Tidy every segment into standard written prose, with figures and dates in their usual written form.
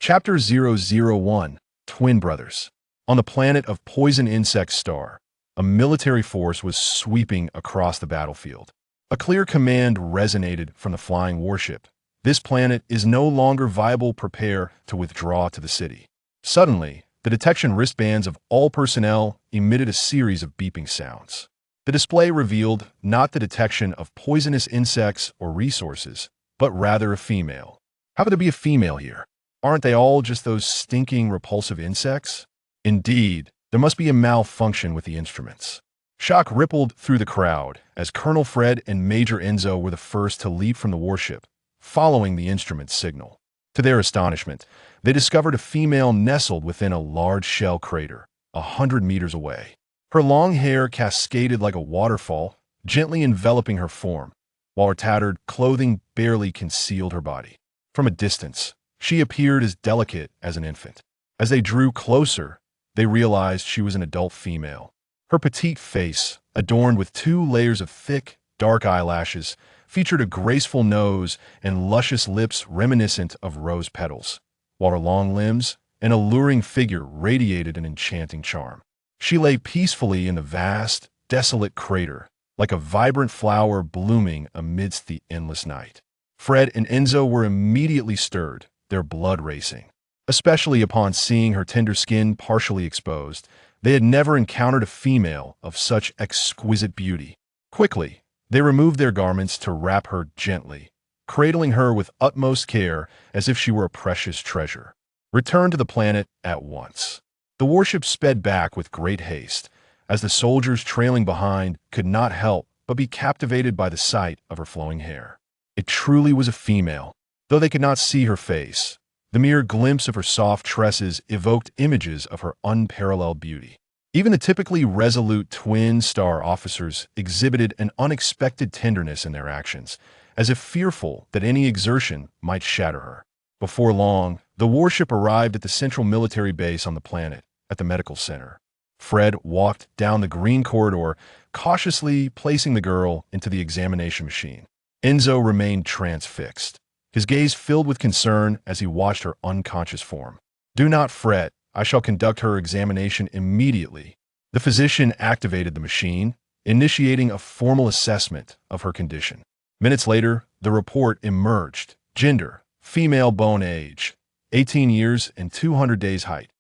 Chapter 001, Twin Brothers. On the planet of poison insect Star, a military force was sweeping across the battlefield. A clear command resonated from the flying warship. This planet is no longer viable. Prepare to withdraw to the city. Suddenly, the detection wristbands of all personnel emitted a series of beeping sounds. The display revealed not the detection of poisonous insects or resources, but rather a female. How could there be a female here? Aren't they all just those stinking, repulsive insects? Indeed, there must be a malfunction with the instruments. Shock rippled through the crowd as Colonel Fred and Major Enzo were the first to leap from the warship, following the instrument's signal. To their astonishment, they discovered a female nestled within a large shell crater, 100 meters away. Her long hair cascaded like a waterfall, gently enveloping her form, while her tattered clothing barely concealed her body. From a distance, she appeared as delicate as an infant. As they drew closer, they realized she was an adult female. Her petite face, adorned with 2 layers of thick, dark eyelashes, featured a graceful nose and luscious lips reminiscent of rose petals, while her long limbs and alluring figure radiated an enchanting charm. She lay peacefully in the vast, desolate crater, like a vibrant flower blooming amidst the endless night. Fred and Enzo were immediately stirred, their blood racing. Especially upon seeing her tender skin partially exposed, they had never encountered a female of such exquisite beauty. Quickly, they removed their garments to wrap her gently, cradling her with utmost care as if she were a precious treasure. Return to the planet at once. The warship sped back with great haste, as the soldiers trailing behind could not help but be captivated by the sight of her flowing hair. It truly was a female, though they could not see her face. The mere glimpse of her soft tresses evoked images of her unparalleled beauty. Even the typically resolute twin star officers exhibited an unexpected tenderness in their actions, as if fearful that any exertion might shatter her. Before long, the warship arrived at the central military base on the planet, at the medical center. Fred walked down the green corridor, cautiously placing the girl into the examination machine. Enzo remained transfixed, his gaze filled with concern as he watched her unconscious form. "Do not fret, I shall conduct her examination immediately." The physician activated the machine, initiating a formal assessment of her condition. Minutes later, the report emerged. Gender, female, bone age, 18 years and 200 days height,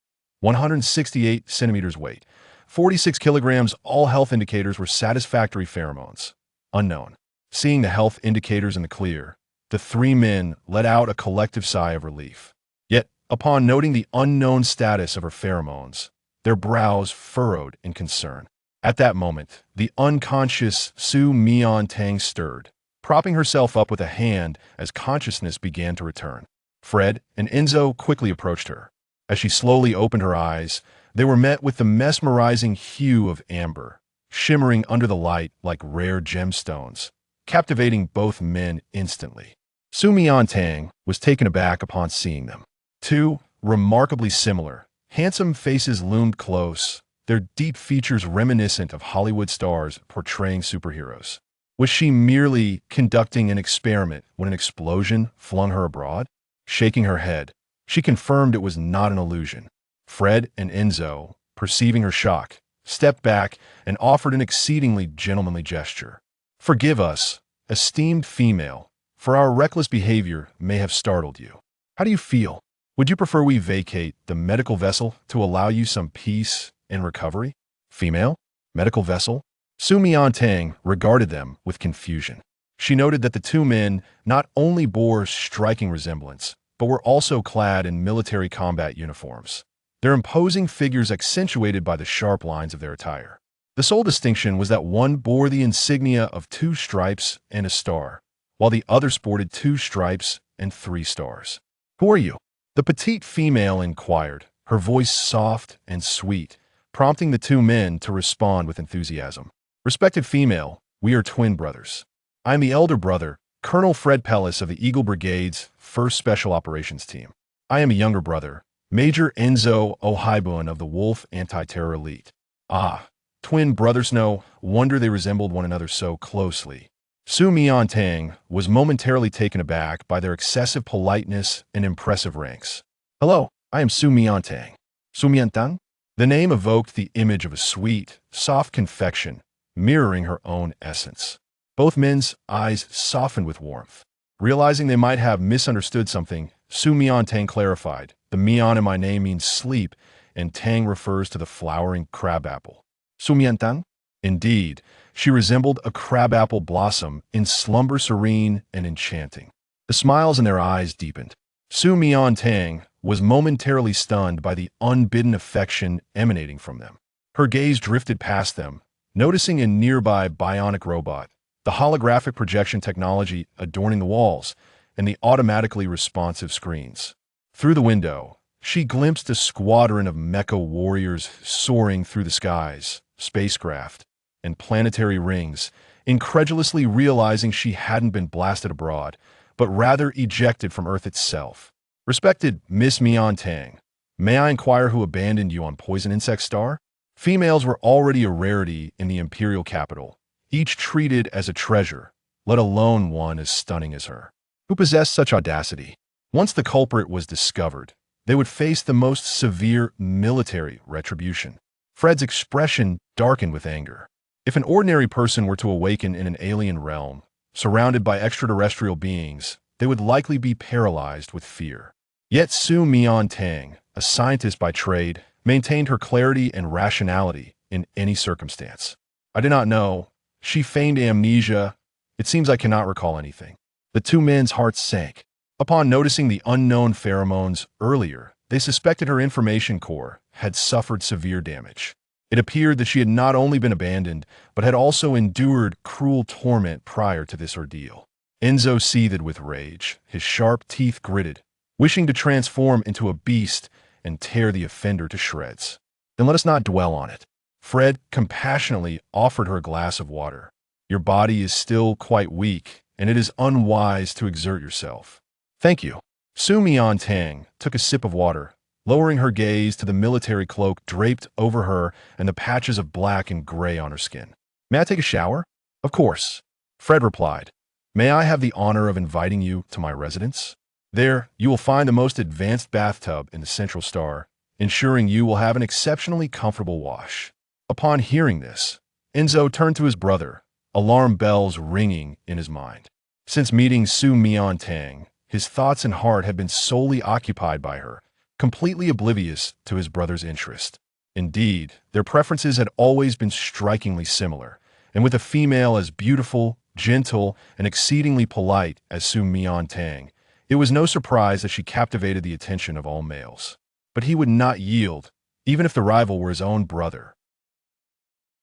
168 centimeters weight, 46 kilograms. All health indicators were satisfactory. Pheromones unknown. Seeing the health indicators in the clear, the 3 men let out a collective sigh of relief. Yet, upon noting the unknown status of her pheromones, their brows furrowed in concern. At that moment, the unconscious Miantang stirred, propping herself up with a hand as consciousness began to return. Fred and Enzo quickly approached her. As she slowly opened her eyes, they were met with the mesmerizing hue of amber, shimmering under the light like rare gemstones, captivating both men instantly. Miantang was taken aback upon seeing them. 2 remarkably similar, handsome faces loomed close, their deep features reminiscent of Hollywood stars portraying superheroes. Was she merely conducting an experiment when an explosion flung her abroad? Shaking her head, she confirmed it was not an illusion. Fred and Enzo, perceiving her shock, stepped back and offered an exceedingly gentlemanly gesture. "Forgive us, esteemed female, for our reckless behavior may have startled you. How do you feel? Would you prefer we vacate the medical vessel to allow you some peace and recovery?" Female? Medical vessel? Miantang regarded them with confusion. She noted that the 2 men not only bore striking resemblance, but were also clad in military combat uniforms, their imposing figures accentuated by the sharp lines of their attire. The sole distinction was that one bore the insignia of 2 stripes and a star, while the other sported 2 stripes and 3 stars. "Who are you?" the petite female inquired, her voice soft and sweet, prompting the 2 men to respond with enthusiasm. "Respected female, we are twin brothers. I am the elder brother, Colonel Fred Pellis of the Eagle Brigade's 1st Special Operations Team. I am a younger brother, Major Enzo Ohaibun of the Wolf Anti-Terror Elite." Ah, twin brothers, no wonder they resembled one another so closely. Miantang was momentarily taken aback by their excessive politeness and impressive ranks. Hello, I am Miantang. Miantang? The name evoked the image of a sweet, soft confection, mirroring her own essence. Both men's eyes softened with warmth. Realizing they might have misunderstood something, Miantang clarified, the Mian in my name means sleep, and Tang refers to the flowering crabapple. Miantang? Indeed, she resembled a crabapple blossom in slumber serene and enchanting. The smiles in their eyes deepened. Miantang was momentarily stunned by the unbidden affection emanating from them. Her gaze drifted past them, noticing a nearby bionic robot, the holographic projection technology adorning the walls, and the automatically responsive screens. Through the window, she glimpsed a squadron of mecha warriors soaring through the skies, spacecraft, and planetary rings, incredulously realizing she hadn't been blasted abroad, but rather ejected from Earth itself. Respected Miss Miantang, may I inquire who abandoned you on Poison Insect Star? Females were already a rarity in the imperial capital, each treated as a treasure, let alone one as stunning as her. Who possessed such audacity? Once the culprit was discovered, they would face the most severe military retribution. Fred's expression darkened with anger. If an ordinary person were to awaken in an alien realm, surrounded by extraterrestrial beings, they would likely be paralyzed with fear. Yet Miantang, a scientist by trade, maintained her clarity and rationality in any circumstance. I do not know. She feigned amnesia. It seems I cannot recall anything. The two men's hearts sank. Upon noticing the unknown pheromones earlier, they suspected her information core had suffered severe damage. It appeared that she had not only been abandoned, but had also endured cruel torment prior to this ordeal. Enzo seethed with rage, his sharp teeth gritted, wishing to transform into a beast and tear the offender to shreds. Then let us not dwell on it. Fred compassionately offered her a glass of water. Your body is still quite weak, and it is unwise to exert yourself. Thank you. Miantang took a sip of water, lowering her gaze to the military cloak draped over her and the patches of black and gray on her skin. May I take a shower? Of course. Fred replied. May I have the honor of inviting you to my residence? There, you will find the most advanced bathtub in the Central Star, ensuring you will have an exceptionally comfortable wash. Upon hearing this, Enzo turned to his brother, alarm bells ringing in his mind. Since meeting Miantang, his thoughts and heart had been solely occupied by her, completely oblivious to his brother's interest. Indeed, their preferences had always been strikingly similar, and with a female as beautiful, gentle, and exceedingly polite as Miantang, it was no surprise that she captivated the attention of all males. But he would not yield, even if the rival were his own brother.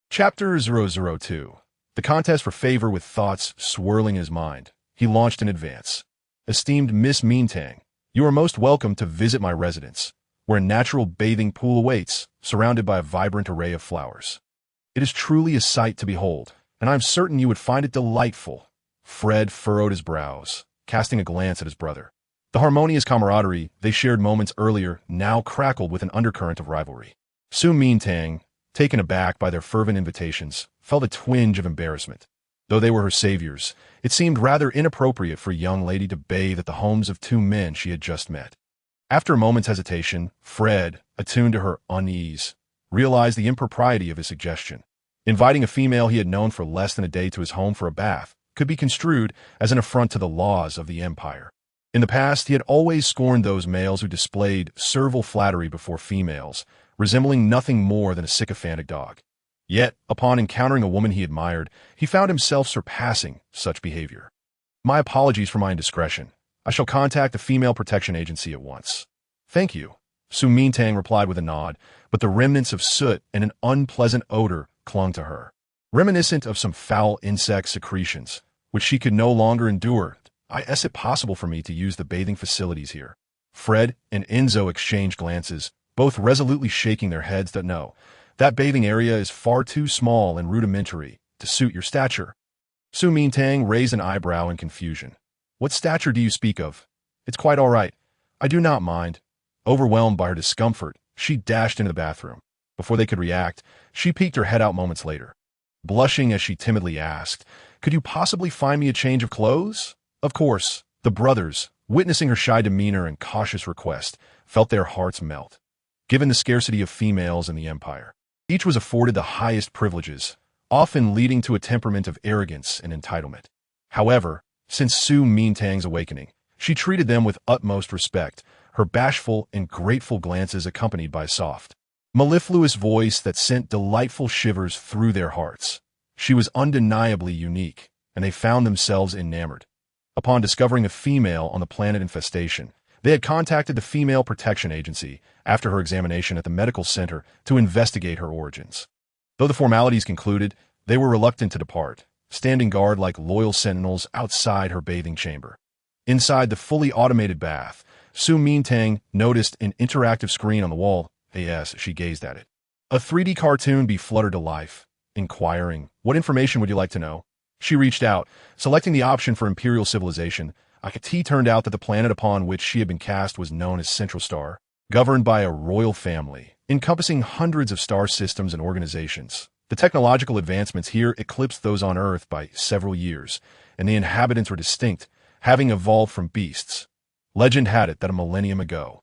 Chapter 002. The contest for favor with thoughts swirling in his mind. He launched in advance. Esteemed Miss Miantang, you are most welcome to visit my residence, where a natural bathing pool awaits, surrounded by a vibrant array of flowers. It is truly a sight to behold, and I am certain you would find it delightful. Fred furrowed his brows, casting a glance at his brother. The harmonious camaraderie they shared moments earlier now crackled with an undercurrent of rivalry. Miantang, taken aback by their fervent invitations, felt a twinge of embarrassment. Though they were her saviors, it seemed rather inappropriate for a young lady to bathe at the homes of two men she had just met. After a moment's hesitation, Fred, attuned to her unease, realized the impropriety of his suggestion. Inviting a female he had known for less than a day to his home for a bath could be construed as an affront to the laws of the Empire. In the past, he had always scorned those males who displayed servile flattery before females, resembling nothing more than a sycophantic dog. Yet, upon encountering a woman he admired, he found himself surpassing such behavior. My apologies for my indiscretion. I shall contact the Female Protection Agency at once. Thank you, Miantang replied with a nod, but the remnants of soot and an unpleasant odor clung to her. Reminiscent of some foul insect secretions, which she could no longer endure. Is it possible for me to use the bathing facilities here? Fred and Enzo exchanged glances, both resolutely shaking their heads that no, that bathing area is far too small and rudimentary to suit your stature. Miantang raised an eyebrow in confusion. What stature do you speak of? It's quite all right. I do not mind. Overwhelmed by her discomfort, she dashed into the bathroom. Before they could react, she peeked her head out moments later. Blushing as she timidly asked, could you possibly find me a change of clothes? Of course, the brothers, witnessing her shy demeanor and cautious request, felt their hearts melt. Given the scarcity of females in the empire, each was afforded the highest privileges, often leading to a temperament of arrogance and entitlement. However, since Su Miantang's awakening, she treated them with utmost respect, her bashful and grateful glances accompanied by a soft, mellifluous voice that sent delightful shivers through their hearts. She was undeniably unique, and they found themselves enamored. Upon discovering a female on the planet infestation, they had contacted the Female Protection Agency after her examination at the medical center to investigate her origins. Though the formalities concluded, they were reluctant to depart, standing guard like loyal sentinels outside her bathing chamber. Inside the fully automated bath, Su Miantang noticed an interactive screen on the wall as she gazed at it. A 3D cartoon fluttered to life, inquiring, "What information would you like to know?" She reached out, selecting the option for Imperial Civilization. It turned out that the planet upon which she had been cast was known as Central Star, governed by a royal family, encompassing hundreds of star systems and organizations. The technological advancements here eclipsed those on Earth by several years, and the inhabitants were distinct, having evolved from beasts. Legend had it that a millennium ago,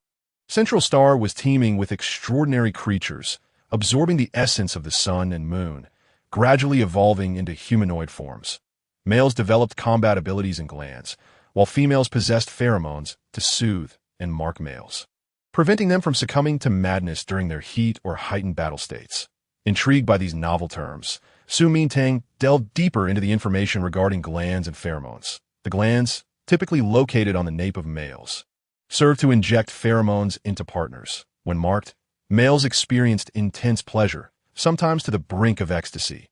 Central Star was teeming with extraordinary creatures, absorbing the essence of the sun and moon, gradually evolving into humanoid forms. Males developed combat abilities and glands, while females possessed pheromones to soothe and mark males, preventing them from succumbing to madness during their heat or heightened battle states. Intrigued by these novel terms, Su Miantang delved deeper into the information regarding glands and pheromones. The glands, typically located on the nape of males, serve to inject pheromones into partners. When marked, males experienced intense pleasure, sometimes to the brink of ecstasy.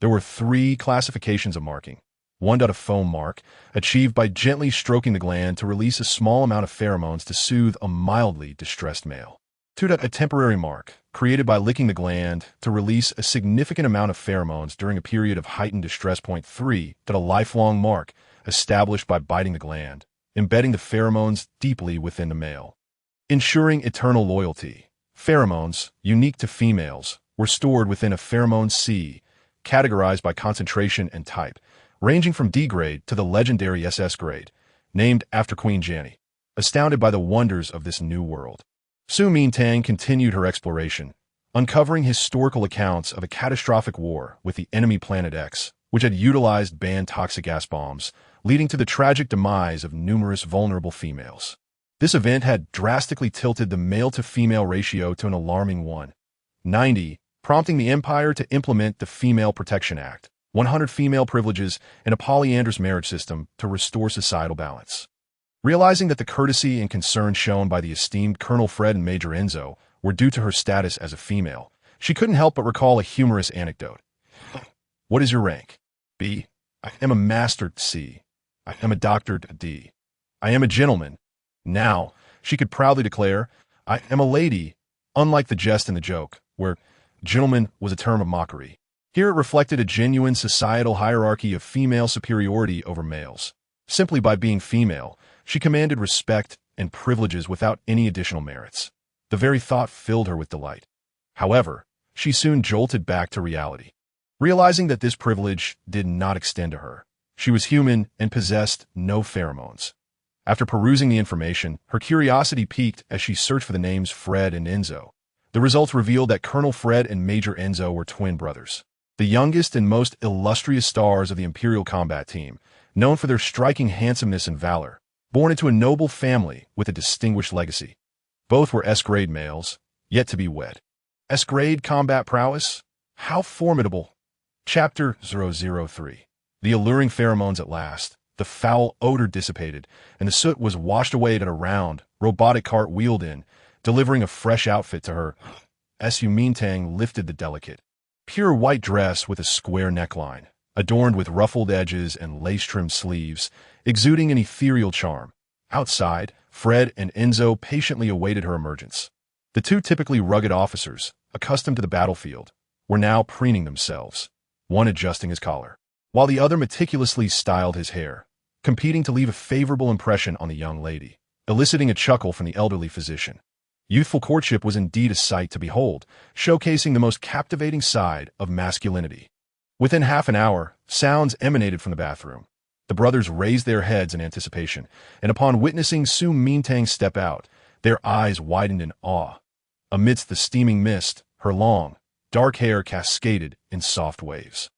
There were 3 classifications of marking. 1. A foam mark, achieved by gently stroking the gland to release a small amount of pheromones to soothe a mildly distressed male. 2. A temporary mark, created by licking the gland to release a significant amount of pheromones during a period of heightened distress. 3. A lifelong mark, established by biting the gland, embedding the pheromones deeply within the male, ensuring eternal loyalty. Pheromones, unique to females, were stored within a pheromone sea, categorized by concentration and type, ranging from D grade to the legendary SS grade, named after Queen Janny. Astounded by the wonders of this new world, Su Miantang continued her exploration, uncovering historical accounts of a catastrophic war with the enemy Planet X, which had utilized banned toxic gas bombs, leading to the tragic demise of numerous vulnerable females. This event had drastically tilted the male-to-female ratio to an alarming 1:90, prompting the Empire to implement the Female Protection Act, 100 female privileges, and a polyandrous marriage system to restore societal balance. Realizing that the courtesy and concern shown by the esteemed Colonel Fred and Major Enzo were due to her status as a female, she couldn't help but recall a humorous anecdote. "What is your rank?" "B. I am a Master. C. I am a Doctor. D. I am a gentleman." Now, she could proudly declare, "I am a lady," unlike the jest and the joke, where gentleman was a term of mockery. Here it reflected a genuine societal hierarchy of female superiority over males. Simply by being female, she commanded respect and privileges without any additional merits. The very thought filled her with delight. However, she soon jolted back to reality, realizing that this privilege did not extend to her. She was human and possessed no pheromones. After perusing the information, her curiosity piqued as she searched for the names Fred and Enzo. The results revealed that Colonel Fred and Major Enzo were twin brothers, the youngest and most illustrious stars of the Imperial combat team, known for their striking handsomeness and valor, born into a noble family with a distinguished legacy. Both were S-grade males, yet to be wed. S-grade combat prowess? How formidable! Chapter 003. The alluring pheromones at last. The foul odor dissipated, and the soot was washed away at a round, robotic cart wheeled in, delivering a fresh outfit to her. Su Miantang lifted the delicate, pure white dress with a square neckline, adorned with ruffled edges and lace-trimmed sleeves, exuding an ethereal charm. Outside, Fred and Enzo patiently awaited her emergence. The 2 typically rugged officers, accustomed to the battlefield, were now preening themselves, one adjusting his collar, while the other meticulously styled his hair, competing to leave a favorable impression on the young lady, eliciting a chuckle from the elderly physician. Youthful courtship was indeed a sight to behold, showcasing the most captivating side of masculinity. Within half an hour, sounds emanated from the bathroom. The brothers raised their heads in anticipation, and upon witnessing Su Miantang step out, Their eyes widened in awe. Amidst the steaming mist, her long, dark hair cascaded in soft waves.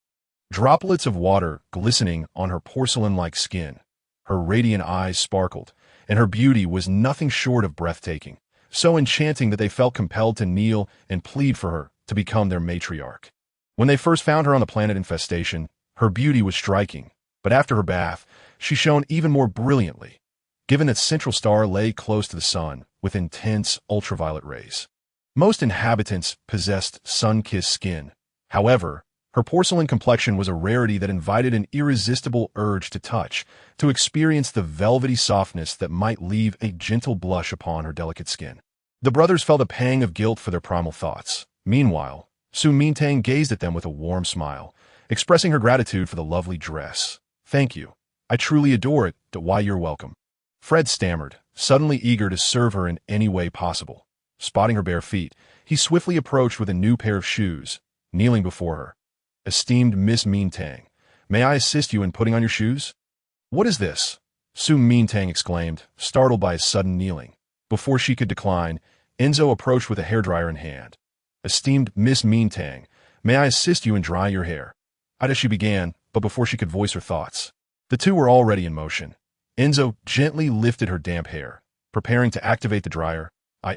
Droplets of water glistening on her porcelain-like skin. Her radiant eyes sparkled, and her beauty was nothing short of breathtaking, so enchanting that they felt compelled to kneel and plead for her to become their matriarch. When they first found her on the planet Infestation, her beauty was striking, but after her bath, she shone even more brilliantly, given that Central Star lay close to the sun with intense ultraviolet rays. Most inhabitants possessed sun-kissed skin. However, her porcelain complexion was a rarity that invited an irresistible urge to touch, to experience the velvety softness that might leave a gentle blush upon her delicate skin. The brothers felt a pang of guilt for their primal thoughts. Meanwhile, Miantang gazed at them with a warm smile, expressing her gratitude for the lovely dress. "Thank you. I truly adore it. Why, you're welcome." Fred stammered, suddenly eager to serve her in any way possible. Spotting her bare feet, he swiftly approached with a new pair of shoes, kneeling before her. "Esteemed Miss Miantang, may I assist you in putting on your shoes?" "What is this?" Miantang exclaimed, startled by his sudden kneeling. Before she could decline, Enzo approached with a hairdryer in hand. "Esteemed Miss Miantang, may I assist you in drying your hair?" As she began, but before she could voice her thoughts. The two were already in motion. Enzo gently lifted her damp hair, preparing to activate the dryer.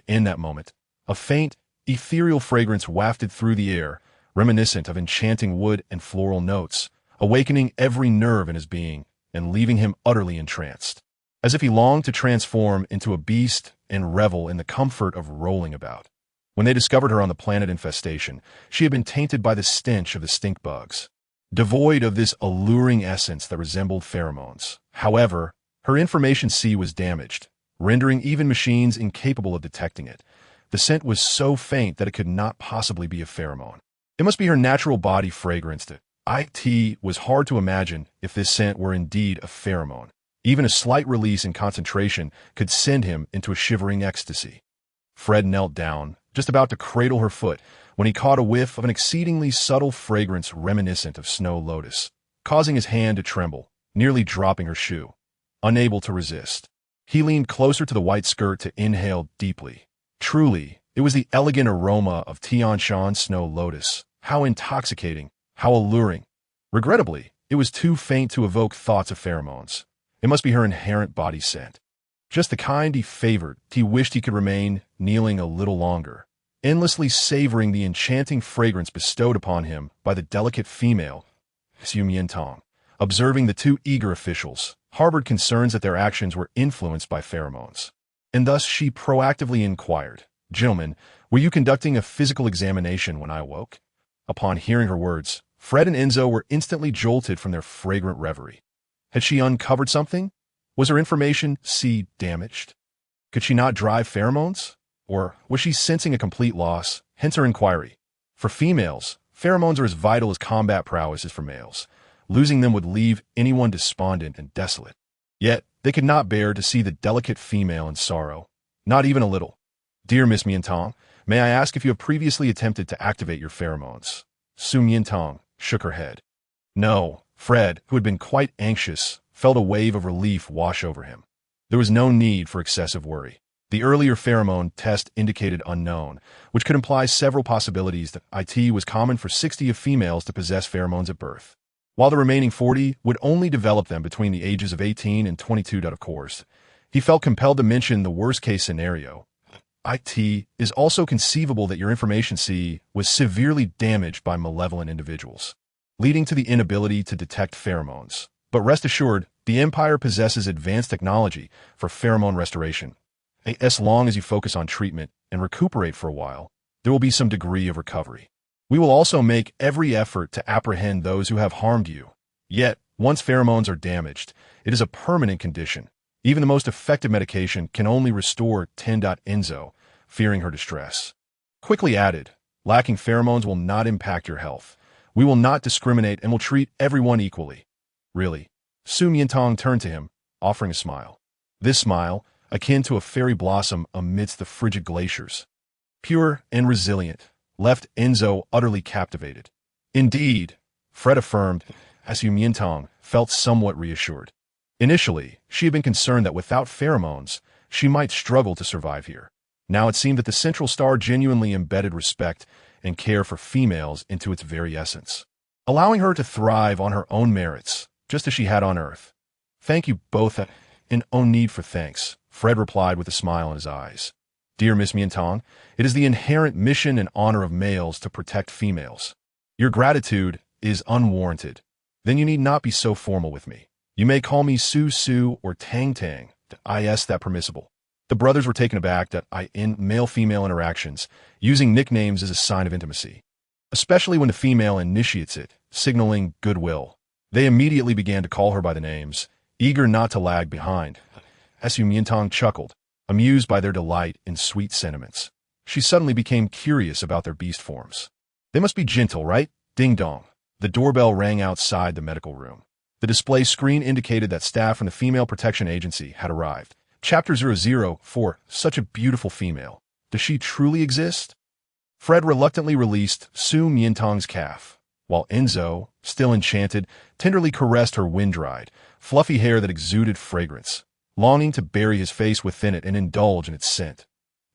In that moment, a faint, ethereal fragrance wafted through the air, reminiscent of enchanting wood and floral notes, awakening every nerve in his being and leaving him utterly entranced, as if he longed to transform into a beast and revel in the comfort of rolling about. When they discovered her on the planet Infestation, she had been tainted by the stench of the stink bugs, devoid of this alluring essence that resembled pheromones. However, her information sea was damaged, rendering even machines incapable of detecting it. The scent was so faint that it could not possibly be a pheromone. It must be her natural body fragrance. It was hard to imagine if this scent were indeed a pheromone. Even a slight release in concentration could send him into a shivering ecstasy. Fred knelt down, just about to cradle her foot, when he caught a whiff of an exceedingly subtle fragrance reminiscent of snow lotus, causing his hand to tremble, nearly dropping her shoe. Unable to resist, he leaned closer to the white skirt to inhale deeply. Truly, it was the elegant aroma of Tianshan snow lotus. How intoxicating, how alluring. Regrettably, it was too faint to evoke thoughts of pheromones. It must be her inherent body scent. Just the kind he favored. He wished he could remain kneeling a little longer, endlessly savoring the enchanting fragrance bestowed upon him by the delicate female. Miantang, observing the two eager officials, harbored concerns that their actions were influenced by pheromones. And thus she proactively inquired, "Gentlemen, were you conducting a physical examination when I awoke?" Upon hearing her words, Fred and Enzo were instantly jolted from their fragrant reverie. Had she uncovered something? Was her information damaged? Could she not drive pheromones? Or was she sensing a complete loss, hence her inquiry? For females, pheromones are as vital as combat prowess is for males. Losing them would leave anyone despondent and desolate. Yet, they could not bear to see the delicate female in sorrow. Not even a little. "Dear Miss Miantang, may I ask if you have previously attempted to activate your pheromones?" Miantang shook her head. "No." Fred, who had been quite anxious, felt a wave of relief wash over him. There was no need for excessive worry. The earlier pheromone test indicated unknown, which could imply several possibilities that it was common for 60 of females to possess pheromones at birth, while the remaining 40 would only develop them between the ages of 18 and 22. Of course, he felt compelled to mention the worst-case scenario. It is also conceivable that your information was severely damaged by malevolent individuals, leading to the inability to detect pheromones. But rest assured, the Empire possesses advanced technology for pheromone restoration. As long as you focus on treatment and recuperate for a while, there will be some degree of recovery. We will also make every effort to apprehend those who have harmed you. Yet, once pheromones are damaged, it is a permanent condition. Even the most effective medication can only restore 10. Enzo, fearing her distress, quickly added, "Lacking pheromones will not impact your health. We will not discriminate and will treat everyone equally." "Really?" Miantang turned to him, offering a smile. This smile, akin to a fairy blossom amidst the frigid glaciers, pure and resilient, left Enzo utterly captivated. "Indeed," Fred affirmed, as Miantang felt somewhat reassured. Initially, she had been concerned that without pheromones, she might struggle to survive here. Now it seemed that the Central Star genuinely embedded respect and care for females into its very essence, allowing her to thrive on her own merits, just as she had on Earth. Thank you both, and no need for thanks, Fred replied with a smile in his eyes. Dear Miss Miantang, it is the inherent mission and honor of males to protect females. Your gratitude is unwarranted. Then you need not be so formal with me. You may call me Su Su or Tang Tang. Is that permissible? The brothers were taken aback that in male-female interactions, using nicknames is a sign of intimacy, especially when the female initiates it, signaling goodwill. They immediately began to call her by the names, eager not to lag behind. Su Miantang chuckled, amused by their delight in sweet sentiments. She suddenly became curious about their beast forms. They must be gentle, right? Ding dong. The doorbell rang outside the medical room. The display screen indicated that staff from the Female Protection Agency had arrived. Chapter 004, such a beautiful female. Does she truly exist? Fred reluctantly released Su Miantang's calf, while Enzo, still enchanted, tenderly caressed her wind-dried, fluffy hair that exuded fragrance, longing to bury his face within it and indulge in its scent.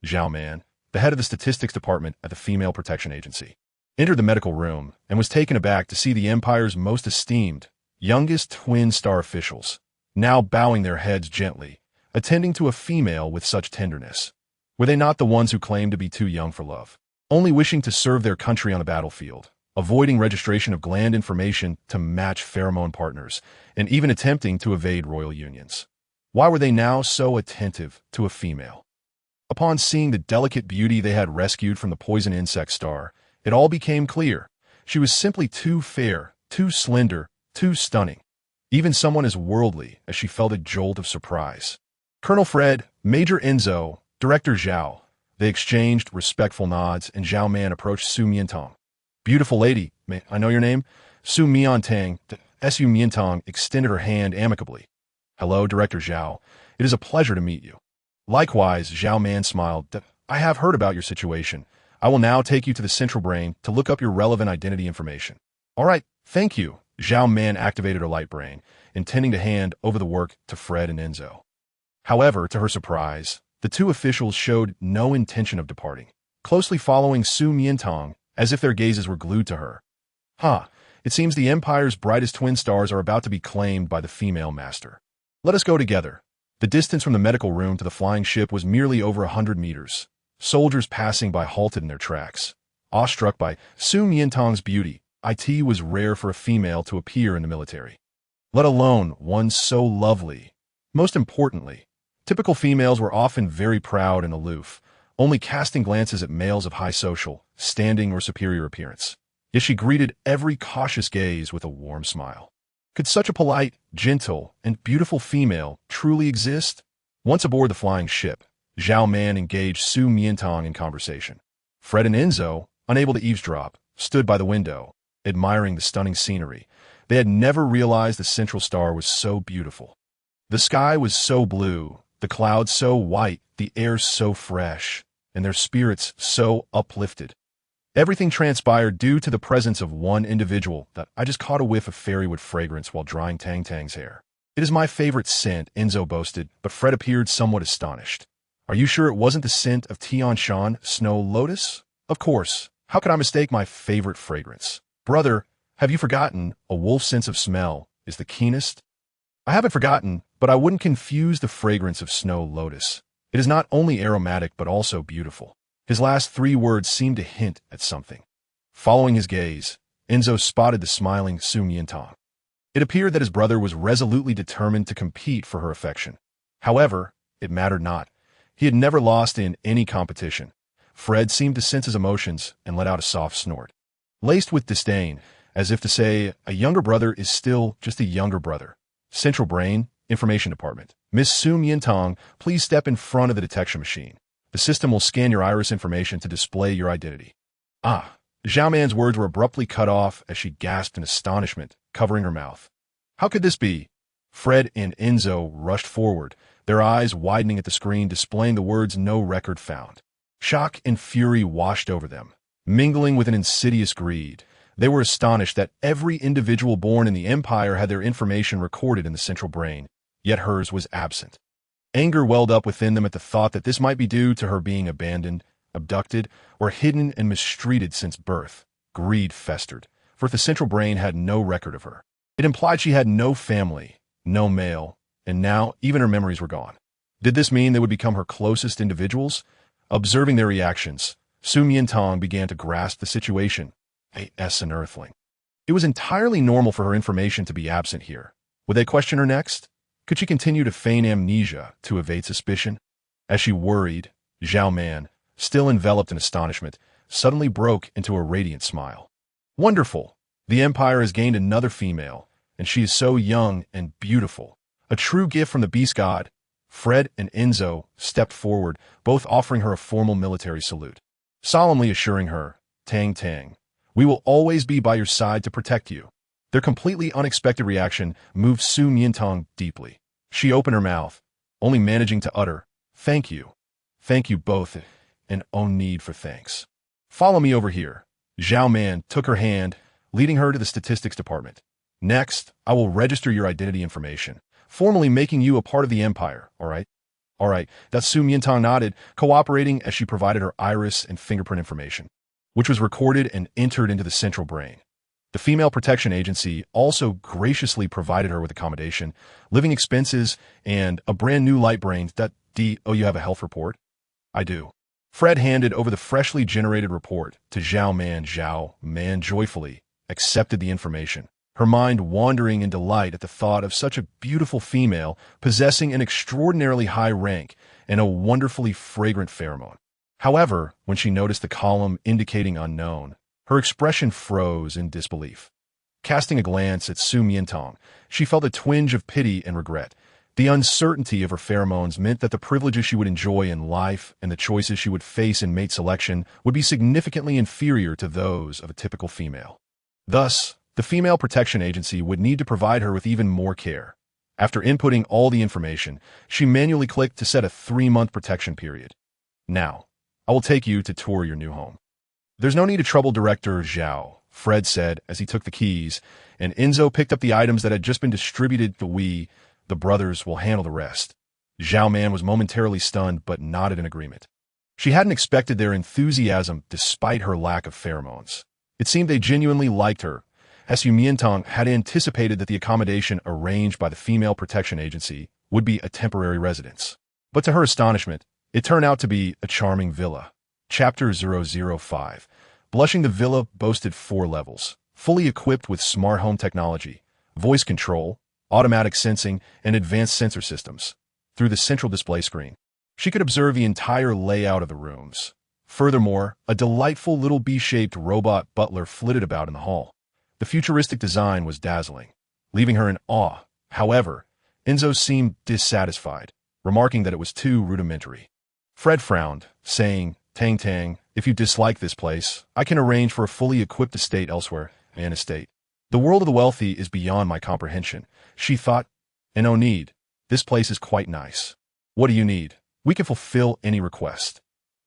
Zhao Man, the head of the statistics department at the Female Protection Agency, entered the medical room and was taken aback to see the Empire's most esteemed, youngest twin star officials, now bowing their heads gently, attending to a female with such tenderness. Were they not the ones who claimed to be too young for love, only wishing to serve their country on the battlefield, avoiding registration of gland information to match pheromone partners, and even attempting to evade royal unions? Why were they now so attentive to a female? Upon seeing the delicate beauty they had rescued from the poison insect star, it all became clear. She was simply too fair, too slender, too stunning. Even someone as worldly as she felt a jolt of surprise. Colonel Fred, Major Enzo, Director Zhao. They exchanged respectful nods, and Zhao Man approached Su Miantang. Beautiful lady, may I know your name? Su Miantang. Su Miantang extended her hand amicably. Hello, Director Zhao. It is a pleasure to meet you. Likewise, Zhao Man smiled. I have heard about your situation. I will now take you to the central brain to look up your relevant identity information. All right, thank you. Zhao Man activated her light brain, intending to hand over the work to Fred and Enzo. However, to her surprise, the two officials showed no intention of departing, closely following Su Miantang as if their gazes were glued to her. It seems the Empire's brightest twin stars are about to be claimed by the female master. Let us go together. The distance from the medical room to the flying ship was merely over 100 meters. Soldiers passing by halted in their tracks. Awestruck by Su Miantang's beauty, it was rare for a female to appear in the military, let alone one so lovely. Most importantly, typical females were often very proud and aloof, only casting glances at males of high social, standing, or superior appearance. Yet she greeted every cautious gaze with a warm smile. Could such a polite, gentle, and beautiful female truly exist? Once aboard the flying ship, Zhao Man engaged Su Miantang in conversation. Fred and Enzo, unable to eavesdrop, stood by the window, admiring the stunning scenery. They had never realized the central star was so beautiful. The sky was so blue, the clouds so white, the air so fresh, and their spirits so uplifted. Everything transpired due to the presence of one individual that I just caught a whiff of fairywood fragrance while drying Tang Tang's hair. It is my favorite scent, Enzo boasted, but Fred appeared somewhat astonished. Are you sure it wasn't the scent of Tian Shan, Snow Lotus? Of course. How could I mistake my favorite fragrance? Brother, have you forgotten a wolf's sense of smell is the keenest? I haven't forgotten, but I wouldn't confuse the fragrance of Snow Lotus. It is not only aromatic but also beautiful. His last three words seemed to hint at something. Following his gaze, Enzo spotted the smiling Su Miantang. It appeared that his brother was resolutely determined to compete for her affection. However, it mattered not. He had never lost in any competition. Fred seemed to sense his emotions and let out a soft snort, laced with disdain, as if to say, a younger brother is still just a younger brother. Central Brain, Information Department. Miss Su Miantang, please step in front of the detection machine. The system will scan your iris information to display your identity. Zhao Man's words were abruptly cut off as she gasped in astonishment, covering her mouth. How could this be? Fred and Enzo rushed forward, their eyes widening at the screen displaying the words "no record found." Shock and fury washed over them, mingling with an insidious greed. They were astonished that every individual born in the Empire had their information recorded in the central brain, yet hers was absent. Anger welled up within them at the thought that this might be due to her being abandoned, abducted, or hidden and mistreated since birth. Greed festered, for the central brain had no record of her. It implied she had no family, no male, and now even her memories were gone. Did this mean they would become her closest individuals? Observing their reactions, Miantang began to grasp the situation. An earthling. It was entirely normal for her information to be absent here. Would they question her next? Could she continue to feign amnesia to evade suspicion? As she worried, Zhao Man, still enveloped in astonishment, suddenly broke into a radiant smile. Wonderful! The Empire has gained another female, and she is so young and beautiful. A true gift from the beast god. Fred and Enzo stepped forward, both offering her a formal military salute, solemnly assuring her, Tang Tang, we will always be by your side to protect you. Their completely unexpected reaction moved Miantang deeply. She opened her mouth, only managing to utter, thank you. Thank you both, and no need for thanks. Follow me over here. Zhao Man took her hand, leading her to the statistics department. Next, I will register your identity information, formally making you a part of the Empire, all right? All right, that Miantang nodded, cooperating as she provided her iris and fingerprint information, which was recorded and entered into the central brain. The Female Protection Agency also graciously provided her with accommodation, living expenses, and a brand new light brain that, oh, you have a health report? I do. Fred handed over the freshly generated report to Zhao Man. Zhao Man joyfully accepted the information, her mind wandering in delight at the thought of such a beautiful female possessing an extraordinarily high rank and a wonderfully fragrant pheromone. However, when she noticed the column indicating unknown, her expression froze in disbelief. Casting a glance at Miantang, she felt a twinge of pity and regret. The uncertainty of her pheromones meant that the privileges she would enjoy in life and the choices she would face in mate selection would be significantly inferior to those of a typical female. Thus, the Female Protection Agency would need to provide her with even more care. After inputting all the information, she manually clicked to set a 3-month protection period. Now, I will take you to tour your new home. There's no need to trouble Director Zhao, Fred said as he took the keys, and Enzo picked up the items that had just been distributed. The brothers will handle the rest. Zhao Man was momentarily stunned but nodded in agreement. She hadn't expected their enthusiasm despite her lack of pheromones. It seemed they genuinely liked her, as Miantang had anticipated that the accommodation arranged by the Female Protection Agency would be a temporary residence. But to her astonishment, it turned out to be a charming villa. Chapter 005. Blushing. The villa boasted 4 levels, fully equipped with smart home technology, voice control, automatic sensing, and advanced sensor systems. Through the central display screen, she could observe the entire layout of the rooms. Furthermore, a delightful little B-shaped robot butler flitted about in the hall. The futuristic design was dazzling, leaving her in awe. However, Enzo seemed dissatisfied, remarking that it was too rudimentary. Fred frowned, saying, Tang Tang, if you dislike this place, I can arrange for a fully equipped estate elsewhere. An estate. The world of the wealthy is beyond my comprehension, she thought. And no need. This place is quite nice. What do you need? We can fulfill any request.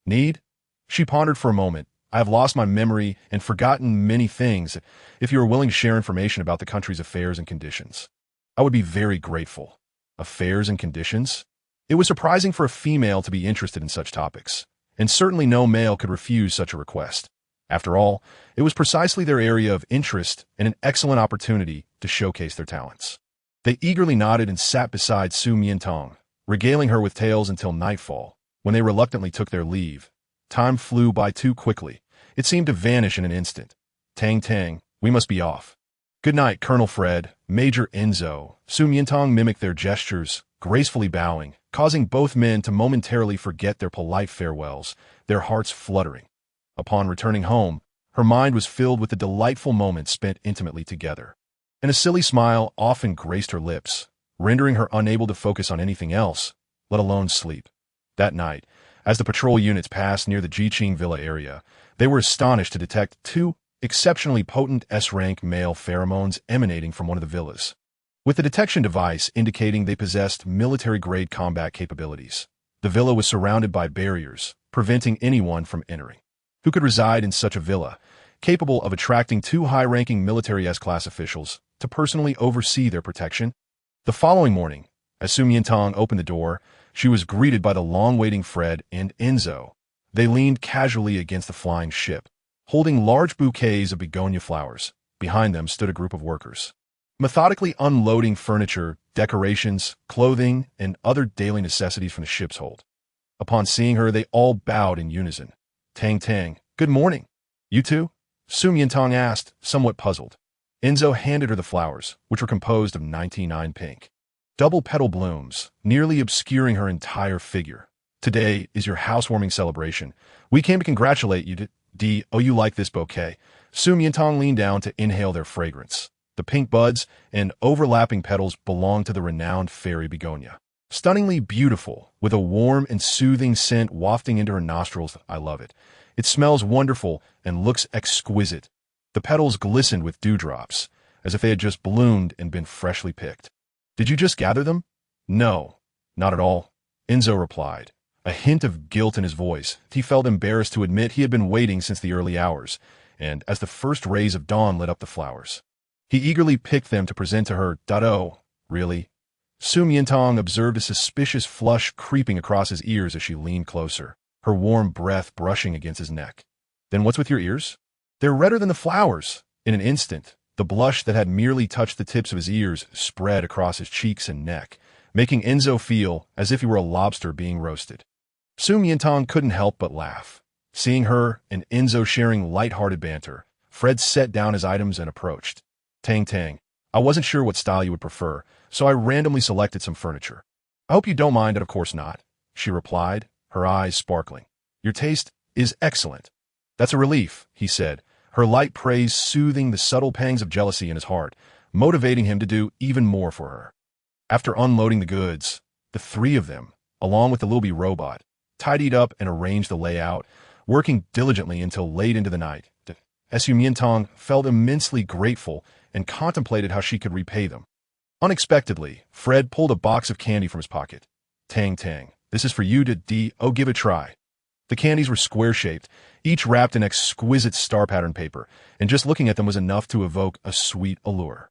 Need? She pondered for a moment. I have lost my memory and forgotten many things. If you are willing to share information about the country's affairs and conditions, I would be very grateful. Affairs and conditions? It was surprising for a female to be interested in such topics, and certainly no male could refuse such a request. After all, it was precisely their area of interest and an excellent opportunity to showcase their talents. They eagerly nodded and sat beside Miantang, regaling her with tales until nightfall. When they reluctantly took their leave, time flew by too quickly. It seemed to vanish in an instant. Tang Tang, we must be off. Good night, Colonel Fred, Major Enzo. Miantang mimicked their gestures, gracefully bowing, causing both men to momentarily forget their polite farewells, their hearts fluttering. Upon returning home, her mind was filled with the delightful moments spent intimately together, and a silly smile often graced her lips, rendering her unable to focus on anything else, let alone sleep. That night, as the patrol units passed near the Jiqing Villa area, they were astonished to detect 2 exceptionally potent S-rank male pheromones emanating from one of the villas, with the detection device indicating they possessed military-grade combat capabilities. The villa was surrounded by barriers, preventing anyone from entering. Who could reside in such a villa, capable of attracting 2 high-ranking military S-class officials to personally oversee their protection? The following morning, as Miantang opened the door, she was greeted by the long-waiting Fred and Enzo. They leaned casually against the flying ship, holding large bouquets of begonia flowers. Behind them stood a group of workers, methodically unloading furniture, decorations, clothing, and other daily necessities from the ship's hold. Upon seeing her, they all bowed in unison. "Tang Tang, good morning." "You too?" Miantang asked, somewhat puzzled. Enzo handed her the flowers, which were composed of 99 pink, double-petal blooms, nearly obscuring her entire figure. "Today is your housewarming celebration. We came to congratulate you. Oh, you like this bouquet?" Miantang leaned down to inhale their fragrance. The pink buds and overlapping petals belonged to the renowned fairy begonia. Stunningly beautiful, with a warm and soothing scent wafting into her nostrils. "I love it. It smells wonderful and looks exquisite." The petals glistened with dewdrops, as if they had just bloomed and been freshly picked. "Did you just gather them?" "No, not at all," Enzo replied, a hint of guilt in his voice. He felt embarrassed to admit he had been waiting since the early hours, and as the first rays of dawn lit up the flowers, he eagerly picked them to present to her. "Oh, really?" Miantang observed a suspicious flush creeping across his ears as she leaned closer, her warm breath brushing against his neck. "Then what's with your ears?" "They're redder than the flowers." In an instant, the blush that had merely touched the tips of his ears spread across his cheeks and neck, making Enzo feel as if he were a lobster being roasted. Miantang couldn't help but laugh. Seeing her and Enzo sharing light-hearted banter, Fred set down his items and approached. "Tang Tang, I wasn't sure what style you would prefer, so I randomly selected some furniture." "I hope you don't mind," "And of course not," she replied, her eyes sparkling. "Your taste is excellent." "That's a relief," he said, her light praise soothing the subtle pangs of jealousy in his heart, motivating him to do even more for her. After unloading the goods, the three of them, along with the Lilby robot, tidied up and arranged the layout, working diligently until late into the night. Miantang felt immensely grateful and contemplated how she could repay them. Unexpectedly, Fred pulled a box of candy from his pocket. "Tang Tang, this is for you to Oh, give it a try." The candies were square-shaped, each wrapped in exquisite star-pattern paper, and just looking at them was enough to evoke a sweet allure.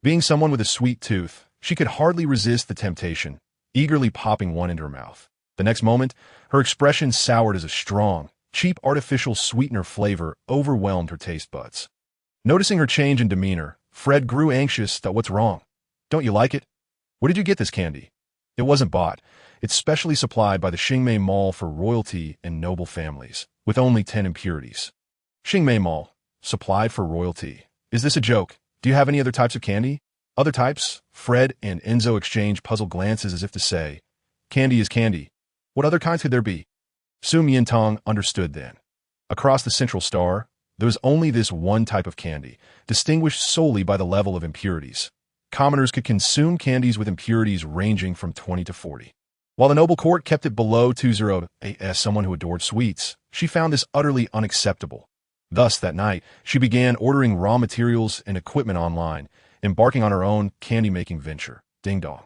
Being someone with a sweet tooth, she could hardly resist the temptation, eagerly popping one into her mouth. The next moment, her expression soured as a strong, cheap artificial sweetener flavor overwhelmed her taste buds. Noticing her change in demeanor, Fred grew anxious. "What's wrong? Don't you like it? Where did you get this candy?" "It wasn't bought. It's specially supplied by the Xingmei Mall for royalty and noble families, with only 10 impurities." "Xingmei Mall, supplied for royalty. Is this a joke? Do you have any other types of candy?" "Other types?" Fred and Enzo exchanged puzzled glances as if to say, "Candy is candy. What other kinds could there be?" Miantang understood then. Across the Central Star, there was only this one type of candy, distinguished solely by the level of impurities. Commoners could consume candies with impurities ranging from 20 to 40. While the noble court kept it below 20. As someone who adored sweets, she found this utterly unacceptable. Thus, that night, she began ordering raw materials and equipment online, embarking on her own candy-making venture. Ding dong.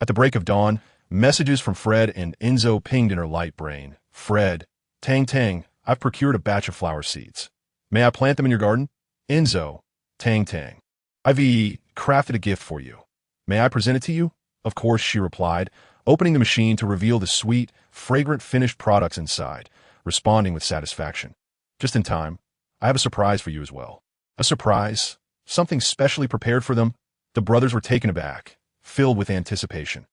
At the break of dawn, messages from Fred and Enzo pinged in her light brain. "Fred, Tang Tang, I've procured a batch of flower seeds. May I plant them in your garden?" "Enzo, Tang Tang, I've crafted a gift for you. May I present it to you?" "Of course," she replied, opening the machine to reveal the sweet, fragrant finished products inside, responding with satisfaction. "Just in time. I have a surprise for you as well." "A surprise? Something specially prepared for them?" The brothers were taken aback, filled with anticipation.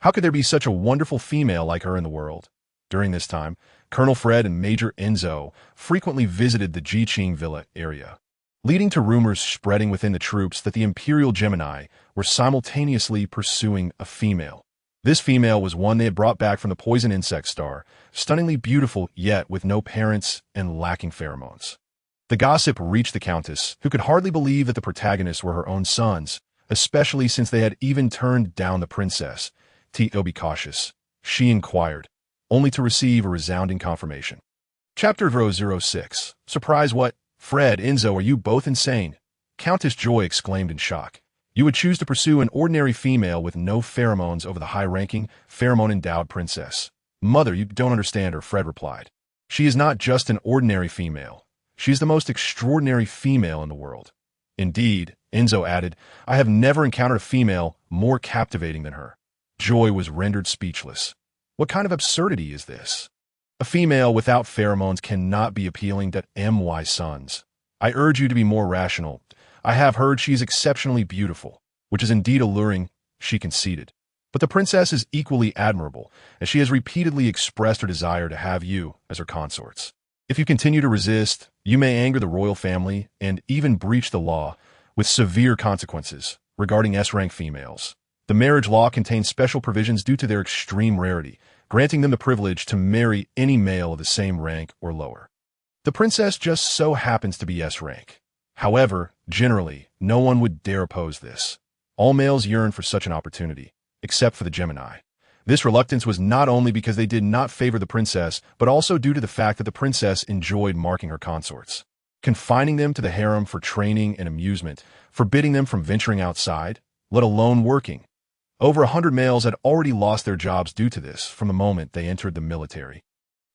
How could there be such a wonderful female like her in the world? During this time, Colonel Fred and Major Enzo frequently visited the Jiqing Villa area, leading to rumors spreading within the troops that the Imperial Gemini were simultaneously pursuing a female. This female was one they had brought back from the poison insect star, stunningly beautiful yet with no parents and lacking pheromones. The gossip reached the Countess, who could hardly believe that the protagonists were her own sons, especially since they had even turned down the princess. "Be cautious," she inquired, only to receive a resounding confirmation. Chapter 006. Surprise what? "Fred, Enzo, are you both insane?" Countess Joy exclaimed in shock. "You would choose to pursue an ordinary female with no pheromones over the high-ranking, pheromone-endowed princess." "Mother, you don't understand her," Fred replied. "She is not just an ordinary female. She is the most extraordinary female in the world." "Indeed," Enzo added, "I have never encountered a female more captivating than her." Joy was rendered speechless. What kind of absurdity is this? A female without pheromones cannot be appealing to my sons. I urge you to be more rational. I have heard she is exceptionally beautiful, which is indeed alluring, she conceded. But the princess is equally admirable, as she has repeatedly expressed her desire to have you as her consorts. If you continue to resist, you may anger the royal family and even breach the law, with severe consequences regarding S-rank females. The marriage law contains special provisions due to their extreme rarity, granting them the privilege to marry any male of the same rank or lower. The princess just so happens to be S-rank. However, generally, no one would dare oppose this. All males yearn for such an opportunity, except for the Gemini. This reluctance was not only because they did not favor the princess, but also due to the fact that the princess enjoyed marking her consorts, confining them to the harem for training and amusement, forbidding them from venturing outside, let alone working. Over 100 males had already lost their jobs due to this from the moment they entered the military.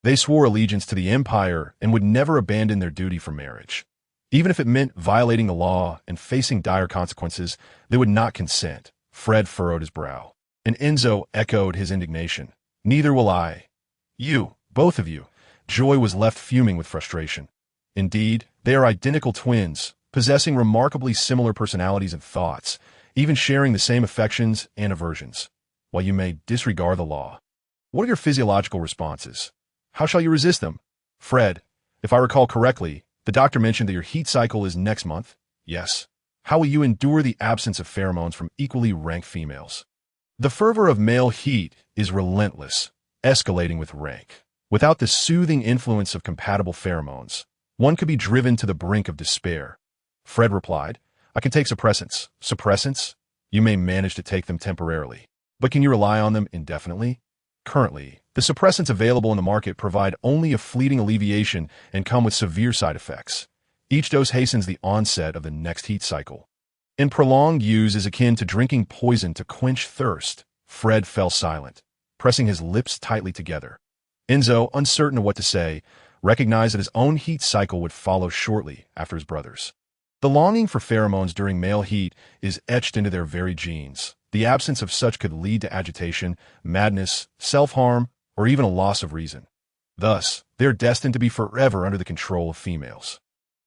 They swore allegiance to the empire and would never abandon their duty for marriage. Even if it meant violating the law and facing dire consequences, they would not consent. Fred furrowed his brow, and Enzo echoed his indignation. Neither will I. You, both of you. Joy was left fuming with frustration. Indeed, they are identical twins, possessing remarkably similar personalities and thoughts, even sharing the same affections and aversions. While you may disregard the law, what are your physiological responses? How shall you resist them? Fred, if I recall correctly, the doctor mentioned that your heat cycle is next month. Yes. How will you endure the absence of pheromones from equally ranked females? The fervor of male heat is relentless, escalating with rank. Without the soothing influence of compatible pheromones, one could be driven to the brink of despair. Fred replied, I can take suppressants. Suppressants? You may manage to take them temporarily, but can you rely on them indefinitely? Currently, the suppressants available in the market provide only a fleeting alleviation and come with severe side effects. Each dose hastens the onset of the next heat cycle. And prolonged use is akin to drinking poison to quench thirst. Fred fell silent, pressing his lips tightly together. Enzo, uncertain of what to say, recognized that his own heat cycle would follow shortly after his brother's. The longing for pheromones during male heat is etched into their very genes. The absence of such could lead to agitation, madness, self-harm, or even a loss of reason. Thus, they are destined to be forever under the control of females.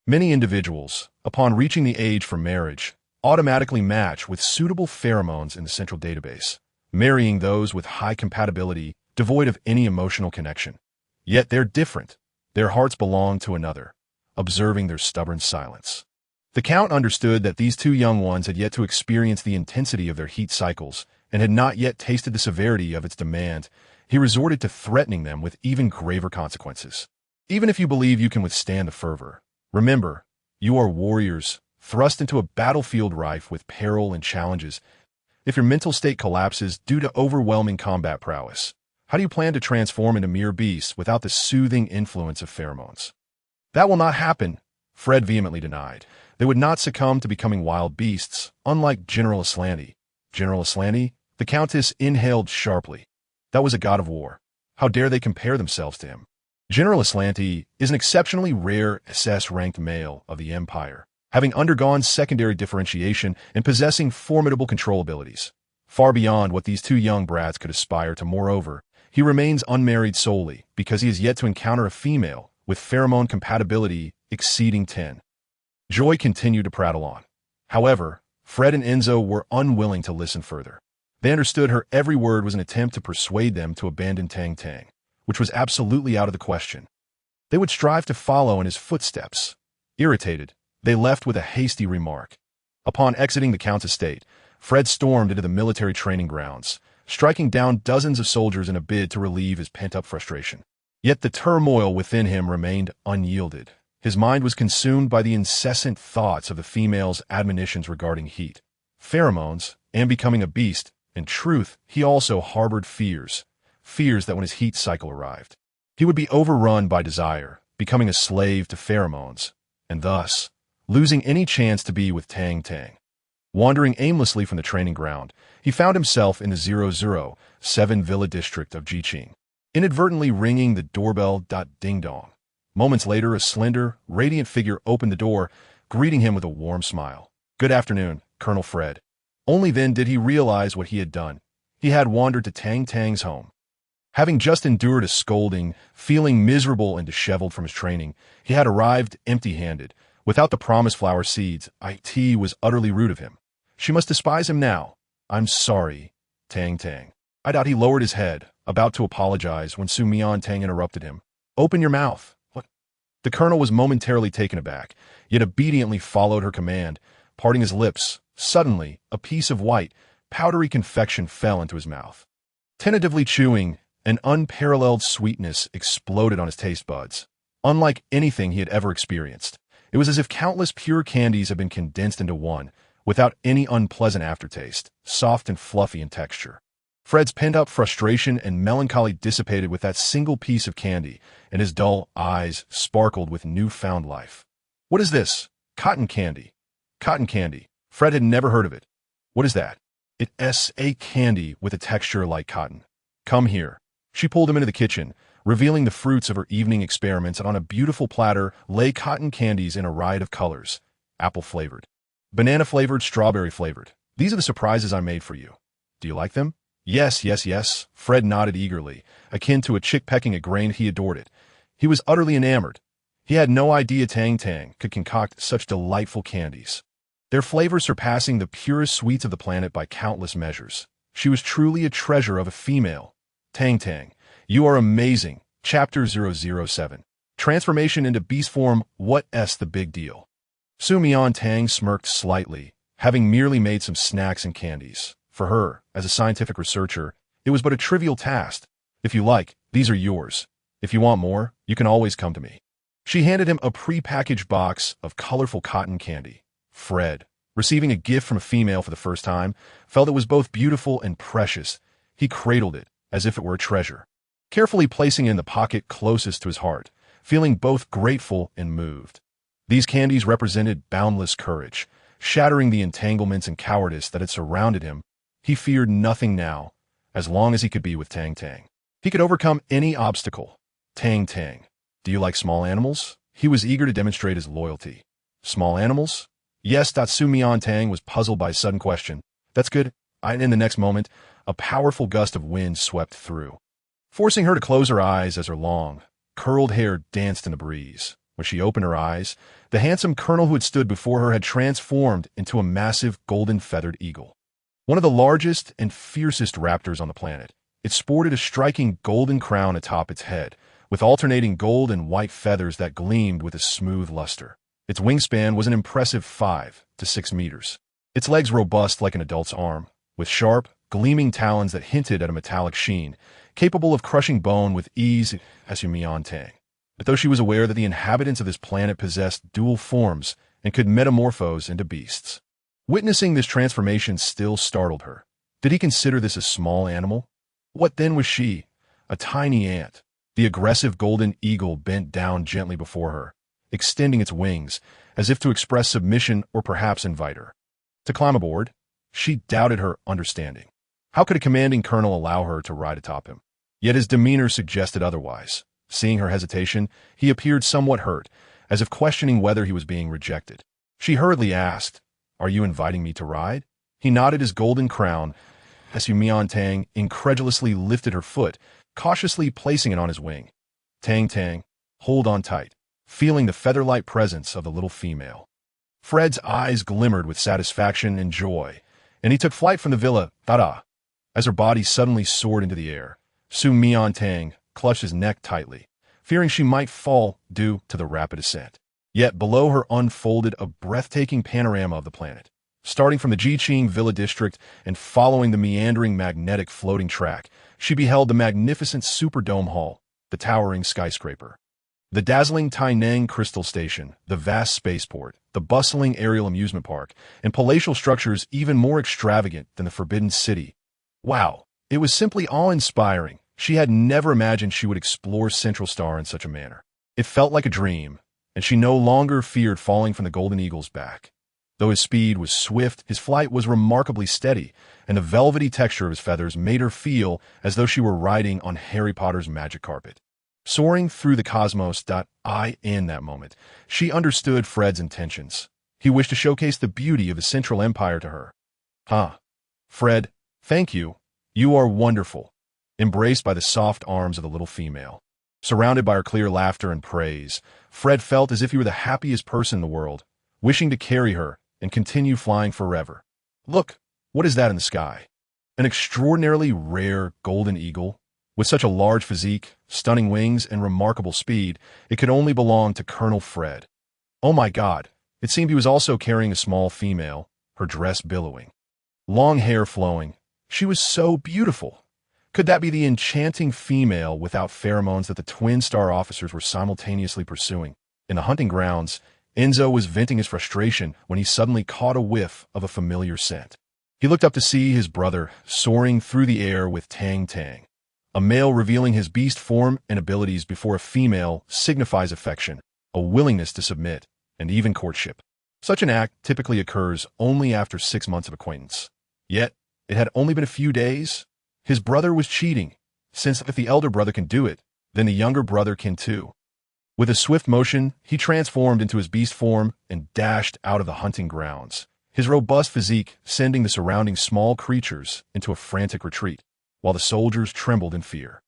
Many individuals, upon reaching the age for marriage, automatically match with suitable pheromones in the central database, marrying those with high compatibility, devoid of any emotional connection. Yet they're different. Their hearts belong to another, observing their stubborn silence. The Count understood that these two young ones had yet to experience the intensity of their heat cycles and had not yet tasted the severity of its demand. He resorted to threatening them with even graver consequences. Even if you believe you can withstand the fervor, remember, you are warriors, thrust into a battlefield rife with peril and challenges. If your mental state collapses due to overwhelming combat prowess, how do you plan to transform into mere beasts without the soothing influence of pheromones? That will not happen, Fred vehemently denied. They would not succumb to becoming wild beasts, unlike General Aslanti. General Aslanti? The Countess inhaled sharply. That was a god of war. How dare they compare themselves to him? General Aslanti is an exceptionally rare SS-ranked male of the Empire, having undergone secondary differentiation and possessing formidable control abilities, far beyond what these two young brats could aspire to. Moreover, he remains unmarried solely because he has yet to encounter a female with pheromone compatibility exceeding 10. Joy continued to prattle on. However, Fred and Enzo were unwilling to listen further. They understood her every word was an attempt to persuade them to abandon Tang Tang, which was absolutely out of the question. They would strive to follow in his footsteps. Irritated, they left with a hasty remark. Upon exiting the Count's estate, Fred stormed into the military training grounds, striking down dozens of soldiers in a bid to relieve his pent-up frustration. Yet the turmoil within him remained unyielded. His mind was consumed by the incessant thoughts of the female's admonitions regarding heat, pheromones, and becoming a beast. In truth, he also harbored fears that when his heat cycle arrived, he would be overrun by desire, becoming a slave to pheromones, and thus losing any chance to be with Tang Tang. Wandering aimlessly from the training ground, he found himself in the 007 Villa district of Jiqing, inadvertently ringing the doorbell. Ding-dong. Moments later, a slender, radiant figure opened the door, greeting him with a warm smile. Good afternoon, Colonel Fred. Only then did he realize what he had done. He had wandered to Tang Tang's home. Having just endured a scolding, feeling miserable and disheveled from his training, he had arrived empty-handed. Without the promised flower seeds, IT was utterly rude of him. She must despise him now. I'm sorry, Tang Tang. I doubt he lowered his head, about to apologize when Miantang interrupted him. Open your mouth. What? The colonel was momentarily taken aback, yet obediently followed her command, parting his lips. Suddenly, a piece of white, powdery confection fell into his mouth. Tentatively chewing, an unparalleled sweetness exploded on his taste buds. Unlike anything he had ever experienced, it was as if countless pure candies had been condensed into one, without any unpleasant aftertaste, soft and fluffy in texture. Fred's pent-up frustration and melancholy dissipated with that single piece of candy, and his dull eyes sparkled with newfound life. What is this? Cotton candy. Cotton candy. Fred had never heard of it. What is that? It's a candy with a texture like cotton. Come here. She pulled him into the kitchen, revealing the fruits of her evening experiments, and on a beautiful platter lay cotton candies in a riot of colors. Apple-flavored, banana-flavored, strawberry-flavored. These are the surprises I made for you. Do you like them? Yes, yes, yes. Fred nodded eagerly, akin to a chick pecking a grain. He adored it. He was utterly enamored. He had no idea Tang Tang could concoct such delightful candies, their flavor surpassing the purest sweets of the planet by countless measures. She was truly a treasure of a female. Tang Tang, you are amazing. Chapter 007. Transformation into beast form. What's the big deal? Miantang smirked slightly, having merely made some snacks and candies. For her, as a scientific researcher, it was but a trivial task. If you like, these are yours. If you want more, you can always come to me. She handed him a pre-packaged box of colorful cotton candy. Fred, receiving a gift from a female for the first time, felt it was both beautiful and precious. He cradled it as if it were a treasure, carefully placing it in the pocket closest to his heart, feeling both grateful and moved. These candies represented boundless courage, shattering the entanglements and cowardice that had surrounded him. He feared nothing now, as long as he could be with Tang Tang. He could overcome any obstacle. Tang Tang, do you like small animals? He was eager to demonstrate his loyalty. Small animals? Yes. Miantang was puzzled by a sudden question. That's good. And in the next moment, a powerful gust of wind swept through, forcing her to close her eyes as her long, curled hair danced in the breeze. When she opened her eyes, the handsome colonel who had stood before her had transformed into a massive golden-feathered eagle, one of the largest and fiercest raptors on the planet. It sported a striking golden crown atop its head, with alternating gold and white feathers that gleamed with a smooth luster. Its wingspan was an impressive 5 to 6 meters. Its legs robust like an adult's arm, with sharp, gleaming talons that hinted at a metallic sheen, capable of crushing bone with ease. Miantang, but though she was aware that the inhabitants of this planet possessed dual forms and could metamorphose into beasts, witnessing this transformation still startled her. Did he consider this a small animal? What then was she? A tiny ant. The aggressive golden eagle bent down gently before her, extending its wings, as if to express submission or perhaps invite her to climb aboard. She doubted her understanding. How could a commanding colonel allow her to ride atop him? Yet his demeanor suggested otherwise. Seeing her hesitation, he appeared somewhat hurt, as if questioning whether he was being rejected. She hurriedly asked, "Are you inviting me to ride?" He nodded his golden crown as Miantang incredulously lifted her foot, cautiously placing it on his wing. Tang Tang, hold on tight, feeling the feather-light presence of the little female. Fred's eyes glimmered with satisfaction and joy, and he took flight from the villa, ta-da, as her body suddenly soared into the air. Miantang clutched his neck tightly, fearing she might fall due to the rapid ascent. Yet below her unfolded a breathtaking panorama of the planet. Starting from the Jiqing Villa district and following the meandering magnetic floating track, she beheld the magnificent Superdome Hall, the towering skyscraper, the dazzling Tainan Crystal Station, the vast spaceport, the bustling aerial amusement park, and palatial structures even more extravagant than the Forbidden City. Wow, it was simply awe-inspiring. She had never imagined she would explore Central Star in such a manner. It felt like a dream, and she no longer feared falling from the Golden Eagle's back. Though his speed was swift, his flight was remarkably steady, and the velvety texture of his feathers made her feel as though she were riding on Harry Potter's magic carpet. Soaring through the cosmos. In that moment, she understood Fred's intentions. He wished to showcase the beauty of the Central Empire to her. Fred, thank you. You are wonderful. embraced by the soft arms of the little female. Surrounded by her clear laughter and praise, Fred felt as if he were the happiest person in the world, wishing to carry her and continue flying forever. Look, what is that in the sky? An extraordinarily rare golden eagle. With such a large physique, stunning wings, and remarkable speed, it could only belong to Colonel Fred. Oh my God! It seemed he was also carrying a small female, her dress billowing. Long hair flowing. She was so beautiful. Could that be the enchanting female without pheromones that the twin star officers were simultaneously pursuing? In the hunting grounds, Enzo was venting his frustration when he suddenly caught a whiff of a familiar scent. He looked up to see his brother soaring through the air with Tang Tang. A male revealing his beast form and abilities before a female signifies affection, a willingness to submit, and even courtship. Such an act typically occurs only after 6 months of acquaintance. Yet, it had only been a few days. His brother was cheating, since if the elder brother can do it, then the younger brother can too. With a swift motion, he transformed into his beast form and dashed out of the hunting grounds, his robust physique sending the surrounding small creatures into a frantic retreat, while the soldiers trembled in fear.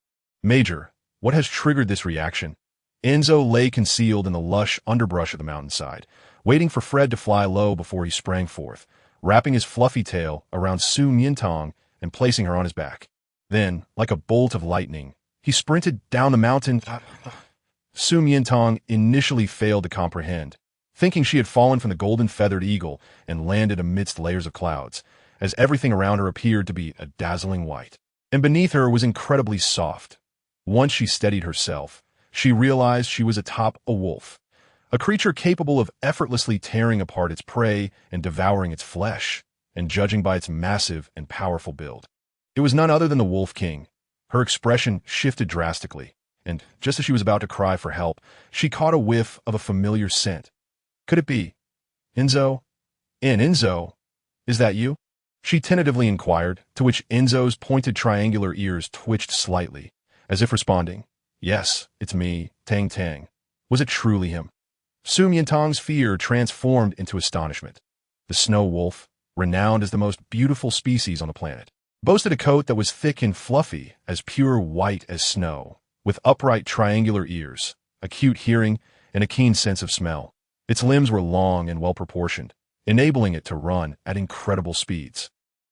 Major, what has triggered this reaction? Enzo lay concealed in the lush underbrush of the mountainside, waiting for Fred to fly low before he sprang forth, wrapping his fluffy tail around Miantang and placing her on his back. Then, like a bolt of lightning, he sprinted down the mountain. Miantang initially failed to comprehend, thinking she had fallen from the golden-feathered eagle and landed amidst layers of clouds, as everything around her appeared to be a dazzling white. And beneath her was incredibly soft. Once she steadied herself, she realized she was atop a wolf, a creature capable of effortlessly tearing apart its prey and devouring its flesh, and judging by its massive and powerful build. It was none other than the Wolf King. Her expression shifted drastically, and just as she was about to cry for help, she caught a whiff of a familiar scent. Could it be? Enzo? Enzo? Is that you? She tentatively inquired, to which Enzo's pointed triangular ears twitched slightly, as if responding, "Yes, it's me, Tang Tang." Was it truly him? Miantang's fear transformed into astonishment. The snow wolf, renowned as the most beautiful species on the planet, boasted a coat that was thick and fluffy as pure white as snow, with upright triangular ears, acute hearing, and a keen sense of smell. Its limbs were long and well-proportioned, enabling it to run at incredible speeds.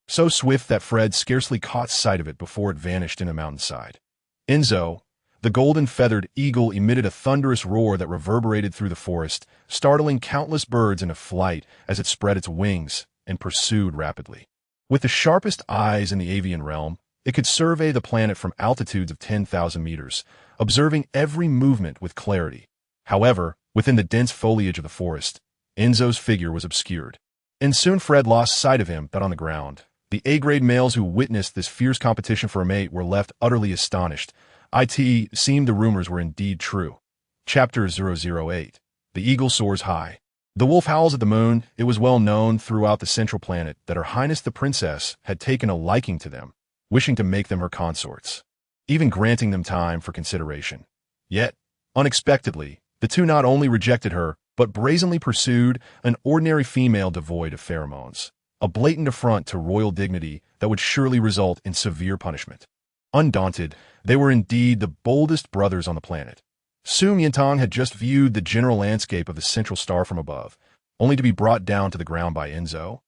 So swift that Fred scarcely caught sight of it before it vanished in a mountainside. Enzo, the golden-feathered eagle, emitted a thunderous roar that reverberated through the forest, startling countless birds into flight as it spread its wings and pursued rapidly. With the sharpest eyes in the avian realm, it could survey the planet from altitudes of 10,000 meters, observing every movement with clarity. However, within the dense foliage of the forest, Enzo's figure was obscured, and soon Fred lost sight of him. But on the ground, the A-grade males who witnessed this fierce competition for a mate were left utterly astonished. It seemed the rumors were indeed true. Chapter 008. The Eagle Soars High. The wolf howls at the moon. It was well known throughout the central planet that Her Highness the Princess had taken a liking to them, wishing to make them her consorts, even granting them time for consideration. Yet, unexpectedly, the two not only rejected her, but brazenly pursued an ordinary female devoid of pheromones, a blatant affront to royal dignity that would surely result in severe punishment. Undaunted, they were indeed the boldest brothers on the planet. Miantang had just viewed the general landscape of the central star from above, only to be brought down to the ground by Enzo.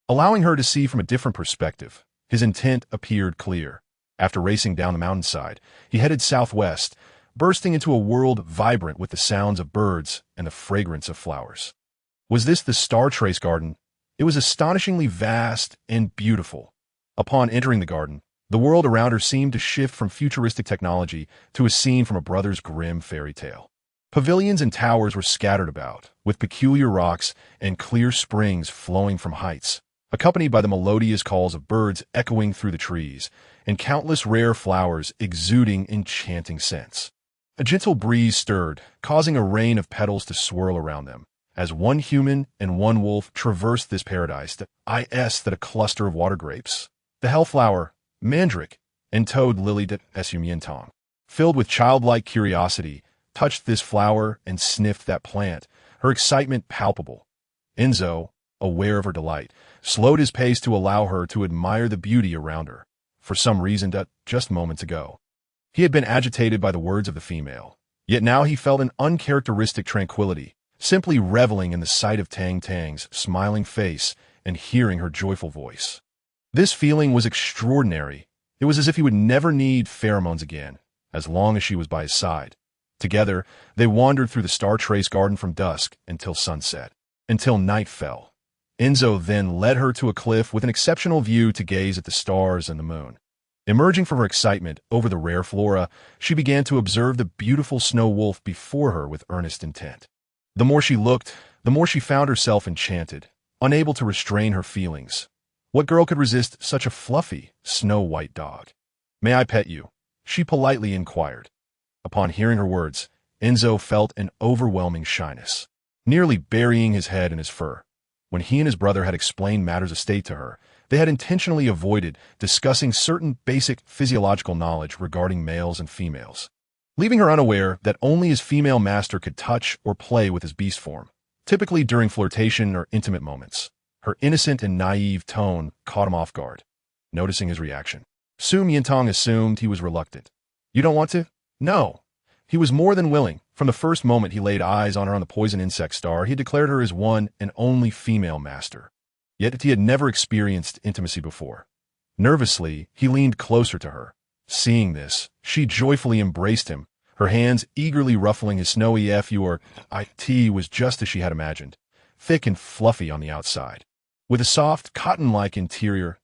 Allowing her to see from a different perspective, his intent appeared clear. After racing down the mountainside, he headed southwest, bursting into a world vibrant with the sounds of birds and the fragrance of flowers. Was this the Star Trace Garden? It was astonishingly vast and beautiful. Upon entering the garden, the world around her seemed to shift from futuristic technology to a scene from a brother's grim fairy tale. Pavilions and towers were scattered about, with peculiar rocks and clear springs flowing from heights, accompanied by the melodious calls of birds echoing through the trees, and countless rare flowers exuding enchanting scents. A gentle breeze stirred, causing a rain of petals to swirl around them, as one human and one wolf traversed this paradise that a cluster of water grapes. The hellflower, mandrake, and toad lily Miantang, filled with childlike curiosity, touched this flower and sniffed that plant, her excitement palpable. Enzo, aware of her delight, slowed his pace to allow her to admire the beauty around her. for some reason just moments ago. He had been agitated by the words of the female, yet now he felt an uncharacteristic tranquility, simply reveling in the sight of Tang Tang's smiling face and hearing her joyful voice. This feeling was extraordinary. It was as if he would never need pheromones again, as long as she was by his side. Together, they wandered through the star-traced garden from dusk until sunset, until night fell. Enzo then led her to a cliff with an exceptional view to gaze at the stars and the moon. Emerging from her excitement over the rare flora, she began to observe the beautiful snow wolf before her with earnest intent. The more she looked, the more she found herself enchanted, unable to restrain her feelings. What girl could resist such a fluffy, snow-white dog? "May I pet you?" she politely inquired. Upon hearing her words, Enzo felt an overwhelming shyness, nearly burying his head in his fur. When he and his brother had explained matters of state to her, they had intentionally avoided discussing certain basic physiological knowledge regarding males and females, leaving her unaware that only his female master could touch or play with his beast form, typically during flirtation or intimate moments. Her innocent and naive tone caught him off guard. Noticing his reaction, Miantang assumed he was reluctant. "You don't want to?" No. He was more than willing. From the first moment he laid eyes on her on the poison insect star, he declared her his one and only female master. Yet he had never experienced intimacy before. Nervously, he leaned closer to her. Seeing this, she joyfully embraced him, her hands eagerly ruffling his snowy fur was just as she had imagined, thick and fluffy on the outside, with a soft, cotton-like interior.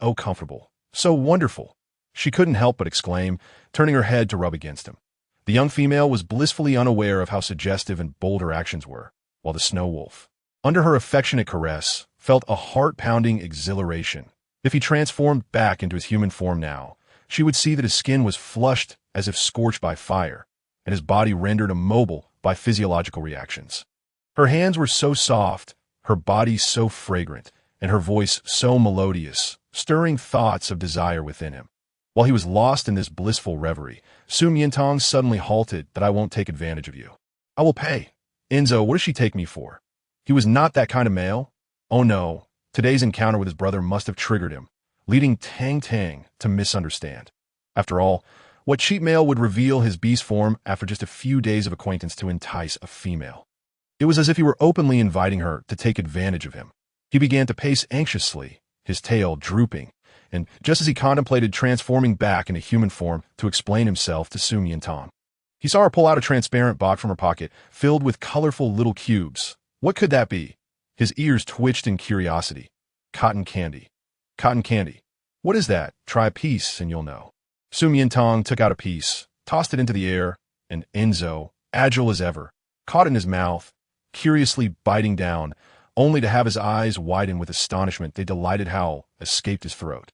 Oh, comfortable, so wonderful. She couldn't help but exclaim, turning her head to rub against him. The young female was blissfully unaware of how suggestive and bold her actions were, while the snow wolf, under her affectionate caress, felt a heart-pounding exhilaration. If he transformed back into his human form now, she would see that his skin was flushed as if scorched by fire, and his body rendered immobile by physiological reactions. Her hands were so soft, her body so fragrant, and her voice so melodious, stirring thoughts of desire within him. While he was lost in this blissful reverie, Miantang suddenly halted. "That I won't take advantage of you. I will pay." "Enzo, what does she take me for?" He was not that kind of male. Oh no, today's encounter with his brother must have triggered him, leading Tang Tang to misunderstand. After all, what cheap male would reveal his beast form after just a few days of acquaintance to entice a female? It was as if he were openly inviting her to take advantage of him. He began to pace anxiously, his tail drooping, and just as he contemplated transforming back into human form to explain himself to Miantang, he saw her pull out a transparent box from her pocket, filled with colorful little cubes. What could that be? His ears twitched in curiosity. Cotton candy. Cotton candy. What is that? Try a piece and you'll know. Miantang took out a piece, tossed it into the air, and Enzo, agile as ever, caught it in his mouth, curiously biting down, only to have his eyes widen with astonishment. The delighted howl escaped his throat.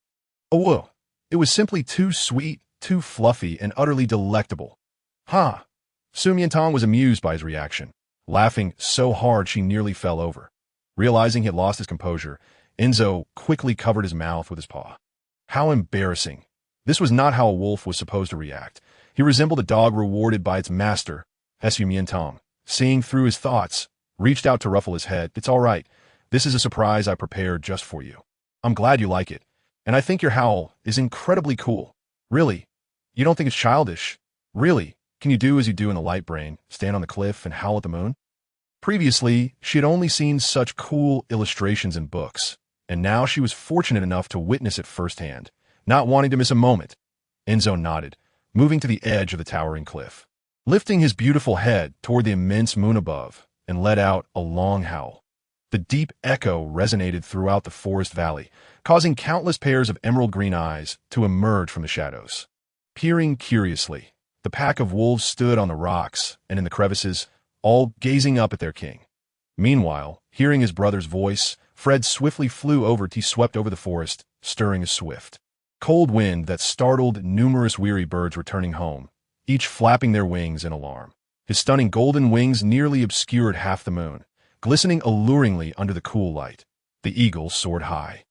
Oh, whoa. It was simply too sweet, too fluffy, and utterly delectable. "Huh." Miantang was amused by his reaction, laughing so hard she nearly fell over. Realizing he had lost his composure, Enzo quickly covered his mouth with his paw. How embarrassing. This was not how a wolf was supposed to react. He resembled a dog rewarded by its master. Miantang, seeing through his thoughts, reached out to ruffle his head. "It's all right. This is a surprise I prepared just for you. I'm glad you like it. And I think your howl is incredibly cool. Really? You don't think it's childish? Really? Can you do as you do in the light brain, stand on the cliff and howl at the moon?" Previously, she had only seen such cool illustrations in books, and now she was fortunate enough to witness it firsthand, not wanting to miss a moment. Enzo nodded, moving to the edge of the towering cliff, lifting his beautiful head toward the immense moon above, and let out a long howl. The deep echo resonated throughout the forest valley, causing countless pairs of emerald green eyes to emerge from the shadows. Peering curiously, the pack of wolves stood on the rocks and in the crevices, all gazing up at their king. Meanwhile, hearing his brother's voice, Fred swiftly flew over. He swept over the forest, stirring a swift, cold wind that startled numerous weary birds returning home, each flapping their wings in alarm. His stunning golden wings nearly obscured half the moon, glistening alluringly under the cool light. The eagle soared high.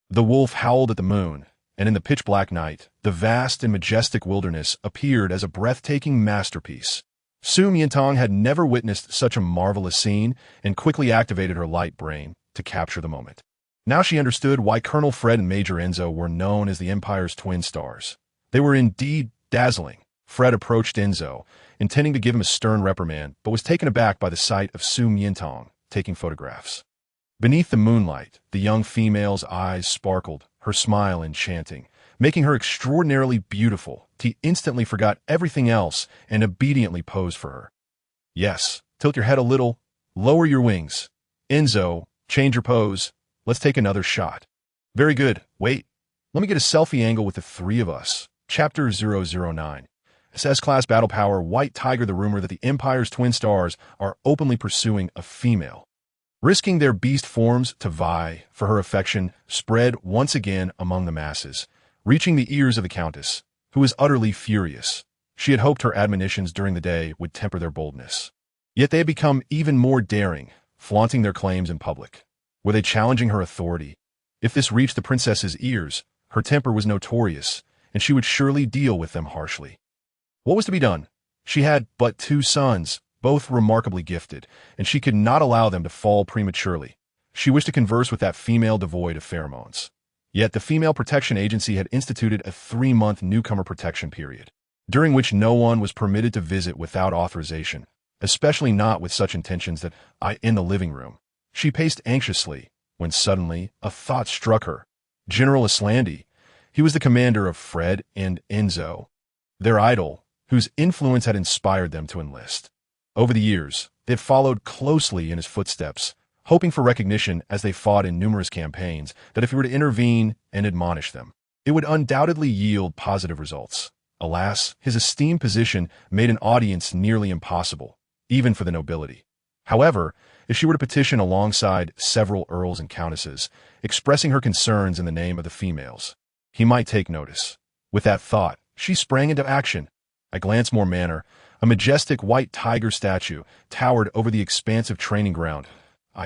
The wolf howled at the moon, and in the pitch-black night, the vast and majestic wilderness appeared as a breathtaking masterpiece. Miantang had never witnessed such a marvelous scene and quickly activated her light brain to capture the moment. Now she understood why Colonel Fred and Major Enzo were known as the Empire's twin stars. They were indeed dazzling. Fred approached Enzo, intending to give him a stern reprimand, but was taken aback by the sight of Su Miantang taking photographs. Beneath the moonlight, the young female's eyes sparkled, her smile enchanting, making her extraordinarily beautiful. He instantly forgot everything else and obediently posed for her. Yes, tilt your head a little, lower your wings. Enzo, change your pose. Let's take another shot. Very good. Wait, let me get a selfie angle with the three of us. Chapter 009. SS-Class Battle Power White Tiger. The rumor that the Empire's twin stars are openly pursuing a female, risking their beast forms to vie for her affection, spread once again among the masses, reaching the ears of the Countess, who was utterly furious. She had hoped her admonitions during the day would temper their boldness. Yet they had become even more daring, flaunting their claims in public. Were they challenging her authority? If this reached the princess's ears, her temper was notorious, and she would surely deal with them harshly. What was to be done? She had but 2 sons, both remarkably gifted, and she could not allow them to fall prematurely. She wished to converse with that female devoid of pheromones. Yet the Female Protection Agency had instituted a 3-month newcomer protection period, during which no one was permitted to visit without authorization, especially not with such intentions that in the living room. She paced anxiously, when suddenly a thought struck her. General Islandi. He was the commander of Fred and Enzo, their idol, whose influence had inspired them to enlist. Over the years, they had followed closely in his footsteps, hoping for recognition as they fought in numerous campaigns, that if he were to intervene and admonish them, it would undoubtedly yield positive results. Alas, his esteemed position made an audience nearly impossible, even for the nobility. However, if she were to petition alongside several earls and countesses, expressing her concerns in the name of the females, he might take notice. With that thought, she sprang into action. At Glancemore Manor, a majestic white tiger statue towered over the expansive training ground.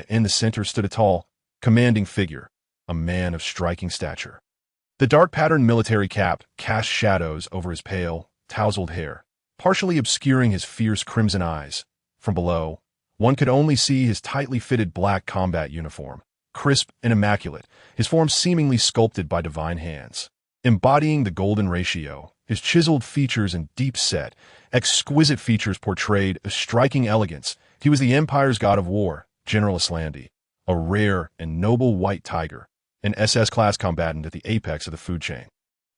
In the center stood a tall, commanding figure, a man of striking stature. The dark-patterned military cap cast shadows over his pale, tousled hair, partially obscuring his fierce crimson eyes. From below, one could only see his tightly fitted black combat uniform, crisp and immaculate, his form seemingly sculpted by divine hands. Embodying the golden ratio, his chiseled features and deep-set, exquisite features portrayed a striking elegance. He was the Empire's god of war, General Islandi, a rare and noble white tiger, an SS-class combatant at the apex of the food chain.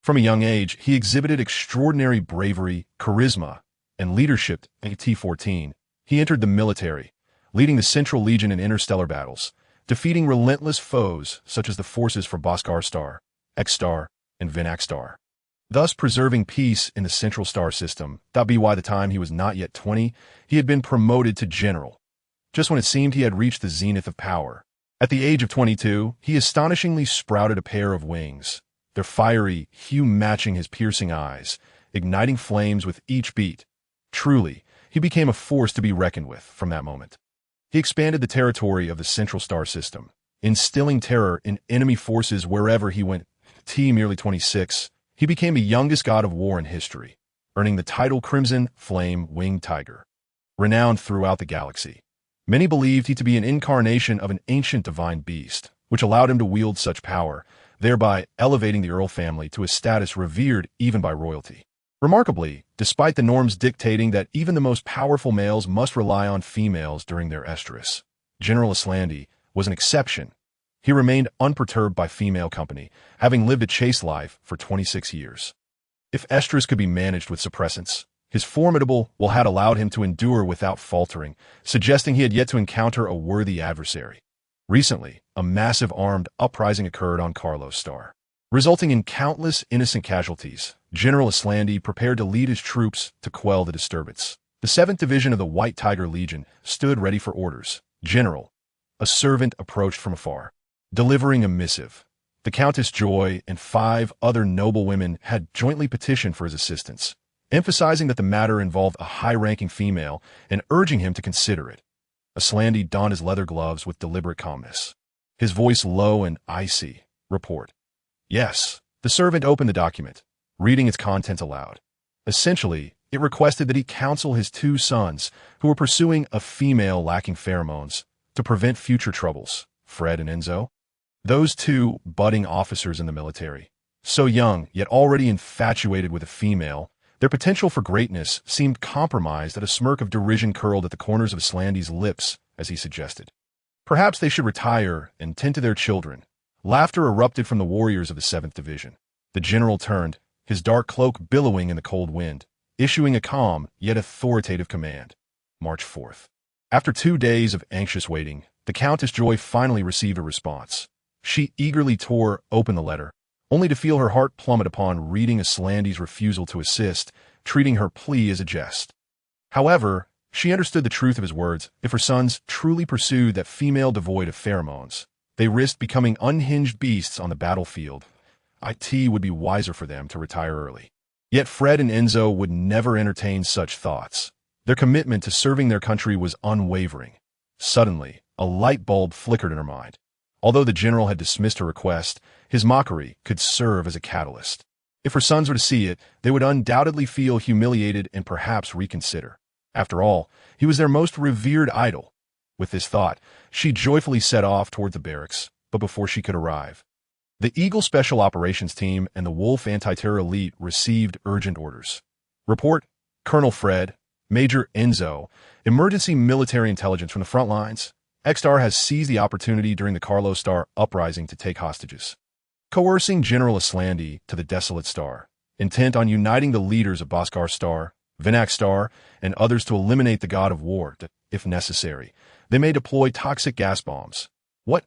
From a young age, he exhibited extraordinary bravery, charisma, and leadership. At T-14, he entered the military, leading the Central Legion in interstellar battles, defeating relentless foes such as the forces for Bhaskar Star, X-Star, and Vinax Star, thus preserving peace in the Central Star System. By the time he was not yet 20, he had been promoted to general, just when it seemed he had reached the zenith of power. At the age of 22, he astonishingly sprouted a pair of wings, their fiery hue matching his piercing eyes, igniting flames with each beat. Truly, he became a force to be reckoned with from that moment. He expanded the territory of the Central Star System, instilling terror in enemy forces wherever he went. Merely 26, he became the youngest god of war in history, earning the title Crimson Flame Winged Tiger, renowned throughout the galaxy. Many believed he to be an incarnation of an ancient divine beast, which allowed him to wield such power, thereby elevating the Earl family to a status revered even by royalty. Remarkably, despite the norms dictating that even the most powerful males must rely on females during their estrus, General Islandi was an exception. He remained unperturbed by female company, having lived a chaste life for 26 years. If estrus could be managed with suppressants, his formidable will had allowed him to endure without faltering, suggesting he had yet to encounter a worthy adversary. Recently, a massive armed uprising occurred on Carlos Star, resulting in countless innocent casualties. General Islandi prepared to lead his troops to quell the disturbance. The 7th Division of the White Tiger Legion stood ready for orders. General, a servant approached from afar, delivering a missive. The Countess Joy and 5 other noble women had jointly petitioned for his assistance, emphasizing that the matter involved a high-ranking female and urging him to consider it. Islandi donned his leather gloves with deliberate calmness, his voice low and icy. Report. Yes. The servant opened the document, reading its contents aloud. Essentially, it requested that he counsel his 2 sons, who were pursuing a female lacking pheromones, to prevent future troubles. Fred and Enzo. Those two budding officers in the military, so young yet already infatuated with a female, their potential for greatness seemed compromised as a smirk of derision curled at the corners of Slandy's lips as he suggested. Perhaps they should retire and tend to their children. Laughter erupted from the warriors of the 7th Division. The general turned, his dark cloak billowing in the cold wind, issuing a calm yet authoritative command. March 4th. After 2 days of anxious waiting, the Countess Joy finally received a response. She eagerly tore open the letter, only to feel her heart plummet upon reading Slandy's refusal to assist, treating her plea as a jest. However, she understood the truth of his words. If her sons truly pursued that female devoid of pheromones, they risked becoming unhinged beasts on the battlefield. It would be wiser for them to retire early. Yet Fred and Enzo would never entertain such thoughts. Their commitment to serving their country was unwavering. Suddenly, a light bulb flickered in her mind. Although the general had dismissed her request, his mockery could serve as a catalyst. If her sons were to see it, they would undoubtedly feel humiliated and perhaps reconsider. After all, he was their most revered idol. With this thought, she joyfully set off toward the barracks, but before she could arrive, the Eagle Special Operations Team and the Wolf Anti-Terror Elite received urgent orders. Report, Colonel Fred, Major Enzo, emergency military intelligence from the front lines. X-Star has seized the opportunity during the Carlos Star uprising to take hostages, coercing General Slandy to the desolate star, intent on uniting the leaders of Bhaskar Star, Vinax Star, and others to eliminate the god of war. If necessary, they may deploy toxic gas bombs. What?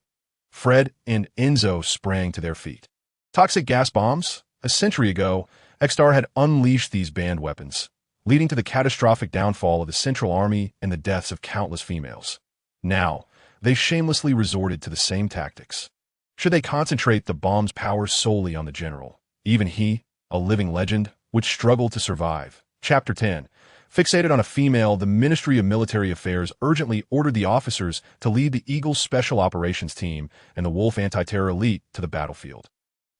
Fred and Enzo sprang to their feet. Toxic gas bombs? A century ago, X-Star had unleashed these banned weapons, leading to the catastrophic downfall of the Central Army and the deaths of countless females. Now, they shamelessly resorted to the same tactics. Should they concentrate the bomb's power solely on the general, even he, a living legend, would struggle to survive. Chapter 10. Fixated on a female, the Ministry of Military Affairs urgently ordered the officers to lead the Eagle Special Operations Team and the Wolf Anti-Terror Elite to the battlefield,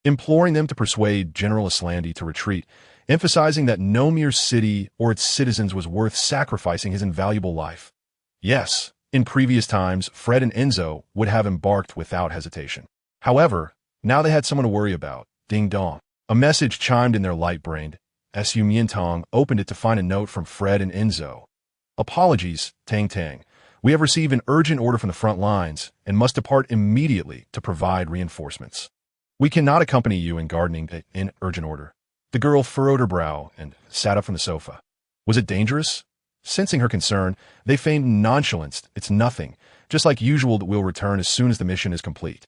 imploring them to persuade General Slandy to retreat, emphasizing that no mere city or its citizens was worth sacrificing his invaluable life. Yes, in previous times, Fred and Enzo would have embarked without hesitation. However, now they had someone to worry about. Ding dong. A message chimed in their light-brained. Miantang opened it to find a note from Fred and Enzo. Apologies, Tang Tang. We have received an urgent order from the front lines and must depart immediately to provide reinforcements. We cannot accompany you in gardening in urgent order. The girl furrowed her brow and sat up from the sofa. Was it dangerous? Sensing her concern, they feigned nonchalance. It's nothing. Just like usual, that we'll return as soon as the mission is complete.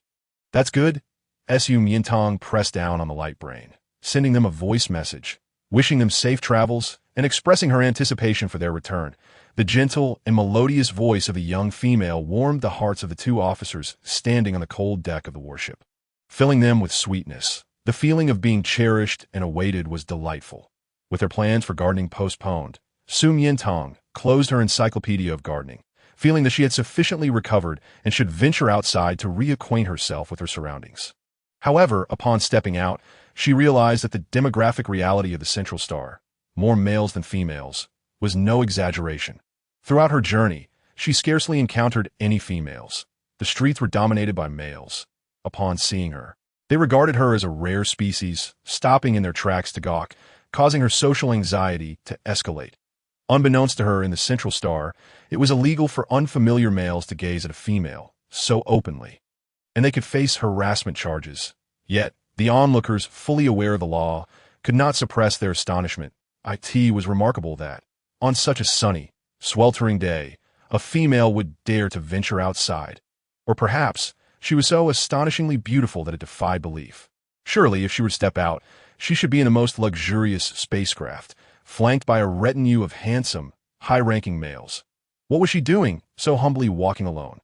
That's good. Miantang pressed down on the light brain, sending them a voice message, wishing them safe travels and expressing her anticipation for their return. The gentle and melodious voice of a young female warmed the hearts of the two officers standing on the cold deck of the warship, filling them with sweetness. The feeling of being cherished and awaited was delightful. With their plans for gardening postponed, Miantang closed her encyclopedia of gardening, feeling that she had sufficiently recovered and should venture outside to reacquaint herself with her surroundings. However, upon stepping out, she realized that the demographic reality of the Central Star, more males than females, was no exaggeration. Throughout her journey, she scarcely encountered any females. The streets were dominated by males. Upon seeing her, they regarded her as a rare species, stopping in their tracks to gawk, causing her social anxiety to escalate. Unbeknownst to her in the Central Star, it was illegal for unfamiliar males to gaze at a female so openly, and they could face harassment charges. Yet, the onlookers, fully aware of the law, could not suppress their astonishment. It was remarkable that, on such a sunny, sweltering day, a female would dare to venture outside. Or perhaps, she was so astonishingly beautiful that it defied belief. Surely, if she were to step out, she should be in the most luxurious spacecraft, flanked by a retinue of handsome, high-ranking males. What was she doing, so humbly walking alone?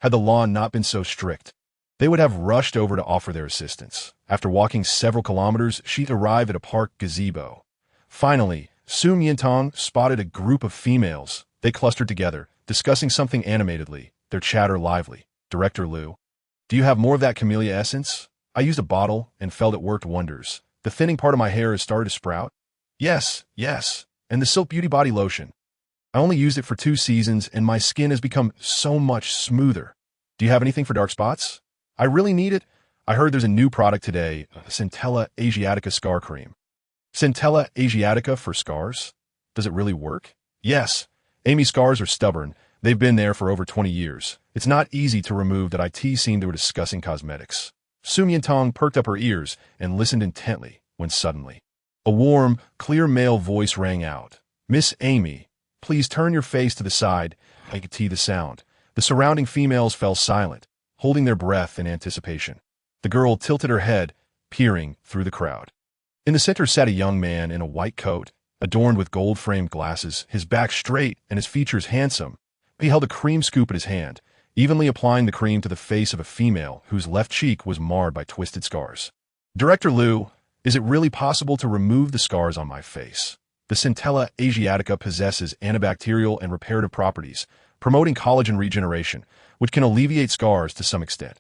Had the law not been so strict, they would have rushed over to offer their assistance. After walking several kilometers, she'd arrive at a park gazebo. Finally, Miantang spotted a group of females. They clustered together, discussing something animatedly, their chatter lively. Director Liu, do you have more of that camellia essence? I used a bottle and felt it worked wonders. The thinning part of my hair has started to sprout. Yes. And the Silk Beauty Body Lotion. I only used it for 2 seasons and my skin has become so much smoother. Do you have anything for dark spots? I really need it. I heard there's a new product today, Centella Asiatica Scar Cream. Centella Asiatica for scars? Does it really work? Yes. Amy's scars are stubborn. They've been there for over 20 years. It's not easy to remove that. IT seemed they were discussing cosmetics. Miantang perked up her ears and listened intently when suddenly a warm, clear male voice rang out. Miss Amy, please turn your face to the side. I could see the sound. The surrounding females fell silent, holding their breath in anticipation. The girl tilted her head, peering through the crowd. In the center sat a young man in a white coat, adorned with gold-framed glasses, his back straight and his features handsome. He held a cream scoop in his hand, evenly applying the cream to the face of a female whose left cheek was marred by twisted scars. Director Liu, is it really possible to remove the scars on my face? The Centella Asiatica possesses antibacterial and reparative properties, promoting collagen regeneration, which can alleviate scars to some extent.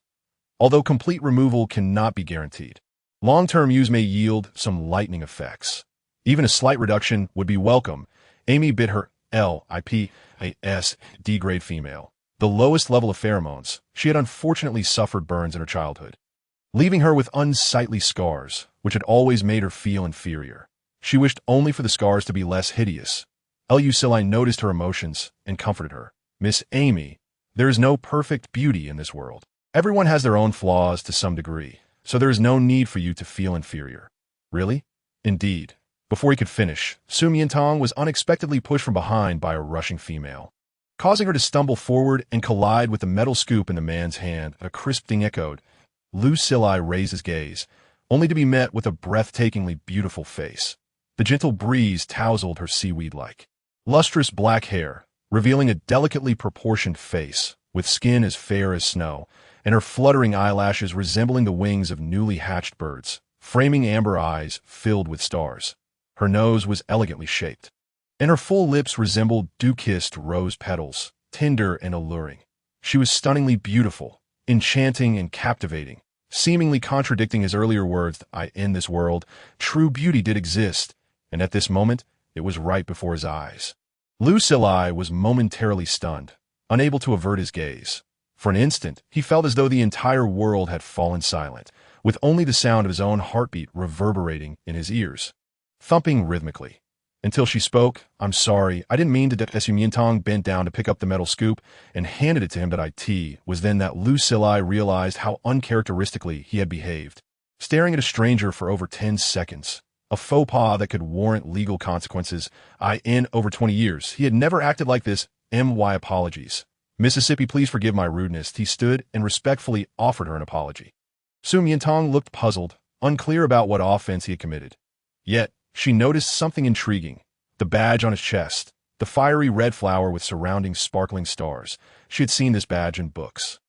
Although complete removal cannot be guaranteed, long-term use may yield some lightening effects. Even a slight reduction would be welcome. Amy bit her lips, D-grade female, the lowest level of pheromones. She had unfortunately suffered burns in her childhood, leaving her with unsightly scars, which had always made her feel inferior. She wished only for the scars to be less hideous. Lucilla noticed her emotions and comforted her. Miss Amy, there is no perfect beauty in this world. Everyone has their own flaws to some degree, so there is no need for you to feel inferior. Really? Indeed. Before he could finish, Miantang was unexpectedly pushed from behind by a rushing female, causing her to stumble forward and collide with the metal scoop in the man's hand. A crisp ding echoed. Lucilla raised his gaze, only to be met with a breathtakingly beautiful face. The gentle breeze tousled her seaweed-like, lustrous black hair, revealing a delicately proportioned face, with skin as fair as snow, and her fluttering eyelashes resembling the wings of newly hatched birds, framing amber eyes filled with stars. Her nose was elegantly shaped, and her full lips resembled dew-kissed rose petals, tender and alluring. She was stunningly beautiful, enchanting and captivating, seemingly contradicting his earlier words, in this world, true beauty did exist, and at this moment, it was right before his eyes. Lucilla was momentarily stunned, unable to avert his gaze. For an instant, he felt as though the entire world had fallen silent, with only the sound of his own heartbeat reverberating in his ears, thumping rhythmically. Until she spoke, I'm sorry, I didn't mean to. Miantang bent down to pick up the metal scoop and handed it to him. It was then that Lucilla realized how uncharacteristically he had behaved, staring at a stranger for over 10 seconds. A faux pas that could warrant legal consequences. In over 20 years, he had never acted like this. My apologies. Mississippi, please forgive my rudeness. He stood and respectfully offered her an apology. Miantang looked puzzled, unclear about what offense he had committed. Yet, she noticed something intriguing. The badge on his chest, the fiery red flower with surrounding sparkling stars. She had seen this badge in books.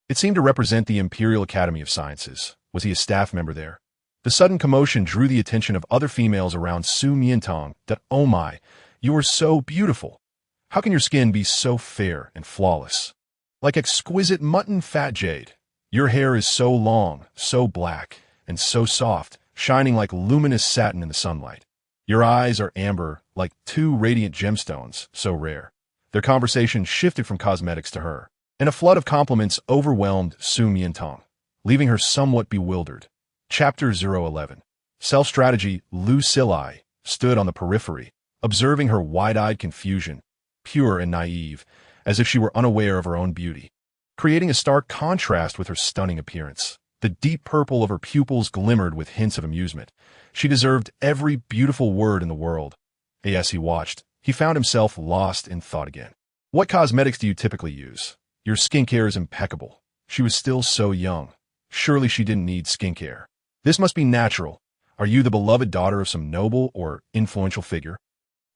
It seemed to represent the Imperial Academy of Sciences. Was he a staff member there? The sudden commotion drew the attention of other females around Miantang. Oh my, you are so beautiful. How can your skin be so fair and flawless? Like exquisite mutton fat jade. Your hair is so long, so black, and so soft, shining like luminous satin in the sunlight. Your eyes are amber, like two radiant gemstones, so rare. Their conversation shifted from cosmetics to her, and a flood of compliments overwhelmed Miantang, leaving her somewhat bewildered. Chapter 011. Self-strategy. Lucilla stood on the periphery, observing her wide-eyed confusion, pure and naive, as if she were unaware of her own beauty, creating a stark contrast with her stunning appearance. The deep purple of her pupils glimmered with hints of amusement. She deserved every beautiful word in the world. As he watched, he found himself lost in thought again. What cosmetics do you typically use? Your skincare is impeccable. She was still so young. Surely she didn't need skincare. This must be natural. Are you the beloved daughter of some noble or influential figure?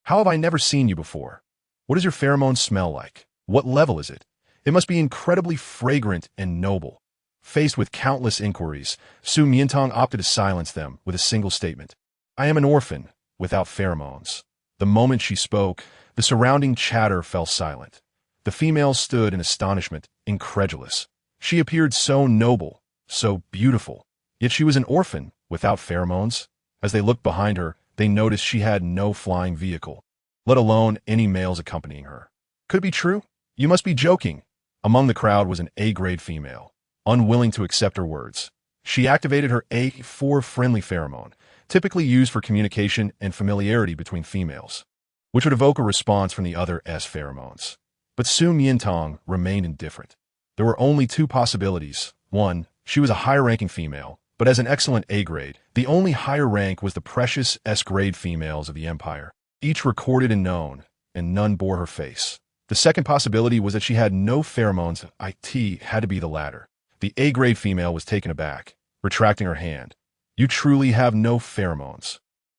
How have I never seen you before? What does your pheromone smell like? What level is it? It must be incredibly fragrant and noble. Faced with countless inquiries, Miantang opted to silence them with a single statement. I am an orphan, without pheromones. The moment she spoke, the surrounding chatter fell silent. The female stood in astonishment, incredulous. She appeared so noble, so beautiful. Yet she was an orphan, without pheromones. As they looked behind her, they noticed she had no flying vehicle, let alone any males accompanying her. Could it be true? You must be joking. Among the crowd was an A-grade female, Unwilling to accept her words, she activated her A4 friendly pheromone, typically used for communication and familiarity between females, which would evoke a response from the other S pheromones. But soon Miantang remained indifferent. There were only two possibilities. One, she was a higher-ranking female, but as an excellent A grade. The only higher rank was the precious S grade females of the Empire, each recorded and known, and none bore her face. The second possibility was that she had no pheromones. It had to be the latter. The A grade female was taken aback, retracting her hand. You truly have no pheromones.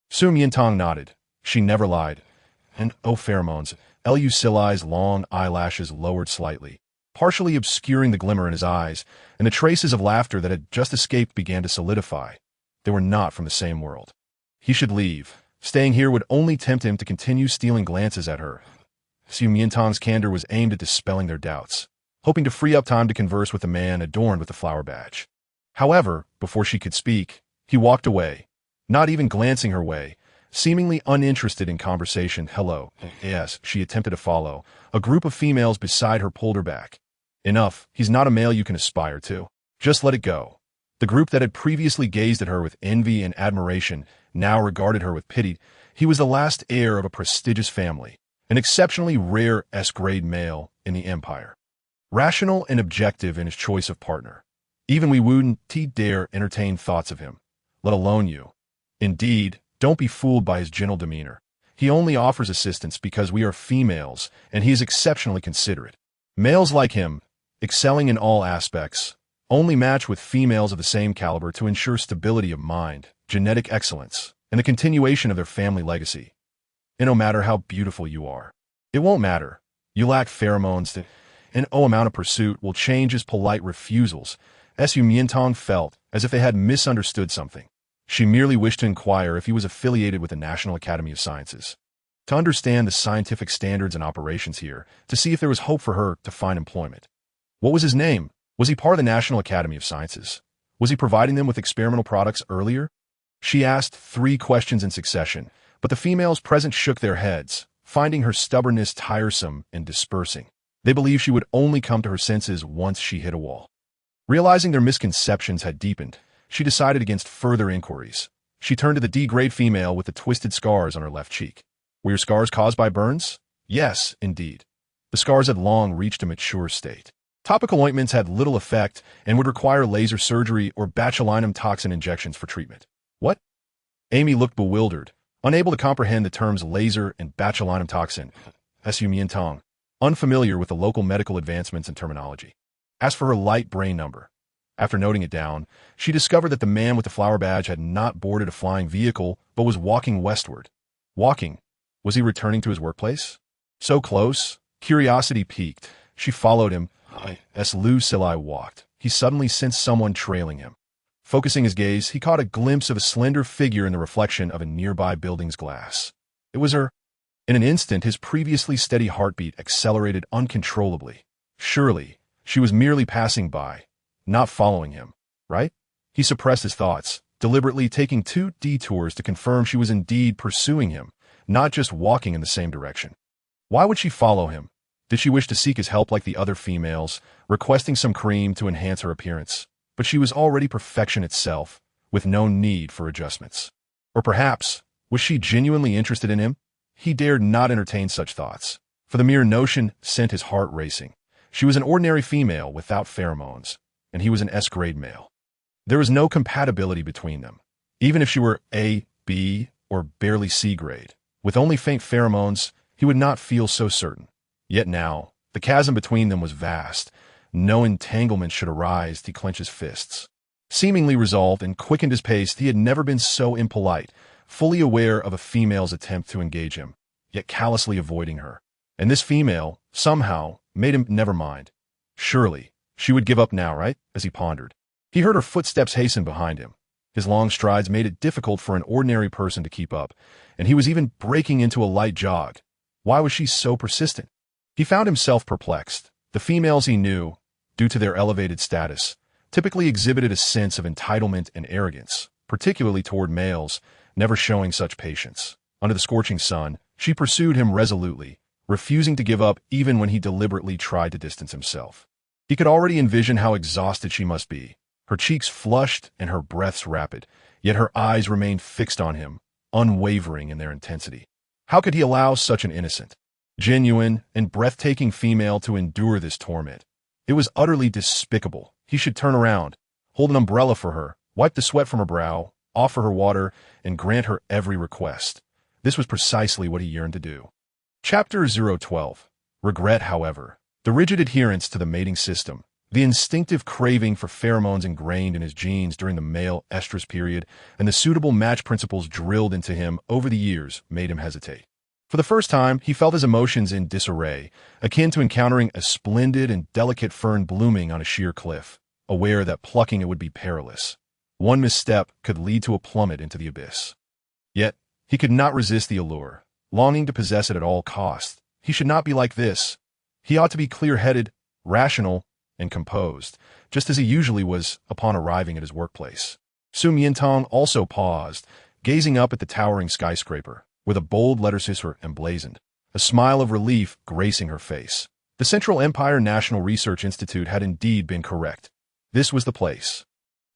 Su Miantang nodded. She never lied. And oh, pheromones. Lu Silai's long eyelashes lowered slightly, partially obscuring the glimmer in his eyes, and the traces of laughter that had just escaped began to solidify. They were not from the same world. He should leave. Staying here would only tempt him to continue stealing glances at her. Su Miantang's candor was aimed at dispelling their doubts, hoping to free up time to converse with the man adorned with the flower badge. However, before she could speak, he walked away, not even glancing her way, seemingly uninterested in conversation. Hello. Yes, she attempted to follow. A group of females beside her pulled her back. Enough, he's not a male you can aspire to. Just let it go. The group that had previously gazed at her with envy and admiration now regarded her with pity. He was the last heir of a prestigious family, an exceptionally rare S-grade male in the Empire. Rational and objective in his choice of partner. Even we wouldn't dare entertain thoughts of him, let alone you. Indeed, don't be fooled by his gentle demeanor. He only offers assistance because we are females, and he is exceptionally considerate. Males like him, excelling in all aspects, only match with females of the same caliber to ensure stability of mind, genetic excellence, and the continuation of their family legacy. And no matter how beautiful you are, it won't matter. You lack pheromones, and amount of pursuit will change his polite refusals. Su Miantang felt as if they had misunderstood something. She merely wished to inquire if he was affiliated with the National Academy of Sciences, to understand the scientific standards and operations here, to see if there was hope for her to find employment. What was his name? Was he part of the National Academy of Sciences? Was he providing them with experimental products earlier? She asked 3 questions in succession, but the females present shook their heads, finding her stubbornness tiresome and dispersing. They believed she would only come to her senses once she hit a wall. Realizing their misconceptions had deepened, she decided against further inquiries. She turned to the D-grade female with the twisted scars on her left cheek. Were your scars caused by burns? Yes, indeed. The scars had long reached a mature state. Topical ointments had little effect and would require laser surgery or botulinum toxin injections for treatment. What? Amy looked bewildered, unable to comprehend the terms laser and botulinum toxin. Su Miantang, unfamiliar with the local medical advancements and terminology, asked for her light brain number. After noting it down, she discovered that the man with the flower badge had not boarded a flying vehicle, but was walking westward. Walking? Was he returning to his workplace? So close? Curiosity piqued. She followed him. As Lu Silai walked, he suddenly sensed someone trailing him. Focusing his gaze, he caught a glimpse of a slender figure in the reflection of a nearby building's glass. It was her. In an instant, his previously steady heartbeat accelerated uncontrollably. Surely, she was merely passing by, not following him, right? He suppressed his thoughts, deliberately taking 2 detours to confirm she was indeed pursuing him, not just walking in the same direction. Why would she follow him? Did she wish to seek his help like the other females, requesting some cream to enhance her appearance? But she was already perfection itself, with no need for adjustments. Or perhaps, was she genuinely interested in him? He dared not entertain such thoughts, for the mere notion sent his heart racing. She was an ordinary female without pheromones, and he was an S-grade male. There was no compatibility between them, even if she were A, B, or barely C-grade. With only faint pheromones, he would not feel so certain. Yet now, the chasm between them was vast. No entanglement should arise. He clenched his fists. Seemingly resolved and quickened his pace, he had never been so impolite, fully aware of a female's attempt to engage him, yet callously avoiding her. And this female, somehow, made him never mind. Surely, she would give up now, right? As he pondered. He heard her footsteps hasten behind him. His long strides made it difficult for an ordinary person to keep up, and he was even breaking into a light jog. Why was she so persistent? He found himself perplexed. The females he knew, due to their elevated status, typically exhibited a sense of entitlement and arrogance, particularly toward males, never showing such patience. Under the scorching sun, she pursued him resolutely, refusing to give up even when he deliberately tried to distance himself. He could already envision how exhausted she must be, her cheeks flushed and her breaths rapid, yet her eyes remained fixed on him, unwavering in their intensity. How could he allow such an innocent, genuine, and breathtaking female to endure this torment? It was utterly despicable. He should turn around, hold an umbrella for her, wipe the sweat from her brow, offer her water, and grant her every request. This was precisely what he yearned to do. Chapter 012. Regret, however. The rigid adherence to the mating system, the instinctive craving for pheromones ingrained in his genes during the male estrus period, and the suitable match principles drilled into him over the years made him hesitate. For the first time, he felt his emotions in disarray, akin to encountering a splendid and delicate fern blooming on a sheer cliff, aware that plucking it would be perilous. One misstep could lead to a plummet into the abyss. Yet, he could not resist the allure, longing to possess it at all costs. He should not be like this. He ought to be clear-headed, rational, and composed, just as he usually was upon arriving at his workplace. Miantang also paused, gazing up at the towering skyscraper, with a bold letters emblazoned, a smile of relief gracing her face. The Central Empire National Research Institute had indeed been correct. This was the place.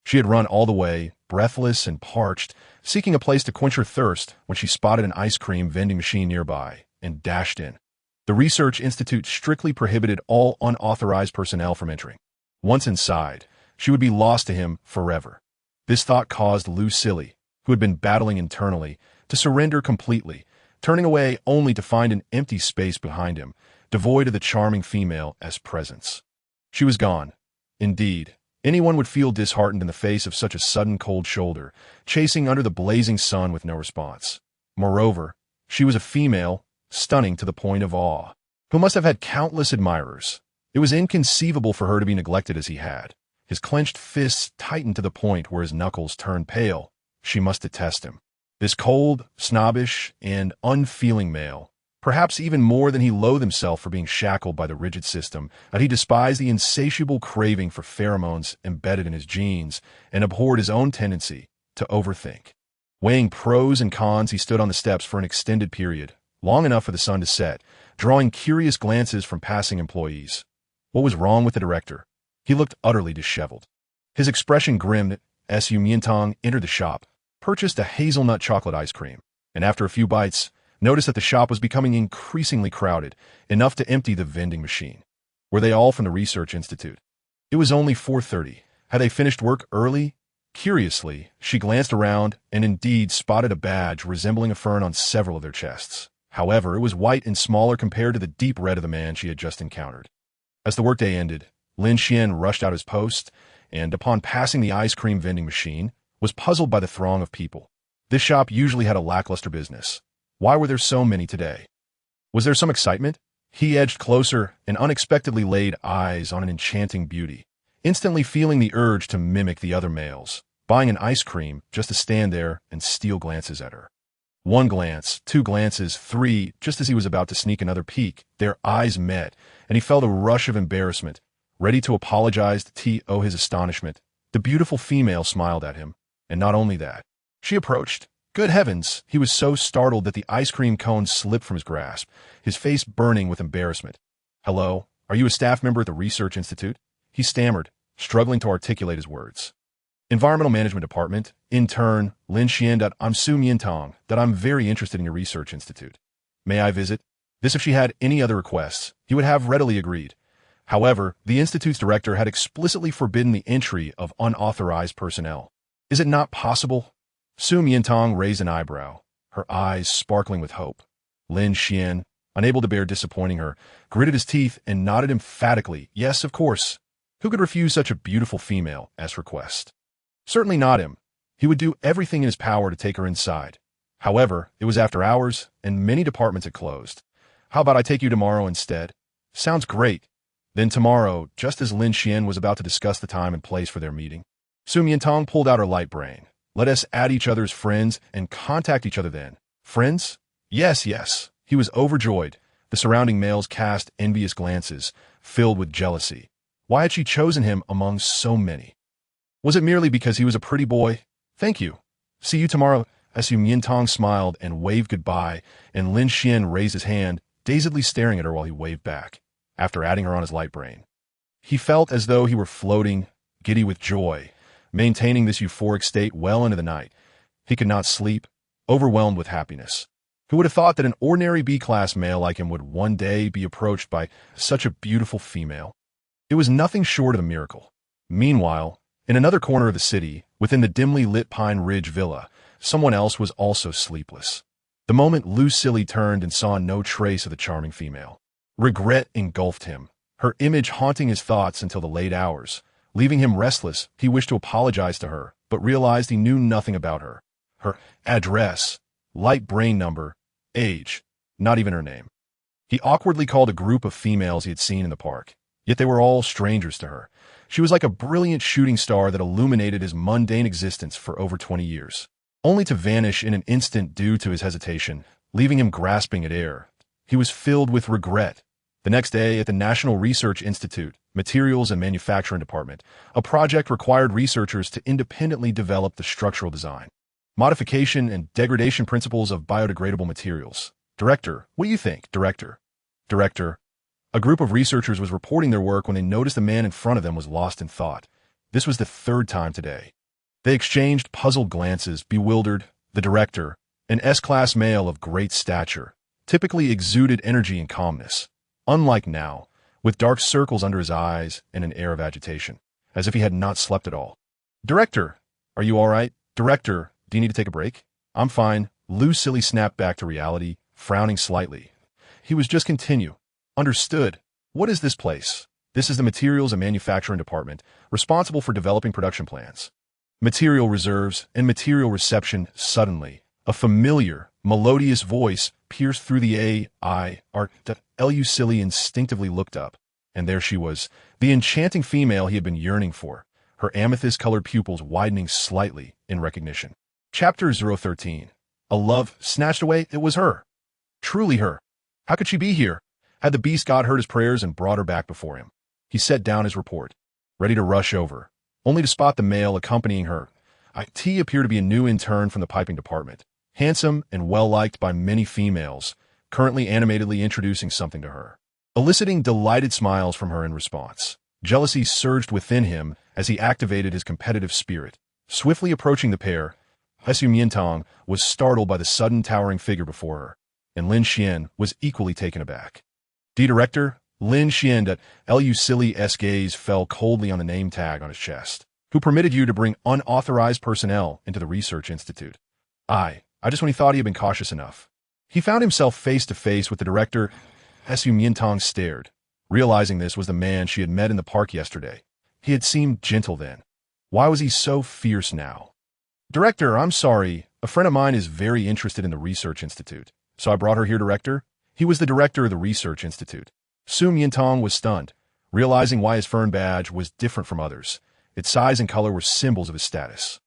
She had run all the way, breathless and parched, seeking a place to quench her thirst when she spotted an ice cream vending machine nearby and dashed in. The Research Institute strictly prohibited all unauthorized personnel from entering. Once inside, she would be lost to him forever. This thought caused Lucille, who had been battling internally, to surrender completely, turning away only to find an empty space behind him, devoid of the charming female as presence. She was gone. Indeed, anyone would feel disheartened in the face of such a sudden cold shoulder, chasing under the blazing sun with no response. Moreover, she was a female, stunning to the point of awe, who must have had countless admirers. It was inconceivable for her to be neglected as he had. His clenched fists tightened to the point where his knuckles turned pale. She must detest him. This cold, snobbish, and unfeeling male, perhaps even more than he loathed himself for being shackled by the rigid system, that he despised the insatiable craving for pheromones embedded in his genes and abhorred his own tendency to overthink. Weighing pros and cons, he stood on the steps for an extended period, long enough for the sun to set, drawing curious glances from passing employees. What was wrong with the director? He looked utterly disheveled. His expression grimmed as Miantang entered the shop, purchased a hazelnut chocolate ice cream, and after a few bites, noticed that the shop was becoming increasingly crowded, enough to empty the vending machine. Were they all from the Research Institute? It was only 4:30. Had they finished work early? Curiously, she glanced around and indeed spotted a badge resembling a fern on several of their chests. However, it was white and smaller compared to the deep red of the man she had just encountered. As the workday ended, Lin Xian rushed out his post and, upon passing the ice cream vending machine, was puzzled by the throng of people. This shop usually had a lackluster business. Why were there so many today? Was there some excitement? He edged closer and unexpectedly laid eyes on an enchanting beauty, instantly feeling the urge to mimic the other males, buying an ice cream just to stand there and steal glances at her. One glance, two glances, three, just as he was about to sneak another peek, their eyes met, and he felt a rush of embarrassment, ready to apologize to his astonishment. The beautiful female smiled at him, and not only that. She approached. Good heavens, he was so startled that the ice cream cone slipped from his grasp, his face burning with embarrassment. Hello, are you a staff member at the Research Institute? He stammered, struggling to articulate his words. Environmental Management Department, intern, Lin Xian. I'm Miantang, that I'm very interested in your research institute. May I visit? This if she had any other requests, he would have readily agreed. However, the institute's director had explicitly forbidden the entry of unauthorized personnel. Is it not possible? Miantang raised an eyebrow, her eyes sparkling with hope. Lin Xian, unable to bear disappointing her, gritted his teeth and nodded emphatically. Yes, of course. Who could refuse such a beautiful female as request? Certainly not him. He would do everything in his power to take her inside. However, it was after hours, and many departments had closed. How about I take you tomorrow instead? Sounds great. Then tomorrow, just as Lin Xian was about to discuss the time and place for their meeting, Miantang pulled out her light brain. Let us add each other's friends and contact each other then. Friends? Yes, yes. He was overjoyed. The surrounding males cast envious glances, filled with jealousy. Why had she chosen him among so many? Was it merely because he was a pretty boy? Thank you. See you tomorrow. Miantang smiled and waved goodbye, and Lin Xian raised his hand, dazedly staring at her while he waved back, after adding her on his light brain. He felt as though he were floating, giddy with joy, maintaining this euphoric state well into the night. He could not sleep, overwhelmed with happiness. Who would have thought that an ordinary B-class male like him would one day be approached by such a beautiful female? It was nothing short of a miracle. Meanwhile, in another corner of the city, within the dimly lit Pine Ridge Villa, someone else was also sleepless. The moment Lucille turned and saw no trace of the charming female, regret engulfed him, her image haunting his thoughts until the late hours. Leaving him restless, he wished to apologize to her, but realized he knew nothing about her. Her address, light brain number, age, not even her name. He awkwardly called a group of females he had seen in the park, yet they were all strangers to her. She was like a brilliant shooting star that illuminated his mundane existence for over 20 years, only to vanish in an instant due to his hesitation, leaving him grasping at air. He was filled with regret. The next day, at the National Research Institute, Materials and Manufacturing Department, a project required researchers to independently develop the structural design, modification, and degradation principles of biodegradable materials. Director, what do you think? Director. A group of researchers was reporting their work when they noticed the man in front of them was lost in thought. This was the third time today. They exchanged puzzled glances, bewildered. The director, an S-class male of great stature, typically exuded energy and calmness. Unlike now, with dark circles under his eyes and an air of agitation, as if he had not slept at all. Director, are you all right? Director, do you need to take a break? I'm fine. Lucille snapped back to reality, frowning slightly. He was just continue. Understood. What is this place? This is the Materials and Manufacturing Department, responsible for developing production plans, material reserves, and material reception. Suddenly, a familiar, melodious voice pierced through the Lucille instinctively looked up, and there she was, the enchanting female he had been yearning for, her amethyst-colored pupils widening slightly in recognition. Chapter 013. A love snatched away. It was her. Truly her. How could she be here? Had the beast god heard his prayers and brought her back before him? He set down his report, ready to rush over, only to spot the male accompanying her. It appeared to be a new intern from the piping department, handsome and well-liked by many females, currently animatedly introducing something to her, eliciting delighted smiles from her in response. Jealousy surged within him as he activated his competitive spirit. Swiftly approaching the pair, Miantang was startled by the sudden towering figure before her, and Lin Xian was equally taken aback. Director, Lin Xian. Lucille's gaze fell coldly on the name tag on his chest. Who permitted you to bring unauthorized personnel into the research institute? I just when he thought he had been cautious enough. He found himself face to face with the director. Miantang stared, realizing this was the man she had met in the park yesterday. He had seemed gentle then. Why was he so fierce now? Director, I'm sorry. A friend of mine is very interested in the research institute, so I brought her here, Director. He was the director of the research institute. Miantang was stunned, realizing why his fern badge was different from others. Its size and color were symbols of his status.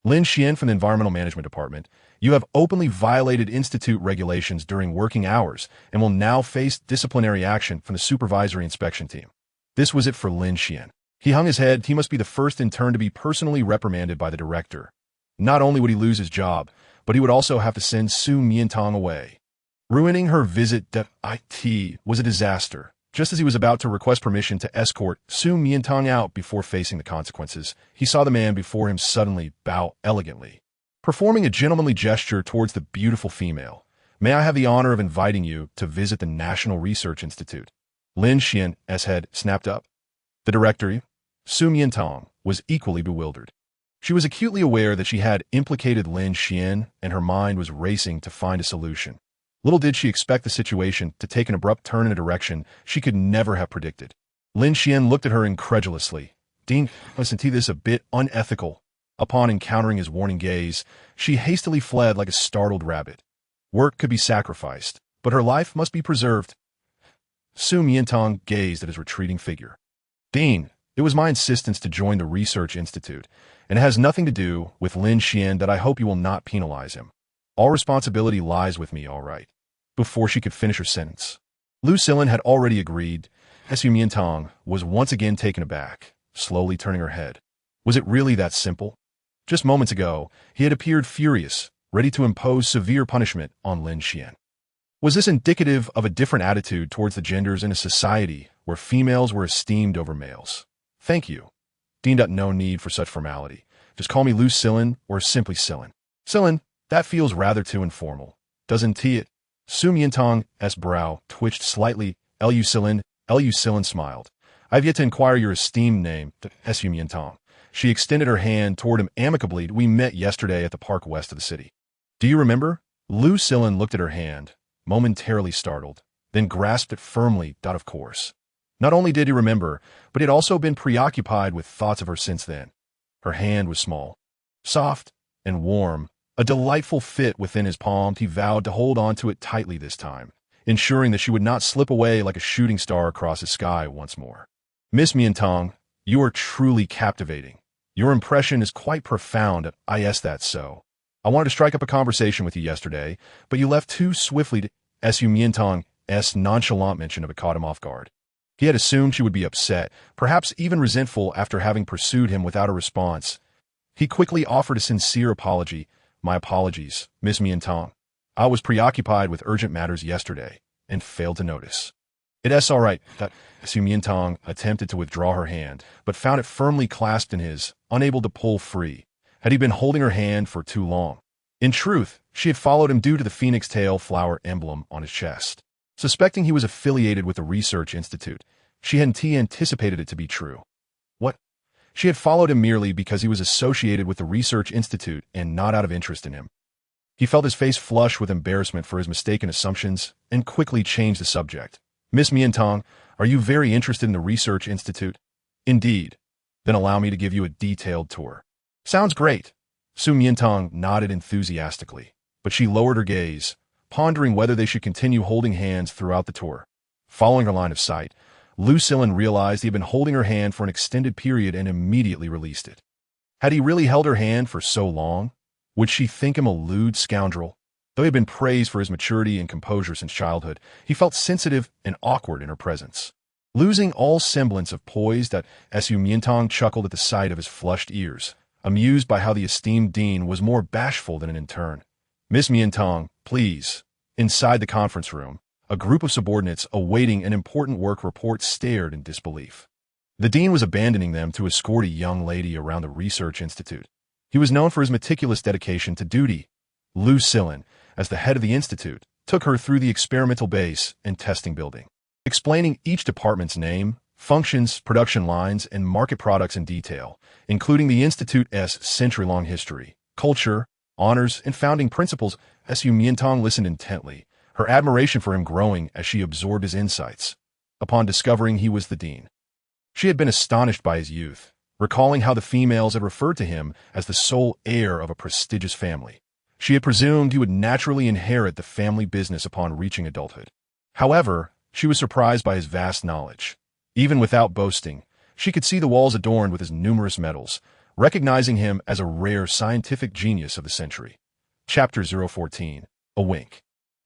Lin Xian from the Environmental Management Department, you have openly violated institute regulations during working hours and will now face disciplinary action from the supervisory inspection team. This was it for Lin Xian. He hung his head. He must be the first intern to be personally reprimanded by the director. Not only would he lose his job, but he would also have to send Miantang away. Ruining her visit to IT was a disaster. Just as he was about to request permission to escort Miantang out before facing the consequences, he saw the man before him suddenly bow elegantly, performing a gentlemanly gesture towards the beautiful female. May I have the honor of inviting you to visit the National Research Institute? Lin Xian's head snapped up. The director, Miantang, was equally bewildered. She was acutely aware that she had implicated Lin Xian, and her mind was racing to find a solution. Little did she expect the situation to take an abrupt turn in a direction she could never have predicted. Lin Xian looked at her incredulously. Dean, isn't this a bit unethical? Upon encountering his warning gaze, she hastily fled like a startled rabbit. Work could be sacrificed, but her life must be preserved. Miantang gazed at his retreating figure. Dean, it was my insistence to join the research institute, and it has nothing to do with Lin Xian that I hope you will not penalize him. All responsibility lies with me, all right. Before she could finish her sentence, Lucille had already agreed. Miantang was once again taken aback, slowly turning her head. Was it really that simple? Just moments ago, he had appeared furious, ready to impose severe punishment on Lin Xian. Was this indicative of a different attitude towards the genders in a society where females were esteemed over males. Thank you. Dean. No need for such formality. Just call me Lu Sillin or simply Sillin. Sillin, that feels rather too informal. Doesn't it? Miantang's brow twitched slightly. Lu Sillin smiled. I've yet to inquire your esteemed name, Miantang. She extended her hand toward him amicably. We met yesterday at the park west of the city. Do you remember? Lu Sillin looked at her hand, momentarily startled, then grasped it firmly. Of course. Not only did he remember, but he had also been preoccupied with thoughts of her since then. Her hand was small, soft, and warm, a delightful fit within his palm. He vowed to hold on to it tightly this time, ensuring that she would not slip away like a shooting star across the sky once more. Miss Miantang, you are truly captivating. Your impression is quite profound. That's so. I wanted to strike up a conversation with you yesterday, but you left too swiftly. Miantang's nonchalant mention of it caught him off guard. He had assumed she would be upset, perhaps even resentful after having pursued him without a response. He quickly offered a sincere apology. My apologies, Miss Miantang. I was preoccupied with urgent matters yesterday and failed to notice. It's all right. Miantang attempted to withdraw her hand, but found it firmly clasped in his, unable to pull free. Had he been holding her hand for too long? In truth, she had followed him due to the phoenix tail flower emblem on his chest. Suspecting he was affiliated with the research institute, she hadn't anticipated it to be true. What? She had followed him merely because he was associated with the research institute and not out of interest in him. He felt his face flush with embarrassment for his mistaken assumptions and quickly changed the subject. Miss Miantang, are you very interested in the research institute? Indeed. Then allow me to give you a detailed tour. Sounds great. Miantang nodded enthusiastically, but she lowered her gaze, pondering whether they should continue holding hands throughout the tour. Following her line of sight, Lu Sillin realized he had been holding her hand for an extended period and immediately released it. Had he really held her hand for so long? Would she think him a lewd scoundrel? Though he had been praised for his maturity and composure since childhood, he felt sensitive and awkward in her presence. Losing all semblance of poise, Miantang chuckled at the sight of his flushed ears, amused by how the esteemed dean was more bashful than an intern. Miss Miantang, please. Inside the conference room, a group of subordinates awaiting an important work report stared in disbelief. The dean was abandoning them to escort a young lady around the research institute. He was known for his meticulous dedication to duty. Lu Sillin, as the head of the institute, took her through the experimental base and testing building, explaining each department's name, functions, production lines, and market products in detail, including the institute's century-long history, culture, honors, and founding principles. Miantang listened intently, her admiration for him growing as she absorbed his insights. Upon discovering he was the dean, she had been astonished by his youth, recalling how the females had referred to him as the sole heir of a prestigious family. She had presumed he would naturally inherit the family business upon reaching adulthood. However, she was surprised by his vast knowledge. Even without boasting, she could see the walls adorned with his numerous medals, recognizing him as a rare scientific genius of the century. Chapter 014. A Wink.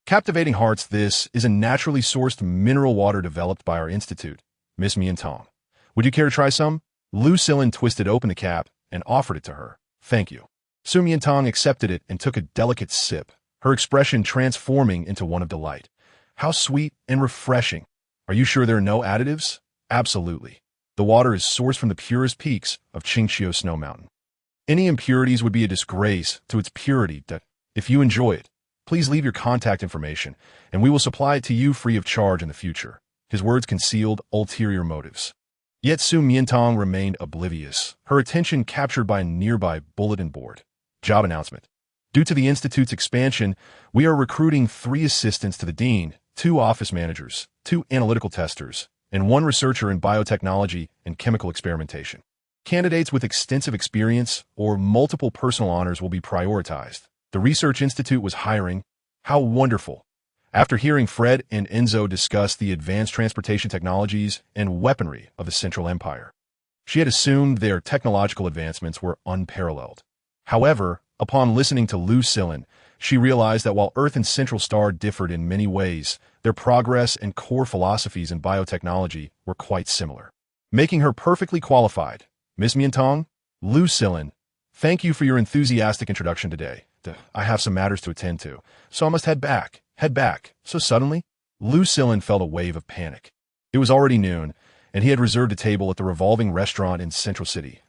Captivating hearts, this is a naturally sourced mineral water developed by our institute, Miss Miantang. Would you care to try some? Lu Sillin twisted open the cap and offered it to her. Thank you. Miantang accepted it and took a delicate sip, her expression transforming into one of delight. How sweet and refreshing. Are you sure there are no additives? Absolutely. The water is sourced from the purest peaks of Qingqiu Snow Mountain. Any impurities would be a disgrace to its purity. If you enjoy it, please leave your contact information, and we will supply it to you free of charge in the future. His words concealed ulterior motives. Yet Miantang remained oblivious, her attention captured by a nearby bulletin board. Job announcement. Due to the institute's expansion, we are recruiting 3 assistants to the dean, 2 office managers, 2 analytical testers, and 1 researcher in biotechnology and chemical experimentation. Candidates with extensive experience or multiple personal honors will be prioritized. The Research Institute was hiring. How wonderful! After hearing Fred and Enzo discuss the advanced transportation technologies and weaponry of the Central Empire, she had assumed their technological advancements were unparalleled. However, upon listening to Lu Sillin, she realized that while Earth and Central Star differed in many ways, their progress and core philosophies in biotechnology were quite similar, making her perfectly qualified. Miss Miantang, Lu Sillin, thank you for your enthusiastic introduction today. I have some matters to attend to, so I must head back. So suddenly, Lu Sillin felt a wave of panic. It was already noon, and he had reserved a table at the revolving restaurant in Central City.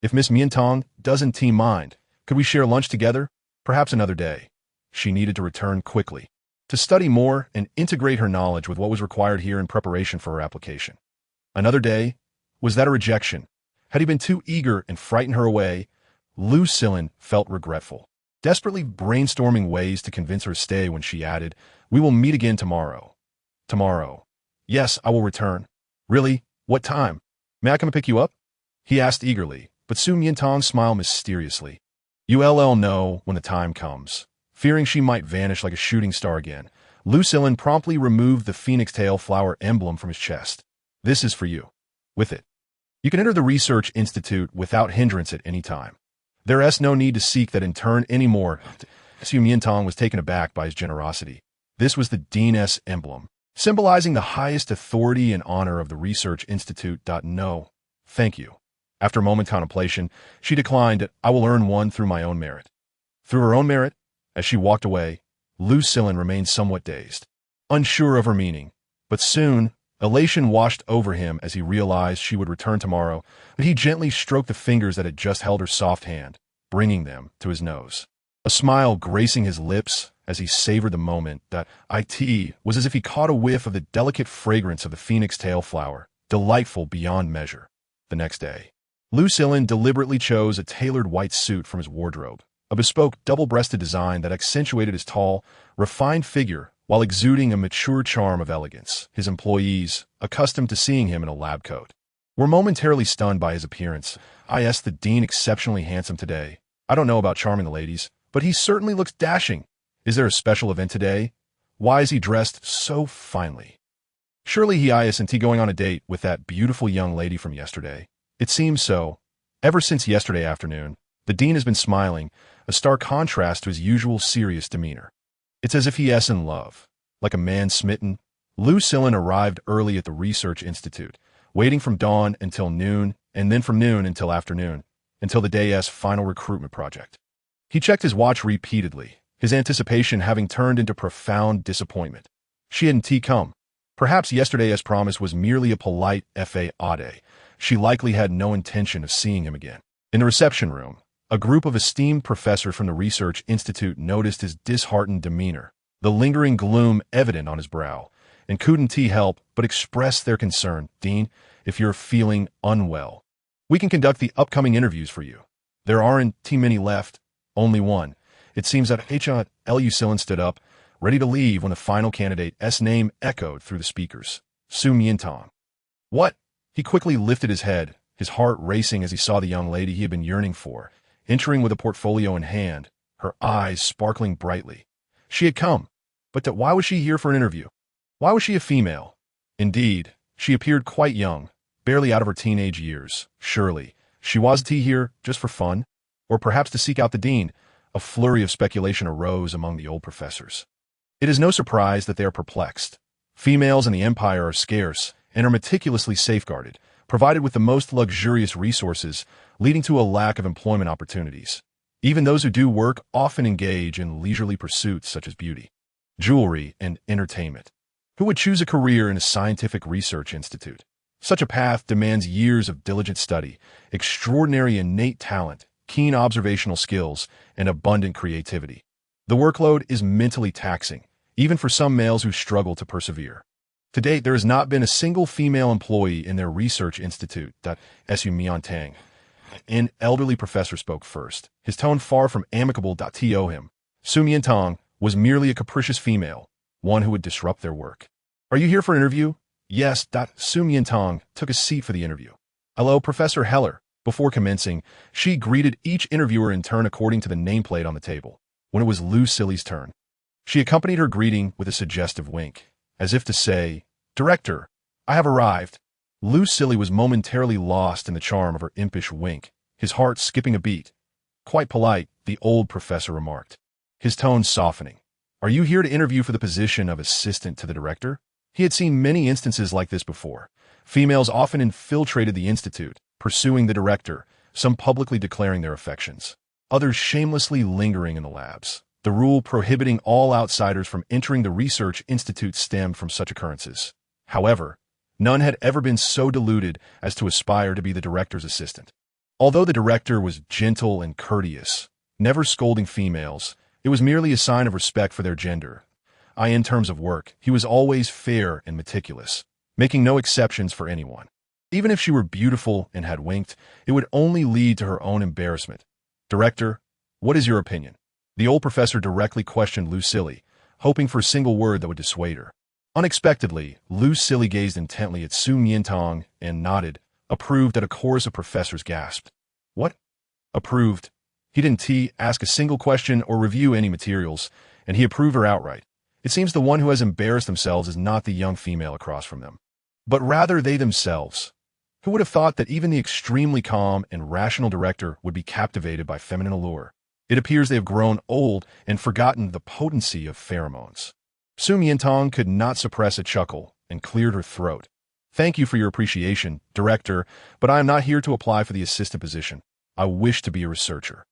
If Miss Miantang doesn't mind, could we share lunch together? Perhaps another day. She needed to return quickly, to study more and integrate her knowledge with what was required here in preparation for her application. Another day? Was that a rejection? Had he been too eager and frightened her away? Lucille felt regretful, desperately brainstorming ways to convince her to stay when she added, "We will meet again tomorrow." Tomorrow. Yes, I will return. Really? What time? May I come and pick you up? He asked eagerly, but Su Miantang smiled mysteriously. You'll know when the time comes. Fearing she might vanish like a shooting star again, Lucille promptly removed the phoenix tail flower emblem from his chest. This is for you. With it, you can enter the Research Institute without hindrance at any time. There is no need to seek that in turn anymore. Su Miantang was taken aback by his generosity. This was the Dean's emblem, symbolizing the highest authority and honor of the Research Institute. No, thank you. After a moment's contemplation, she declined that I will earn one through my own merit. Through her own merit? As she walked away, Lucille remained somewhat dazed, unsure of her meaning. But soon, elation washed over him as he realized she would return tomorrow, but he gently stroked the fingers that had just held her soft hand, bringing them to his nose. A smile gracing his lips as he savored the moment that it was as if he caught a whiff of the delicate fragrance of the phoenix tail flower, delightful beyond measure. The next day, Lucille deliberately chose a tailored white suit from his wardrobe, a bespoke double-breasted design that accentuated his tall, refined figure while exuding a mature charm of elegance. His employees, accustomed to seeing him in a lab coat, were momentarily stunned by his appearance. The dean exceptionally handsome today. I don't know about charming the ladies, but he certainly looks dashing. Is there a special event today? Why is he dressed so finely? Surely he isn't going on a date with that beautiful young lady from yesterday. It seems so. Ever since yesterday afternoon, the dean has been smiling, a stark contrast to his usual serious demeanor. It's as if he is in love. Like a man smitten, Lucille arrived early at the Research Institute, waiting from dawn until noon, and then from noon until afternoon, until the day's final recruitment project. He checked his watch repeatedly, his anticipation having turned into profound disappointment. She hadn't come. Perhaps yesterday, as promised, was merely a polite fade. She likely had no intention of seeing him again. In the reception room, a group of esteemed professors from the Research Institute noticed his disheartened demeanor, the lingering gloom evident on his brow, and couldn't help but express their concern. Dean, if you're feeling unwell, we can conduct the upcoming interviews for you. There aren't too many left, only one. It seems that Lucille stood up, ready to leave when the final candidate's name echoed through the speakers. Su Miantang. What? He quickly lifted his head, his heart racing as he saw the young lady he had been yearning for, entering with a portfolio in hand, her eyes sparkling brightly. She had come, but why was she here for an interview? Why was she a female? Indeed, she appeared quite young, barely out of her teenage years. Surely, she wasn't here just for fun, or perhaps to seek out the dean. A flurry of speculation arose among the old professors. It is no surprise that they are perplexed. Females in the Empire are scarce and are meticulously safeguarded, provided with the most luxurious resources, leading to a lack of employment opportunities. Even those who do work often engage in leisurely pursuits such as beauty, jewelry, and entertainment. Who would choose a career in a scientific research institute? Such a path demands years of diligent study, extraordinary innate talent, keen observational skills, and abundant creativity. The workload is mentally taxing, even for some males who struggle to persevere. To date, there has not been a single female employee in their research institute. Su Miantang, an elderly professor, spoke first, his tone far from amicable. To him, Su Miantang was merely a capricious female, one who would disrupt their work. Are you here for an interview? Yes. Su Miantang took a seat for the interview. Hello, Professor Heller. Before commencing, she greeted each interviewer in turn according to the nameplate on the table. When it was Lucille's turn, she accompanied her greeting with a suggestive wink, as if to say, "Director, I have arrived." Lucille was momentarily lost in the charm of her impish wink, his heart skipping a beat. Quite polite, the old professor remarked, his tone softening. Are you here to interview for the position of assistant to the director? He had seen many instances like this before. Females often infiltrated the institute, pursuing the director, some publicly declaring their affections, others shamelessly lingering in the labs. The rule prohibiting all outsiders from entering the research institute stemmed from such occurrences. However, None had ever been so deluded as to aspire to be the director's assistant. Although the director was gentle and courteous, never scolding females, it was merely a sign of respect for their gender. In terms of work, he was always fair and meticulous, making no exceptions for anyone. Even if she were beautiful and had winked, it would only lead to her own embarrassment. "Director, what is your opinion?" The old professor directly questioned Lucille, hoping for a single word that would dissuade her. Unexpectedly, Lucille gazed intently at Miantang and nodded, approved at a chorus of professors gasped. "What? Approved?" He didn't ask a single question or review any materials, and he approved her outright. It seems the one who has embarrassed themselves is not the young female across from them, but rather they themselves. Who would have thought that even the extremely calm and rational director would be captivated by feminine allure? It appears they have grown old and forgotten the potency of pheromones. Miantang could not suppress a chuckle and cleared her throat. "Thank you for your appreciation, director, but I am not here to apply for the assistant position. I wish to be a researcher."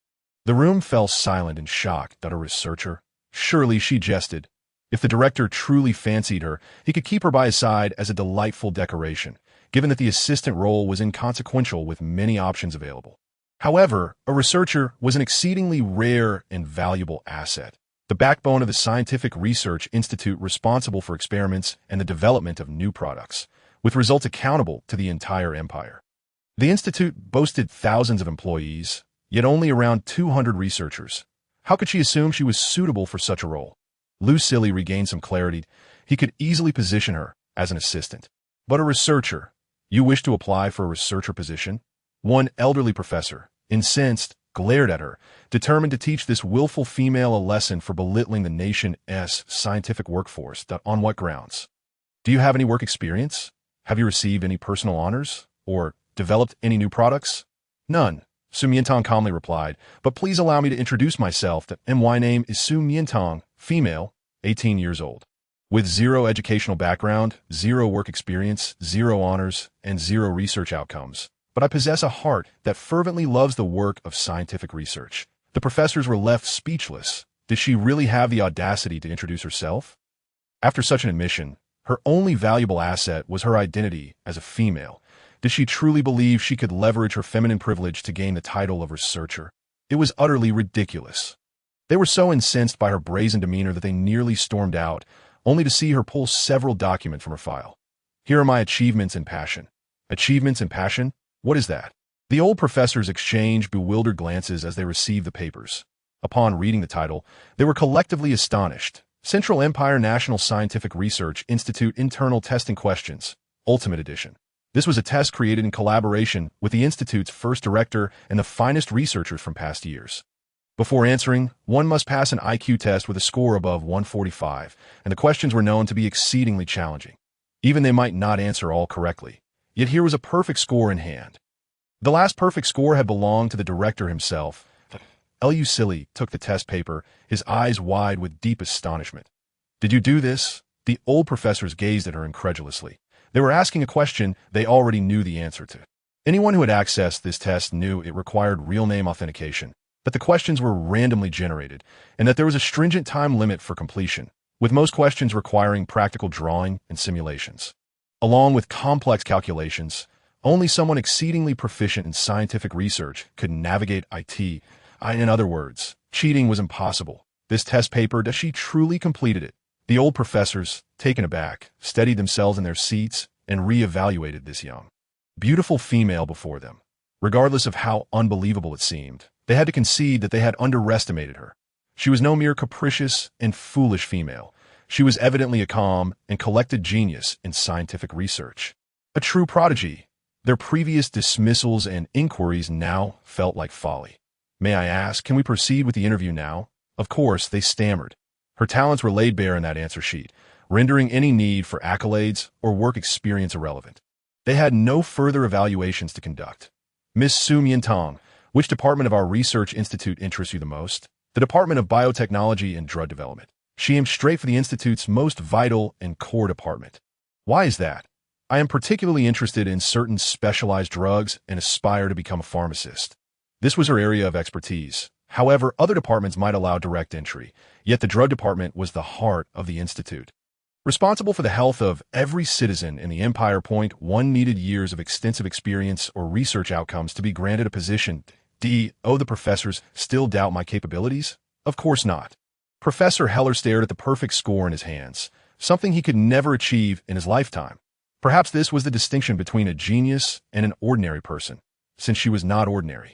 The room fell silent in shock. "That a researcher?" Surely she jested. If the director truly fancied her, he could keep her by his side as a delightful decoration, given that the assistant role was inconsequential with many options available. However, a researcher was an exceedingly rare and valuable asset, the backbone of the scientific research institute responsible for experiments and the development of new products, with results accountable to the entire empire. The institute boasted thousands of employees, yet only around 200 researchers. How could she assume she was suitable for such a role? Lucille regained some clarity. He could easily position her as an assistant. But a researcher? You wish to apply for a researcher position? One elderly professor, incensed, glared at her, determined to teach this willful female a lesson for belittling the nation's scientific workforce. On what grounds? Do you have any work experience? Have you received any personal honors? Or developed any new products? None, Miantang calmly replied, but please allow me to introduce myself. My name is Miantang, female, 18 years old. With zero educational background, zero work experience, zero honors, and zero research outcomes. But I possess a heart that fervently loves the work of scientific research. The professors were left speechless. Did she really have the audacity to introduce herself? After such an admission, her only valuable asset was her identity as a female. Did she truly believe she could leverage her feminine privilege to gain the title of researcher? It was utterly ridiculous. They were so incensed by her brazen demeanor that they nearly stormed out, only to see her pull several documents from her file. "Here are my achievements and passion." Achievements and passion? What is that? The old professors exchanged bewildered glances as they received the papers. Upon reading the title, they were collectively astonished. Central Empire National Scientific Research Institute Internal Testing Questions, Ultimate Edition. This was a test created in collaboration with the Institute's first director and the finest researchers from past years. Before answering, one must pass an IQ test with a score above 145, and the questions were known to be exceedingly challenging. Even they might not answer all correctly. Yet here was a perfect score in hand. The last perfect score had belonged to the director himself. Lucille took the test paper, his eyes wide with deep astonishment. "Did you do this?" The old professors gazed at her incredulously. They were asking a question they already knew the answer to. Anyone who had accessed this test knew it required real name authentication, that the questions were randomly generated, and that there was a stringent time limit for completion, with most questions requiring practical drawing and simulations. Along with complex calculations, only someone exceedingly proficient in scientific research could navigate IT. In other words, cheating was impossible. This test paper, she truly completed it. The old professors, taken aback, steadied themselves in their seats and re-evaluated this young, beautiful female before them. Regardless of how unbelievable it seemed, they had to concede that they had underestimated her. She was no mere capricious and foolish female. She was evidently a calm and collected genius in scientific research. A true prodigy. Their previous dismissals and inquiries now felt like folly. "May I ask, can we proceed with the interview now?" Of course, they stammered. Her talents were laid bare in that answer sheet, rendering any need for accolades or work experience irrelevant. They had no further evaluations to conduct. "Miss Miantang, which department of our research institute interests you the most?" "The Department of Biotechnology and Drug Development." She aimed straight for the institute's most vital and core department. "Why is that?" "I am particularly interested in certain specialized drugs and aspire to become a pharmacist." This was her area of expertise. However, other departments might allow direct entry, yet the drug department was the heart of the institute. Responsible for the health of every citizen in the Empire. One needed years of extensive experience or research outcomes to be granted a position. The professors still doubt my capabilities? Of course not. Professor Heller stared at the perfect score in his hands, something he could never achieve in his lifetime. Perhaps this was the distinction between a genius and an ordinary person, since she was not ordinary.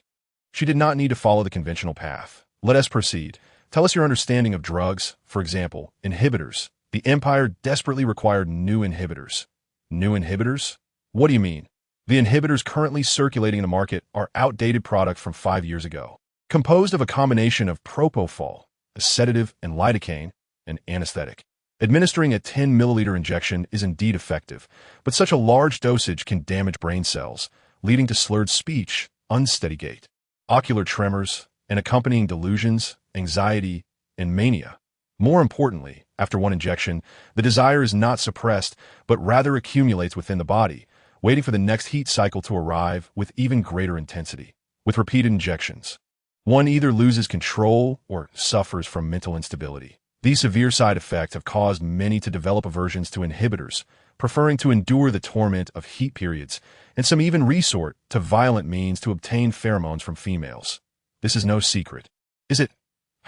She did not need to follow the conventional path. Let us proceed. Tell us your understanding of drugs, for example, inhibitors. The Empire desperately required new inhibitors. New inhibitors? What do you mean? The inhibitors currently circulating in the market are outdated products from 5 years ago. Composed of a combination of propofol, a sedative, and lidocaine, an anesthetic. Administering a 10 milliliter injection is indeed effective, but such a large dosage can damage brain cells, leading to slurred speech, unsteady gait, ocular tremors, and accompanying delusions, anxiety, and mania. More importantly, after one injection, the desire is not suppressed, but rather accumulates within the body, waiting for the next heat cycle to arrive with even greater intensity. With repeated injections, one either loses control or suffers from mental instability. These severe side effects have caused many to develop aversions to inhibitors, preferring to endure the torment of heat periods, and some even resort to violent means to obtain pheromones from females. This is no secret, is it?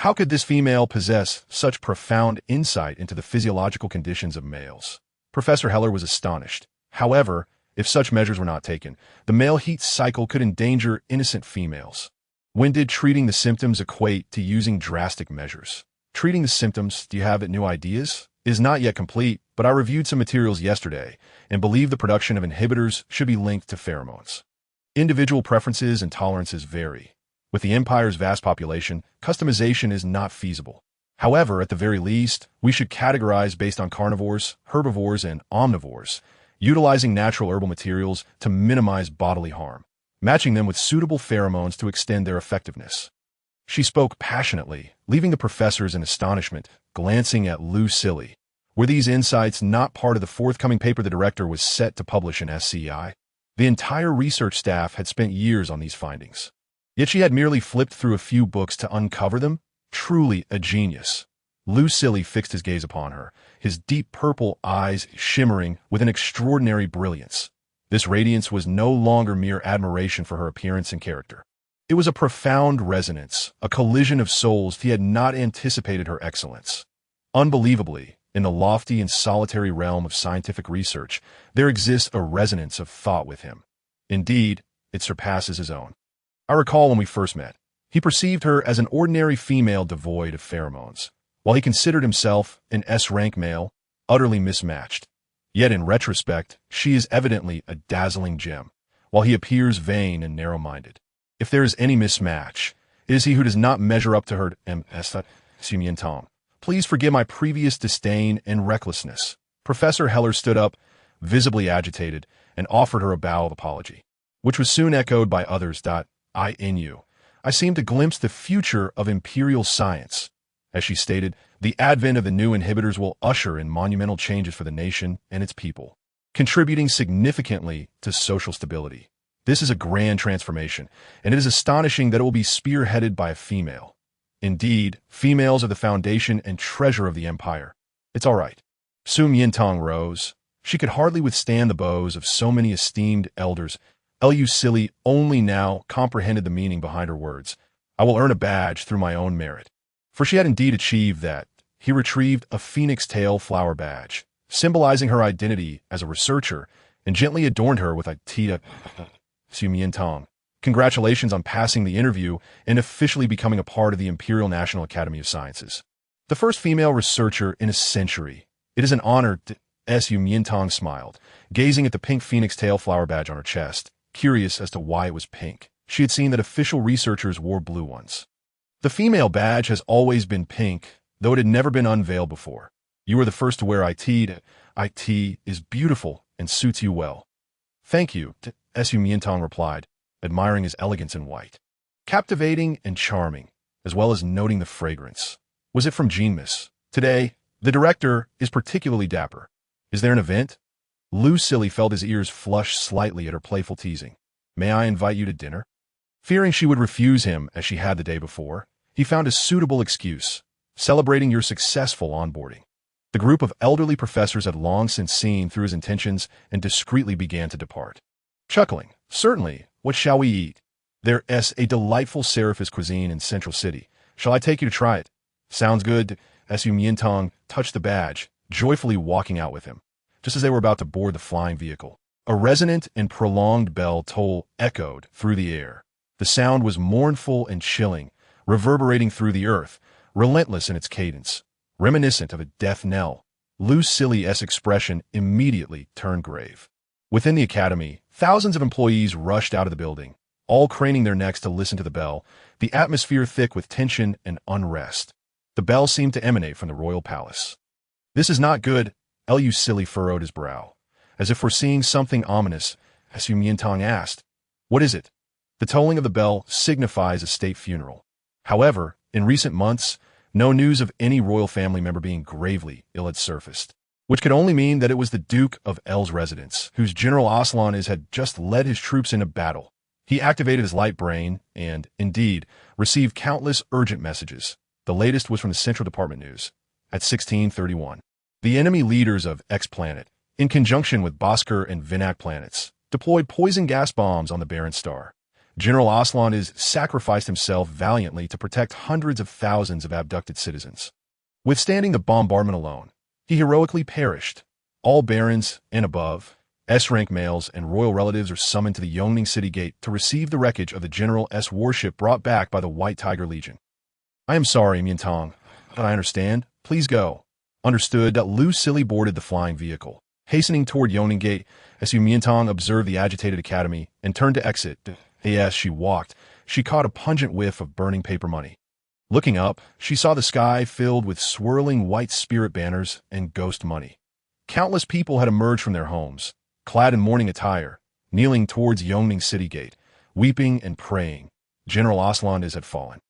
How could this female possess such profound insight into the physiological conditions of males? Professor Heller was astonished. However, if such measures were not taken, the male heat cycle could endanger innocent females. When did treating the symptoms equate to using drastic measures? Treating the symptoms, do you have new ideas? Is not yet complete, but I reviewed some materials yesterday and believe the production of inhibitors should be linked to pheromones. Individual preferences and tolerances vary. With the Empire's vast population, customization is not feasible. However, at the very least, we should categorize based on carnivores, herbivores, and omnivores, utilizing natural herbal materials to minimize bodily harm, matching them with suitable pheromones to extend their effectiveness. She spoke passionately, leaving the professors in astonishment, glancing at Lucille. Were these insights not part of the forthcoming paper the director was set to publish in SCI? The entire research staff had spent years on these findings. Yet she had merely flipped through a few books to uncover them? Truly a genius. Lucille fixed his gaze upon her, his deep purple eyes shimmering with an extraordinary brilliance. This radiance was no longer mere admiration for her appearance and character. It was a profound resonance, a collision of souls. He had not anticipated her excellence. Unbelievably, in the lofty and solitary realm of scientific research, there exists a resonance of thought with him. Indeed, it surpasses his own. I recall when we first met, he perceived her as an ordinary female devoid of pheromones, while he considered himself an S-rank male, utterly mismatched. Yet in retrospect, she is evidently a dazzling gem, while he appears vain and narrow-minded. If there is any mismatch, it is he who does not measure up to her Miantang. Please forgive my previous disdain and recklessness. Professor Heller stood up, visibly agitated, and offered her a bow of apology, which was soon echoed by others. I seem to glimpse the future of imperial science. As she stated, the advent of the new inhibitors will usher in monumental changes for the nation and its people, contributing significantly to social stability. This is a grand transformation, and it is astonishing that it will be spearheaded by a female. Indeed, females are the foundation and treasure of the Empire. It's all right. Su Miantang rose. She could hardly withstand the bows of so many esteemed elders. Lucille only now comprehended the meaning behind her words. I will earn a badge through my own merit. For she had indeed achieved that. He retrieved a phoenix tail flower badge, symbolizing her identity as a researcher, and gently adorned her with a tita. Su Miantang. Congratulations on passing the interview and officially becoming a part of the Imperial National Academy of Sciences. The first female researcher in a century. It is an honor. Su Miantang smiled, gazing at the pink phoenix tail flower badge on her chest, curious as to why it was pink. She had seen that official researchers wore blue ones. The female badge has always been pink, though it had never been unveiled before. You were the first to wear IT. IT is beautiful and suits you well. Thank you, Su Miantang replied, admiring his elegance in white. Captivating and charming, as well as noting the fragrance. Was it from Jean-Miss? Today, the director is particularly dapper. Is there an event? Lucille felt his ears flush slightly at her playful teasing. May I invite you to dinner? Fearing she would refuse him as she had the day before, he found a suitable excuse, celebrating your successful onboarding. The group of elderly professors had long since seen through his intentions and discreetly began to depart. Chuckling, "Certainly, what shall we eat? There's a delightful Seraphis cuisine in Central City. Shall I take you to try it?" "Sounds good." Miantang touched the badge, joyfully walking out with him. Just as they were about to board the flying vehicle, a resonant and prolonged bell toll echoed through the air. The sound was mournful and chilling, reverberating through the earth, relentless in its cadence, reminiscent of a death knell. Lou Silly's expression immediately turned grave. Within the academy, thousands of employees rushed out of the building, all craning their necks to listen to the bell, the atmosphere thick with tension and unrest. The bell seemed to emanate from the royal palace. "This is not good." Lu Silly furrowed his brow, as if foreseeing something ominous. Miantang asked, "What is it?" "The tolling of the bell signifies a state funeral. However, in recent months, no news of any royal family member being gravely ill had surfaced, which could only mean that it was the Duke of L's residence, whose General Aslan had just led his troops into battle. He activated his light brain and, indeed, received countless urgent messages. The latest was from the Central Department News. At 1631, the enemy leaders of X planet, in conjunction with Bhaskar and Vinayak planets, deployed poison gas bombs on the barren star. General Aslan sacrificed himself valiantly to protect hundreds of thousands of abducted citizens. Withstanding the bombardment alone, he heroically perished. All barons and above, S-rank males and royal relatives are summoned to the Yongning City Gate to receive the wreckage of the General's warship brought back by the White Tiger Legion. "I am sorry, Miantang, but I understand. Please go." Understood. Lu Silly boarded the flying vehicle, hastening toward Yongning Gate as Miantang observed the agitated academy and turned to exit. As she walked, she caught a pungent whiff of burning paper money. Looking up, she saw the sky filled with swirling white spirit banners and ghost money. Countless people had emerged from their homes, clad in mourning attire, kneeling towards Yongning City Gate, weeping and praying. General Aslan had fallen.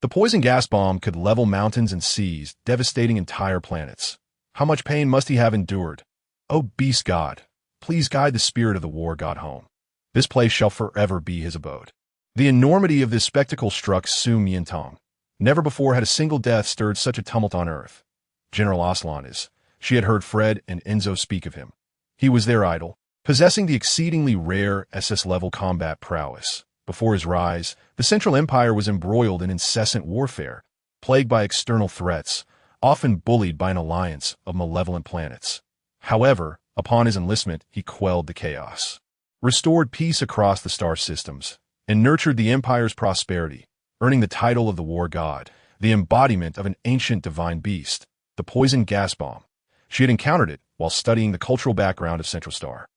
The poison gas bomb could level mountains and seas, devastating entire planets. How much pain must he have endured? "Oh, beast god, please guide the spirit of the war god home. This place shall forever be his abode." The enormity of this spectacle struck Su Miantang. Never before had a single death stirred such a tumult on earth. General Aslan she had heard Fred and Enzo speak of him. He was their idol, possessing the exceedingly rare SS-level combat prowess. Before his rise, the Central Empire was embroiled in incessant warfare, plagued by external threats, often bullied by an alliance of malevolent planets. However, upon his enlistment, he quelled the chaos, restored peace across the star systems, and nurtured the Empire's prosperity, earning the title of the War God, the embodiment of an ancient divine beast, the poison gas bomb. She had encountered it while studying the cultural background of Central Star.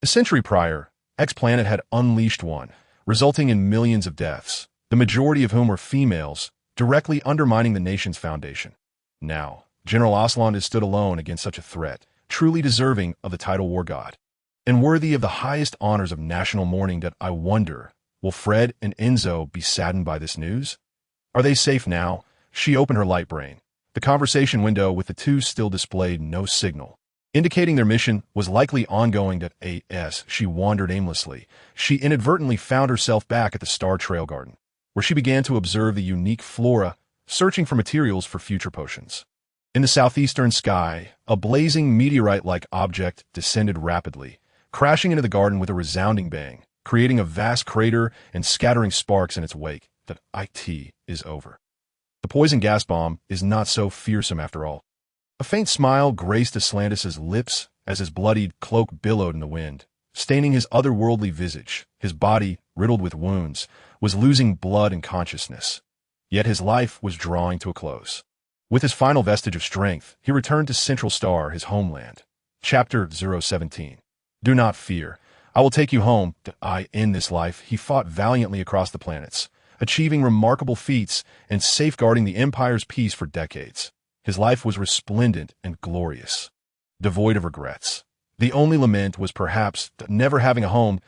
A century prior, X-Planet had unleashed one, resulting in millions of deaths, the majority of whom were females, directly undermining the nation's foundation. Now, General Aslan stood alone against such a threat, truly deserving of the title War God, and worthy of the highest honors of national mourning. That I wonder, will Fred and Enzo be saddened by this news? Are they safe now? She opened her light brain. The conversation window with the two still displayed no signal, indicating their mission was likely ongoing. As she wandered aimlessly, she inadvertently found herself back at the Star Trail Garden, where she began to observe the unique flora, searching for materials for future potions. In the southeastern sky, a blazing meteorite-like object descended rapidly, crashing into the garden with a resounding bang, creating a vast crater and scattering sparks in its wake. It is over. The poison gas bomb is not so fearsome after all. A faint smile graced Aslandis's lips as his bloodied cloak billowed in the wind, staining his otherworldly visage. His body, riddled with wounds, was losing blood and consciousness. Yet his life was drawing to a close. With his final vestige of strength, he returned to Central Star, his homeland. Chapter 017. Do not fear. I will take you home. In this life, he fought valiantly across the planets, achieving remarkable feats and safeguarding the Empire's peace for decades. His life was resplendent and glorious, devoid of regrets. The only lament was perhaps never having a home,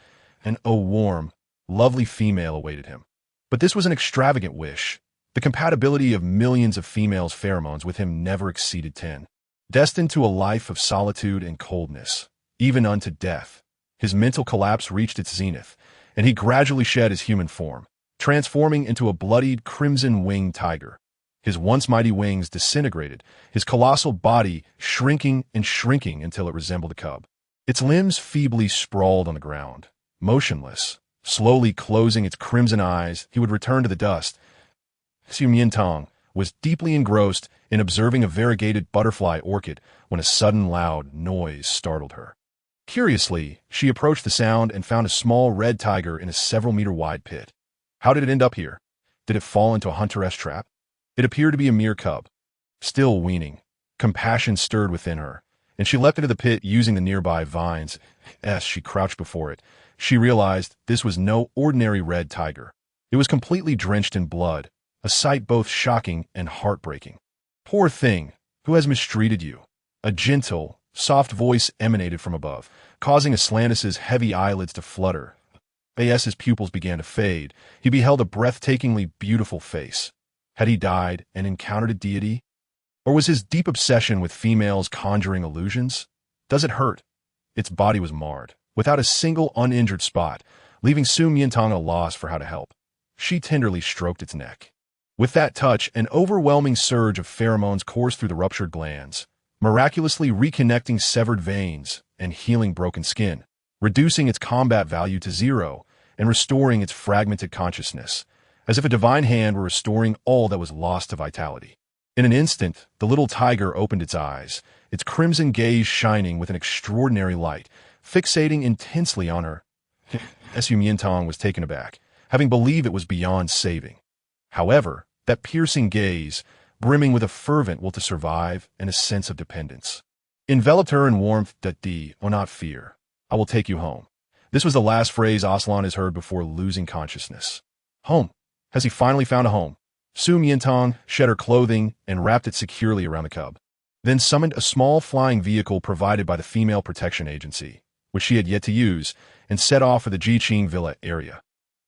and a warm, lovely female awaited him. But this was an extravagant wish. The compatibility of millions of females' pheromones with him never exceeded 10. Destined to a life of solitude and coldness, even unto death, his mental collapse reached its zenith, and he gradually shed his human form, transforming into a bloodied crimson-winged tiger. His once mighty wings disintegrated, his colossal body shrinking and shrinking until it resembled a cub. Its limbs feebly sprawled on the ground, motionless. Slowly closing its crimson eyes, he would return to the dust. Miantang was deeply engrossed in observing a variegated butterfly orchid when a sudden loud noise startled her. Curiously, she approached the sound and found a small red tiger in a several-meter-wide pit. How did it end up here? Did it fall into a hunteress trap? It appeared to be a mere cub. Still weaning, compassion stirred within her, and she leapt into the pit using the nearby vines. As she crouched before it, she realized this was no ordinary red tiger. It was completely drenched in blood, a sight both shocking and heartbreaking. "Poor thing, who has mistreated you?" A gentle, soft voice emanated from above, causing Aslantis' heavy eyelids to flutter. As his pupils began to fade, he beheld a breathtakingly beautiful face. Had he died and encountered a deity? Or was his deep obsession with females conjuring illusions? Does it hurt? Its body was marred, without a single uninjured spot, leaving Miantang at a loss for how to help. She tenderly stroked its neck. With that touch, an overwhelming surge of pheromones coursed through the ruptured glands, miraculously reconnecting severed veins and healing broken skin, reducing its combat value to 0 and restoring its fragmented consciousness, as if a divine hand were restoring all that was lost to vitality. In an instant, the little tiger opened its eyes, its crimson gaze shining with an extraordinary light, fixating intensely on her. Miantang was taken aback, having believed it was beyond saving. However, that piercing gaze, brimming with a fervent will to survive and a sense of dependence, enveloped her in warmth that will not fear. I will take you home. This was the last phrase Aslan has heard before losing consciousness. Home. Has he finally found a home? Miantang shed her clothing and wrapped it securely around the cub, then summoned a small flying vehicle provided by the Female Protection Agency, which she had yet to use, and set off for the Jiqing Villa area.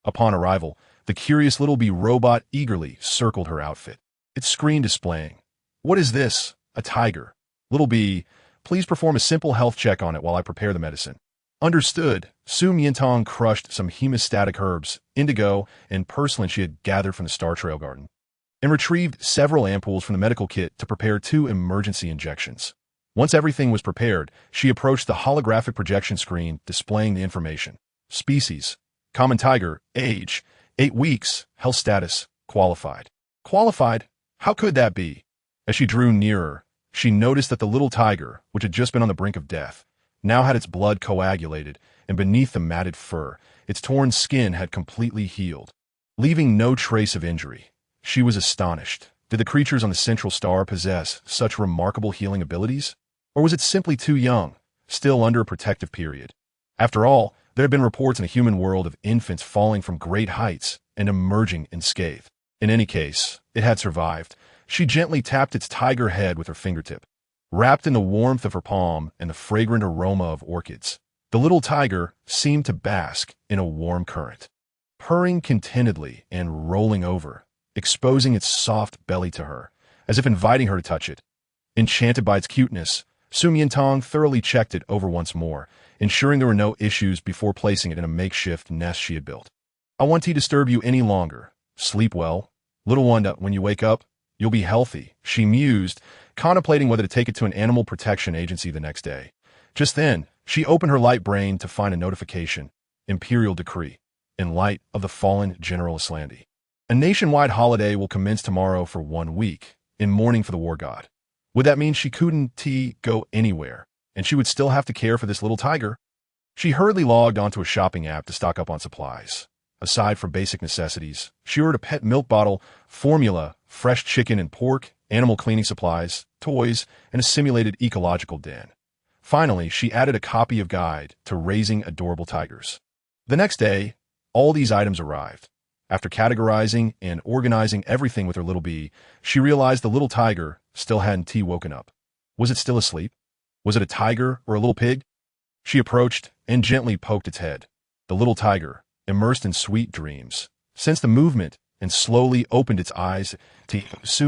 Upon arrival, the curious little bee robot eagerly circled her outfit, its screen displaying, "What is this? A tiger. Little bee, please perform a simple health check on it while I prepare the medicine." Understood. Miantang crushed some hemostatic herbs, indigo, and purslane she had gathered from the Star Trail garden, and retrieved several ampoules from the medical kit to prepare 2 emergency injections. Once everything was prepared, she approached the holographic projection screen displaying the information. Species: common tiger. Age: 8 weeks. Health status: qualified. Qualified? How could that be? As she drew nearer, she noticed that the little tiger, which had just been on the brink of death, now had its blood coagulated, and beneath the matted fur, its torn skin had completely healed, leaving no trace of injury. She was astonished. Did the creatures on the central star possess such remarkable healing abilities? Or was it simply too young, still under a protective period? After all, there had been reports in the human world of infants falling from great heights and emerging unscathed. In any case, it had survived. She gently tapped its tiger head with her fingertip. Wrapped in the warmth of her palm and the fragrant aroma of orchids, the little tiger seemed to bask in a warm current, purring contentedly and rolling over, exposing its soft belly to her, as if inviting her to touch it. Enchanted by its cuteness, Miantang thoroughly checked it over once more, ensuring there were no issues before placing it in a makeshift nest she had built. "I won't disturb you any longer. Sleep well. Little one, when you wake up, you'll be healthy," she mused, contemplating whether to take it to an animal protection agency the next day. Just then, she opened her light brain to find a notification. Imperial decree. In light of the fallen General Islandi, a nationwide holiday will commence tomorrow for 1 week, in mourning for the war god. Would that mean she couldn't go anywhere, and she would still have to care for this little tiger? She hurriedly logged onto a shopping app to stock up on supplies. Aside from basic necessities, she ordered a pet milk bottle, formula, fresh chicken and pork, animal cleaning supplies, toys, and a simulated ecological den. Finally, she added a copy of Guide to Raising Adorable Tigers. The next day, all these items arrived. After categorizing and organizing everything with her little bee, she realized the little tiger still hadn't woken up. Was it still asleep? Was it a tiger or a little pig? She approached and gently poked its head. The little tiger, immersed in sweet dreams, sensed the movement and slowly opened its eyes. To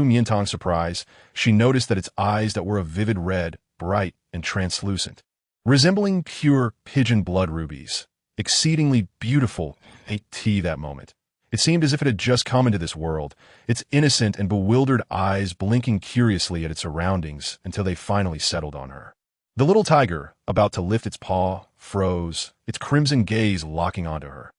Miantang's surprise, she noticed that its eyes that were a vivid red, bright and translucent, resembling pure pigeon blood rubies, exceedingly beautiful that moment. It seemed as if it had just come into this world, its innocent and bewildered eyes blinking curiously at its surroundings until they finally settled on her. The little tiger, about to lift its paw, froze, its crimson gaze locking onto her.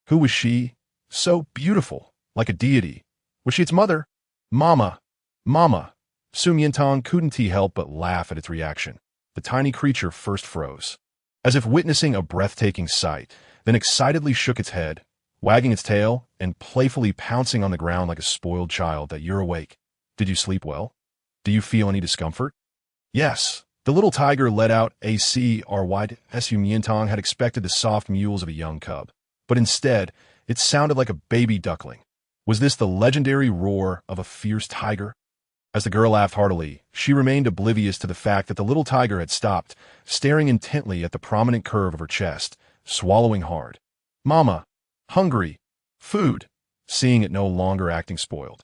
Who was she? So beautiful, like a deity. Was she its mother? Mama! Mama! Miantang couldn't help but laugh at its reaction. The tiny creature first froze, as if witnessing a breathtaking sight, then excitedly shook its head, wagging its tail and playfully pouncing on the ground like a spoiled child. That you're awake. Did you sleep well? Do you feel any discomfort? Yes. The little tiger let out a cry. Miantang had expected the soft mewls of a young cub, but instead, it sounded like a baby duckling. Was this the legendary roar of a fierce tiger? As the girl laughed heartily, she remained oblivious to the fact that the little tiger had stopped, staring intently at the prominent curve of her chest, swallowing hard. Mama! Hungry! Food! Seeing it no longer acting spoiled.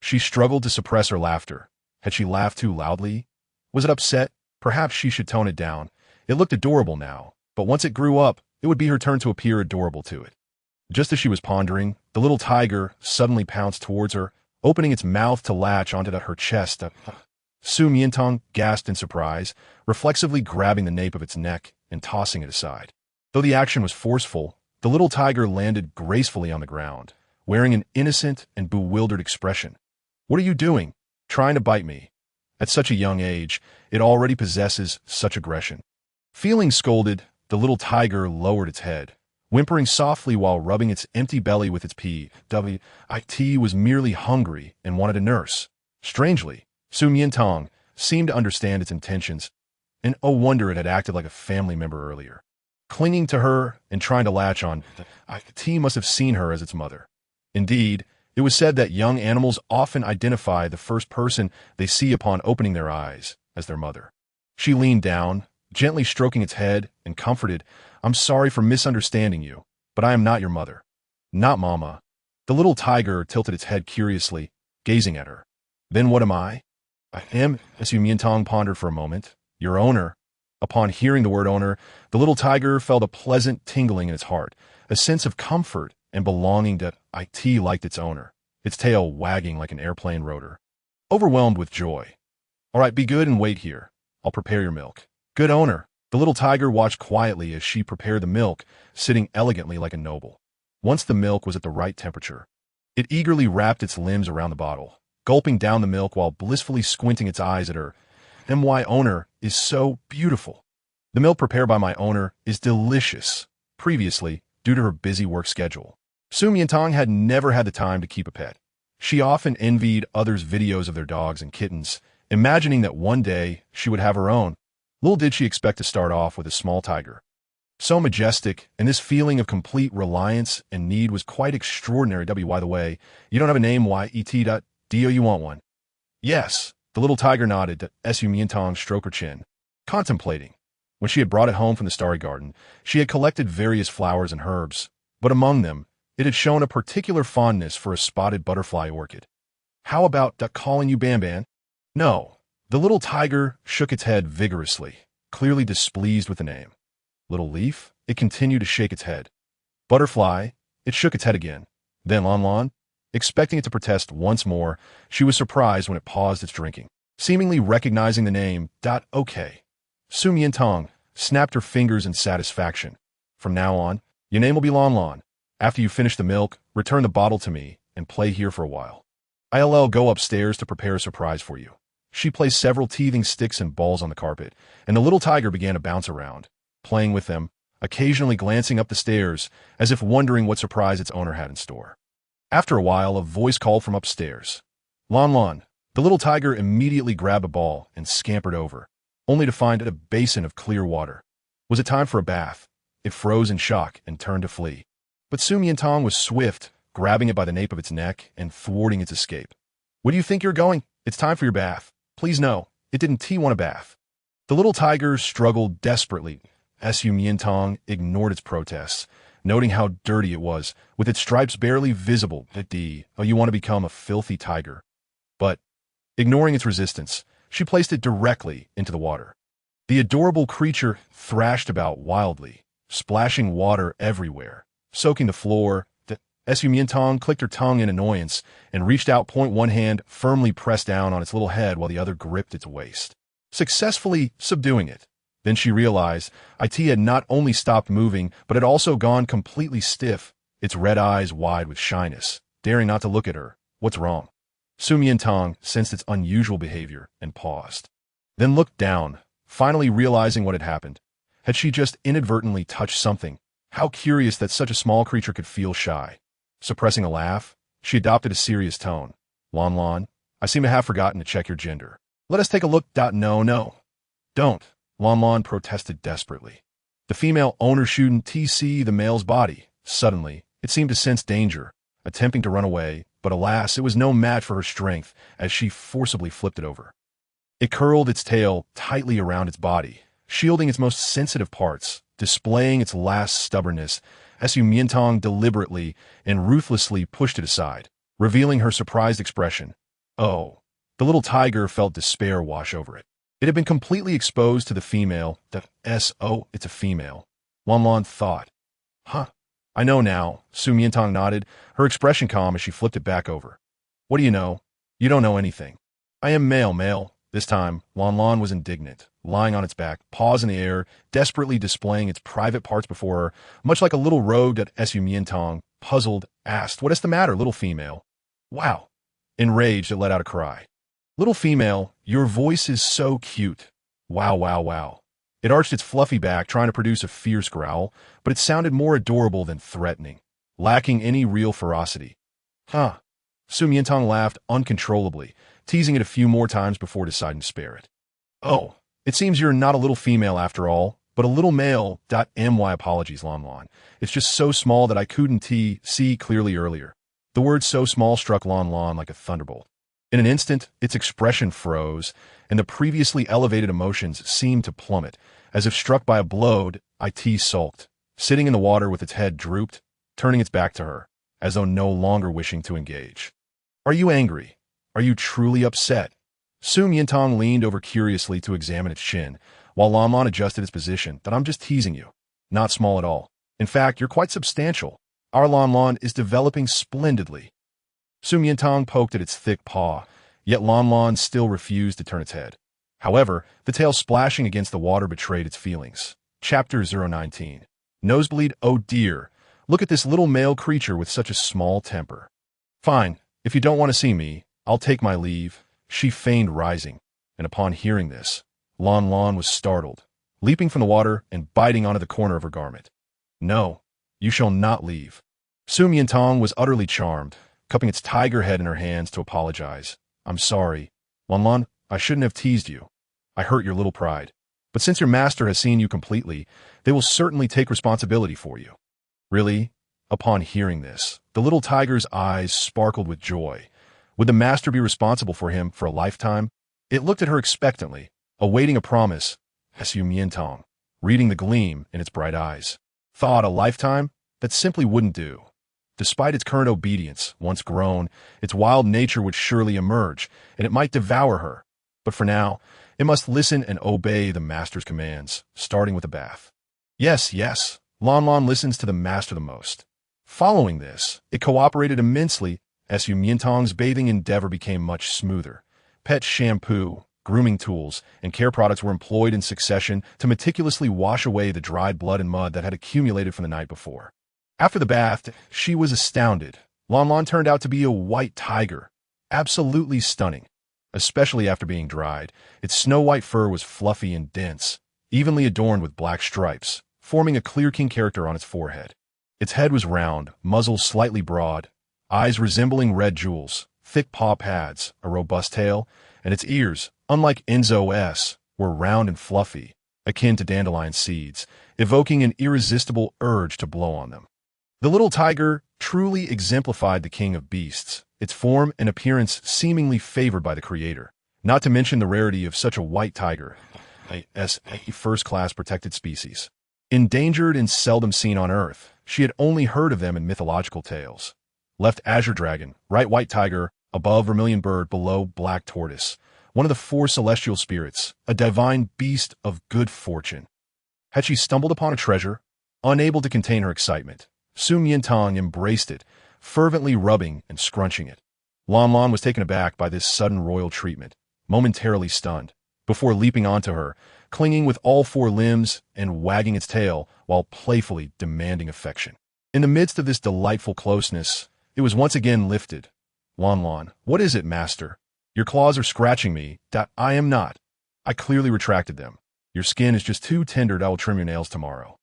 She struggled to suppress her laughter. Had she laughed too loudly? Was it upset? Perhaps she should tone it down. It looked adorable now, but once it grew up, it would be her turn to appear adorable to it. Just as she was pondering, the little tiger suddenly pounced towards her, opening its mouth to latch onto her chest. Miantang gasped in surprise, reflexively grabbing the nape of its neck and tossing it aside. Though the action was forceful, the little tiger landed gracefully on the ground, wearing an innocent and bewildered expression. What are you doing? Trying to bite me? At such a young age, it already possesses such aggression. Feeling scolded, the little tiger lowered its head, whimpering softly while rubbing its empty belly with its paw. It was merely hungry and wanted a nurse. Strangely, Miantang seemed to understand its intentions, and oh wonder it had acted like a family member earlier. Clinging to her and trying to latch on, it must have seen her as its mother. Indeed, it was said that young animals often identify the first person they see upon opening their eyes as their mother. She leaned down, gently stroking its head, and comforted, I'm sorry for misunderstanding you, but I am not your mother. Not Mama. The little tiger tilted its head curiously, gazing at her. Then what am I? I am, as Miantang pondered for a moment, your owner. Upon hearing the word owner, the little tiger felt a pleasant tingling in its heart, a sense of comfort and belonging to it liked its owner, its tail wagging like an airplane rotor. Overwhelmed with joy. All right, be good and wait here. I'll prepare your milk. Good owner. The little tiger watched quietly as she prepared the milk, sitting elegantly like a noble. Once the milk was at the right temperature, it eagerly wrapped its limbs around the bottle, gulping down the milk while blissfully squinting its eyes at her. My owner is so beautiful. The milk prepared by my owner is delicious. Previously, due to her busy work schedule, Miantang had never had the time to keep a pet. She often envied others' videos of their dogs and kittens, imagining that one day she would have her own. Little did she expect to start off with a small tiger. So majestic, and this feeling of complete reliance and need was quite extraordinary. By the way, you don't have a name, YET. Do you want one? Yes. The little tiger nodded to Miantang stroked her chin, contemplating. When she had brought it home from the Starry garden, she had collected various flowers and herbs, but among them, it had shown a particular fondness for a spotted butterfly orchid. How about calling you Bamban? No. The little tiger shook its head vigorously, clearly displeased with the name. Little leaf? It continued to shake its head. Butterfly? It shook its head again. Then Lon. Expecting it to protest once more, she was surprised when it paused its drinking, seemingly recognizing the name. Okay. Miantang snapped her fingers in satisfaction. From now on, your name will be Lon. After you finish the milk, return the bottle to me and play here for a while. I'll go upstairs to prepare a surprise for you. She placed several teething sticks and balls on the carpet, and the little tiger began to bounce around, playing with them, occasionally glancing up the stairs as if wondering what surprise its owner had in store. After a while, a voice called from upstairs. Lon. The little tiger immediately grabbed a ball and scampered over, only to find it a basin of clear water. Was it time for a bath? It froze in shock and turned to flee. But Miantang was swift, grabbing it by the nape of its neck and thwarting its escape. Where do you think you're going? It's time for your bath. Please no, it didn't want a bath. The little tiger struggled desperately. Miantang ignored its protests, noting how dirty it was, with its stripes barely visible. You want to become a filthy tiger. But, ignoring its resistance, she placed it directly into the water. The adorable creature thrashed about wildly, splashing water everywhere, soaking the floor. Miantang clicked her tongue in annoyance and reached out, one hand firmly pressed down on its little head while the other gripped its waist, successfully subduing it. Then she realized IT had not only stopped moving, but had also gone completely stiff, its red eyes wide with shyness, daring not to look at her. What's wrong? Miantang sensed its unusual behavior and paused. Then looked down, finally realizing what had happened. Had she just inadvertently touched something? How curious that such a small creature could feel shy. Suppressing a laugh, she adopted a serious tone. Lon, I seem to have forgotten to check your gender. Let us take a look. No. Don't. Lon protested desperately. The female owner shouldn't see the male's body. Suddenly, it seemed to sense danger, attempting to run away, but alas, it was no match for her strength as she forcibly flipped it over. It curled its tail tightly around its body, shielding its most sensitive parts, displaying its last stubbornness. Miantang deliberately and ruthlessly pushed it aside, revealing her surprised expression. Oh. The little tiger felt despair wash over it. It had been completely exposed to the female. It's a female. Lon thought. Huh. I know now. Miantang nodded, her expression calm as she flipped it back over. What do you know? You don't know anything. I am male. This time, Lon was indignant, lying on its back, paws in the air, desperately displaying its private parts before her, much like a little rogue. Miantang, puzzled, asked, What is the matter, little female? Wow. Enraged, it let out a cry. Little female, your voice is so cute. Wow. It arched its fluffy back, trying to produce a fierce growl, but it sounded more adorable than threatening, lacking any real ferocity. Huh. Miantang laughed uncontrollably, teasing it a few more times before deciding to spare it. Oh, it seems you're not a little female after all, but a little male. My apologies, Lon. It's just so small that I couldn't see clearly earlier. The word so small struck Lon like a thunderbolt. In an instant, its expression froze, and the previously elevated emotions seemed to plummet. As if struck by a blow, IT sulked, sitting in the water with its head drooped, turning its back to her, as though no longer wishing to engage. Are you angry? Are you truly upset? Miantang leaned over curiously to examine its chin, while Lon adjusted its position. I'm just teasing you. Not small at all. In fact, you're quite substantial. Our Lon is developing splendidly. Miantang poked at its thick paw, yet Lon still refused to turn its head. However, the tail splashing against the water betrayed its feelings. Chapter 019. Nosebleed. Oh dear, look at this little male creature with such a small temper. Fine, if you don't want to see me, I'll take my leave, she feigned, rising, and upon hearing this, Lon was startled, leaping from the water and biting onto the corner of her garment. No, you shall not leave. Miantang was utterly charmed, cupping its tiger head in her hands to apologize. I'm sorry. Lon, I shouldn't have teased you. I hurt your little pride. But since your master has seen you completely, they will certainly take responsibility for you. Really? Upon hearing this, the little tiger's eyes sparkled with joy. Would the master be responsible for him for a lifetime? It looked at her expectantly, awaiting a promise. Miantang, reading the gleam in its bright eyes. Thought a lifetime? That simply wouldn't do. Despite its current obedience, once grown, its wild nature would surely emerge, and it might devour her. But for now, it must listen and obey the master's commands, starting with a bath. Yes, Lon listens to the master the most. Following this, it cooperated immensely as Miantang's bathing endeavor became much smoother. Pet shampoo, grooming tools, and care products were employed in succession to meticulously wash away the dried blood and mud that had accumulated from the night before. After the bath, she was astounded. Lon turned out to be a white tiger, absolutely stunning. Especially after being dried, its snow-white fur was fluffy and dense, evenly adorned with black stripes, forming a clear king character on its forehead. Its head was round, muzzle slightly broad, eyes resembling red jewels, thick paw pads, a robust tail, and its ears, unlike Enzo's, were round and fluffy, akin to dandelion seeds, evoking an irresistible urge to blow on them. The little tiger truly exemplified the king of beasts, its form and appearance seemingly favored by the creator, not to mention the rarity of such a white tiger, a first-class protected species. Endangered and seldom seen on Earth, she had only heard of them in mythological tales. Left azure dragon, right white tiger, above vermilion bird, below black tortoise, one of the four celestial spirits, a divine beast of good fortune. Had she stumbled upon a treasure? Unable to contain her excitement, Miantang embraced it, fervently rubbing and scrunching it. Lon Lon was taken aback by this sudden royal treatment, momentarily stunned, before leaping onto her, clinging with all four limbs and wagging its tail while playfully demanding affection. In the midst of this delightful closeness, it was once again lifted. Lon Lon, what is it, master? Your claws are scratching me. I am not. I clearly retracted them. Your skin is just too tender. I will trim your nails tomorrow.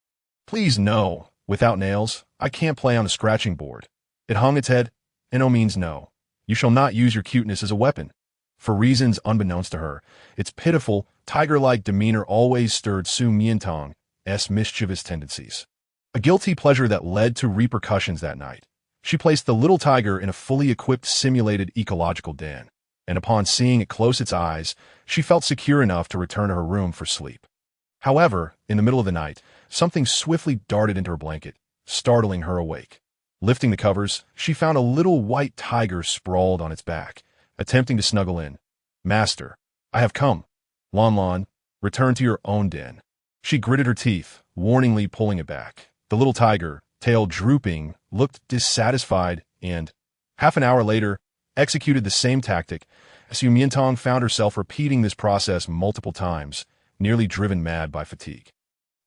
Please, no. Without nails, I can't play on the scratching board. It hung its head. No means no. You shall not use your cuteness as a weapon. For reasons unbeknownst to her, its pitiful, tiger-like demeanor always stirred Su Miantang's mischievous tendencies. A guilty pleasure that led to repercussions that night. She placed the little tiger in a fully equipped simulated ecological den, and upon seeing it close its eyes, she felt secure enough to return to her room for sleep. However, in the middle of the night, something swiftly darted into her blanket, startling her awake. Lifting the covers, she found a little white tiger sprawled on its back, attempting to snuggle in. Master, I have come. Lon Lon, return to your own den. She gritted her teeth, warningly pulling it back. The little tiger, tail drooping, looked dissatisfied and, half an hour later, executed the same tactic. As Miantang found herself repeating this process multiple times, nearly driven mad by fatigue.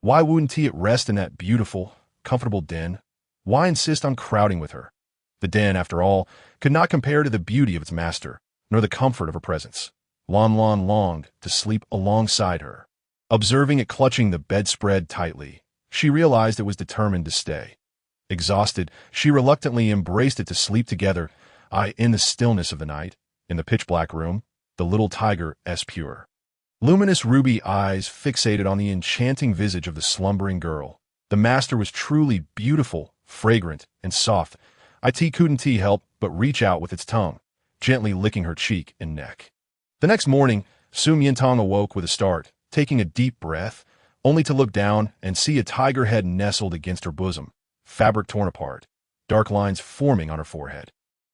Why wouldn't it rest in that beautiful, comfortable den? Why insist on crowding with her? The den, after all, could not compare to the beauty of its master, nor the comfort of her presence. Lon Lon longed to sleep alongside her. Observing it clutching the bedspread tightly, she realized it was determined to stay. Exhausted, she reluctantly embraced it to sleep together. In the stillness of the night, in the pitch-black room, the little tiger's pure, luminous ruby eyes fixated on the enchanting visage of the slumbering girl. The master was truly beautiful, fragrant, and soft. It couldn't help but reach out with its tongue, gently licking her cheek and neck. The next morning, Su Miantang awoke with a start, taking a deep breath, only to look down and see a tiger head nestled against her bosom, fabric torn apart, dark lines forming on her forehead.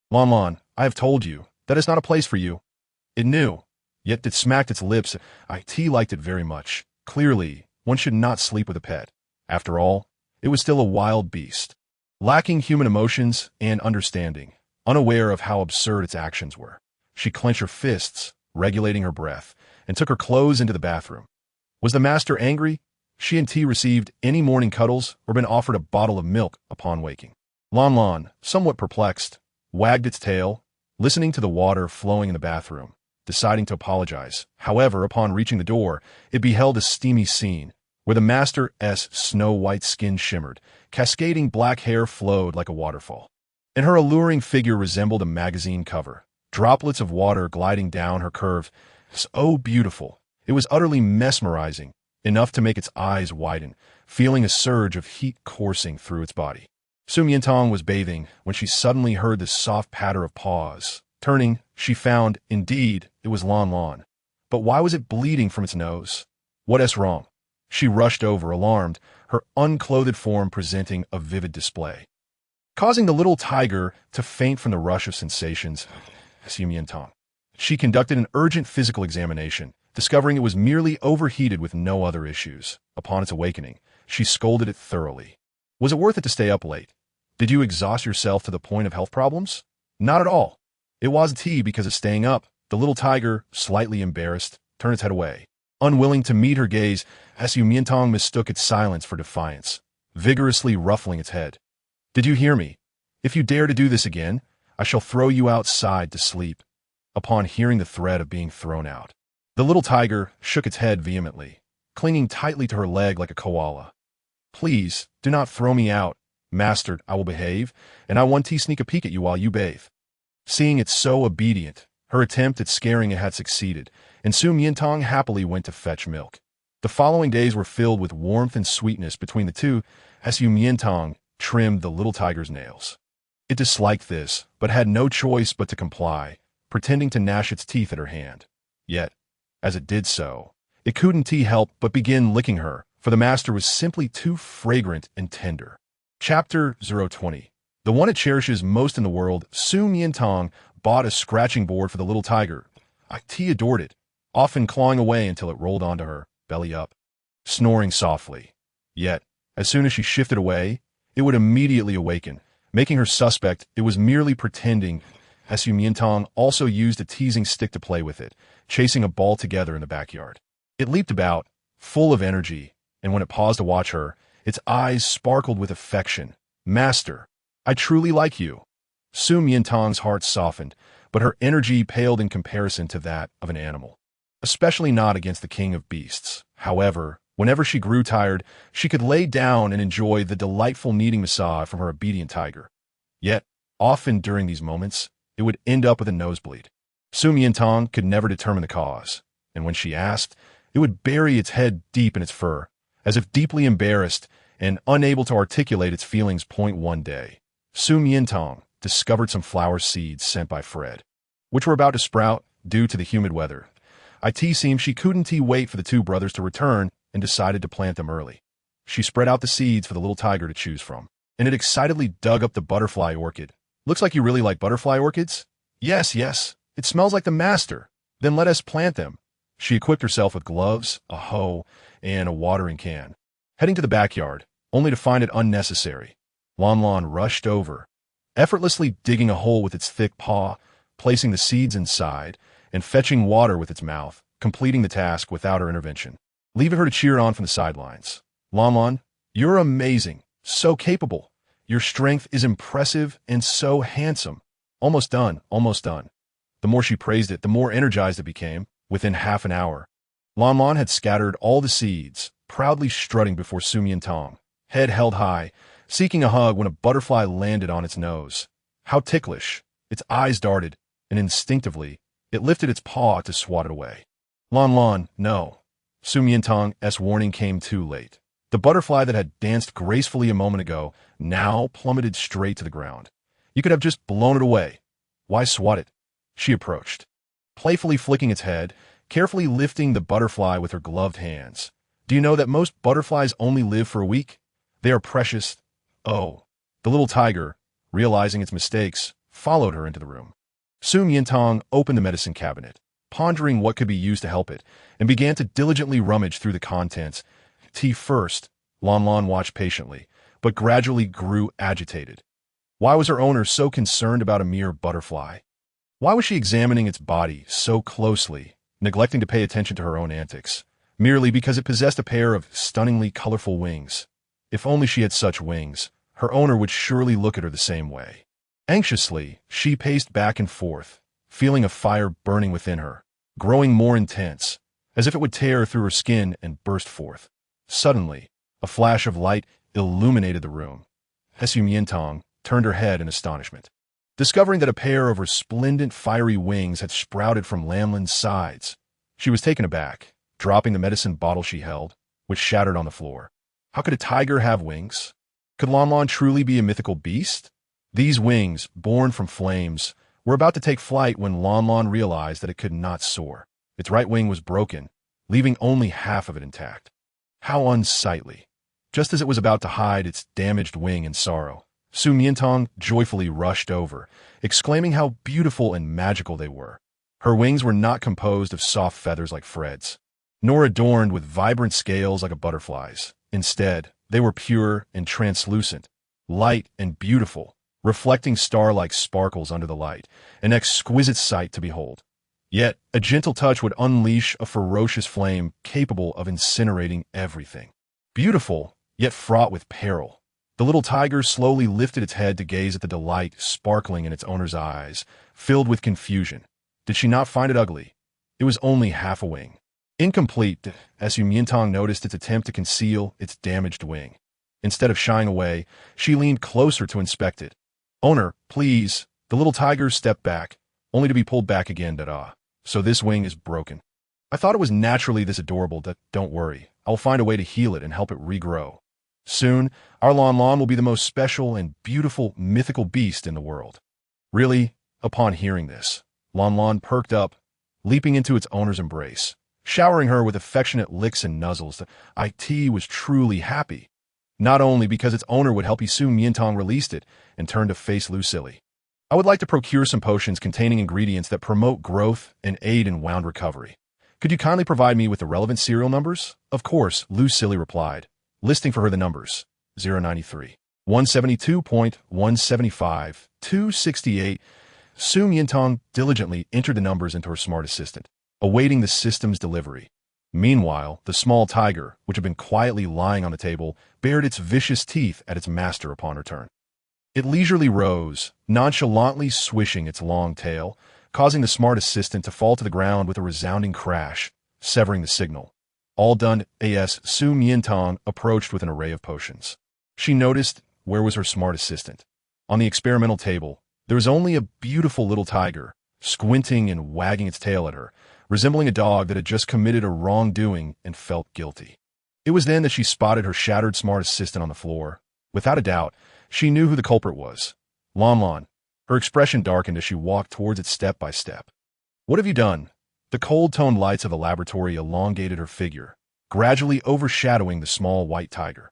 Lon Lon, I have told you, that is not a place for you. It knew, yet it smacked its lips. It liked it very much. Clearly, one should not sleep with a pet. After all, it was still a wild beast, lacking human emotions and understanding, unaware of how absurd its actions were. She clenched her fists, regulating her breath, and took her clothes into the bathroom. Was the master angry? She and T received any morning cuddles or been offered a bottle of milk upon waking. Lon Lon, somewhat perplexed, wagged its tail, listening to the water flowing in the bathroom, deciding to apologize. However, upon reaching the door, it beheld a steamy scene, where the master's snow-white skin shimmered, cascading black hair flowed like a waterfall, and her alluring figure resembled a magazine cover, droplets of water gliding down her curve. So beautiful, it was utterly mesmerizing, enough to make its eyes widen, feeling a surge of heat coursing through its body. Su Miantang was bathing when she suddenly heard the soft patter of paws. Turning, she found, indeed, it was Lon Lon. But why was it bleeding from its nose? What's wrong? She rushed over, alarmed, her unclothed form presenting a vivid display, causing the little tiger to faint from the rush of sensations. Su Miantang. She conducted an urgent physical examination, discovering it was merely overheated with no other issues. Upon its awakening, she scolded it thoroughly. Was it worth it to stay up late? Did you exhaust yourself to the point of health problems? Not at all. It was tea because of staying up. The little tiger, slightly embarrassed, turned its head away. Unwilling to meet her gaze, Su Miantang mistook its silence for defiance, vigorously ruffling its head. Did you hear me? If you dare to do this again, I shall throw you outside to sleep. Upon hearing the threat of being thrown out, the little tiger shook its head vehemently, clinging tightly to her leg like a koala. Please, do not throw me out. Master, I will behave, and I want to sneak a peek at you while you bathe. Seeing it so obedient, her attempt at scaring it had succeeded, and Su Miantang happily went to fetch milk. The following days were filled with warmth and sweetness between the two as Su Miantang trimmed the little tiger's nails. It disliked this, but had no choice but to comply, pretending to gnash its teeth at her hand. Yet, as it did so, it couldn't help but begin licking her, for the master was simply too fragrant and tender. Chapter 020. The one it cherishes most in the world, Su Miantang bought a scratching board for the little tiger. It adored it, often clawing away until it rolled onto her, belly up, snoring softly. Yet, as soon as she shifted away, it would immediately awaken, making her suspect it was merely pretending. Miantang also used a teasing stick to play with it, chasing a ball together in the backyard. It leaped about, full of energy, and when it paused to watch her, its eyes sparkled with affection. Master, I truly like you. Miantang's heart softened, but her energy paled in comparison to that of an animal. Especially not against the king of beasts. However, whenever she grew tired, she could lay down and enjoy the delightful kneading massage from her obedient tiger. Yet, often during these moments, it would end up with a nosebleed. Miantang could never determine the cause, and when she asked, it would bury its head deep in its fur, as if deeply embarrassed and unable to articulate its feelings. One day, Miantang discovered some flower seeds sent by Fred, which were about to sprout due to the humid weather. It seemed she couldn't wait for the two brothers to return and decided to plant them early. She spread out the seeds for the little tiger to choose from, and it excitedly dug up the butterfly orchid. Looks like you really like butterfly orchids? Yes, yes. It smells like the master. Then let us plant them. She equipped herself with gloves, a hoe, and a watering can, heading to the backyard, only to find it unnecessary. Lon rushed over, effortlessly digging a hole with its thick paw, placing the seeds inside, and fetching water with its mouth, completing the task without her intervention, leaving her to cheer on from the sidelines. Lon, you're amazing, so capable. Your strength is impressive and so handsome. Almost done, almost done. The more she praised it, the more energized it became. Within half an hour, Lon had scattered all the seeds, proudly strutting before Miantang, head held high, seeking a hug when a butterfly landed on its nose. How ticklish! Its eyes darted, and instinctively, it lifted its paw to swat it away. Lon, no. Miantang's warning came too late. The butterfly that had danced gracefully a moment ago now plummeted straight to the ground. You could have just blown it away. Why swat it? She approached, playfully flicking its head, carefully lifting the butterfly with her gloved hands. Do you know that most butterflies only live for a week? They are precious. Oh. The little tiger, realizing its mistakes, followed her into the room. Miantang opened the medicine cabinet, pondering what could be used to help it, and began to diligently rummage through the contents. Tea first, Lon watched patiently, but gradually grew agitated. Why was her owner so concerned about a mere butterfly? Why was she examining its body so closely, neglecting to pay attention to her own antics, merely because it possessed a pair of stunningly colorful wings? If only she had such wings, her owner would surely look at her the same way. Anxiously, she paced back and forth, feeling a fire burning within her, growing more intense, as if it would tear through her skin and burst forth. Suddenly, a flash of light illuminated the room. Miantang turned her head in astonishment, discovering that a pair of resplendent fiery wings had sprouted from Lamlin's sides. She was taken aback, dropping the medicine bottle she held, which shattered on the floor. How could a tiger have wings? Could Lon truly be a mythical beast? These wings, born from flames, were about to take flight when Lon realized that it could not soar. Its right wing was broken, leaving only half of it intact. How unsightly. Just as it was about to hide its damaged wing in sorrow, Miantang joyfully rushed over, exclaiming how beautiful and magical they were. Her wings were not composed of soft feathers like Fred's, nor adorned with vibrant scales like a butterfly's. Instead, they were pure and translucent, light and beautiful, reflecting star-like sparkles under the light, an exquisite sight to behold. Yet, a gentle touch would unleash a ferocious flame capable of incinerating everything. Beautiful, yet fraught with peril. The little tiger slowly lifted its head to gaze at the delight sparkling in its owner's eyes, filled with confusion. Did she not find it ugly? It was only half a wing. Incomplete, as Miantang noticed its attempt to conceal its damaged wing. Instead of shying away, she leaned closer to inspect it. Owner, please. The little tiger stepped back, only to be pulled back again. So this wing is broken. I thought it was naturally this adorable. Don't worry. I will find a way to heal it and help it regrow. Soon, our Lon will be the most special and beautiful mythical beast in the world. Really? Upon hearing this, Lon perked up, leaping into its owner's embrace, showering her with affectionate licks and nuzzles. It was truly happy. Not only because its owner would help Miantang released it and turned to face Lucille. I would like to procure some potions containing ingredients that promote growth and aid in wound recovery. Could you kindly provide me with the relevant serial numbers? Of course, Lucille replied, listing for her the numbers 093. 172.175, 268. Miantang diligently entered the numbers into her smart assistant, awaiting the system's delivery. Meanwhile, the small tiger, which had been quietly lying on the table, bared its vicious teeth at its master upon return. It leisurely rose, nonchalantly swishing its long tail, causing the smart assistant to fall to the ground with a resounding crash, severing the signal. All done, Miantang approached with an array of potions. She noticed where was her smart assistant. On the experimental table, there was only a beautiful little tiger, squinting and wagging its tail at her, resembling a dog that had just committed a wrongdoing and felt guilty. It was then that she spotted her shattered smart assistant on the floor. Without a doubt, she knew who the culprit was. Lon. Her expression darkened as she walked towards it step by step. "What have you done?" The cold-toned lights of the laboratory elongated her figure, gradually overshadowing the small white tiger.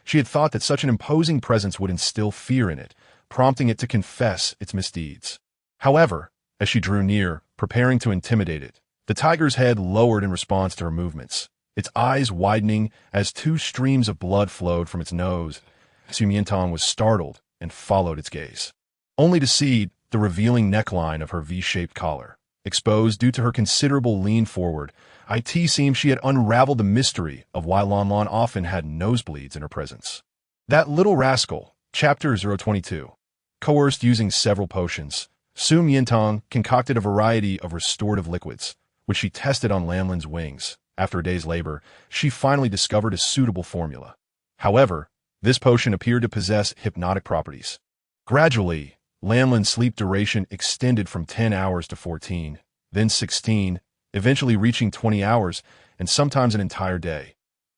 She had thought that such an imposing presence would instill fear in it, prompting it to confess its misdeeds. However, as she drew near, preparing to intimidate it, the tiger's head lowered in response to her movements, its eyes widening as two streams of blood flowed from its nose. Miantang was startled and followed its gaze, only to see the revealing neckline of her V-shaped collar. Exposed due to her considerable lean forward, it seemed she had unraveled the mystery of why Lon often had nosebleeds in her presence. That little rascal, Chapter 022. Coerced using several potions, Miantang concocted a variety of restorative liquids, which she tested on Lanlin's wings. After a day's labor, she finally discovered a suitable formula. However, this potion appeared to possess hypnotic properties. Gradually, Lanlin's sleep duration extended from 10 hours to 14, then 16, eventually reaching 20 hours, and sometimes an entire day.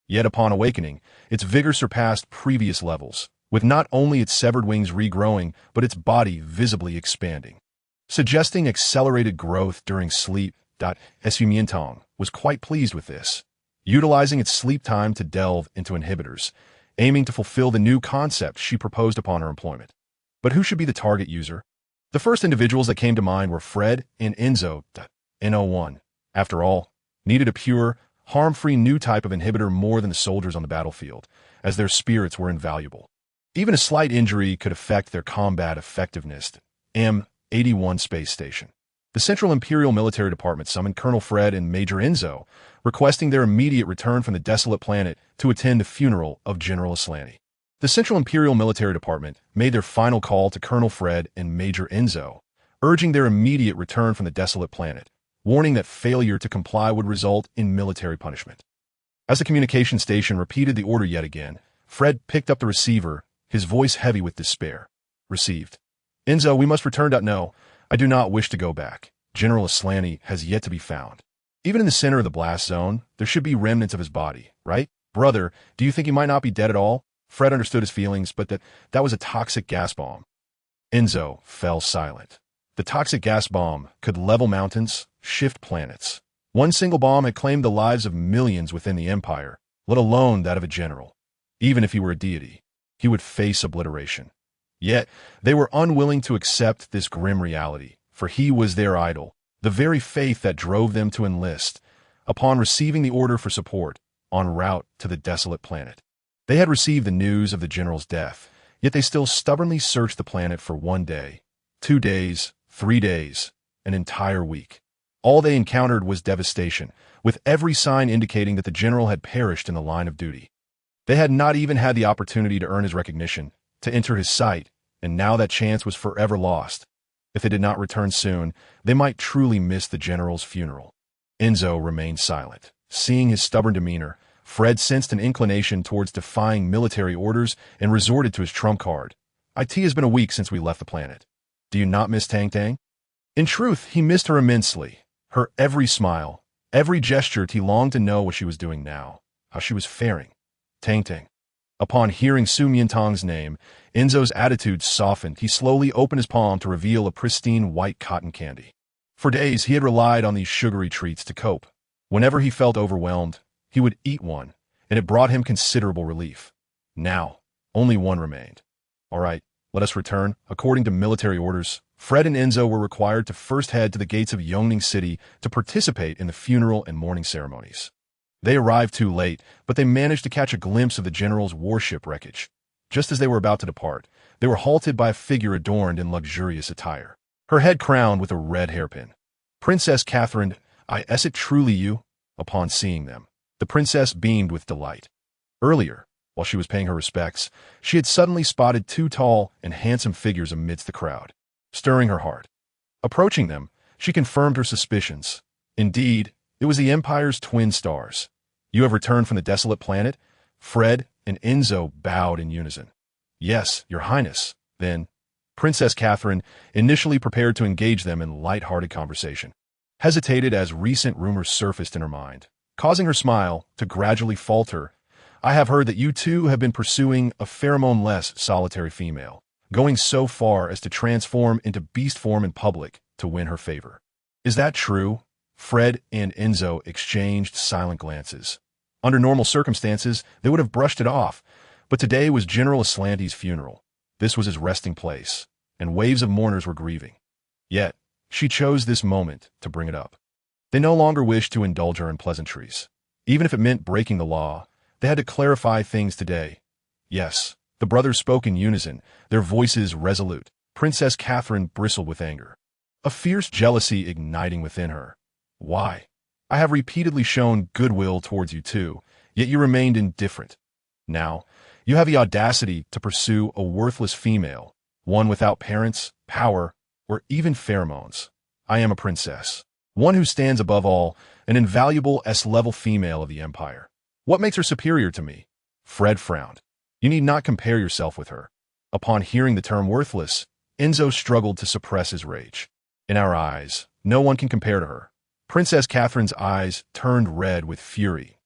Yet upon awakening, its vigor surpassed previous levels, with not only its severed wings regrowing, but its body visibly expanding, suggesting accelerated growth during sleep. Miantang was quite pleased with this, utilizing its sleep time to delve into inhibitors, aiming to fulfill the new concept she proposed upon her employment. But who should be the target user? The first individuals that came to mind were Fred and Enzo. N01, after all, needed a pure, harm-free new type of inhibitor more than the soldiers on the battlefield, as their spirits were invaluable. Even a slight injury could affect their combat effectiveness. M81 Space Station. The Central Imperial Military Department summoned Colonel Fred and Major Enzo, requesting their immediate return from the desolate planet to attend the funeral of General Aslani. The Central Imperial Military Department made their final call to Colonel Fred and Major Enzo, urging their immediate return from the desolate planet, warning that failure to comply would result in military punishment. As the communication station repeated the order yet again, Fred picked up the receiver, his voice heavy with despair. Received. Enzo, we must return. No, I do not wish to go back. General Aslani has yet to be found. Even in the center of the blast zone, there should be remnants of his body, right? Brother, do you think he might not be dead at all? Fred understood his feelings, but that was a toxic gas bomb. Enzo fell silent. The toxic gas bomb could level mountains, shift planets. One single bomb had claimed the lives of millions within the Empire, let alone that of a general. Even if he were a deity, he would face obliteration. Yet, they were unwilling to accept this grim reality, for he was their idol, the very faith that drove them to enlist, upon receiving the order for support, en route to the desolate planet. They had received the news of the general's death, yet they still stubbornly searched the planet for 1 day, 2 days, 3 days, an entire week. All they encountered was devastation, with every sign indicating that the general had perished in the line of duty. They had not even had the opportunity to earn his recognition, to enter his sight, and now that chance was forever lost. If they did not return soon, they might truly miss the general's funeral. Enzo remained silent. Seeing his stubborn demeanor, Fred sensed an inclination towards defying military orders and resorted to his trump card. It has been a week since we left the planet. Do you not miss Tang? In truth, he missed her immensely. Her every smile, every gesture. He longed to know what she was doing now, how she was faring. Tang. Upon hearing Miantang's name, Enzo's attitude softened. He slowly opened his palm to reveal a pristine white cotton candy. For days, he had relied on these sugary treats to cope. Whenever he felt overwhelmed, he would eat one, and it brought him considerable relief. Now, only one remained. All right, let us return. According to military orders, Fred and Enzo were required to first head to the gates of Yongning City to participate in the funeral and mourning ceremonies. They arrived too late, but they managed to catch a glimpse of the general's warship wreckage. Just as they were about to depart, they were halted by a figure adorned in luxurious attire, her head crowned with a red hairpin. Princess Catherine, is it truly you? Upon seeing them, the princess beamed with delight. Earlier, while she was paying her respects, she had suddenly spotted two tall and handsome figures amidst the crowd, stirring her heart. Approaching them, she confirmed her suspicions. Indeed, it was the Empire's twin stars. You have returned from the desolate planet? Fred and Enzo bowed in unison. Yes, Your Highness. Then, Princess Catherine, initially prepared to engage them in light-hearted conversation, hesitated as recent rumors surfaced in her mind, causing her smile to gradually falter. I have heard that you two have been pursuing a pheromone-less solitary female, going so far as to transform into beast form in public to win her favor. Is that true? Fred and Enzo exchanged silent glances. Under normal circumstances, they would have brushed it off, but today was General Aslante's funeral. This was his resting place, and waves of mourners were grieving. Yet, she chose this moment to bring it up. They no longer wished to indulge her in pleasantries. Even if it meant breaking the law, they had to clarify things today. Yes, the brothers spoke in unison, their voices resolute. Princess Catherine bristled with anger, a fierce jealousy igniting within her. Why? I have repeatedly shown goodwill towards you too, yet you remained indifferent. Now, you have the audacity to pursue a worthless female, one without parents, power, or even pheromones. I am a princess, one who stands above all, an invaluable S-level female of the Empire. What makes her superior to me? Fred frowned. You need not compare yourself with her. Upon hearing the term worthless, Enzo struggled to suppress his rage. In our eyes, no one can compare to her. Princess Catherine's eyes turned red with fury.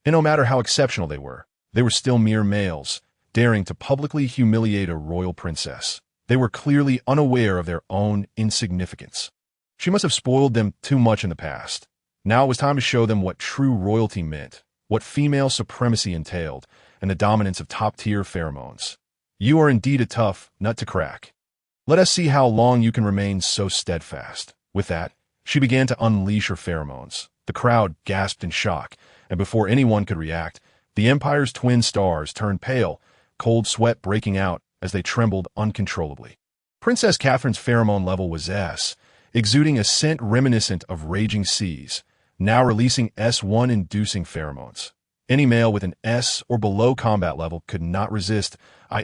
And no matter how exceptional they were still mere males, daring to publicly humiliate a royal princess. They were clearly unaware of their own insignificance. She must have spoiled them too much in the past. Now it was time to show them what true royalty meant, what female supremacy entailed, and the dominance of top-tier pheromones. You are indeed a tough nut to crack. Let us see how long you can remain so steadfast. With that, she began to unleash her pheromones. The crowd gasped in shock, and before anyone could react, the Empire's twin stars turned pale, cold sweat breaking out as they trembled uncontrollably. Princess Catherine's pheromone level was S, exuding a scent reminiscent of raging seas, now releasing S1-inducing pheromones. Any male with an S or below combat level could not resist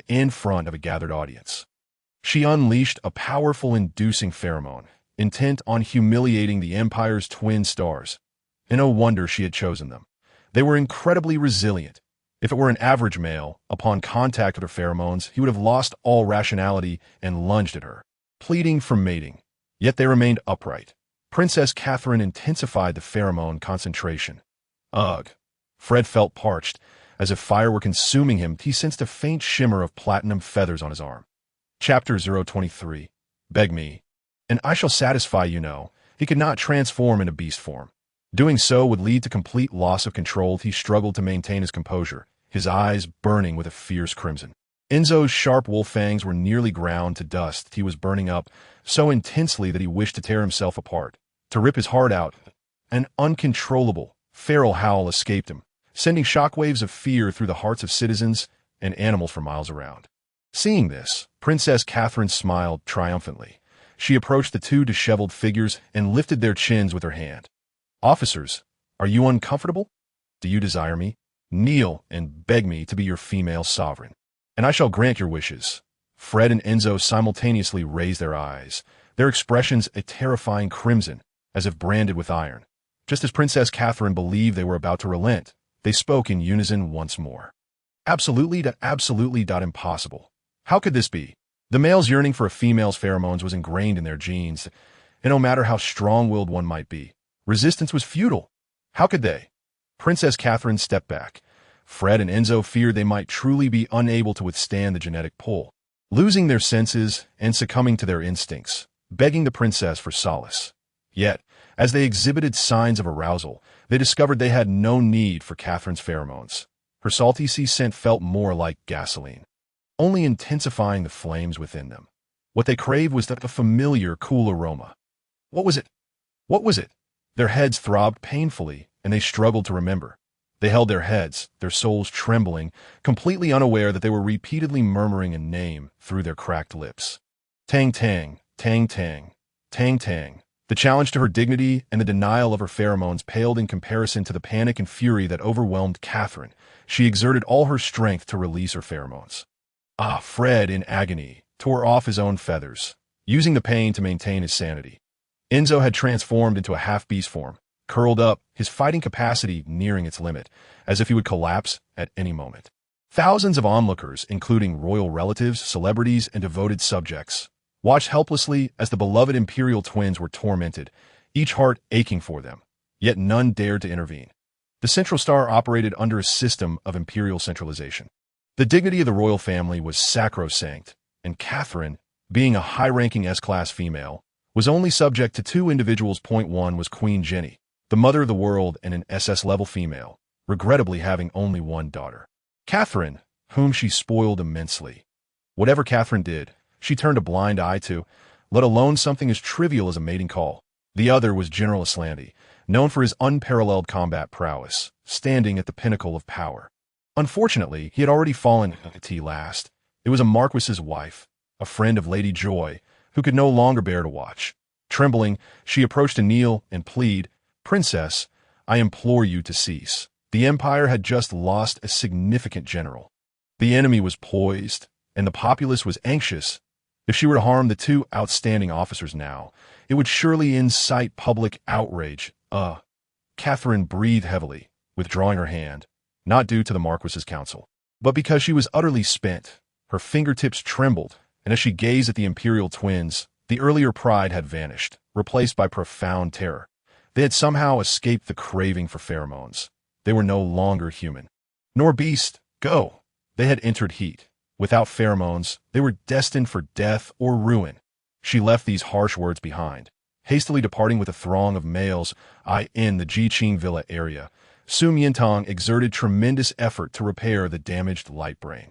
in front of a gathered audience. She unleashed a powerful inducing pheromone, intent on humiliating the Empire's twin stars. And no wonder she had chosen them. They were incredibly resilient. If it were an average male, upon contact with her pheromones, he would have lost all rationality and lunged at her, pleading for mating. Yet they remained upright. Princess Catherine intensified the pheromone concentration. Ugh. Fred felt parched, as if fire were consuming him. He sensed a faint shimmer of platinum feathers on his arm. Chapter 023. Beg me, and I shall satisfy you. Know he could not transform into beast form. Doing so would lead to complete loss of control. He struggled to maintain his composure, his eyes burning with a fierce crimson. Enzo's sharp wolf fangs were nearly ground to dust. He was burning up so intensely that he wished to tear himself apart, to rip his heart out. An uncontrollable, feral howl escaped him, sending shockwaves of fear through the hearts of citizens and animals for miles around. Seeing this, Princess Catherine smiled triumphantly. She approached the two disheveled figures and lifted their chins with her hand. Officers, are you uncomfortable? Do you desire me? Kneel and beg me to be your female sovereign, and I shall grant your wishes. Fred and Enzo simultaneously raised their eyes, their expressions a terrifying crimson, as if branded with iron. Just as Princess Catherine believed they were about to relent, they spoke in unison once more. Absolutely, impossible. How could this be? The male's yearning for a female's pheromones was ingrained in their genes, and no matter how strong-willed one might be, resistance was futile. How could they? Princess Catherine stepped back. Fred and Enzo feared they might truly be unable to withstand the genetic pull, losing their senses and succumbing to their instincts, begging the princess for solace. Yet, as they exhibited signs of arousal, they discovered they had no need for Catherine's pheromones. Her salty sea scent felt more like gasoline, only intensifying the flames within them. What they craved was that familiar, cool aroma. What was it? What was it? Their heads throbbed painfully, and they struggled to remember. They held their heads, their souls trembling, completely unaware that they were repeatedly murmuring a name through their cracked lips. Tang Tang, Tang Tang, Tang Tang. The challenge to her dignity and the denial of her pheromones paled in comparison to the panic and fury that overwhelmed Catherine. She exerted all her strength to release her pheromones. Fred, in agony, tore off his own feathers, using the pain to maintain his sanity. Enzo had transformed into a half-beast form, curled up, his fighting capacity nearing its limit, as if he would collapse at any moment. Thousands of onlookers, including royal relatives, celebrities, and devoted subjects, watched helplessly as the beloved imperial twins were tormented, each heart aching for them, yet none dared to intervene. The Central Star operated under a system of imperial centralization. The dignity of the royal family was sacrosanct, and Catherine, being a high-ranking S-Class female, was only subject to two individuals. One was Queen Jenny, the mother of the world and an SS-level female, regrettably having only one daughter. Catherine, whom she spoiled immensely. Whatever Catherine did, she turned a blind eye to, let alone something as trivial as a mating call. The other was General Islandi, known for his unparalleled combat prowess, standing at the pinnacle of power. Unfortunately, he had already fallen at last. It was a marquis's wife, a friend of Lady Joy, who could no longer bear to watch. Trembling, she approached to kneel and plead, "Princess, I implore you to cease." The Empire had just lost a significant general. The enemy was poised, and the populace was anxious. If she were to harm the two outstanding officers now, it would surely incite public outrage. Catherine breathed heavily, withdrawing her hand, not due to the Marquis's counsel, but because she was utterly spent. Her fingertips trembled, and as she gazed at the imperial twins, the earlier pride had vanished, replaced by profound terror. They had somehow escaped the craving for pheromones. They were no longer human, nor beast. Go! They had entered heat. Without pheromones, they were destined for death or ruin. She left these harsh words behind, hastily departing with a throng of males in the Jiqing Villa area. Miantang exerted tremendous effort to repair the damaged light brain.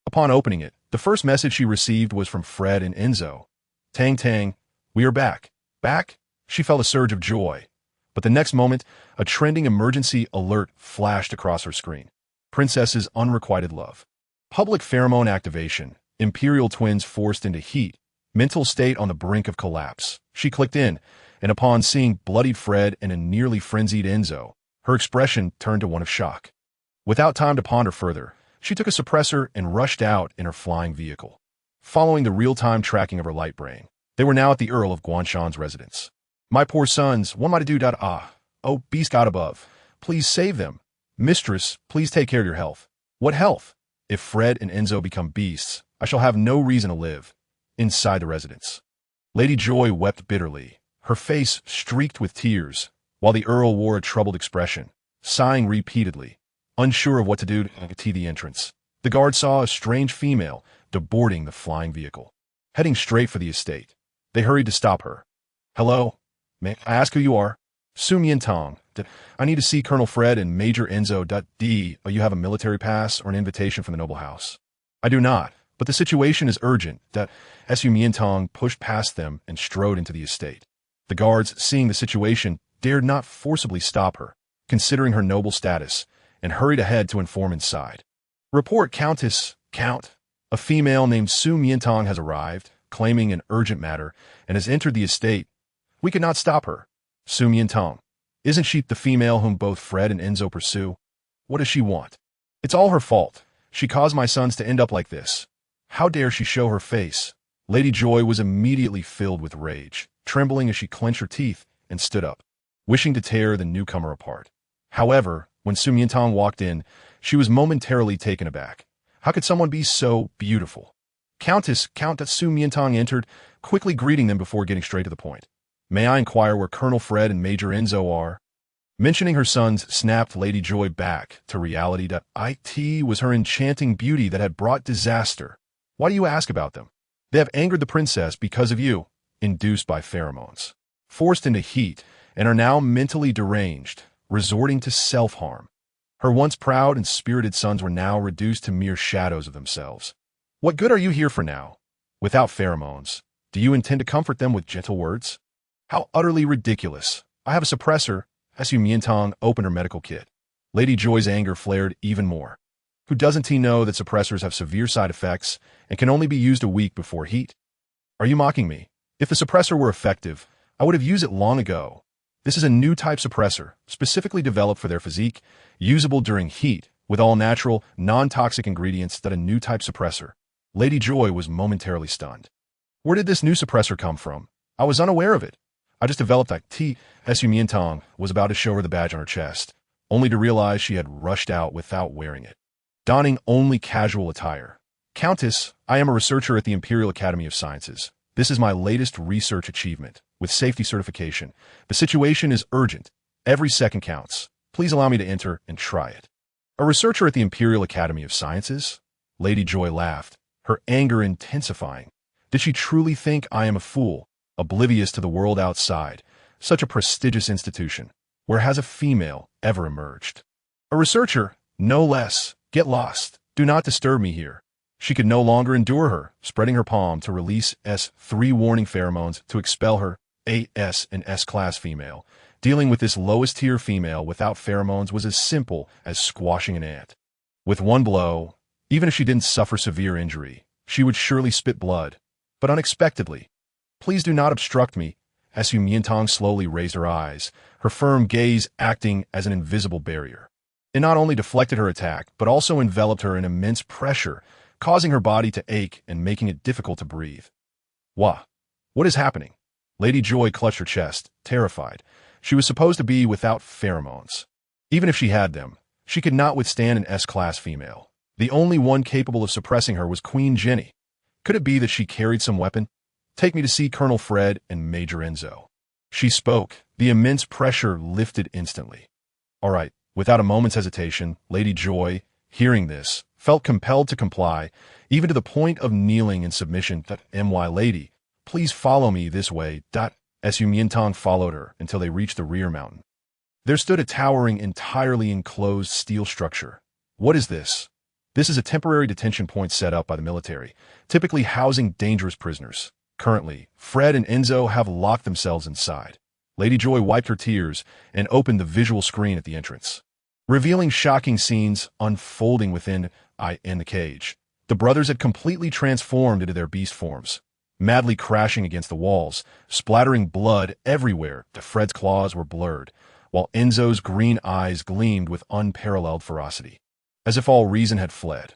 Upon opening it, the first message she received was from Fred and Enzo. "Tang Tang, we are back." Back? She felt a surge of joy. But the next moment, a trending emergency alert flashed across her screen. Princess's unrequited love. Public pheromone activation. Imperial twins forced into heat. Mental state on the brink of collapse. She clicked in, and upon seeing bloodied Fred and a nearly frenzied Enzo, her expression turned to one of shock. Without time to ponder further, she took a suppressor and rushed out in her flying vehicle. Following the real-time tracking of her light brain, they were now at the Earl of Guanshan's residence. "My poor sons, what am I to do? Oh, beast God above, please save them. Mistress, please take care of your health." "What health? If Fred and Enzo become beasts, I shall have no reason to live." Inside the residence, Lady Joy wept bitterly, her face streaked with tears, while the Earl wore a troubled expression, sighing repeatedly, unsure of what to do to the entrance. The guard saw a strange female deboarding the flying vehicle, heading straight for the estate. They hurried to stop her. "Hello? May I ask who you are?" "Miantang. I need to see Colonel Fred and Major Enzo. You have a military pass or an invitation from the noble house?" "I do not, but the situation is urgent." Miantang pushed past them and strode into the estate. The guards, seeing the situation, dared not forcibly stop her, considering her noble status, and hurried ahead to inform inside. "Report, Countess. Count. A female named Miantang has arrived, claiming an urgent matter, and has entered the estate. We could not stop her." "Miantang. Isn't she the female whom both Fred and Enzo pursue? What does she want?" "It's all her fault. She caused my sons to end up like this. How dare she show her face?" Lady Joy was immediately filled with rage, trembling as she clenched her teeth and stood up, wishing to tear the newcomer apart. However, when Miantang walked in, she was momentarily taken aback. How could someone be so beautiful? Count Miantang entered, quickly greeting them before getting straight to the point. "May I inquire where Colonel Fred and Major Enzo are?" Mentioning her sons snapped Lady Joy back to reality. It was her enchanting beauty that had brought disaster. "Why do you ask about them? They have angered the princess because of you, induced by pheromones, forced into heat, and are now mentally deranged, resorting to self-harm. Her once proud and spirited sons were now reduced to mere shadows of themselves. What good are you here for now? Without pheromones, do you intend to comfort them with gentle words? How utterly ridiculous. I have a suppressor." Miantang opened her medical kit. Lady Joy's anger flared even more. Who doesn't he know that suppressors have severe side effects and can only be used a week before heat? Are you mocking me? If the suppressor were effective, I would have used it long ago. This is a new type suppressor, specifically developed for their physique, usable during heat, with all natural, non-toxic ingredients that a new type suppressor. Lady Joy was momentarily stunned. Where did this new suppressor come from? I was unaware of it. I just developed that Miantang was about to show her the badge on her chest, only to realize she had rushed out without wearing it. Donning only casual attire. Countess, I am a researcher at the Imperial Academy of Sciences. This is my latest research achievement, with safety certification. The situation is urgent. Every second counts. Please allow me to enter and try it. A researcher at the Imperial Academy of Sciences? Lady Joy laughed, her anger intensifying. Did she truly think I am a fool, oblivious to the world outside, such a prestigious institution? Where has a female ever emerged? A researcher, no less. Get lost. Do not disturb me here. She could no longer endure her, spreading her palm to release S3 warning pheromones to expel her SSS-Class female. Dealing with this lowest-tier female without pheromones was as simple as squashing an ant. With one blow, even if she didn't suffer severe injury, she would surely spit blood, but unexpectedly. Please do not obstruct me. Miantang slowly raised her eyes, her firm gaze acting as an invisible barrier. It not only deflected her attack, but also enveloped her in immense pressure, causing her body to ache and making it difficult to breathe. What is happening? Lady Joy clutched her chest, terrified. She was supposed to be without pheromones. Even if she had them, she could not withstand an S-class female. The only one capable of suppressing her was Queen Jenny. Could it be that she carried some weapon? Take me to see Colonel Fred and Major Enzo. She spoke. The immense pressure lifted instantly. All right. Without a moment's hesitation, Lady Joy, hearing this, felt compelled to comply, even to the point of kneeling in submission. My lady, please follow me this way. Miantang followed her until they reached the rear mountain. There stood a towering, entirely enclosed steel structure. What is this? This is a temporary detention point set up by the military, typically housing dangerous prisoners. Currently, Fred and Enzo have locked themselves inside. Lady Joy wiped her tears and opened the visual screen at the entrance, revealing shocking scenes unfolding within the cage. The brothers had completely transformed into their beast forms, madly crashing against the walls, splattering blood everywhere. Fred's claws were blurred, while Enzo's green eyes gleamed with unparalleled ferocity. As if all reason had fled.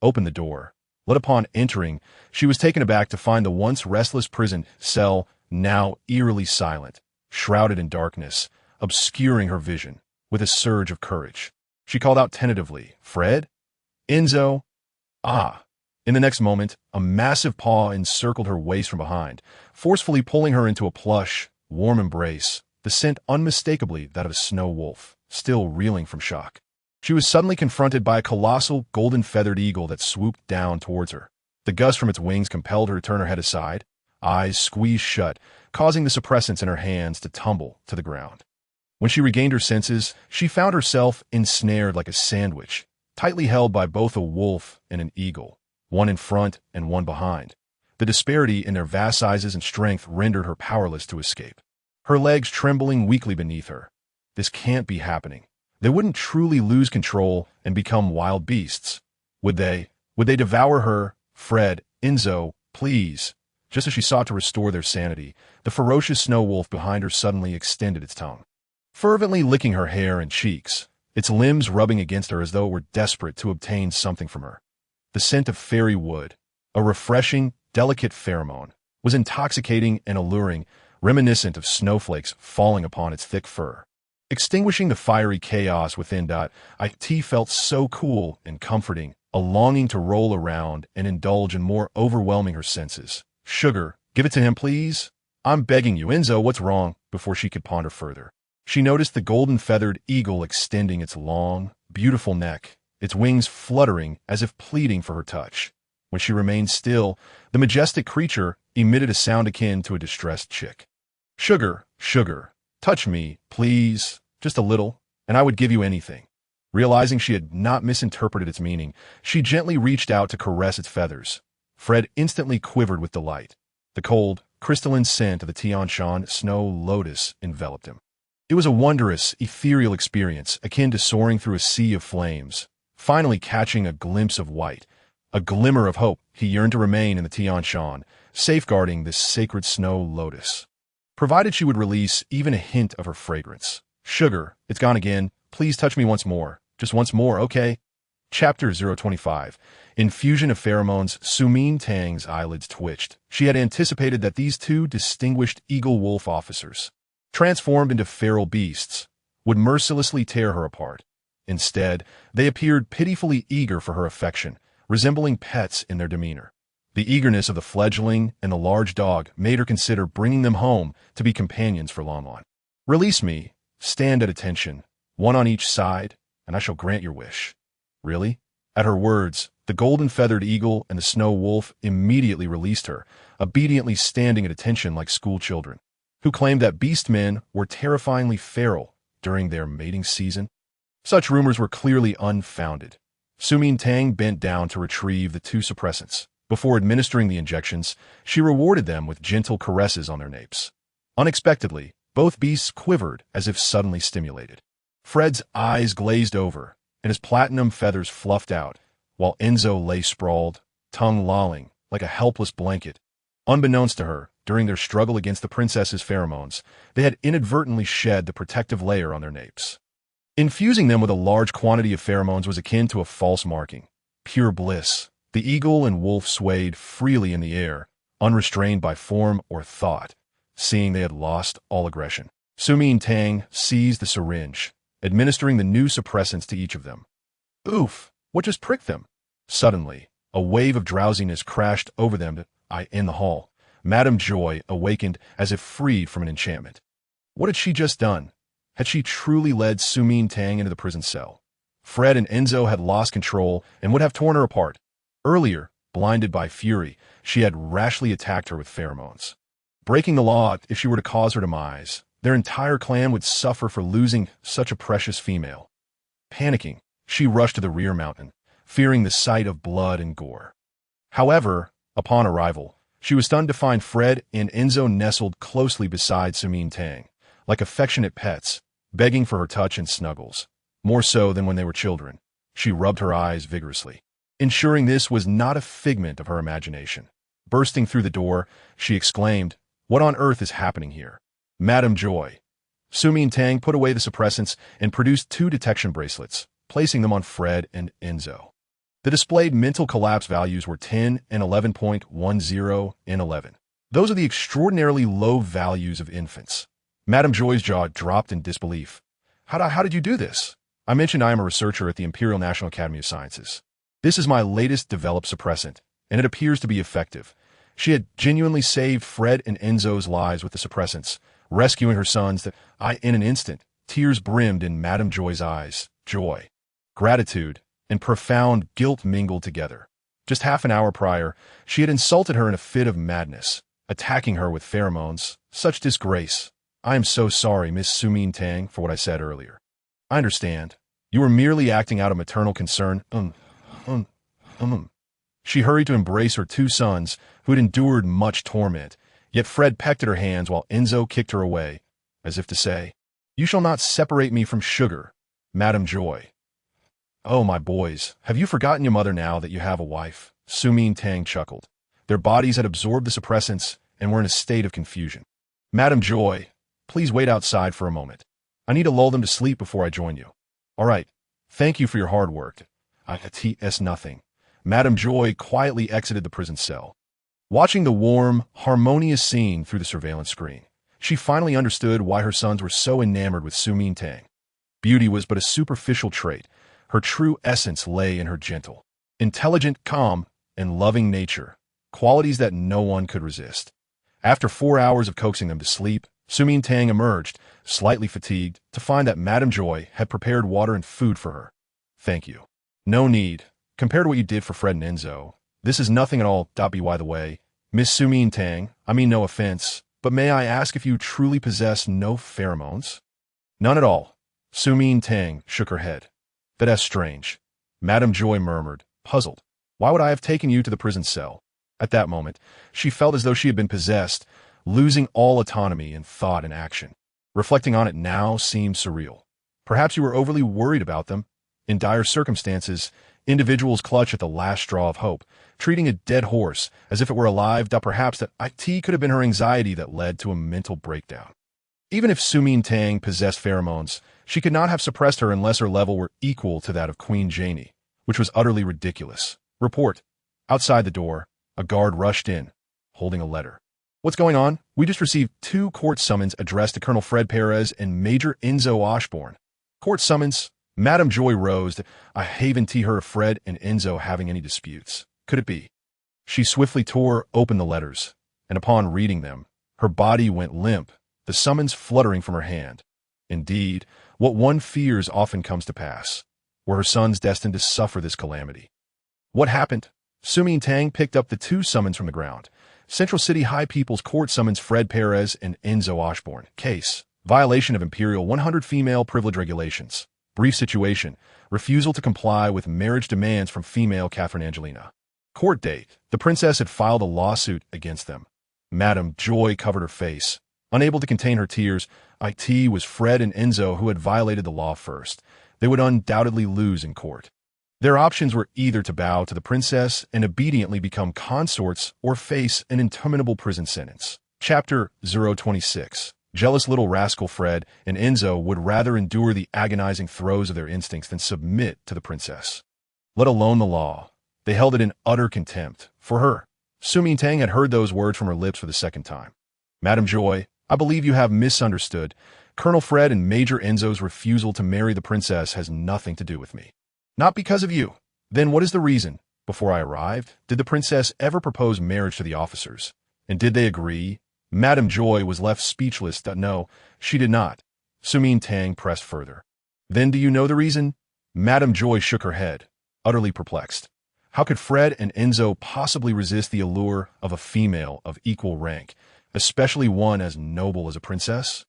Opened the door. But upon entering, she was taken aback to find the once restless prison cell now eerily silent, shrouded in darkness, obscuring her vision. With a surge of courage, she called out tentatively, "Fred? Enzo?" Ah! In the next moment, a massive paw encircled her waist from behind, forcefully pulling her into a plush, warm embrace, the scent unmistakably that of a snow wolf, still reeling from shock. She was suddenly confronted by a colossal, golden-feathered eagle that swooped down towards her. The gust from its wings compelled her to turn her head aside, eyes squeezed shut, causing the suppressants in her hands to tumble to the ground. When she regained her senses, she found herself ensnared like a sandwich, tightly held by both a wolf and an eagle, one in front and one behind. The disparity in their vast sizes and strength rendered her powerless to escape, her legs trembling weakly beneath her. This can't be happening. They wouldn't truly lose control and become wild beasts. Would they? Would they devour her? Fred, Enzo, please. Just as she sought to restore their sanity, the ferocious snow wolf behind her suddenly extended its tongue, fervently licking her hair and cheeks, its limbs rubbing against her as though it were desperate to obtain something from her. The scent of fairy wood, a refreshing, delicate pheromone, was intoxicating and alluring, reminiscent of snowflakes falling upon its thick fur. Extinguishing the fiery chaos within. It felt so cool and comforting, a longing to roll around and indulge in more overwhelming her senses. Sugar, give it to him, please. I'm begging you, Enzo, what's wrong? Before she could ponder further, she noticed the golden-feathered eagle extending its long, beautiful neck, its wings fluttering as if pleading for her touch. When she remained still, the majestic creature emitted a sound akin to a distressed chick. Sugar, sugar, touch me, please. Just a little, and I would give you anything. Realizing she had not misinterpreted its meaning, she gently reached out to caress its feathers. Fred instantly quivered with delight. The cold, crystalline scent of the Tianshan snow lotus enveloped him. It was a wondrous, ethereal experience akin to soaring through a sea of flames, finally catching a glimpse of white, a glimmer of hope. He yearned to remain in the Tian Shan, safeguarding this sacred snow lotus. Provided she would release even a hint of her fragrance. Sugar, it's gone again. Please touch me once more. Just once more, okay? Chapter 025. Infusion of pheromones. Miantang's eyelids twitched. She had anticipated that these two distinguished eagle-wolf officers, transformed into feral beasts, would mercilessly tear her apart. Instead, they appeared pitifully eager for her affection, resembling pets in their demeanor. The eagerness of the fledgling and the large dog made her consider bringing them home to be companions for Lon. Release me, stand at attention, one on each side, and I shall grant your wish. Really? At her words, the golden-feathered eagle and the snow wolf immediately released her, obediently standing at attention like school children, who claimed that beast men were terrifyingly feral during their mating season. Such rumors were clearly unfounded. Miantang bent down to retrieve the two suppressants. Before administering the injections, she rewarded them with gentle caresses on their napes. Unexpectedly, both beasts quivered as if suddenly stimulated. Fred's eyes glazed over, and his platinum feathers fluffed out, while Enzo lay sprawled, tongue lolling, like a helpless blanket. Unbeknownst to her, during their struggle against the princess's pheromones, they had inadvertently shed the protective layer on their napes. Infusing them with a large quantity of pheromones was akin to a false marking. Pure bliss. The eagle and wolf swayed freely in the air, unrestrained by form or thought, seeing they had lost all aggression. Miantang seized the syringe, administering the new suppressants to each of them. Oof! What just pricked them? Suddenly, a wave of drowsiness crashed over them in the hall. Madame Joy awakened as if freed from an enchantment. What had she just done? Had she truly led Miantang into the prison cell? Fred and Enzo had lost control and would have torn her apart. Earlier, blinded by fury, she had rashly attacked her with pheromones. Breaking the law if she were to cause her demise, their entire clan would suffer for losing such a precious female. Panicking, she rushed to the rear mountain, fearing the sight of blood and gore. However, upon arrival, she was stunned to find Fred and Enzo nestled closely beside Miantang, like affectionate pets, begging for her touch and snuggles, more so than when they were children. She rubbed her eyes vigorously, ensuring this was not a figment of her imagination. Bursting through the door, she exclaimed, "What on earth is happening here?" Madame Joy. Miantang put away the suppressants and produced two detection bracelets, placing them on Fred and Enzo. The displayed mental collapse values were 10 and 11.10 and 11. Those are the extraordinarily low values of infants. Madame Joy's jaw dropped in disbelief. How did you do this? I mentioned I am a researcher at the Imperial National Academy of Sciences. This is my latest developed suppressant, and it appears to be effective. She had genuinely saved Fred and Enzo's lives with the suppressants, rescuing her sons in an instant. Tears brimmed in Madame Joy's eyes. Joy, gratitude, and profound guilt mingled together. Just half an hour prior, she had insulted her in a fit of madness, attacking her with pheromones. Such disgrace. I am so sorry, Miss Miantang, for what I said earlier. I understand. You were merely acting out of maternal concern. She hurried to embrace her two sons, who had endured much torment, yet Fred pecked at her hands while Enzo kicked her away, as if to say, "You shall not separate me from sugar, Madame Joy." "Oh, my boys, have you forgotten your mother now that you have a wife?" Miantang chuckled. Their bodies had absorbed the suppressants and were in a state of confusion. "Madame Joy, please wait outside for a moment. I need to lull them to sleep before I join you." "All right. Thank you for your hard work." "It's nothing." Madame Joy quietly exited the prison cell. Watching the warm, harmonious scene through the surveillance screen, she finally understood why her sons were so enamored with Miantang. Beauty was but a superficial trait. Her true essence lay in her gentle, intelligent, calm, and loving nature, qualities that no one could resist. After 4 hours of coaxing them to sleep, Miantang emerged, slightly fatigued, to find that Madame Joy had prepared water and food for her. "Thank you. No need. Compared to what you did for Fred and Enzo, this is nothing at all. By the way, Miss Miantang, I mean no offense, but may I ask if you truly possess no pheromones?" "None at all." Miantang shook her head. "That's strange." Madame Joy murmured, puzzled. "Why would I have taken you to the prison cell?" At that moment, she felt as though she had been possessed, losing all autonomy in thought and action. Reflecting on it now seems surreal. Perhaps you were overly worried about them. In dire circumstances, individuals clutch at the last straw of hope, treating a dead horse as if it were alive. Perhaps that IT could have been her anxiety that led to a mental breakdown. Even if Miantang possessed pheromones, she could not have suppressed her unless her level were equal to that of Queen Janie, which was utterly ridiculous. Report. Outside the door, a guard rushed in, holding a letter. What's going on? We just received 2 court summons addressed to Colonel Fred Perez and Major Enzo Osborne. Court summons? Madame Joy rose. I haven't heard of Fred and Enzo having any disputes. Could it be? She swiftly tore open the letters, and upon reading them, her body went limp, the summons fluttering from her hand. Indeed, what one fears often comes to pass. Were her sons destined to suffer this calamity? What happened? Miantang picked up the 2 summons from the ground. Central City High People's Court summons Fred Perez and Enzo Osborne. Case: violation of Imperial 100 female privilege regulations. Brief situation: refusal to comply with marriage demands from female Catherine Angelina. Court date: the princess had filed a lawsuit against them. Madame Joy covered her face. Unable to contain her tears, it was Fred and Enzo who had violated the law first. They would undoubtedly lose in court. Their options were either to bow to the princess and obediently become consorts or face an interminable prison sentence. Chapter 026. Jealous little rascal Fred and Enzo would rather endure the agonizing throes of their instincts than submit to the princess. Let alone the law. They held it in utter contempt. For her, Miantang had heard those words from her lips for the second time. Madame Joy, I believe you have misunderstood. Colonel Fred and Major Enzo's refusal to marry the princess has nothing to do with me. Not because of you. Then what is the reason? Before I arrived, did the princess ever propose marriage to the officers? And did they agree? Madame Joy was left speechless. No, she did not. Miantang pressed further. Then do you know the reason? Madame Joy shook her head, utterly perplexed. How could Fred and Enzo possibly resist the allure of a female of equal rank, especially one as noble as a princess?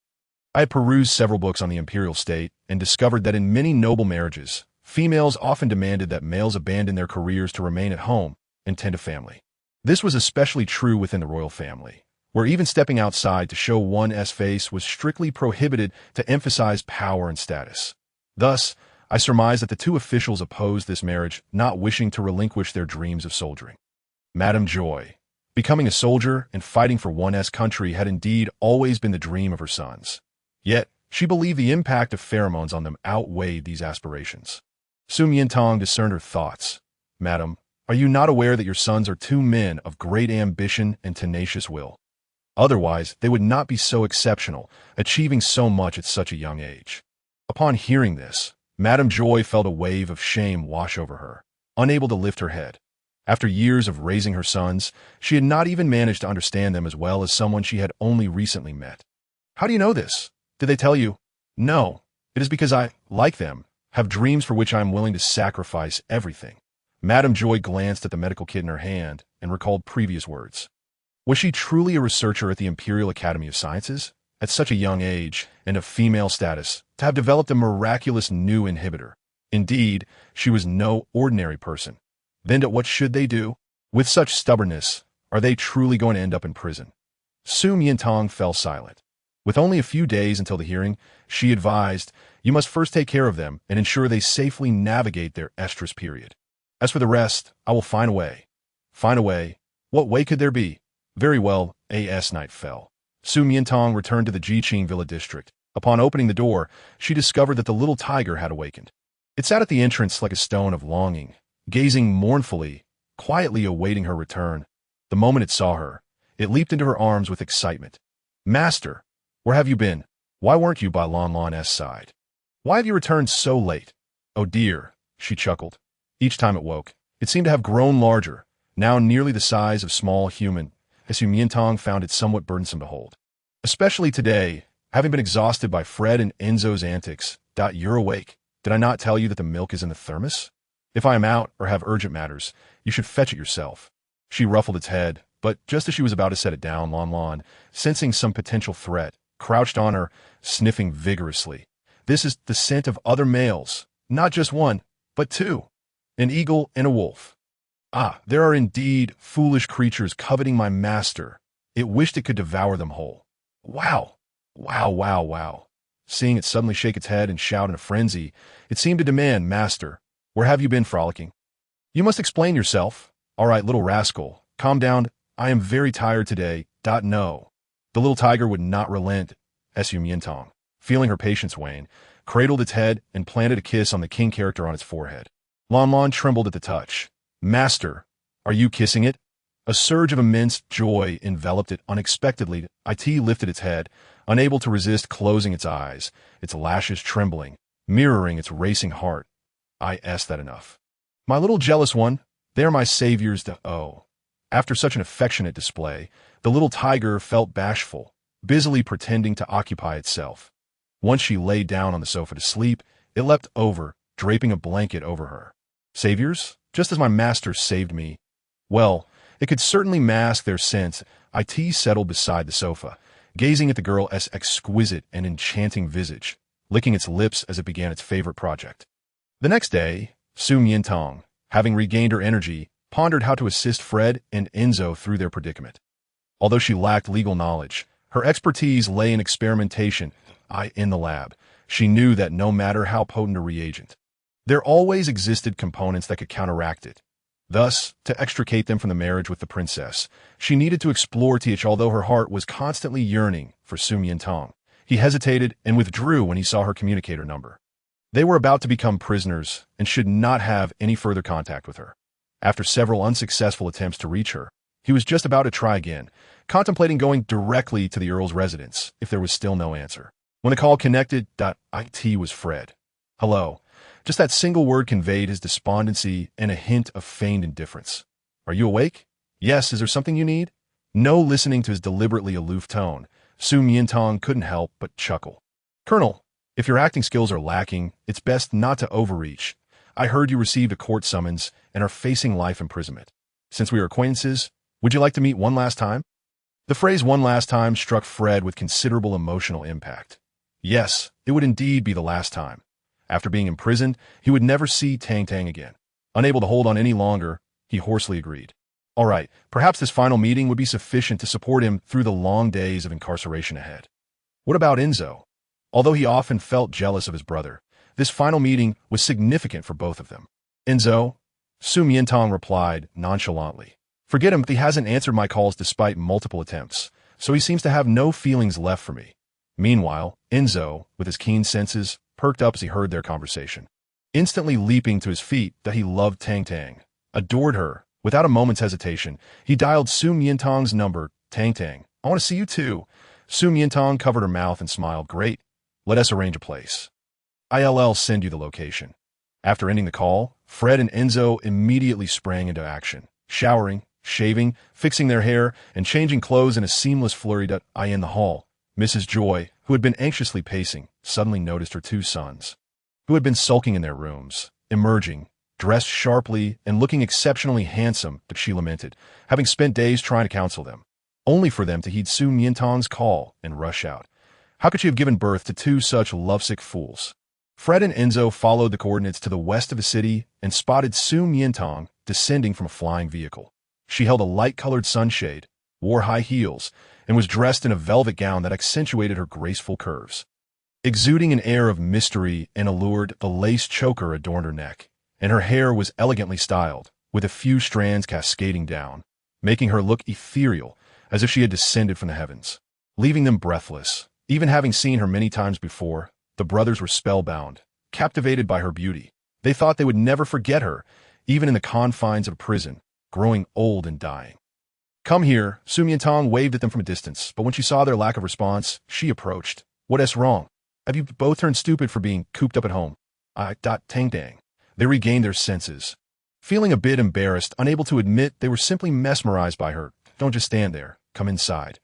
I had perused several books on the imperial state and discovered that in many noble marriages, females often demanded that males abandon their careers to remain at home and tend a family. This was especially true within the royal family, where even stepping outside to show one's face was strictly prohibited to emphasize power and status. Thus, I surmised that the 2 officials opposed this marriage, not wishing to relinquish their dreams of soldiering. Madame Joy, becoming a soldier and fighting for one's country had indeed always been the dream of her sons. Yet, she believed the impact of pheromones on them outweighed these aspirations. Miantang discerned her thoughts. Madam, are you not aware that your sons are 2 men of great ambition and tenacious will? Otherwise, they would not be so exceptional, achieving so much at such a young age. Upon hearing this, Madame Joy felt a wave of shame wash over her, unable to lift her head. After years of raising her sons, she had not even managed to understand them as well as someone she had only recently met. How do you know this? Did they tell you? No, it is because I, like them, have dreams for which I am willing to sacrifice everything. Madame Joy glanced at the medical kit in her hand and recalled previous words. Was she truly a researcher at the Imperial Academy of Sciences? At such a young age and of female status, to have developed a miraculous new inhibitor. Indeed, she was no ordinary person. Then what should they do? With such stubbornness, are they truly going to end up in prison? Miantang fell silent. With only a few days until the hearing, she advised, you must first take care of them and ensure they safely navigate their estrus period. As for the rest, I will find a way. Find a way? What way could there be? Very well, night fell. Miantang returned to the Jiqing Villa district. Upon opening the door, she discovered that the little tiger had awakened. It sat at the entrance like a stone of longing, gazing mournfully, quietly awaiting her return. The moment it saw her, it leaped into her arms with excitement. Master, where have you been? Why weren't you by Lan's side? Why have you returned so late? Oh dear, she chuckled. Each time it woke, it seemed to have grown larger, now nearly the size of small human, as Miantang found it somewhat burdensome to hold. Especially today, having been exhausted by Fred and Enzo's antics. You're awake. Did I not tell you that the milk is in the thermos? If I am out or have urgent matters, you should fetch it yourself. She ruffled its head, but just as she was about to set it down, Lan, sensing some potential threat, crouched on her, sniffing vigorously. This is the scent of other males, not just one, but 2. An eagle and a wolf. Ah, there are indeed foolish creatures coveting my master. It wished it could devour them whole. Wow! Wow, wow, wow. Seeing it suddenly shake its head and shout in a frenzy, it seemed to demand, Master, where have you been frolicking? You must explain yourself. All right, little rascal, calm down. I am very tired today. No. The little tiger would not relent. Miantang, feeling her patience wane, cradled its head and planted a kiss on the king character on its forehead. Lon Lon trembled at the touch. Master, are you kissing it? A surge of immense joy enveloped it unexpectedly. It lifted its head, unable to resist closing its eyes, its lashes trembling, mirroring its racing heart. That enough. My little jealous one, they are my saviors oh. After such an affectionate display, the little tiger felt bashful, busily pretending to occupy itself. Once she lay down on the sofa to sleep, it leapt over, draping a blanket over her. Saviors? Just as my master saved me. Well, it could certainly mask their sense. It settled beside the sofa, gazing at the girl's exquisite and enchanting visage, licking its lips as it began its favorite project. The next day, Miantang, having regained her energy, pondered how to assist Fred and Enzo through their predicament. Although she lacked legal knowledge, her expertise lay in experimentation. In the lab, she knew that no matter how potent a reagent, there always existed components that could counteract it. Thus, to extricate them from the marriage with the princess, she needed to explore Teach. Although her heart was constantly yearning for Miantang, he hesitated and withdrew when he saw her communicator number. They were about to become prisoners and should not have any further contact with her. After several unsuccessful attempts to reach her, he was just about to try again, contemplating going directly to the Earl's residence if there was still no answer. When the call connected, it was Fred. Hello. Just that single word conveyed his despondency and a hint of feigned indifference. Are you awake? Yes, is there something you need? No, listening to his deliberately aloof tone, Miantang couldn't help but chuckle. Colonel, if your acting skills are lacking, it's best not to overreach. I heard you received a court summons and are facing life imprisonment. Since we are acquaintances, would you like to meet one last time? The phrase one last time struck Fred with considerable emotional impact. Yes, it would indeed be the last time. After being imprisoned, he would never see Tang Tang again. Unable to hold on any longer, he hoarsely agreed. All right, perhaps this final meeting would be sufficient to support him through the long days of incarceration ahead. What about Enzo? Although he often felt jealous of his brother, this final meeting was significant for both of them. Enzo? Miantang replied nonchalantly. Forget him, he hasn't answered my calls despite multiple attempts, so he seems to have no feelings left for me. Meanwhile, Enzo, with his keen senses, perked up as he heard their conversation. Instantly leaping to his feet that he loved Tang Tang, adored her, without a moment's hesitation, he dialed Miantang's number. Tang Tang, I want to see you too. Miantang covered her mouth and smiled. Great. Let us arrange a place. I'll send you the location. After ending the call, Fred and Enzo immediately sprang into action, showering, shaving, fixing their hair, and changing clothes in a seamless flurry. In the hall, Mrs. Joy, who had been anxiously pacing, suddenly noticed her two sons, who had been sulking in their rooms, emerging, dressed sharply and looking exceptionally handsome, but she lamented, having spent days trying to counsel them, only for them to heed Miantang's call and rush out. How could she have given birth to two such lovesick fools? Fred and Enzo followed the coordinates to the west of the city and spotted Miantang descending from a flying vehicle. She held a light-colored sunshade, wore high heels, and was dressed in a velvet gown that accentuated her graceful curves. Exuding an air of mystery and allure, the lace choker adorned her neck, and her hair was elegantly styled, with a few strands cascading down, making her look ethereal, as if she had descended from the heavens. Leaving them breathless, even having seen her many times before, the brothers were spellbound, captivated by her beauty. They thought they would never forget her, even in the confines of a prison, growing old and dying. Come here, Miantang waved at them from a distance, but when she saw their lack of response, she approached. What's wrong? Have you both turned stupid for being cooped up at home? Tang Tang. They regained their senses. Feeling a bit embarrassed, unable to admit they were simply mesmerized by her. Don't just stand there. Come inside.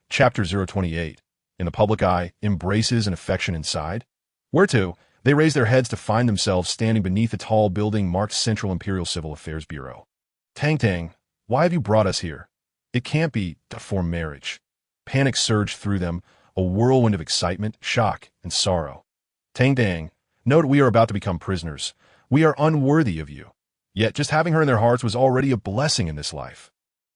Chapter 028. In the public eye, embraces and affection inside. Where to? They raised their heads to find themselves standing beneath a tall building marked Central Imperial Civil Affairs Bureau. Tang Tang, why have you brought us here? It can't be for marriage. Panic surged through them, a whirlwind of excitement, shock, and sorrow. Tang Tang, note we are about to become prisoners. We are unworthy of you. Yet just having her in their hearts was already a blessing in this life.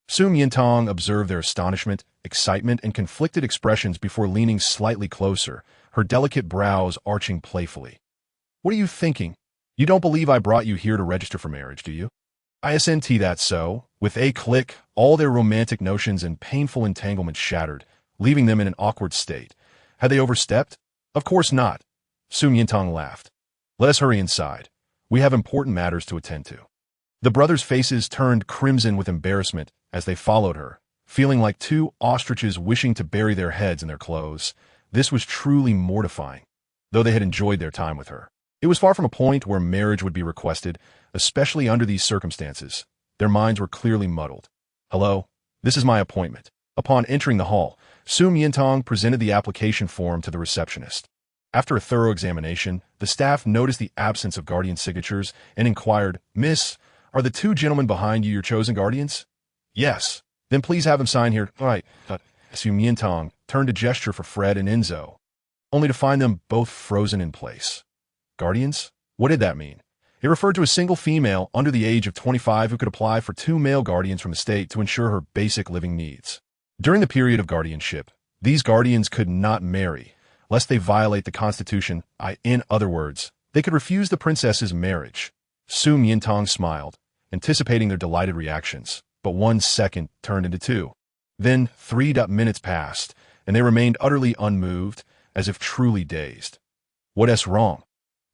Miantang observed their astonishment excitement, and conflicted expressions before leaning slightly closer, her delicate brows arching playfully. "What are you thinking? You don't believe I brought you here to register for marriage, do you?" "ISNT that so." With a click, all their romantic notions and painful entanglements shattered, leaving them in an awkward state. Had they overstepped? Of course not. Miantang laughed. "Let us hurry inside. We have important matters to attend to." The brothers' faces turned crimson with embarrassment as they followed her, feeling like two ostriches wishing to bury their heads in their clothes. This was truly mortifying, though they had enjoyed their time with her. It was far from a point where marriage would be requested, especially under these circumstances. Their minds were clearly muddled. "Hello, this is my appointment." Upon entering the hall, Miantang presented the application form to the receptionist. After a thorough examination, the staff noticed the absence of guardian signatures and inquired, "Miss, are the two gentlemen behind you your chosen guardians?" "Yes." "Then please have them sign here." "All right." Miantang turned to gesture for Fred and Enzo, only to find them both frozen in place. Guardians? What did that mean? It referred to a single female under the age of 25 who could apply for two male guardians from the state to ensure her basic living needs. During the period of guardianship, these guardians could not marry, lest they violate the Constitution. In other words, they could refuse the princess's marriage. Miantang smiled, anticipating their delighted reactions, but 1 second turned into 2. Then 3 minutes passed, and they remained utterly unmoved, as if truly dazed. "What's wrong?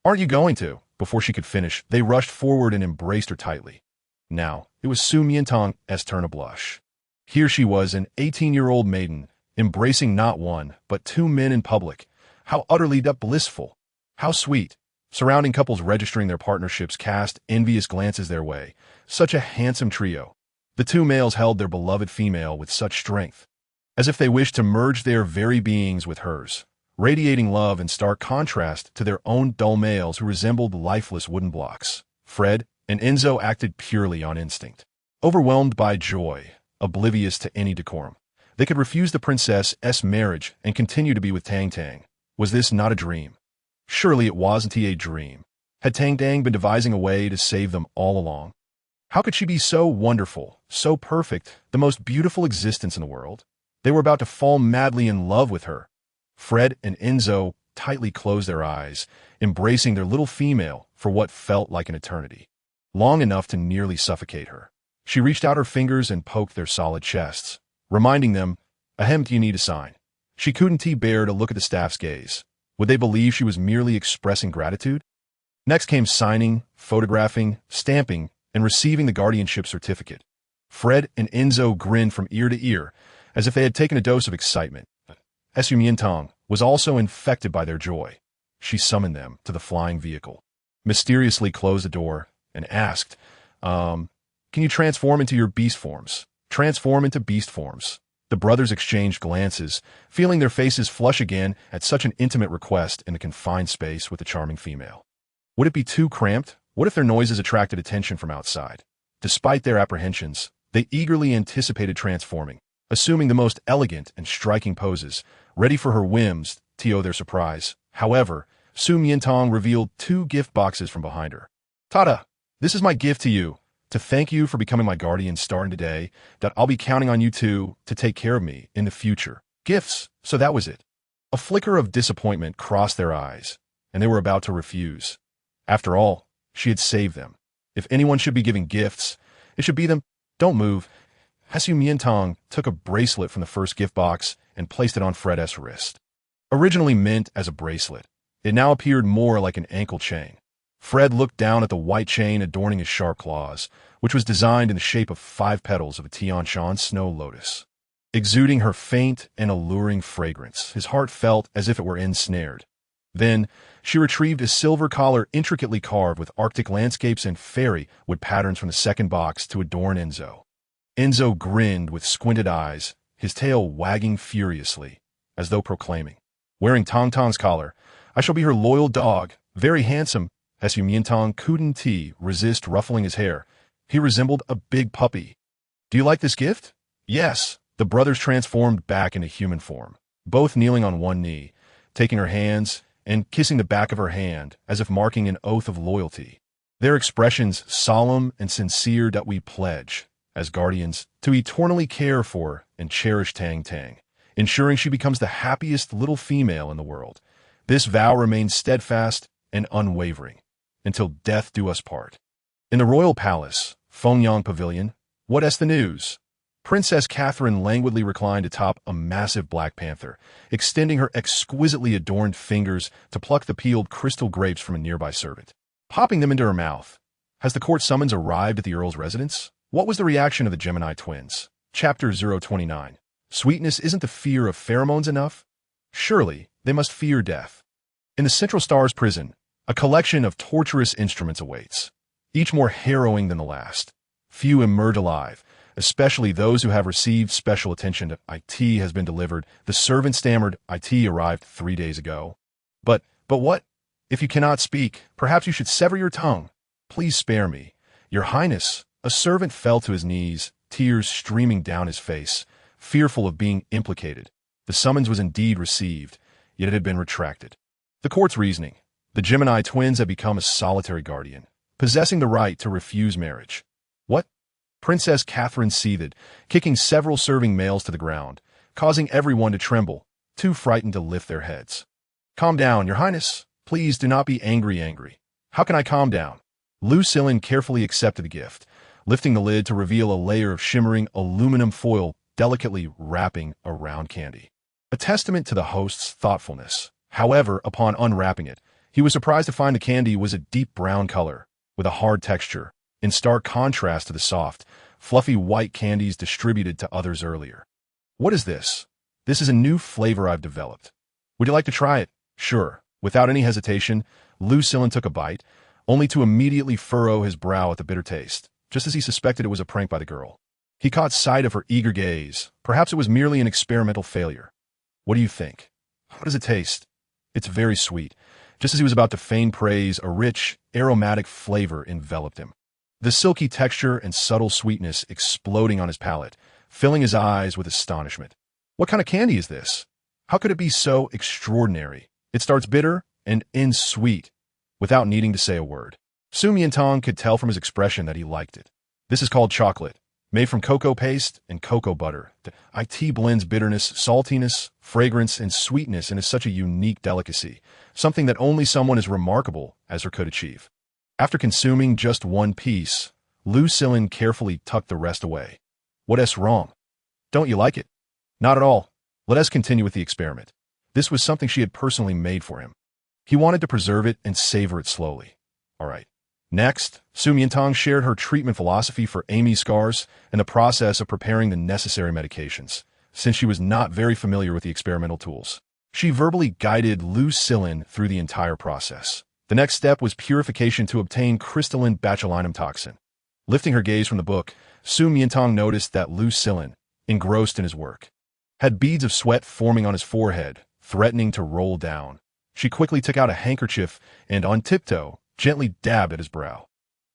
Aren't you going to?" Before she could finish, they rushed forward and embraced her tightly. Now, it was Miantang's turn to blush. Here she was, an 18-year-old maiden, embracing not one, but 2 men in public. How utterly blissful! How sweet! Surrounding couples registering their partnerships cast envious glances their way. Such a handsome trio. The 2 males held their beloved female with such strength, as if they wished to merge their very beings with hers, radiating love in stark contrast to their own dull males who resembled lifeless wooden blocks. Fred and Enzo acted purely on instinct. Overwhelmed by joy, oblivious to any decorum, they could refuse the princess's marriage and continue to be with Tang Tang. Was this not a dream? Surely it wasn't a dream. Had Tang Tang been devising a way to save them all along? How could she be so wonderful, so perfect, the most beautiful existence in the world? They were about to fall madly in love with her. Fred and Enzo tightly closed their eyes, embracing their little female for what felt like an eternity. Long enough to nearly suffocate her. She reached out her fingers and poked their solid chests, reminding them, "Ahem, do you need a sign?" She couldn't bear to look at the staff's gaze. Would they believe she was merely expressing gratitude? Next came signing, photographing, stamping, and receiving the guardianship certificate. Fred and Enzo grinned from ear to ear, as if they had taken a dose of excitement. Miantang was also infected by their joy. She summoned them to the flying vehicle, mysteriously closed the door, and asked, "Can you transform into your beast forms?" "Transform into beast forms." The brothers exchanged glances, feeling their faces flush again at such an intimate request in the confined space with the charming female. Would it be too cramped? What if their noises attracted attention from outside? Despite their apprehensions, they eagerly anticipated transforming, assuming the most elegant and striking poses, ready for her whims, to their surprise. However, Miantang revealed 2 gift boxes from behind her. "Tada! This is my gift to you, to thank you for becoming my guardian starting today, that I'll be counting on you two to take care of me in the future." Gifts, so that was it. A flicker of disappointment crossed their eyes, and they were about to refuse. After all, she had saved them. If anyone should be giving gifts, it should be them. "Don't move." Miantang took a bracelet from the first gift box and placed it on Fred's wrist. Originally meant as a bracelet, it now appeared more like an ankle chain. Fred looked down at the white chain adorning his sharp claws, which was designed in the shape of 5 petals of a Tianshan snow lotus. Exuding her faint and alluring fragrance, his heart felt as if it were ensnared. Then, she retrieved a silver collar intricately carved with Arctic landscapes and fairy wood patterns from the second box to adorn Enzo. Enzo grinned with squinted eyes, his tail wagging furiously, as though proclaiming, "Wearing Tong Tong's collar, I shall be her loyal dog, very handsome." Miantang couldn't resist ruffling his hair. He resembled a big puppy. "Do you like this gift?" "Yes." The brothers transformed back into human form, both kneeling on one knee, taking her hands and kissing the back of her hand as if marking an oath of loyalty. Their expressions solemn and sincere. "That we pledge," as guardians, to eternally care for and cherish Tang Tang, ensuring she becomes the happiest little female in the world. This vow remains steadfast and unwavering, until death do us part. In the royal palace, Fengyang Pavilion, what is the news? Princess Catherine languidly reclined atop a massive black panther, extending her exquisitely adorned fingers to pluck the peeled crystal grapes from a nearby servant, popping them into her mouth. Has the court summons arrived at the Earl's residence? What was the reaction of the Gemini twins? Chapter 029. Sweetness isn't the fear of pheromones enough? Surely, they must fear death. In the Central Stars prison, a collection of torturous instruments awaits, each more harrowing than the last. Few emerge alive, especially those who have received special attention. IT has been delivered. The servant stammered, IT arrived 3 days ago. But what? If you cannot speak, perhaps you should sever your tongue. Please spare me. Your Highness. A servant fell to his knees, tears streaming down his face, fearful of being implicated. The summons was indeed received, yet it had been retracted. The court's reasoning. The Gemini twins had become a solitary guardian, possessing the right to refuse marriage. What? Princess Catherine seethed, kicking several serving males to the ground, causing everyone to tremble, too frightened to lift their heads. Calm down, Your Highness. Please do not be angry. How can I calm down? Lucillin carefully accepted the gift, lifting the lid to reveal a layer of shimmering aluminum foil delicately wrapping around candy. A testament to the host's thoughtfulness. However, upon unwrapping it, he was surprised to find the candy was a deep brown color, with a hard texture, in stark contrast to the soft, fluffy white candies distributed to others earlier. What is this? This is a new flavor I've developed. Would you like to try it? Sure. Without any hesitation, Lucillin took a bite, only to immediately furrow his brow at the bitter taste, just as he suspected it was a prank by the girl. He caught sight of her eager gaze. Perhaps it was merely an experimental failure. What do you think? How does it taste? It's very sweet. Just as he was about to feign praise, a rich, aromatic flavor enveloped him. The silky texture and subtle sweetness exploding on his palate, filling his eyes with astonishment. What kind of candy is this? How could it be so extraordinary? It starts bitter and ends sweet, without needing to say a word. Miantang could tell from his expression that he liked it. This is called chocolate, made from cocoa paste and cocoa butter. The IT blends bitterness, saltiness, fragrance, and sweetness into such a unique delicacy, something that only someone as remarkable as her could achieve. After consuming just one piece, Lucillin carefully tucked the rest away. What's wrong? Don't you like it? Not at all. Let us continue with the experiment. This was something she had personally made for him. He wanted to preserve it and savor it slowly. All right. Next, Miantang shared her treatment philosophy for Amy's scars and the process of preparing the necessary medications, since she was not very familiar with the experimental tools. She verbally guided Lucillin through the entire process. The next step was purification to obtain crystalline botulinum toxin. Lifting her gaze from the book, Miantang noticed that Lucillin, engrossed in his work, had beads of sweat forming on his forehead, threatening to roll down. She quickly took out a handkerchief and, on tiptoe, gently dabbed at his brow.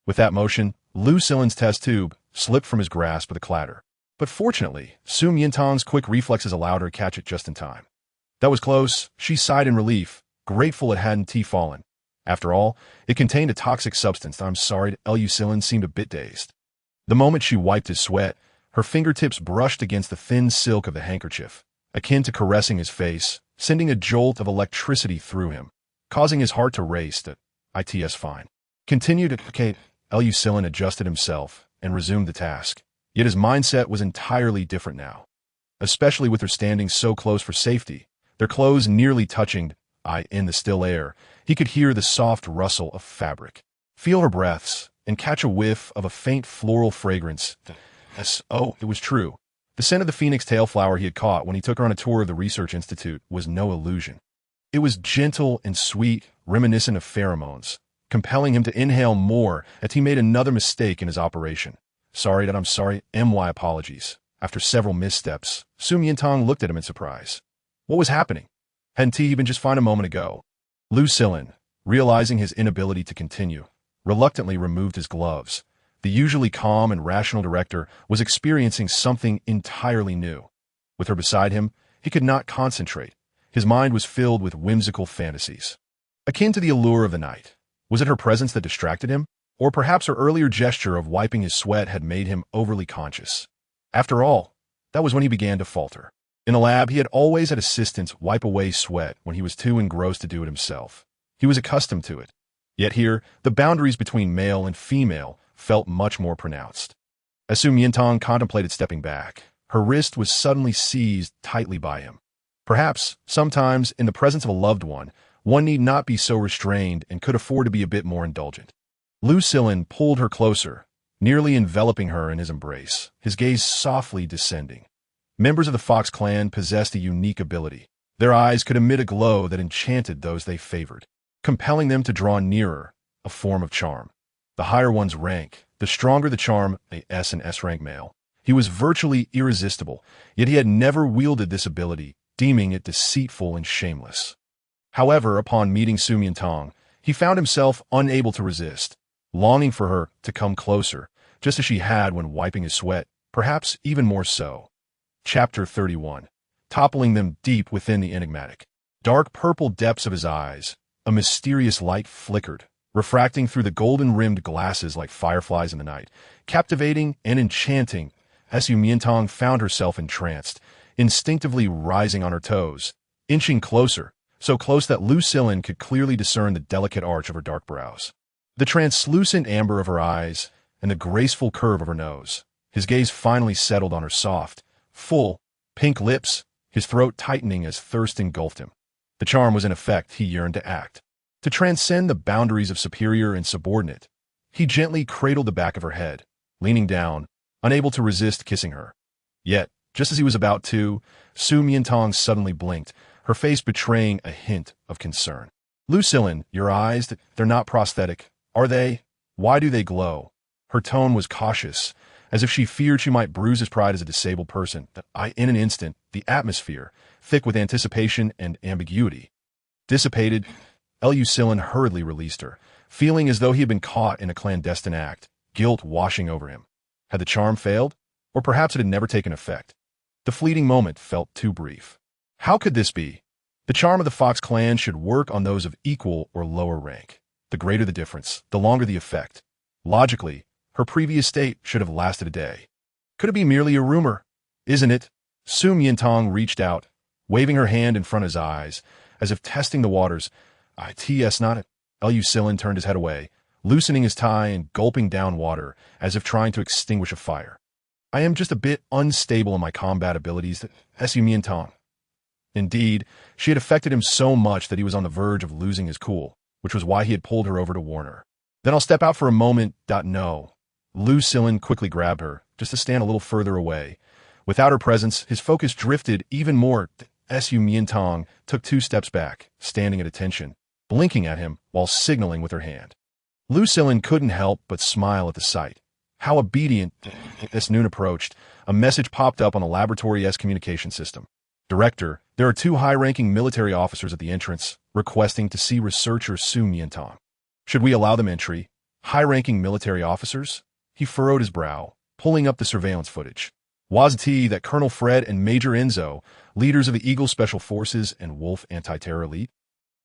With that motion, Lucillin's test tube slipped from his grasp with a clatter. But fortunately, Miantang's quick reflexes allowed her to catch it just in time. That was close. She sighed in relief, grateful it hadn't fallen. After all, it contained a toxic substance. I'm sorry, Lucillin seemed a bit dazed. The moment she wiped his sweat, her fingertips brushed against the thin silk of the handkerchief, akin to caressing his face, sending a jolt of electricity through him, causing his heart to race. It's fine. Continued to placate. Lucillin adjusted himself and resumed the task. Yet his mindset was entirely different now. Especially with her standing so close for safety, their clothes nearly touching, in the still air, he could hear the soft rustle of fabric, feel her breaths, and catch a whiff of a faint floral fragrance. It was true. The scent of the phoenix tail flower he had caught when he took her on a tour of the research institute was no illusion. It was gentle and sweet, reminiscent of pheromones, compelling him to inhale more as he made another mistake in his operation. I'm sorry, my apologies. After several missteps, Miantang looked at him in surprise. What was happening? Hadn't he been just fine a moment ago? Lucillin, realizing his inability to continue, reluctantly removed his gloves. The usually calm and rational director was experiencing something entirely new. With her beside him, he could not concentrate. His mind was filled with whimsical fantasies. Akin to the allure of the night, was it her presence that distracted him? Or perhaps her earlier gesture of wiping his sweat had made him overly conscious. After all, that was when he began to falter. In the lab, he had always had assistants wipe away sweat when he was too engrossed to do it himself. He was accustomed to it. Yet here, the boundaries between male and female felt much more pronounced. As Miantang contemplated stepping back, her wrist was suddenly seized tightly by him. Perhaps, sometimes, in the presence of a loved one need not be so restrained and could afford to be a bit more indulgent. Lucillin pulled her closer, nearly enveloping her in his embrace, his gaze softly descending. Members of the Fox clan possessed a unique ability. Their eyes could emit a glow that enchanted those they favored, compelling them to draw nearer, a form of charm. The higher one's rank, the stronger the charm, a S and S rank male. He was virtually irresistible, yet he had never wielded this ability, deeming it deceitful and shameless. However, upon meeting Miantang, he found himself unable to resist, longing for her to come closer, just as she had when wiping his sweat, perhaps even more so. Chapter 31. Toppling them deep within the enigmatic, dark purple depths of his eyes, a mysterious light flickered, refracting through the golden-rimmed glasses like fireflies in the night, captivating and enchanting. As Miantang found herself entranced, instinctively rising on her toes, inching closer, so close that Lucillin could clearly discern the delicate arch of her dark brows, the translucent amber of her eyes, and the graceful curve of her nose. His gaze finally settled on her soft, full, pink lips, his throat tightening as thirst engulfed him. The charm was in effect he yearned to act. To transcend the boundaries of superior and subordinate, he gently cradled the back of her head, leaning down, unable to resist kissing her. Yet, just as he was about to, Miantang suddenly blinked, her face betraying a hint of concern. Lucillin, your eyes, they're not prosthetic, are they? Why do they glow? Her tone was cautious, as if she feared she might bruise his pride as a disabled person. In an instant, the atmosphere, thick with anticipation and ambiguity, dissipated. Lucillin hurriedly released her, feeling as though he had been caught in a clandestine act, guilt washing over him. Had the charm failed? Or perhaps it had never taken effect. The fleeting moment felt too brief. How could this be? The charm of the Fox clan should work on those of equal or lower rank. The greater the difference, the longer the effect. Logically, her previous state should have lasted a day. Could it be merely a rumor? Isn't it? Miantang reached out, waving her hand in front of his eyes, as if testing the waters. It's not it. Lucillin turned his head away, loosening his tie and gulping down water, as if trying to extinguish a fire. I am just a bit unstable in my combat abilities. Miantang. Indeed, she had affected him so much that he was on the verge of losing his cool, which was why he had pulled her over to warn her. Then I'll step out for a moment. No. Lucillin quickly grabbed her, just to stand a little further away. Without her presence, his focus drifted even more. Miantang took 2 steps back, standing at attention, blinking at him while signaling with her hand. Lucillin couldn't help but smile at the sight. How obedient. As noon approached, a message popped up on the laboratory-esque communication system. Director, there are 2 high-ranking military officers at the entrance, requesting to see researcher Miantang. Should we allow them entry? High-ranking military officers? He furrowed his brow, pulling up the surveillance footage. Was it that Colonel Fred and Major Enzo, leaders of the Eagle Special Forces and Wolf Anti-Terror Elite?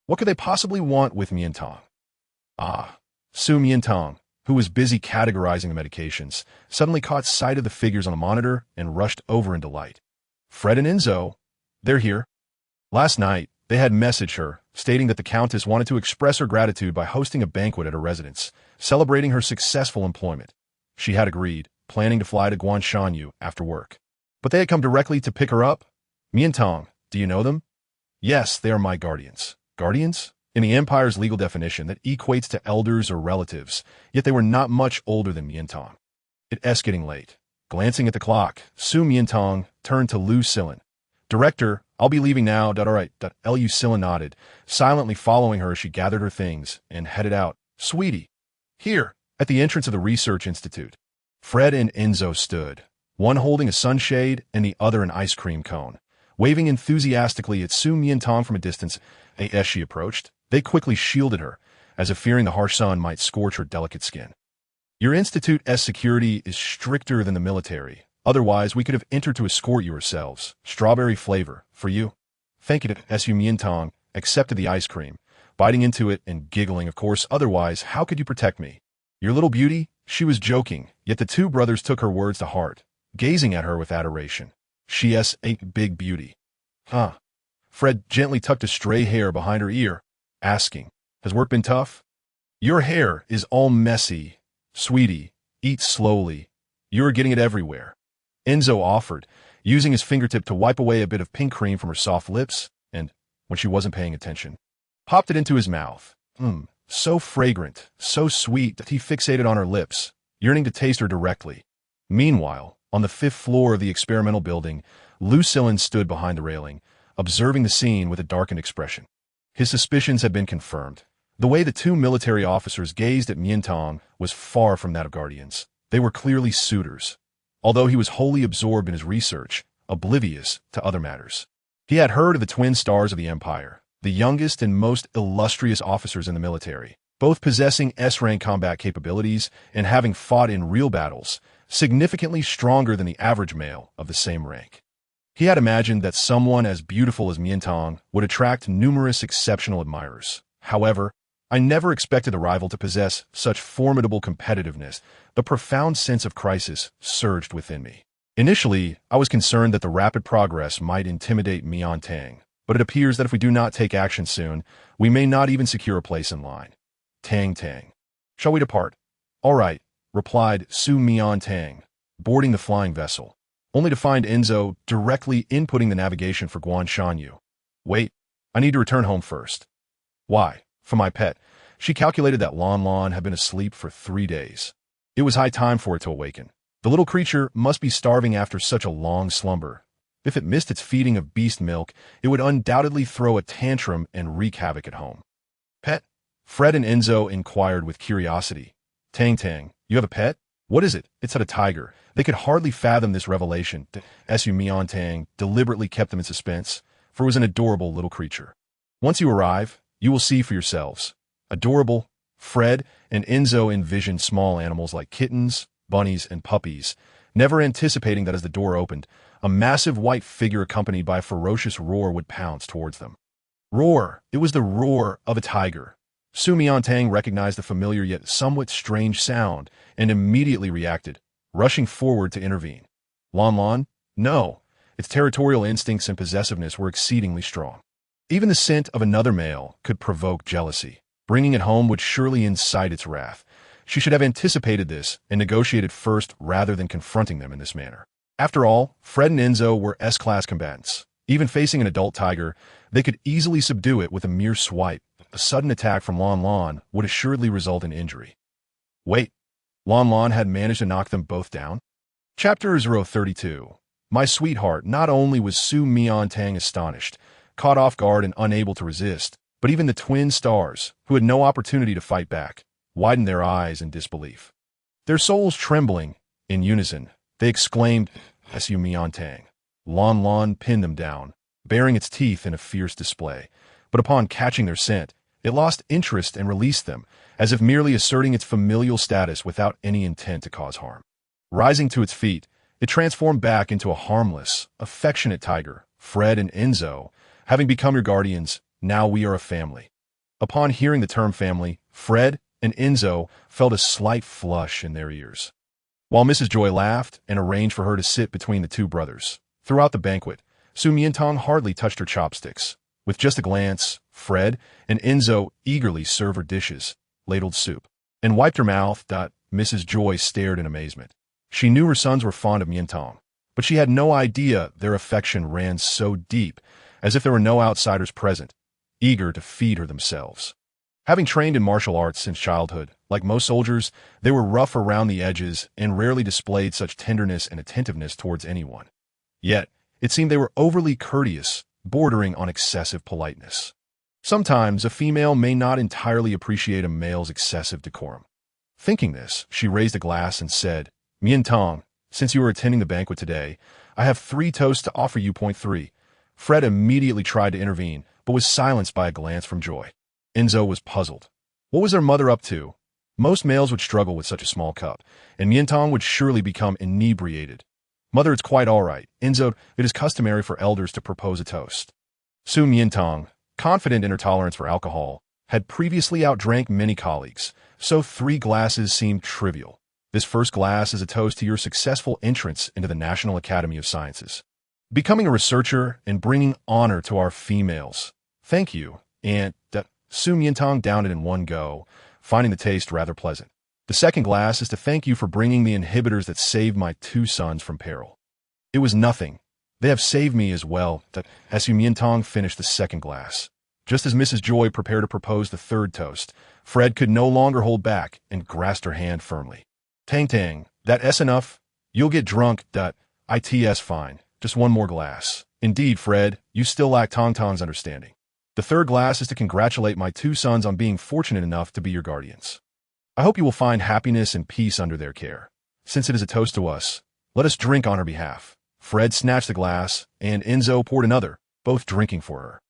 What could they possibly want with Miantang? Miantang, who was busy categorizing the medications, suddenly caught sight of the figures on the monitor and rushed over in delight. Fred and Enzo, they're here. Last night, they had messaged her, stating that the Countess wanted to express her gratitude by hosting a banquet at her residence, celebrating her successful employment. She had agreed, planning to fly to Guanshanyu after work. But they had come directly to pick her up? Miantang, do you know them? Yes, they are my guardians. Guardians? In the Empire's legal definition, that equates to elders or relatives, yet they were not much older than Miantang. It's getting late. Glancing at the clock, Miantang turned to Lucillin. Director, I'll be leaving now. All right. Lucillin nodded, silently following her as she gathered her things and headed out. Sweetie. Here, at the entrance of the Research Institute. Fred and Enzo stood, one holding a sunshade and the other an ice cream cone, waving enthusiastically at Miantang from a distance. As she approached, they quickly shielded her, as if fearing the harsh sun might scorch her delicate skin. Your Institute's security is stricter than the military. Otherwise, we could have entered to escort you ourselves. Strawberry flavor, for you. Thank you. Miantang accepted the ice cream, biting into it and giggling, of course. Otherwise, how could you protect me? Your little beauty? She was joking, yet the two brothers took her words to heart, gazing at her with adoration. She's a big beauty. Huh? Fred gently tucked a stray hair behind her ear, asking, has work been tough? Your hair is all messy. Sweetie, eat slowly. You're getting it everywhere. Enzo offered, using his fingertip to wipe away a bit of pink cream from her soft lips, and, when she wasn't paying attention, popped it into his mouth. So fragrant, so sweet that he fixated on her lips, yearning to taste her directly. Meanwhile, on the 5th floor of the experimental building, Lucillin stood behind the railing, observing the scene with a darkened expression. His suspicions had been confirmed. The way the two military officers gazed at Miantang was far from that of guardians. They were clearly suitors, although he was wholly absorbed in his research, oblivious to other matters. He had heard of the twin stars of the Empire, the youngest and most illustrious officers in the military, both possessing S-rank combat capabilities and having fought in real battles, significantly stronger than the average male of the same rank. He had imagined that someone as beautiful as Miantang would attract numerous exceptional admirers. However, I never expected the rival to possess such formidable competitiveness. The profound sense of crisis surged within me. Initially, I was concerned that the rapid progress might intimidate Miantang, but it appears that if we do not take action soon, we may not even secure a place in line. Tang. Shall we depart? All right, replied Su Miantang, boarding the flying vessel, only to find Enzo directly inputting the navigation for Guanshanyu. Wait, I need to return home first. Why? For my pet. She calculated that Lon had been asleep for 3 days. It was high time for it to awaken. The little creature must be starving after such a long slumber. If it missed its feeding of beast milk, it would undoubtedly throw a tantrum and wreak havoc at home. Pet? Fred and Enzo inquired with curiosity. Tang, you have a pet? What is it? It's a tiger. They could hardly fathom this revelation. Su Miantang deliberately kept them in suspense, for it was an adorable little creature. Once you arrive, you will see for yourselves. Adorable. Fred and Enzo envisioned small animals like kittens, bunnies, and puppies, never anticipating that as the door opened, a massive white figure accompanied by a ferocious roar would pounce towards them. Roar! It was the roar of a tiger. Su Miantang recognized the familiar yet somewhat strange sound and immediately reacted, rushing forward to intervene. Lon? No. Its territorial instincts and possessiveness were exceedingly strong. Even the scent of another male could provoke jealousy. Bringing it home would surely incite its wrath. She should have anticipated this and negotiated first rather than confronting them in this manner. After all, Fred and Enzo were S-class combatants. Even facing an adult tiger, they could easily subdue it with a mere swipe. A sudden attack from Lon would assuredly result in injury. Wait, Lon had managed to knock them both down? Chapter 032. My sweetheart. Not only was Su Miantang astonished, caught off guard and unable to resist, but even the twin stars, who had no opportunity to fight back, widened their eyes in disbelief. Their souls trembling, in unison, they exclaimed, Su Miantang. Lon pinned them down, baring its teeth in a fierce display, but upon catching their scent, it lost interest and released them, as if merely asserting its familial status without any intent to cause harm. Rising to its feet, it transformed back into a harmless, affectionate tiger. Fred and Enzo, having become your guardians, now we are a family. Upon hearing the term family, Fred and Enzo felt a slight flush in their ears, while Mrs. Joy laughed and arranged for her to sit between the two brothers. Throughout the banquet, Su Miantang hardly touched her chopsticks. With just a glance, Fred and Enzo eagerly served her dishes, ladled soup, and wiped her mouth. Mrs. Joy stared in amazement. She knew her sons were fond of Miantang, but she had no idea their affection ran so deep, as if there were no outsiders present, eager to feed her themselves. Having trained in martial arts since childhood, like most soldiers, they were rough around the edges and rarely displayed such tenderness and attentiveness towards anyone. Yet, it seemed they were overly courteous, bordering on excessive politeness. Sometimes a female may not entirely appreciate a male's excessive decorum. Thinking this, she raised a glass and said, Miantang, since you are attending the banquet today, I have 3 toasts to offer you. 3. Fred immediately tried to intervene, but was silenced by a glance from Joy. Enzo was puzzled. What was their mother up to? Most males would struggle with such a small cup, and Miantang would surely become inebriated. Mother, it's quite all right. Enzo, it is customary for elders to propose a toast. Su Miantang, confident in her tolerance for alcohol, had previously outdrank many colleagues, so 3 glasses seemed trivial. This first glass is a toast to your successful entrance into the National Academy of Sciences, becoming a researcher and bringing honor to our females. Thank you, and Miantang downed it in one go, finding the taste rather pleasant. The second glass is to thank you for bringing the inhibitors that saved my 2 sons from peril. It was nothing. They have saved me as well. As Miantang finished the second glass. Just as Mrs. Joy prepared to propose the third toast, Fred could no longer hold back and grasped her hand firmly. Tang, that's enough. You'll get drunk. It's fine. Just one more glass. Indeed, Fred, you still lack Tang's understanding. The third glass is to congratulate my 2 sons on being fortunate enough to be your guardians. I hope you will find happiness and peace under their care. Since it is a toast to us, let us drink on her behalf. Fred snatched the glass, and Enzo poured another, both drinking for her.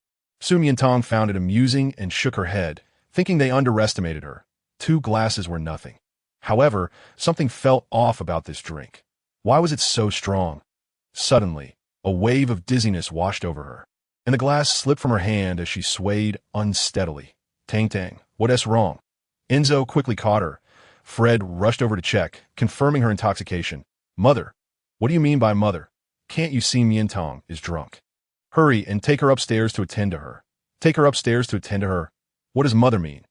Miantang found it amusing and shook her head, thinking they underestimated her. 2 glasses were nothing. However, something felt off about this drink. Why was it so strong? Suddenly, a wave of dizziness washed over her, and the glass slipped from her hand as she swayed unsteadily. Tang, what's wrong? Enzo quickly caught her. Fred rushed over to check, confirming her intoxication. Mother. What do you mean by mother? Can't you see Miantang is drunk? Hurry and take her upstairs to attend to her. Take her upstairs to attend to her. What does mother mean?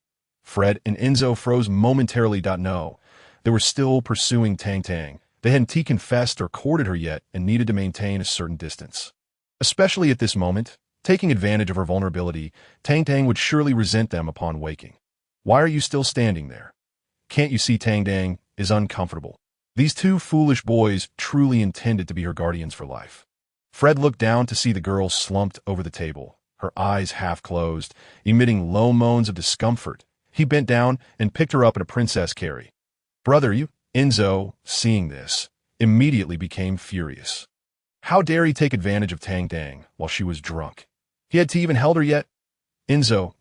Fred and Enzo froze momentarily. No, they were still pursuing Tang. They hadn't confessed or courted her yet and needed to maintain a certain distance. Especially at this moment, taking advantage of her vulnerability, Tang would surely resent them upon waking. Why are you still standing there? Can't you see Tang is uncomfortable? These 2 foolish boys truly intended to be her guardians for life. Fred looked down to see the girl slumped over the table, her eyes half closed, emitting low moans of discomfort. He bent down and picked her up in a princess carry. Brother, you... Enzo, seeing this, immediately became furious. How dare he take advantage of Tang while she was drunk? He had even held her yet? Enzo,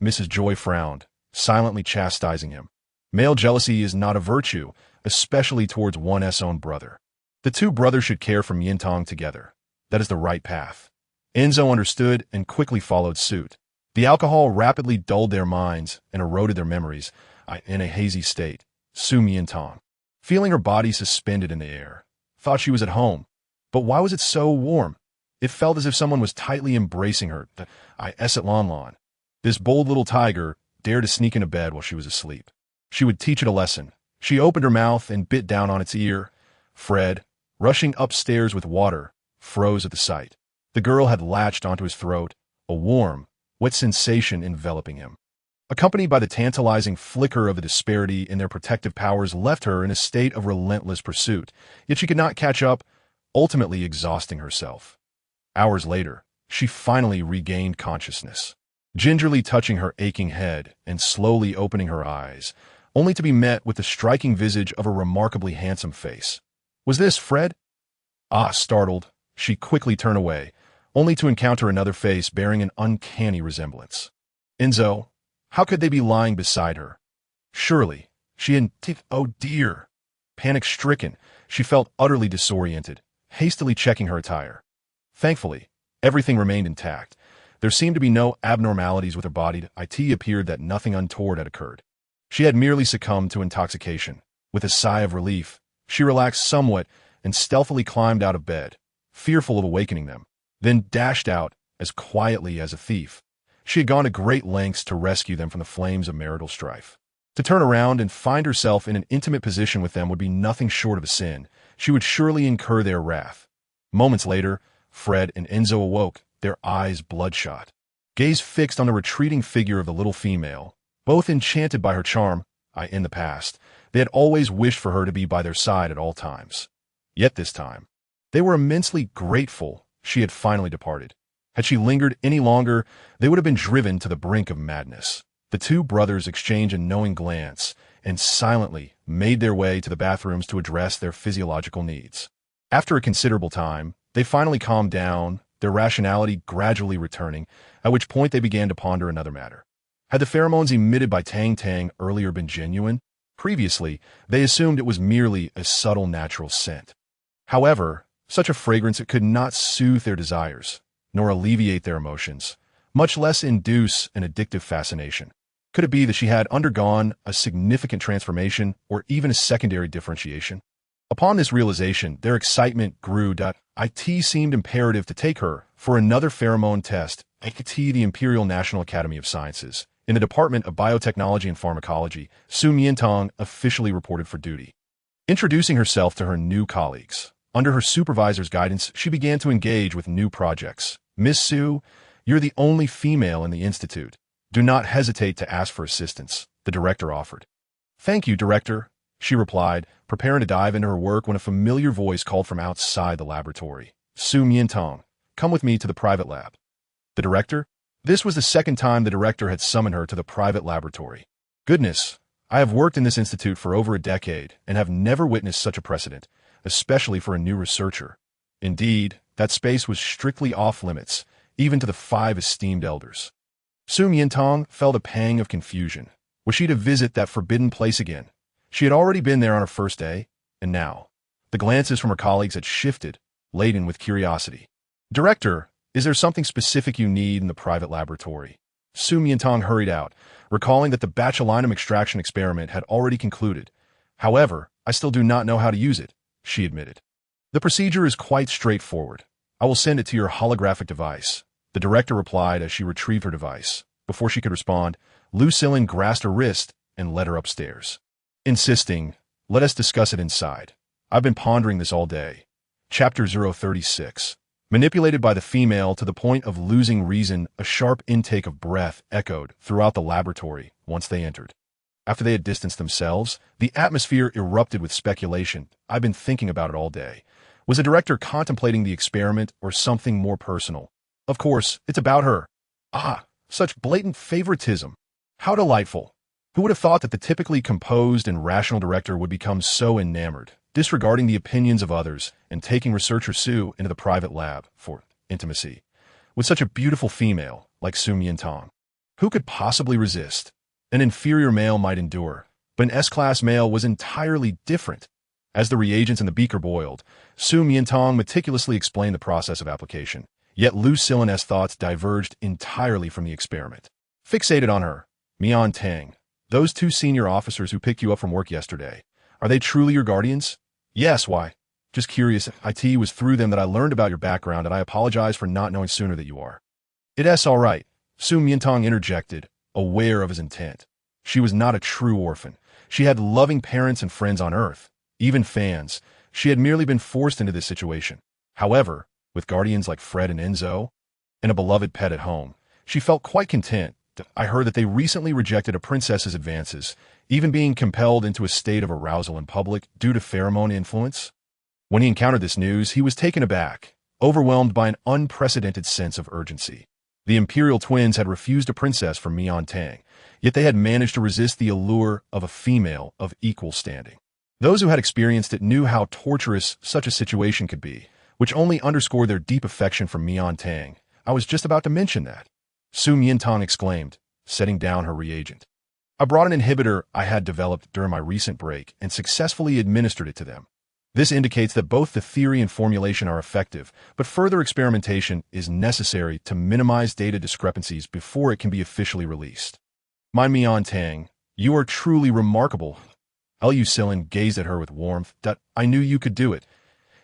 Mrs. Joy frowned, silently chastising him. Male jealousy is not a virtue, especially towards one's own brother. The 2 brothers should care for Miantang together. That is the right path. Enzo understood and quickly followed suit. The alcohol rapidly dulled their minds and eroded their memories, in a hazy state. Miantang, feeling her body suspended in the air, thought she was at home. But why was it so warm? It felt as if someone was tightly embracing her. This bold little tiger dared to sneak into bed while she was asleep. She would teach it a lesson. She opened her mouth and bit down on its ear. Fred, rushing upstairs with water, froze at the sight. The girl had latched onto his throat, a warm, wet sensation enveloping him. Accompanied by the tantalizing flicker of the disparity in their protective powers left her in a state of relentless pursuit, yet she could not catch up, ultimately exhausting herself. Hours later, she finally regained consciousness, gingerly touching her aching head and slowly opening her eyes, only to be met with the striking visage of a remarkably handsome face. Was this Fred? Startled, she quickly turned away, only to encounter another face bearing an uncanny resemblance. Enzo. How could they be lying beside her? Surely, she hadn't... Oh dear! Panic-stricken, she felt utterly disoriented, hastily checking her attire. Thankfully, everything remained intact. There seemed to be no abnormalities with her body. It appeared that nothing untoward had occurred. She had merely succumbed to intoxication. With a sigh of relief, she relaxed somewhat and stealthily climbed out of bed, fearful of awakening them, then dashed out as quietly as a thief. She had gone to great lengths to rescue them from the flames of marital strife. To turn around and find herself in an intimate position with them would be nothing short of a sin. She would surely incur their wrath. Moments later, Fred and Enzo awoke, their eyes bloodshot, gaze fixed on the retreating figure of the little female, both enchanted by her charm. In the past, they had always wished for her to be by their side at all times. Yet this time, they were immensely grateful she had finally departed. Had she lingered any longer, they would have been driven to the brink of madness. The 2 brothers exchanged a knowing glance and silently made their way to the bathrooms to address their physiological needs. After a considerable time, they finally calmed down, their rationality gradually returning, at which point they began to ponder another matter. Had the pheromones emitted by Tang earlier been genuine? Previously, they assumed it was merely a subtle natural scent. However, such a fragrance could not soothe their desires, nor alleviate their emotions, much less induce an addictive fascination. Could it be that she had undergone a significant transformation or even a secondary differentiation? Upon this realization, their excitement grew. It seemed imperative to take her for another pheromone test at the Imperial National Academy of Sciences. In the Department of Biotechnology and Pharmacology, Miantang officially reported for duty. Introducing herself to her new colleagues, under her supervisor's guidance, she began to engage with new projects. Miss Su, you're the only female in the institute. Do not hesitate to ask for assistance, the director offered. Thank you, director, she replied, preparing to dive into her work when a familiar voice called from outside the laboratory. Miantang, come with me to the private lab. The director? This was the second time the director had summoned her to the private laboratory. Goodness, I have worked in this institute for over a decade and have never witnessed such a precedent, especially for a new researcher. Indeed, that space was strictly off-limits, even to the 5 esteemed elders. Miantang felt a pang of confusion. Was she to visit that forbidden place again? She had already been there on her first day, and now, the glances from her colleagues had shifted, laden with curiosity. Director, is there something specific you need in the private laboratory? Miantang hurried out, recalling that the botulinum extraction experiment had already concluded. However, I still do not know how to use it, she admitted. The procedure is quite straightforward. I will send it to your holographic device, the director replied as she retrieved her device. Before she could respond, Lucillin grasped her wrist and led her upstairs, insisting, let us discuss it inside. I've been pondering this all day. Chapter 036. Manipulated by the female to the point of losing reason, a sharp intake of breath echoed throughout the laboratory once they entered. After they had distanced themselves, the atmosphere erupted with speculation. I've been thinking about it all day. Was the director contemplating the experiment or something more personal? Of course, it's about her. Ah, such blatant favoritism. How delightful. Who would have thought that the typically composed and rational director would become so enamored, disregarding the opinions of others and taking researcher Su into the private lab for intimacy with such a beautiful female like Miantang? Who could possibly resist? An inferior male might endure, but an S-class male was entirely different. As the reagents in the beaker boiled, Miantang meticulously explained the process of application. Yet Lucillin's thoughts diverged entirely from the experiment. Fixated on her, Miantang, those 2 senior officers who picked you up from work yesterday, are they truly your guardians? Yes, why? Just curious. It was through them that I learned about your background, and I apologize for not knowing sooner that you are. It's all right, Miantang interjected, aware of his intent. She was not a true orphan. She had loving parents and friends on Earth, even fans. She had merely been forced into this situation. However, with guardians like Fred and Enzo, and a beloved pet at home, she felt quite content. I heard that they recently rejected a princess's advances, even being compelled into a state of arousal in public due to pheromone influence. When he encountered this news, he was taken aback, overwhelmed by an unprecedented sense of urgency. The Imperial twins had refused a princess from Miantang, yet they had managed to resist the allure of a female of equal standing. Those who had experienced it knew how torturous such a situation could be, which only underscored their deep affection for Miantang. I was just about to mention that, Miantang exclaimed, setting down her reagent. I brought an inhibitor I had developed during my recent break and successfully administered it to them. This indicates that both the theory and formulation are effective, but further experimentation is necessary to minimize data discrepancies before it can be officially released. My Miantang, you are truly remarkable. Lucillin gazed at her with warmth. I knew you could do it.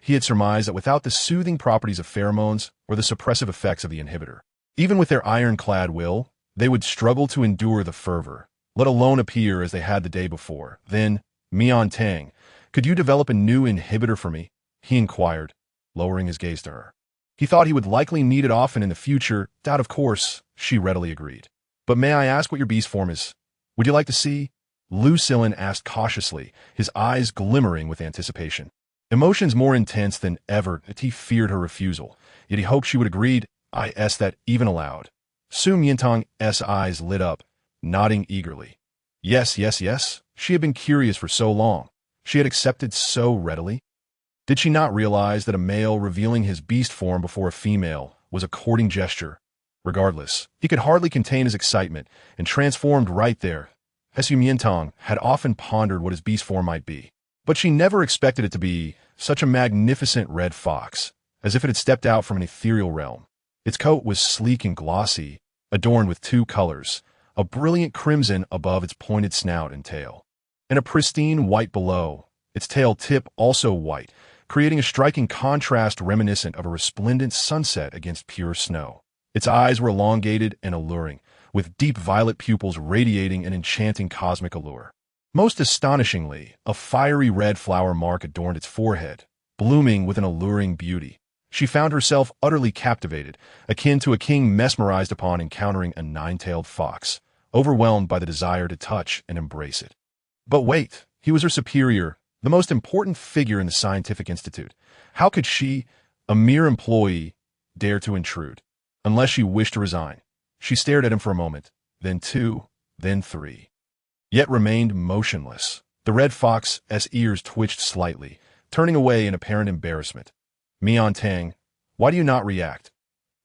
He had surmised that without the soothing properties of pheromones or the suppressive effects of the inhibitor, even with their ironclad will, they would struggle to endure the fervor, let alone appear as they had the day before. Then, Miantang, could you develop a new inhibitor for me? He inquired, lowering his gaze to her. He thought he would likely need it often in the future. That, of course, she readily agreed. But may I ask what your beast form is? Would you like to see? Lucillin asked cautiously, his eyes glimmering with anticipation. Emotions more intense than ever, he feared her refusal, yet he hoped she would agree. I asked that even aloud. Miantang's eyes lit up, nodding eagerly. Yes, yes, yes. She had been curious for so long. She had accepted so readily. Did she not realize that a male revealing his beast form before a female was a courting gesture? Regardless, he could hardly contain his excitement and transformed right there. Miantang had often pondered what his beast form might be, but she never expected it to be such a magnificent red fox, as if it had stepped out from an ethereal realm. Its coat was sleek and glossy, adorned with 2 colors, a brilliant crimson above its pointed snout and tail, and a pristine white below, its tail tip also white, creating a striking contrast reminiscent of a resplendent sunset against pure snow. Its eyes were elongated and alluring, with deep violet pupils radiating an enchanting cosmic allure. Most astonishingly, a fiery red flower mark adorned its forehead, blooming with an alluring beauty. She found herself utterly captivated, akin to a king mesmerized upon encountering a nine-tailed fox, overwhelmed by the desire to touch and embrace it. But wait, he was her superior, the most important figure in the scientific institute. How could she, a mere employee, dare to intrude? Unless she wished to resign. She stared at him for a moment, then two, then three. Yet remained motionless. The red fox's ears twitched slightly, turning away in apparent embarrassment. Miantang, why do you not react?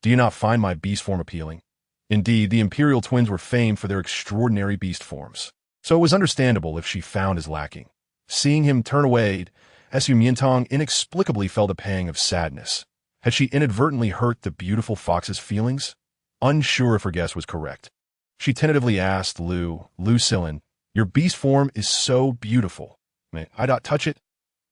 Do you not find my beast form appealing? Indeed, the imperial twins were famed for their extraordinary beast forms, so it was understandable if she found his lacking. Seeing him turn away, Miantang inexplicably felt a pang of sadness. Had she inadvertently hurt the beautiful fox's feelings? Unsure if her guess was correct, she tentatively asked Lucillin, your beast form is so beautiful. May I not touch it?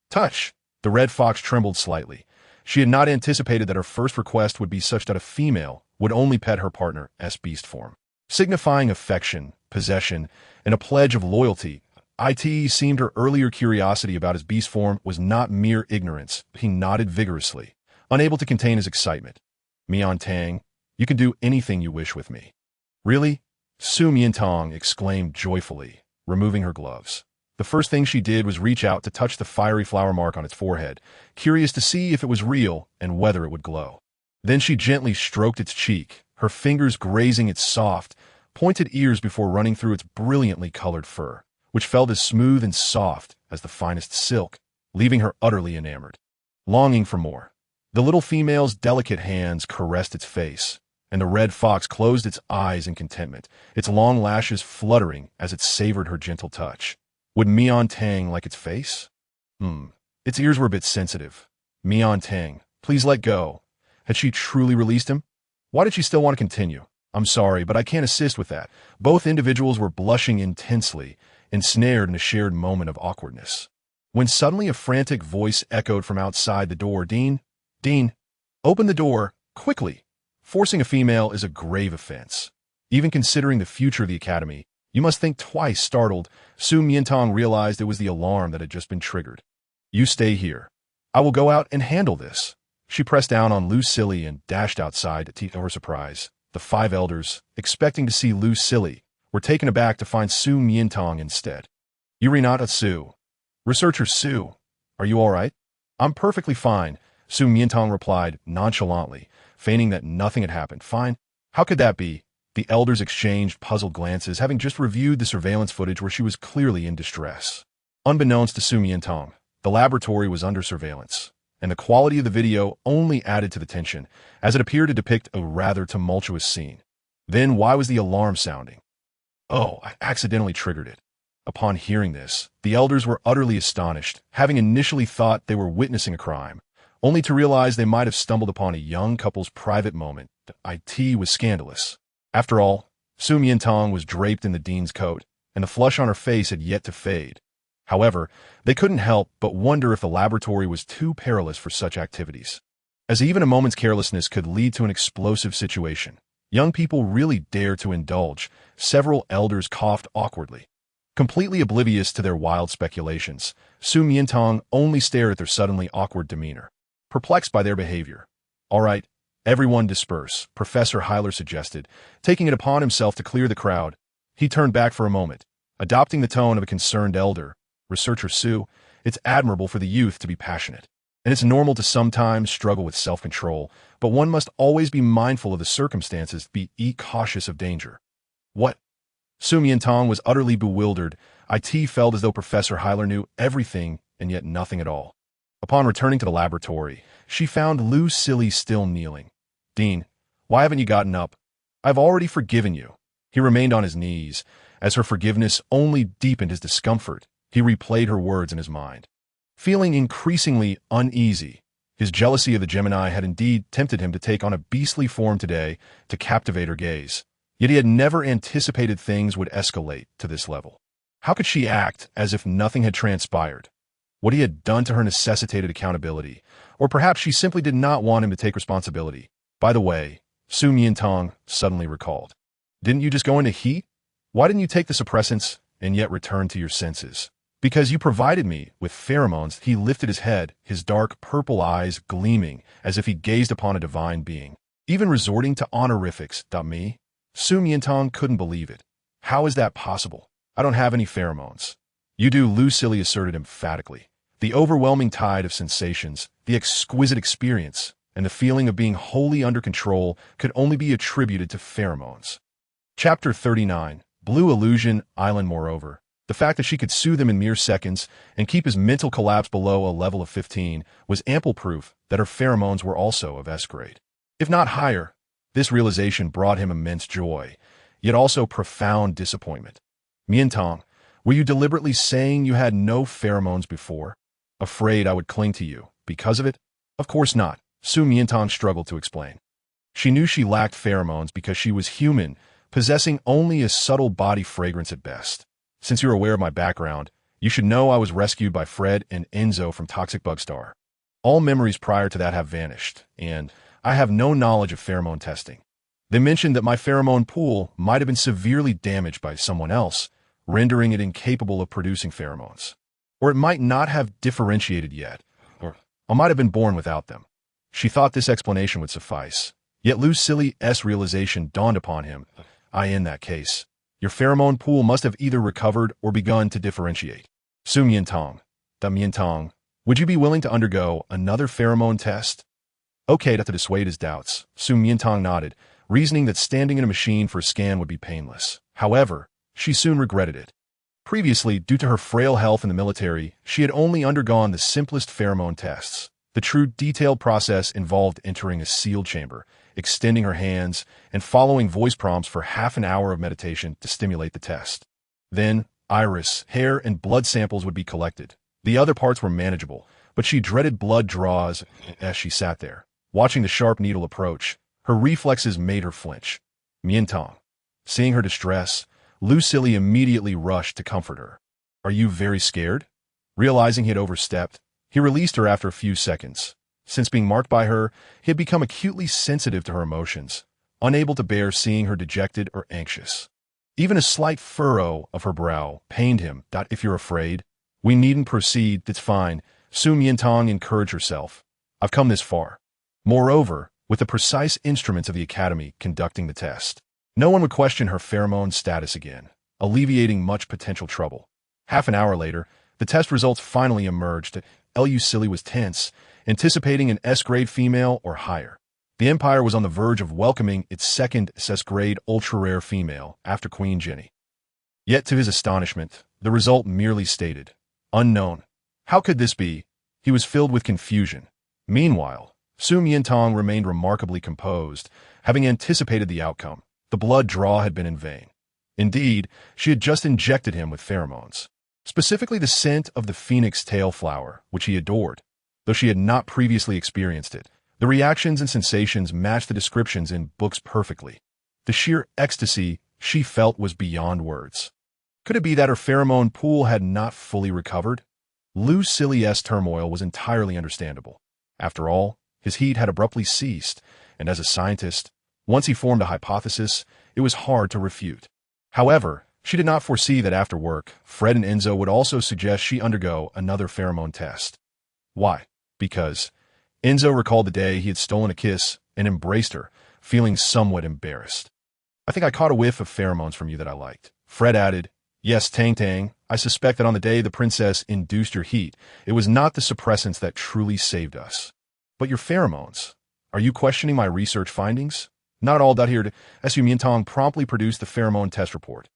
Touch! The red fox trembled slightly. She had not anticipated that her first request would be such that a female would only pet her partner's beast form. Signifying affection, possession, and a pledge of loyalty, it seemed her earlier curiosity about his beast form was not mere ignorance. He nodded vigorously, unable to contain his excitement. Miantang, you can do anything you wish with me. Really? Miantang exclaimed joyfully, removing her gloves. The first thing she did was reach out to touch the fiery flower mark on its forehead, curious to see if it was real and whether it would glow. Then she gently stroked its cheek, her fingers grazing its soft, pointed ears before running through its brilliantly colored fur, which felt as smooth and soft as the finest silk, leaving her utterly enamored. Longing for more, the little female's delicate hands caressed its face, and the red fox closed its eyes in contentment, its long lashes fluttering as it savored her gentle touch. Would Miantang like its face? Its ears were a bit sensitive. Miantang, please let go. Had she truly released him? Why did she still want to continue? I'm sorry, but I can't assist with that. Both individuals were blushing intensely, ensnared in a shared moment of awkwardness. When suddenly a frantic voice echoed from outside the door, Dean, open the door, quickly. Forcing a female is a grave offense. Even considering the future of the academy, you must think twice. Startled, Miantang realized it was the alarm that had just been triggered. You stay here. I will go out and handle this. She pressed down on Lucilli and dashed outside to her surprise. The 5 elders, expecting to see Lucilli, were taken aback to find Miantang instead. Urinata Su. Researcher Su. Are you all right? I'm perfectly fine, Miantang replied nonchalantly, feigning that nothing had happened. Fine? How could that be? The elders exchanged puzzled glances, having just reviewed the surveillance footage where she was clearly in distress. Unbeknownst to Miantang, the laboratory was under surveillance, and the quality of the video only added to the tension, as it appeared to depict a rather tumultuous scene. Then why was the alarm sounding? Oh, I accidentally triggered it. Upon hearing this, the elders were utterly astonished, having initially thought they were witnessing a crime, only to realize they might have stumbled upon a young couple's private moment. It was scandalous. After all, Miantang was draped in the dean's coat, and the flush on her face had yet to fade. However, they couldn't help but wonder if the laboratory was too perilous for such activities, as even a moment's carelessness could lead to an explosive situation. Young people really dare to indulge. Several elders coughed awkwardly. Completely oblivious to their wild speculations, Miantang only stared at their suddenly awkward demeanor, perplexed by their behavior. All right, everyone disperse, Professor Hyler suggested, taking it upon himself to clear the crowd. He turned back for a moment, adopting the tone of a concerned elder. Researcher Su, it's admirable for the youth to be passionate, and it's normal to sometimes struggle with self-control, but one must always be mindful of the circumstances, be cautious of danger. What? Miantang was utterly bewildered. It felt as though Professor Hyler knew everything and yet nothing at all. Upon returning to the laboratory, she found Lucilli still kneeling. Dean, why haven't you gotten up? I've already forgiven you. He remained on his knees. As her forgiveness only deepened his discomfort, he replayed her words in his mind. Feeling increasingly uneasy, his jealousy of the Gemini had indeed tempted him to take on a beastly form today to captivate her gaze. Yet he had never anticipated things would escalate to this level. How could she act as if nothing had transpired? What he had done to her necessitated accountability, or perhaps she simply did not want him to take responsibility. By the way, Miantang suddenly recalled. Didn't you just go into heat? Why didn't you take the suppressants and yet return to your senses? Because you provided me with pheromones. He lifted his head, his dark purple eyes gleaming as if he gazed upon a divine being. Even resorting to honorifics. Me? Miantang couldn't believe it. How is that possible? I don't have any pheromones. You do, Lucille asserted emphatically. The overwhelming tide of sensations, the exquisite experience, and the feeling of being wholly under control could only be attributed to pheromones. Chapter 39, Blue Illusion Island. Moreover, the fact that she could soothe him in mere seconds and keep his mental collapse below a level of 15 was ample proof that her pheromones were also of S grade, if not higher. This realization brought him immense joy, yet also profound disappointment. Miantang, were you deliberately saying you had no pheromones before? Afraid I would cling to you because of it? Of course not, Miantang struggled to explain. She knew she lacked pheromones because she was human, possessing only a subtle body fragrance at best. Since you're aware of my background, you should know I was rescued by Fred and Enzo from Toxic Bugstar. All memories prior to that have vanished, and I have no knowledge of pheromone testing. They mentioned that my pheromone pool might have been severely damaged by someone else, rendering it incapable of producing pheromones. Or it might not have differentiated yet, or I might have been born without them. She thought this explanation would suffice. Yet Lucille's realization dawned upon him. In that case, your pheromone pool must have either recovered or begun to differentiate. Miantang, would you be willing to undergo another pheromone test? Okay, to dissuade his doubts, Miantang nodded, reasoning that standing in a machine for a scan would be painless. However, she soon regretted it. Previously, due to her frail health in the military, she had only undergone the simplest pheromone tests. The true detailed process involved entering a sealed chamber, extending her hands, and following voice prompts for half an hour of meditation to stimulate the test. Then, iris, hair, and blood samples would be collected. The other parts were manageable, but she dreaded blood draws as she sat there. Watching the sharp needle approach, her reflexes made her flinch. Miantang. Seeing her distress, Lucille immediately rushed to comfort her. Are you very scared? Realizing he had overstepped, he released her after a few seconds. Since being marked by her, he had become acutely sensitive to her emotions, unable to bear seeing her dejected or anxious. Even a slight furrow of her brow pained him. If you're afraid, we needn't proceed. It's fine, Miantang encouraged herself. I've come this far. Moreover, with the precise instruments of the Academy conducting the test, no one would question her pheromone status again, alleviating much potential trouble. Half an hour later, the test results finally emerged. Lucille was tense, anticipating an S-grade female or higher. The Empire was on the verge of welcoming its second SS-grade ultra-rare female after Queen Jenny. Yet to his astonishment, the result merely stated, unknown. How could this be? He was filled with confusion. Meanwhile, Miantang remained remarkably composed, having anticipated the outcome. The blood draw had been in vain. Indeed, she had just injected him with pheromones, specifically the scent of the phoenix tail flower, which he adored. Though she had not previously experienced it, the reactions and sensations matched the descriptions in books perfectly. The sheer ecstasy she felt was beyond words. Could it be that her pheromone pool had not fully recovered? Lucille's turmoil was entirely understandable. After all, his heat had abruptly ceased, and as a scientist, once he formed a hypothesis, it was hard to refute. However, she did not foresee that after work, Fred and Enzo would also suggest she undergo another pheromone test. Why? Because Enzo recalled the day he had stolen a kiss and embraced her, feeling somewhat embarrassed. I think I caught a whiff of pheromones from you that I liked. Fred added, yes, Tang, I suspect that on the day the princess induced your heat, it was not the suppressants that truly saved us. But your pheromones. Are you questioning my research findings? Not all. Here, Miantang promptly produced the pheromone test report.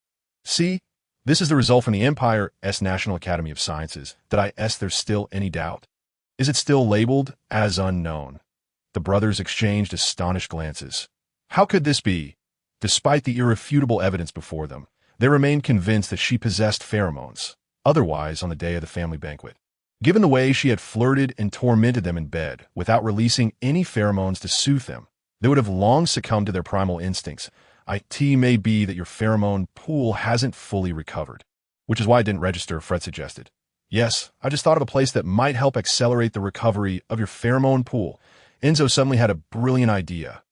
See, this is the result from the Empire's National Academy of Sciences. There's still any doubt? Is it still labeled as unknown? The brothers exchanged astonished glances. How could this be? Despite the irrefutable evidence before them, they remained convinced that she possessed pheromones. Otherwise, on the day of the family banquet, given the way she had flirted and tormented them in bed without releasing any pheromones to soothe them, they would have long succumbed to their primal instincts, It may be that your pheromone pool hasn't fully recovered, which is why I didn't register, Fred suggested. Yes, I just thought of a place that might help accelerate the recovery of your pheromone pool. Enzo suddenly had a brilliant idea.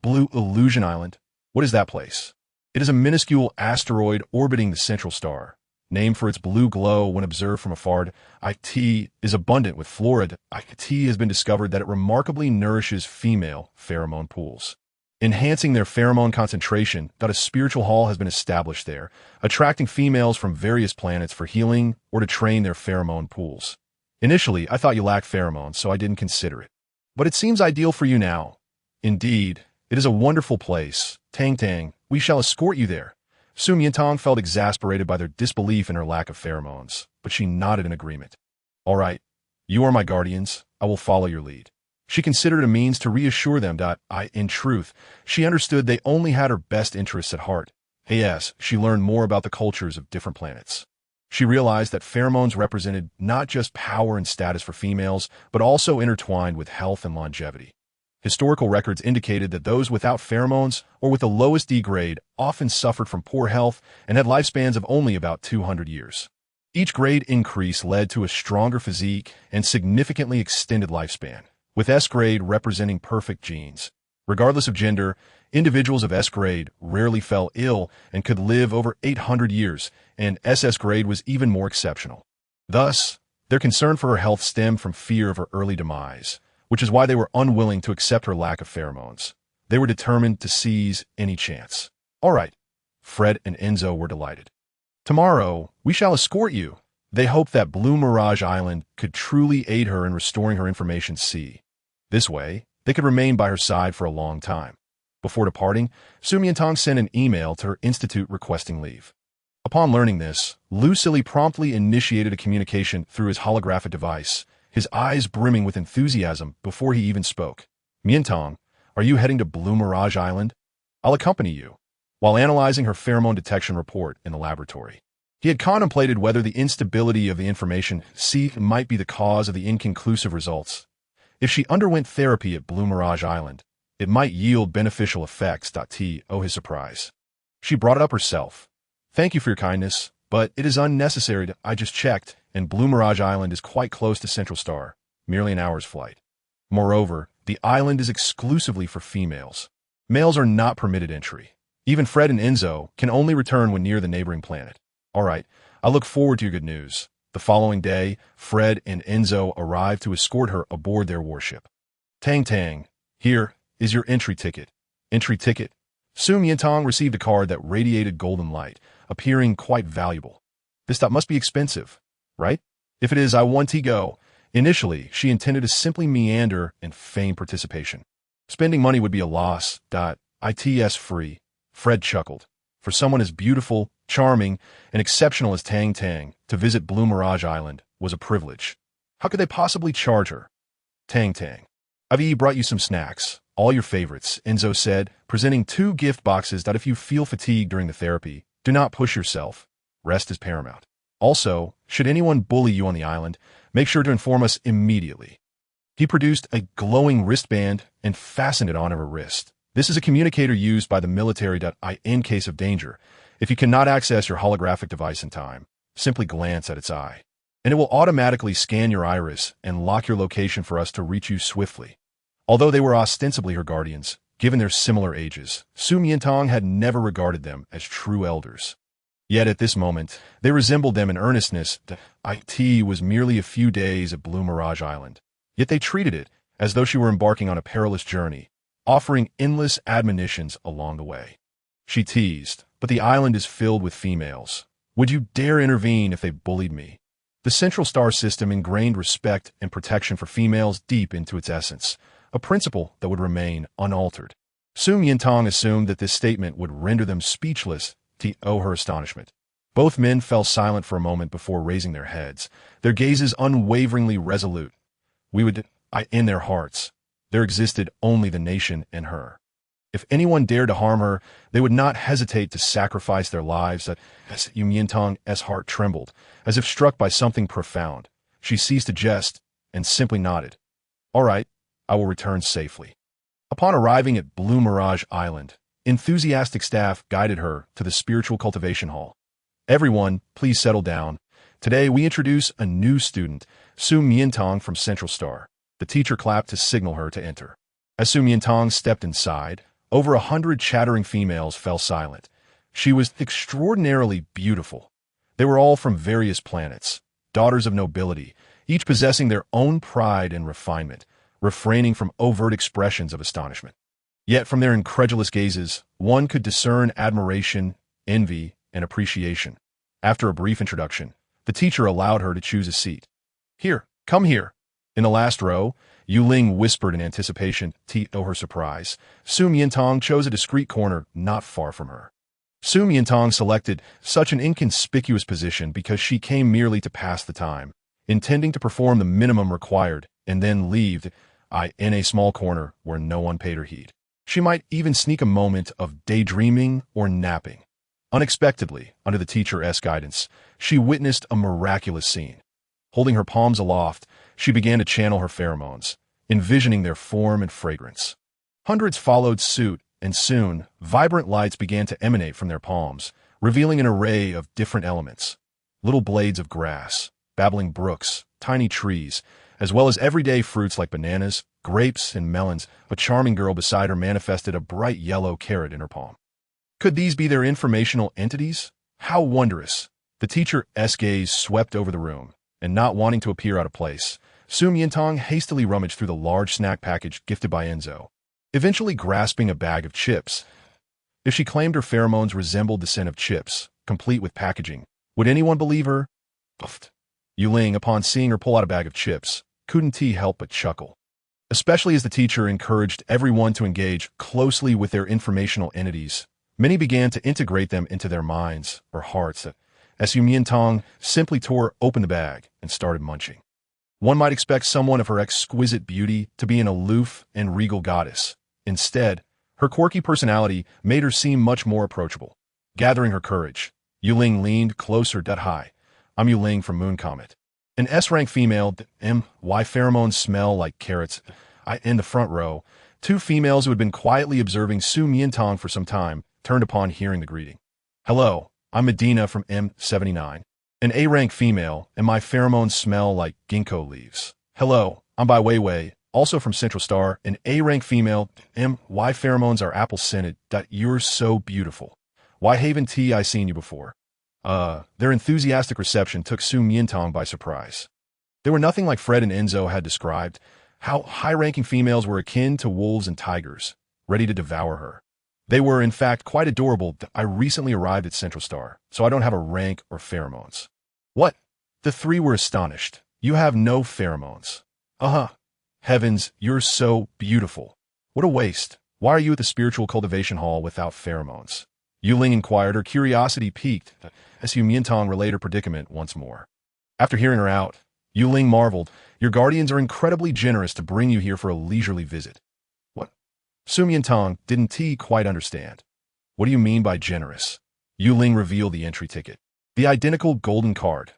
Blue Illusion Island. What is that place? It is a minuscule asteroid orbiting the central star. Named for its blue glow when observed from afar, it is abundant with flora. It has been discovered that it remarkably nourishes female pheromone pools. Enhancing their pheromone concentration, a spiritual hall has been established there, attracting females from various planets for healing or to train their pheromone pools. Initially, I thought you lacked pheromones, so I didn't consider it. But it seems ideal for you now. Indeed, it is a wonderful place. Tang, we shall escort you there. Miantang felt exasperated by their disbelief in her lack of pheromones, but she nodded in agreement. All right, you are my guardians. I will follow your lead. She considered a means to reassure them that, in truth, she understood they only had her best interests at heart. Yes, she learned more about the cultures of different planets. She realized that pheromones represented not just power and status for females, but also intertwined with health and longevity. Historical records indicated that those without pheromones or with the lowest D grade often suffered from poor health and had lifespans of only about 200 years. Each grade increase led to a stronger physique and significantly extended lifespan, with S grade representing perfect genes. Regardless of gender, individuals of S grade rarely fell ill and could live over 800 years, and SS grade was even more exceptional. Thus, their concern for her health stemmed from fear of her early demise, which is why they were unwilling to accept her lack of pheromones. They were determined to seize any chance. All right, Fred and Enzo were delighted. Tomorrow, we shall escort you. They hoped that Blue Mirage Island could truly aid her in restoring her information C. This way, they could remain by her side for a long time. Before departing, Miantang sent an email to her institute requesting leave. Upon learning this, Lucily promptly initiated a communication through his holographic device, his eyes brimming with enthusiasm before he even spoke. Miantang, are you heading to Blue Mirage Island? I'll accompany you. While analyzing her pheromone detection report in the laboratory, he had contemplated whether the instability of the information C might be the cause of the inconclusive results. If she underwent therapy at Blue Mirage Island, it might yield beneficial effects. His surprise. She brought it up herself. Thank you for your kindness, but it is unnecessary. I just checked, and Blue Mirage Island is quite close to Central Star, merely an hour's flight. Moreover, the island is exclusively for females. Males are not permitted entry. Even Fred and Enzo can only return when near the neighboring planet. All right, I look forward to your good news. The following day, Fred and Enzo arrived to escort her aboard their warship. Tang, here is your entry ticket. Entry ticket. Miantang received a card that radiated golden light, appearing quite valuable. This must be expensive, right? If it is, I want to go. Initially, she intended to simply meander and feign participation. Spending money would be a loss. It's free. Fred chuckled. For someone as beautiful, charming, and exceptional as Tang, to visit Blue Mirage Island was a privilege. How could they possibly charge her? Tang. I've brought you some snacks, all your favorites, Enzo said, presenting 2 gift boxes that if you feel fatigued during the therapy, do not push yourself. Rest is paramount. Also, should anyone bully you on the island, make sure to inform us immediately. He produced a glowing wristband and fastened it onto her wrist. This is a communicator used by the military. In case of danger, if you cannot access your holographic device in time, simply glance at its eye, and it will automatically scan your iris and lock your location for us to reach you swiftly. Although they were ostensibly her guardians, given their similar ages, Miantang had never regarded them as true elders. Yet at this moment, they resembled them in earnestness. It was merely a few days at Blue Mirage Island, yet they treated it as though she were embarking on a perilous journey, offering endless admonitions along the way. She teased, but the island is filled with females. Would you dare intervene if they bullied me? The Central Star System ingrained respect and protection for females deep into its essence, a principle that would remain unaltered. Miantang assumed that this statement would render them speechless to her astonishment. Both men fell silent for a moment before raising their heads, their gazes unwaveringly resolute. In their hearts, there existed only the nation and her. If anyone dared to harm her, they would not hesitate to sacrifice their lives. Miantang's heart trembled, as if struck by something profound. She ceased to jest and simply nodded. All right, I will return safely. Upon arriving at Blue Mirage Island, Enthusiastic staff guided her to the spiritual cultivation hall. Everyone, please settle down. Today we introduce a new student, Su Miantang from Central Star. The teacher clapped to signal her to enter. As Su Miantang stepped inside, over 100 chattering females fell silent. She was extraordinarily beautiful. They were all from various planets, daughters of nobility, each possessing their own pride and refinement, refraining from overt expressions of astonishment. Yet from their incredulous gazes, one could discern admiration, envy, and appreciation. After a brief introduction, the teacher allowed her to choose a seat. Here, come here. In the last row, Yu Ling whispered in anticipation. To her surprise, Su Miantang chose a discreet corner not far from her. Su Miantang selected such an inconspicuous position because she came merely to pass the time, intending to perform the minimum required and then leave in a small corner where no one paid her heed. She might even sneak a moment of daydreaming or napping. Unexpectedly, under the teacher's guidance, she witnessed a miraculous scene. Holding her palms aloft, she began to channel her pheromones, envisioning their form and fragrance. Hundreds followed suit, and soon, vibrant lights began to emanate from their palms, revealing an array of different elements. Little blades of grass, babbling brooks, tiny trees, as well as everyday fruits like bananas, grapes, and melons. A charming girl beside her manifested a bright yellow carrot in her palm. Could these be their informational entities? How wondrous! The teacher's gaze swept over the room, and not wanting to appear out of place, Su Miantang hastily rummaged through the large snack package gifted by Enzo, eventually grasping a bag of chips. If she claimed her pheromones resembled the scent of chips, complete with packaging, would anyone believe her? Puffed. Yu Ling, upon seeing her pull out a bag of chips, couldn't help but chuckle. Especially as the teacher encouraged everyone to engage closely with their informational entities, many began to integrate them into their minds or hearts as Su Miantang simply tore open the bag and started munching. One might expect someone of her exquisite beauty to be an aloof and regal goddess. Instead, her quirky personality made her seem much more approachable. Gathering her courage, Yu Ling leaned closer. Hi, I'm Yu Ling from Moon Comet. An S-rank female, why pheromones smell like carrots. In the front row, two females who had been quietly observing Su Miantang for some time turned upon hearing the greeting. Hello, I'm Medina from M79. An A-rank female, and my pheromones smell like ginkgo leaves. Hello, I'm Bai Weiwei, also from Central Star, an A-rank female, why pheromones are apple-scented. You're so beautiful. Why haven't I seen you before? Their enthusiastic reception took Su Miantang by surprise. They were nothing like Fred and Enzo had described, how high-ranking females were akin to wolves and tigers, ready to devour her. They were, in fact, quite adorable. I recently arrived at Central Star, so I don't have a rank or pheromones. What? The three were astonished. You have no pheromones. Heavens, you're so beautiful. What a waste. Why are you at the spiritual cultivation hall without pheromones? Yu Ling inquired, her curiosity piqued as Su Miantang relayed her predicament once more. After hearing her out, Yu Ling marveled, your guardians are incredibly generous to bring you here for a leisurely visit. What? Su Miantang didn't quite understand. What do you mean by generous? Yu Ling revealed the entry ticket. The identical golden card.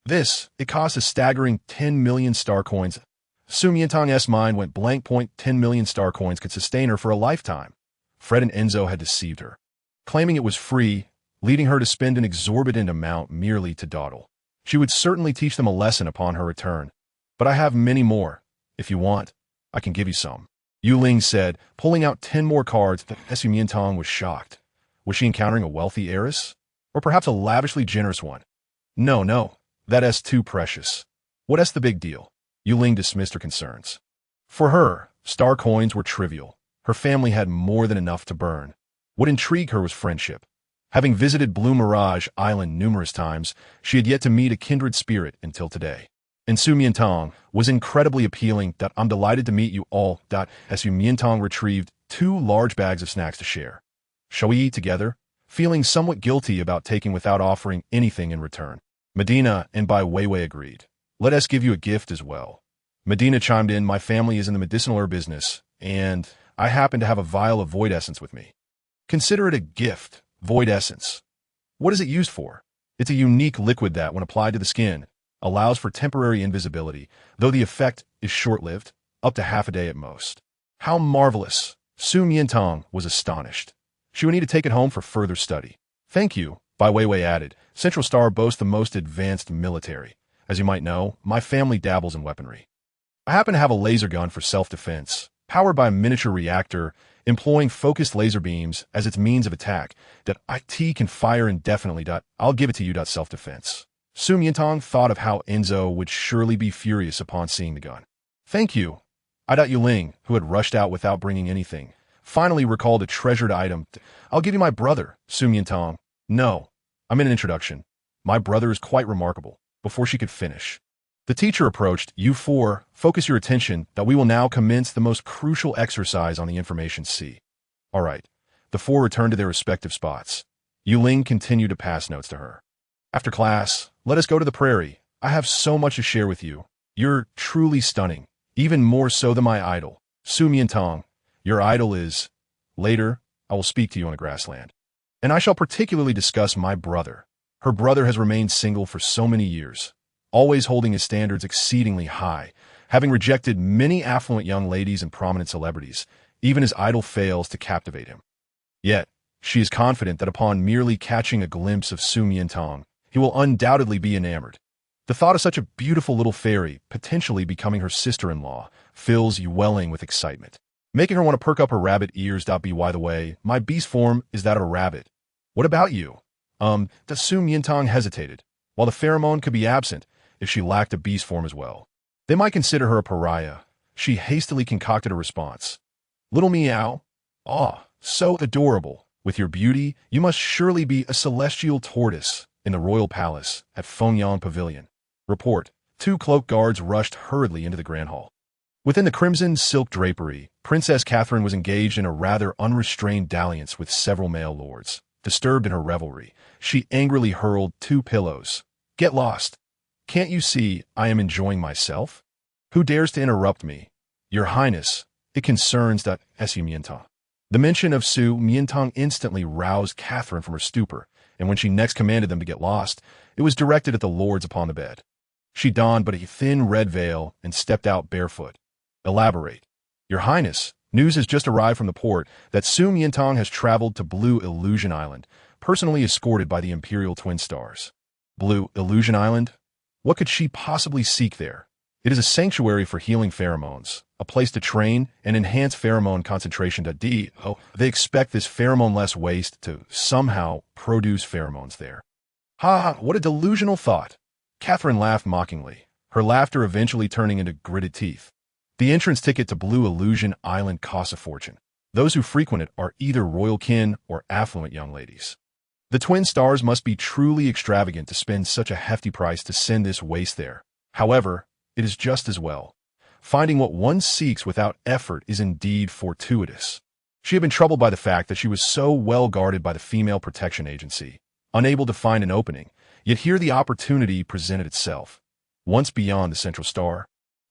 It cost a staggering 10 million star coins. Su Miantang's mind went blank. 10 million star coins could sustain her for a lifetime. Fred and Enzo had deceived her, claiming it was free, leading her to spend an exorbitant amount merely to dawdle. She would certainly teach them a lesson upon her return. But I have many more. If you want, I can give you some. Yu Ling said, pulling out 10 more cards. Su Miantang was shocked. Was she encountering a wealthy heiress? Or perhaps a lavishly generous one? No, that's too precious. What's the big deal? Yu Ling dismissed her concerns. For her, star coins were trivial. Her family had more than enough to burn. What intrigued her was friendship. Having visited Blue Mirage Island numerous times, she had yet to meet a kindred spirit until today. And Su Miantang was incredibly appealing. I'm delighted to meet you all. As Su Miantang retrieved 2 large bags of snacks to share. Shall we eat together? Feeling somewhat guilty about taking without offering anything in return. Medina and Bai Weiwei agreed. Let us give you a gift as well. Medina chimed in, my family is in the medicinal herb business, and I happen to have a vial of void essence with me. Consider it a gift, void essence. What is it used for? It's a unique liquid that, when applied to the skin, allows for temporary invisibility, though the effect is short-lived, up to half a day at most. How marvelous! Su Miantang was astonished. She would need to take it home for further study. Thank you, Bai Weiwei added. Central Star boasts the most advanced military. As you might know, my family dabbles in weaponry. I happen to have a laser gun for self-defense, powered by a miniature reactor, employing focused laser beams as its means of attack that IT can fire indefinitely. I'll give it to you. Self-defense. Su Miantang thought of how Enzo would surely be furious upon seeing the gun. Thank you. Yuling, who had rushed out without bringing anything, finally recalled a treasured item. I'll give you my brother, Su Miantang. No, I'm in an introduction. My brother is quite remarkable. Before she could finish, the teacher approached. You four, focus your attention that we will now commence the most crucial exercise on the information C. All right. The four returned to their respective spots. Yuling continued to pass notes to her. After class, let us go to the prairie. I have so much to share with you. You're truly stunning, even more so than my idol. Su Miantang, your idol is... Later, I will speak to you on the grassland. And I shall particularly discuss my brother. Her brother has remained single for so many years, always holding his standards exceedingly high, having rejected many affluent young ladies and prominent celebrities. Even his idol fails to captivate him. Yet, she is confident that upon merely catching a glimpse of Su Miantang, he will undoubtedly be enamored. The thought of such a beautiful little fairy potentially becoming her sister-in-law fills Yuling with excitement, making her want to perk up her rabbit ears. By the way, my beast form is that of a rabbit. What about you? The Su Miantang hesitated. While the pheromone could be absent if she lacked a beast form as well, they might consider her a pariah. She hastily concocted a response. Little meow. Ah, so adorable. With your beauty, you must surely be a celestial tortoise in the royal palace at Fengyang Pavilion. Report. 2 cloaked guards rushed hurriedly into the grand hall. Within the crimson silk drapery, Princess Catherine was engaged in a rather unrestrained dalliance with several male lords. Disturbed in her revelry, she angrily hurled 2 pillows. Get lost. Can't you see I am enjoying myself? Who dares to interrupt me? Your Highness, it concerns that Su Miantang. The mention of Su Miantang instantly roused Catherine from her stupor, and when she next commanded them to get lost, it was directed at the lords upon the bed. She donned but a thin red veil and stepped out barefoot. Elaborate. Your Highness, news has just arrived from the port that Su Miantang has traveled to Blue Illusion Island, personally escorted by the Imperial Twin Stars. Blue Illusion Island? What could she possibly seek there? It is a sanctuary for healing pheromones, a place to train and enhance pheromone concentration. They expect this pheromone-less waste to somehow produce pheromones there. Ha ha, what a delusional thought. Catherine laughed mockingly, her laughter eventually turning into gritted teeth. The entrance ticket to Blue Illusion Island costs a fortune. Those who frequent it are either royal kin or affluent young ladies. The Twin Stars must be truly extravagant to spend such a hefty price to send this waste there. However, it is just as well. Finding what one seeks without effort is indeed fortuitous. She had been troubled by the fact that she was so well guarded by the Female Protection Agency, unable to find an opening, yet here the opportunity presented itself. Once beyond the Central Star,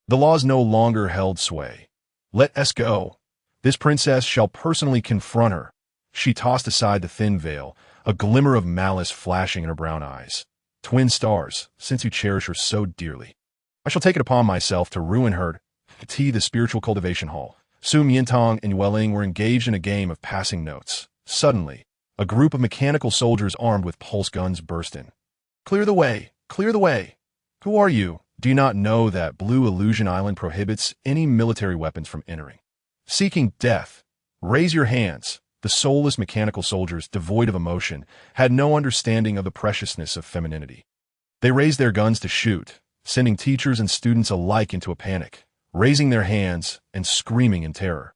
the laws no longer held sway. Let us go. This princess shall personally confront her. She tossed aside the thin veil, a glimmer of malice flashing in her brown eyes. Twin Stars, since you cherish her so dearly, I shall take it upon myself to ruin her. The spiritual cultivation hall. Su Miantang and Yuling were engaged in a game of passing notes. Suddenly, a group of mechanical soldiers armed with pulse guns burst in. Clear the way! Clear the way! Who are you? Do you not know that Blue Illusion Island prohibits any military weapons from entering? Seeking death. Raise your hands. The soulless mechanical soldiers, devoid of emotion, had no understanding of the preciousness of femininity. They raised their guns to shoot, sending teachers and students alike into a panic, raising their hands and screaming in terror.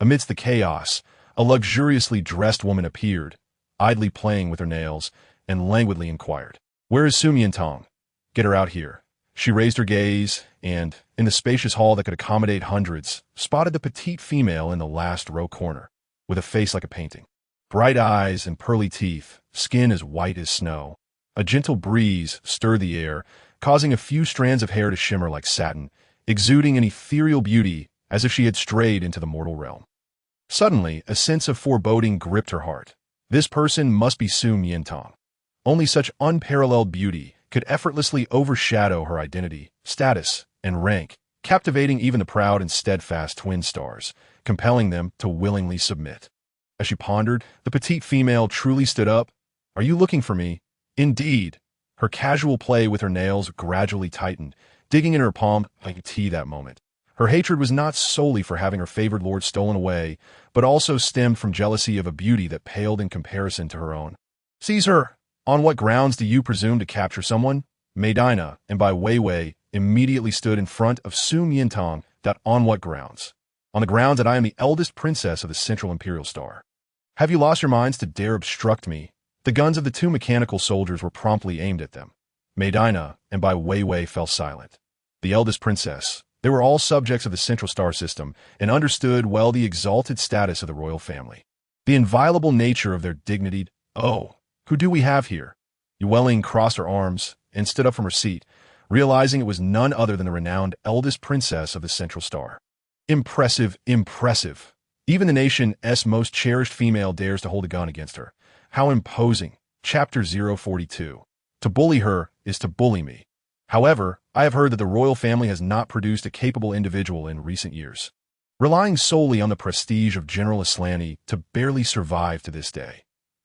Amidst the chaos, a luxuriously dressed woman appeared, idly playing with her nails, and languidly inquired, "Where is Su Miantang? Get her out here." She raised her gaze, and, in the spacious hall that could accommodate hundreds, spotted the petite female in the last row corner, with a face like a painting. Bright eyes and pearly teeth, skin as white as snow. A gentle breeze stirred the air, causing a few strands of hair to shimmer like satin, exuding an ethereal beauty as if she had strayed into the mortal realm. Suddenly, a sense of foreboding gripped her heart. This person must be Su Miantang. Only such unparalleled beauty could effortlessly overshadow her identity, status, and rank, captivating even the proud and steadfast Twin Stars, compelling them to willingly submit. As she pondered, the petite female truly stood up. Are you looking for me? Indeed. Her casual play with her nails gradually tightened, digging in her palm like tea that moment. Her hatred was not solely for having her favored lord stolen away, but also stemmed from jealousy of a beauty that paled in comparison to her own. Seize her! On what grounds do you presume to capture someone? Medina, and by Weiwei, immediately stood in front of Su Miantang. That on what grounds? On the grounds that I am the eldest princess of the Central Imperial Star. Have you lost your minds to dare obstruct me? The guns of the two mechanical soldiers were promptly aimed at them. Medina and by Weiwei fell silent. The eldest princess. They were all subjects of the Central Star System and understood well the exalted status of the royal family. The inviolable nature of their dignity. Oh, who do we have here? Yueling crossed her arms and stood up from her seat, realizing it was none other than the renowned eldest princess of the Central Star. Impressive, impressive. Even the nation's most cherished female dares to hold a gun against her. How imposing. Chapter 042. To bully her is to bully me. However, I have heard that the royal family has not produced a capable individual in recent years, relying solely on the prestige of General Aslani to barely survive to this day.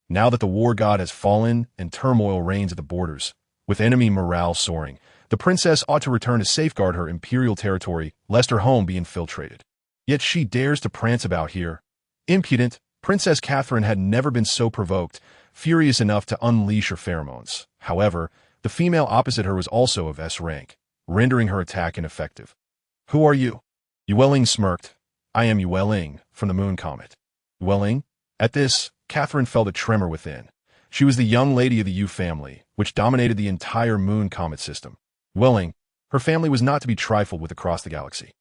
Now that the war god has fallen and turmoil reigns at the borders, with enemy morale soaring, the princess ought to return to safeguard her imperial territory lest her home be infiltrated. Yet she dares to prance about here. Impudent, Princess Catherine had never been so provoked, furious enough to unleash her pheromones. However, the female opposite her was also of S rank, rendering her attack ineffective. Who are you? Yueling smirked. I am Yueling, from the Moon Comet. Yueling? At this, Catherine felt a tremor within. She was the young lady of the Yu family, which dominated the entire Moon Comet system. Yueling, her family was not to be trifled with across the galaxy.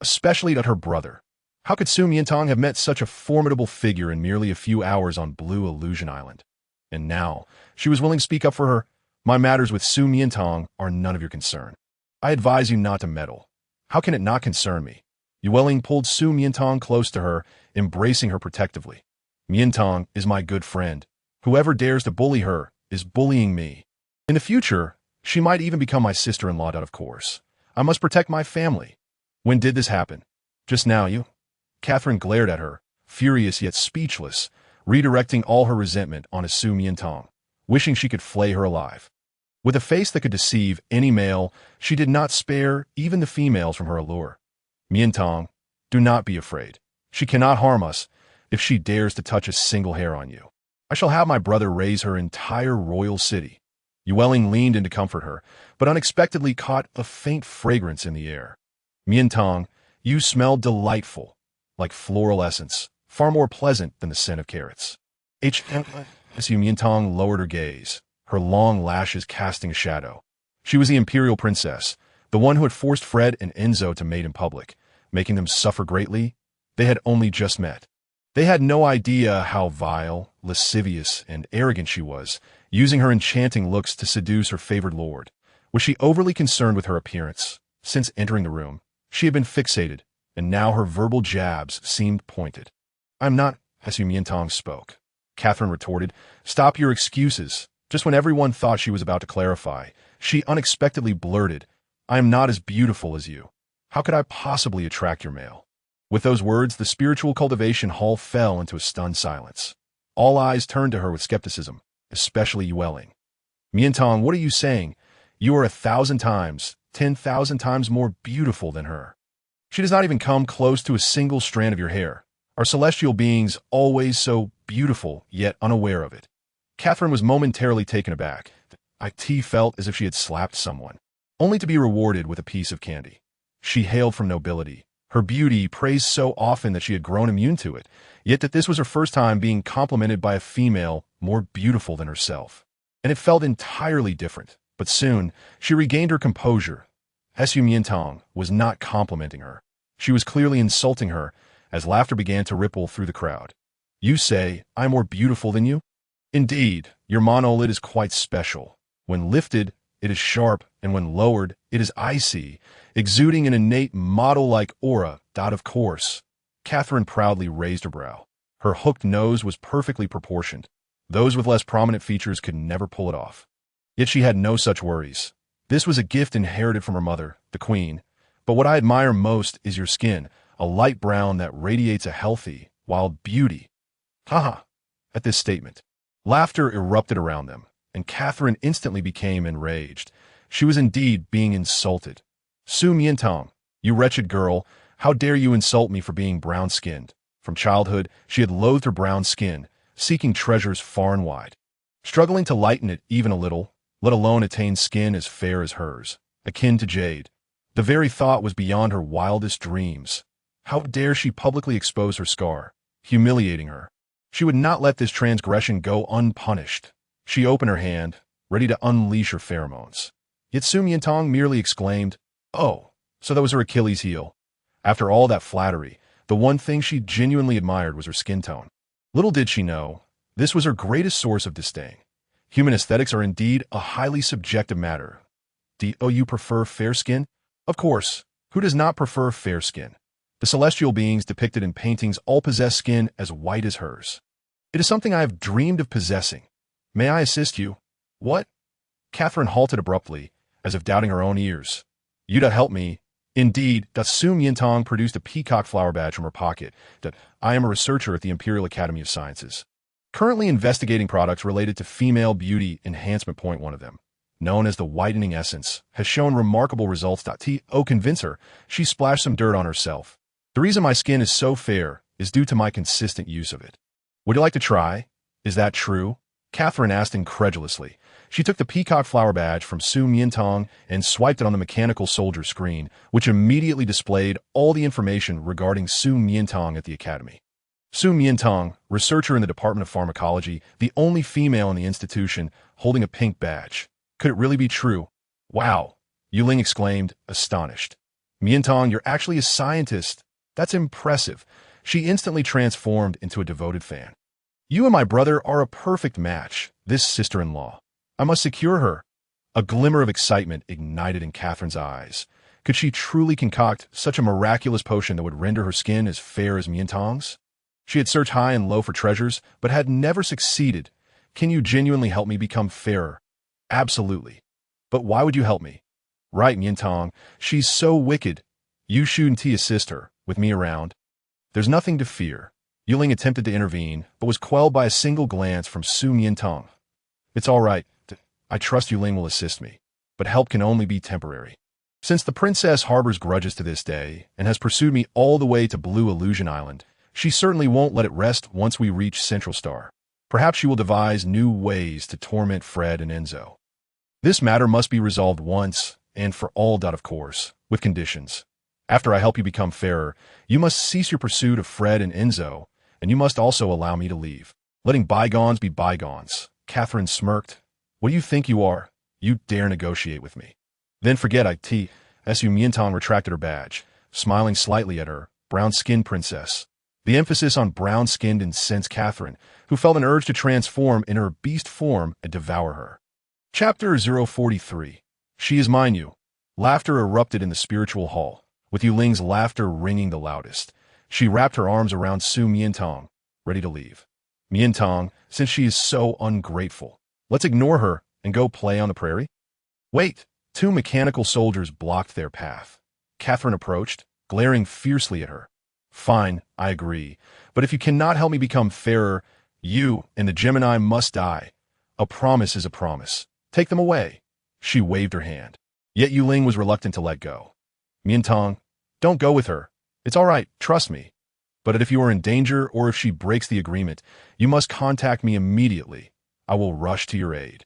Especially at her brother. How could Su Miantang have met such a formidable figure in merely a few hours on Blue Illusion Island? And now, she was willing to speak up for her. My matters with Su Miantang are none of your concern. I advise you not to meddle. How can it not concern me? Yueling pulled Su Miantang close to her, embracing her protectively. Miantang is my good friend. Whoever dares to bully her is bullying me. In the future, she might even become my sister-in-law, of course. I must protect my family. When did this happen? Just now, you? Catherine glared at her, furious yet speechless, redirecting all her resentment on Su Miantang, wishing she could flay her alive. With a face that could deceive any male, she did not spare even the females from her allure. Miantang, do not be afraid. She cannot harm us if she dares to touch a single hair on you. I shall have my brother raise her entire royal city. Yueling leaned in to comfort her, but unexpectedly caught a faint fragrance in the air. Miantang, you smell delightful, like floral essence, far more pleasant than the scent of carrots. Miantang lowered her gaze, her long lashes casting a shadow. She was the imperial princess, the one who had forced Fred and Enzo to mate in public, making them suffer greatly. They had only just met. They had no idea how vile, lascivious, and arrogant she was, using her enchanting looks to seduce her favored lord. Was she overly concerned with her appearance? Since entering the room, she had been fixated, and now her verbal jabs seemed pointed. I'm not, as Miantang spoke. Catherine retorted, stop your excuses. Just when everyone thought she was about to clarify, she unexpectedly blurted, I am not as beautiful as you. How could I possibly attract your male? With those words, the spiritual cultivation hall fell into a stunned silence. All eyes turned to her with skepticism, especially Yueling. Miantang, what are you saying? You are 1,000 times, 10,000 times more beautiful than her. She does not even come close to a single strand of your hair. Are celestial beings always so beautiful, yet unaware of it? Catherine was momentarily taken aback. It felt as if she had slapped someone, only to be rewarded with a piece of candy. She hailed from nobility, her beauty praised so often that she had grown immune to it, yet that this was her first time being complimented by a female more beautiful than herself. And it felt entirely different. But soon, she regained her composure. Su Miantang was not complimenting her. She was clearly insulting her, as laughter began to ripple through the crowd. You say, I'm more beautiful than you? Indeed, your monolid is quite special. When lifted, it is sharp, and when lowered, it is icy, exuding an innate model-like aura. Of course. Catherine proudly raised her brow. Her hooked nose was perfectly proportioned. Those with less prominent features could never pull it off. Yet she had no such worries. This was a gift inherited from her mother, the queen. But what I admire most is your skin, a light brown that radiates a healthy, wild beauty. Haha. At this statement, laughter erupted around them, and Catherine instantly became enraged. She was indeed being insulted. Su Miantang, you wretched girl, how dare you insult me for being brown-skinned? From childhood, she had loathed her brown skin, seeking treasures far and wide, struggling to lighten it even a little, let alone attain skin as fair as hers, akin to jade. The very thought was beyond her wildest dreams. How dare she publicly expose her scar, humiliating her? She would not let this transgression go unpunished. She opened her hand, ready to unleash her pheromones. Yet Su Miantang merely exclaimed, "Oh, so that was her Achilles heel." After all that flattery, the one thing she genuinely admired was her skin tone. Little did she know, this was her greatest source of disdain. Human aesthetics are indeed a highly subjective matter. Do you prefer fair skin? Of course, who does not prefer fair skin? The celestial beings depicted in paintings all possess skin as white as hers. It is something I have dreamed of possessing. May I assist you? What? Catherine halted abruptly, as if doubting her own ears. You'd help me. Indeed, Su Miantang produced a peacock flower badge from her pocket. I am a researcher at the Imperial Academy of Sciences, currently investigating products related to female beauty enhancement. Point one of them, known as the whitening essence, has shown remarkable results. Convince her. She splashed some dirt on herself. The reason my skin is so fair is due to my consistent use of it. Would you like to try? Is that true? Catherine asked incredulously. She took the peacock flower badge from Su Miantang and swiped it on the mechanical soldier screen, which immediately displayed all the information regarding Su Miantang at the academy. Su Miantang, researcher in the Department of Pharmacology, the only female in the institution holding a pink badge. Could it really be true? Wow! Yuling exclaimed, astonished. Miantang, you're actually a scientist. That's impressive. She instantly transformed into a devoted fan. You and my brother are a perfect match, this sister-in-law. I must secure her. A glimmer of excitement ignited in Catherine's eyes. Could she truly concoct such a miraculous potion that would render her skin as fair as Miantang's? She had searched high and low for treasures, but had never succeeded. Can you genuinely help me become fairer? Absolutely. But why would you help me? Right, Miantang. She's so wicked. You shouldn't assist her, with me around. There's nothing to fear. Yuling attempted to intervene, but was quelled by a single glance from Su Miantang. It's all right. I trust Yuling will assist me, but help can only be temporary. Since the princess harbors grudges to this day and has pursued me all the way to Blue Illusion Island, she certainly won't let it rest once we reach Central Star. Perhaps she will devise new ways to torment Fred and Enzo. This matter must be resolved once and for all. Of course, with conditions. After I help you become fairer, you must cease your pursuit of Fred and Enzo, and you must also allow me to leave. Letting bygones be bygones. Catherine smirked. What do you think you are? You dare negotiate with me? Then forget it. Su Miantang retracted her badge, smiling slightly at her brown-skinned princess. The emphasis on brown-skinned incensed Catherine, who felt an urge to transform in her beast form and devour her. Chapter 043. She is mine. You. Laughter erupted in the spiritual hall, with Yuling's laughter ringing the loudest. She wrapped her arms around Su Miantang, ready to leave. Miantang, since she is so ungrateful, let's ignore her and go play on the prairie? Wait! Two mechanical soldiers blocked their path. Catherine approached, glaring fiercely at her. Fine, I agree, but if you cannot help me become fairer, you and the Gemini must die. A promise is a promise. Take them away. She waved her hand. Yet Yuling was reluctant to let go. Miantang, don't go with her. It's all right, trust me. But if you are in danger or if she breaks the agreement, you must contact me immediately. I will rush to your aid.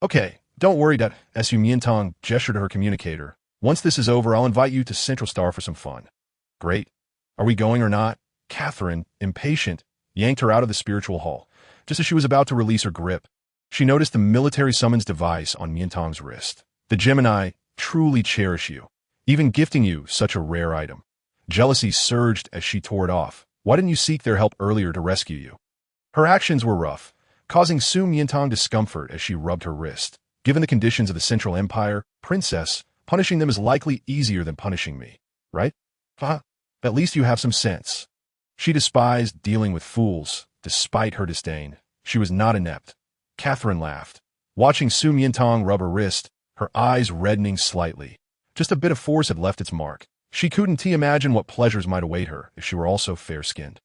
Okay, don't worry. Su Miantang gestured to her communicator. Once this is over, I'll invite you to Central Star for some fun. Great. Are we going or not? Catherine, impatient, yanked her out of the spiritual hall. Just as she was about to release her grip, she noticed the military summons device on Miantang's wrist. The Gemini truly cherish you, even gifting you such a rare item. Jealousy surged as she tore it off. Why didn't you seek their help earlier to rescue you? Her actions were rough, causing Su Miantang discomfort as she rubbed her wrist. Given the conditions of the Central Empire, princess, punishing them is likely easier than punishing me, right? At least you have some sense. She despised dealing with fools, despite her disdain. She was not inept. Catherine laughed, watching Su Miantang rub her wrist, her eyes reddening slightly. Just a bit of force had left its mark. She couldn't imagine what pleasures might await her if she were also fair-skinned.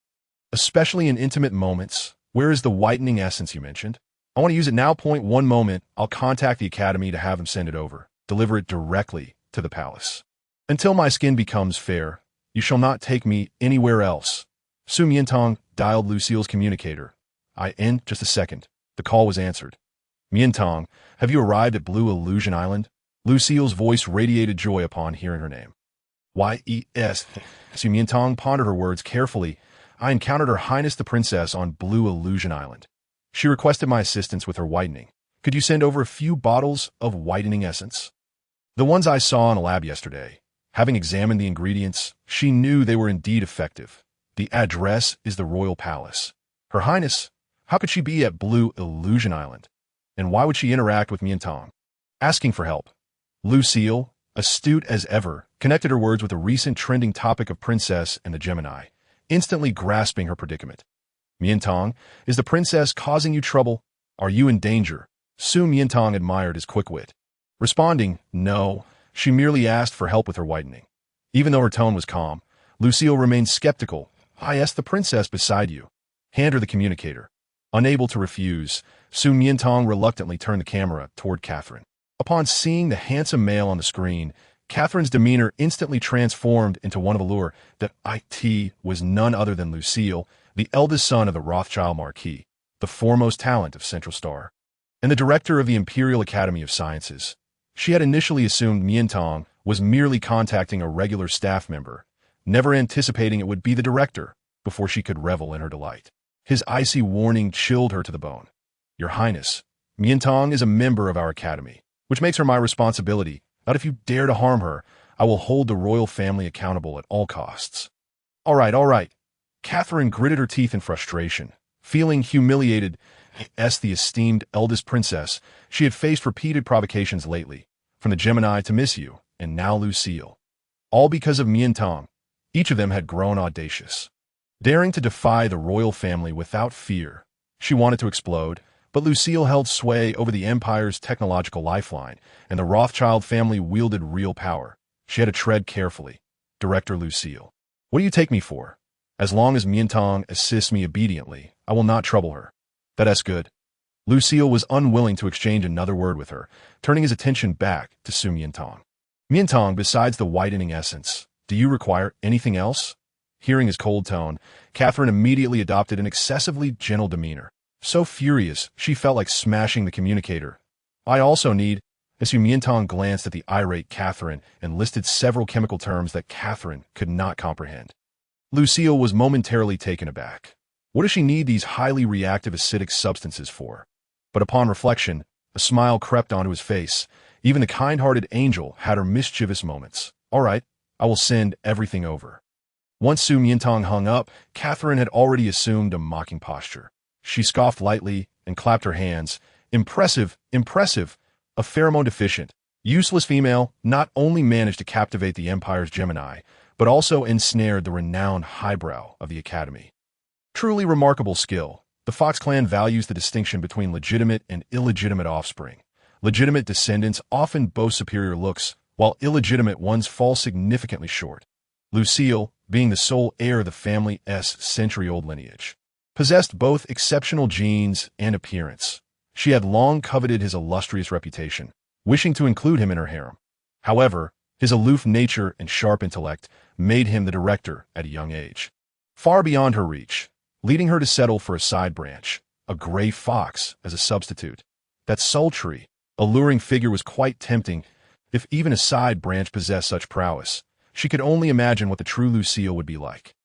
especially in intimate moments. Where is the whitening essence you mentioned? I want to use it now. One moment, I'll contact the academy to have them send it over. Deliver it directly to the palace. Until my skin becomes fair, you shall not take me anywhere else. Miantang dialed Lucille's communicator. Just a second. The call was answered. Miantang, have you arrived at Blue Illusion Island? Lucille's voice radiated joy upon hearing her name. Yes. Miantang pondered her words carefully. I encountered Her Highness the Princess on Blue Illusion Island. She requested my assistance with her whitening. Could you send over a few bottles of whitening essence? The ones I saw in a lab yesterday. Having examined the ingredients, she knew they were indeed effective. The address is the Royal Palace. Her Highness, how could she be at Blue Illusion Island? And why would she interact with Miantang? Asking for help. Lucille, astute as ever, connected her words with the recent trending topic of Princess and the Gemini, instantly grasping her predicament. Miantang, is the princess causing you trouble? Are you in danger? Miantang admired his quick wit. Responding, no, she merely asked for help with her whitening. Even though her tone was calm, Lucille remained skeptical. I asked the princess beside you. Hand her the communicator. Unable to refuse, Miantang reluctantly turned the camera toward Catherine. Upon seeing the handsome male on the screen, Catherine's demeanor instantly transformed into one of allure. That it was none other than Lucille, the eldest son of the Rothschild Marquis, the foremost talent of Central Star, and the director of the Imperial Academy of Sciences. She had initially assumed Miantang was merely contacting a regular staff member, never anticipating it would be the director, before she could revel in her delight. His icy warning chilled her to the bone. Your Highness, Miantang is a member of our academy, which makes her my responsibility. Not if you dare to harm her, I will hold the royal family accountable at all costs. All right. Catherine gritted her teeth in frustration, feeling humiliated as the esteemed eldest princess. She had faced repeated provocations lately, from the Gemini to Miss You, and now Lucille. All because of Miantang. Each of them had grown audacious, daring to defy the royal family without fear. She wanted to explode, but Lucille held sway over the Empire's technological lifeline, and the Rothschild family wielded real power. She had to tread carefully. Director Lucille. What do you take me for? As long as Miantang assists me obediently, I will not trouble her. That's good. Lucille was unwilling to exchange another word with her, turning his attention back to Miantang. Miantang, besides the whitening essence, do you require anything else? Hearing his cold tone, Catherine immediately adopted an excessively gentle demeanor. So furious, she felt like smashing the communicator. I also need... Miantang glanced at the irate Catherine and listed several chemical terms that Catherine could not comprehend. Lucille was momentarily taken aback. What does she need these highly reactive acidic substances for? But upon reflection, a smile crept onto his face. Even the kind-hearted angel had her mischievous moments. All right, I will send everything over. Once Miantang hung up, Catherine had already assumed a mocking posture. She scoffed lightly and clapped her hands. Impressive. A pheromone deficient, useless female not only managed to captivate the Empire's Gemini, but also ensnared the renowned highbrow of the Academy. Truly remarkable skill. The Fox clan values the distinction between legitimate and illegitimate offspring. Legitimate descendants often boast superior looks, while illegitimate ones fall significantly short. Lucille, being the sole heir of the family's century-old lineage, possessed both exceptional genes and appearance. She had long coveted his illustrious reputation, wishing to include him in her harem. However, his aloof nature and sharp intellect made him the director at a young age, far beyond her reach, leading her to settle for a side branch, a gray fox, as a substitute. That sultry, alluring figure was quite tempting. If even a side branch possessed such prowess, she could only imagine what the true Lucille would be like.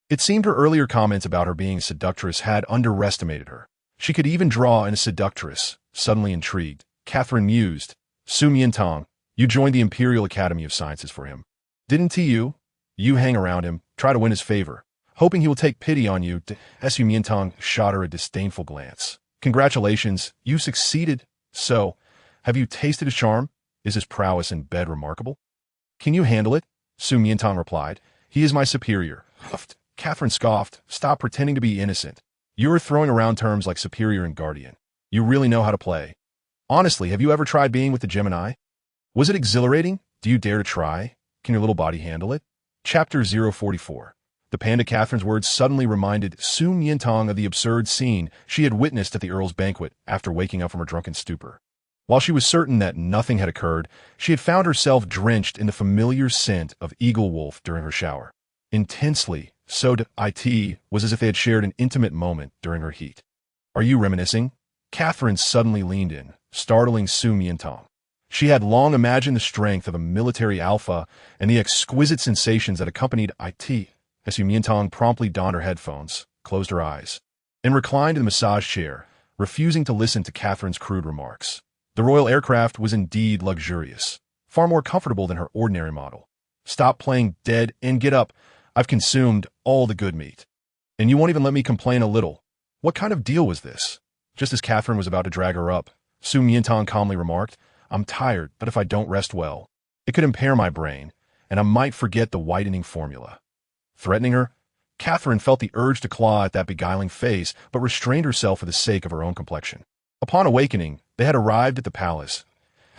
It seemed her earlier comments about her being a seductress had underestimated her. She could even draw in a seductress. Suddenly intrigued, Catherine mused. Miantang, you joined the Imperial Academy of Sciences for him. Didn't you? You hang around him, try to win his favor, hoping he will take pity on you. Miantang shot her a disdainful glance. Congratulations, you succeeded. So, have you tasted his charm? Is his prowess in bed remarkable? Can you handle it? Miantang replied. He is my superior. Catherine scoffed. Stop pretending to be innocent. You're throwing around terms like superior and guardian. You really know how to play. Honestly, have you ever tried being with the Gemini? Was it exhilarating? Do you dare to try? Can your little body handle it? Chapter 044. The Panda Catherine's words suddenly reminded Su Miantang of the absurd scene she had witnessed at the Earl's banquet after waking up from her drunken stupor. While she was certain that nothing had occurred, she had found herself drenched in the familiar scent of eagle wolf during her shower. Intensely, so it was as if they had shared an intimate moment during her heat. "Are you reminiscing?" Catherine suddenly leaned in, startling Su Miantang. She had long imagined the strength of a military alpha and the exquisite sensations that accompanied it. As Su Miantang promptly donned her headphones, closed her eyes, and reclined in the massage chair, refusing to listen to Catherine's crude remarks. The royal aircraft was indeed luxurious, far more comfortable than her ordinary model. "Stop playing dead and get up. I've consumed all the good meat. And you won't even let me complain a little. What kind of deal was this?" Just as Catherine was about to drag her up, Su Miantang calmly remarked, "I'm tired, but if I don't rest well, it could impair my brain, and I might forget the whitening formula." Threatening her, Catherine felt the urge to claw at that beguiling face, but restrained herself for the sake of her own complexion. Upon awakening, they had arrived at the palace.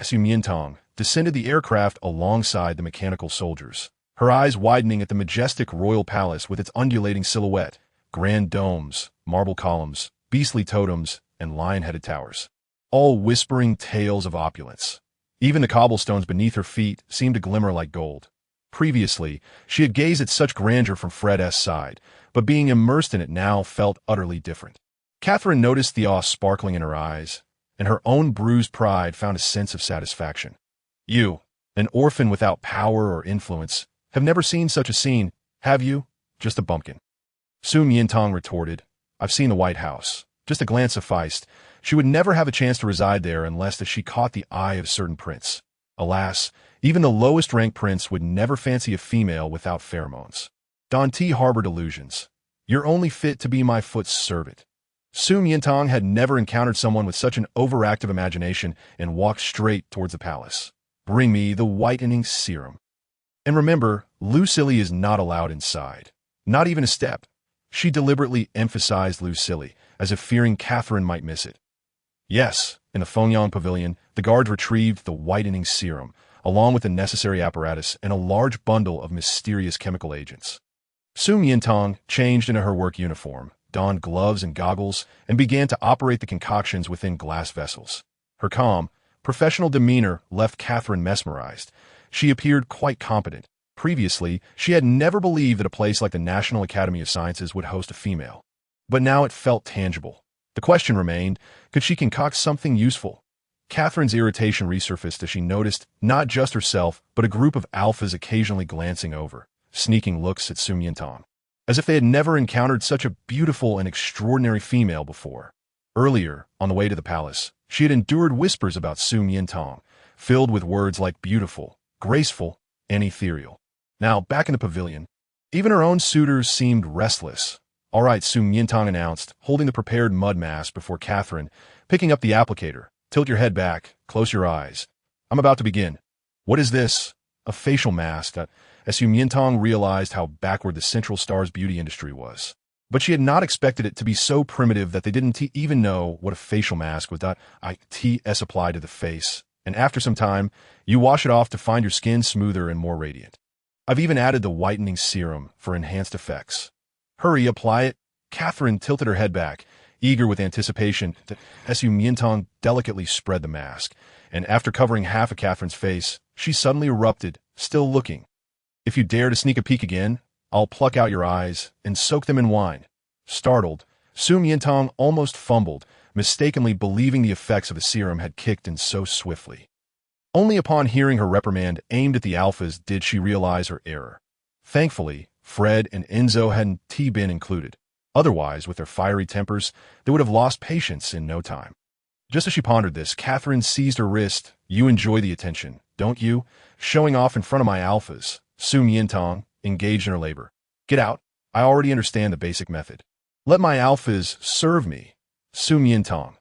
Su Miantang descended the aircraft alongside the mechanical soldiers, her eyes widening at the majestic royal palace with its undulating silhouette, grand domes, marble columns, beastly totems, and lion-headed towers, all whispering tales of opulence. Even the cobblestones beneath her feet seemed to glimmer like gold. Previously, she had gazed at such grandeur from Fred's side, but being immersed in it now felt utterly different. Catherine noticed the awe sparkling in her eyes, and her own bruised pride found a sense of satisfaction. "You, an orphan without power or influence, have never seen such a scene, have you? Just a bumpkin." Su Miantang retorted, "I've seen the White House. Just a glance sufficed. She would never have a chance to reside there unless that she caught the eye of a certain prince. Alas, even the lowest-ranked prince would never fancy a female without pheromones. Dante harbored illusions. You're only fit to be my foot's servant." Su Miantang had never encountered someone with such an overactive imagination and walked straight towards the palace. "Bring me the whitening serum. And remember, Lucilly is not allowed inside. Not even a step." She deliberately emphasized Lucilly, as if fearing Catherine might miss it. Yes, in the Fengyang pavilion, the guards retrieved the whitening serum, along with the necessary apparatus and a large bundle of mysterious chemical agents. Su Miantang changed into her work uniform, donned gloves and goggles, and began to operate the concoctions within glass vessels. Her calm, professional demeanor left Catherine mesmerized. She appeared quite competent. Previously, she had never believed that a place like the National Academy of Sciences would host a female. But now it felt tangible. The question remained, could she concoct something useful? Catherine's irritation resurfaced as she noticed not just herself, but a group of alphas occasionally glancing over, sneaking looks at Su Miantang, as if they had never encountered such a beautiful and extraordinary female before. Earlier, on the way to the palace, she had endured whispers about Su Miantang, filled with words like beautiful, graceful, and ethereal. Now, back in the pavilion, even her own suitors seemed restless. "All right," Su Miantang announced, holding the prepared mud mask before Catherine, picking up the applicator. "Tilt your head back, close your eyes. I'm about to begin." "What is this?" A facial mask that, as Su Miantang realized how backward the Central Star's beauty industry was. But she had not expected it to be so primitive that they didn't even know what a facial mask with .its applied to the face. And after some time, you wash it off to find your skin smoother and more radiant. I've even added the whitening serum for enhanced effects. "Hurry, apply it." Catherine tilted her head back, eager with anticipation, as Su Miantang delicately spread the mask, and after covering half of Catherine's face, she suddenly erupted, still looking. "If you dare to sneak a peek again, I'll pluck out your eyes and soak them in wine." Startled, Su Miantang almost fumbled, mistakenly believing the effects of the serum had kicked in so swiftly. Only upon hearing her reprimand aimed at the alphas did she realize her error. Thankfully, Fred and Enzo hadn't been included. Otherwise, with their fiery tempers, they would have lost patience in no time. Just as she pondered this, Catherine seized her wrist. "You enjoy the attention, don't you? Showing off in front of my alphas." Su Miantang engaged in her labor. "Get out. I already understand the basic method. Let my alphas serve me." Su Miantang.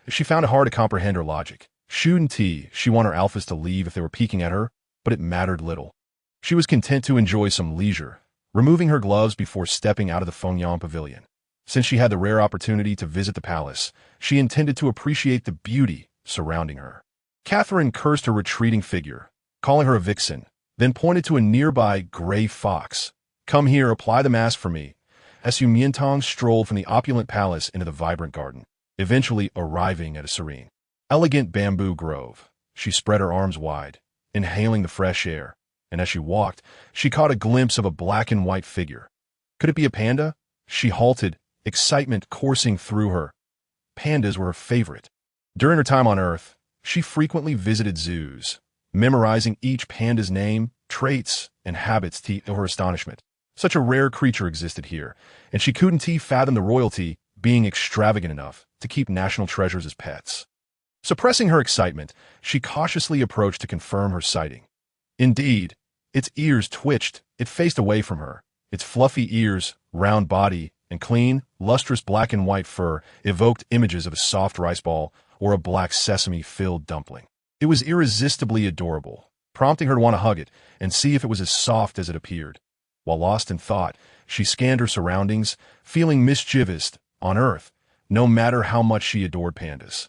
She found it hard to comprehend her logic. Shouldn't she want her alphas to leave if they were peeking at her? But it mattered little. She was content to enjoy some leisure, removing her gloves before stepping out of the Fengyang pavilion. Since she had the rare opportunity to visit the palace, she intended to appreciate the beauty surrounding her. Catherine cursed her retreating figure, calling her a vixen, then pointed to a nearby gray fox. Come here, apply the mask for me. Miantang strolled from the opulent palace into the vibrant garden, eventually arriving at a serene, elegant bamboo grove. She spread her arms wide, inhaling the fresh air, and as she walked, she caught a glimpse of a black and white figure. Could it be a panda? She halted, excitement coursing through her. Pandas were her favorite. During her time on Earth, she frequently visited zoos, memorizing each panda's name, traits, and habits to her astonishment. Such a rare creature existed here, and she couldn't fathom the royalty being extravagant enough to keep national treasures as pets. Suppressing her excitement, she cautiously approached to confirm her sighting. Indeed, its ears twitched, it faced away from her. Its fluffy ears, round body, and clean, lustrous black and white fur evoked images of a soft rice ball or a black sesame-filled dumpling. It was irresistibly adorable, prompting her to want to hug it and see if it was as soft as it appeared. While lost in thought, she scanned her surroundings, feeling mischievous. On Earth, no matter how much she adored pandas,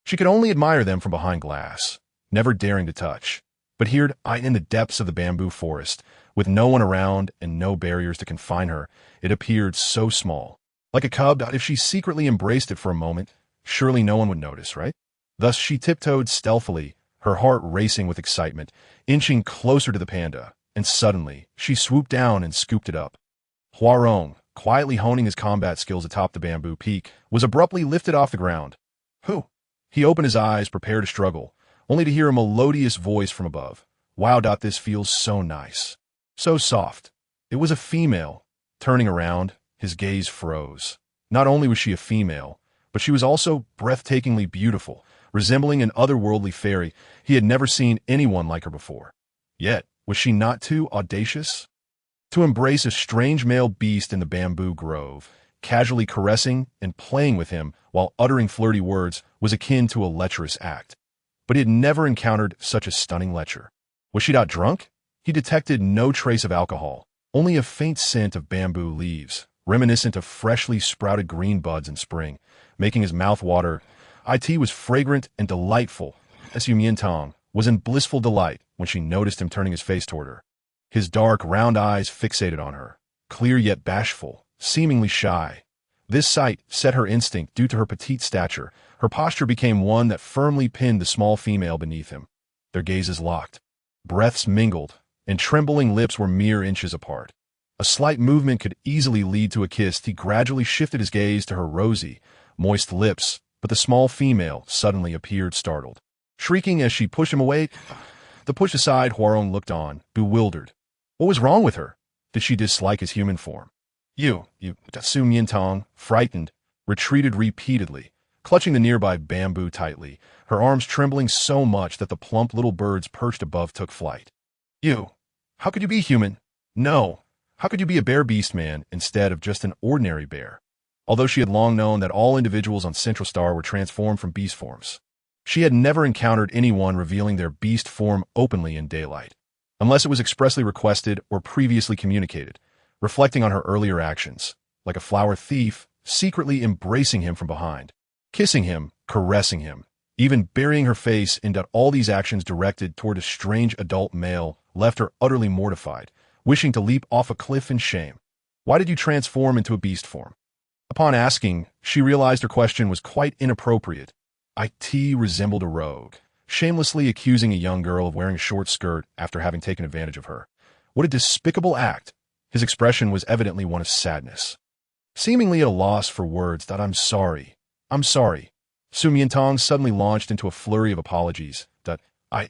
she could only admire them from behind glass, never daring to touch. But here, in the depths of the bamboo forest, with no one around and no barriers to confine her, it appeared so small. Like a cub, if she secretly embraced it for a moment, surely no one would notice, right? Thus she tiptoed stealthily, her heart racing with excitement, inching closer to the panda, and suddenly, she swooped down and scooped it up. Huarong, quietly honing his combat skills atop the bamboo peak, was abruptly lifted off the ground. Who? He opened his eyes, prepared to struggle, only to hear a melodious voice from above. Wow, this feels so nice. So soft. It was a female. Turning around, his gaze froze. Not only was she a female, but she was also breathtakingly beautiful, resembling an otherworldly fairy. He had never seen anyone like her before. Yet, was she not too audacious? To embrace a strange male beast in the bamboo grove, casually caressing and playing with him while uttering flirty words was akin to a lecherous act. But he had never encountered such a stunning lecher. Was she not drunk? He detected no trace of alcohol, only a faint scent of bamboo leaves, reminiscent of freshly sprouted green buds in spring, making his mouth water. It was fragrant and delightful. Miantang was in blissful delight when she noticed him turning his face toward her. His dark, round eyes fixated on her, clear yet bashful, seemingly shy. This sight set her instinct due to her petite stature. Her posture became one that firmly pinned the small female beneath him. Their gazes locked. Breaths mingled, and trembling lips were mere inches apart. A slight movement could easily lead to a kiss. He gradually shifted his gaze to her rosy, moist lips, but the small female suddenly appeared startled. Shrieking as she pushed him away, the push aside, Huarong looked on, bewildered. What was wrong with her? Did she dislike his human form? Miantang, frightened, retreated repeatedly, clutching the nearby bamboo tightly, her arms trembling so much that the plump little birds perched above took flight. How could you be human? No. How could you be a bear beast man instead of just an ordinary bear? Although she had long known that all individuals on Central Star were transformed from beast forms, she had never encountered anyone revealing their beast form openly in daylight, unless it was expressly requested or previously communicated, reflecting on her earlier actions, like a flower thief, secretly embracing him from behind, kissing him, caressing him, even burying her face in that. All these actions directed toward a strange adult male left her utterly mortified, wishing to leap off a cliff in shame. Why did you transform into a beast form? Upon asking, she realized her question was quite inappropriate. It resembled a rogue, shamelessly accusing a young girl of wearing a short skirt after having taken advantage of her. What a despicable act! His expression was evidently one of sadness. Seemingly at a loss for words, I'm sorry. Miantang suddenly launched into a flurry of apologies.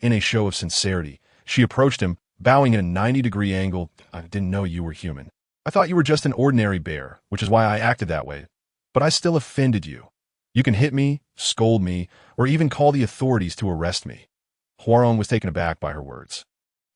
In a show of sincerity, she approached him, bowing in a 90-degree angle. I didn't know you were human. I thought you were just an ordinary bear, which is why I acted that way. But I still offended you. You can hit me, scold me, or even call the authorities to arrest me. Huarong was taken aback by her words.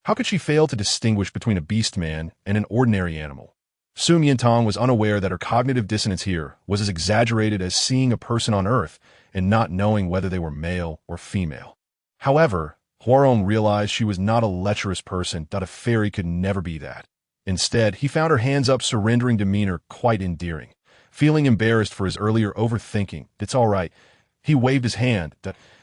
How could she fail to distinguish between a beast man and an ordinary animal? Miantang was unaware that her cognitive dissonance here was as exaggerated as seeing a person on Earth and not knowing whether they were male or female. However, Huarong realized she was not a lecherous person, that a fairy could never be that. Instead, he found her hands-up surrendering demeanor quite endearing. Feeling embarrassed for his earlier overthinking, it's all right, he waved his hand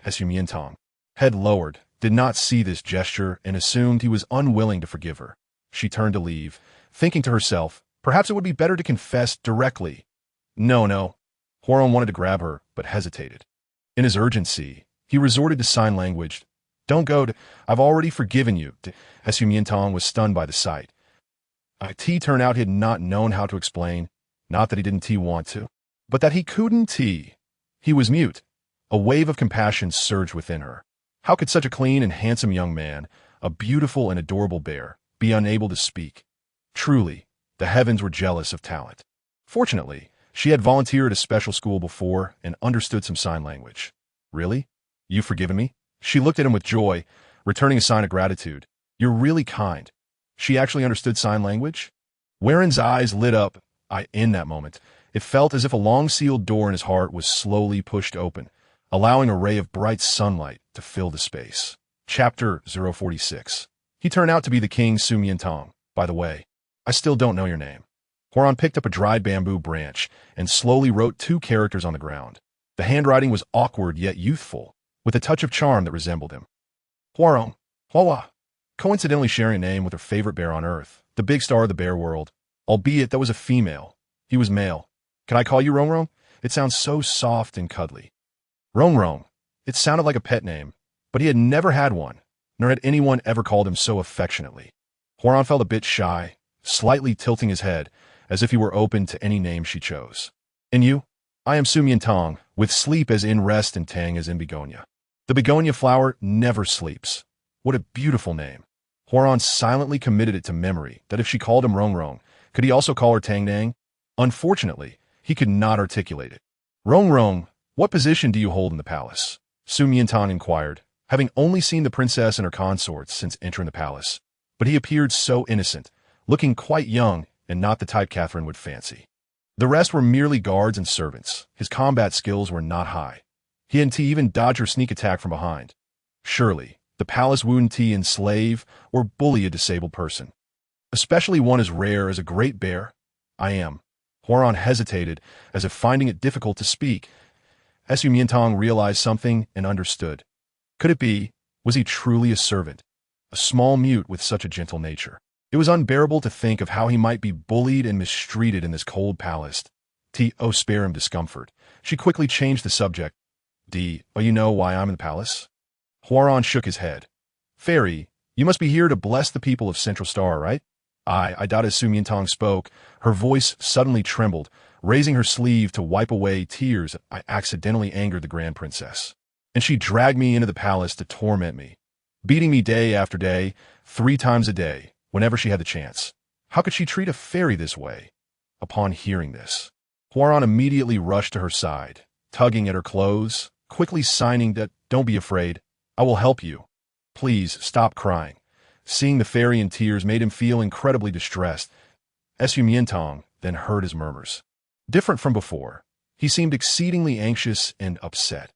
as Miantang, head lowered, did not see this gesture and assumed he was unwilling to forgive her. She turned to leave, thinking to herself, perhaps it would be better to confess directly. No. Huron wanted to grab her, but hesitated. In his urgency, he resorted to sign language. Don't go. I've already forgiven you. Miantang was stunned by the sight. T turned out he had not known how to explain, not that he didn't want to, but that he couldn't. He was mute. A wave of compassion surged within her. How could such a clean and handsome young man, a beautiful and adorable bear, be unable to speak? Truly, the heavens were jealous of talent. Fortunately, she had volunteered at a special school before and understood some sign language. Really? You've forgiven me? She looked at him with joy, returning a sign of gratitude. You're really kind. She actually understood sign language? Warren's eyes lit up. In that moment, it felt as if a long-sealed door in his heart was slowly pushed open, allowing a ray of bright sunlight to fill the space. Chapter 046. He turned out to be the king Miantang. By the way, I still don't know your name. Huron picked up a dried bamboo branch and slowly wrote 2 characters on the ground. The handwriting was awkward yet youthful, with a touch of charm that resembled him. Huron. Hua. Coincidentally sharing a name with her favorite bear on Earth, the big star of the bear world, albeit that was a female. He was male. Can I call you Rong? It sounds so soft and cuddly. Rong. It sounded like a pet name, but he had never had one, nor had anyone ever called him so affectionately. Huron felt a bit shy, slightly tilting his head, as if he were open to any name she chose. And you? I am Miantang, with sleep as in rest and tang as in begonia. The begonia flower never sleeps. What a beautiful name. Huron silently committed it to memory that if she called him Rong, could he also call her Tang Nang? Unfortunately, he could not articulate it. Rong, what position do you hold in the palace? Miantang inquired, having only seen the princess and her consorts since entering the palace. But he appeared so innocent, looking quite young and not the type Catherine would fancy. The rest were merely guards and servants. His combat skills were not high. He hadn't even dodge or sneak attack from behind. Surely, the palace wouldn't enslave or bully a disabled person, especially one as rare as a great bear. I am. Huron hesitated, as if finding it difficult to speak. Miantang realized something and understood. Could it be? Was he truly a servant? A small mute with such a gentle nature. It was unbearable to think of how he might be bullied and mistreated in this cold palace. Spare him discomfort. She quickly changed the subject. You know why I'm in the palace? Huron shook his head. Fairy, you must be here to bless the people of Central Star, right? I doubt as Miantang spoke, her voice suddenly trembled, raising her sleeve to wipe away tears. I accidentally angered the Grand Princess, and she dragged me into the palace to torment me, beating me day after day, 3 times a day, whenever she had the chance. How could she treat a fairy this way? Upon hearing this, Huron immediately rushed to her side, tugging at her clothes, quickly signing that, don't be afraid, I will help you. Please stop crying. Seeing the fairy in tears made him feel incredibly distressed. Miantang then heard his murmurs. Different from before, he seemed exceedingly anxious and upset.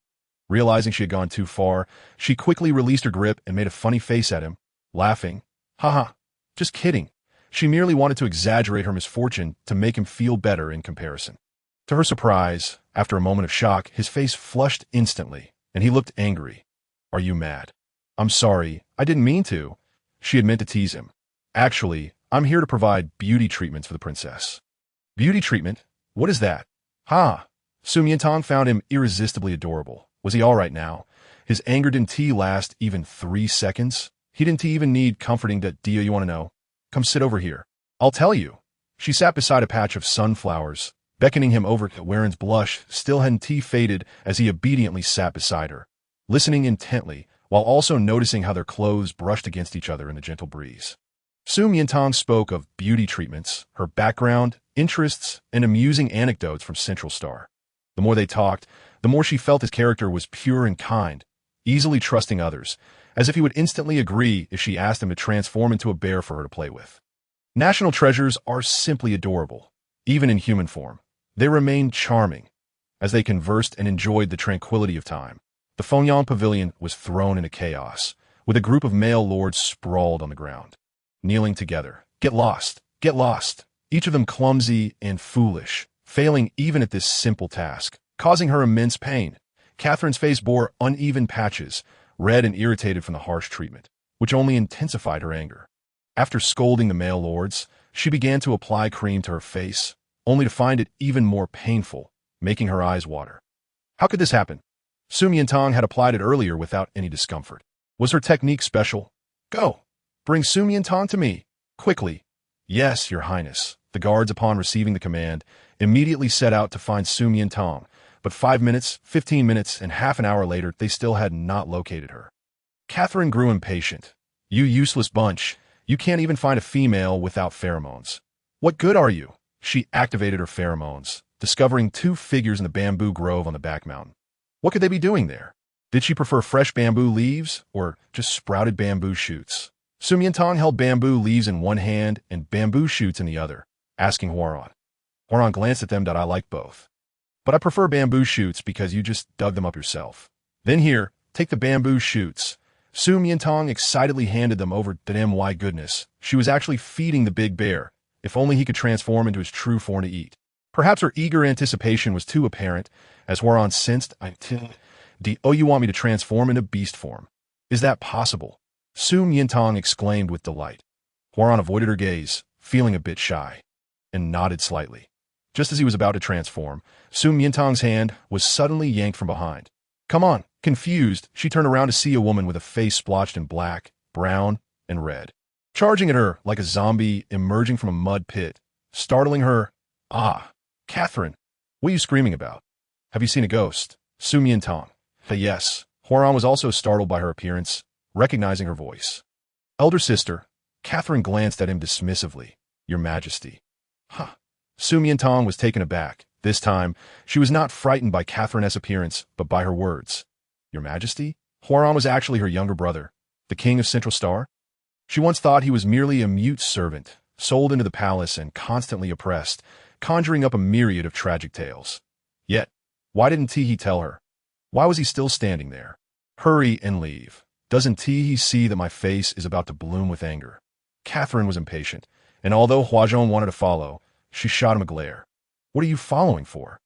Realizing she had gone too far, she quickly released her grip and made a funny face at him, laughing. Haha, just kidding. She merely wanted to exaggerate her misfortune to make him feel better in comparison. To her surprise, after a moment of shock, his face flushed instantly, and he looked angry. Are you mad? I'm sorry, I didn't mean to. She had meant to tease him. Actually, I'm here to provide beauty treatments for the princess. Beauty treatment? What is that? Miantang found him irresistibly adorable. Was he all right now? His anger didn't last even 3 seconds. He didn't even need comforting. You want to know? Come sit over here. I'll tell you. She sat beside a patch of sunflowers, beckoning him over. Warren's blush still hadn't faded as he obediently sat beside her, listening intently, while also noticing how their clothes brushed against each other in the gentle breeze. Miantang spoke of beauty treatments, her background, interests, and amusing anecdotes from Central Star. The more they talked, the more she felt his character was pure and kind, easily trusting others, as if he would instantly agree if she asked him to transform into a bear for her to play with. National treasures are simply adorable, even in human form. They remained charming. As they conversed and enjoyed the tranquility of time, the Fengyang Pavilion was thrown into chaos, with a group of male lords sprawled on the ground, kneeling together. Get lost! Get lost! Each of them clumsy and foolish, failing even at this simple task, causing her immense pain. Catherine's face bore uneven patches, red and irritated from the harsh treatment, which only intensified her anger. After scolding the male lords, She began to apply cream to her face, only to find it even more painful, making her eyes water. How could this happen? Miantang had applied it earlier without any discomfort. Was her technique special? Go! Bring Miantang to me! Quickly! Yes, Your Highness. The guards, upon receiving the command, immediately set out to find Miantang, but 5 minutes, 15 minutes, and half an hour later, they still had not located her. Catherine grew impatient. You useless bunch. You can't even find a female without pheromones. What good are you? She activated her pheromones, discovering 2 figures in the bamboo grove on the back mountain. What could they be doing there? Did she prefer fresh bamboo leaves or just sprouted bamboo shoots? Miantang held bamboo leaves in one hand and bamboo shoots in the other, asking Huaran. Huaran glanced at them. I like both. But I prefer bamboo shoots because you just dug them up yourself. Then here, take the bamboo shoots. Miantang excitedly handed them over to them. Why goodness, she was actually feeding the big bear. If only he could transform into his true form to eat. Perhaps her eager anticipation was too apparent, as Huaran sensed. Oh, you want me to transform into beast form? Is that possible? Miantang exclaimed with delight. Huaran avoided her gaze, feeling a bit shy, and nodded slightly. Just as he was about to transform, Miantang's hand was suddenly yanked from behind. Come on! Confused, she turned around to see a woman with a face splotched in black, brown, and red, charging at her like a zombie emerging from a mud pit, startling her. Ah, Catherine, what are you screaming about? Have you seen a ghost? Miantang. Yes. Huaran was also startled by her appearance, recognizing her voice. Elder sister. Catherine glanced at him dismissively. Your Majesty. Huh. Miantang was taken aback. This time, she was not frightened by Catherine's appearance, but by her words. Your Majesty? Huaran was actually her younger brother, the King of Central Star. She once thought he was merely a mute servant, sold into the palace and constantly oppressed, conjuring up a myriad of tragic tales. Yet, why didn't Teehee tell her? Why was he still standing there? Hurry and leave. Doesn't Teehee see that my face is about to bloom with anger? Catherine was impatient, and although Huazhong wanted to follow, she shot him a glare. What are you following for?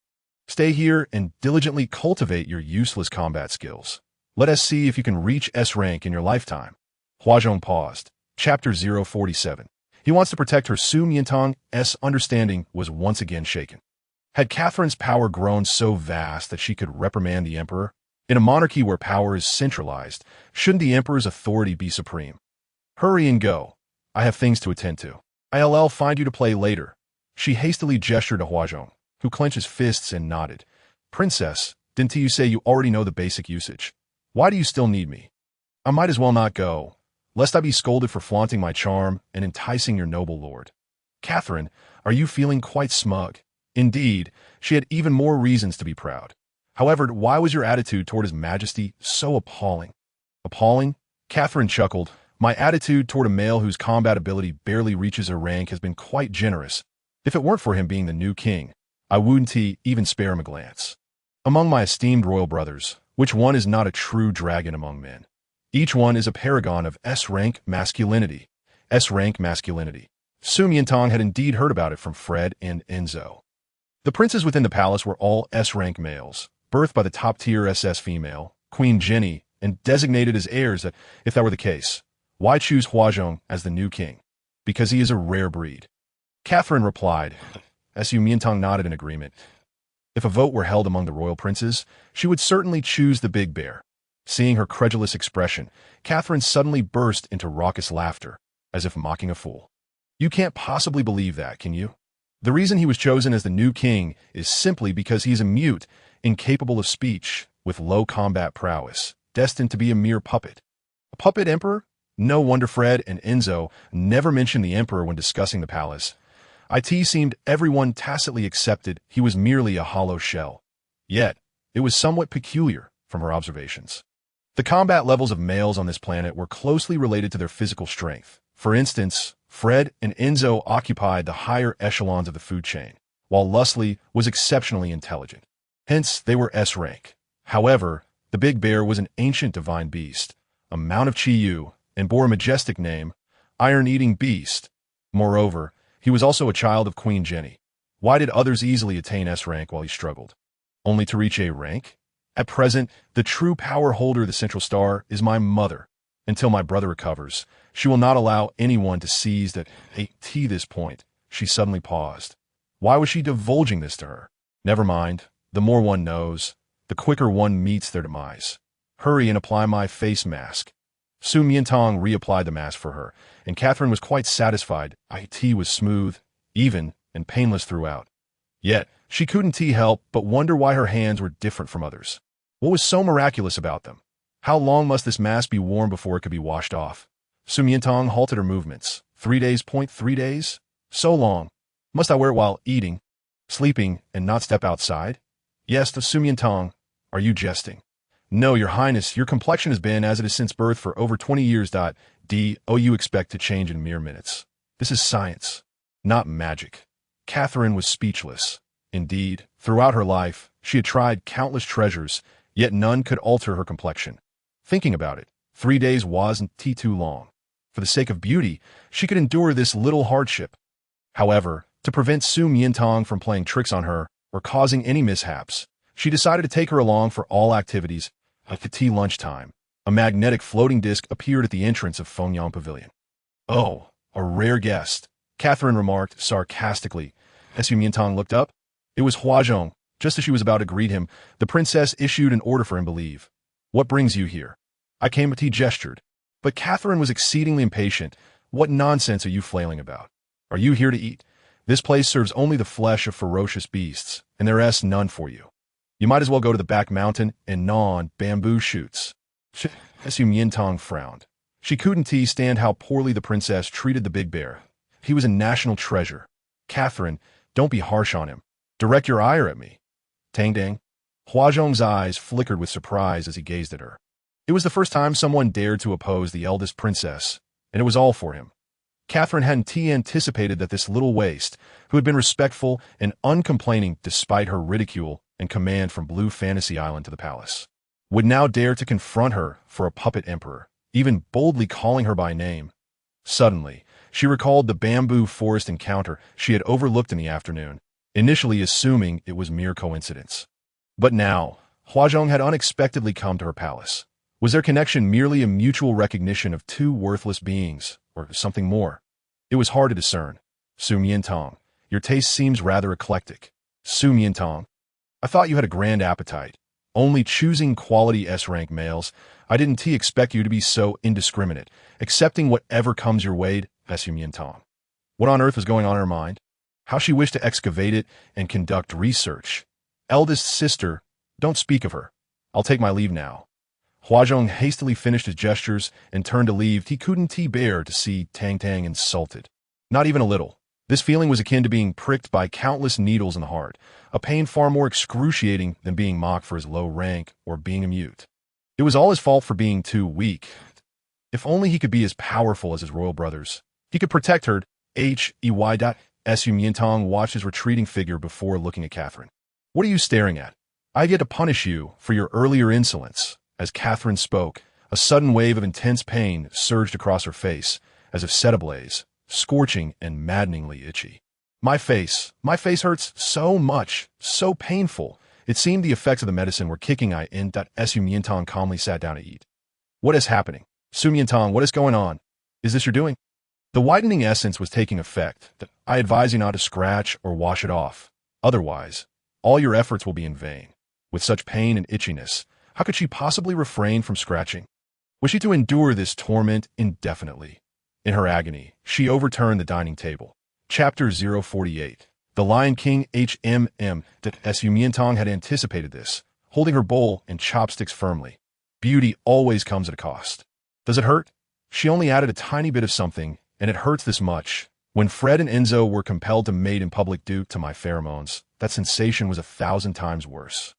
Stay here and diligently cultivate your useless combat skills. Let us see if you can reach S rank in your lifetime. Huazhong paused. Chapter 047. He wants to protect her. Miantang's understanding was once again shaken. Had Catherine's power grown so vast that she could reprimand the emperor? In a monarchy where power is centralized, shouldn't the emperor's authority be supreme? Hurry and go. I have things to attend to. I'll find you to play later. She hastily gestured to Huazhong, who clenched his fists and nodded. Princess, didn't you say you already know the basic usage? Why do you still need me? I might as well not go, lest I be scolded for flaunting my charm and enticing your noble lord. Catherine, are you feeling quite smug? Indeed, she had even more reasons to be proud. However, why was your attitude toward His Majesty so appalling? Appalling? Catherine chuckled. My attitude toward a male whose combat ability barely reaches her rank has been quite generous. If it weren't for him being the new king, I wouldn't even spare him a glance. Among my esteemed royal brothers, which one is not a true dragon among men? Each one is a paragon of S-rank masculinity. S-rank masculinity. Miantang had indeed heard about it from Fred and Enzo. The princes within the palace were all S-rank males, birthed by the top-tier SS female, Queen Jenny, and designated as heirs. That, if that were the case, why choose Huazhong as the new king? Because he is a rare breed. Catherine replied. Miantang nodded in agreement. If a vote were held among the royal princes, she would certainly choose the big bear. Seeing her credulous expression, Catherine suddenly burst into raucous laughter, as if mocking a fool. You can't possibly believe that, can you? The reason he was chosen as the new king is simply because he is a mute, incapable of speech, with low combat prowess, destined to be a mere puppet. A puppet emperor? No wonder Fred and Enzo never mentioned the emperor when discussing the palace. It seemed everyone tacitly accepted he was merely a hollow shell. Yet, it was somewhat peculiar from her observations. The combat levels of males on this planet were closely related to their physical strength. For instance, Fred and Enzo occupied the higher echelons of the food chain, while Lustley was exceptionally intelligent. Hence, they were S-rank. However, the big bear was an ancient divine beast, a mount of Chi-Yu, and bore a majestic name, Iron-Eating Beast. Moreover, he was also a child of Queen Jenny. Why did others easily attain S-rank while he struggled? Only to reach A rank? At present, the true power holder of the Central Star is my mother, Until my brother recovers, she will not allow anyone to seize that at this point. She suddenly paused. Why was she divulging this to her? Never mind. The more one knows, the quicker one meets their demise. Hurry and apply my face mask. Su Miantang reapplied the mask for her, and Catherine was quite satisfied. It was smooth, even, and painless throughout. Yet, she couldn't help but wonder why her hands were different from others. What was so miraculous about them? How long must this mask be worn before it could be washed off? Su Miantang halted her movements. 3 days, 3 days? So long. Must I wear it while eating, sleeping, and not step outside? Yes, the Su Miantang. Are you jesting? No, your highness, your complexion has been as it is since birth for over 20 years. You expect to change in mere minutes. This is science, not magic. Catherine was speechless. Indeed, throughout her life, she had tried countless treasures, yet none could alter her complexion. Thinking about it, 3 days wasn't too long. For the sake of beauty, she could endure this little hardship. However, to prevent Su Miantang from playing tricks on her or causing any mishaps, she decided to take her along for all activities. At the lunchtime, a magnetic floating disc appeared at the entrance of Fengyang Pavilion. Oh, a rare guest, Catherine remarked sarcastically. As Su Miantang looked up, it was Huazhong. Just as she was about to greet him, the princess issued an order for him to leave. What brings you here? I came. He gestured. But Catherine was exceedingly impatient. What nonsense are you flailing about? Are you here to eat? This place serves only the flesh of ferocious beasts, and there's none for you. You might as well go to the back mountain and gnaw on bamboo shoots. Su Miantang frowned. She couldn't stand how poorly the princess treated the big bear. He was a national treasure. Catherine, don't be harsh on him. Direct your ire at me. Tang dang. Huazhong's eyes flickered with surprise as he gazed at her. It was the first time someone dared to oppose the eldest princess, and it was all for him. Catherine hadn't anticipated that this little waste, who had been respectful and uncomplaining despite her ridicule and command from Blue Fantasy Island to the palace, would now dare to confront her for a puppet emperor, even boldly calling her by name. Suddenly, she recalled the bamboo forest encounter she had overlooked in the afternoon, initially assuming it was mere coincidence. But now, Huazhong had unexpectedly come to her palace. Was their connection merely a mutual recognition of two worthless beings, or something more? It was hard to discern. Su Miantang, your taste seems rather eclectic. Su Miantang, I thought you had a grand appetite. Only choosing quality S-rank males. I didn't expect you to be so indiscriminate, accepting whatever comes your way. Su Miantang. What on earth was going on in her mind? How she wished to excavate it and conduct research. Eldest sister, don't speak of her. I'll take my leave now. Huazhong hastily finished his gestures and turned to leave. He couldn't bear to see Tang Tang insulted. Not even a little. This feeling was akin to being pricked by countless needles in the heart, a pain far more excruciating than being mocked for his low rank or being a mute. It was all his fault for being too weak. If only he could be as powerful as his royal brothers. He could protect her. Su Miantang watched his retreating figure before looking at Catherine. What are you staring at? I get to punish you for your earlier insolence. As Catherine spoke, a sudden wave of intense pain surged across her face, as if set ablaze, scorching and maddeningly itchy. My face hurts so much, so painful. It seemed the effects of the medicine were kicking in. Su Miantang calmly sat down to eat. What is happening? Su Miantang, what is going on? Is this your doing? The whitening essence was taking effect. I advise you not to scratch or wash it off. Otherwise, all your efforts will be in vain. With such pain and itchiness, how could she possibly refrain from scratching? Was she to endure this torment indefinitely? In her agony, she overturned the dining table. Chapter 048. The Lion King HMM. Su Miantang had anticipated this, holding her bowl and chopsticks firmly. Beauty always comes at a cost. Does it hurt? She only added a tiny bit of something, and it hurts this much. When Fred and Enzo were compelled to mate in public due to my pheromones, that sensation was 1,000 times worse.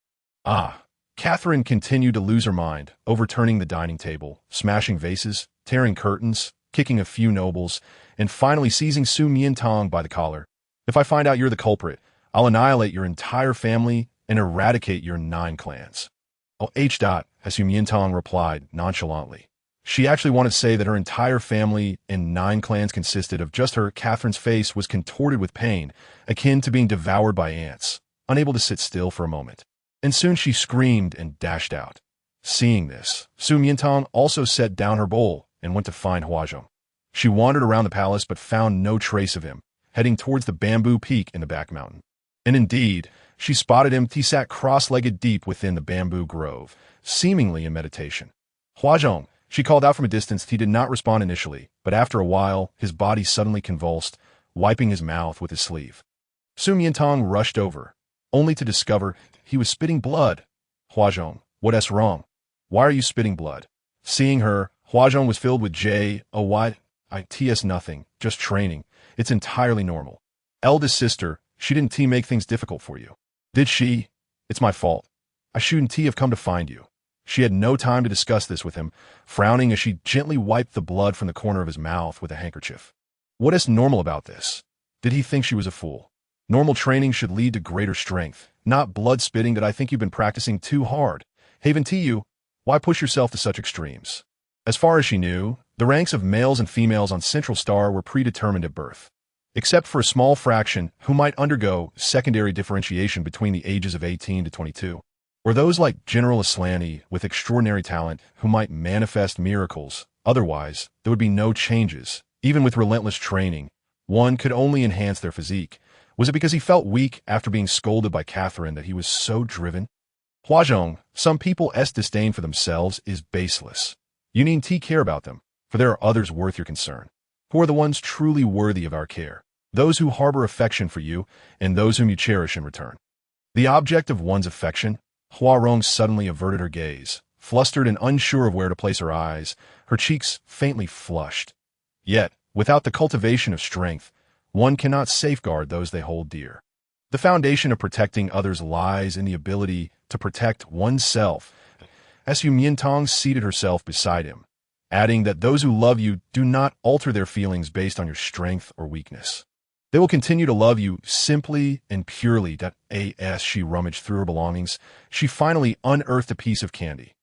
Catherine continued to lose her mind, overturning the dining table, smashing vases, tearing curtains, kicking a few nobles, and finally seizing Su Miantang by the collar. If I find out you're the culprit, I'll annihilate your entire family and eradicate your 9 clans. Su Miantang replied nonchalantly. She actually wanted to say that her entire family and 9 clans consisted of just her. Catherine's face was contorted with pain, akin to being devoured by ants, unable to sit still for a moment. And soon she screamed and dashed out. Seeing this, Miantang also set down her bowl and went to find Huazhong. She wandered around the palace but found no trace of him, heading towards the bamboo peak in the back mountain. And indeed, she spotted him. He sat cross-legged deep within the bamboo grove, seemingly in meditation. Huazhong, she called out from a distance. He did not respond initially, but after a while, his body suddenly convulsed, wiping his mouth with his sleeve. Miantang rushed over, only to discover he was spitting blood. Huazhong, what's wrong? Why are you spitting blood? Seeing her, Huazhong was filled with It's nothing, just training. It's entirely normal. Eldest sister, she didn't make things difficult for you. Did she? It's my fault. I shouldn't have come to find you. She had no time to discuss this with him, frowning as she gently wiped the blood from the corner of his mouth with a handkerchief. What is normal about this? Did he think she was a fool? Normal training should lead to greater strength, not blood spitting. That I think you've been practicing too hard. Haven you, why push yourself to such extremes? As far as she knew, the ranks of males and females on Central Star were predetermined at birth, except for a small fraction who might undergo secondary differentiation between the ages of 18 to 22, or those like General Aslani with extraordinary talent who might manifest miracles. Otherwise, there would be no changes. Even with relentless training, one could only enhance their physique. Was it because he felt weak after being scolded by Catherine that he was so driven? Huazhong, some people's disdain for themselves is baseless. You needn't care about them, for there are others worth your concern. Who are the ones truly worthy of our care? Those who harbor affection for you, and those whom you cherish in return. The object of one's affection? Huazhong suddenly averted her gaze, flustered and unsure of where to place her eyes, her cheeks faintly flushed. Yet, without the cultivation of strength, one cannot safeguard those they hold dear. The foundation of protecting others lies in the ability to protect oneself. Miantang seated herself beside him, adding that those who love you do not alter their feelings based on your strength or weakness. They will continue to love you simply and purely. As she rummaged through her belongings, she finally unearthed a piece of candy.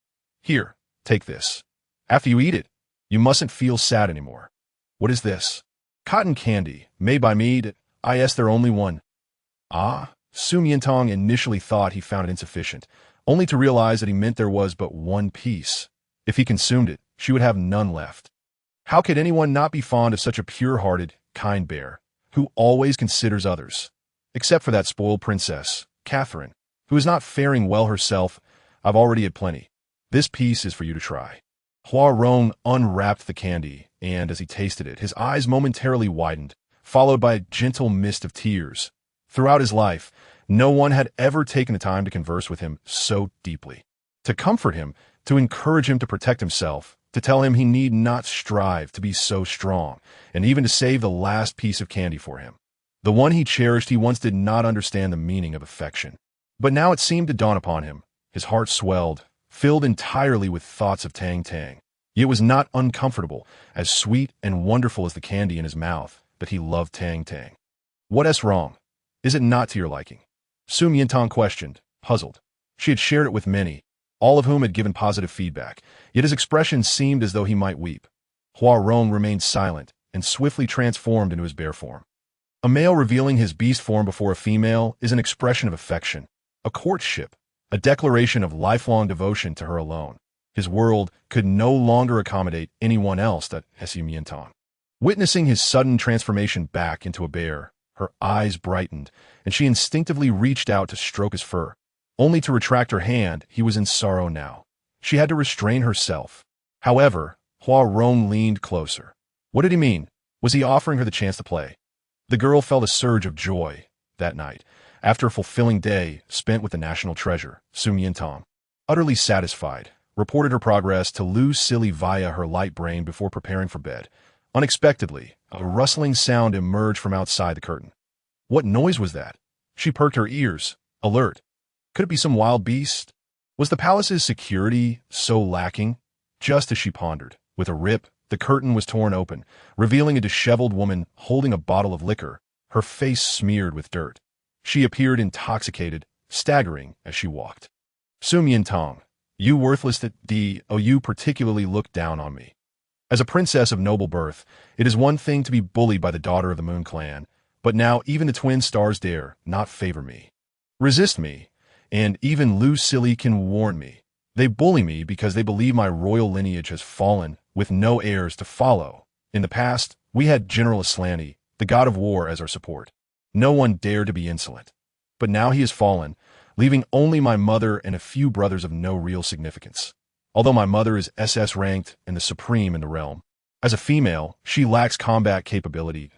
Here, take this. After you eat it, you mustn't feel sad anymore. What is this? Cotton candy, made by me. They're only one. Ah, Miantang initially thought he found it insufficient, only to realize that he meant there was but one piece. If he consumed it, she would have none left. How could anyone not be fond of such a pure-hearted, kind bear, who always considers others? Except for that spoiled princess, Catherine, who is not faring well herself. I've already had plenty. This piece is for you to try. Huazhong unwrapped the candy, and as he tasted it, his eyes momentarily widened, followed by a gentle mist of tears. Throughout his life, no one had ever taken the time to converse with him so deeply, to comfort him, to encourage him to protect himself, to tell him he need not strive to be so strong, and even to save the last piece of candy for him. The one he cherished. He once did not understand the meaning of affection, but now it seemed to dawn upon him. His heart swelled, filled entirely with thoughts of Tang Tang. It was not uncomfortable, as sweet and wonderful as the candy in his mouth, that he loved Tang Tang. What's wrong? Is it not to your liking? Miantang questioned, puzzled. She had shared it with many, all of whom had given positive feedback, yet his expression seemed as though he might weep. Huazhong remained silent and swiftly transformed into his bear form. A male revealing his beast form before a female is an expression of affection, a courtship, a declaration of lifelong devotion to her alone. His world could no longer accommodate anyone else. Miantang. Witnessing his sudden transformation back into a bear, her eyes brightened, and she instinctively reached out to stroke his fur. Only to retract her hand, he was in sorrow now. She had to restrain herself. However, Huazhong leaned closer. What did he mean? Was he offering her the chance to play? The girl felt a surge of joy that night, after a fulfilling day spent with the national treasure, Miantang. Utterly satisfied, reported her progress to Lu Silly via her light brain before preparing for bed. Unexpectedly, a rustling sound emerged from outside the curtain. What noise was that? She perked her ears, alert. Could it be some wild beast? Was the palace's security so lacking? Just as she pondered, with a rip, the curtain was torn open, revealing a disheveled woman holding a bottle of liquor, her face smeared with dirt. She appeared intoxicated, staggering as she walked. Miantang, you worthless you particularly looked down on me. As a princess of noble birth, it is one thing to be bullied by the daughter of the Moon Clan, but now even the twin stars dare not favor me. Resist me, and even Lu Silly can warn me. They bully me because they believe my royal lineage has fallen with no heirs to follow. In the past, we had General Aslanti, the god of war, as our support. No one dared to be insolent. But now he has fallen, leaving only my mother and a few brothers of no real significance. Although my mother is SS ranked and the supreme in the realm. As a female, she lacks combat capability,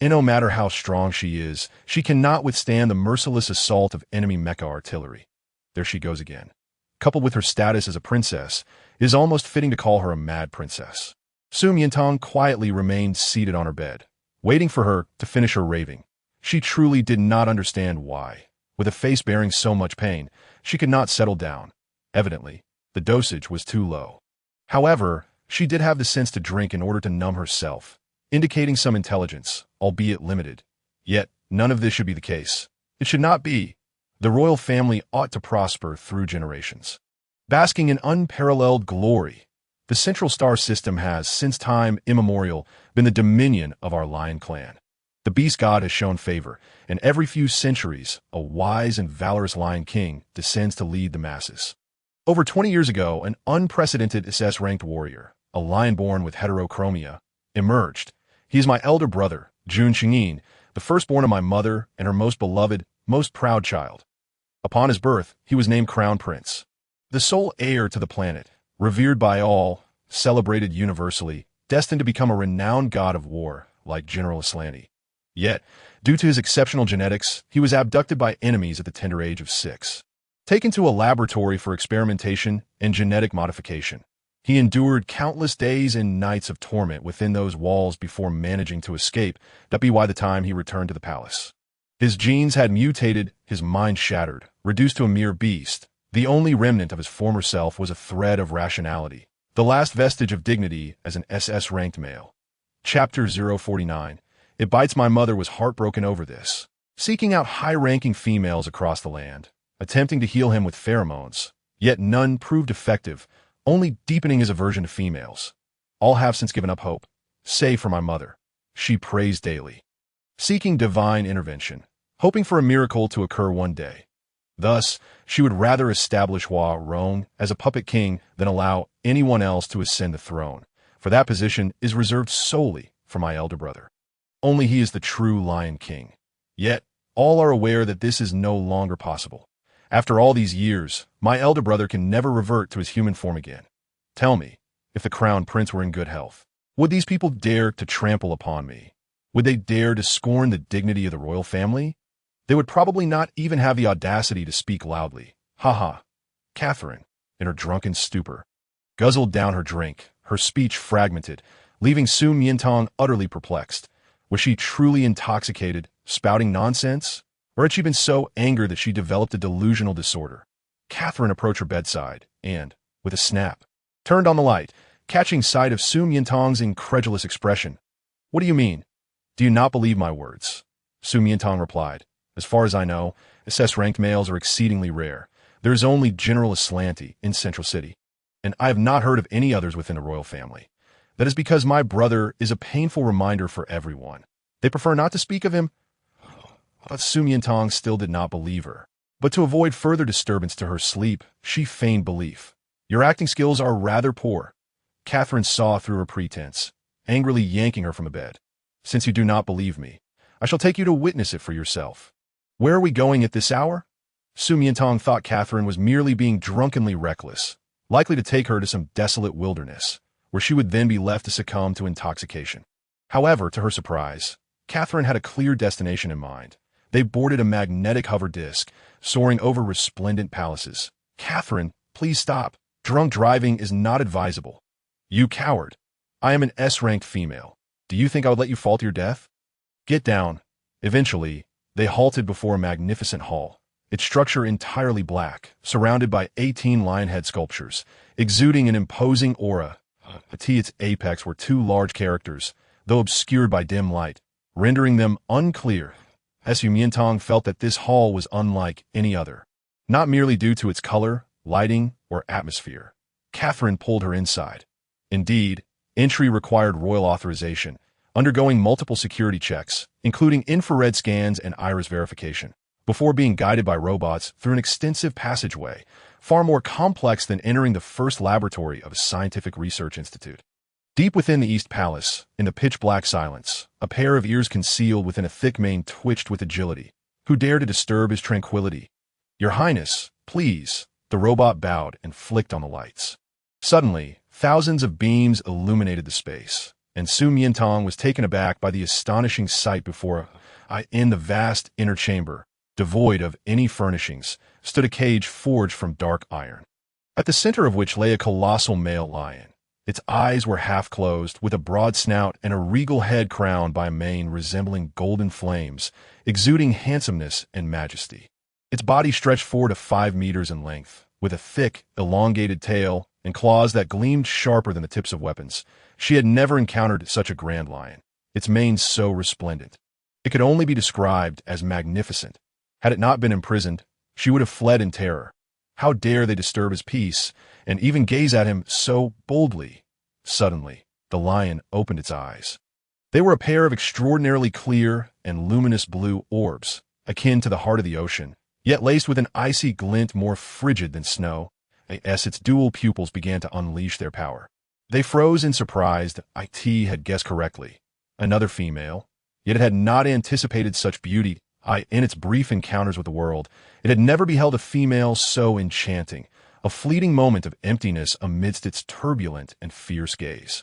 and no matter how strong she is, she cannot withstand the merciless assault of enemy mecha artillery. There she goes again. Coupled with her status as a princess, it is almost fitting to call her a mad princess. Miantang quietly remained seated on her bed, waiting for her to finish her raving. She truly did not understand why. With a face bearing so much pain, she could not settle down. Evidently, the dosage was too low. However, she did have the sense to drink in order to numb herself, indicating some intelligence, albeit limited. Yet, none of this should be the case. It should not be. The royal family ought to prosper through generations. Basking in unparalleled glory, the Central Star System has, since time immemorial, been the dominion of our Lion clan. The beast god has shown favor, and every few centuries, a wise and valorous Lion King descends to lead the masses. Over 20 years ago, an unprecedented SS-ranked warrior, a lion born with heterochromia, emerged. He is my elder brother, Jun Qingyin, the firstborn of my mother and her most beloved, most proud child. Upon his birth, he was named Crown Prince. The sole heir to the planet, revered by all, celebrated universally, destined to become a renowned god of war, like General Aslanti. Yet, due to his exceptional genetics, he was abducted by enemies at the tender age of 6. Taken to a laboratory for experimentation and genetic modification, he endured countless days and nights of torment within those walls before managing to escape. That be why the time he returned to the palace. His genes had mutated, his mind shattered, reduced to a mere beast. The only remnant of his former self was a thread of rationality, the last vestige of dignity as an SS-ranked male. Chapter 049. It bites. My mother was heartbroken over this, seeking out high-ranking females across the land, attempting to heal him with pheromones, yet none proved effective, only deepening his aversion to females. All have since given up hope, save for my mother. She prays daily, seeking divine intervention, hoping for a miracle to occur one day. Thus, she would rather establish Hua Rong as a puppet king than allow anyone else to ascend the throne, for that position is reserved solely for my elder brother. Only he is the true Lion King. Yet, all are aware that this is no longer possible. After all these years, my elder brother can never revert to his human form again. Tell me, if the crown prince were in good health, would these people dare to trample upon me? Would they dare to scorn the dignity of the royal family? They would probably not even have the audacity to speak loudly. Ha. Catherine, in her drunken stupor, guzzled down her drink, her speech fragmented, leaving Miantang utterly perplexed. Was she truly intoxicated, spouting nonsense? Or had she been so angered that she developed a delusional disorder? Catherine approached her bedside and, with a snap, turned on the light, catching sight of Miantang's incredulous expression. What do you mean? Do you not believe my words? Miantang replied. As far as I know, SS-ranked males are exceedingly rare. There is only General Aslanti in Central City, and I have not heard of any others within the royal family. That is because my brother is a painful reminder for everyone. They prefer not to speak of him. But Miantang still did not believe her. But to avoid further disturbance to her sleep, she feigned belief. Your acting skills are rather poor. Catherine saw through her pretense, angrily yanking her from the bed. Since you do not believe me, I shall take you to witness it for yourself. Where are we going at this hour? Miantang thought Catherine was merely being drunkenly reckless, likely to take her to some desolate wilderness, where she would then be left to succumb to intoxication. However, to her surprise, Catherine had a clear destination in mind. They boarded a magnetic hover disk, soaring over resplendent palaces. Catherine, please stop. Drunk driving is not advisable. You coward. I am an S-ranked female. Do you think I would let you fall to your death? Get down. Eventually, they halted before a magnificent hall, its structure entirely black, surrounded by 18 lion head sculptures, exuding an imposing aura. At its apex were 2 large characters, though obscured by dim light, rendering them unclear. Miantang felt that this hall was unlike any other, not merely due to its color, lighting, or atmosphere. Catherine pulled her inside. Indeed, entry required royal authorization, undergoing multiple security checks, including infrared scans and iris verification, before being guided by robots through an extensive passageway far more complex than entering the first laboratory of a scientific research institute. Deep within the East Palace, in the pitch-black silence, a pair of ears concealed within a thick mane twitched with agility. Who dared to disturb his tranquility? Your Highness, please. The robot bowed and flicked on the lights. Suddenly, thousands of beams illuminated the space, and Miantang was taken aback by the astonishing sight before in the vast inner chamber, devoid of any furnishings, stood a cage forged from dark iron, at the center of which lay a colossal male lion. Its eyes were half closed, with a broad snout and a regal head crowned by a mane resembling golden flames, exuding handsomeness and majesty. Its body stretched 4 to 5 meters in length, with a thick, elongated tail and claws that gleamed sharper than the tips of weapons. She had never encountered such a grand lion, its mane so resplendent. It could only be described as magnificent. Had it not been imprisoned, she would have fled in terror. How dare they disturb his peace, and even gaze at him so boldly? Suddenly, the lion opened its eyes. They were a pair of extraordinarily clear and luminous blue orbs, akin to the heart of the ocean, yet laced with an icy glint more frigid than snow, as its dual pupils began to unleash their power. They froze in surprise. IT had guessed correctly. Another female, yet it had not anticipated such beauty. In its brief encounters with the world, it had never beheld a female so enchanting, a fleeting moment of emptiness amidst its turbulent and fierce gaze.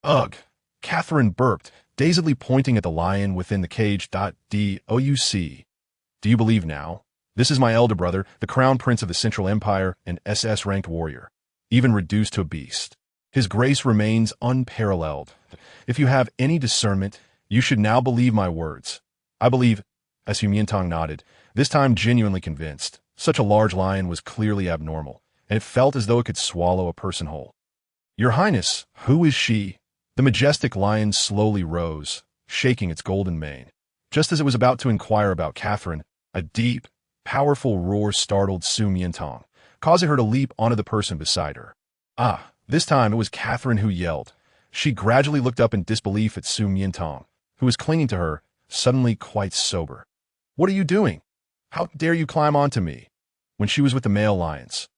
Ugh! Catherine burped, dazedly pointing at the lion within the cage. "Douc. Do you believe now? This is my elder brother, the Crown Prince of the Central Empire, an SS-ranked warrior, even reduced to a beast. His grace remains unparalleled. If you have any discernment, you should now believe my words. I believe," as Miantang nodded, this time genuinely convinced. Such a large lion was clearly abnormal, and it felt as though it could swallow a person whole. "Your Highness, who is she?" The majestic lion slowly rose, shaking its golden mane. Just as it was about to inquire about Catherine, a deep, powerful roar startled Miantang, causing her to leap onto the person beside her. This time it was Catherine who yelled. She gradually looked up in disbelief at Miantang, who was clinging to her, suddenly quite sober. "What are you doing? How dare you climb onto me?" When she was with the male lions,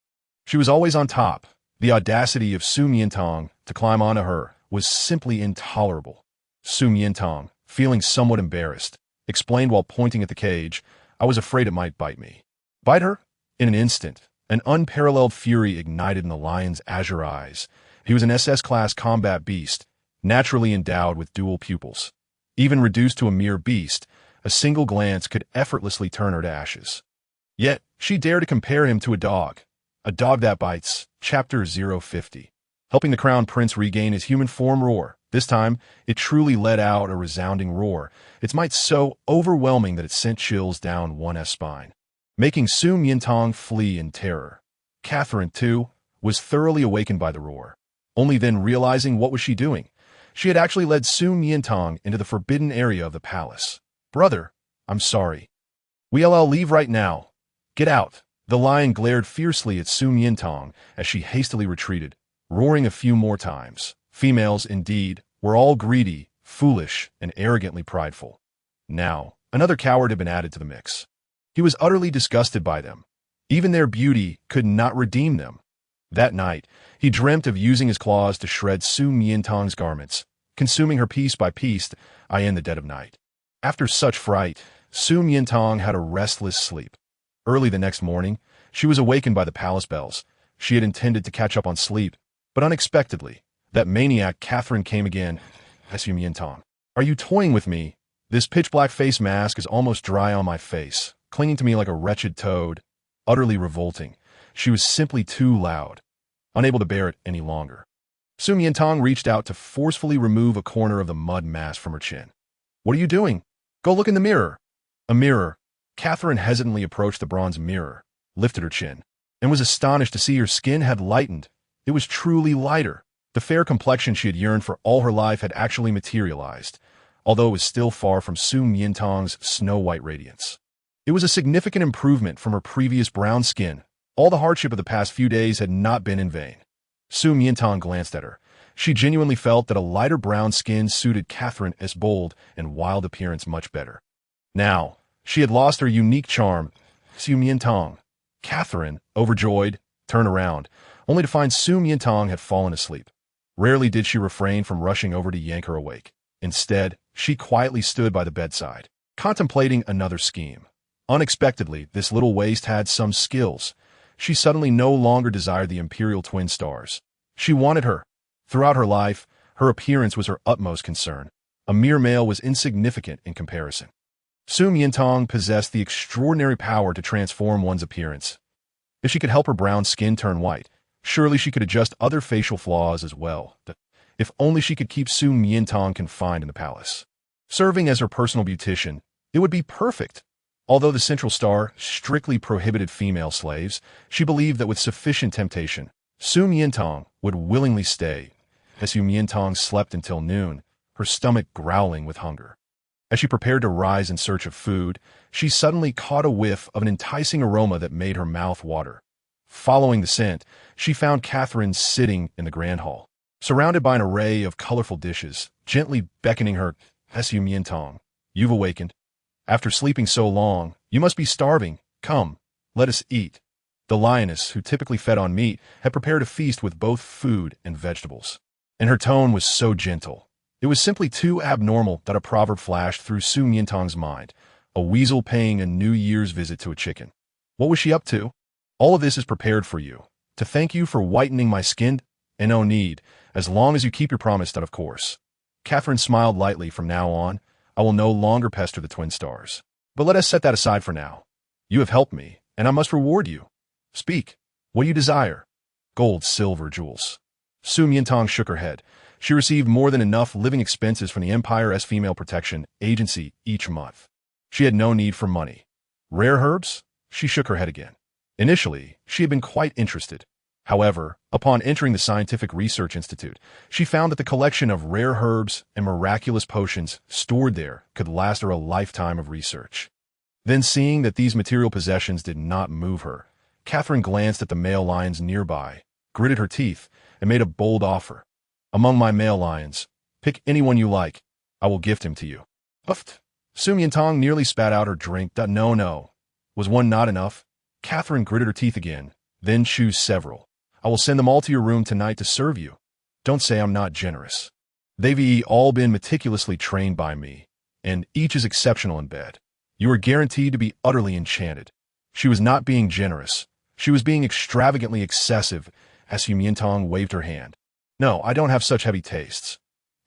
she was always on top. The audacity of Miantang to climb onto her was simply intolerable. Miantang, feeling somewhat embarrassed, explained while pointing at the cage, "I was afraid it might bite me." Bite her? In an instant, an unparalleled fury ignited in the lion's azure eyes. He was an SS-class combat beast, naturally endowed with dual pupils. Even reduced to a mere beast, a single glance could effortlessly turn her to ashes. Yet, she dared to compare him to a dog that bites. Chapter 050. Helping the Crown Prince regain his human form. Roar. This time, it truly let out a resounding roar, its might so overwhelming that it sent chills down one's spine, making Miantang flee in terror. Catherine, too, was thoroughly awakened by the roar, only then realizing what was she doing. She had actually led Miantang into the forbidden area of the palace. "Brother, I'm sorry. We'll leave right now. Get out." The lion glared fiercely at Miantang as she hastily retreated, roaring a few more times. Females, indeed, were all greedy, foolish, and arrogantly prideful. Now, another coward had been added to the mix. He was utterly disgusted by them. Even their beauty could not redeem them. That night, he dreamt of using his claws to shred Miantang's garments, consuming her piece by piece in the dead of night. After such fright, Miantang had a restless sleep. Early the next morning, she was awakened by the palace bells. She had intended to catch up on sleep, but unexpectedly, that maniac Catherine came again. "Miantang, are you toying with me? This pitch-black face mask is almost dry on my face, clinging to me like a wretched toad." Utterly revolting, she was simply too loud, unable to bear it any longer. Miantang reached out to forcefully remove a corner of the mud mask from her chin. "What are you doing? Go look in the mirror." A mirror. Catherine hesitantly approached the bronze mirror, lifted her chin, and was astonished to see her skin had lightened. It was truly lighter. The fair complexion she had yearned for all her life had actually materialized, although it was still far from Miantang's snow-white radiance. It was a significant improvement from her previous brown skin. All the hardship of the past few days had not been in vain. Miantang glanced at her. She genuinely felt that a lighter brown skin suited Catherine's bold and wild appearance much better. Now, she had lost her unique charm. Miantang. Catherine, overjoyed, turned around, only to find Miantang had fallen asleep. Rarely did she refrain from rushing over to yank her awake. Instead, she quietly stood by the bedside, contemplating another scheme. Unexpectedly, this little waste had some skills. She suddenly no longer desired the Imperial twin stars. She wanted her. Throughout her life, her appearance was her utmost concern. A mere male was insignificant in comparison. Miantang possessed the extraordinary power to transform one's appearance. If she could help her brown skin turn white, surely she could adjust other facial flaws as well. If only she could keep Miantang confined in the palace. Serving as her personal beautician, it would be perfect. Although the Central Star strictly prohibited female slaves, she believed that with sufficient temptation, Miantang would willingly stay. As Miantang slept until noon, her stomach growling with hunger. As she prepared to rise in search of food, she suddenly caught a whiff of an enticing aroma that made her mouth water. Following the scent, she found Catherine sitting in the grand hall, surrounded by an array of colorful dishes, gently beckoning her. Miantang, you've awakened. After sleeping so long, you must be starving. Come, let us eat. The lioness, who typically fed on meat, had prepared a feast with both food and vegetables. And her tone was so gentle. It was simply too abnormal that a proverb flashed through Miantang's mind. A weasel paying a New Year's visit to a chicken. What was she up to? All of this is prepared for you. To thank you for whitening my skin? And no need, as long as you keep your promise that of course. Catherine smiled lightly. From now on, I will no longer pester the twin stars. But let us set that aside for now. You have helped me, and I must reward you. Speak. What do you desire? Gold, silver, jewels. Miantang shook her head. She received more than enough living expenses from the Empire's Female Protection Agency each month. She had no need for money. Rare herbs? She shook her head again. Initially, she had been quite interested. However, upon entering the Scientific Research Institute, she found that the collection of rare herbs and miraculous potions stored there could last her a lifetime of research. Then, seeing that these material possessions did not move her, Catherine glanced at the male lions nearby, gritted her teeth, and made a bold offer. Among my male lions, pick anyone you like. I will gift him to you. Puffed. Miantang nearly spat out her drink. No. Was one not enough? Catherine gritted her teeth again. Then choose several. I will send them all to your room tonight to serve you. Don't say I'm not generous. They've all been meticulously trained by me, and each is exceptional in bed. You are guaranteed to be utterly enchanted. She was not being generous. She was being extravagantly excessive. As Miantang waved her hand. No, I don't have such heavy tastes.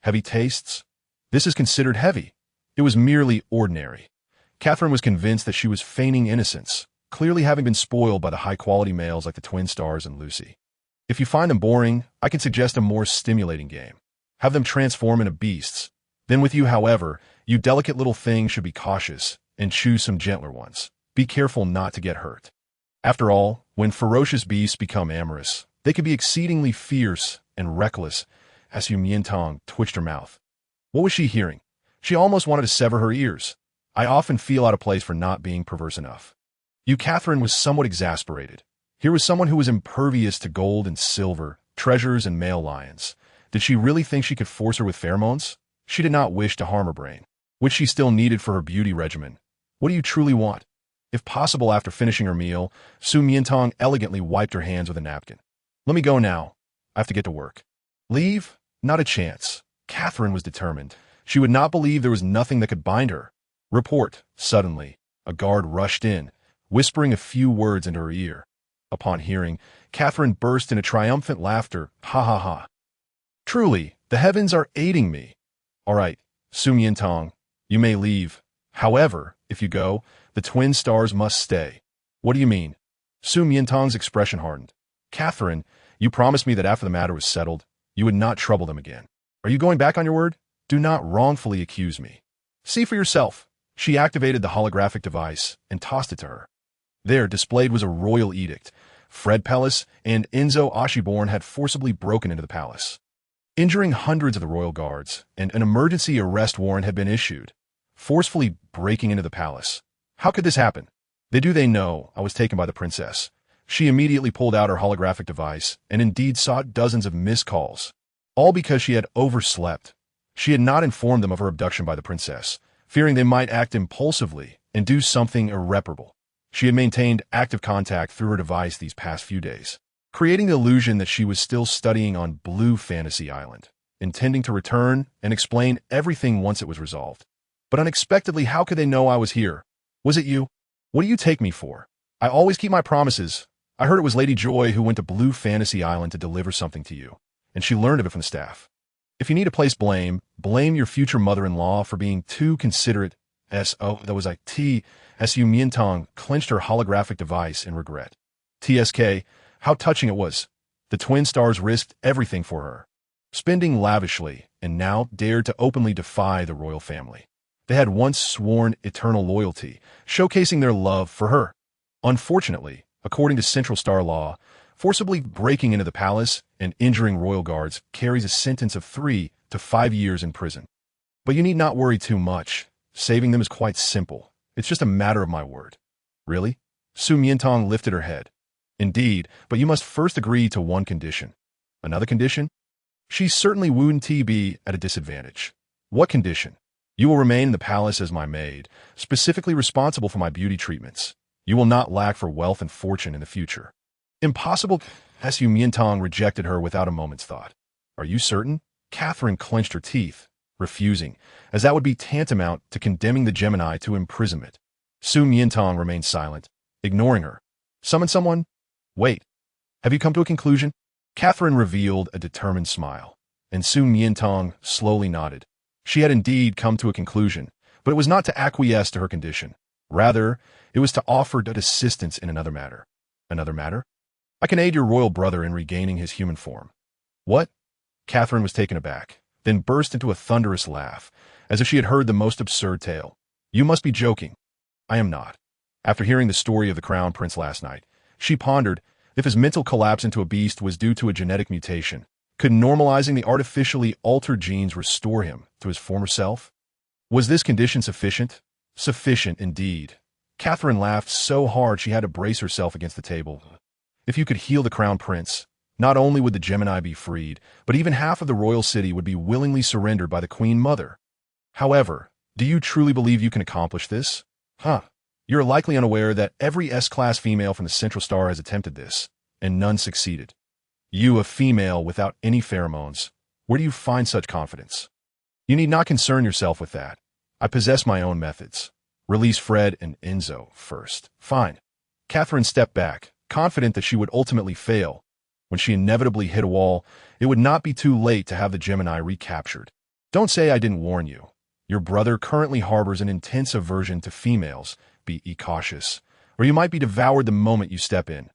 Heavy tastes? This is considered heavy. It was merely ordinary. Catherine was convinced that she was feigning innocence, clearly having been spoiled by the high-quality males like the twin stars and Lucy. If you find them boring, I can suggest a more stimulating game. Have them transform into beasts. Then with you, however, you delicate little thing should be cautious and choose some gentler ones. Be careful not to get hurt. After all, when ferocious beasts become amorous, they can be exceedingly fierce and reckless. As Miantang twitched her mouth. What was she hearing? She almost wanted to sever her ears. I often feel out of place for not being perverse enough. Catherine was somewhat exasperated. Here was someone who was impervious to gold and silver, treasures and male lions. Did she really think she could force her with pheromones? She did not wish to harm her brain, which she still needed for her beauty regimen. What do you truly want? If possible, after finishing her meal, Miantang elegantly wiped her hands with a napkin. Let me go now. I have to get to work. Leave? Not a chance. Catherine was determined. She would not believe there was nothing that could bind her. Report. Suddenly, a guard rushed in, whispering a few words into her ear. Upon hearing, Catherine burst into triumphant laughter. Ha ha ha. Truly, the heavens are aiding me. All right, Miantang, you may leave. However, if you go, the twin stars must stay. What do you mean? Miantang's expression hardened. Catherine, you promised me that after the matter was settled, you would not trouble them again. Are you going back on your word? Do not wrongfully accuse me. See for yourself. She activated the holographic device and tossed it to her. There, displayed was a royal edict. Fred Pellis and Enzo Oshiborn had forcibly broken into the palace, injuring hundreds of the royal guards, and an emergency arrest warrant had been issued. Forcefully breaking into the palace. How could this happen? They know I was taken by the princess. She immediately pulled out her holographic device and indeed sought dozens of missed calls, all because she had overslept. She had not informed them of her abduction by the princess, fearing they might act impulsively and do something irreparable. She had maintained active contact through her device these past few days. creating the illusion that she was still studying on Blue Fantasy Island, intending to return and explain everything once it was resolved. But unexpectedly, how could they know I was here? Was it you? What do you take me for? I always keep my promises. I heard it was Lady Joy who went to Blue Fantasy Island to deliver something to you, and she learned of it from the staff. If you need to place blame, blame your future mother-in-law for being too considerate. S.U. Miantang clenched her holographic device in regret. TSK, how touching it was. The twin stars risked everything for her, spending lavishly, and now dared to openly defy the royal family. They had once sworn eternal loyalty, showcasing their love for her. Unfortunately, according to Central Star law, forcibly breaking into the palace and injuring royal guards carries a sentence of 3 to 5 years in prison. But you need not worry too much. Saving them is quite simple. It's just a matter of my word. Really? Su Miantang lifted her head. Indeed, but you must first agree to one condition. Another condition? She certainly wouldn't be at a disadvantage. What condition? You will remain in the palace as my maid, specifically responsible for my beauty treatments. You will not lack for wealth and fortune in the future. Impossible. S.U. Miantang rejected her without a moment's thought. Are you certain? Catherine clenched her teeth, refusing, as that would be tantamount to condemning the Gemini to imprisonment. Su Miantang remained silent, ignoring her. Summon someone? Wait. Have you come to a conclusion? Catherine revealed a determined smile, and Su Miantang slowly nodded. She had indeed come to a conclusion, but it was not to acquiesce to her condition. Rather, it was to offer assistance in another matter. Another matter? I can aid your royal brother in regaining his human form. What? Catherine was taken aback, then burst into a thunderous laugh, as if she had heard the most absurd tale. You must be joking. I am not. After hearing the story of the Crown Prince last night, she pondered if his mental collapse into a beast was due to a genetic mutation. Could normalizing the artificially altered genes restore him to his former self? Was this condition sufficient? Sufficient indeed. Catherine laughed so hard she had to brace herself against the table. If you could heal the Crown Prince, not only would the Gemini be freed, but even half of the royal city would be willingly surrendered by the Queen Mother. However, do you truly believe you can accomplish this? You're likely unaware that every S-Class female from the Central Star has attempted this, and none succeeded. You, a female without any pheromones, where do you find such confidence? You need not concern yourself with that. I possess my own methods. Release Fred and Enzo first. Fine. Catherine stepped back, confident that she would ultimately fail. When she inevitably hit a wall, it would not be too late to have the Gemini recaptured. Don't say I didn't warn you. Your brother currently harbors an intense aversion to females. Be cautious, or you might be devoured the moment you step in.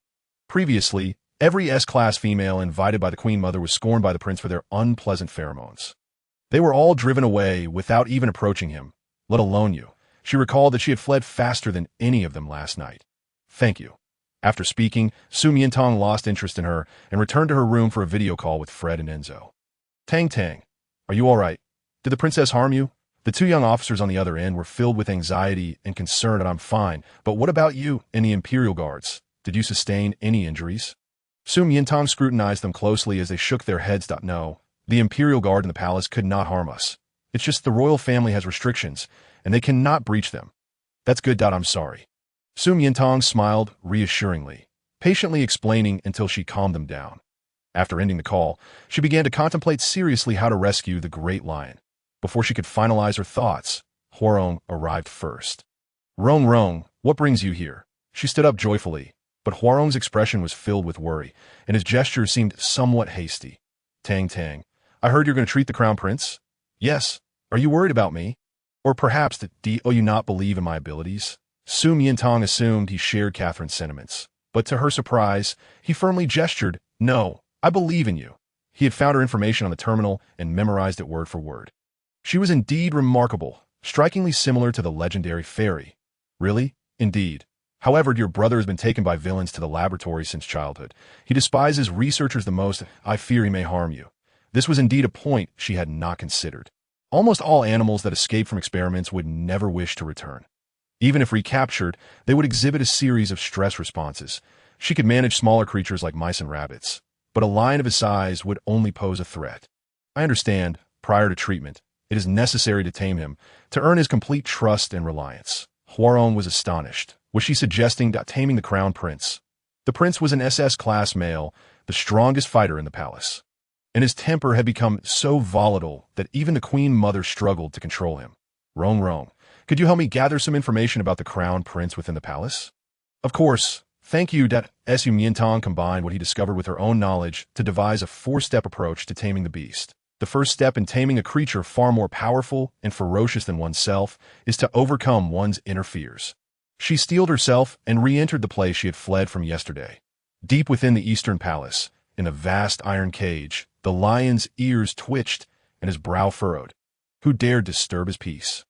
Previously, every S-Class female invited by the Queen Mother was scorned by the prince for their unpleasant pheromones. They were all driven away without even approaching him, let alone you. She recalled that she had fled faster than any of them last night. Thank you. After speaking, Su Miantang lost interest in her and returned to her room for a video call with Fred and Enzo. Tang, are you all right? Did the princess harm you? The two young officers on the other end were filled with anxiety and concern, and I'm fine. But what about you and the Imperial Guards? Did you sustain any injuries? Su Miantang scrutinized them closely as they shook their heads. No, the Imperial Guard in the palace could not harm us. It's just the royal family has restrictions, and they cannot breach them. That's good. I'm sorry. Su Miantang smiled reassuringly, patiently explaining until she calmed them down. After ending the call, she began to contemplate seriously how to rescue the Great Lion. Before she could finalize her thoughts, Huarong arrived first. Rong, what brings you here? She stood up joyfully, but Huarong's expression was filled with worry, and his gestures seemed somewhat hasty. Tang, I heard you're going to treat the Crown Prince? Yes. Are you worried about me? Or perhaps do you not believe in my abilities? Su Miantang assumed he shared Catherine's sentiments, but to her surprise, he firmly gestured, No, I believe in you. He had found her information on the terminal and memorized it word for word. She was indeed remarkable, strikingly similar to the legendary fairy. Really? Indeed. However, your brother has been taken by villains to the laboratory since childhood. He despises researchers the most. I fear he may harm you. This was indeed a point she had not considered. Almost all animals that escape from experiments would never wish to return. Even if recaptured, they would exhibit a series of stress responses. She could manage smaller creatures like mice and rabbits, but a lion of his size would only pose a threat. I understand, prior to treatment, it is necessary to tame him, to earn his complete trust and reliance. Huarong was astonished. Was she suggesting taming the Crown Prince? The prince was an SS-Class male, the strongest fighter in the palace. And his temper had become so volatile that even the Queen Mother struggled to control him. Rong, could you help me gather some information about the crown prince within the palace? Of course. Thank you. Miantang combined what he discovered with her own knowledge to devise a four-step approach to taming the beast. The first step in taming a creature far more powerful and ferocious than oneself is to overcome one's inner fears. She steeled herself and re-entered the place she had fled from yesterday. Deep within the Eastern Palace, in a vast iron cage, the lion's ears twitched and his brow furrowed. Who dared disturb his peace?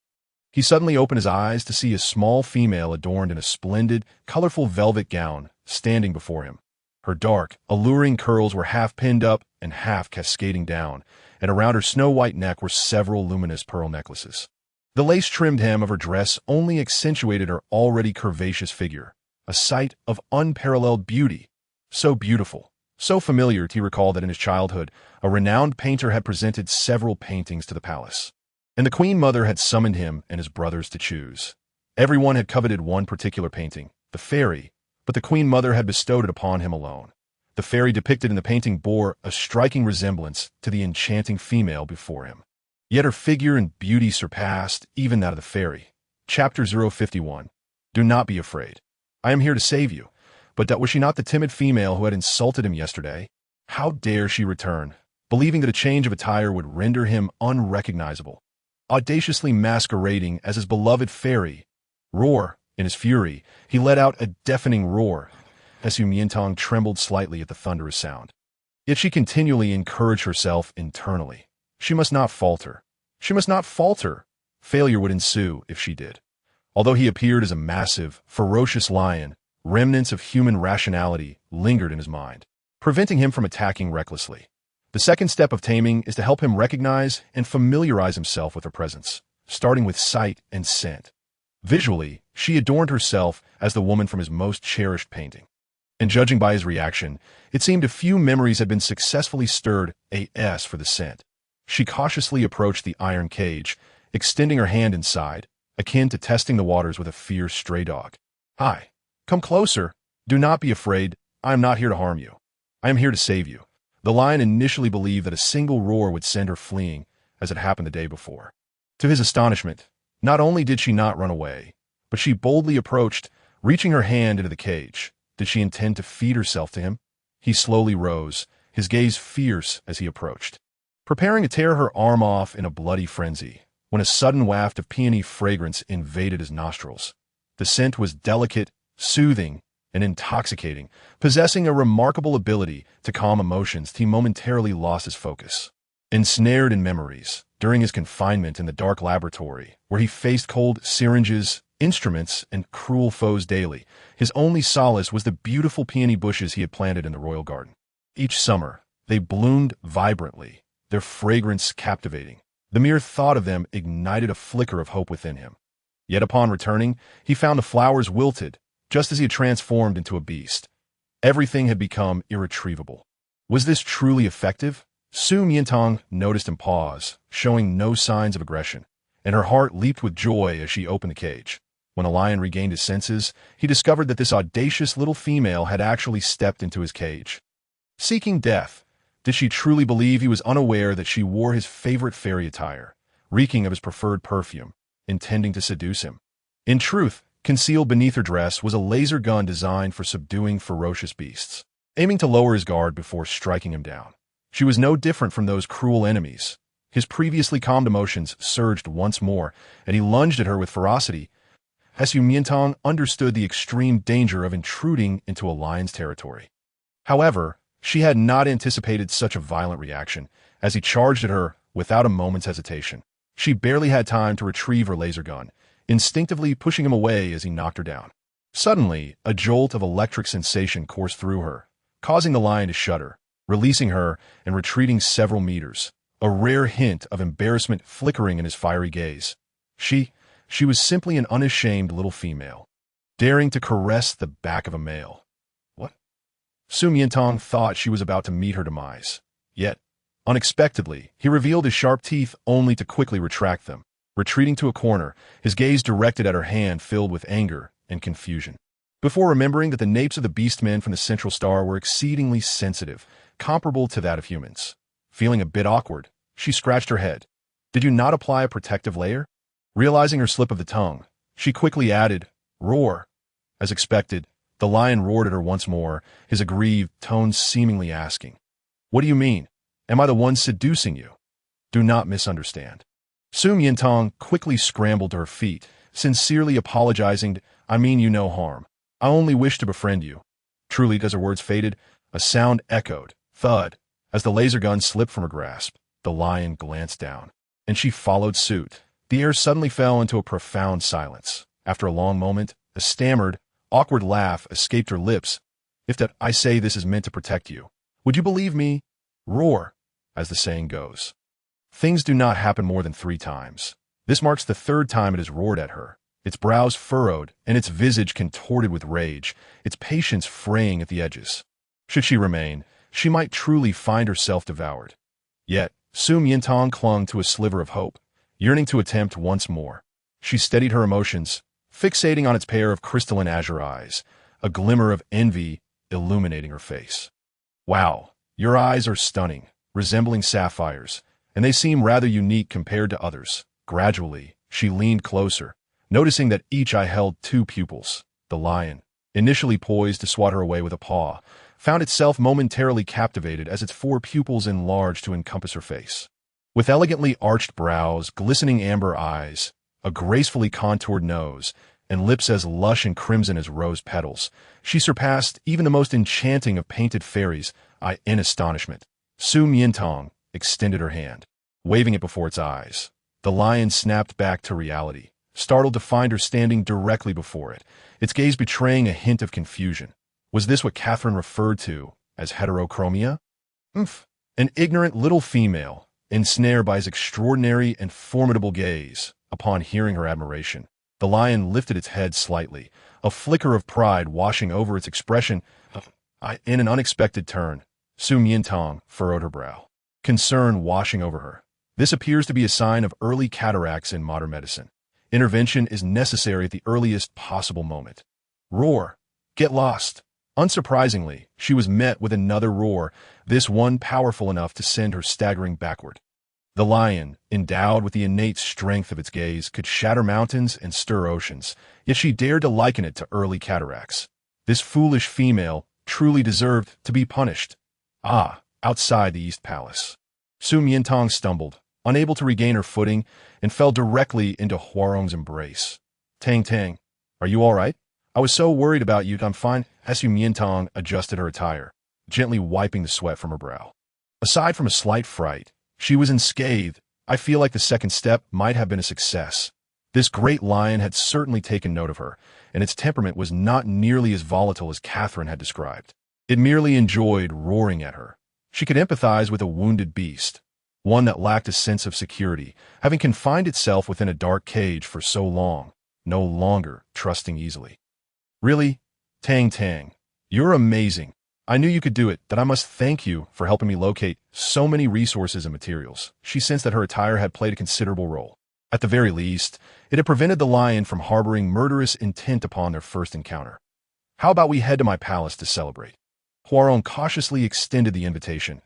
He suddenly opened his eyes to see a small female adorned in a splendid, colorful velvet gown standing before him. Her dark, alluring curls were half pinned up and half cascading down, and around her snow-white neck were several luminous pearl necklaces. The lace-trimmed hem of her dress only accentuated her already curvaceous figure, a sight of unparalleled beauty. So beautiful, so familiar, he recalled that in his childhood, a renowned painter had presented several paintings to the palace. And the Queen Mother had summoned him and his brothers to choose. Everyone had coveted one particular painting, the fairy, but the Queen Mother had bestowed it upon him alone. The fairy depicted in the painting bore a striking resemblance to the enchanting female before him. Yet her figure and beauty surpassed even that of the fairy. Chapter 051. Do not be afraid. I am here to save you. But was she not the timid female who had insulted him yesterday? How dare she return, believing that a change of attire would render him unrecognizable? Audaciously masquerading as his beloved fairy. Roar! In his fury, he let out a deafening roar. Miantang trembled slightly at the thunderous sound. Yet she continually encouraged herself internally. She must not falter. She must not falter. Failure would ensue if she did. Although he appeared as a massive, ferocious lion, remnants of human rationality lingered in his mind, preventing him from attacking recklessly. The second step of taming is to help him recognize and familiarize himself with her presence, starting with sight and scent. Visually, she adorned herself as the woman from his most cherished painting. And judging by his reaction, it seemed a few memories had been successfully stirred AS for the scent. She cautiously approached the iron cage, extending her hand inside, akin to testing the waters with a fierce stray dog. Hi, come closer. Do not be afraid. I am not here to harm you. I am here to save you. The lion initially believed that a single roar would send her fleeing, as had happened the day before. To his astonishment, not only did she not run away, but she boldly approached, reaching her hand into the cage. Did she intend to feed herself to him? He slowly rose, his gaze fierce as he approached, preparing to tear her arm off in a bloody frenzy, when a sudden waft of peony fragrance invaded his nostrils. The scent was delicate, soothing, and intoxicating, possessing a remarkable ability to calm emotions. He momentarily lost his focus. Ensnared in memories, during his confinement in the dark laboratory, where he faced cold syringes, instruments, and cruel foes daily, his only solace was the beautiful peony bushes he had planted in the royal garden. Each summer, they bloomed vibrantly, their fragrance captivating. The mere thought of them ignited a flicker of hope within him. Yet upon returning, he found the flowers wilted, just as he had transformed into a beast. Everything had become irretrievable. Was this truly effective? Miantang noticed him pause, showing no signs of aggression, and her heart leaped with joy as she opened the cage. When the lion regained his senses, he discovered that this audacious little female had actually stepped into his cage. Seeking death, did she truly believe he was unaware that she wore his favorite fairy attire, reeking of his preferred perfume, intending to seduce him? In truth, concealed beneath her dress was a laser gun designed for subduing ferocious beasts, aiming to lower his guard before striking him down. She was no different from those cruel enemies. His previously calmed emotions surged once more, and he lunged at her with ferocity. Miantang understood the extreme danger of intruding into a lion's territory. However, she had not anticipated such a violent reaction, as he charged at her without a moment's hesitation. She barely had time to retrieve her laser gun, instinctively pushing him away as he knocked her down. Suddenly, a jolt of electric sensation coursed through her, causing the lion to shudder, releasing her and retreating several meters, a rare hint of embarrassment flickering in his fiery gaze. She was simply an unashamed little female, daring to caress the back of a male. What? Miantang thought she was about to meet her demise. Yet, unexpectedly, he revealed his sharp teeth only to quickly retract them, retreating to a corner, his gaze directed at her hand filled with anger and confusion. before remembering that the napes of the beastmen from the central star were exceedingly sensitive, comparable to that of humans. Feeling a bit awkward, she scratched her head. Did you not apply a protective layer? Realizing her slip of the tongue, she quickly added, roar. As expected, the lion roared at her once more, his aggrieved tones seemingly asking, what do you mean? Am I the one seducing you? Do not misunderstand. Miantang quickly scrambled to her feet, sincerely apologizing. I mean you no harm. I only wish to befriend you. Truly, as her words faded, a sound echoed, thud. As the laser gun slipped from her grasp, the lion glanced down, and she followed suit. The air suddenly fell into a profound silence. After a long moment, a stammered, awkward laugh escaped her lips. If that I say this is meant to protect you, would you believe me? Roar, as the saying goes. Things do not happen more than 3 times. This marks the 3rd time it has roared at her, its brows furrowed and its visage contorted with rage, its patience fraying at the edges. Should she remain, she might truly find herself devoured. Yet, Miantang clung to a sliver of hope, yearning to attempt once more. She steadied her emotions, fixating on its pair of crystalline azure eyes, a glimmer of envy illuminating her face. Wow, your eyes are stunning, resembling sapphires, and they seem rather unique compared to others. Gradually, she leaned closer, noticing that each eye held 2 pupils. The lion, initially poised to swat her away with a paw, found itself momentarily captivated as its 4 pupils enlarged to encompass her face. With elegantly arched brows, glistening amber eyes, a gracefully contoured nose, and lips as lush and crimson as rose petals, she surpassed even the most enchanting of painted fairies. In astonishment, Miantang extended her hand, waving it before its eyes. The lion snapped back to reality, startled to find her standing directly before it, its gaze betraying a hint of confusion. Was this what Catherine referred to as heterochromia? An ignorant little female, ensnared by his extraordinary and formidable gaze. Upon hearing her admiration, the lion lifted its head slightly, a flicker of pride washing over its expression. In an unexpected turn, Miantang furrowed her brow, concern washing over her. This appears to be a sign of early cataracts in modern medicine. Intervention is necessary at the earliest possible moment. Roar. Get lost. Unsurprisingly, she was met with another roar, this one powerful enough to send her staggering backward. The lion, endowed with the innate strength of its gaze, could shatter mountains and stir oceans, yet she dared to liken it to early cataracts. This foolish female truly deserved to be punished. Outside the East Palace, Miantang stumbled, unable to regain her footing, and fell directly into Huarong's embrace. Tang, are you all right? I was so worried about you. I'm fine. Miantang adjusted her attire, gently wiping the sweat from her brow. Aside from a slight fright, she was unscathed. I feel like the second step might have been a success. This great lion had certainly taken note of her, and its temperament was not nearly as volatile as Catherine had described. It merely enjoyed roaring at her. She could empathize with a wounded beast, one that lacked a sense of security, having confined itself within a dark cage for so long, no longer trusting easily. Really? Tang, you're amazing. I knew you could do it, that I must thank you for helping me locate so many resources and materials. She sensed that her attire had played a considerable role. At the very least, it had prevented the lion from harboring murderous intent upon their first encounter. How about we head to my palace to celebrate? Huarong cautiously extended the invitation.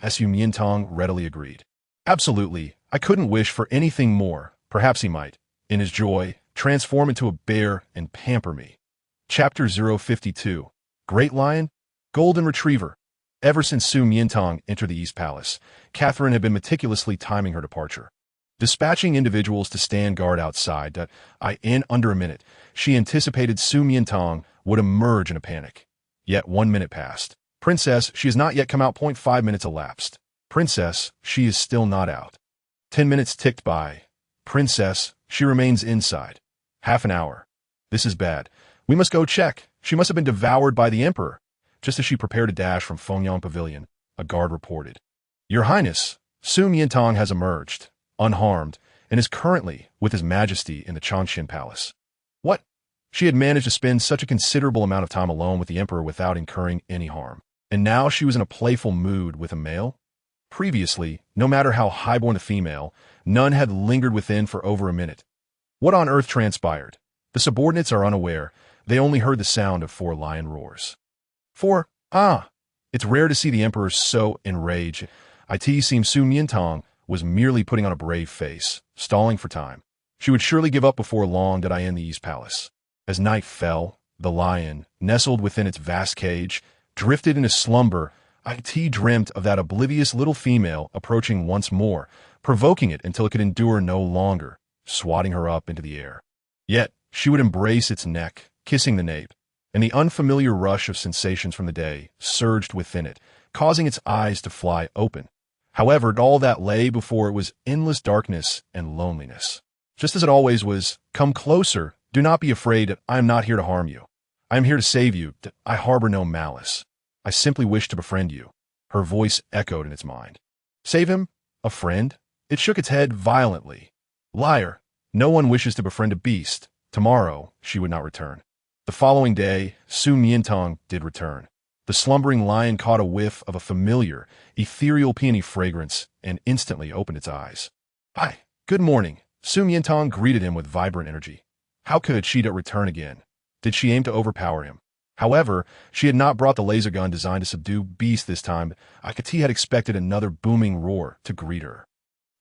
Miantang readily agreed. Absolutely, I couldn't wish for anything more. Perhaps he might, in his joy, transform into a bear and pamper me. Chapter 052. Great Lion, Golden Retriever. Ever since Miantang entered the East Palace, Catherine had been meticulously timing her departure. Dispatching individuals to stand guard outside in under a minute, she anticipated Miantang would emerge in a panic. Yet 1 minute passed. Princess, she has not yet come out. 0.5 minutes elapsed. Princess, she is still not out. 10 minutes ticked by. Princess, she remains inside. Half an hour. This is bad. We must go check. She must have been devoured by the Emperor. Just as she prepared to dash from Fengyang Pavilion, a guard reported. Your Highness, Miantang has emerged, unharmed, and is currently with His Majesty in the Changshan Palace. What? She had managed to spend such a considerable amount of time alone with the Emperor without incurring any harm. And now she was in a playful mood with a male? Previously, no matter how highborn the female, none had lingered within for over a minute. What on earth transpired? The subordinates are unaware. they only heard the sound of 4 lion roars. 4. Ah! It's rare to see the emperor so enraged. It seems Miantang was merely putting on a brave face, stalling for time. She would surely give up before long did I end the East Palace. As night fell, the lion, nestled within its vast cage, drifted into slumber. It dreamt of that oblivious little female approaching once more, provoking it until it could endure no longer, swatting her up into the air. Yet, she would embrace its neck, kissing the nape, and the unfamiliar rush of sensations from the day surged within it, causing its eyes to fly open. However, all that lay before it was endless darkness and loneliness. Just as it always was, come closer, do not be afraid, I am not here to harm you. I am here to save you, I harbor no malice. I simply wish to befriend you. Her voice echoed in its mind. Save him? A friend? It shook its head violently. Liar! No one wishes to befriend a beast. Tomorrow, she would not return. The following day, Miantang did return. The slumbering lion caught a whiff of a familiar, ethereal peony fragrance and instantly opened its eyes. Hi, good morning. Miantang greeted him with vibrant energy. How could she return again? Did she aim to overpower him? However, she had not brought the laser gun designed to subdue beasts this time. It had expected another booming roar to greet her.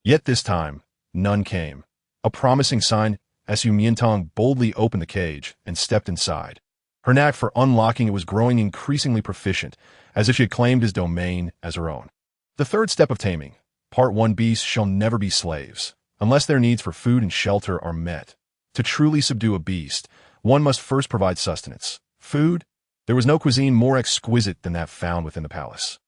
Yet this time, none came. A promising sign, as Miantang boldly opened the cage and stepped inside. Her knack for unlocking it was growing increasingly proficient, as if she had claimed his domain as her own. The third step of taming. Part 1. Beasts shall never be slaves, unless their needs for food and shelter are met. To truly subdue a beast, one must first provide sustenance. Food? There was no cuisine more exquisite than that found within the palace.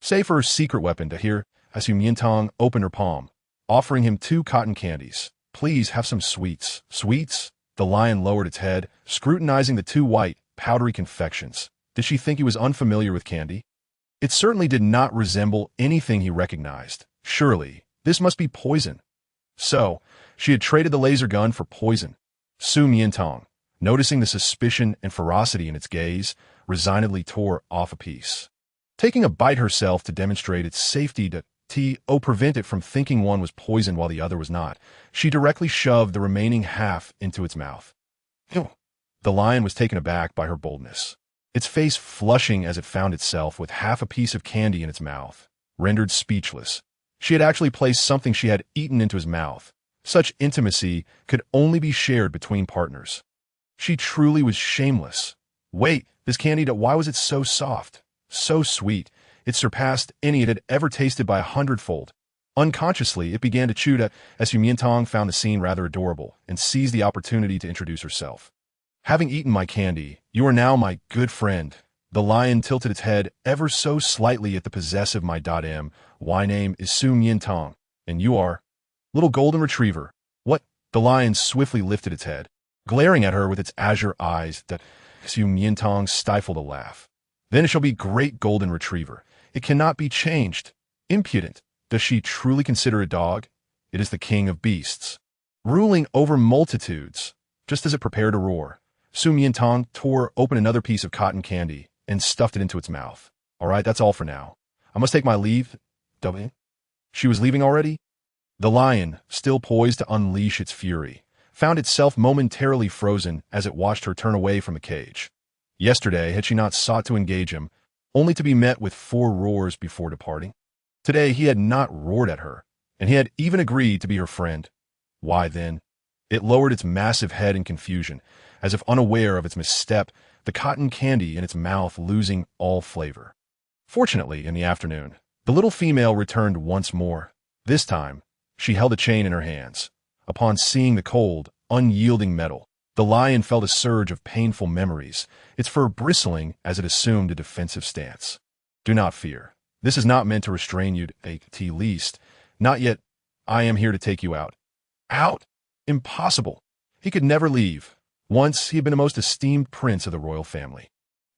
Save for her secret weapon to hear, as Miantang opened her palm, offering him 2 cotton candies. Please have some sweets. Sweets? The lion lowered its head, scrutinizing the 2 white, powdery confections. Did she think he was unfamiliar with candy? It certainly did not resemble anything he recognized. Surely, this must be poison. So, she had traded the laser gun for poison. Miantang, noticing the suspicion and ferocity in its gaze, resignedly tore off a piece. Taking a bite herself to demonstrate its safety to prevent it from thinking one was poisoned while the other was not, she directly shoved the remaining half into its mouth. Ew. The lion was taken aback by her boldness, its face flushing as it found itself with half a piece of candy in its mouth, rendered speechless. She had actually placed something she had eaten into his mouth. Such intimacy could only be shared between partners. She truly was shameless. Wait, this candy, why was it so soft? So sweet. It surpassed any it had ever tasted by 100-fold. Unconsciously, it began to chew it as Miantang found the scene rather adorable and seized the opportunity to introduce herself. Having eaten my candy, you are now my good friend. The lion tilted its head ever so slightly at the possessive my name is Miantang, and you are? Little golden retriever. What? The lion swiftly lifted its head, glaring at her with its azure eyes. Miantang stifled a laugh. Then it shall be great golden retriever. It cannot be changed. Impudent. Does she truly consider a dog? It is the king of beasts, ruling over multitudes. Just as it prepared to roar, Miantang tore open another piece of cotton candy and stuffed it into its mouth. All right, that's all for now. I must take my leave. She was leaving already? The lion, still poised to unleash its fury, found itself momentarily frozen as it watched her turn away from the cage. Yesterday, had she not sought to engage him, only to be met with 4 roars before departing? Today, he had not roared at her, and he had even agreed to be her friend. Why then? It lowered its massive head in confusion, as if unaware of its misstep, the cotton candy in its mouth losing all flavor. Fortunately, in the afternoon, the little female returned once more. This time, she held a chain in her hands. Upon seeing the cold, unyielding metal, the lion felt a surge of painful memories, its fur bristling as it assumed a defensive stance. Do not fear. This is not meant to restrain you, at least. Not yet. I am here to take you out. Out? Impossible. He could never leave. Once he had been a most esteemed prince of the royal family.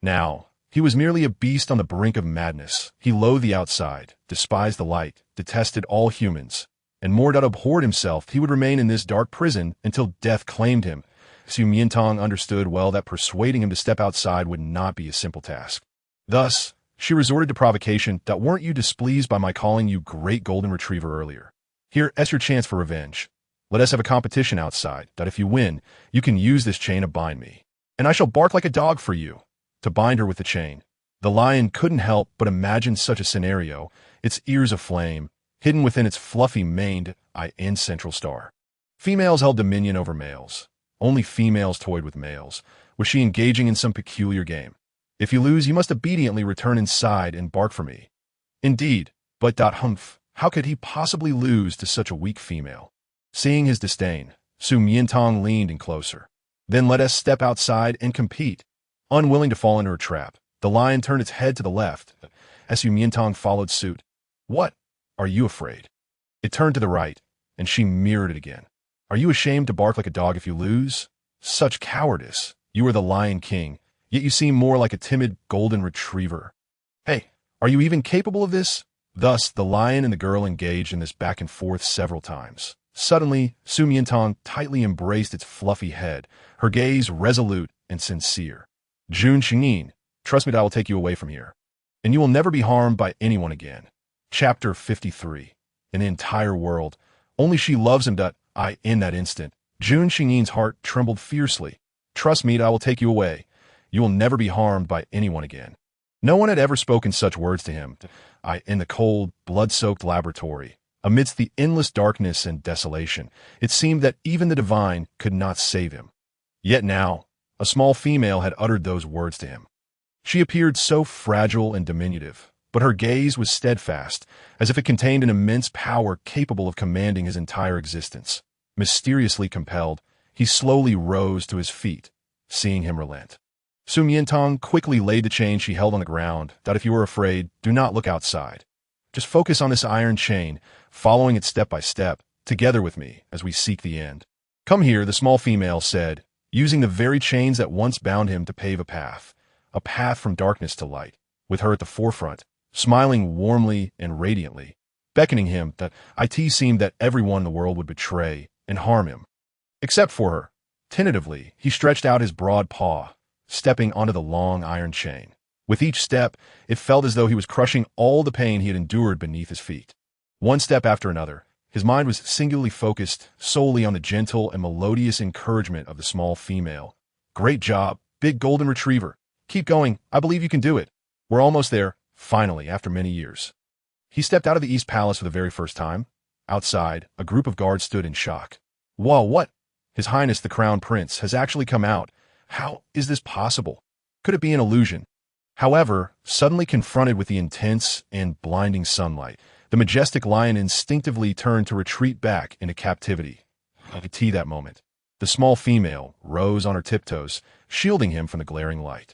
Now, he was merely a beast on the brink of madness. He loathed the outside, despised the light, detested all humans, and more than abhorred himself, he would remain in this dark prison until death claimed him. Miantang understood well that persuading him to step outside would not be a simple task. Thus, she resorted to provocation. Weren't you displeased by my calling you great golden retriever earlier? Here's your chance for revenge. Let us have a competition outside, that if you win, you can use this chain to bind me. and I shall bark like a dog for you, to bind her with the chain. The lion couldn't help but imagine such a scenario, its ears aflame, hidden within its fluffy maned eye and central star. Females held dominion over males. Only females toyed with males. Was she engaging in some peculiar game? If you lose, you must obediently return inside and bark for me. Indeed, but humph, how could he possibly lose to such a weak female? Seeing his disdain, Miantang leaned in closer. Then let us step outside and compete. Unwilling to fall into her trap, the lion turned its head to the left, as Miantang followed suit. What? Are you afraid? It turned to the right, and she mirrored it again. Are you ashamed to bark like a dog if you lose? Such cowardice. You are the Lion King, yet you seem more like a timid golden retriever. Hey, are you even capable of this? Thus, the lion and the girl engaged in this back and forth several times. Suddenly, Miantang tightly embraced its fluffy head, her gaze resolute and sincere. Jun Xingyin, trust me that I will take you away from here, and you will never be harmed by anyone again. Chapter 53. In the entire world, only she loves him. In that instant, Jun Xingyin's heart trembled fiercely. Trust me that I will take you away. You will never be harmed by anyone again. No one had ever spoken such words to him. In the cold, blood-soaked laboratory, amidst the endless darkness and desolation, it seemed that even the divine could not save him. Yet now, a small female had uttered those words to him. She appeared so fragile and diminutive, but her gaze was steadfast, as if it contained an immense power capable of commanding his entire existence. Mysteriously compelled, he slowly rose to his feet, seeing him relent. Miantang quickly laid the chain she held on the ground. If you are afraid, do not look outside. Just focus on this iron chain, following it step by step, together with me as we seek the end. Come here, the small female said, using the very chains that once bound him to pave a path from darkness to light, with her at the forefront, smiling warmly and radiantly, beckoning him. It seemed that everyone in the world would betray and harm him, except for her. Tentatively, he stretched out his broad paw, stepping onto the long iron chain. With each step, it felt as though he was crushing all the pain he had endured beneath his feet. One step after another, his mind was singularly focused solely on the gentle and melodious encouragement of the small female. Great job, big golden retriever. Keep going. I believe you can do it. We're almost there, finally, after many years. He stepped out of the East Palace for the very first time. Outside, a group of guards stood in shock. Whoa, what? His Highness the Crown Prince has actually come out. How is this possible? Could it be an illusion? However, suddenly confronted with the intense and blinding sunlight, the majestic lion instinctively turned to retreat back into captivity. At that moment, the small female rose on her tiptoes, shielding him from the glaring light.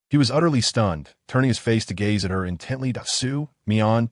He was utterly stunned, turning his face to gaze at her intently. Miantang,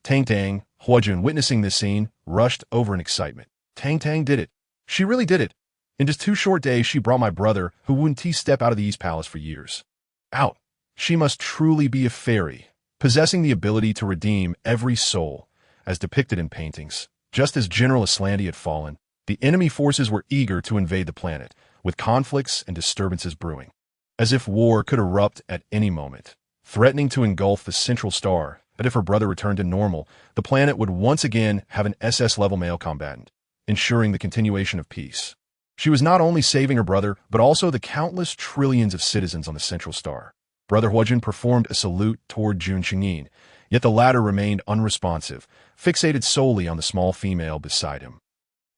Tang, Huajun, witnessing this scene, rushed over in excitement. Tang did it. She really did it. In just 2 short days, she brought my brother, who wouldn't step out of the East Palace for years, out. She must truly be a fairy, possessing the ability to redeem every soul, as depicted in paintings. Just as General Islandi had fallen, the enemy forces were eager to invade the planet, with conflicts and disturbances brewing. As if war could erupt at any moment, threatening to engulf the central star. But if her brother returned to normal, the planet would once again have an SS-level male combatant, ensuring the continuation of peace. She was not only saving her brother, but also the countless trillions of citizens on the central star. Brother Huajun performed a salute toward Jun Xingyin, yet the latter remained unresponsive, fixated solely on the small female beside him.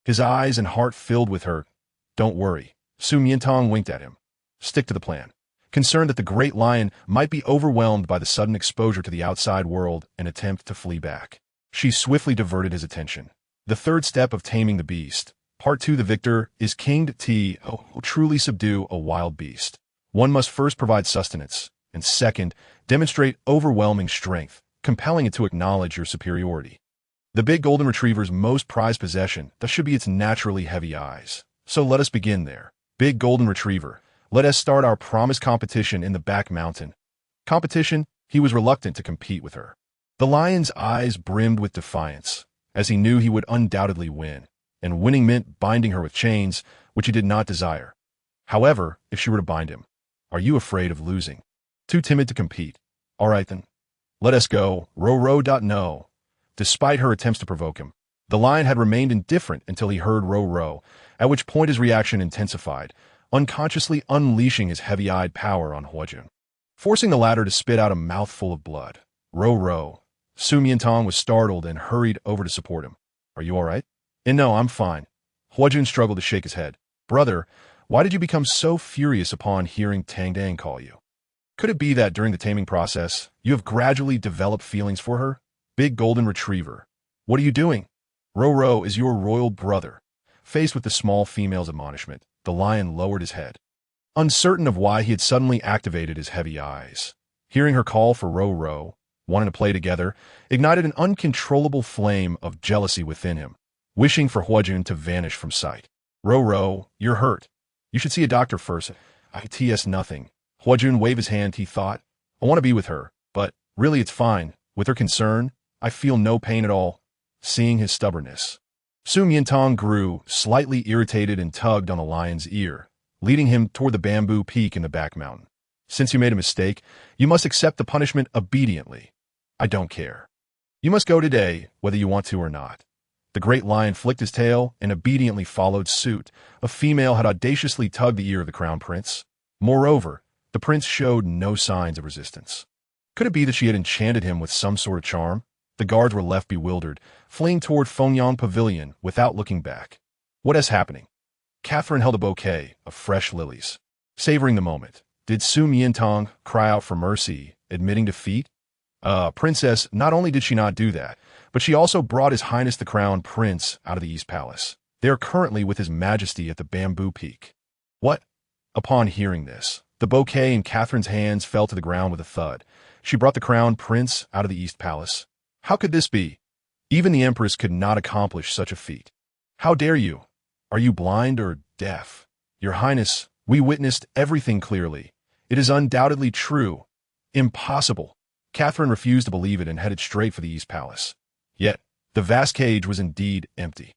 His eyes and heart filled with her. Don't worry. Miantang winked at him. Stick to the plan. Concerned that the great lion might be overwhelmed by the sudden exposure to the outside world and attempt to flee back. She swiftly diverted his attention. The third step of taming the beast. Part 2. The victor is king to truly subdue a wild beast. One must first provide sustenance, and second, demonstrate overwhelming strength, compelling it to acknowledge your superiority. The big golden retriever's most prized possession, thus should be its naturally heavy eyes. So let us begin there. Big golden retriever, let us start our promised competition in the back mountain. Competition? He was reluctant to compete with her. The lion's eyes brimmed with defiance, as he knew he would undoubtedly win, and winning meant binding her with chains, which he did not desire. However, if she were to bind him, are you afraid of losing? Too timid to compete? All right then. Let us go. No. Despite her attempts to provoke him, the lion had remained indifferent until he heard row, at which point his reaction intensified, unconsciously unleashing his heavy-eyed power on Huojun, forcing the latter to spit out a mouthful of blood. Ro. Miantang was startled and hurried over to support him. Are you all right? No, I'm fine. Huojun struggled to shake his head. Brother, why did you become so furious upon hearing Tangdang call you? Could it be that during the taming process, you have gradually developed feelings for her? Big golden retriever. What are you doing? Ro is your royal brother. Faced with the small female's admonishment, the lion lowered his head, uncertain of why he had suddenly activated his heavy eyes. Hearing her call for Ro, wanting to play together, ignited an uncontrollable flame of jealousy within him, wishing for Huojun to vanish from sight. Ro, you're hurt. You should see a doctor first. It's nothing. Huojun waved his hand, he thought. I want to be with her, but really it's fine. With her concern, I feel no pain at all. Seeing his stubbornness, Miantang grew slightly irritated and tugged on the lion's ear, leading him toward the bamboo peak in the back mountain. Since you made a mistake, you must accept the punishment obediently. I don't care. You must go today, whether you want to or not. The great lion flicked his tail and obediently followed suit. A female had audaciously tugged the ear of the crown prince. Moreover, the prince showed no signs of resistance. Could it be that she had enchanted him with some sort of charm? The guards were left bewildered, fleeing toward Fengyang Pavilion without looking back. What is happening? Catherine held a bouquet of fresh lilies. Savoring the moment, did Miantang cry out for mercy, admitting defeat? Princess, not only did she not do that, but she also brought His Highness the Crown Prince out of the East Palace. They are currently with His Majesty at the Bamboo Peak. What? Upon hearing this, the bouquet in Catherine's hands fell to the ground with a thud. She brought the Crown Prince out of the East Palace. How could this be? Even the Empress could not accomplish such a feat. How dare you? Are you blind or deaf? Your Highness, we witnessed everything clearly. It is undoubtedly true. Impossible. Catherine refused to believe it and headed straight for the East Palace. Yet, the vast cage was indeed empty.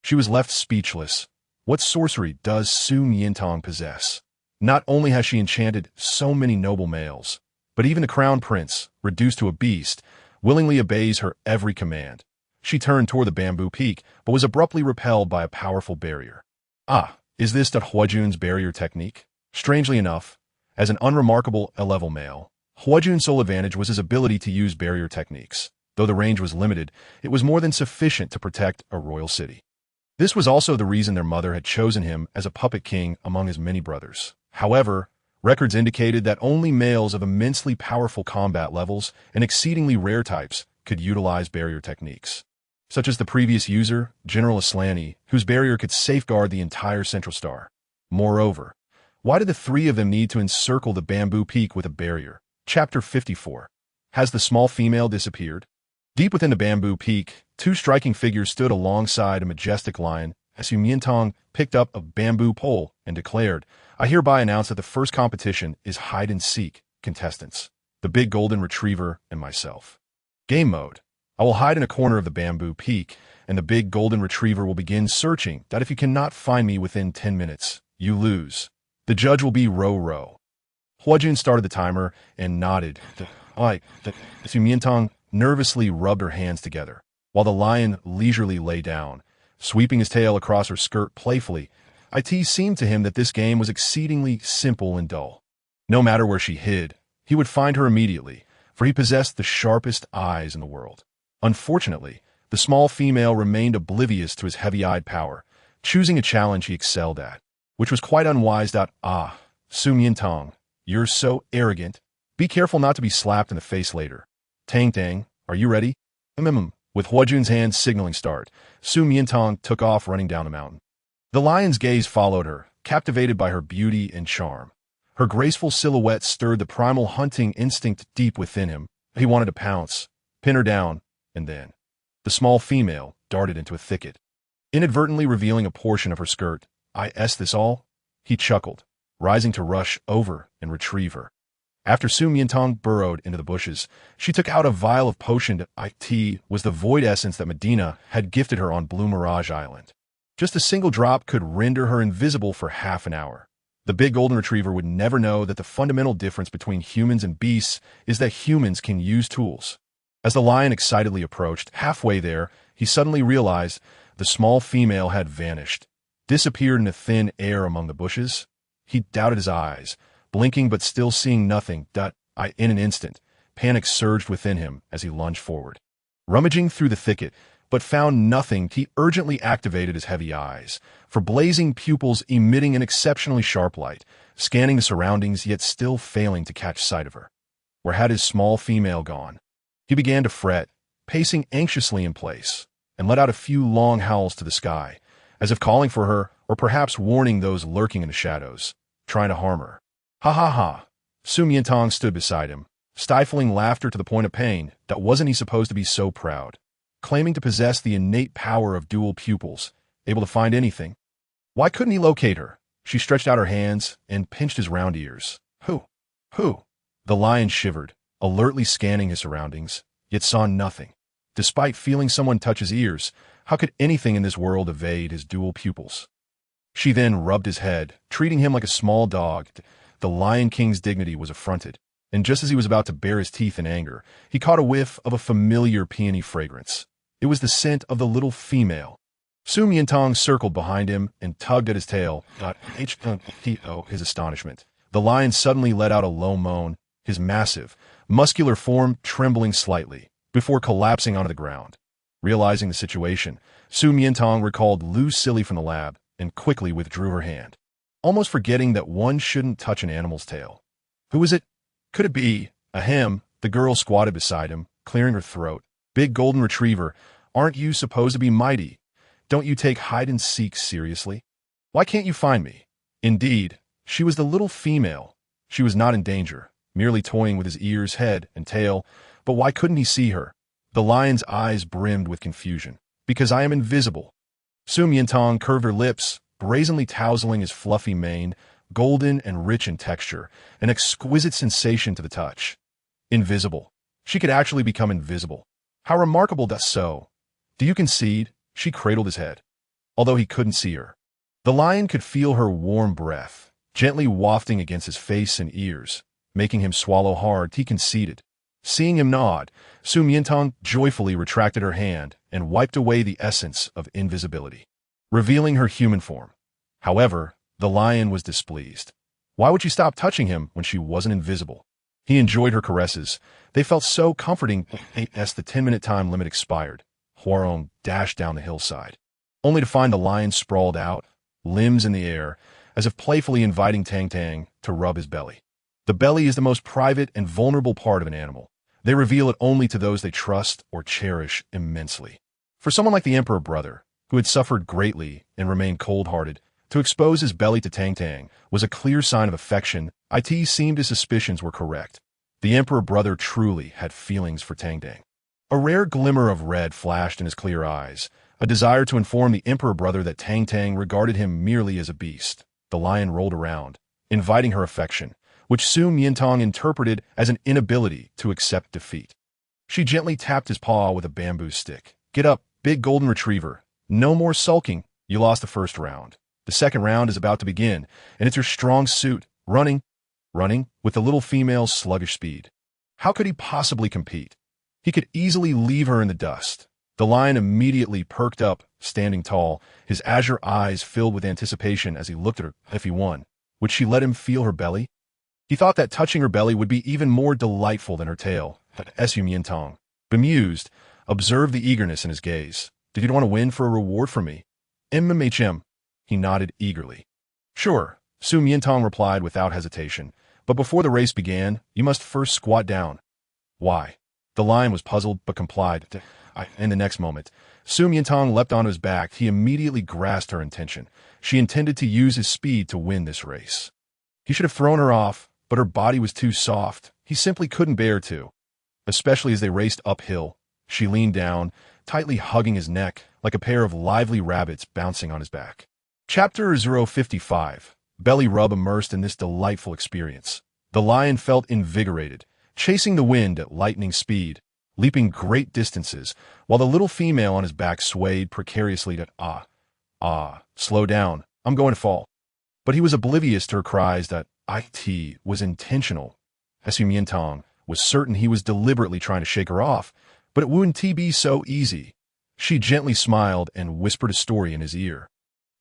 She was left speechless. What sorcery does Miantang possess? Not only has she enchanted so many noble males, but even the Crown Prince, reduced to a beast, willingly obeys her every command. She turned toward the bamboo peak, but was abruptly repelled by a powerful barrier. Is this that Huojun's barrier technique? Strangely enough, as an unremarkable A-level male, Huojun's sole advantage was his ability to use barrier techniques. Though the range was limited, it was more than sufficient to protect a royal city. This was also the reason their mother had chosen him as a puppet king among his many brothers. However, records indicated that only males of immensely powerful combat levels and exceedingly rare types could utilize barrier techniques, such as the previous user, General Aslani, whose barrier could safeguard the entire Central Star. Moreover, why did the three of them need to encircle the bamboo peak with a barrier? Chapter 54. Has the small female disappeared? Deep within the bamboo peak, two striking figures stood alongside a majestic lion as Miantang picked up a bamboo pole and declared, I hereby announce that the first competition is hide-and-seek contestants, the big golden retriever and myself. Game mode. I will hide in a corner of the bamboo peak, and the big golden retriever will begin searching that if you cannot find me within 10 minutes, you lose. The judge will be Ro. Huojun started the timer and nodded. Miantang nervously rubbed her hands together, while the lion leisurely lay down, sweeping his tail across her skirt playfully. It seemed to him that this game was exceedingly simple and dull. No matter where she hid, he would find her immediately, for he possessed the sharpest eyes in the world. Unfortunately, the small female remained oblivious to his heavy-eyed power, choosing a challenge he excelled at, which was quite unwise. Miantang, you're so arrogant. Be careful not to be slapped in the face later. Tang, are you ready? With Huojun's hand signaling start, Miantang took off running down the mountain. The lion's gaze followed her, captivated by her beauty and charm. Her graceful silhouette stirred the primal hunting instinct deep within him. He wanted to pounce, pin her down, and then the small female darted into a thicket, inadvertently revealing a portion of her skirt. This all? He chuckled, rising to rush over and retrieve her. After Miantang burrowed into the bushes, she took out a vial of potion. It was the void essence that Medina had gifted her on Blue Mirage Island. Just a single drop could render her invisible for half an hour. The big golden retriever would never know that the fundamental difference between humans and beasts is that humans can use tools. As the lion excitedly approached, halfway there, he suddenly realized the small female had vanished. disappeared into thin air among the bushes. He doubted his eyes, blinking but still seeing nothing. In an instant, panic surged within him as he lunged forward. Rummaging through the thicket, but found nothing, he urgently activated his heavy eyes, for blazing pupils emitting an exceptionally sharp light, scanning the surroundings yet still failing to catch sight of her. Where had his small female gone? He began to fret, pacing anxiously in place, and let out a few long howls to the sky, as if calling for her or perhaps warning those lurking in the shadows, trying to harm her. Ha ha ha! Miantang stood beside him, stifling laughter to the point of pain. That wasn't he supposed to be so proud? Claiming to possess the innate power of dual pupils, able to find anything. Why couldn't he locate her? She stretched out her hands and pinched his round ears. Who? Who? The lion shivered, alertly scanning his surroundings, yet saw nothing. Despite feeling someone touch his ears, how could anything in this world evade his dual pupils? She then rubbed his head, treating him like a small dog. The Lion King's dignity was affronted, and just as he was about to bare his teeth in anger, he caught a whiff of a familiar peony fragrance. It was the scent of the little female. Miantang circled behind him and tugged at his tail. His astonishment. The lion suddenly let out a low moan, his massive, muscular form trembling slightly, before collapsing onto the ground. Realizing the situation, Miantang recalled Lu Silly from the lab and quickly withdrew her hand, almost forgetting that one shouldn't touch an animal's tail. Who was it? Could it be? Ahem, the girl squatted beside him, clearing her throat. Big golden retriever, aren't you supposed to be mighty? Don't you take hide-and-seek seriously? Why can't you find me? Indeed, she was the little female. She was not in danger, merely toying with his ears, head, and tail. But why couldn't he see her? The lion's eyes brimmed with confusion. Because I am invisible. Miantang curved her lips, brazenly tousling his fluffy mane, golden and rich in texture, an exquisite sensation to the touch. Invisible. She could actually become invisible. How remarkable that so. Do you concede? She cradled his head, although he couldn't see her. The lion could feel her warm breath, gently wafting against his face and ears, making him swallow hard. He conceded. Seeing him nod, Miantang joyfully retracted her hand and wiped away the essence of invisibility, revealing her human form. However, the lion was displeased. Why would she stop touching him when she wasn't invisible? He enjoyed her caresses. They felt so comforting. As the 10-minute time limit expired, Huarong dashed down the hillside, only to find the lion sprawled out, limbs in the air, as if playfully inviting Tang Tang to rub his belly. The belly is the most private and vulnerable part of an animal. They reveal it only to those they trust or cherish immensely. For someone like the Emperor Brother, who had suffered greatly and remained cold-hearted, to expose his belly to Tang Tang was a clear sign of affection. It seemed his suspicions were correct. The Emperor Brother truly had feelings for Tang Tang. A rare glimmer of red flashed in his clear eyes, a desire to inform the Emperor Brother that Tang Tang regarded him merely as a beast. The lion rolled around, inviting her affection, which Miantang interpreted as an inability to accept defeat. She gently tapped his paw with a bamboo stick. Get up, big golden retriever. No more sulking. You lost the first round. The second round is about to begin, and it's your strong suit, running, with the little female's sluggish speed. How could he possibly compete? He could easily leave her in the dust. The lion immediately perked up, standing tall, his azure eyes filled with anticipation as he looked at her. If he won, would she let him feel her belly? He thought that touching her belly would be even more delightful than her tail. But Miantang, bemused, observed the eagerness in his gaze. Did you want to win for a reward from me? MMHM. He nodded eagerly. Sure, Miantang replied without hesitation. But before the race began, you must first squat down. Why? The lion was puzzled, but complied. In the next moment, Miantang leapt onto his back. He immediately grasped her intention. She intended to use his speed to win this race. He should have thrown her off, but her body was too soft. He simply couldn't bear to. Especially as they raced uphill, she leaned down, tightly hugging his neck like a pair of lively rabbits bouncing on his back. Chapter 055. Belly rub. Immersed in this delightful experience, the lion felt invigorated, chasing the wind at lightning speed, leaping great distances, while the little female on his back swayed precariously to slow down, I'm going to fall. But he was oblivious to her cries that it was intentional. Miantang was certain he was deliberately trying to shake her off, but it wouldn't be so easy. She gently smiled and whispered a story in his ear.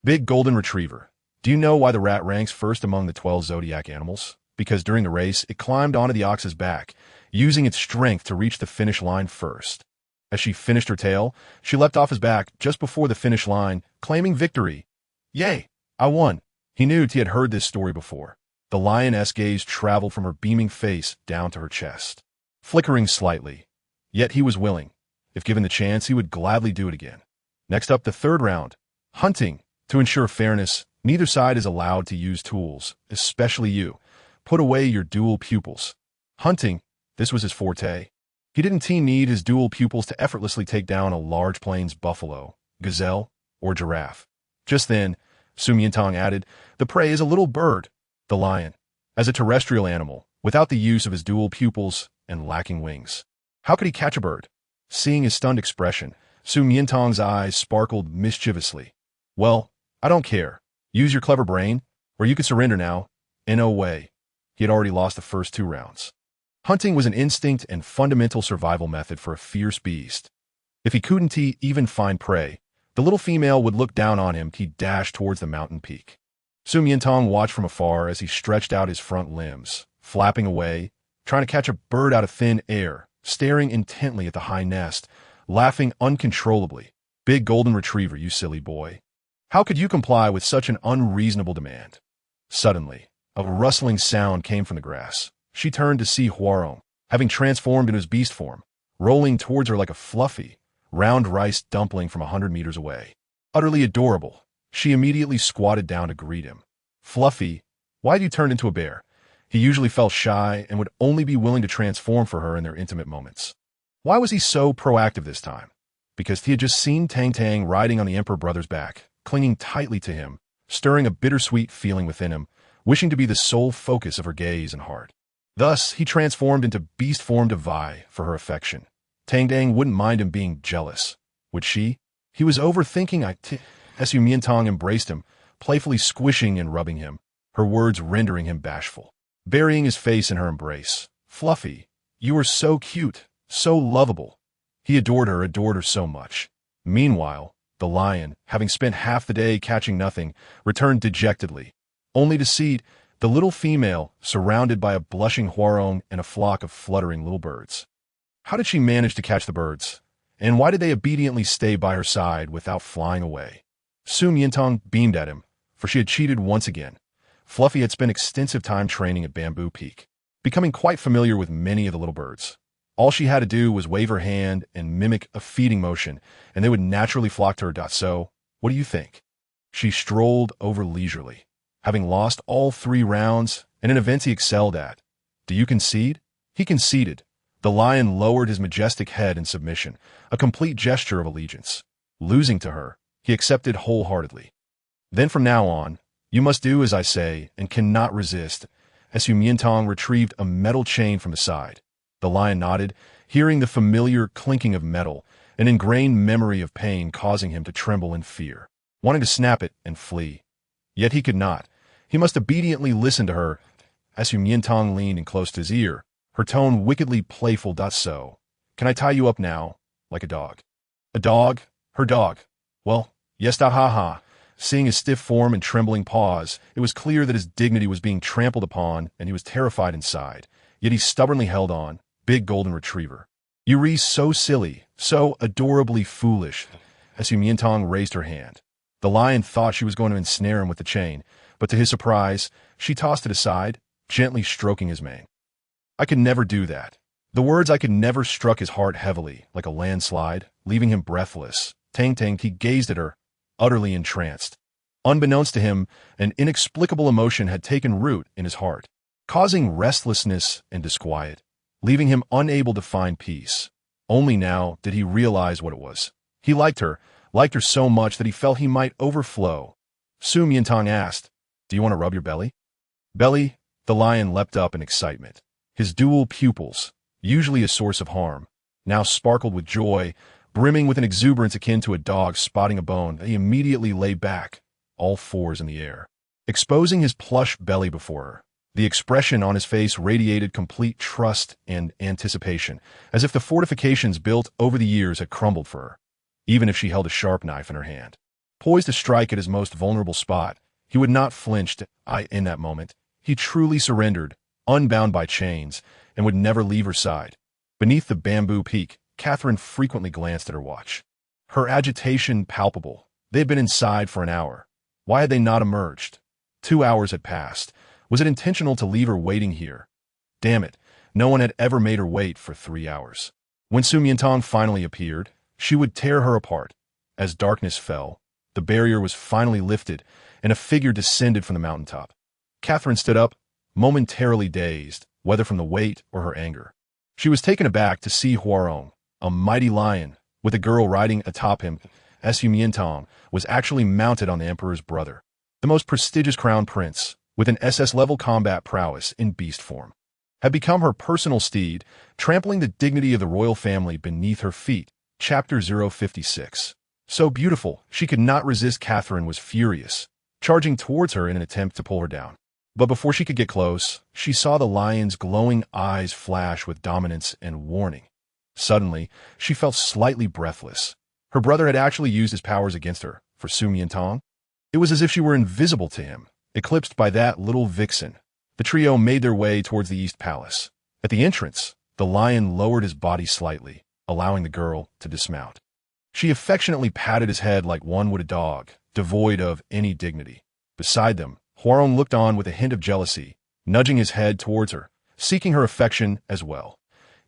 Big golden retriever. Do you know why the rat ranks first among the 12 zodiac animals? Because during the race, it climbed onto the ox's back, using its strength to reach the finish line first. As she finished her tail, she leapt off his back just before the finish line, claiming victory. Yay! I won. He knew he had heard this story before. The lioness gaze traveled from her beaming face down to her chest, flickering slightly. Yet he was willing. If given the chance, he would gladly do it again. Next up, the third round. Hunting. To ensure fairness, neither side is allowed to use tools, especially you. Put away your dual pupils. Hunting, this was his forte. He didn't need his dual pupils to effortlessly take down a large plains buffalo, gazelle, or giraffe. Just then, Miantang added, the prey is a little bird, the lion, as a terrestrial animal, without the use of his dual pupils and lacking wings. How could he catch a bird? Seeing his stunned expression, Miantang's eyes sparkled mischievously. Well, I don't care. Use your clever brain, or you could surrender now. In no way. He had already lost the first 2 rounds. Hunting was an instinct and fundamental survival method for a fierce beast. If he couldn't even find prey, the little female would look down on him. He dashed towards the mountain peak. Miantang watched from afar as he stretched out his front limbs, flapping away, trying to catch a bird out of thin air, staring intently at the high nest, laughing uncontrollably. Big golden retriever, you silly boy. How could you comply with such an unreasonable demand? Suddenly, a rustling sound came from the grass. She turned to see Huarong, having transformed into his beast form, rolling towards her like a fluffy, round rice dumpling from 100 meters away. Utterly adorable, she immediately squatted down to greet him. Fluffy, why'd you turn into a bear? He usually felt shy and would only be willing to transform for her in their intimate moments. Why was he so proactive this time? Because he had just seen Tang Tang riding on the Emperor brother's back, clinging tightly to him, stirring a bittersweet feeling within him, wishing to be the sole focus of her gaze and heart. Thus, he transformed into beast form to vie for her affection. Tang Tang wouldn't mind him being jealous. Would she? He was overthinking as Miantang embraced him, playfully squishing and rubbing him, her words rendering him bashful. Burying his face in her embrace. Fluffy, you are so cute, so lovable. He adored her so much. Meanwhile, the lion, having spent half the day catching nothing, returned dejectedly, only to see the little female surrounded by a blushing Huarong and a flock of fluttering little birds. How did she manage to catch the birds? And why did they obediently stay by her side without flying away? Miantang beamed at him, for she had cheated once again. Fluffy had spent extensive time training at Bamboo Peak, becoming quite familiar with many of the little birds. All she had to do was wave her hand and mimic a feeding motion, and they would naturally flock to her. So, what do you think? She strolled over leisurely, having lost all 3 rounds in an event he excelled at. Do you concede? He conceded. The lion lowered his majestic head in submission, a complete gesture of allegiance. Losing to her, he accepted wholeheartedly. Then from now on, you must do as I say and cannot resist. As Miantang retrieved a metal chain from the side. The lion nodded, hearing the familiar clinking of metal, an ingrained memory of pain causing him to tremble in fear, wanting to snap it and flee. Yet he could not. He must obediently listen to her. As Miantang leaned in close to his ear, her tone wickedly playful. So, can I tie you up now, like a dog? A dog? Her dog. Well, yes, ha ha. Seeing his stiff form and trembling paws, it was clear that his dignity was being trampled upon, and he was terrified inside. Yet he stubbornly held on. Big golden retriever. You re so silly, so adorably foolish. As Miantang raised her hand. The lion thought she was going to ensnare him with the chain, but to his surprise, she tossed it aside, gently stroking his mane. I could never do that. The words I could never struck his heart heavily, like a landslide, leaving him breathless. Tang Tang, he gazed at her, utterly entranced. Unbeknownst to him, an inexplicable emotion had taken root in his heart, causing restlessness and disquiet, leaving him unable to find peace. Only now did he realize what it was. He liked her so much that he felt he might overflow. Miantang asked, do you want to rub your belly? Belly? The lion leapt up in excitement. His dual pupils, usually a source of harm, now sparkled with joy, brimming with an exuberance akin to a dog spotting a bone. He immediately lay back, all 4s in the air, exposing his plush belly before her. The expression on his face radiated complete trust and anticipation, as if the fortifications built over the years had crumbled for her, even if she held a sharp knife in her hand. Poised to strike at his most vulnerable spot, he would not flinch in that moment. He truly surrendered, unbound by chains, and would never leave her side. Beneath the bamboo peak, Catherine frequently glanced at her watch. Her agitation palpable. They had been inside for an hour. Why had they not emerged? 2 hours had passed. Was it intentional to leave her waiting here? Damn it, no one had ever made her wait for 3 hours. When Miantang finally appeared, she would tear her apart. As darkness fell, the barrier was finally lifted, and a figure descended from the mountaintop. Catherine stood up, momentarily dazed, whether from the weight or her anger. She was taken aback to see Huarong, a mighty lion, with a girl riding atop him. Miantang was actually mounted on the emperor's brother, the most prestigious crown prince, with an SS-level combat prowess in beast form, had become her personal steed, trampling the dignity of the royal family beneath her feet. Chapter 056. So beautiful, she could not resist. Catherine was furious, charging towards her in an attempt to pull her down. But before she could get close, she saw the lion's glowing eyes flash with dominance and warning. Suddenly, she felt slightly breathless. Her brother had actually used his powers against her. For Miantang, it was as if she were invisible to him, eclipsed by that little vixen. The trio made their way towards the East Palace. At the entrance, the lion lowered his body slightly, allowing the girl to dismount. She affectionately patted his head like one would a dog, devoid of any dignity. Beside them, Huarong looked on with a hint of jealousy, nudging his head towards her, seeking her affection as well.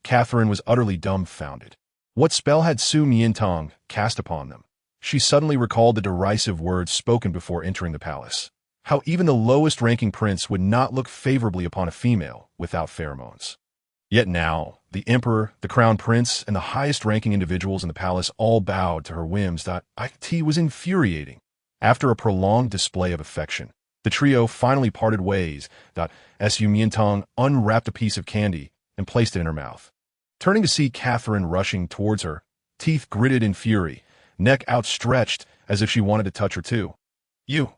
Catherine was utterly dumbfounded. What spell had Miantang cast upon them? She suddenly recalled the derisive words spoken before entering the palace. How even the lowest-ranking prince would not look favorably upon a female without pheromones. Yet now, the emperor, the crown prince, and the highest-ranking individuals in the palace all bowed to her whims. It was infuriating. After a prolonged display of affection, the trio finally parted ways. Miantang unwrapped a piece of candy and placed it in her mouth. Turning to see Catherine rushing towards her, teeth gritted in fury, neck outstretched as if she wanted to touch her too. You!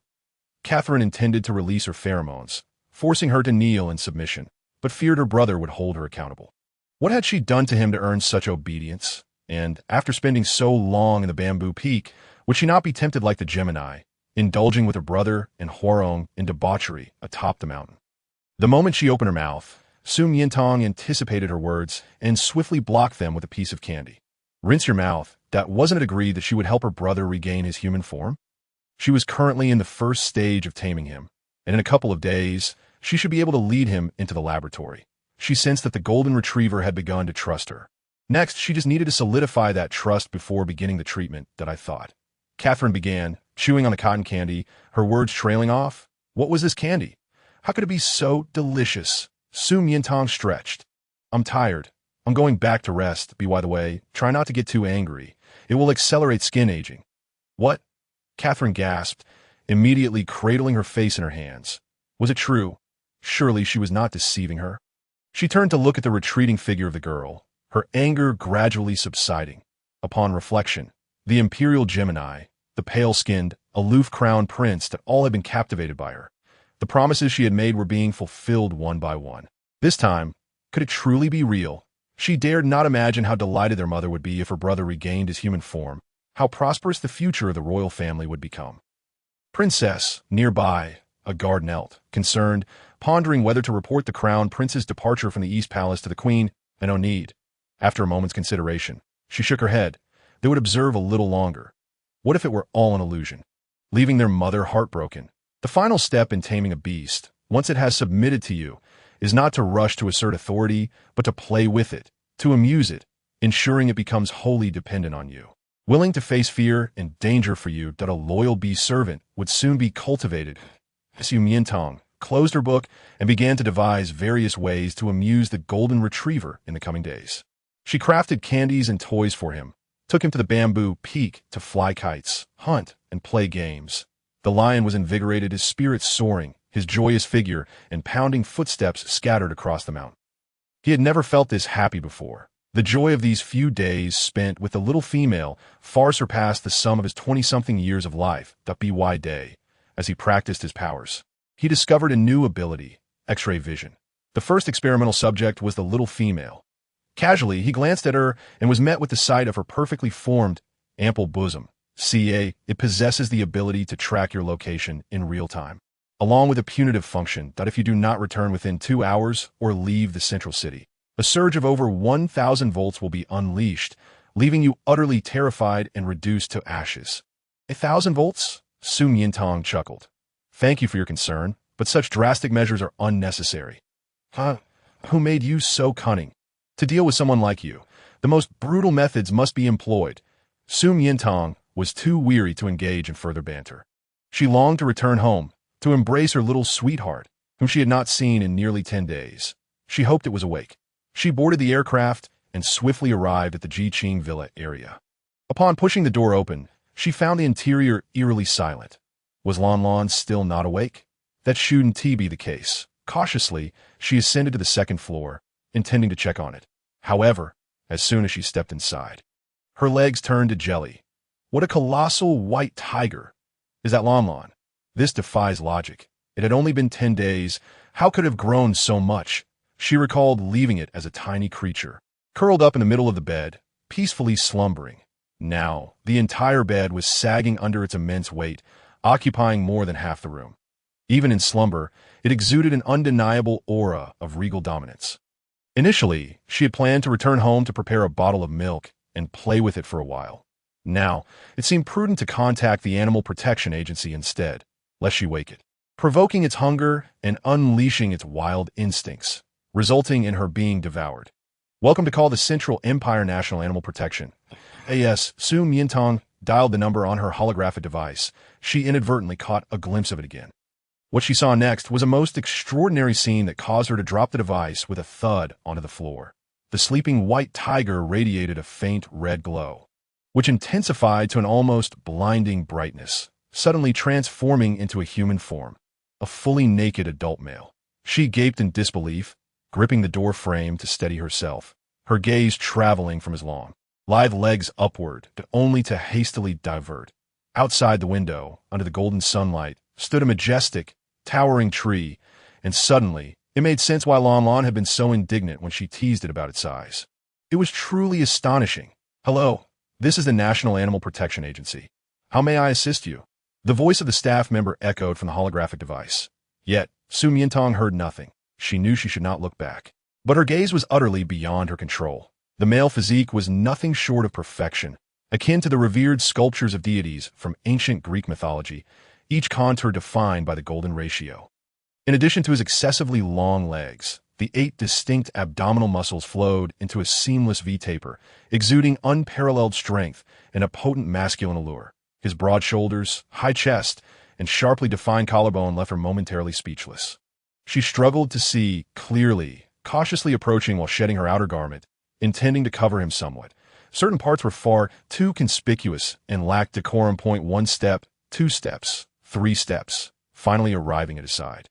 Catherine intended to release her pheromones, forcing her to kneel in submission, but feared her brother would hold her accountable. What had she done to him to earn such obedience? And after spending so long in the bamboo peak, would she not be tempted like the Gemini, indulging with her brother and Huarong in debauchery atop the mountain? The moment she opened her mouth, Miantang anticipated her words and swiftly blocked them with a piece of candy. Rinse your mouth. That wasn't it agreed that she would help her brother regain his human form? She was currently in the first stage of taming him, and in a couple of days, she should be able to lead him into the laboratory. She sensed that the golden retriever had begun to trust her. Next, she just needed to solidify that trust before beginning the treatment. Catherine began, chewing on the cotton candy, her words trailing off. What was this candy? How could it be so delicious? Miantang stretched. I'm tired. I'm going back to rest. By the way, try not to get too angry. It will accelerate skin aging. What? Catherine gasped, immediately cradling her face in her hands. Was it true? Surely she was not deceiving her. She turned to look at the retreating figure of the girl, her anger gradually subsiding. Upon reflection, the imperial Gemini, the pale-skinned, aloof crown prince that all had been captivated by her. The promises she had made were being fulfilled one by one. This time, could it truly be real? She dared not imagine how delighted their mother would be if her brother regained his human form, how prosperous the future of the royal family would become. Princess, nearby, a guard knelt, concerned, pondering whether to report the crown prince's departure from the East Palace to the queen, and no need. After a moment's consideration, she shook her head. They would observe a little longer. What if it were all an illusion? Leaving their mother heartbroken. The final step in taming a beast, once it has submitted to you, is not to rush to assert authority, but to play with it, to amuse it, ensuring it becomes wholly dependent on you. Willing to face fear and danger for you, that a loyal beast servant would soon be cultivated. Miantang closed her book and began to devise various ways to amuse the golden retriever in the coming days. She crafted candies and toys for him, took him to the bamboo peak to fly kites, hunt, and play games. The lion was invigorated, his spirits soaring, his joyous figure and pounding footsteps scattered across the mountain. He had never felt this happy before. The joy of these few days spent with the little female far surpassed the sum of his 20-something years of life. By day, as he practiced his powers, he discovered a new ability, X-ray vision. The first experimental subject was the little female. Casually, he glanced at her and was met with the sight of her perfectly formed, ample bosom, CA, it possesses the ability to track your location in real time, along with a punitive function that if you do not return within 2 hours or leave the central city, a surge of over 1,000 volts will be unleashed, leaving you utterly terrified and reduced to ashes. 1,000 volts? Su Miantang chuckled. Thank you for your concern, but such drastic measures are unnecessary. Who made you so cunning? To deal with someone like you, the most brutal methods must be employed. Su Miantang was too weary to engage in further banter. She longed to return home, to embrace her little sweetheart, whom she had not seen in nearly 10 days. She hoped it was awake. She boarded the aircraft and swiftly arrived at the Jiqing Villa area. Upon pushing the door open, she found the interior eerily silent. Was Lon Lon still not awake? That shouldn't be the case. Cautiously, she ascended to the second floor, intending to check on it. However, as soon as she stepped inside, her legs turned to jelly. What a colossal white tiger! Is that Lon Lon? This defies logic. It had only been 10 days. How could it have grown so much? She recalled leaving it as a tiny creature, curled up in the middle of the bed, peacefully slumbering. Now, the entire bed was sagging under its immense weight, occupying more than half the room. Even in slumber, it exuded an undeniable aura of regal dominance. Initially, she had planned to return home to prepare a bottle of milk and play with it for a while. Now, it seemed prudent to contact the Animal Protection Agency instead, lest she wake it, provoking its hunger and unleashing its wild instincts, resulting in her being devoured. Welcome to call the Central Empire National Animal Protection. AS, Su Miantang dialed the number on her holographic device. She inadvertently caught a glimpse of it again. What she saw next was a most extraordinary scene that caused her to drop the device with a thud onto the floor. The sleeping white tiger radiated a faint red glow, which intensified to an almost blinding brightness, suddenly transforming into a human form, a fully naked adult male. She gaped in disbelief, gripping the door frame to steady herself, her gaze traveling from his long, lithe legs upward, only to hastily divert. Outside the window, under the golden sunlight, stood a majestic, towering tree, and suddenly, it made sense why Lon Lon had been so indignant when she teased it about its size. It was truly astonishing. Hello, this is the National Animal Protection Agency. How may I assist you? The voice of the staff member echoed from the holographic device. Yet, Su Miantang heard nothing. She knew she should not look back. But her gaze was utterly beyond her control. The male physique was nothing short of perfection, akin to the revered sculptures of deities from ancient Greek mythology, each contour defined by the golden ratio. In addition to his excessively long legs, the 8 distinct abdominal muscles flowed into a seamless V-taper, exuding unparalleled strength and a potent masculine allure. His broad shoulders, high chest, and sharply defined collarbone left her momentarily speechless. She struggled to see clearly, cautiously approaching while shedding her outer garment, intending to cover him somewhat. Certain parts were far too conspicuous and lacked decorum. 1 step, 2 steps, 3 steps, finally arriving at his side.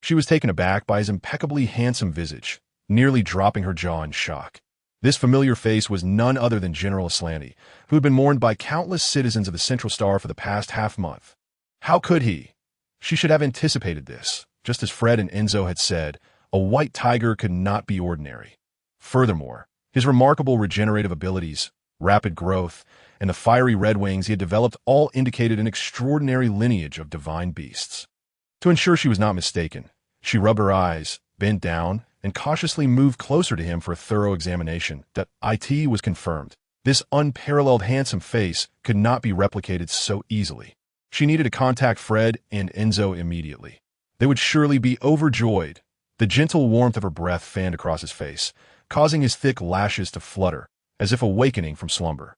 She was taken aback by his impeccably handsome visage, nearly dropping her jaw in shock. This familiar face was none other than General Aslanti, who had been mourned by countless citizens of the Central Star for the past half-month. How could he? She should have anticipated this. Just as Fred and Enzo had said, a white tiger could not be ordinary. Furthermore, his remarkable regenerative abilities, rapid growth, and the fiery red wings he had developed all indicated an extraordinary lineage of divine beasts. To ensure she was not mistaken, she rubbed her eyes, bent down, and cautiously moved closer to him for a thorough examination. That IT was confirmed. This unparalleled handsome face could not be replicated so easily. She needed to contact Fred and Enzo immediately. They would surely be overjoyed. The gentle warmth of her breath fanned across his face, causing his thick lashes to flutter, as if awakening from slumber.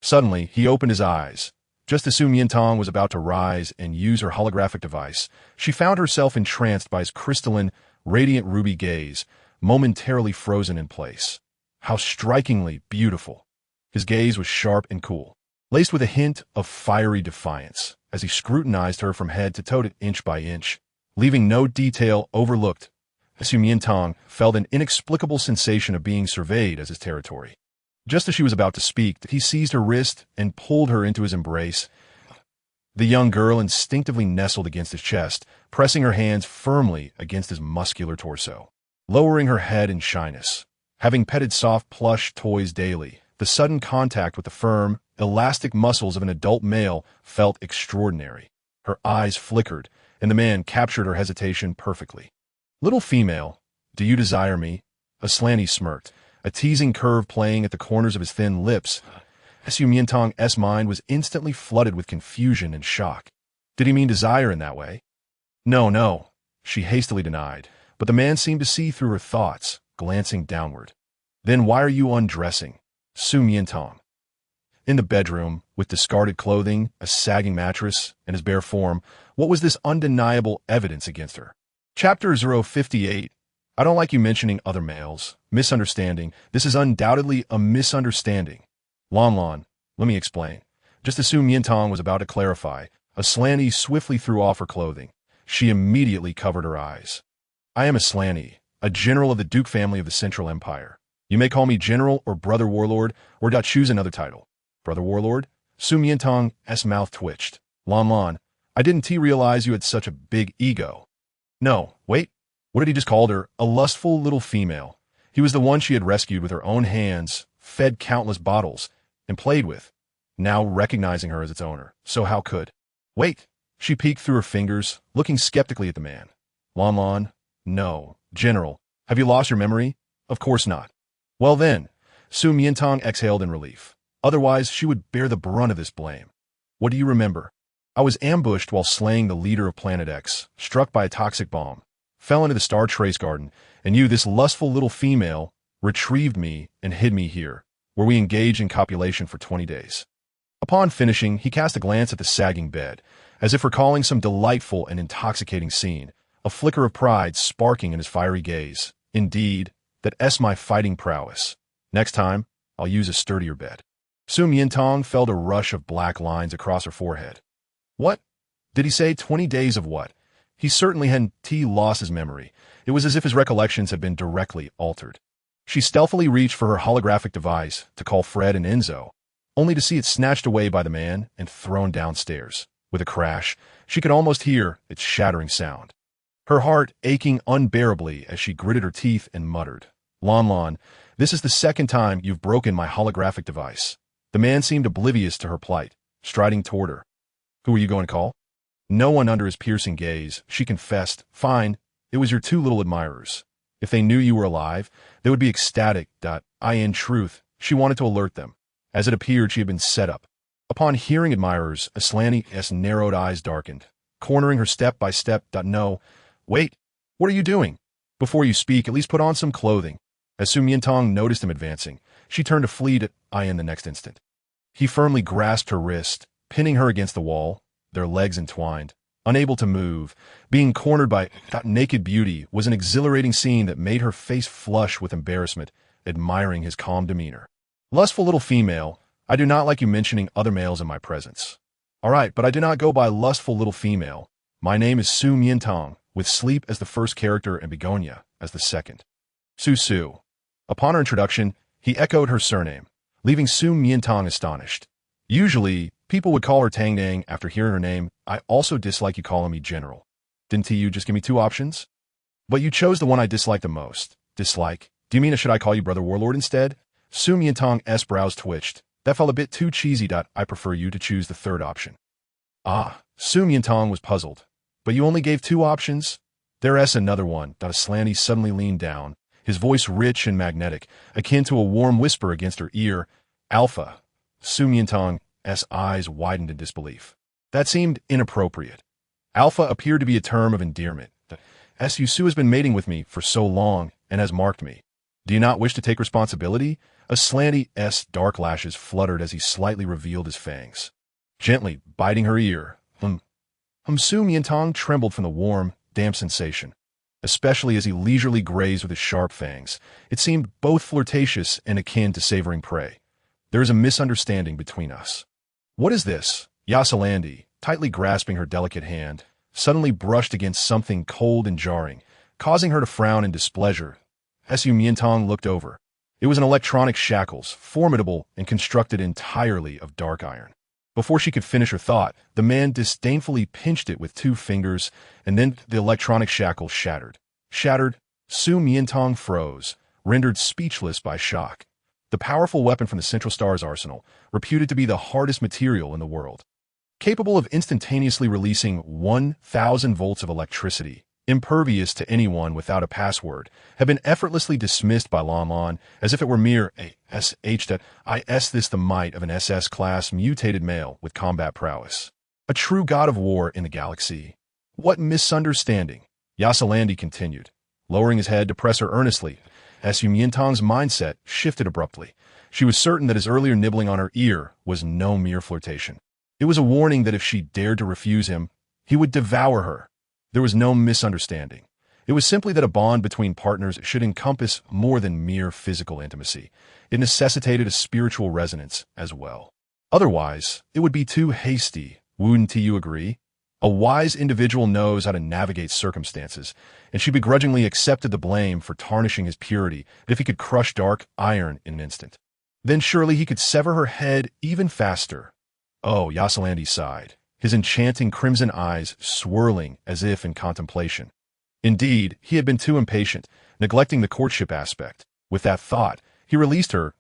Suddenly, he opened his eyes. Just as Su Miantang was about to rise and use her holographic device, she found herself entranced by his crystalline, radiant ruby gaze, momentarily frozen in place. How strikingly beautiful! His gaze was sharp and cool, laced with a hint of fiery defiance, as he scrutinized her from head to toe, inch by inch, leaving no detail overlooked. Su Miantang felt an inexplicable sensation of being surveyed as his territory. Just as she was about to speak, he seized her wrist and pulled her into his embrace. The young girl instinctively nestled against his chest, pressing her hands firmly against his muscular torso. Lowering her head in shyness, having petted soft plush toys daily, the sudden contact with the firm, elastic muscles of an adult male felt extraordinary. Her eyes flickered, and the man captured her hesitation perfectly. "Little female, do you desire me?" Aslanti smirked, a teasing curve playing at the corners of his thin lips. Miantang's mind was instantly flooded with confusion and shock. Did he mean desire in that way? No, no, she hastily denied, but the man seemed to see through her thoughts, glancing downward. "Then why are you undressing?" Miantang. In the bedroom, with discarded clothing, a sagging mattress, and his bare form, what was this undeniable evidence against her? Chapter 058. I don't like you mentioning other males. Misunderstanding. This is undoubtedly a misunderstanding. Lon, let me explain. Just as Miantang was about to clarify, Aslanti swiftly threw off her clothing. She immediately covered her eyes. "I am Aslanti, a general of the Duke family of the Central Empire. You may call me General or Brother Warlord, or choose another title." "Brother Warlord?" Miantang's mouth twitched. Lon, I didn't realize you had such a big ego." "No, wait. What had he just called her? A lustful little female. He was the one she had rescued with her own hands, fed countless bottles, and played with, now recognizing her as its owner. So how could? Wait. She peeked through her fingers, looking skeptically at the man. Lon, no. General, have you lost your memory? Of course not. Well then, Miantang exhaled in relief. Otherwise, she would bear the brunt of this blame. What do you remember? I was ambushed while slaying the leader of Planet X, struck by a toxic bomb, fell into the Star Trace Garden, and you, this lustful little female, retrieved me and hid me here, where we engaged in copulation for 20 days. Upon finishing, he cast a glance at the sagging bed, as if recalling some delightful and intoxicating scene, a flicker of pride sparking in his fiery gaze. Indeed, that's my fighting prowess. Next time, I'll use a sturdier bed. Miantang felt a rush of black lines across her forehead. What? Did he say 20 days of what? He certainly hadn't lost his memory. It was as if his recollections had been directly altered. She stealthily reached for her holographic device to call Fred and Enzo, only to see it snatched away by the man and thrown downstairs. With a crash, she could almost hear its shattering sound. Her heart aching unbearably as she gritted her teeth and muttered, Lon, this is the second time you've broken my holographic device. The man seemed oblivious to her plight, striding toward her. Who are you going to call? No one under his piercing gaze, she confessed. Fine, it was your two little admirers. If they knew you were alive, they would be ecstatic. In truth, she wanted to alert them. As it appeared, she had been set up. Upon hearing admirers, Aslanti's narrowed eyes darkened, cornering her step by step. No, wait, what are you doing? Before you speak, at least put on some clothing. As Miantang noticed him advancing, she turned to flee to Ian the next instant. He firmly grasped her wrist, pinning her against the wall, their legs entwined. Unable to move, being cornered by naked beauty was an exhilarating scene that made her face flush with embarrassment, admiring his calm demeanor. Lustful little female, I do not like you mentioning other males in my presence. All right, but I do not go by lustful little female. My name is Miantang, with sleep as the first character and begonia as the second. Su. Upon her introduction, he echoed her surname, leaving Miantang astonished. Usually, people would call her Tang Dang after hearing her name. I also dislike you calling me General. Didn't you just give me two options? But you chose the one I dislike the most. Dislike? Do you mean should I call you Brother Warlord instead? Miantang's brows twitched. That felt a bit too cheesy. I prefer you to choose the third option. Miantang was puzzled. But you only gave two options? There's another one. Aslanti suddenly leaned down, his voice rich and magnetic, akin to a warm whisper against her ear. Alpha. Miantang's eyes widened in disbelief. That seemed inappropriate. Alpha appeared to be a term of endearment. Su has been mating with me for so long and has marked me. Do you not wish to take responsibility? Aslanti's dark lashes fluttered as he slightly revealed his fangs, gently biting her ear. Miantang trembled from the warm, damp sensation, especially as he leisurely grazed with his sharp fangs. It seemed both flirtatious and akin to savoring prey. There is a misunderstanding between us. What is this? Aslanti, tightly grasping her delicate hand, suddenly brushed against something cold and jarring, causing her to frown in displeasure. Miantang looked over. It was an electronic shackles, formidable and constructed entirely of dark iron. Before she could finish her thought, the man disdainfully pinched it with two fingers, and then the electronic shackles shattered. Miantang froze, rendered speechless by shock. the powerful weapon from the Central Star's arsenal, reputed to be the hardest material in the world. Capable of instantaneously releasing 1,000 volts of electricity, impervious to anyone without a password, had been effortlessly dismissed by Lamon as if it were mere this the might of an SS-class mutated male with combat prowess. A true god of war in the galaxy. What misunderstanding? Yasselandi continued, lowering his head to press her earnestly. As Miantang's mindset shifted abruptly, she was certain that his earlier nibbling on her ear was no mere flirtation. It was a warning that if she dared to refuse him, he would devour her. There was no misunderstanding. It was simply that a bond between partners should encompass more than mere physical intimacy. It necessitated a spiritual resonance as well. Otherwise, it would be too hasty. Wouldn't you agree? A wise individual knows how to navigate circumstances, and she begrudgingly accepted the blame for tarnishing his purity if he could crush dark iron in an instant. Then surely he could sever her head even faster. Oh, Yasselandi sighed, his enchanting crimson eyes swirling as if in contemplation. Indeed, he had been too impatient, neglecting the courtship aspect. With that thought, he released her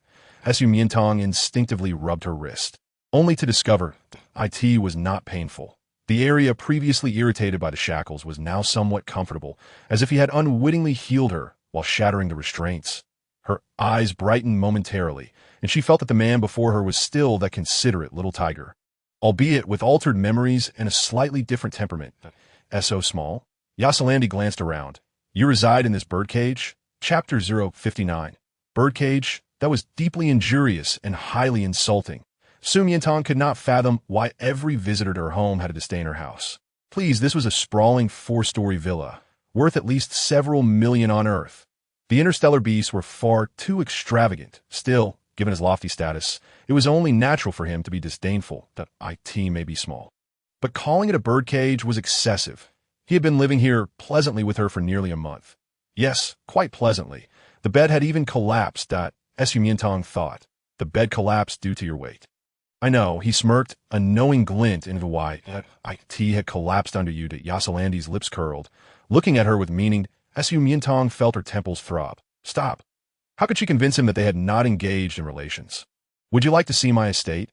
as Miantang instinctively rubbed her wrist, only to discover it was not painful. The area previously irritated by the shackles was now somewhat comfortable, as if he had unwittingly healed her while shattering the restraints. Her eyes brightened momentarily, and she felt that the man before her was still that considerate little tiger, albeit with altered memories and a slightly different temperament. So small? Yasselandi glanced around. You reside in this birdcage? Chapter 059. Birdcage? That was deeply injurious and highly insulting. Miantang could not fathom why every visitor to her home had to disdain her house. Please, this was a sprawling 4-story villa, worth at least several million on Earth. The interstellar beasts were far too extravagant. Still, given his lofty status, it was only natural for him to be disdainful that it may be small. But calling it a birdcage was excessive. He had been living here pleasantly with her for nearly a month. Yes, quite pleasantly. The bed had even collapsed, as Miantang thought. The bed collapsed due to your weight. I know, he smirked, a knowing glint into why it had collapsed under you. Yasselandi's lips curled, looking at her with meaning. As Miantang felt her temples throb. Stop. How could she convince him that they had not engaged in relations? Would you like to see my estate?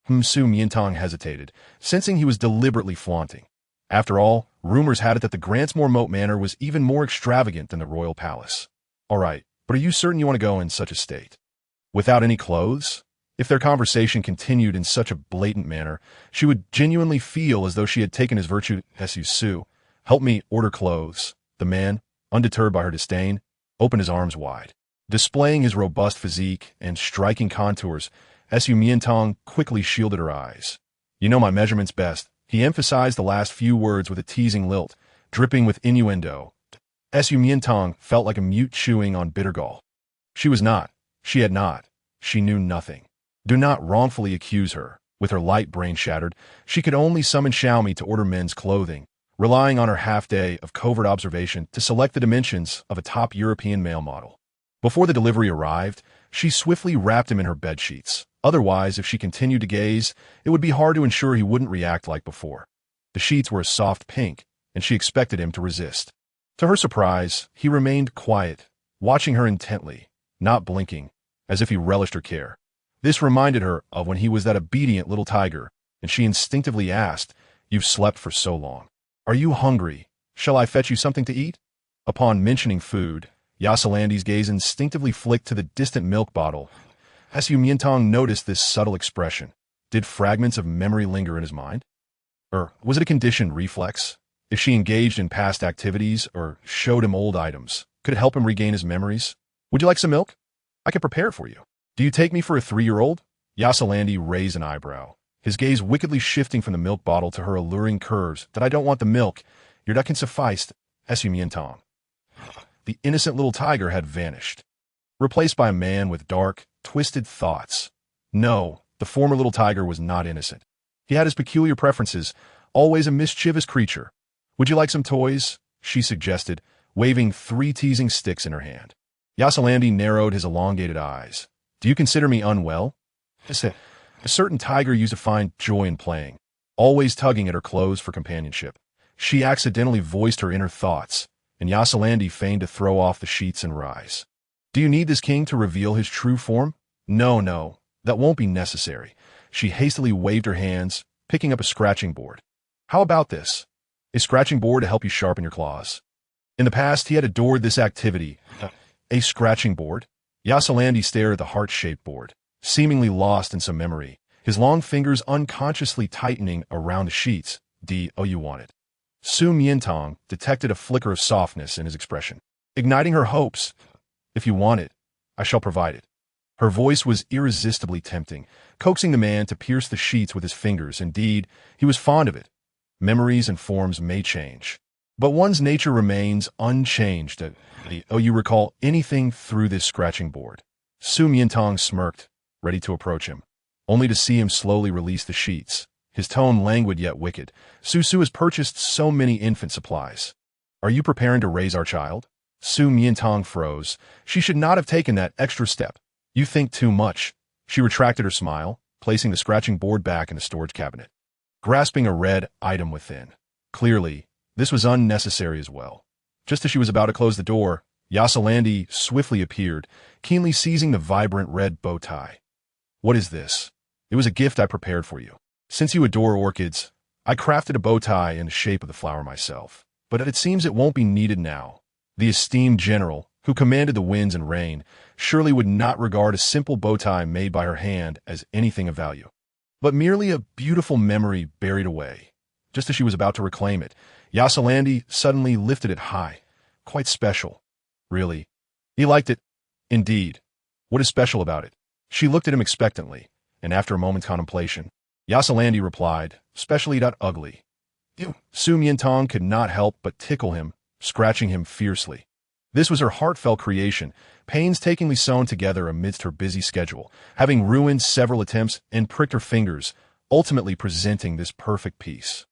Miantang hesitated, sensing he was deliberately flaunting. After all, rumors had it that the Grantsmore Moat Manor was even more extravagant than the royal palace. All right, but are you certain you want to go in such a state? Without any clothes? If their conversation continued in such a blatant manner, she would genuinely feel as though she had taken his virtue. Sue, help me order clothes. The man, undeterred by her disdain, opened his arms wide. Displaying his robust physique and striking contours, Miantang quickly shielded her eyes. You know my measurements best. He emphasized the last few words with a teasing lilt, dripping with innuendo. Miantang felt like a mute chewing on bitter gall. She was not. She had not. She knew nothing. Do not wrongfully accuse her. With her light brain shattered, she could only summon Xiaomi to order men's clothing, relying on her half-day of covert observation to select the dimensions of a top European male model. Before the delivery arrived, she swiftly wrapped him in her bedsheets. Otherwise, if she continued to gaze, it would be hard to ensure he wouldn't react like before. The sheets were a soft pink, and she expected him to resist. To her surprise, he remained quiet, watching her intently, not blinking, as if he relished her care. This reminded her of when he was that obedient little tiger, and she instinctively asked, You've slept for so long. Are you hungry? Shall I fetch you something to eat? Upon mentioning food, Yasselandi's gaze instinctively flicked to the distant milk bottle. As Miantang noticed this subtle expression, did fragments of memory linger in his mind? Or was it a conditioned reflex? If she engaged in past activities or showed him old items, could it help him regain his memories? Would you like some milk? I can prepare it for you. Do you take me for a 3-year-old? Yasselandi raised an eyebrow, his gaze wickedly shifting from the milk bottle to her alluring curves. That I don't want the milk. Your that can suffice. Miantang. The innocent little tiger had vanished, replaced by a man with dark, twisted thoughts. No, the former little tiger was not innocent. He had his peculiar preferences, always a mischievous creature. Would you like some toys? She suggested, waving 3 teasing sticks in her hand. Yasselandi narrowed his elongated eyes. Do you consider me unwell? A certain tiger used to find joy in playing, always tugging at her clothes for companionship. She accidentally voiced her inner thoughts, and Yasselandi feigned to throw off the sheets and rise. Do you need this king to reveal his true form? No, no, that won't be necessary. She hastily waved her hands, picking up a scratching board. How about this? A scratching board to help you sharpen your claws. In the past, he had adored this activity. A scratching board? Yasalandi stared at the heart-shaped board, seemingly lost in some memory, his long fingers unconsciously tightening around the sheets. Oh, you want it. Su Miantang detected a flicker of softness in his expression, igniting her hopes. If you want it, I shall provide it. Her voice was irresistibly tempting, coaxing the man to pierce the sheets with his fingers. Indeed, he was fond of it. Memories and forms may change, but one's nature remains unchanged. Oh, you recall anything through this scratching board? Su Miantang smirked, ready to approach him, only to see him slowly release the sheets. His tone languid yet wicked. Su has purchased so many infant supplies. Are you preparing to raise our child? Su Miantang froze. She should not have taken that extra step. You think too much. She retracted her smile, placing the scratching board back in the storage cabinet, grasping a red item within. Clearly, this was unnecessary as well. Just as she was about to close the door, Yasalandi swiftly appeared, keenly seizing the vibrant red bow tie. What is this? It was a gift I prepared for you. Since you adore orchids, I crafted a bow tie in the shape of the flower myself. But it seems it won't be needed now. The esteemed general, who commanded the winds and rain, surely would not regard a simple bow tie made by her hand as anything of value, but merely a beautiful memory buried away. Just as she was about to reclaim it, Yasalandi suddenly lifted it high. Quite special. Really? He liked it. Indeed. What is special about it? She looked at him expectantly, and after a moment's contemplation, Yasalandi replied, specially ugly. Ew. Su Miantang could not help but tickle him, scratching him fiercely. This was her heartfelt creation, painstakingly sewn together amidst her busy schedule, having ruined several attempts and pricked her fingers, ultimately presenting this perfect piece.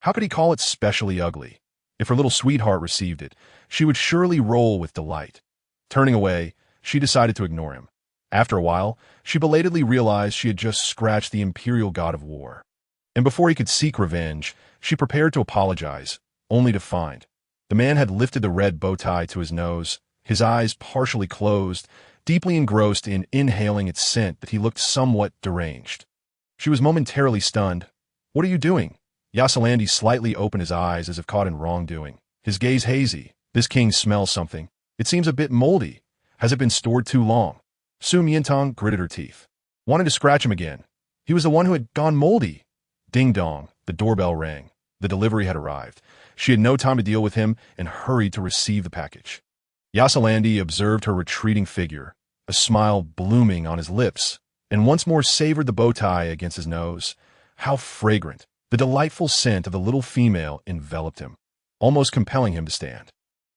How could he call it specially ugly? If her little sweetheart received it, she would surely roll with delight. Turning away, she decided to ignore him. After a while, she belatedly realized she had just scratched the imperial god of war. And before he could seek revenge, she prepared to apologize, only to find the man had lifted the red bow tie to his nose, his eyes partially closed, deeply engrossed in inhaling its scent that he looked somewhat deranged. She was momentarily stunned. What are you doing? Yasalandi slightly opened his eyes as if caught in wrongdoing, his gaze hazy. This king smells something. It seems a bit moldy. Has it been stored too long? Su Miantang gritted her teeth, wanted to scratch him again. He was the one who had gone moldy. Ding dong, the doorbell rang. The delivery had arrived. She had no time to deal with him and hurried to receive the package. Yasalandi observed her retreating figure, a smile blooming on his lips, and once more savored the bow tie against his nose. How fragrant! The delightful scent of the little female enveloped him, almost compelling him to stand.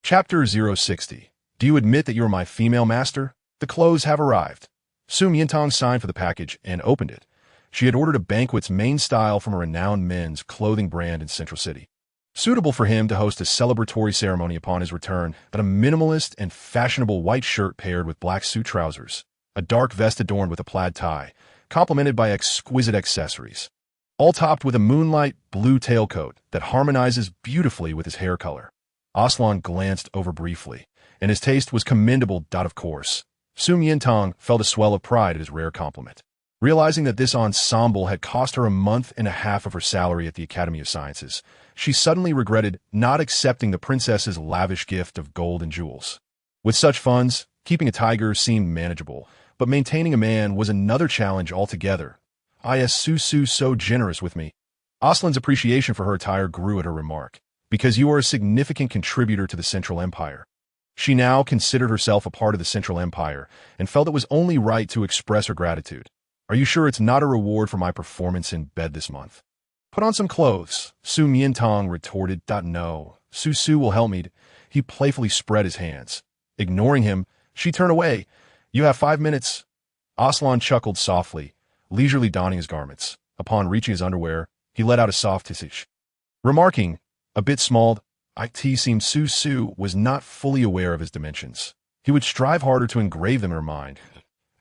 Chapter 060. Do you admit that you are my female master? The clothes have arrived. Su Miantang signed for the package and opened it. She had ordered a banquet's main style from a renowned men's clothing brand in Central City, suitable for him to host a celebratory ceremony upon his return, but a minimalist and fashionable white shirt paired with black suit trousers, a dark vest adorned with a plaid tie, complemented by exquisite accessories, all topped with a moonlight blue tailcoat that harmonizes beautifully with his hair color. Aslan glanced over briefly, and his taste was commendable. Of course, Su Miantang felt a swell of pride at his rare compliment. Realizing that this ensemble had cost her a month and a half of her salary at the Academy of Sciences, she suddenly regretted not accepting the princess's lavish gift of gold and jewels. With such funds, keeping a tiger seemed manageable, but maintaining a man was another challenge altogether. Su so generous with me. Aslan's appreciation for her attire grew at her remark. Because you are a significant contributor to the Central Empire. She now considered herself a part of the Central Empire and felt it was only right to express her gratitude. Are you sure it's not a reward for my performance in bed this month? Put on some clothes, Su Miantang retorted. No, Su will help me. He playfully spread his hands. Ignoring him, she turned away. You have 5 minutes. Aslan chuckled softly, leisurely donning his garments. Upon reaching his underwear, he let out a soft hissage. Remarking, a bit small, it seemed Su was not fully aware of his dimensions. He would strive harder to engrave them in her mind.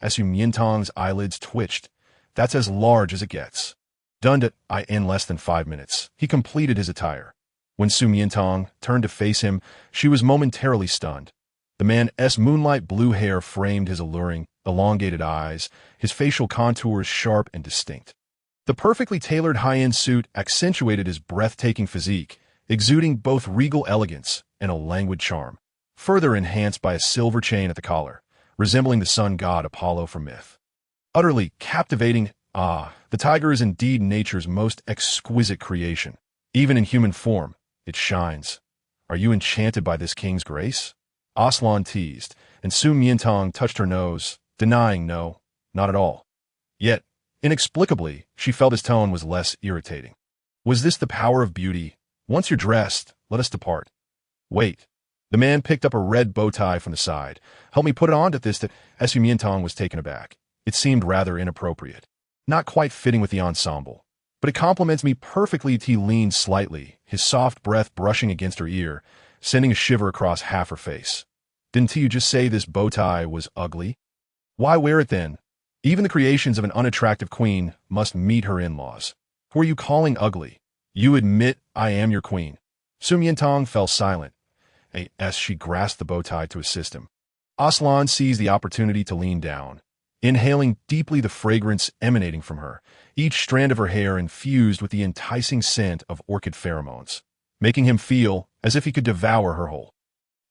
As Su Miantang's eyelids twitched, that's as large as it gets. Done in less than 5 minutes. He completed his attire. When Su Miantang turned to face him, she was momentarily stunned. The man's moonlight blue hair framed his alluring, elongated eyes, his facial contours sharp and distinct. The perfectly tailored high-end suit accentuated his breathtaking physique, exuding both regal elegance and a languid charm, further enhanced by a silver chain at the collar, resembling the sun god Apollo from myth. Utterly captivating, the tiger is indeed nature's most exquisite creation. Even in human form, it shines. Are you enchanted by this king's grace? Aslan teased, and Miantang touched her nose, denying no, not at all. Yet, inexplicably, she felt his tone was less irritating. Was this the power of beauty? Once you're dressed, let us depart. Wait. The man picked up a red bow tie from the side. Help me put it on to this that Miantang was taken aback. It seemed rather inappropriate. Not quite fitting with the ensemble. But it compliments me perfectly. He leaned slightly, his soft breath brushing against her ear, sending a shiver across half her face. Didn't you just say this bow tie was ugly? Why wear it then? Even the creations of an unattractive queen must meet her in-laws. Who are you calling ugly? You admit I am your queen. Miantang fell silent, as she grasped the bow tie to assist him. Aslan seized the opportunity to lean down, inhaling deeply the fragrance emanating from her, each strand of her hair infused with the enticing scent of orchid pheromones, making him feel as if he could devour her whole.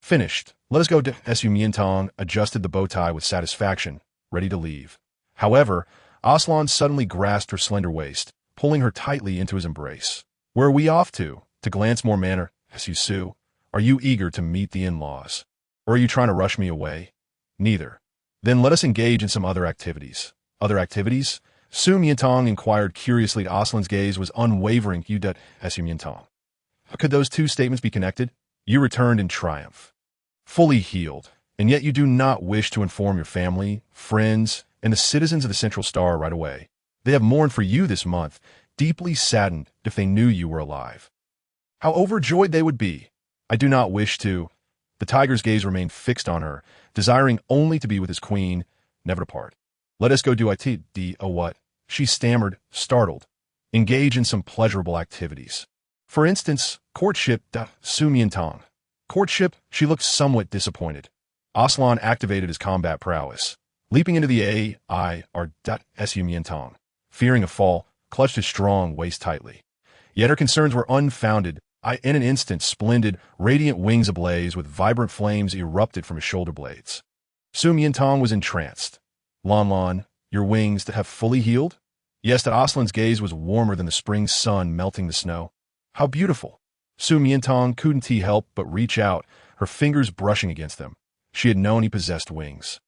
Finished. Let us go. Miantang adjusted the bow tie with satisfaction, ready to leave. However, Aslan suddenly grasped her slender waist, pulling her tightly into his embrace. Where are we off to? To glance more manner, Sue. Are you eager to meet the in-laws? Or are you trying to rush me away? Neither. Then let us engage in some other activities. Other activities? Miantang inquired curiously. Aslan's gaze was unwavering. Miantang. How could those two statements be connected? You returned in triumph, fully healed, and yet you do not wish to inform your family, friends, and the citizens of the Central Star right away. They have mourned for you this month, deeply saddened if they knew you were alive. How overjoyed they would be. I do not wish to. The tiger's gaze remained fixed on her, desiring only to be with his queen, never to part. Let us go do what? She stammered, startled. Engage in some pleasurable activities. For instance, courtship. Miantang. Courtship? She looked somewhat disappointed. Aslan activated his combat prowess, leaping into the Miantang, fearing a fall, clutched his strong waist tightly. Yet her concerns were unfounded. In an instant, splendid, radiant wings ablaze with vibrant flames erupted from his shoulder blades. Miantang was entranced. Lan, your wings that have fully healed? Yes, that Aslan's gaze was warmer than the spring sun melting the snow. How beautiful! Miantang couldn't help but reach out, her fingers brushing against them. She had known he possessed wings.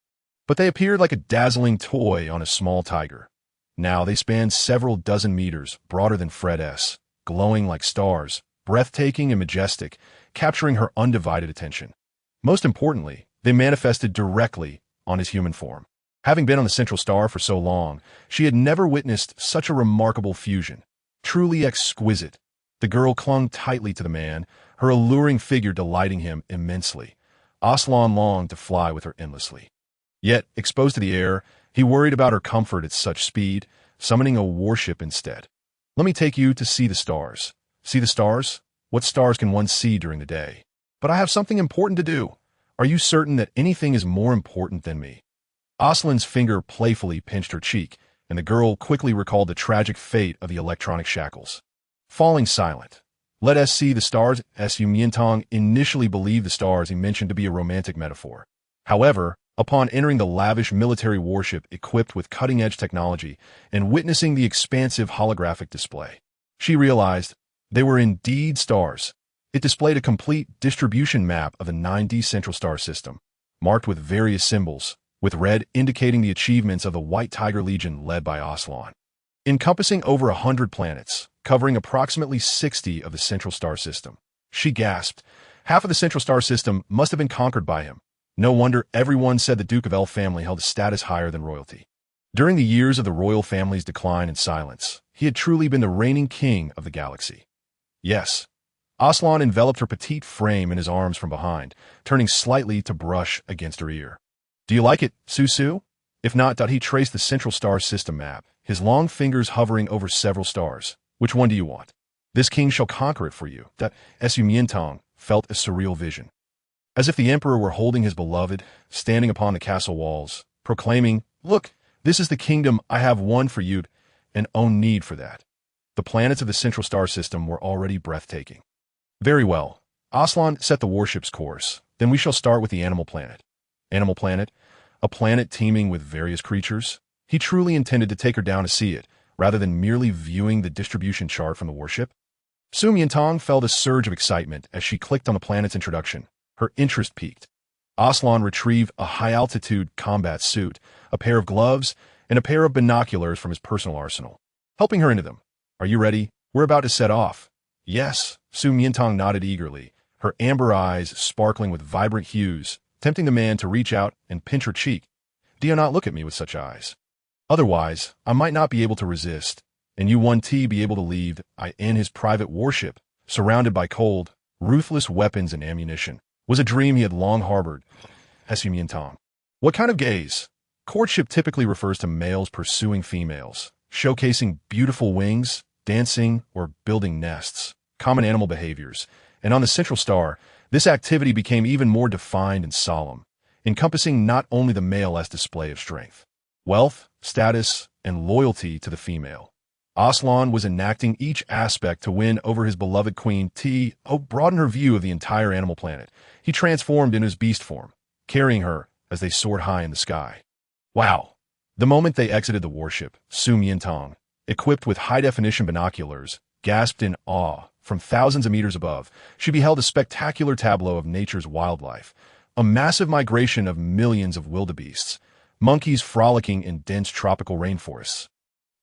But they appeared like a dazzling toy on a small tiger. Now they spanned several dozen meters, broader than Fred S., glowing like stars, breathtaking and majestic, capturing her undivided attention. Most importantly, they manifested directly on his human form. Having been on the Central Star for so long, she had never witnessed such a remarkable fusion. Truly exquisite. The girl clung tightly to the man, her alluring figure delighting him immensely. Aslan longed to fly with her endlessly. Yet, exposed to the air, he worried about her comfort at such speed, summoning a warship instead. Let me take you to see the stars. See the stars? What stars can one see during the day? But I have something important to do. Are you certain that anything is more important than me? Aslan's finger playfully pinched her cheek, and the girl quickly recalled the tragic fate of the electronic shackles. Falling silent. Let us see the stars. Miantang initially believed the stars he mentioned to be a romantic metaphor. However, upon entering the lavish military warship equipped with cutting-edge technology and witnessing the expansive holographic display, she realized they were indeed stars. It displayed a complete distribution map of the 9D Central Star System, marked with various symbols, with red indicating the achievements of the White Tiger Legion led by Aslan. Encompassing over 100 planets, covering approximately 60 of the Central Star System. She gasped. Half of the Central Star System must have been conquered by him. No wonder everyone said the Duke of L family held a status higher than royalty. During the years of the royal family's decline and silence, he had truly been the reigning king of the galaxy. Yes. Aslan enveloped her petite frame in his arms from behind, turning slightly to brush against her ear. Do you like it, Sue? If not, he traced the Central Star System map, his long fingers hovering over several stars. Which one do you want? This king shall conquer it for you. Miantang felt a surreal vision. As if the emperor were holding his beloved, standing upon the castle walls, proclaiming, "Look, this is the kingdom I have won for you, and own need for that." The planets of the central star system were already breathtaking. Very well. Aslan set the warship's course. Then we shall start with the animal planet. Animal planet? A planet teeming with various creatures? He truly intended to take her down to see it, rather than merely viewing the distribution chart from the warship? Miantang felt a surge of excitement as she clicked on the planet's introduction. Her interest piqued. Aslan retrieved a high-altitude combat suit, a pair of gloves, and a pair of binoculars from his personal arsenal, helping her into them. "Are you ready? We're about to set off." "Yes," Miantang nodded eagerly, her amber eyes sparkling with vibrant hues, tempting the man to reach out and pinch her cheek. "Do you not look at me with such eyes? Otherwise, I might not be able to resist, and you 1T be able to leave I in his private warship, surrounded by cold, ruthless weapons and ammunition, was a dream he had long harbored." Miantang. What kind of gaze? Courtship typically refers to males pursuing females, showcasing beautiful wings, dancing, or building nests, common animal behaviors, and on the central star, this activity became even more defined and solemn, encompassing not only the male as display of strength, wealth, status, and loyalty to the female. Aslan was enacting each aspect to win over his beloved queen broaden her view of the entire animal planet. He transformed into his beast form, carrying her as they soared high in the sky. Wow! The moment they exited the warship, Miantang, equipped with high-definition binoculars, gasped in awe. From thousands of meters above, she beheld a spectacular tableau of nature's wildlife, a massive migration of millions of wildebeests, monkeys frolicking in dense tropical rainforests,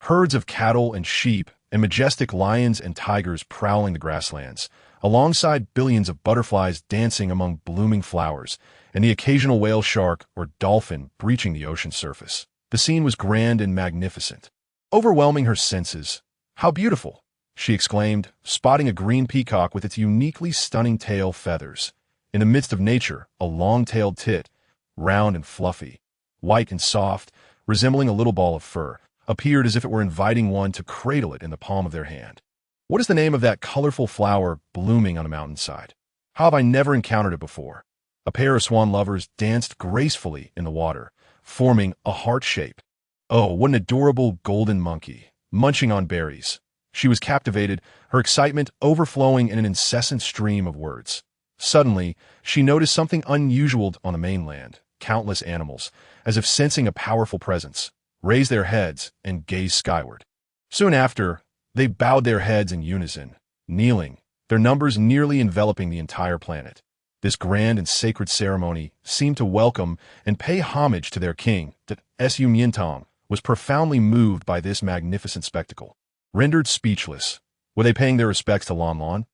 herds of cattle and sheep, and majestic lions and tigers prowling the grasslands, alongside billions of butterflies dancing among blooming flowers, and the occasional whale shark or dolphin breaching the ocean's surface. The scene was grand and magnificent, overwhelming her senses. "How beautiful!" she exclaimed, spotting a green peacock with its uniquely stunning tail feathers. In the midst of nature, a long-tailed tit, round and fluffy, white and soft, resembling a little ball of fur, appeared as if it were inviting one to cradle it in the palm of their hand. "What is the name of that colorful flower blooming on a mountainside? How have I never encountered it before?" A pair of swan lovers danced gracefully in the water, forming a heart shape. Oh, what an adorable golden monkey, munching on berries. She was captivated, her excitement overflowing in an incessant stream of words. Suddenly, she noticed something unusual on the mainland. Countless animals, as if sensing a powerful presence, raised their heads and gazed skyward. Soon after, they bowed their heads in unison, kneeling, their numbers nearly enveloping the entire planet. This grand and sacred ceremony seemed to welcome and pay homage to their king. Miantang was profoundly moved by this magnificent spectacle. Rendered speechless, were they paying their respects to Lon Lon?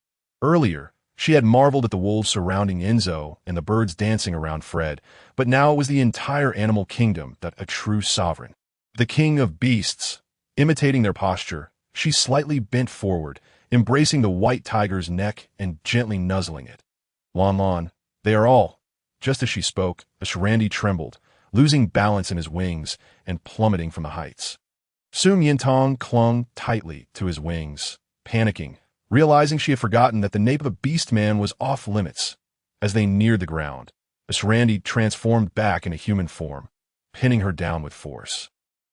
Earlier, she had marveled at the wolves surrounding Enzo and the birds dancing around Fred, but now it was the entire animal kingdom that a true sovereign. The king of beasts. Imitating their posture, she slightly bent forward, embracing the white tiger's neck and gently nuzzling it. "Lon Lon, they are all." Just as she spoke, Ashrandi trembled, losing balance in his wings and plummeting from the heights. Miantang clung tightly to his wings, panicking, realizing she had forgotten that the nape of the beast man was off limits. As they neared the ground, Ashrandi transformed back into human form, pinning her down with force.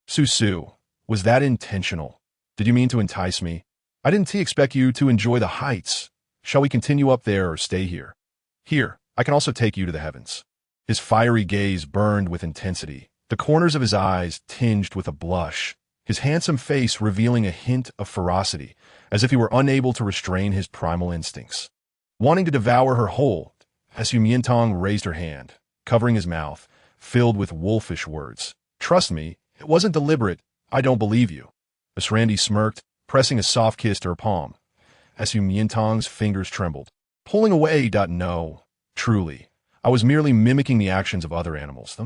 "Susu, was that intentional? Did you mean to entice me? I didn't expect you to enjoy the heights. Shall we continue up there or stay here?" "Here, I can also take you to the heavens." His fiery gaze burned with intensity, the corners of his eyes tinged with a blush, his handsome face revealing a hint of ferocity, as if he were unable to restrain his primal instincts. Wanting to devour her whole, Miantang raised her hand, covering his mouth, filled with wolfish words. "Trust me, it wasn't deliberate. I don't believe you." Ashrandi smirked, pressing a soft kiss to her palm. Miantang's fingers trembled. Pulling away. "No, truly. I was merely mimicking the actions of other animals."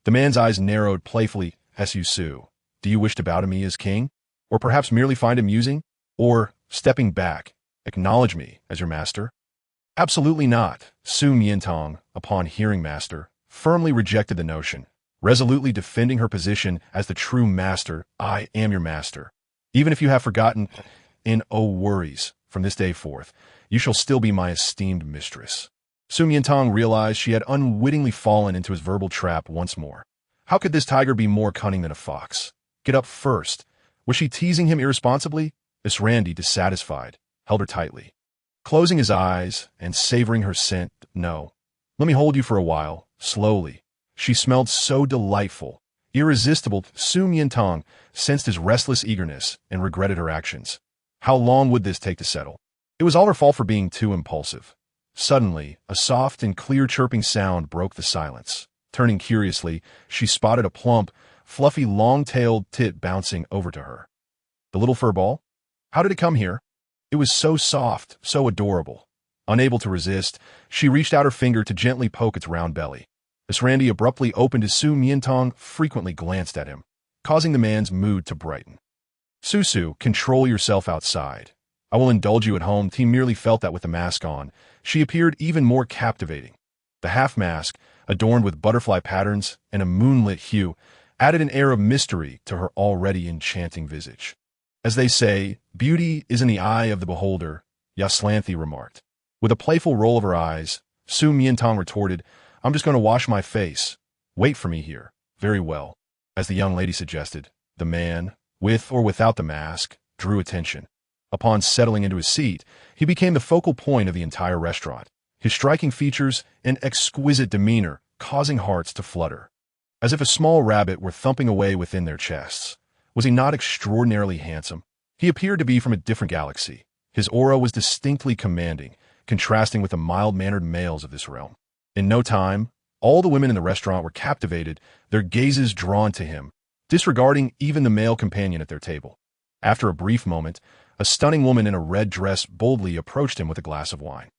The man's eyes narrowed playfully. "Susu, do you wish to bow to me as king? Or perhaps merely find amusing? Or, stepping back, acknowledge me as your master?" "Absolutely not." Miantang, upon hearing master, firmly rejected the notion, resolutely defending her position as the true master. "I am your master. Even if you have forgotten, and oh worries, from this day forth, you shall still be my esteemed mistress." Miantang realized she had unwittingly fallen into his verbal trap once more. How could this tiger be more cunning than a fox? Get up first. Was she teasing him irresponsibly? Randy, dissatisfied, held her tightly. Closing his eyes and savoring her scent, no. Let me hold you for a while, slowly. She smelled so delightful, irresistible. Miantang sensed his restless eagerness and regretted her actions. How long would this take to settle? It was all her fault for being too impulsive. Suddenly, a soft and clear chirping sound broke the silence. Turning curiously, she spotted a plump, fluffy, long-tailed tit bouncing over to her. The little fur ball? How did it come here? It was so soft, so adorable. Unable to resist, she reached out her finger to gently poke its round belly. As Randy abruptly opened his Miantang frequently glanced at him, causing the man's mood to brighten. Susu, control yourself outside. I will indulge you at home. He merely felt that with the mask on, she appeared even more captivating. The half-mask, adorned with butterfly patterns and a moonlit hue, added an air of mystery to her already enchanting visage. As they say, beauty is in the eye of the beholder, Yaslanthi remarked. With a playful roll of her eyes, Miantang retorted, I'm just going to wash my face. Wait for me here. Very well. As the young lady suggested, the man, with or without the mask, drew attention. Upon settling into his seat, he became the focal point of the entire restaurant, his striking features and exquisite demeanor causing hearts to flutter. As if a small rabbit were thumping away within their chests. Was he not extraordinarily handsome? He appeared to be from a different galaxy. His aura was distinctly commanding, contrasting with the mild-mannered males of this realm. In no time, all the women in the restaurant were captivated, their gazes drawn to him, disregarding even the male companion at their table. After a brief moment, a stunning woman in a red dress boldly approached him with a glass of wine.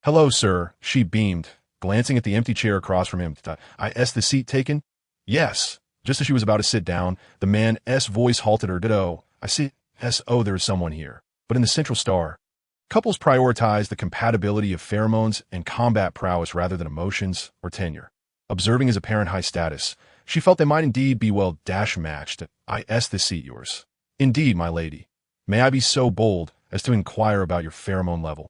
Hello, sir, she beamed, glancing at the empty chair across from him. Is the seat taken? Yes. Just as she was about to sit down, the man's voice halted her. Ditto. I see. There is someone here. But in the Central Star, couples prioritize the compatibility of pheromones and combat prowess rather than emotions or tenure. Observing his apparent high status, she felt they might indeed be well matched. The seat yours. Indeed, my lady. May I be so bold as to inquire about your pheromone level?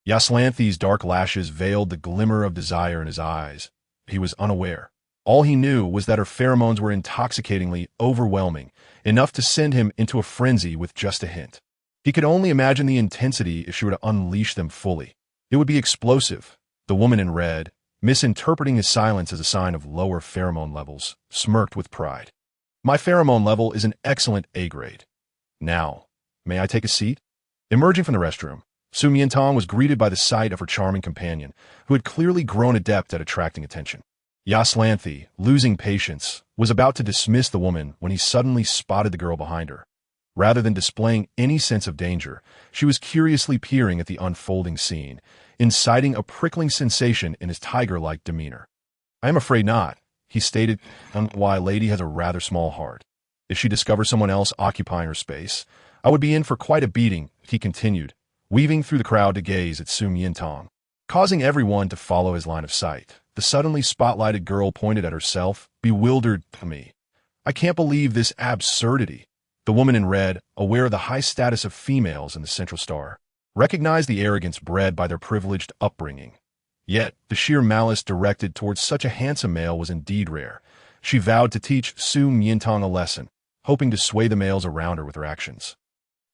Yaslanthi's dark lashes veiled the glimmer of desire in his eyes. He was unaware. All he knew was that her pheromones were intoxicatingly overwhelming, enough to send him into a frenzy with just a hint. He could only imagine the intensity if she were to unleash them fully. It would be explosive. The woman in red, misinterpreting his silence as a sign of lower pheromone levels, smirked with pride. My pheromone level is an excellent A grade. Now, may I take a seat? Emerging from the restroom, Miantang was greeted by the sight of her charming companion, who had clearly grown adept at attracting attention. Yaslanthi, losing patience, was about to dismiss the woman when he suddenly spotted the girl behind her. Rather than displaying any sense of danger, she was curiously peering at the unfolding scene, inciting a prickling sensation in his tiger-like demeanor. I am afraid not, he stated, why a lady has a rather small heart. If she discovers someone else occupying her space, I would be in for quite a beating, he continued, weaving through the crowd to gaze at Miantang, causing everyone to follow his line of sight. The suddenly spotlighted girl pointed at herself, bewildered. Me. I can't believe this absurdity. The woman in red, aware of the high status of females in the Central Star, recognized the arrogance bred by their privileged upbringing. Yet, the sheer malice directed towards such a handsome male was indeed rare. She vowed to teach Miantang a lesson, hoping to sway the males around her with her actions.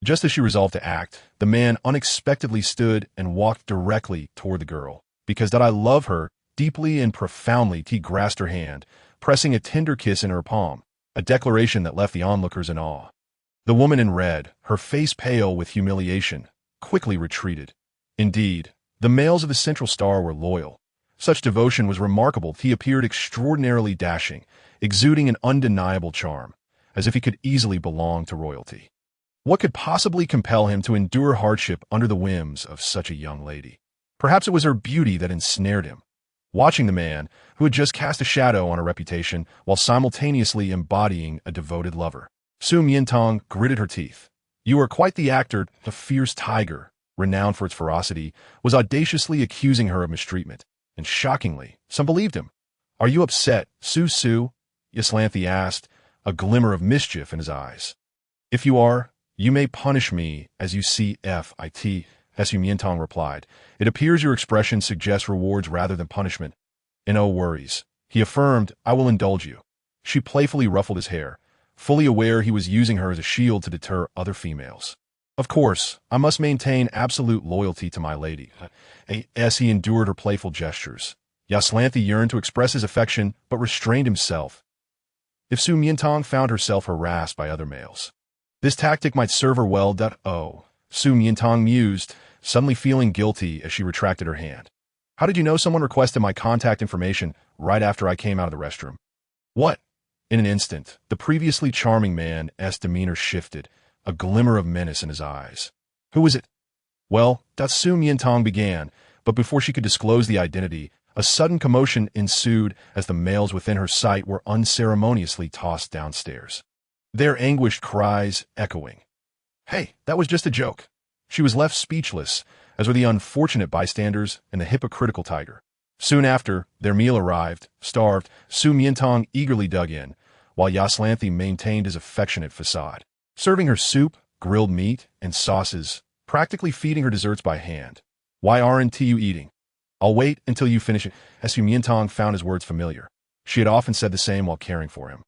Just as she resolved to act, the man unexpectedly stood and walked directly toward the girl. Because that I love her, deeply and profoundly, he grasped her hand, pressing a tender kiss in her palm, a declaration that left the onlookers in awe. The woman in red, her face pale with humiliation, quickly retreated. Indeed, the males of the Central Star were loyal. Such devotion was remarkable. He appeared extraordinarily dashing, exuding an undeniable charm, as if he could easily belong to royalty. What could possibly compel him to endure hardship under the whims of such a young lady? Perhaps it was her beauty that ensnared him. Watching the man, who had just cast a shadow on her reputation while simultaneously embodying a devoted lover, Miantang gritted her teeth. You are quite the actor. The fierce tiger, renowned for its ferocity, was audaciously accusing her of mistreatment, and shockingly, some believed him. Are you upset, Susu? Yaslanthi asked, a glimmer of mischief in his eyes. If you are, you may punish me as you see fit, Miantang replied. It appears your expression suggests rewards rather than punishment. And no worries. He affirmed, I will indulge you. She playfully ruffled his hair, fully aware he was using her as a shield to deter other females. Of course, I must maintain absolute loyalty to my lady. As he endured her playful gestures, Yaslanthi yearned to express his affection but restrained himself. If Miantang found herself harassed by other males, this tactic might serve her well. Miantang mused, suddenly feeling guilty as she retracted her hand. How did you know someone requested my contact information right after I came out of the restroom? What? In an instant, the previously charming man's demeanor shifted, a glimmer of menace in his eyes. Who is it? Well, Miantang began, but before she could disclose the identity, a sudden commotion ensued as the males within her sight were unceremoniously tossed downstairs, their anguished cries echoing. Hey, that was just a joke. She was left speechless, as were the unfortunate bystanders and the hypocritical tiger. Soon after, their meal arrived. Starved, Miantang eagerly dug in, while Yaslanthi maintained his affectionate facade, serving her soup, grilled meat, and sauces, practically feeding her desserts by hand. Why aren't you eating? I'll wait until you finish it. Miantang found his words familiar. She had often said the same while caring for him.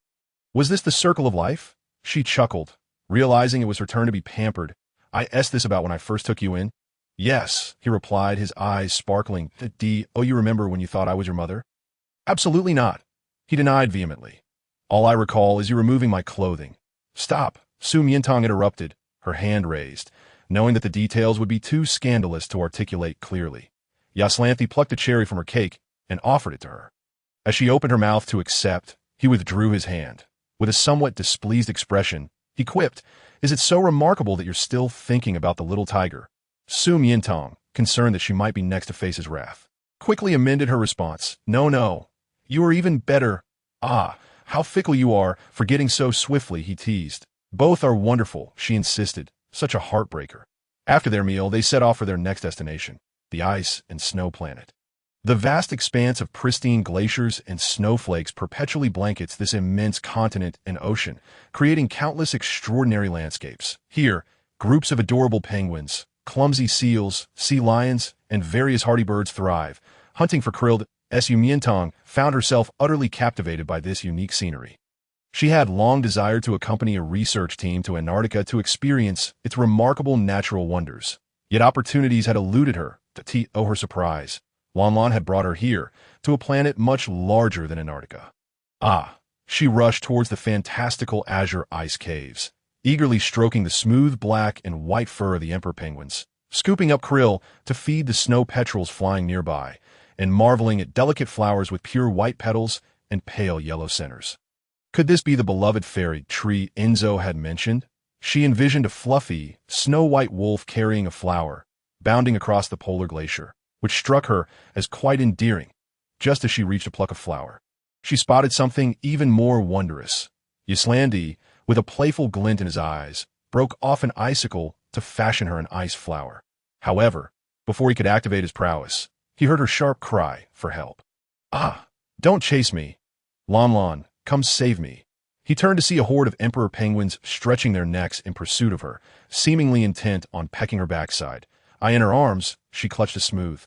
Was this the circle of life? She chuckled, realizing it was her turn to be pampered. I asked this about when I first took you in. Yes, he replied, his eyes sparkling. You remember when you thought I was your mother? Absolutely not, he denied vehemently. All I recall is you removing my clothing. Stop, Miantang interrupted, her hand raised, knowing that the details would be too scandalous to articulate clearly. Yaslanthi plucked a cherry from her cake and offered it to her. As she opened her mouth to accept, he withdrew his hand. With a somewhat displeased expression, he quipped, Is it so remarkable that you're still thinking about the little tiger? Miantang, concerned that she might be next to face his wrath, quickly amended her response. No. You are even better. Ah, how fickle you are, forgetting so swiftly, he teased. Both are wonderful, she insisted, such a heartbreaker. After their meal, they set off for their next destination, the ice and snow planet. The vast expanse of pristine glaciers and snowflakes perpetually blankets this immense continent and ocean, creating countless extraordinary landscapes. Here, groups of adorable penguins, clumsy seals, sea lions, and various hardy birds thrive, hunting for krill. Miantang found herself utterly captivated by this unique scenery. She had long desired to accompany a research team to Antarctica to experience its remarkable natural wonders. Yet opportunities had eluded her. To her surprise, Lanlan had brought her here, to a planet much larger than Antarctica. She rushed towards the fantastical azure ice caves, eagerly stroking the smooth black and white fur of the emperor penguins, scooping up krill to feed the snow petrels flying nearby, and marveling at delicate flowers with pure white petals and pale yellow centers. Could this be the beloved fairy tree Enzo had mentioned? She envisioned a fluffy, snow-white wolf carrying a flower, bounding across the polar glacier, which struck her as quite endearing. Just as she reached to pluck a flower, she spotted something even more wondrous. Yaslanthi, with a playful glint in his eyes, broke off an icicle to fashion her an ice flower. However, before he could activate his prowess, he heard her sharp cry for help. Don't chase me. Lanlan, come save me. He turned to see a horde of emperor penguins stretching their necks in pursuit of her, seemingly intent on pecking her backside. In her arms, she clutched a smooth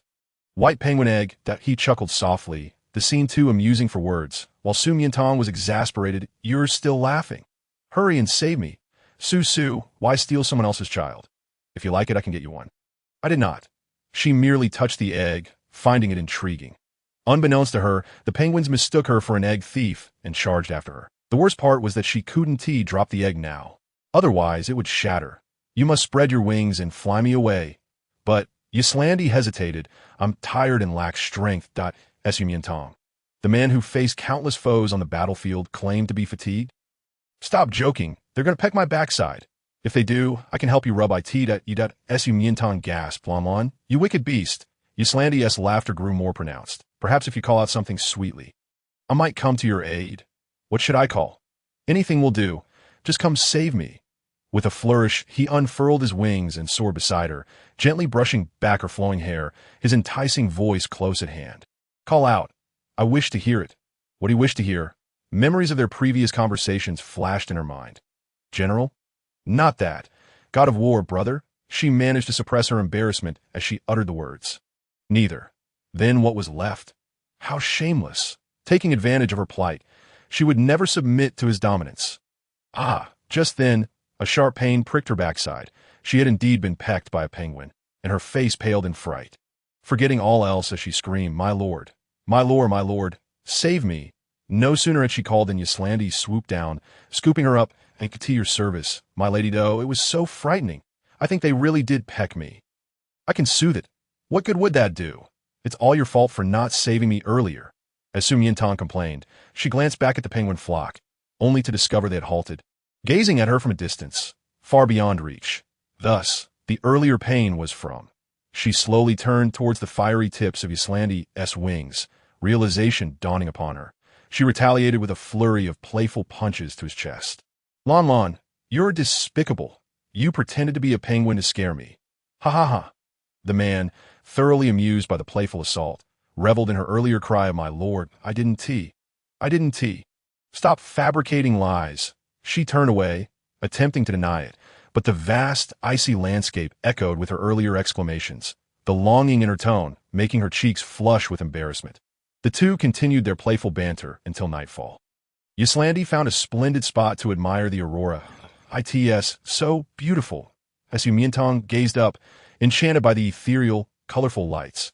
white penguin egg. He chuckled softly, the scene too amusing for words, while Miantang was exasperated. You're still laughing. Hurry and save me. Sue, why steal someone else's child? If you like it, I can get you one. I did not. She merely touched the egg, finding it intriguing. Unbeknownst to her, the penguins mistook her for an egg thief and charged after her. The worst part was that she couldn't drop the egg now. Otherwise, it would shatter. You must spread your wings and fly me away. But Yaslanthi hesitated. I'm tired and lack strength. Miantang, the man who faced countless foes on the battlefield, claimed to be fatigued. Stop joking. They're going to peck my backside. If they do, I can help you rub it. Miantang gasped. Lanlan, you wicked beast. Yaslanthi's laughter grew more pronounced. Perhaps if you call out something sweetly, I might come to your aid. What should I call? Anything will do. Just come save me. With a flourish, he unfurled his wings and soared beside her, gently brushing back her flowing hair, his enticing voice close at hand. Call out. I wish to hear it. What he wished to hear. Memories of their previous conversations flashed in her mind. General? Not that. God of war, brother. She managed to suppress her embarrassment as she uttered the words. Neither. Then what was left? How shameless. Taking advantage of her plight, She would never submit to his dominance. Ah, just then, a sharp pain pricked her backside. She had indeed been pecked by a penguin, and her face paled in fright. Forgetting all else as she screamed, "My lord, my lord, my lord, save me!" No sooner had she called than Yslandi swooped down, scooping her up, and to your service, my lady doe. It was so frightening. I think they really did peck me. I can soothe it. What good would that do? It's all your fault for not saving me earlier. As Miantang complained, she glanced back at the penguin flock, only to discover they had halted, gazing at her from a distance, far beyond reach. Thus, the earlier pain was from. She slowly turned towards the fiery tips of Yslandi's wings, realization dawning upon her. She retaliated with a flurry of playful punches to his chest. Lon Lon, you're despicable. You pretended to be a penguin to scare me. Ha ha ha. The man, thoroughly amused by the playful assault, reveled in her earlier cry of "My lord, I didn't tee. I didn't tee. Stop fabricating lies." She turned away, attempting to deny it, but the vast, icy landscape echoed with her earlier exclamations, the longing in her tone making her cheeks flush with embarrassment. The two continued their playful banter until nightfall. Yslandi found a splendid spot to admire the aurora. It's so beautiful, as Miantang gazed up, enchanted by the ethereal, colorful lights.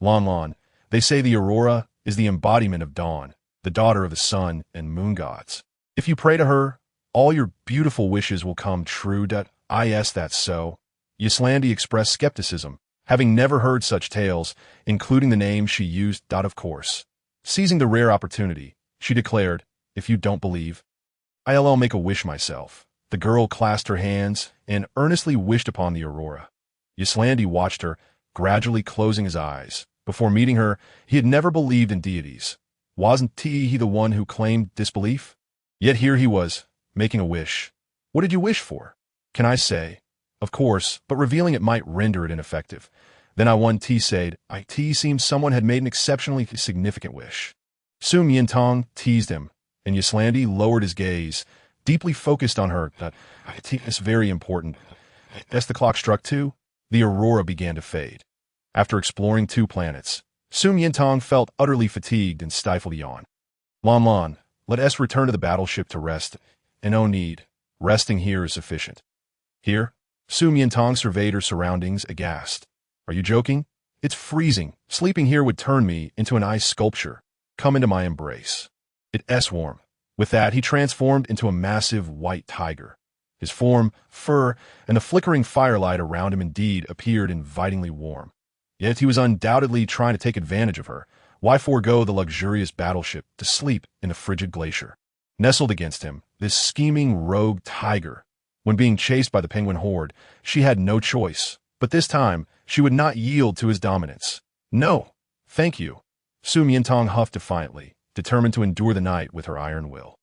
Lon Lon, they say the aurora is the embodiment of dawn, the daughter of the sun and moon gods. If you pray to her, all your beautiful wishes will come true. That's so. Yslandi expressed skepticism, having never heard such tales, including the name she used. Of course. Seizing the rare opportunity, she declared, "If you don't believe, I'll make a wish myself." The girl clasped her hands and earnestly wished upon the aurora. Yslandi watched her, gradually closing his eyes. Before meeting her, he had never believed in deities. Wasn't he the one who claimed disbelief? Yet here he was, making a wish. What did you wish for? Can I say? Of course, but revealing it might render it ineffective. Then said, it seems someone had made an exceptionally significant wish. Miantang teased him, and Yslandi lowered his gaze, deeply focused on her. It's very important. As the clock struck 2, the aurora began to fade. After exploring 2 planets, Miantang felt utterly fatigued and stifled a yawn. Lon Lon, let us return to the battleship to rest, and no need. Resting here is sufficient. Here? Miantang surveyed her surroundings, aghast. Are you joking? It's freezing. Sleeping here would turn me into an ice sculpture. Come into my embrace. It's warm. With that, he transformed into a massive white tiger. His form, fur, and the flickering firelight around him indeed appeared invitingly warm. Yet he was undoubtedly trying to take advantage of her. Why forego the luxurious battleship to sleep in a frigid glacier? Nestled against him, this scheming rogue tiger. When being chased by the penguin horde, she had no choice. But this time, she would not yield to his dominance. No, thank you. Miantang huffed defiantly, determined to endure the night with her iron will.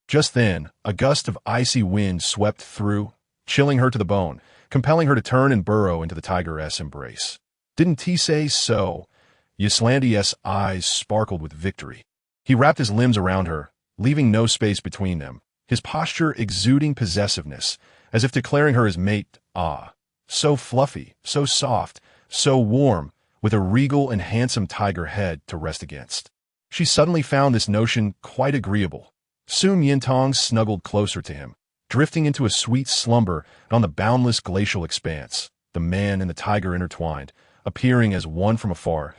Just then, a gust of icy wind swept through, chilling her to the bone, compelling her to turn and burrow into the tigeress embrace. Didn't he say so? Yslandi's eyes sparkled with victory. He wrapped his limbs around her, leaving no space between them, his posture exuding possessiveness, as if declaring her his mate. Ah, so fluffy, so soft, so warm, with a regal and handsome tiger head to rest against. She suddenly found this notion quite agreeable. Miantang snuggled closer to him, drifting into a sweet slumber on the boundless glacial expanse, the man and the tiger intertwined, appearing as one from afar,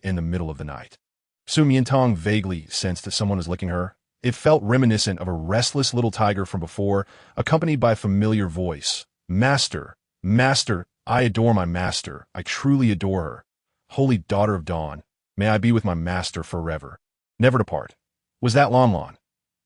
in the middle of the night. Miantang vaguely sensed that someone was licking her. It felt reminiscent of a restless little tiger from before, accompanied by a familiar voice. Master, master, I adore my master. I truly adore her. Holy daughter of dawn, may I be with my master forever, never to part. Was that Lon Lon?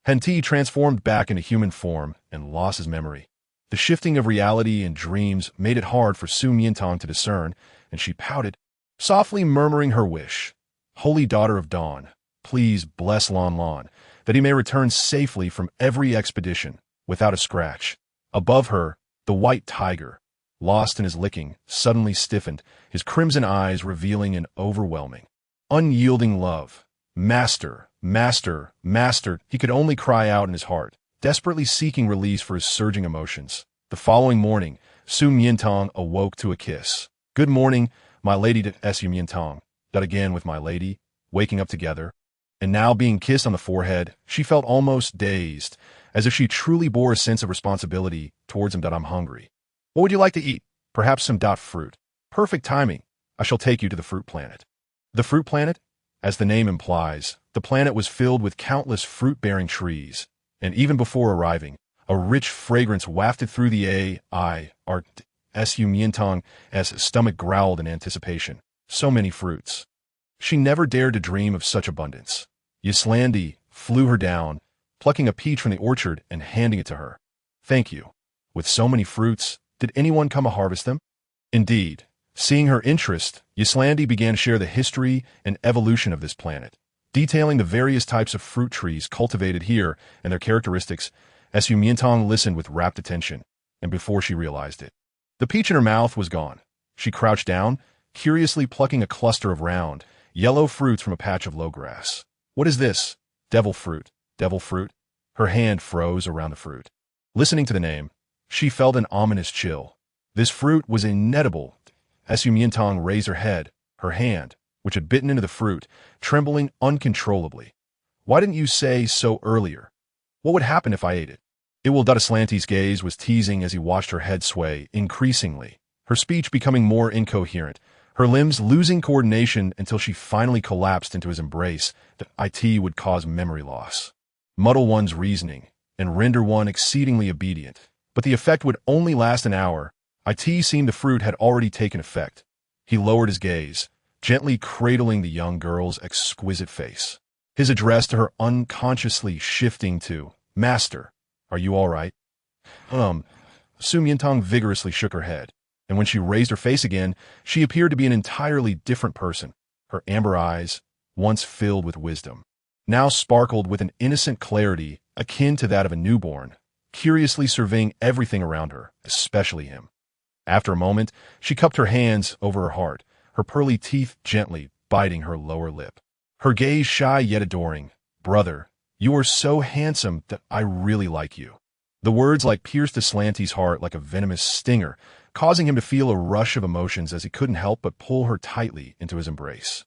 Hadn't he transformed back into human form and lost his memory? The shifting of reality and dreams made it hard for Miantang to discern, and she pouted, softly murmuring her wish. Holy daughter of dawn, please bless Lon Lon, that he may return safely from every expedition, without a scratch. Above her, the white tiger, lost in his licking, suddenly stiffened, his crimson eyes revealing an overwhelming, unyielding love. Master, master, master, he could only cry out in his heart, desperately seeking release for his surging emotions. The following morning, Miantang awoke to a kiss. Good morning, my lady. Miantang. That again with my lady, waking up together. And now being kissed on the forehead, she felt almost dazed, as if she truly bore a sense of responsibility towards him. I'm hungry. What would you like to eat? Perhaps some fruit. Perfect timing. I shall take you to the fruit planet. The fruit planet? As the name implies, the planet was filled with countless fruit-bearing trees, and even before arriving, a rich fragrance wafted through the Miantang as his stomach growled in anticipation. So many fruits. She never dared to dream of such abundance. Yslandi flew her down, plucking a peach from the orchard and handing it to her. Thank you. With so many fruits, did anyone come to harvest them? Indeed. Seeing her interest, Yslandi began to share the history and evolution of this planet, detailing the various types of fruit trees cultivated here and their characteristics. As Miantang listened with rapt attention, and before she realized it, the peach in her mouth was gone. She crouched down, curiously plucking a cluster of round, yellow fruits from a patch of low grass. What is this? Devil fruit. Devil fruit? Her hand froze around the fruit. Listening to the name, she felt an ominous chill. This fruit was inedible. As Miantang raised her head, her hand, which had bitten into the fruit, trembling uncontrollably. Why didn't you say so earlier? What would happen if I ate it? Slanty's gaze was teasing as he watched her head sway increasingly, her speech becoming more incoherent, her limbs losing coordination until she finally collapsed into his embrace that it would cause memory loss, muddle one's reasoning, and render one exceedingly obedient. But the effect would only last an hour. It seemed the fruit had already taken effect. He lowered his gaze, gently cradling the young girl's exquisite face. His address to her unconsciously shifting to, Master, are you all right? Miantang vigorously shook her head, and when she raised her face again, she appeared to be an entirely different person. Her amber eyes, once filled with wisdom, now sparkled with an innocent clarity akin to that of a newborn, curiously surveying everything around her, especially him. After a moment, she cupped her hands over her heart, her pearly teeth gently biting her lower lip. Her gaze shy yet adoring. Brother, you are so handsome that I really like you. The words pierced Slanty's heart like a venomous stinger, causing him to feel a rush of emotions as he couldn't help but pull her tightly into his embrace.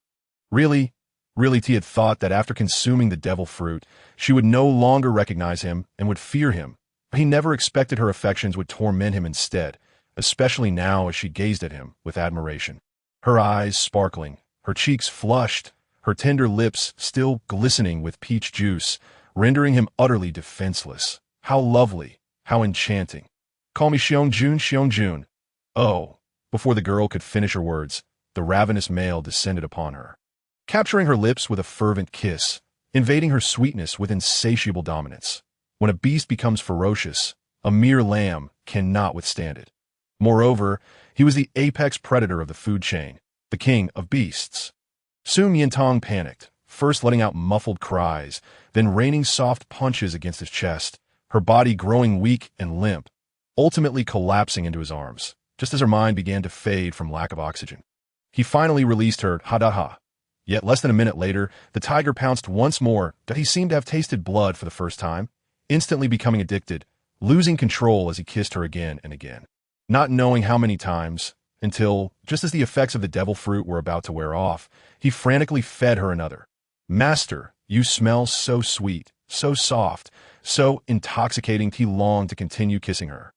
Really T had thought that after consuming the devil fruit, she would no longer recognize him and would fear him. But he never expected her affections would torment him instead, especially now as she gazed at him with admiration. Her eyes sparkling, her cheeks flushed, her tender lips still glistening with peach juice, rendering him utterly defenseless. How lovely, how enchanting. Call me Xiong-jun. Oh, before the girl could finish her words, the ravenous male descended upon her, capturing her lips with a fervent kiss, invading her sweetness with insatiable dominance. When a beast becomes ferocious, a mere lamb cannot withstand it. Moreover, he was the apex predator of the food chain, the king of beasts. Soon Miantang panicked, first letting out muffled cries, then raining soft punches against his chest, her body growing weak and limp, ultimately collapsing into his arms, just as her mind began to fade from lack of oxygen. He finally released her, ha-da-ha. Yet less than a minute later, the tiger pounced once more that he seemed to have tasted blood for the first time, instantly becoming addicted, losing control as he kissed her again and again. Not knowing how many times, until, just as the effects of the devil fruit were about to wear off, he frantically fed her another. Master, you smell so sweet, so soft, so intoxicating. He longed to continue kissing her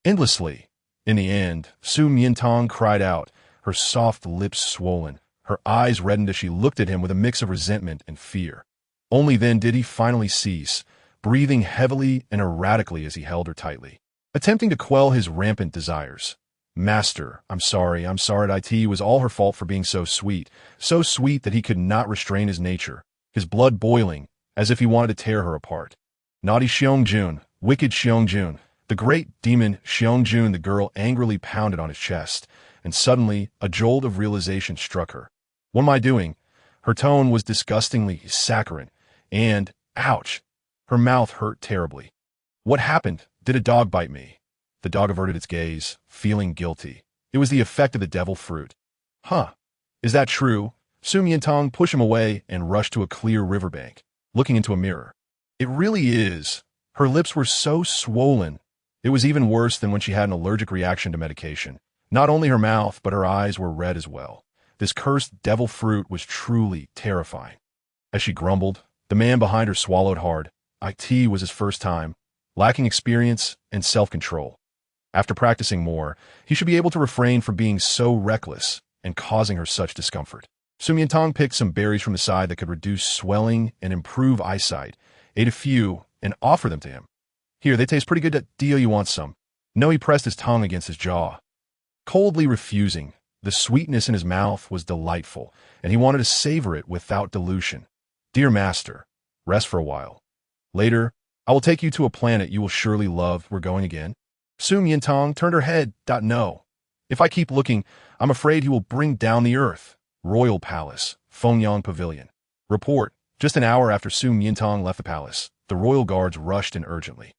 endlessly. In the end, Miantang cried out, her soft lips swollen, her eyes reddened as she looked at him with a mix of resentment and fear. Only then did he finally cease, breathing heavily and erratically as he held her tightly, attempting to quell his rampant desires. Master, I'm sorry. It was all her fault for being so sweet that he could not restrain his nature, his blood boiling, as if he wanted to tear her apart. Naughty Xiong-jun, wicked Xiong-jun, the great demon Xiong-jun. The girl angrily pounded on his chest, and suddenly a jolt of realization struck her. What am I doing? Her tone was disgustingly saccharine, and, ouch, her mouth hurt terribly. What happened? Did a dog bite me? The dog averted its gaze, feeling guilty. It was the effect of the devil fruit. Huh. Is that true? Miantang pushed him away and rushed to a clear riverbank, looking into a mirror. It really is. Her lips were so swollen. It was even worse than when she had an allergic reaction to medication. Not only her mouth, but her eyes were red as well. This cursed devil fruit was truly terrifying. As she grumbled, the man behind her swallowed hard. IT was his first time, lacking experience and self-control. After practicing more, he should be able to refrain from being so reckless and causing her such discomfort. Miantang picked some berries from the side that could reduce swelling and improve eyesight, ate a few, and offered them to him. Here, they taste pretty good. Deal, you want some? No, he pressed his tongue against his jaw. Coldly refusing, the sweetness in his mouth was delightful, and he wanted to savor it without dilution. Dear master, rest for a while. Later, I will take you to a planet you will surely love. We're going again. Miantang turned her head. No. If I keep looking, I'm afraid he will bring down the earth. Royal Palace, Fengyang Pavilion. Report, just an hour after Miantang left the palace, the royal guards rushed in urgently.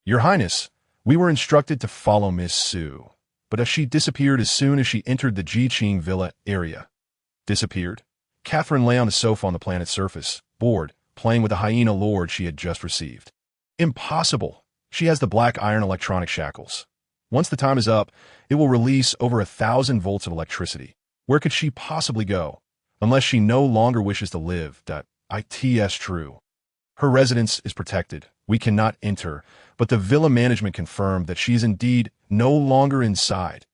Your Highness, we were instructed to follow Miss Su, but she disappeared as soon as she entered the Jiqing Villa area. Disappeared? Catherine lay on the sofa on the planet's surface, bored, playing with the hyena lord she had just received. Impossible. She has the black iron electronic shackles. Once the time is up, it will release over 1,000 volts of electricity. Where could she possibly go? Unless she no longer wishes to live. It's true. Her residence is protected. We cannot enter, but the villa management confirmed that she is indeed no longer inside.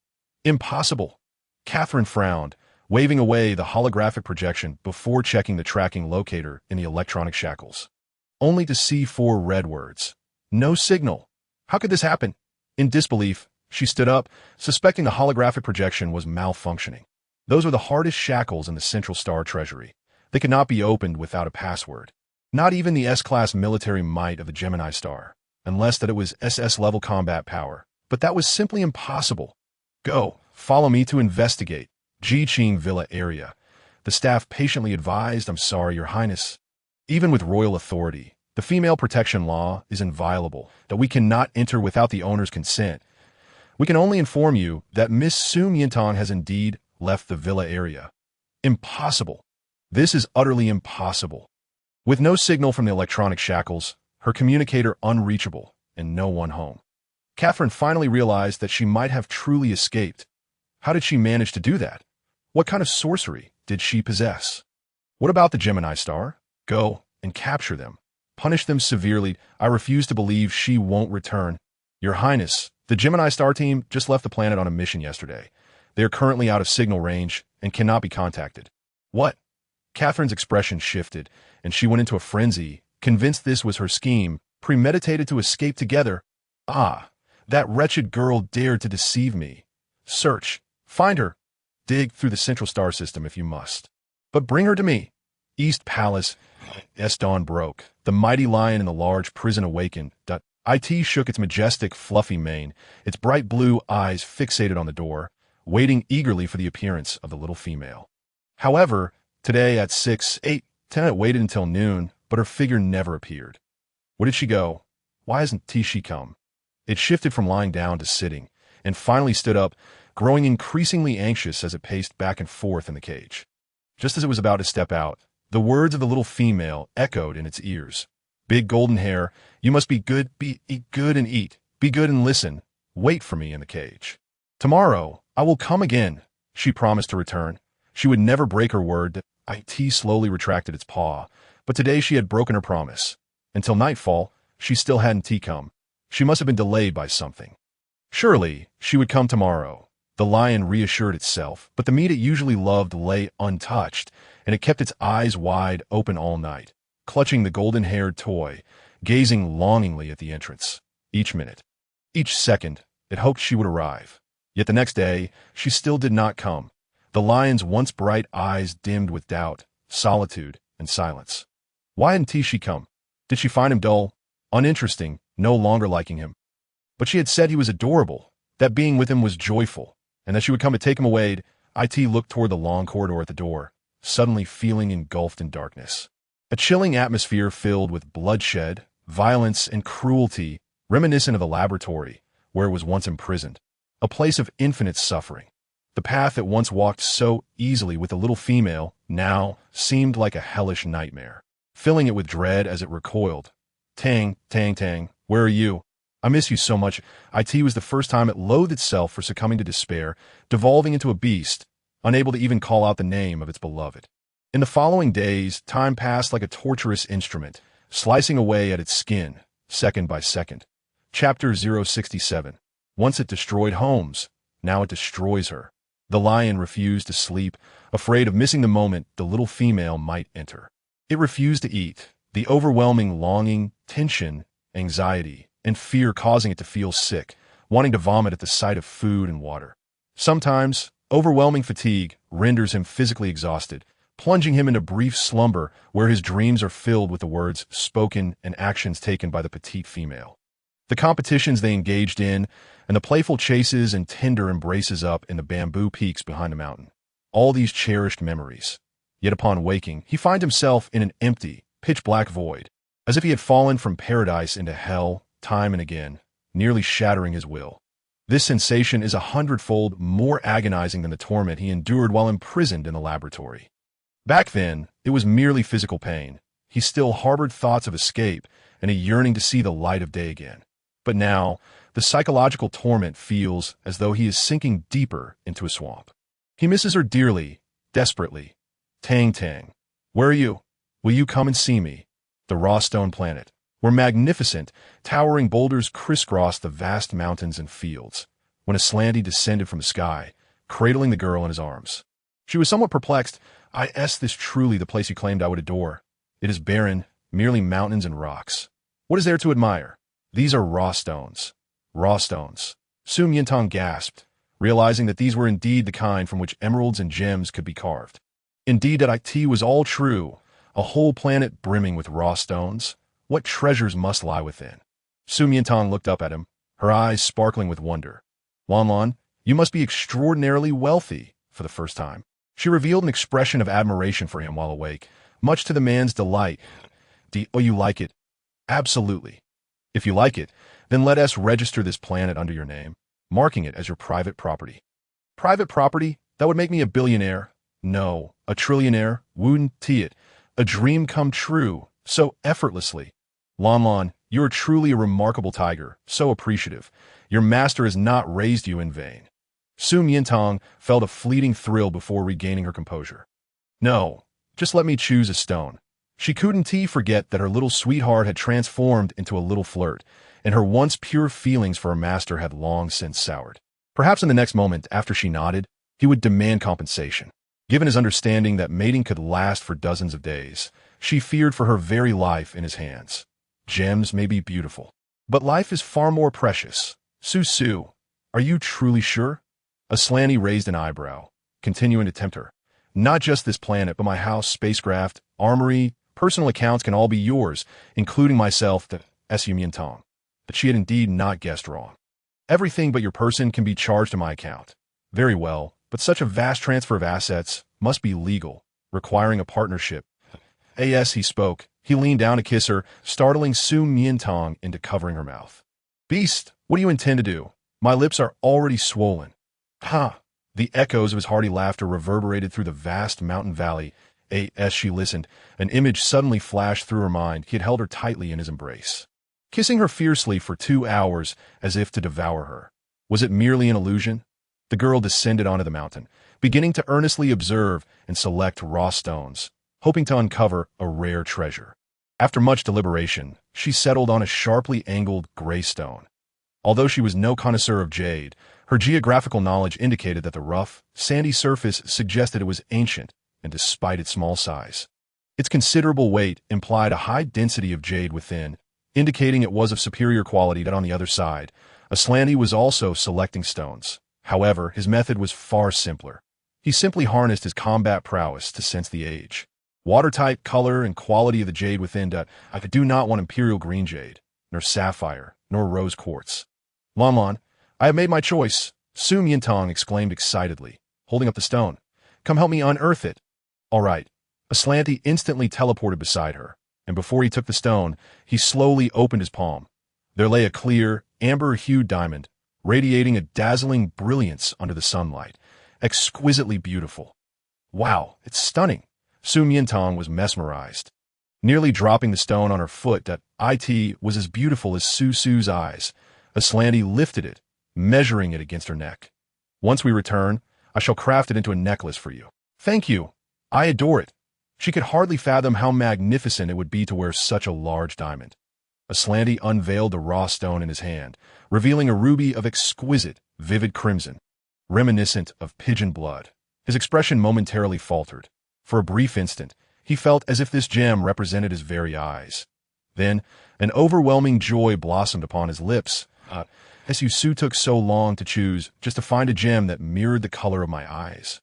Impossible. Catherine frowned, waving away the holographic projection before checking the tracking locator in the electronic shackles. Only to see 4 red words. No signal. How could this happen? In disbelief, she stood up, suspecting the holographic projection was malfunctioning. Those were the hardest shackles in the Central Star Treasury. They could not be opened without a password. Not even the S-Class military might of the Gemini Star, unless that it was SS-level combat power. But that was simply impossible. Go, follow me to investigate. Jiqing Villa area. The staff patiently advised, I'm sorry, Your Highness. Even with royal authority, the female protection law is inviolable, that we cannot enter without the owner's consent. We can only inform you that Miss Miantang has indeed left the villa area. Impossible. This is utterly impossible. With no signal from the electronic shackles, her communicator unreachable, and no one home. Catherine finally realized that she might have truly escaped. How did she manage to do that? What kind of sorcery did she possess? What about the Gemini Star? Go and capture them. Punish them severely. I refuse to believe she won't return. Your Highness, the Gemini Star team just left the planet on a mission yesterday. They are currently out of signal range and cannot be contacted. What? Catherine's expression shifted, and she went into a frenzy, convinced this was her scheme, premeditated to escape together. Ah, that wretched girl dared to deceive me. Search. Find her. Dig through the Central Star System if you must. But bring her to me. East Palace. Dawn broke. The mighty lion in the large prison awakened. IT shook its majestic, fluffy mane, its bright blue eyes fixated on the door, waiting eagerly for the appearance of the little female. However, today at 6, 8, 10 it waited until noon, but her figure never appeared. Where did she go? Why hasn't she come? It shifted from lying down to sitting, and finally stood up, growing increasingly anxious as it paced back and forth in the cage. Just as it was about to step out, the words of the little female echoed in its ears. Big golden hair, you must be good, eat good and eat. Be good and listen. Wait for me in the cage. Tomorrow, I will come again, she promised to return. She would never break her word. IT slowly retracted its paw, but today she had broken her promise. Until nightfall, she still hadn't come. She must have been delayed by something. Surely, she would come tomorrow. The lion reassured itself, but the meat it usually loved lay untouched, and it kept its eyes wide open all night, clutching the golden-haired toy, gazing longingly at the entrance. Each minute, each second, it hoped she would arrive. Yet the next day, she still did not come. The lion's once bright eyes dimmed with doubt, solitude, and silence. Why hadn't she come? Did she find him dull, uninteresting, no longer liking him? But she had said he was adorable, that being with him was joyful, and that she would come to take him away. IT looked toward the long corridor at the door, suddenly feeling engulfed in darkness. A chilling atmosphere filled with bloodshed, violence, and cruelty, reminiscent of the laboratory, where it was once imprisoned. A place of infinite suffering. The path it once walked so easily with the little female now seemed like a hellish nightmare, filling it with dread as it recoiled. Tang, Tang, Tang, where are you? I miss you so much. IT was the first time it loathed itself for succumbing to despair, devolving into a beast, unable to even call out the name of its beloved. In the following days, time passed like a torturous instrument, slicing away at its skin, second by second. Chapter 067. Once it destroyed homes, now it destroys her. The lion refused to sleep, afraid of missing the moment the little female might enter. It refused to eat, the overwhelming longing, tension, anxiety, and fear causing it to feel sick, wanting to vomit at the sight of food and water. Sometimes, overwhelming fatigue renders him physically exhausted, plunging him into brief slumber where his dreams are filled with the words spoken and actions taken by the petite female. The competitions they engaged in, and the playful chases and tender embraces up in the bamboo peaks behind the mountain. All these cherished memories. Yet upon waking, he finds himself in an empty, pitch-black void, as if he had fallen from paradise into hell time and again, nearly shattering his will. This sensation is 100-fold more agonizing than the torment he endured while imprisoned in the laboratory. Back then, it was merely physical pain. He still harbored thoughts of escape and a yearning to see the light of day again. But now, the psychological torment feels as though he is sinking deeper into a swamp. He misses her dearly, desperately. Tang Tang, where are you? Will you come and see me? The raw stone planet, where magnificent, towering boulders crisscrossed the vast mountains and fields, when Aslanti descended from the sky, cradling the girl in his arms. She was somewhat perplexed. Is this truly the place you claimed I would adore? It is barren, merely mountains and rocks. What is there to admire? These are raw stones. Raw stones. Miantang gasped, realizing that these were indeed the kind from which emeralds and gems could be carved. Indeed, that it was all true. A whole planet brimming with raw stones. What treasures must lie within? Miantang looked up at him, her eyes sparkling with wonder. Lan, you must be extraordinarily wealthy. For the first time, she revealed an expression of admiration for him while awake, much to the man's delight. Do you like it? Absolutely. If you like it, then let us register this planet under your name, marking it as your private property. Private property? That would make me a billionaire. No, a trillionaire. Wouldn't it? A dream come true, so effortlessly. Lan, you are truly a remarkable tiger, so appreciative. Your master has not raised you in vain. Miantang felt a fleeting thrill before regaining her composure. No, just let me choose a stone. She couldn't forget that her little sweetheart had transformed into a little flirt, and her once pure feelings for her master had long since soured. Perhaps in the next moment, after she nodded, he would demand compensation. Given his understanding that mating could last for dozens of days, she feared for her very life in his hands. Gems may be beautiful, but life is far more precious. Su, are you truly sure? Aslanti raised an eyebrow, continuing to tempt her. Not just this planet, but my house, spacecraft, armory, personal accounts can all be yours, including myself, the Miantang. But she had indeed not guessed wrong. Everything but your person can be charged to my account. Very well, but such a vast transfer of assets must be legal, requiring a partnership. He spoke. He leaned down to kiss her, startling Miantang into covering her mouth. Beast, what do you intend to do? My lips are already swollen. Ha! The echoes of his hearty laughter reverberated through the vast mountain valley. As she listened, an image suddenly flashed through her mind. He had held her tightly in his embrace, kissing her fiercely for 2 hours as if to devour her. Was it merely an illusion? The girl descended onto the mountain, beginning to earnestly observe and select raw stones, hoping to uncover a rare treasure. After much deliberation, she settled on a sharply angled gray stone. Although she was no connoisseur of jade, her geographical knowledge indicated that the rough, sandy surface suggested it was ancient, and despite its small size, its considerable weight implied a high density of jade within, indicating it was of superior quality. That on the other side, Aslanti was also selecting stones. However, his method was far simpler. He simply harnessed his combat prowess to sense the age, water type, color, and quality of the jade within. I do not want imperial green jade, nor sapphire, nor rose quartz. Lan, I have made my choice, Miantang exclaimed excitedly, holding up the stone. Come help me unearth it. All right. Aslanti instantly teleported beside her, and before he took the stone, he slowly opened his palm. There lay a clear, amber-hued diamond, radiating a dazzling brilliance under the sunlight, exquisitely beautiful. Wow, it's stunning. Miantang was mesmerized. Nearly dropping the stone on her foot, that it was as beautiful as Su's eyes. Aslanti lifted it, measuring it against her neck. Once we return, I shall craft it into a necklace for you. Thank you. I adore it. She could hardly fathom how magnificent it would be to wear such a large diamond. Aslanti unveiled the raw stone in his hand, revealing a ruby of exquisite, vivid crimson, reminiscent of pigeon blood. His expression momentarily faltered. For a brief instant, he felt as if this gem represented his very eyes. Then, an overwhelming joy blossomed upon his lips. SSS took so long to choose just to find a gem that mirrored the color of my eyes.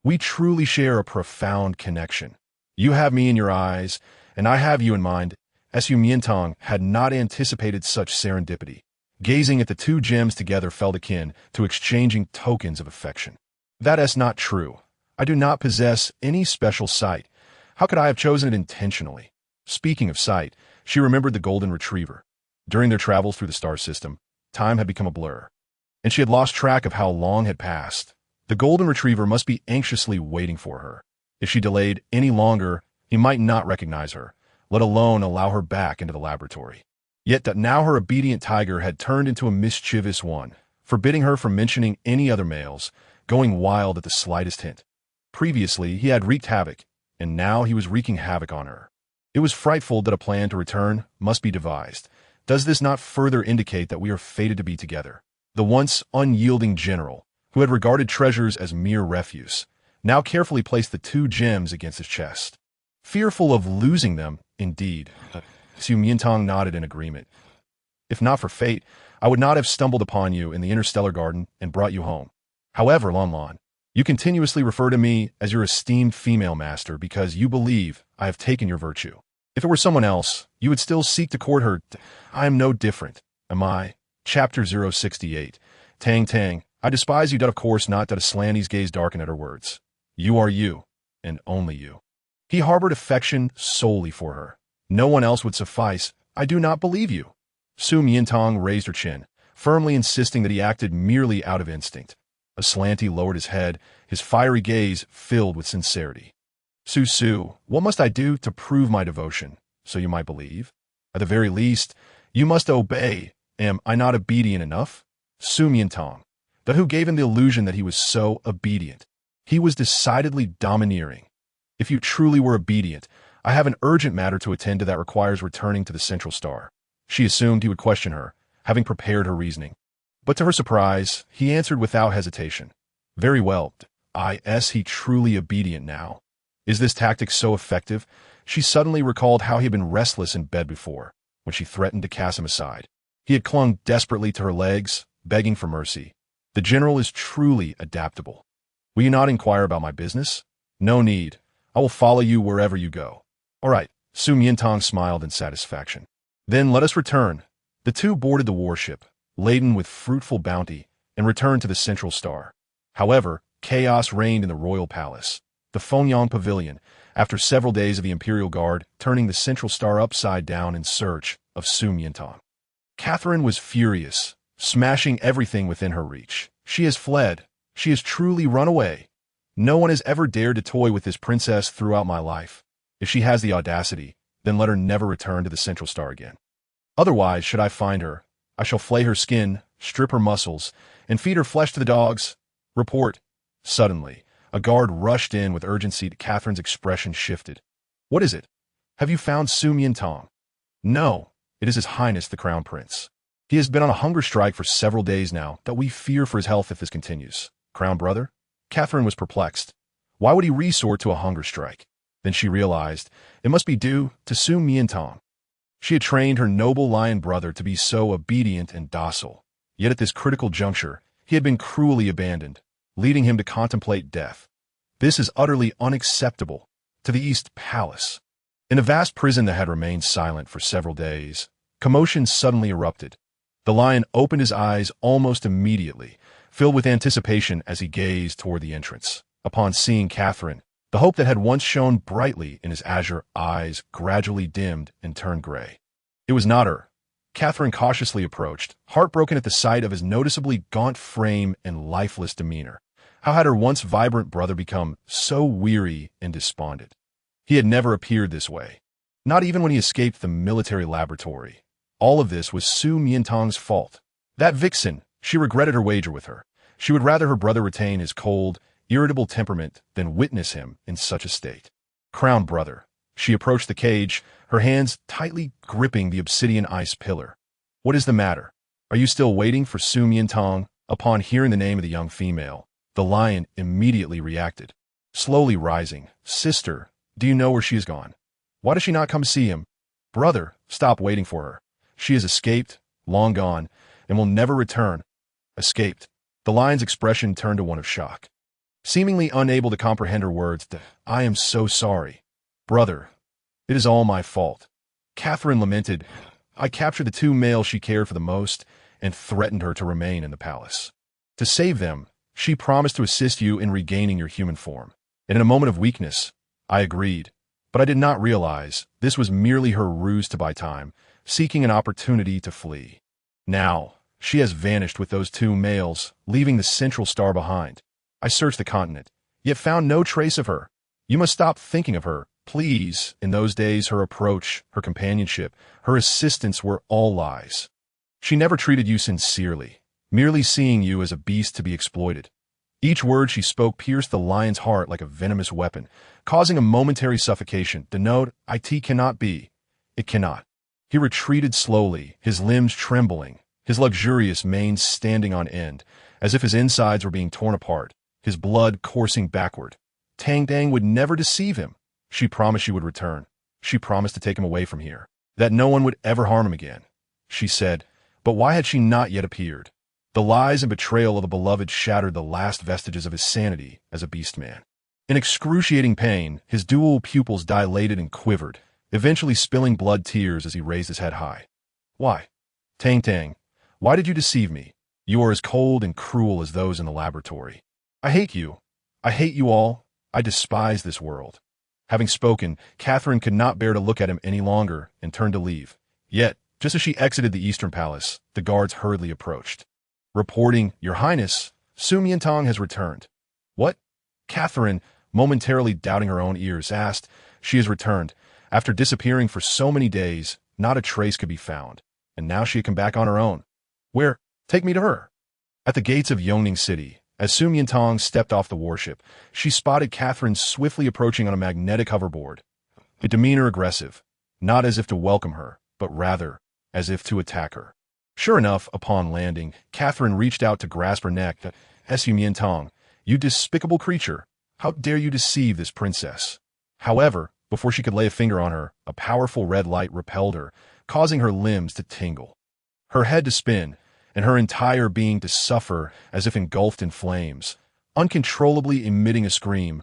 We truly share a profound connection. You have me in your eyes, and I have you in mind. Miantang had not anticipated such serendipity. Gazing at the two gems together felt akin to exchanging tokens of affection. That is not true. I do not possess any special sight. How could I have chosen it intentionally? Speaking of sight, she remembered the golden retriever. During their travels through the star system, time had become a blur, and she had lost track of how long had passed. The golden retriever must be anxiously waiting for her. If she delayed any longer, he might not recognize her, let alone allow her back into the laboratory. Yet that now her obedient tiger had turned into a mischievous one, forbidding her from mentioning any other males, going wild at the slightest hint. Previously, he had wreaked havoc, and now he was wreaking havoc on her. It was frightful that a plan to return must be devised. Does this not further indicate that we are fated to be together? The once unyielding general, who had regarded treasures as mere refuse, now carefully placed the two gems against his chest. Fearful of losing them, indeed. Miantang nodded in agreement. If not for fate, I would not have stumbled upon you in the interstellar garden and brought you home. However, Lan, you continuously refer to me as your esteemed female master because you believe I have taken your virtue. If it were someone else, you would still seek to court her. I am no different, am I? Chapter 068. Tang, I despise you, but of course not. Aslanti's gaze darkened at her words. You are you, and only you. He harbored affection solely for her. No one else would suffice. I do not believe you. Miantang raised her chin, firmly insisting that he acted merely out of instinct. Aslanti lowered his head, his fiery gaze filled with sincerity. Su, what must I do to prove my devotion, so you might believe? At the very least, you must obey. Am I not obedient enough? Miantang, the who gave him the illusion that he was so obedient. He was decidedly domineering. If you truly were obedient, I have an urgent matter to attend to that requires returning to the central star. She assumed he would question her, having prepared her reasoning. But to her surprise, he answered without hesitation. Very well, he truly obedient now. Is this tactic so effective? She suddenly recalled how he had been restless in bed before, when she threatened to cast him aside. He had clung desperately to her legs, begging for mercy. The general is truly adaptable. Will you not inquire about my business? No need. I will follow you wherever you go. All right. Miantang smiled in satisfaction. Then let us return. The two boarded the warship, laden with fruitful bounty, and returned to the central star. However, chaos reigned in the royal palace. The Fonyang Pavilion, after several days of the Imperial Guard turning the central star upside down in search of Miantang. Catherine was furious, smashing everything within her reach. She has fled. She has truly run away. No one has ever dared to toy with this princess throughout my life. If she has the audacity, then let her never return to the central star again. Otherwise, should I find her, I shall flay her skin, strip her muscles, and feed her flesh to the dogs. Report. Suddenly, a guard rushed in with urgency. Catherine's expression shifted. What is it? Have you found Miantang? No, it is His Highness the Crown Prince. He has been on a hunger strike for several days now that we fear for his health if this continues. Crown brother? Catherine was perplexed. Why would he resort to a hunger strike? Then she realized it must be due to Miantang. She had trained her noble lion brother to be so obedient and docile. Yet at this critical juncture, he had been cruelly abandoned, leading him to contemplate death. This is utterly unacceptable. To the East Palace. In a vast prison that had remained silent for several days, commotion suddenly erupted. The lion opened his eyes almost immediately, filled with anticipation as he gazed toward the entrance. Upon seeing Catherine, the hope that had once shone brightly in his azure eyes gradually dimmed and turned gray. It was not her. Catherine cautiously approached, heartbroken at the sight of his noticeably gaunt frame and lifeless demeanor. How had her once vibrant brother become so weary and despondent? He had never appeared this way, not even when he escaped the military laboratory. All of this was Miantang's fault. That vixen, she regretted her wager with her. She would rather her brother retain his cold, irritable temperament than witness him in such a state. Crown brother. She approached the cage, her hands tightly gripping the obsidian ice pillar. What is the matter? Are you still waiting for Su Miantang? Upon hearing the name of the young female, the lion immediately reacted. Slowly rising, Sister, do you know where she has gone? Why does she not come see him? Brother, stop waiting for her. She has escaped, long gone, and will never return. Escaped. The lion's expression turned to one of shock. Seemingly unable to comprehend her words, I am so sorry. Brother, it is all my fault. Catherine lamented. I captured the two males she cared for the most and threatened her to remain in the palace. To save them, she promised to assist you in regaining your human form. And in a moment of weakness, I agreed. But I did not realize this was merely her ruse to buy time, seeking an opportunity to flee. Now, she has vanished with those two males, leaving the central star behind. I searched the continent, yet found no trace of her. You must stop thinking of her, please. In those days, her approach, her companionship, her assistance were all lies. She never treated you sincerely, merely seeing you as a beast to be exploited. Each word she spoke pierced the lion's heart like a venomous weapon, causing a momentary suffocation. Denote, it cannot be. It cannot. He retreated slowly, his limbs trembling, his luxurious mane standing on end, as if his insides were being torn apart, his blood coursing backward. Tang Dang would never deceive him. She promised she would return. She promised to take him away from here, that no one would ever harm him again. She said, but why had she not yet appeared? The lies and betrayal of the beloved shattered the last vestiges of his sanity as a beast man. In excruciating pain, his dual pupils dilated and quivered, eventually spilling blood tears as he raised his head high. Why? Tang Tang, why did you deceive me? You are as cold and cruel as those in the laboratory. I hate you. I hate you all. I despise this world. Having spoken, Catherine could not bear to look at him any longer and turned to leave. Yet, just as she exited the Eastern Palace, the guards hurriedly approached. Reporting, Your Highness, Su Miantang has returned. What? Catherine, momentarily doubting her own ears, asked. She has returned. After disappearing for so many days, not a trace could be found. And now she had come back on her own. Where? Take me to her. At the gates of Yongning City, as Su Miantang stepped off the warship, she spotted Catherine swiftly approaching on a magnetic hoverboard. A demeanor aggressive, not as if to welcome her, but rather as if to attack her. Sure enough, upon landing, Catherine reached out to grasp her neck. Su Miantang, you despicable creature, how dare you deceive this princess? However, before she could lay a finger on her, a powerful red light repelled her, causing her limbs to tingle, her head to spin, and her entire being to suffer as if engulfed in flames, uncontrollably emitting a scream.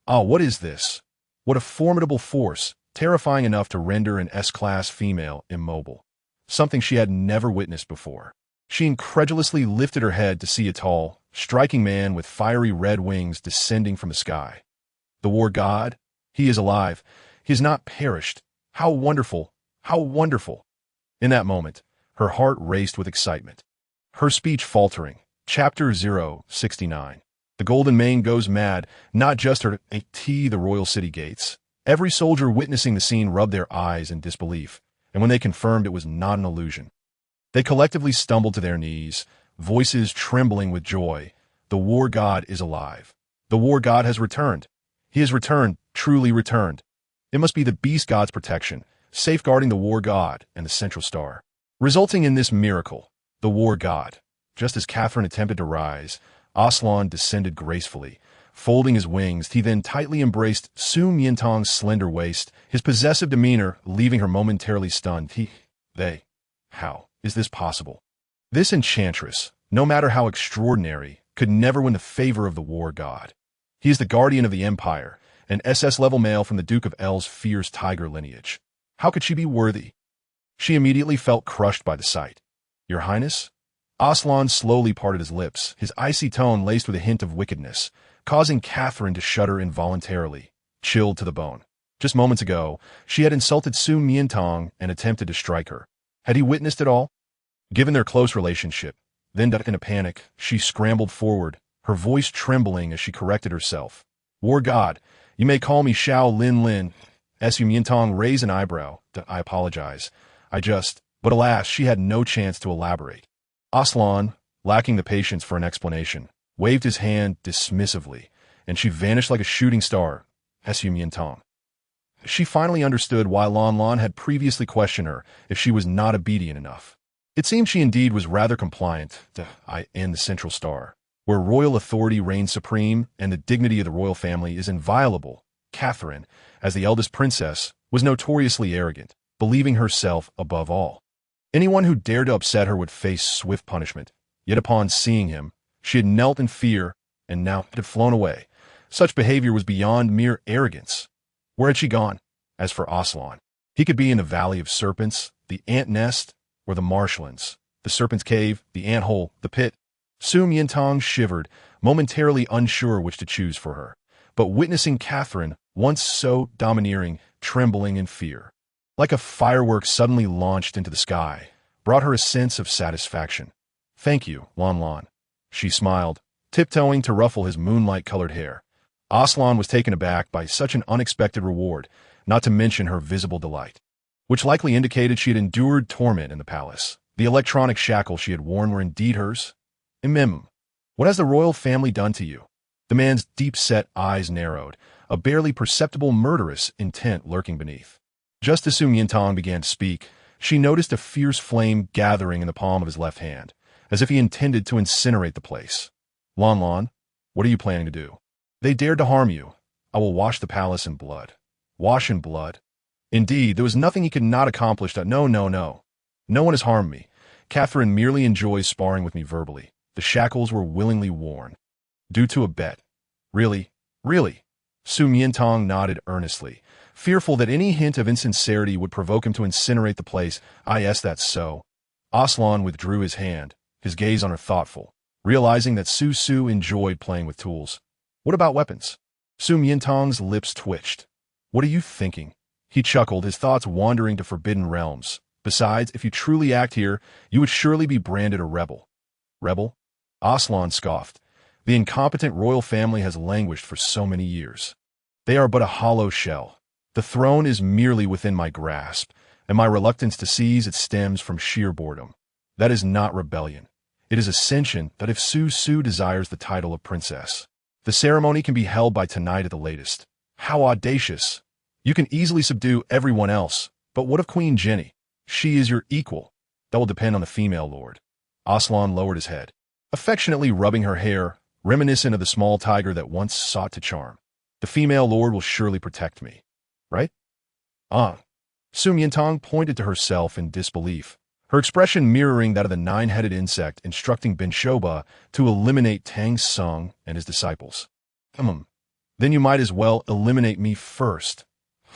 Ah, what is this? What a formidable force, terrifying enough to render an S-class female immobile. Something she had never witnessed before. She incredulously lifted her head to see a tall, striking man with fiery red wings descending from the sky. The war god? He is alive. He has not perished. How wonderful! How wonderful! In that moment, her heart raced with excitement. Her speech faltering. Chapter 069. The Golden Mane goes mad, not just her the royal city gates. Every soldier witnessing the scene rubbed their eyes in disbelief, and when they confirmed it was not an illusion, they collectively stumbled to their knees, voices trembling with joy. The war god is alive. The war god has returned. He has returned, truly returned. It must be the beast god's protection, safeguarding the war god and the central star, resulting in this miracle. The war god. Just as Catherine attempted to rise, Aslan descended gracefully. Folding his wings, he then tightly embraced Su Miantang's slender waist, his possessive demeanor leaving her momentarily stunned. How is this possible? This enchantress, no matter how extraordinary, could never win the favor of the war god. He is the guardian of the empire, an SS-level male from the Duke of L's fierce tiger lineage. How could she be worthy? She immediately felt crushed by the sight. Your Highness? Aslan slowly parted his lips, his icy tone laced with a hint of wickedness, causing Catherine to shudder involuntarily, chilled to the bone. Just moments ago, she had insulted Su Miantang and attempted to strike her. Had he witnessed it all? Given their close relationship, then in a panic, she scrambled forward, her voice trembling as she corrected herself. War god, you may call me Xiao Lin Lin. Su Miantang raised an eyebrow. I apologize. But alas, she had no chance to elaborate. Aslan, lacking the patience for an explanation, waved his hand dismissively, and she vanished like a shooting star. Su Miantang. She finally understood why Lan Lan had previously questioned her if she was not obedient enough. It seemed she indeed was rather compliant in the Central Star, where royal authority reigns supreme and the dignity of the royal family is inviolable. Catherine, as the eldest princess, was notoriously arrogant, believing herself above all. Anyone who dared to upset her would face swift punishment. Yet upon seeing him, she had knelt in fear and now had flown away. Such behavior was beyond mere arrogance. Where had she gone? As for Aslan, he could be in the Valley of Serpents, the ant nest, or the marshlands, the serpent's cave, the ant hole, the pit. Miantang shivered, momentarily unsure which to choose for her, but witnessing Catherine, once so domineering, trembling in fear, like a firework suddenly launched into the sky, brought her a sense of satisfaction. "Thank you, Lan Lan," she smiled, tiptoeing to ruffle his moonlight-colored hair. Aslan was taken aback by such an unexpected reward, not to mention her visible delight, which likely indicated she had endured torment in the palace. The electronic shackles she had worn were indeed hers. What has the royal family done to you?" The man's deep-set eyes narrowed, a barely perceptible murderous intent lurking beneath. Just as Miantang began to speak, she noticed a fierce flame gathering in the palm of his left hand, as if he intended to incinerate the place. "Lan Lan, what are you planning to do?" "They dared to harm you. I will wash the palace in blood." "Wash in blood?" Indeed, there was nothing he could not accomplish. No. No one has harmed me. Catherine merely enjoys sparring with me verbally. The shackles were willingly worn. Due to a bet. Really? Miantang nodded earnestly, fearful that any hint of insincerity would provoke him to incinerate the place. "Yes, that's so." Aslan withdrew his hand, his gaze on her thoughtful, realizing that Su enjoyed playing with tools. "What about weapons?" Miantang's lips twitched. "What are you thinking?" He chuckled, his thoughts wandering to forbidden realms. "Besides, if you truly act here, you would surely be branded a rebel." "Rebel?" Aslan scoffed. "The incompetent royal family has languished for so many years. They are but a hollow shell. The throne is merely within my grasp, and my reluctance to seize it stems from sheer boredom. That is not rebellion. It is ascension that if Su desires the title of princess, the ceremony can be held by tonight at the latest." "How audacious! You can easily subdue everyone else, but what of Queen Jenny? She is your equal." "That will depend on the female lord." Aslan lowered his head, affectionately rubbing her hair, reminiscent of the small tiger that once sought to charm. "The female lord will surely protect me. Right?" Miantang pointed to herself in disbelief, her expression mirroring that of the nine-headed insect instructing Ben Shoba to eliminate Tang Sung and his disciples. Then you might as well eliminate me first."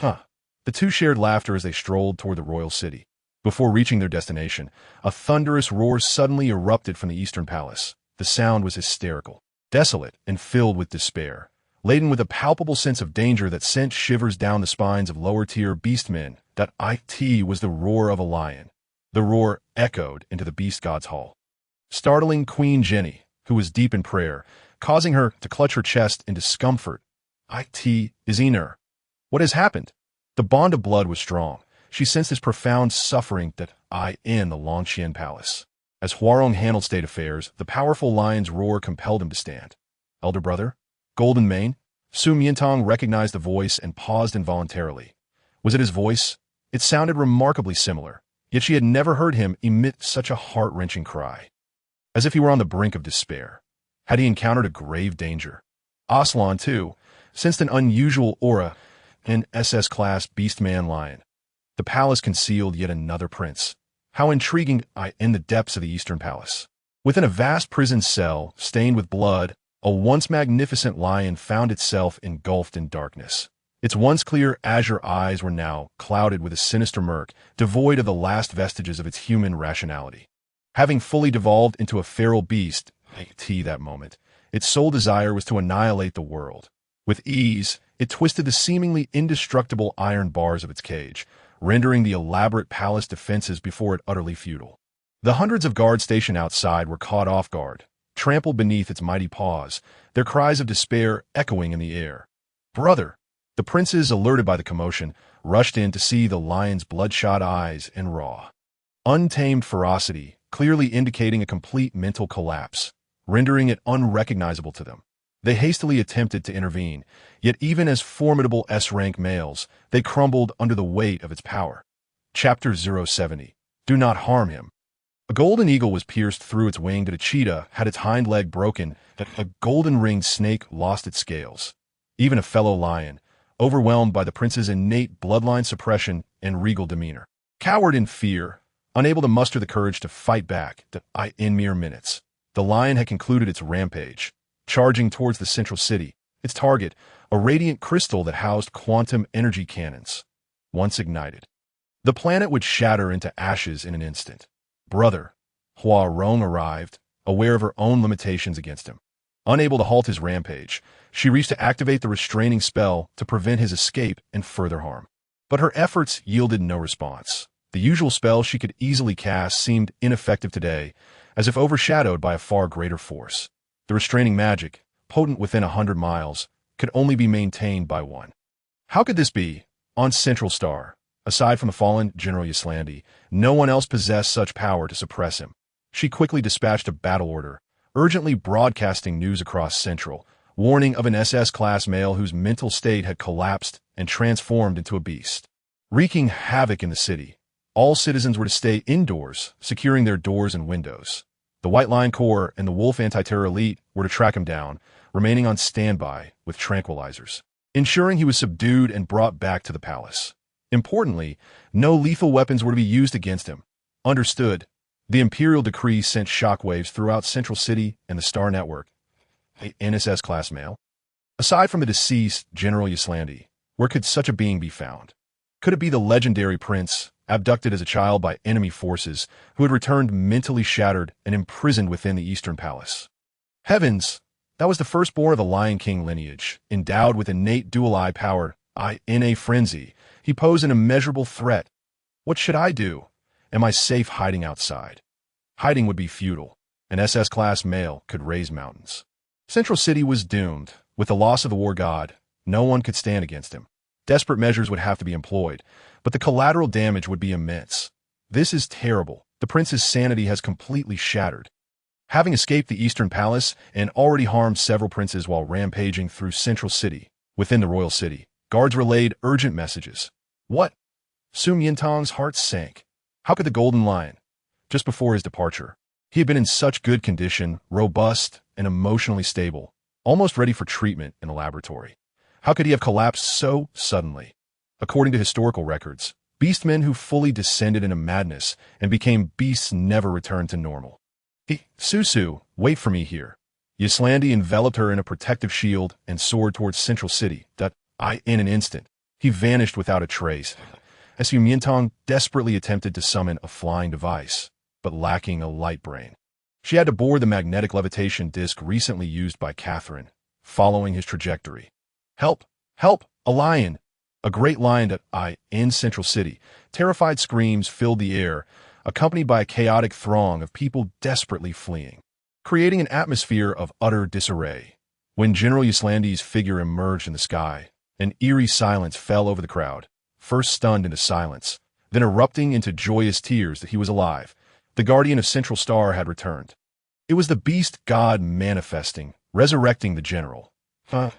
The two shared laughter as they strolled toward the royal city. Before reaching their destination, a thunderous roar suddenly erupted from the eastern palace. The sound was hysterical, desolate, and filled with despair, laden with a palpable sense of danger that sent shivers down the spines of lower-tier beastmen. That it was the roar of a lion. The roar echoed into the beast god's hall, startling Queen Jenny, who was deep in prayer, causing her to clutch her chest in discomfort. "It is Iner. What has happened?" The bond of blood was strong. She sensed this profound suffering that in the Longqian Palace. As Huarong handled state affairs, the powerful lion's roar compelled him to stand. "Elder brother? Golden Mane?" Miantang recognized the voice and paused involuntarily. Was it his voice? It sounded remarkably similar, yet she had never heard him emit such a heart-wrenching cry. As if he were on the brink of despair. Had he encountered a grave danger? Aslan, too, sensed an unusual aura, an SSS-Class beastman lion. The palace concealed yet another prince. How intriguing in the depths of the Eastern Palace. Within a vast prison cell, stained with blood, a once magnificent lion found itself engulfed in darkness. Its once clear azure eyes were now clouded with a sinister murk, devoid of the last vestiges of its human rationality. Having fully devolved into a feral beast, that moment, its sole desire was to annihilate the world. With ease, it twisted the seemingly indestructible iron bars of its cage, rendering the elaborate palace defenses before it utterly futile. The hundreds of guards stationed outside were caught off guard, trampled beneath its mighty paws, their cries of despair echoing in the air. "Brother!" The princes, alerted by the commotion, rushed in to see the lion's bloodshot eyes and raw, untamed ferocity, clearly indicating a complete mental collapse, rendering it unrecognizable to them. They hastily attempted to intervene, yet even as formidable S-rank males, they crumbled under the weight of its power. Chapter 070. Do not harm him. A golden eagle was pierced through its wing, but a cheetah had its hind leg broken, a golden-ringed snake lost its scales. Even a fellow lion, overwhelmed by the prince's innate bloodline suppression and regal demeanor, cowered in fear, unable to muster the courage to fight back. In mere minutes, the lion had concluded its rampage, charging towards the central city, its target, a radiant crystal that housed quantum energy cannons. Once ignited, the planet would shatter into ashes in an instant. Brother, Hua Rong arrived, aware of her own limitations against him. Unable to halt his rampage, she reached to activate the restraining spell to prevent his escape and further harm. But her efforts yielded no response. The usual spell she could easily cast seemed ineffective today, as if overshadowed by a far greater force. The restraining magic, potent within 100 miles, could only be maintained by one. How could this be? On Central Star, aside from the fallen General Yslandi, no one else possessed such power to suppress him. She quickly dispatched a battle order, urgently broadcasting news across Central, warning of an SS-class male whose mental state had collapsed and transformed into a beast. Wreaking havoc in the city, all citizens were to stay indoors, securing their doors and windows. The White Line Corps and the Wolf Anti-Terror Elite were to track him down, remaining on standby with tranquilizers, ensuring he was subdued and brought back to the palace. Importantly, no lethal weapons were to be used against him. Understood. The Imperial decree sent shockwaves throughout Central City and the Star Network. A SSS-class male? Aside from the deceased General Yslandi, where could such a being be found? Could it be the legendary prince, abducted as a child by enemy forces, who had returned mentally shattered and imprisoned within the Eastern Palace? Heavens! That was the firstborn of the Lion King lineage, endowed with innate dual-eye power. In a frenzy, he posed an immeasurable threat. What should I do? Am I safe hiding outside? Hiding would be futile. An SS-class male could raise mountains. Central City was doomed. With the loss of the war god, no one could stand against him. Desperate measures would have to be employed, but the collateral damage would be immense. This is terrible. The prince's sanity has completely shattered. Having escaped the Eastern Palace and already harmed several princes while rampaging through Central City, within the royal city, guards relayed urgent messages. What? Su Miantang's heart sank. How could the Golden Lion? Just before his departure, he had been in such good condition, robust, and emotionally stable, almost ready for treatment in a laboratory. How could he have collapsed so suddenly? According to historical records, beastmen who fully descended into madness and became beasts never returned to normal. Susu, wait for me here. Yslandi enveloped her in a protective shield and soared towards Central City. In an instant, he vanished without a trace, as Miantang desperately attempted to summon a flying device, but lacking a light brain. She had to board the magnetic levitation disc recently used by Catherine, following his trajectory. Help! Help! A lion! A great lion in Central City. Terrified screams filled the air, accompanied by a chaotic throng of people desperately fleeing, creating an atmosphere of utter disarray. When General Yslandi's figure emerged in the sky, an eerie silence fell over the crowd, first stunned into silence, then erupting into joyous tears that he was alive. The guardian of Central Star had returned. It was the beast god manifesting, resurrecting the general. A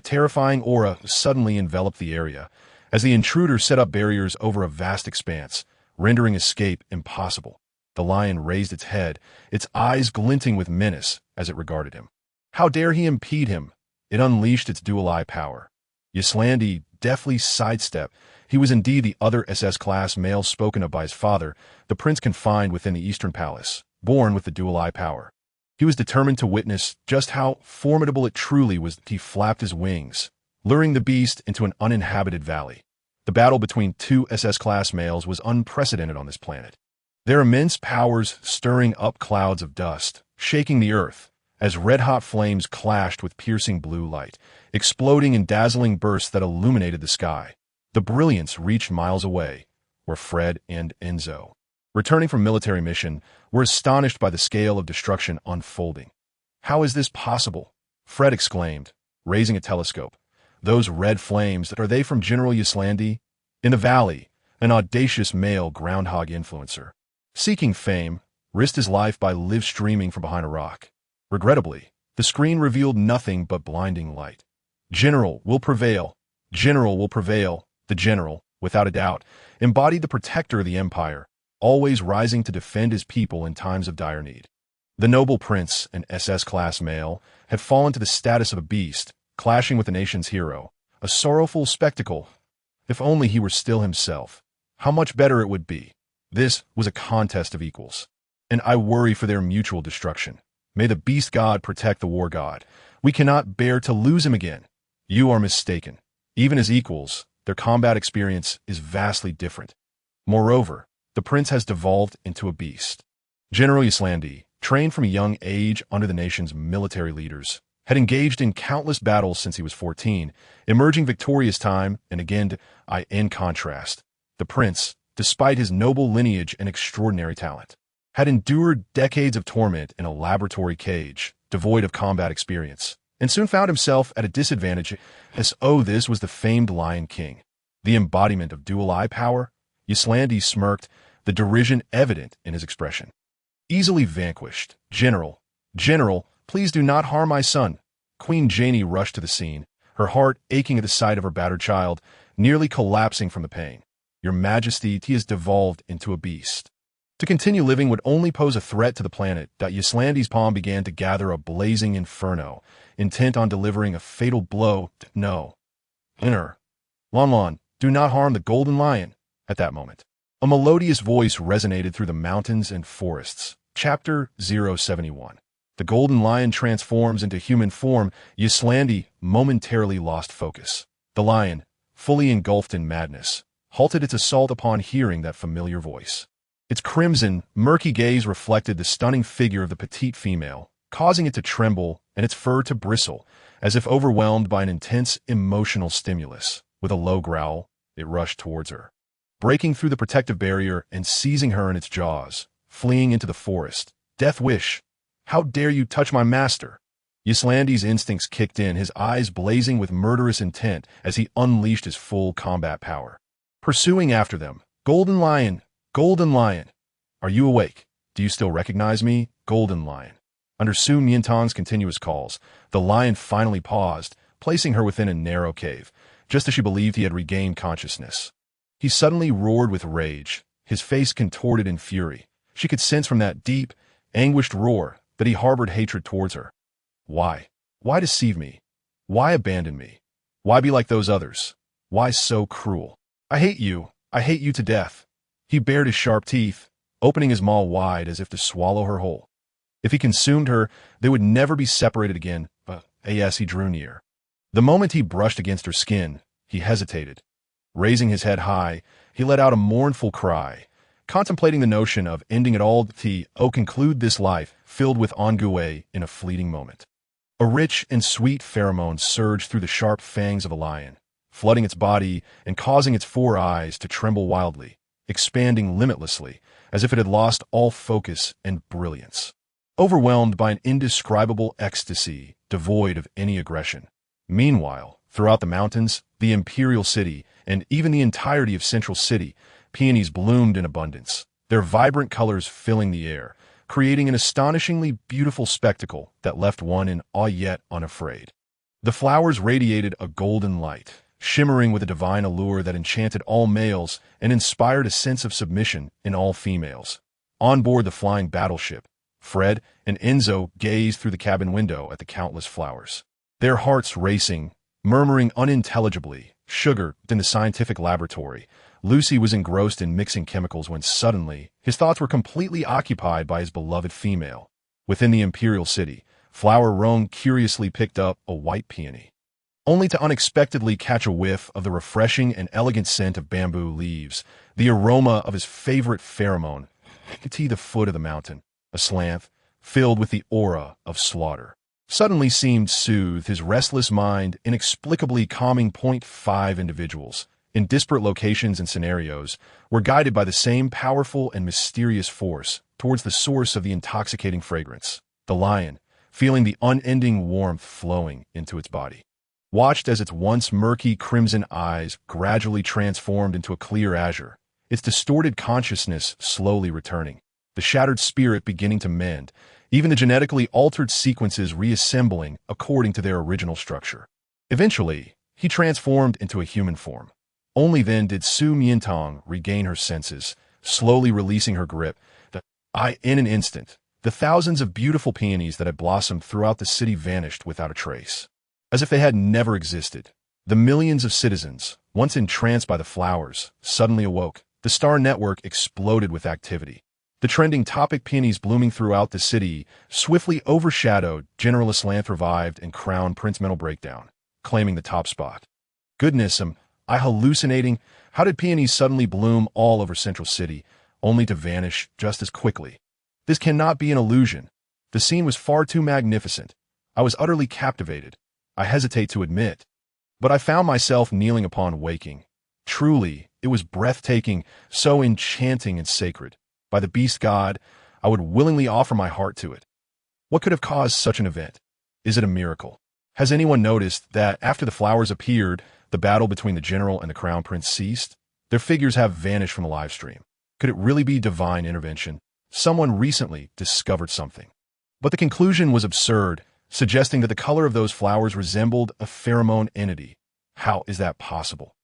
terrifying aura suddenly enveloped the area, as the intruder set up barriers over a vast expanse, rendering escape impossible. The lion raised its head, its eyes glinting with menace as it regarded him. How dare he impede him? It unleashed its dual-eye power. Yslandi deftly sidestepped. He was indeed the other SS-class male spoken of by his father, the prince confined within the Eastern Palace, born with the dual-eye power. He was determined to witness just how formidable it truly was. He flapped his wings, luring the beast into an uninhabited valley. The battle between two SS-class males was unprecedented on this planet, their immense powers stirring up clouds of dust, shaking the earth, as red-hot flames clashed with piercing blue light, exploding in dazzling bursts that illuminated the sky. The brilliance reached miles away, where Fred and Enzo, returning from military mission, were astonished by the scale of destruction unfolding. How is this possible? Fred exclaimed, raising a telescope. Those red flames, are they from General Yslandi? In the valley, an audacious male groundhog influencer, seeking fame, risked his life by live streaming from behind a rock. Regrettably, The screen revealed nothing but blinding light. General will prevail. General will prevail. The general, without a doubt, embodied the protector of the empire, always rising to defend his people in times of dire need. The noble prince, an SS-class male, had fallen to the status of a beast, clashing with the nation's hero. A sorrowful spectacle. If only he were still himself. How much better it would be. This was a contest of equals. And I worry for their mutual destruction. May the beast god protect the war god. We cannot bear to lose him again. You are mistaken. Even as equals, their combat experience is vastly different. Moreover, the prince has devolved into a beast. General Yslandi, trained from a young age under the nation's military leaders, had engaged in countless battles since he was 14, emerging victorious time and again. In contrast, the prince, despite his noble lineage and extraordinary talent, had endured decades of torment in a laboratory cage, devoid of combat experience, and soon found himself at a disadvantage this was the famed Lion King. The embodiment of dual eye power. Yslandi smirked, the derision evident in his expression. Easily vanquished. General, please do not harm my son. Queen Janie rushed to the scene, her heart aching at the sight of her battered child, nearly collapsing from the pain. Your Majesty, he has devolved into a beast. To continue living would only pose a threat to the planet. Yslandi's palm began to gather a blazing inferno, intent on delivering a fatal blow. No. Inner. Lon, do not harm the golden lion. At that moment, a melodious voice resonated through the mountains and forests. Chapter 071. The golden lion transforms into human form. Yslandi momentarily lost focus. The lion, fully engulfed in madness, halted its assault upon hearing that familiar voice. Its crimson, murky gaze reflected the stunning figure of the petite female, causing it to tremble and its fur to bristle, as if overwhelmed by an intense emotional stimulus. With a low growl, it rushed towards her, breaking through the protective barrier and seizing her in its jaws, fleeing into the forest. Death wish! How dare you touch my master? Yslandi's instincts kicked in, his eyes blazing with murderous intent as he unleashed his full combat power. Pursuing after them. Golden lion! Golden lion! Are you awake? Do you still recognize me? Golden lion. Under Su Miantang's continuous calls, the lion finally paused, placing her within a narrow cave, just as she believed he had regained consciousness. He suddenly roared with rage, his face contorted in fury. She could sense from that deep, anguished roar that he harbored hatred towards her. Why? Why deceive me? Why abandon me? Why be like those others? Why so cruel? I hate you to death. He bared his sharp teeth, opening his maw wide as if to swallow her whole. If he consumed her, they would never be separated again, but as he drew near. The moment he brushed against her skin, he hesitated. Raising his head high, he let out a mournful cry, contemplating the notion of ending it all to conclude this life filled with ennui in a fleeting moment. A rich and sweet pheromone surged through the sharp fangs of a lion, flooding its body and causing its 4 eyes to tremble wildly, expanding limitlessly, as if it had lost all focus and brilliance. Overwhelmed by an indescribable ecstasy, devoid of any aggression. Meanwhile, throughout the mountains, the imperial city, and even the entirety of Central City, peonies bloomed in abundance, their vibrant colors filling the air, creating an astonishingly beautiful spectacle that left one in awe yet unafraid. The flowers radiated a golden light, shimmering with a divine allure that enchanted all males and inspired a sense of submission in all females. On board the flying battleship, Fred and Enzo gazed through the cabin window at the countless flowers, their hearts racing, murmuring unintelligibly. Sugar, in the scientific laboratory, Lucy was engrossed in mixing chemicals when suddenly his thoughts were completely occupied by his beloved female. Within the imperial city, Flower Roan curiously picked up a white peony, only to unexpectedly catch a whiff of the refreshing and elegant scent of bamboo leaves, the aroma of his favorite pheromone, to the foot of the mountain. A slant, filled with the aura of slaughter, suddenly seemed soothed his restless mind, inexplicably calming. 5 individuals, in disparate locations and scenarios, were guided by the same powerful and mysterious force towards the source of the intoxicating fragrance. The lion, feeling the unending warmth flowing into its body, watched as its once murky crimson eyes gradually transformed into a clear azure, its distorted consciousness slowly returning. the shattered spirit beginning to mend, even the genetically altered sequences reassembling according to their original structure. Eventually, he transformed into a human form. Only then did Miantang regain her senses, slowly releasing her grip. In an instant, the thousands of beautiful peonies that had blossomed throughout the city vanished without a trace. As if they had never existed, the millions of citizens, once entranced by the flowers, suddenly awoke. The star network exploded with activity. The trending topic peonies blooming throughout the city swiftly overshadowed General Aslanth revived and crowned Prince Mental Breakdown, claiming the top spot. Goodness, am I hallucinating? How did peonies suddenly bloom all over Central City, only to vanish just as quickly? This cannot be an illusion. The scene was far too magnificent. I was utterly captivated. I hesitate to admit. But I found myself kneeling upon waking. Truly, it was breathtaking, so enchanting and sacred. By the beast god, I would willingly offer my heart to it. What could have caused such an event? Is it a miracle? Has anyone noticed that after the flowers appeared, the battle between the general and the crown prince ceased? Their figures have vanished from the live stream. Could it really be divine intervention? Someone recently discovered something. But the conclusion was absurd, suggesting that the color of those flowers resembled a pheromone entity. How is that possible?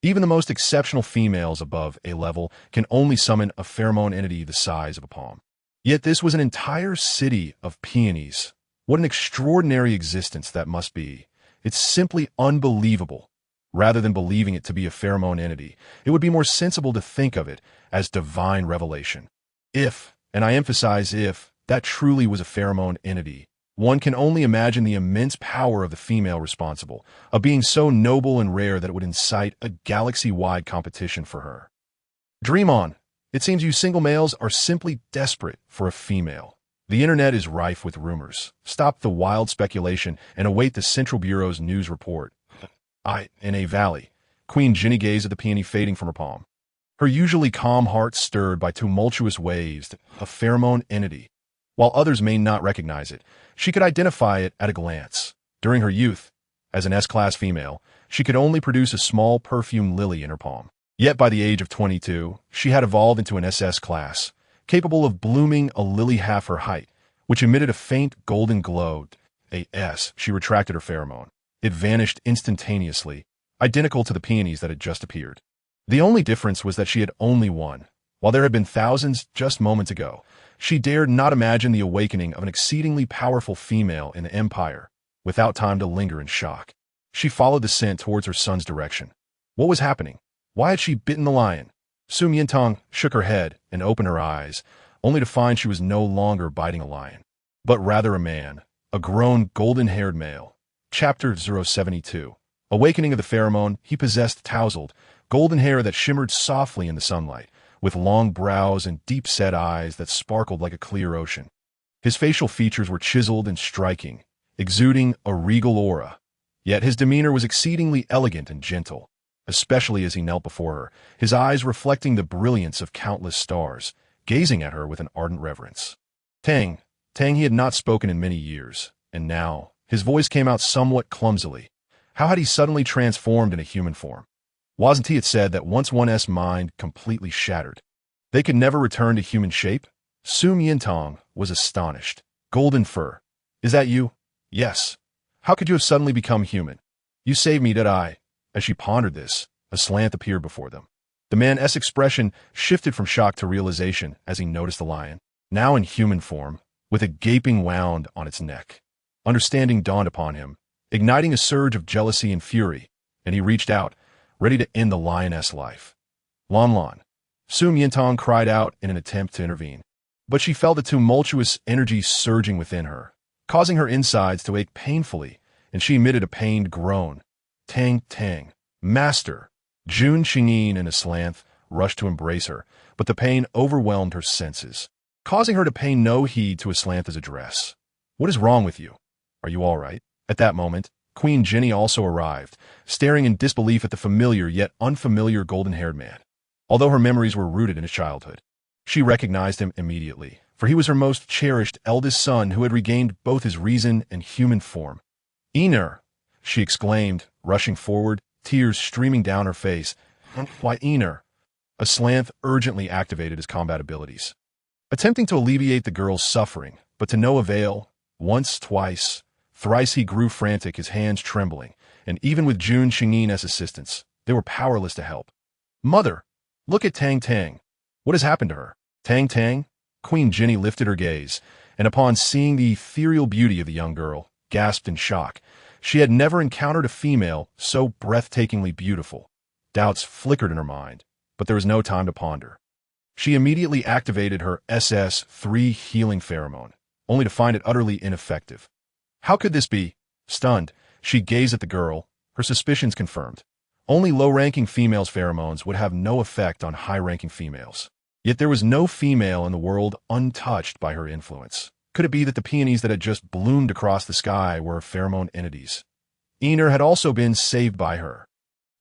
Even the most exceptional females above A level can only summon a pheromone entity the size of a palm. Yet this was an entire city of peonies. What an extraordinary existence that must be. It's simply unbelievable. Rather than believing it to be a pheromone entity, it would be more sensible to think of it as divine revelation. If, and I emphasize if, that truly was a pheromone entity, one can only imagine the immense power of the female responsible, a being so noble and rare that it would incite a galaxy-wide competition for her. Dream on. It seems you single males are simply desperate for a female. The internet is rife with rumors. Stop the wild speculation and await the Central Bureau's news report. In a valley, Queen Jenny gazed at the peony fading from her palm. Her usually calm heart stirred by tumultuous waves, a pheromone entity. While others may not recognize it, she could identify it at a glance. During her youth, as an S-class female, she could only produce a small perfumed lily in her palm. Yet by the age of 22, she had evolved into an SS-class, capable of blooming a lily half her height, which emitted a faint golden glow. She retracted her pheromone. It vanished instantaneously, identical to the peonies that had just appeared. The only difference was that she had only one. While there had been thousands just moments ago, she dared not imagine the awakening of an exceedingly powerful female in the Empire, without time to linger in shock. She followed the scent towards her son's direction. What was happening? Why had she bitten the lion? Miantang shook her head and opened her eyes, only to find she was no longer biting a lion, but rather a man, a grown golden-haired male. Chapter 072. Awakening of the pheromone, he possessed tousled, golden hair that shimmered softly in the sunlight, with long brows and deep-set eyes that sparkled like a clear ocean. His facial features were chiseled and striking, exuding a regal aura. Yet his demeanor was exceedingly elegant and gentle, especially as he knelt before her, his eyes reflecting the brilliance of countless stars, gazing at her with an ardent reverence. Tang he had not spoken in many years, and now his voice came out somewhat clumsily. How had he suddenly transformed in a human form? Wasn't he, it said, that once one's mind completely shattered, they could never return to human shape? Miantang was astonished. Golden fur. Is that you? Yes. How could you have suddenly become human? You saved me, did I? As she pondered this, a slant appeared before them. The man's expression shifted from shock to realization as he noticed the lion, now in human form, with a gaping wound on its neck. Understanding dawned upon him, igniting a surge of jealousy and fury, and he reached out, ready to end the lioness' life. Lan. Miantang cried out in an attempt to intervene, but she felt the tumultuous energy surging within her, causing her insides to ache painfully, and she emitted a pained groan. Tang. Master! Jun Qingyin and Aslanth rushed to embrace her, but the pain overwhelmed her senses, causing her to pay no heed to Aslanth's address. What is wrong with you? Are you all right? At that moment, Queen Jenny also arrived, staring in disbelief at the familiar yet unfamiliar golden-haired man. Although her memories were rooted in his childhood, she recognized him immediately, for he was her most cherished eldest son who had regained both his reason and human form. Ener! She exclaimed, rushing forward, tears streaming down her face. Why, Ener? Aslanth urgently activated his combat abilities. attempting to alleviate the girl's suffering, but to no avail. Once, twice, thrice he grew frantic, his hands trembling, and even with Jun Qingyi's assistance, they were powerless to help. Mother, look at Tang Tang. What has happened to her? Tang Tang? Queen Jinny lifted her gaze, and upon seeing the ethereal beauty of the young girl, gasped in shock. She had never encountered a female so breathtakingly beautiful. Doubts flickered in her mind, but there was no time to ponder. She immediately activated her SS-3 healing pheromone, only to find it utterly ineffective. How could this be? Stunned, she gazed at the girl, her suspicions confirmed. Only low-ranking females' pheromones would have no effect on high-ranking females. Yet there was no female in the world untouched by her influence. Could it be that the peonies that had just bloomed across the sky were pheromone entities? Ener had also been saved by her.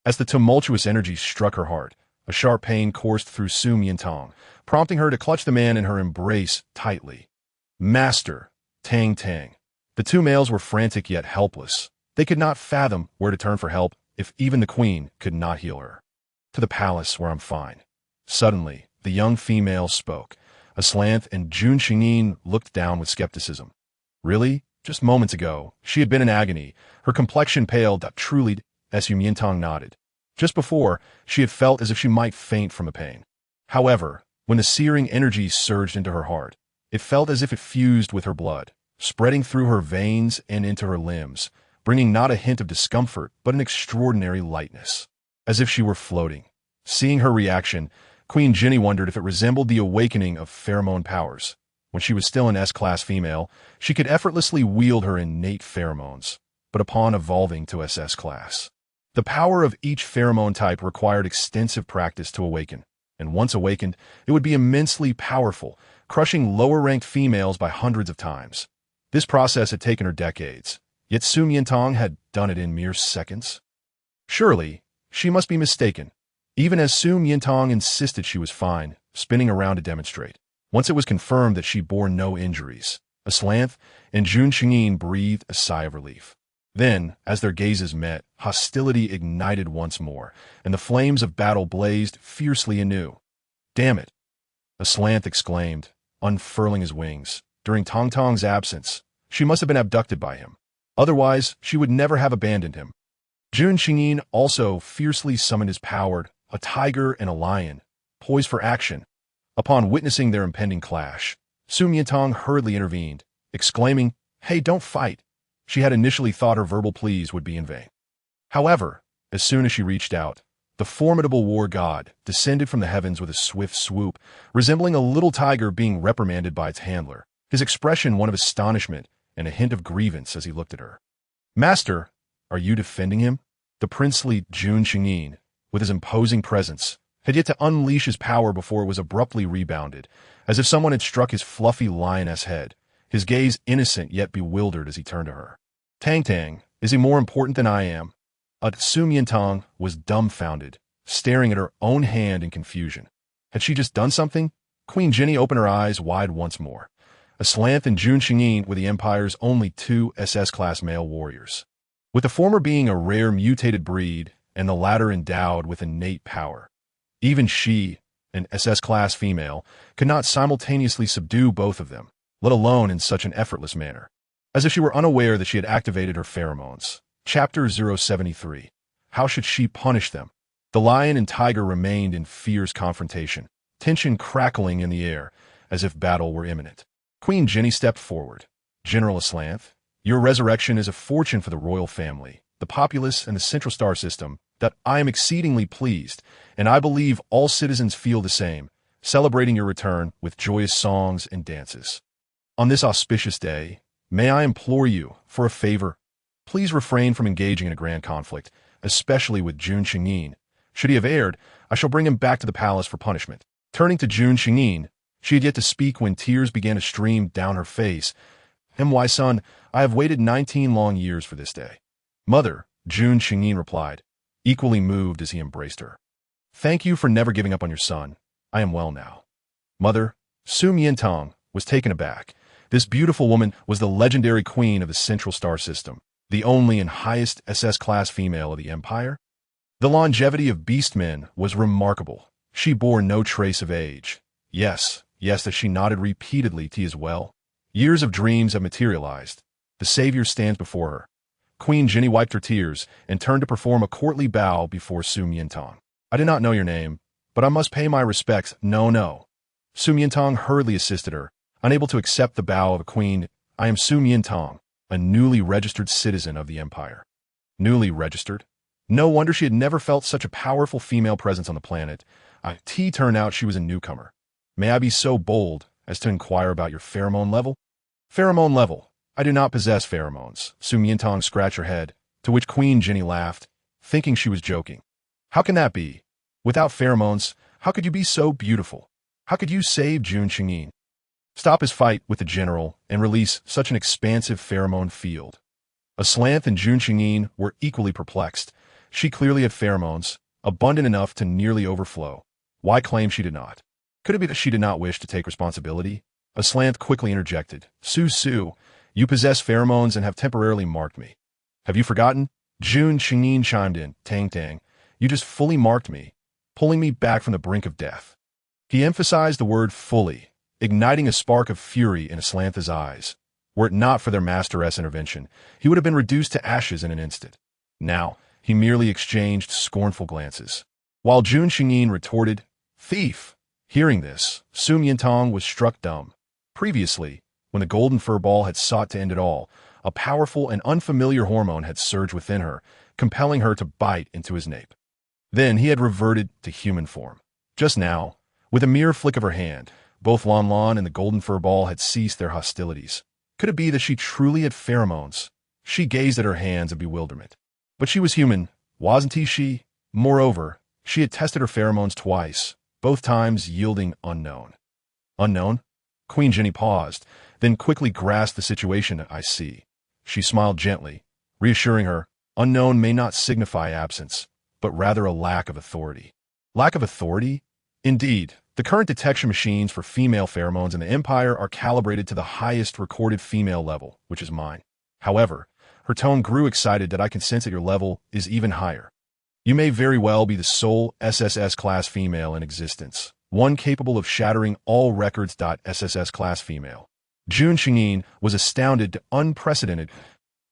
As the tumultuous energy struck her heart, a sharp pain coursed through Miantang, prompting her to clutch the man in her embrace tightly. Master, Tang Tang. The two males were frantic yet helpless. They could not fathom where to turn for help if even the queen could not heal her. To the palace where I'm fine. Suddenly, the young female spoke. Aslanth and Jun Qingyi looked down with skepticism. Really? Just moments ago, she had been in agony, her complexion pale, truly, as Miantang nodded. Just before, she had felt as if she might faint from the pain. However, when the searing energy surged into her heart, it felt as if it fused with her blood, spreading through her veins and into her limbs, bringing not a hint of discomfort, but an extraordinary lightness, as if she were floating. Seeing her reaction, Queen Jinny wondered if it resembled the awakening of pheromone powers. When she was still an S-class female, she could effortlessly wield her innate pheromones, but upon evolving to SS-class, the power of each pheromone type required extensive practice to awaken, and once awakened, it would be immensely powerful, crushing lower-ranked females by hundreds of times. This process had taken her decades, yet Miantang had done it in mere seconds. Surely, she must be mistaken, even as Miantang insisted she was fine, spinning around to demonstrate. Once it was confirmed that she bore no injuries, Aslanth and Jun Qingyi breathed a sigh of relief. Then, as their gazes met, hostility ignited once more, and the flames of battle blazed fiercely anew. Damn it! Aslanth exclaimed, unfurling his wings. During Tang Tang's absence, she must have been abducted by him. Otherwise, she would never have abandoned him. Jun Qingyi also fiercely summoned his power, a tiger and a lion, poised for action. Upon witnessing their impending clash, Miantang hurriedly intervened, exclaiming, "Hey, don't fight." She had initially thought her verbal pleas would be in vain. However, as soon as she reached out, the formidable war god descended from the heavens with a swift swoop, resembling a little tiger being reprimanded by its handler, his expression one of astonishment and a hint of grievance as he looked at her. "Master, are you defending him?" The princely Jun Qingyi, with his imposing presence, had yet to unleash his power before it was abruptly rebounded, as if someone had struck his fluffy lioness head, his gaze innocent yet bewildered as he turned to her. "Tang Tang, is he more important than I am?" Miantang was dumbfounded, staring at her own hand in confusion. Had she just done something? Queen Jinny opened her eyes wide once more. Aslanth and Jun Qingyi were the Empire's only two SS-class male warriors, with the former being a rare mutated breed and the latter endowed with innate power. Even she, an SS-class female, could not simultaneously subdue both of them, let alone in such an effortless manner, as if she were unaware that she had activated her pheromones. Chapter 073. How should she punish them? The lion and tiger remained in fierce confrontation, tension crackling in the air, as if battle were imminent. Queen Jinny stepped forward. "General Aslanth, your resurrection is a fortune for the royal family, the populace, and the Central Star System, that I am exceedingly pleased, and I believe all citizens feel the same, celebrating your return with joyous songs and dances. On this auspicious day, may I implore you for a favor? Please refrain from engaging in a grand conflict, especially with Jun Qingyi. Should he have erred, I shall bring him back to the palace for punishment." Turning to Jun Qingyi, she had yet to speak when tears began to stream down her face. "My son, I have waited 19 long years for this day." "Mother," Jun Qingyi replied, equally moved as he embraced her. "Thank you for never giving up on your son. I am well now." "Mother," Miantang was taken aback. This beautiful woman was the legendary queen of the Central Star System, the only and highest SS-class female of the Empire. The longevity of beastmen was remarkable. She bore no trace of age. Yes, Yes, that she nodded repeatedly to as well. Years of dreams have materialized. The savior stands before her. Queen Jinny wiped her tears and turned to perform a courtly bow before Su Miantang. I did not know your name, but I must pay my respects. No. Su Miantang hurriedly assisted her, unable to accept the bow of a queen. I am Su Miantang, a newly registered citizen of the Empire. Newly registered? No wonder she had never felt such a powerful female presence on the planet. It turned out she was a newcomer. May I be so bold as to inquire about your pheromone level? Pheromone level. I do not possess pheromones. Su Miantang scratched her head, to which Queen Jinny laughed, thinking she was joking. How can that be? Without pheromones, how could you be so beautiful? How could you save Jun Qingyin? Stop his fight with the general and release such an expansive pheromone field. Aslanth and Jun Qingyin were equally perplexed. She clearly had pheromones, abundant enough to nearly overflow. Why claim she did not? Could it be that she did not wish to take responsibility? Aslanth quickly interjected. Su, you possess pheromones and have temporarily marked me. Have you forgotten? Jun Qingyin chimed in. Tang, you just fully marked me, pulling me back from the brink of death. He emphasized the word fully, igniting a spark of fury in Aslanth's eyes. Were it not for their Master S intervention, he would have been reduced to ashes in an instant. Now, he merely exchanged scornful glances. While Jun Qingyin retorted, Thief! Hearing this, Su Miantang was struck dumb. Previously, when the golden fur ball had sought to end it all, a powerful and unfamiliar hormone had surged within her, compelling her to bite into his nape. Then he had reverted to human form. Just now, with a mere flick of her hand, both Lon Lon and the golden fur ball had ceased their hostilities. Could it be that she truly had pheromones? She gazed at her hands in bewilderment. But she was human, wasn't she? Moreover, she had tested her pheromones twice, both times yielding unknown. Unknown? Queen Jinny paused, then quickly grasped the situation. I see. She smiled gently, reassuring her, unknown may not signify absence, but rather a lack of authority. Lack of authority? Indeed, the current detection machines for female pheromones in the Empire are calibrated to the highest recorded female level, which is mine. However, her tone grew excited that I can sense that your level is even higher. You may very well be the sole SSS-class female in existence, one capable of shattering all records. SSS-class female. Jun Qingyin was astounded to unprecedented,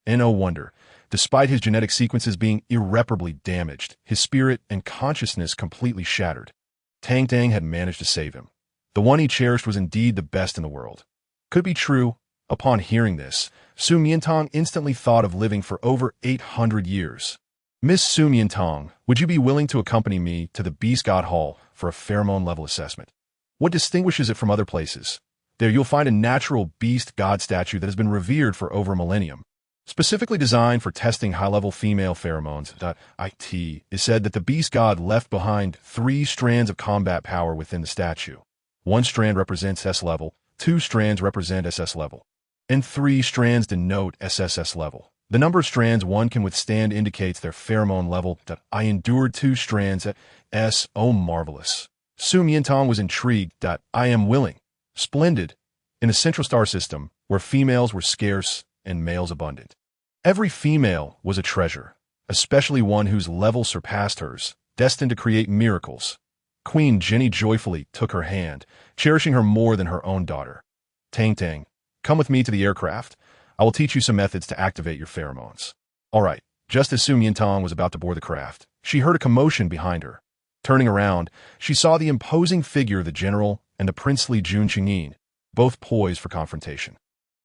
and no wonder. Despite his genetic sequences being irreparably damaged, his spirit and consciousness completely shattered. Tang had managed to save him. The one he cherished was indeed the best in the world. Could it be true? Upon hearing this, Su Miantang instantly thought of living for over 800 years. Miss Su Miantang, would you be willing to accompany me to the Beast God Hall for a pheromone level assessment? What distinguishes it from other places? There you'll find a natural beast god statue that has been revered for over a millennium. Specifically designed for testing high-level female pheromones. It is said that the beast god left behind 3 strands of combat power within the statue. 1 strand represents S level, 2 strands represent SS level, and 3 strands denote SSS level. The number of strands one can withstand indicates their pheromone level. I endured 2 strands at S. Oh, marvelous. Su Miantang was intrigued. I am willing. Splendid. In the central star system, where females were scarce and males abundant, every female was a treasure, especially one whose level surpassed hers, destined to create miracles. Queen Jinny joyfully took her hand, cherishing her more than her own daughter. Tang, come with me to the aircraft. I will teach you some methods to activate your pheromones. All right. Just as Su Miantang was about to board the craft, she heard a commotion behind her. Turning around, she saw the imposing figure of the general and the princely Jun Qingyin, both poised for confrontation.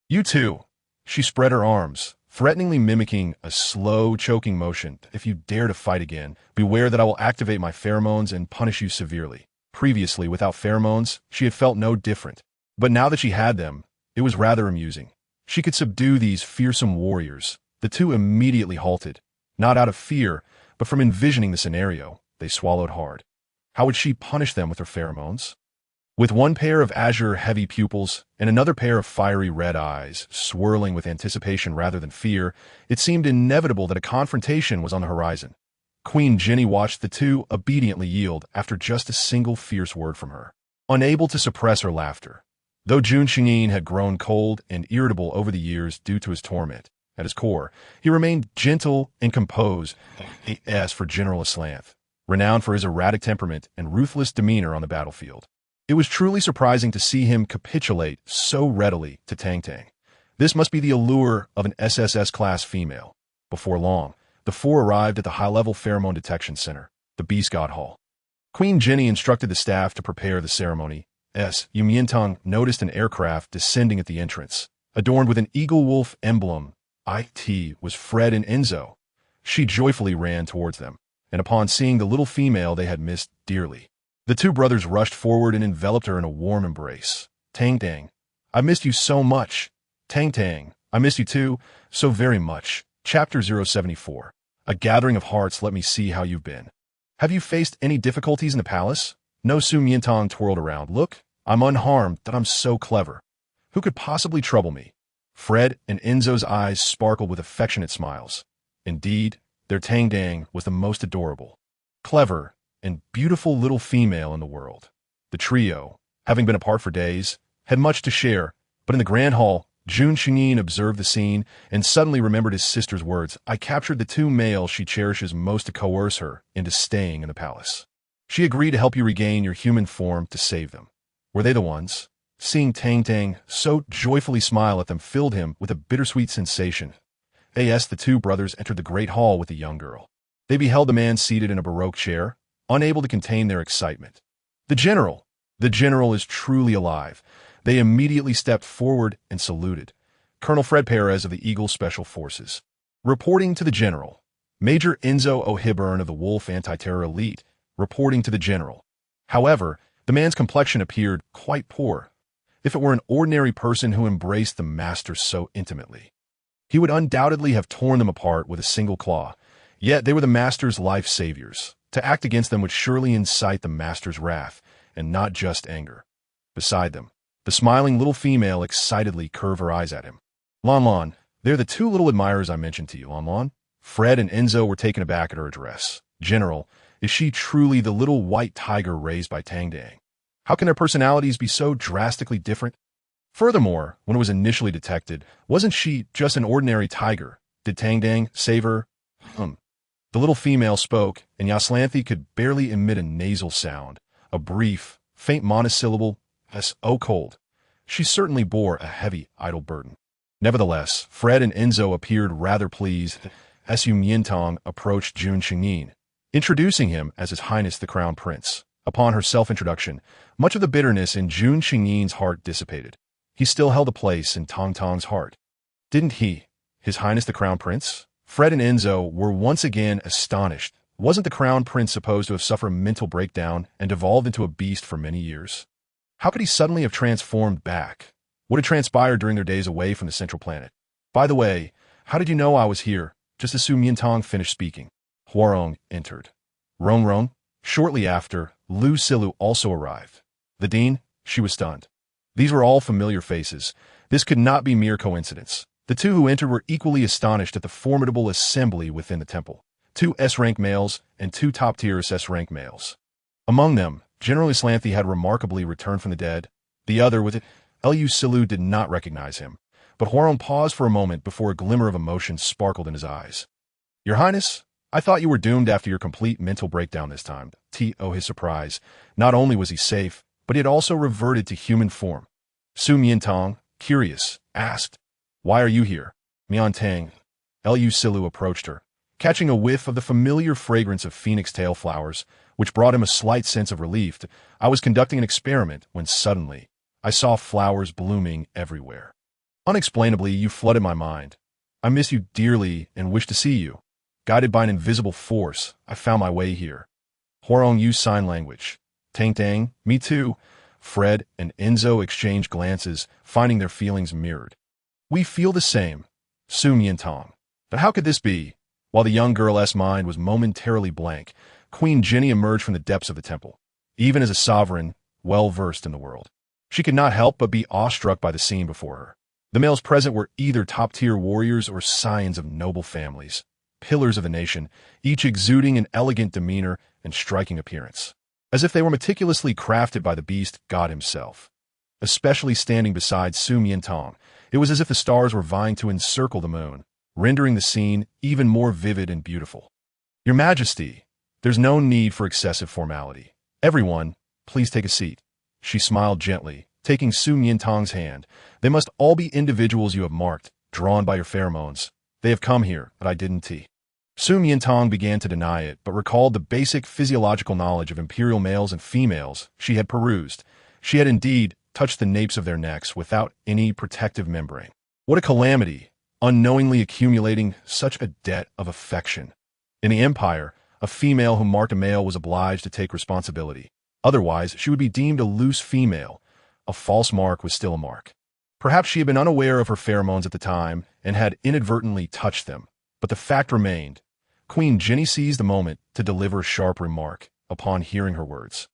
You too. She spread her arms, threateningly mimicking a slow, choking motion. If you dare to fight again, beware that I will activate my pheromones and punish you severely. Previously, without pheromones, she had felt no different. But now that she had them, it was rather amusing. She could subdue these fearsome warriors. The two immediately halted, not out of fear, but from envisioning the scenario. They swallowed hard. How would she punish them with her pheromones? With one pair of azure-heavy pupils and another pair of fiery red eyes, swirling with anticipation rather than fear, it seemed inevitable that a confrontation was on the horizon. Queen Jinny watched the two obediently yield after just a single fierce word from her, unable to suppress her laughter. Though Jun Qingyin had grown cold and irritable over the years due to his torment, at his core, he remained gentle and composed. As for General Aslanth, renowned for his erratic temperament and ruthless demeanor on the battlefield. It was truly surprising to see him capitulate so readily to Tang Tang. This must be the allure of an SSS-class female. Before long, the four arrived at the high-level pheromone detection center, the Beast God Hall. Queen Jenny instructed the staff to prepare the ceremony. Miantang noticed an aircraft descending at the entrance, adorned with an eagle-wolf emblem. It was Fred and Enzo. She joyfully ran towards them, and upon seeing the little female they had missed dearly, the two brothers rushed forward and enveloped her in a warm embrace. Tang Tang, I missed you so much. Tang Tang, I miss you too, so very much. Chapter 074. A gathering of hearts, let me see how you've been. Have you faced any difficulties in the palace? No. Miantang twirled around. Look, I'm unharmed, that I'm so clever. Who could possibly trouble me? Fred and Enzo's eyes sparkled with affectionate smiles. Indeed, their Tang Tang was the most adorable, clever, and beautiful little female in the world. The trio, having been apart for days, had much to share, but in the grand hall, Jun Xingyin observed the scene and suddenly remembered his sister's words. I captured the two males she cherishes most to coerce her into staying in the palace. She agreed to help you regain your human form to save them. Were they the ones? Seeing Tang Tang so joyfully smile at them filled him with a bittersweet sensation. The two brothers entered the great hall with the young girl. They beheld the man seated in a baroque chair, unable to contain their excitement. The general is truly alive. They immediately stepped forward and saluted. Colonel Fred Perez of the Eagle Special Forces. Reporting to the general. Major Enzo O'Hiburn of the Wolf Anti-Terror Elite. Reporting to the general. However, the man's complexion appeared quite poor. If it were an ordinary person who embraced the masters so intimately, he would undoubtedly have torn them apart with a single claw. Yet they were the master's life saviors. To act against them would surely incite the master's wrath, and not just anger. Beside them, the smiling little female excitedly curved her eyes at him. Lon, they're the two little admirers I mentioned to you, Lon. Fred and Enzo were taken aback at her address. General, is she truly the little white tiger raised by Tang Tang? How can their personalities be so drastically different? Furthermore, when it was initially detected, wasn't she just an ordinary tiger? Did Tang Tang save her? The little female spoke, and Yaslanthi could barely emit a nasal sound, a brief, faint monosyllable, cold. She certainly bore a heavy, idle burden. Nevertheless, Fred and Enzo appeared rather pleased as Miantang approached Jun Xingyin, introducing him as His Highness the Crown Prince. Upon her self-introduction, much of the bitterness in Jun Xingyin's heart dissipated. He still held a place in Tang Tang's heart. Didn't he, His Highness the Crown Prince? Fred and Enzo were once again astonished. Wasn't the Crown Prince supposed to have suffered a mental breakdown and devolved into a beast for many years? How could he suddenly have transformed back? What had transpired during their days away from the central planet? By the way, how did you know I was here? Just as Miantang finished speaking, Huarong entered. Rong. Shortly after, Lu Silu also arrived. The Dean, she was stunned. These were all familiar faces. This could not be mere coincidence. The two who entered were equally astonished at the formidable assembly within the temple. 2 S-rank males and 2 top-tier SS-rank males. Among them, General Yaslanthi had remarkably returned from the dead. The other, with it, Lu Silu did not recognize him, but Huarong paused for a moment before a glimmer of emotion sparkled in his eyes. Your Highness, I thought you were doomed after your complete mental breakdown this time. To his surprise, not only was he safe, but he had also reverted to human form. Miantang, curious, asked, Why are you here? Miantang. Lu Silu approached her, catching a whiff of the familiar fragrance of phoenix tail flowers, which brought him a slight sense of relief. I was conducting an experiment when suddenly I saw flowers blooming everywhere. Unexplainably, you flooded my mind. I miss you dearly and wish to see you. Guided by an invisible force, I found my way here. Huarong used sign language. Tang Tang, me too. Fred and Enzo exchanged glances, finding their feelings mirrored. We feel the same. Miantang. But how could this be? While the young girl's mind was momentarily blank, Queen Jenny emerged from the depths of the temple. Even as a sovereign, well-versed in the world, she could not help but be awestruck by the scene before her. The males present were either top-tier warriors or scions of noble families, pillars of the nation, each exuding an elegant demeanor and striking appearance, as if they were meticulously crafted by the beast god himself. Especially standing beside Miantang, it was as if the stars were vying to encircle the moon, rendering the scene even more vivid and beautiful. Your Majesty, there's no need for excessive formality. Everyone, please take a seat. She smiled gently, taking Su Miantang's hand. "They must all be individuals you have marked, drawn by your pheromones. They have come here, but I didn't." Su Miantang began to deny it, but recalled the basic physiological knowledge of imperial males and females she had perused. She had indeed touched the napes of their necks without any protective membrane. What a calamity, unknowingly accumulating such a debt of affection. In the Empire, a female who marked a male was obliged to take responsibility. Otherwise, she would be deemed a loose female. A false mark was still a mark. Perhaps she had been unaware of her pheromones at the time and had inadvertently touched them, but the fact remained. Queen Jenny seized the moment to deliver a sharp remark upon hearing her words.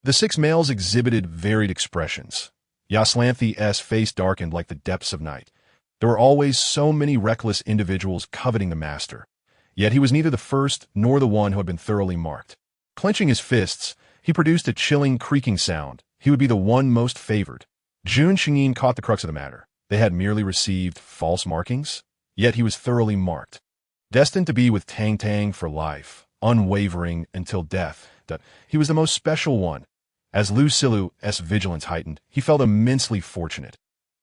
The 6 males exhibited varied expressions. Yaslanthi's face darkened like the depths of night. There were always so many reckless individuals coveting the master. Yet he was neither the first nor the one who had been thoroughly marked. Clenching his fists, he produced a chilling, creaking sound. He would be the one most favored. Jun Xingyin caught the crux of the matter. They had merely received false markings, yet he was thoroughly marked. Destined to be with Tang Tang for life, unwavering until death, he was the most special one. As Lu Silu's vigilance heightened, he felt immensely fortunate.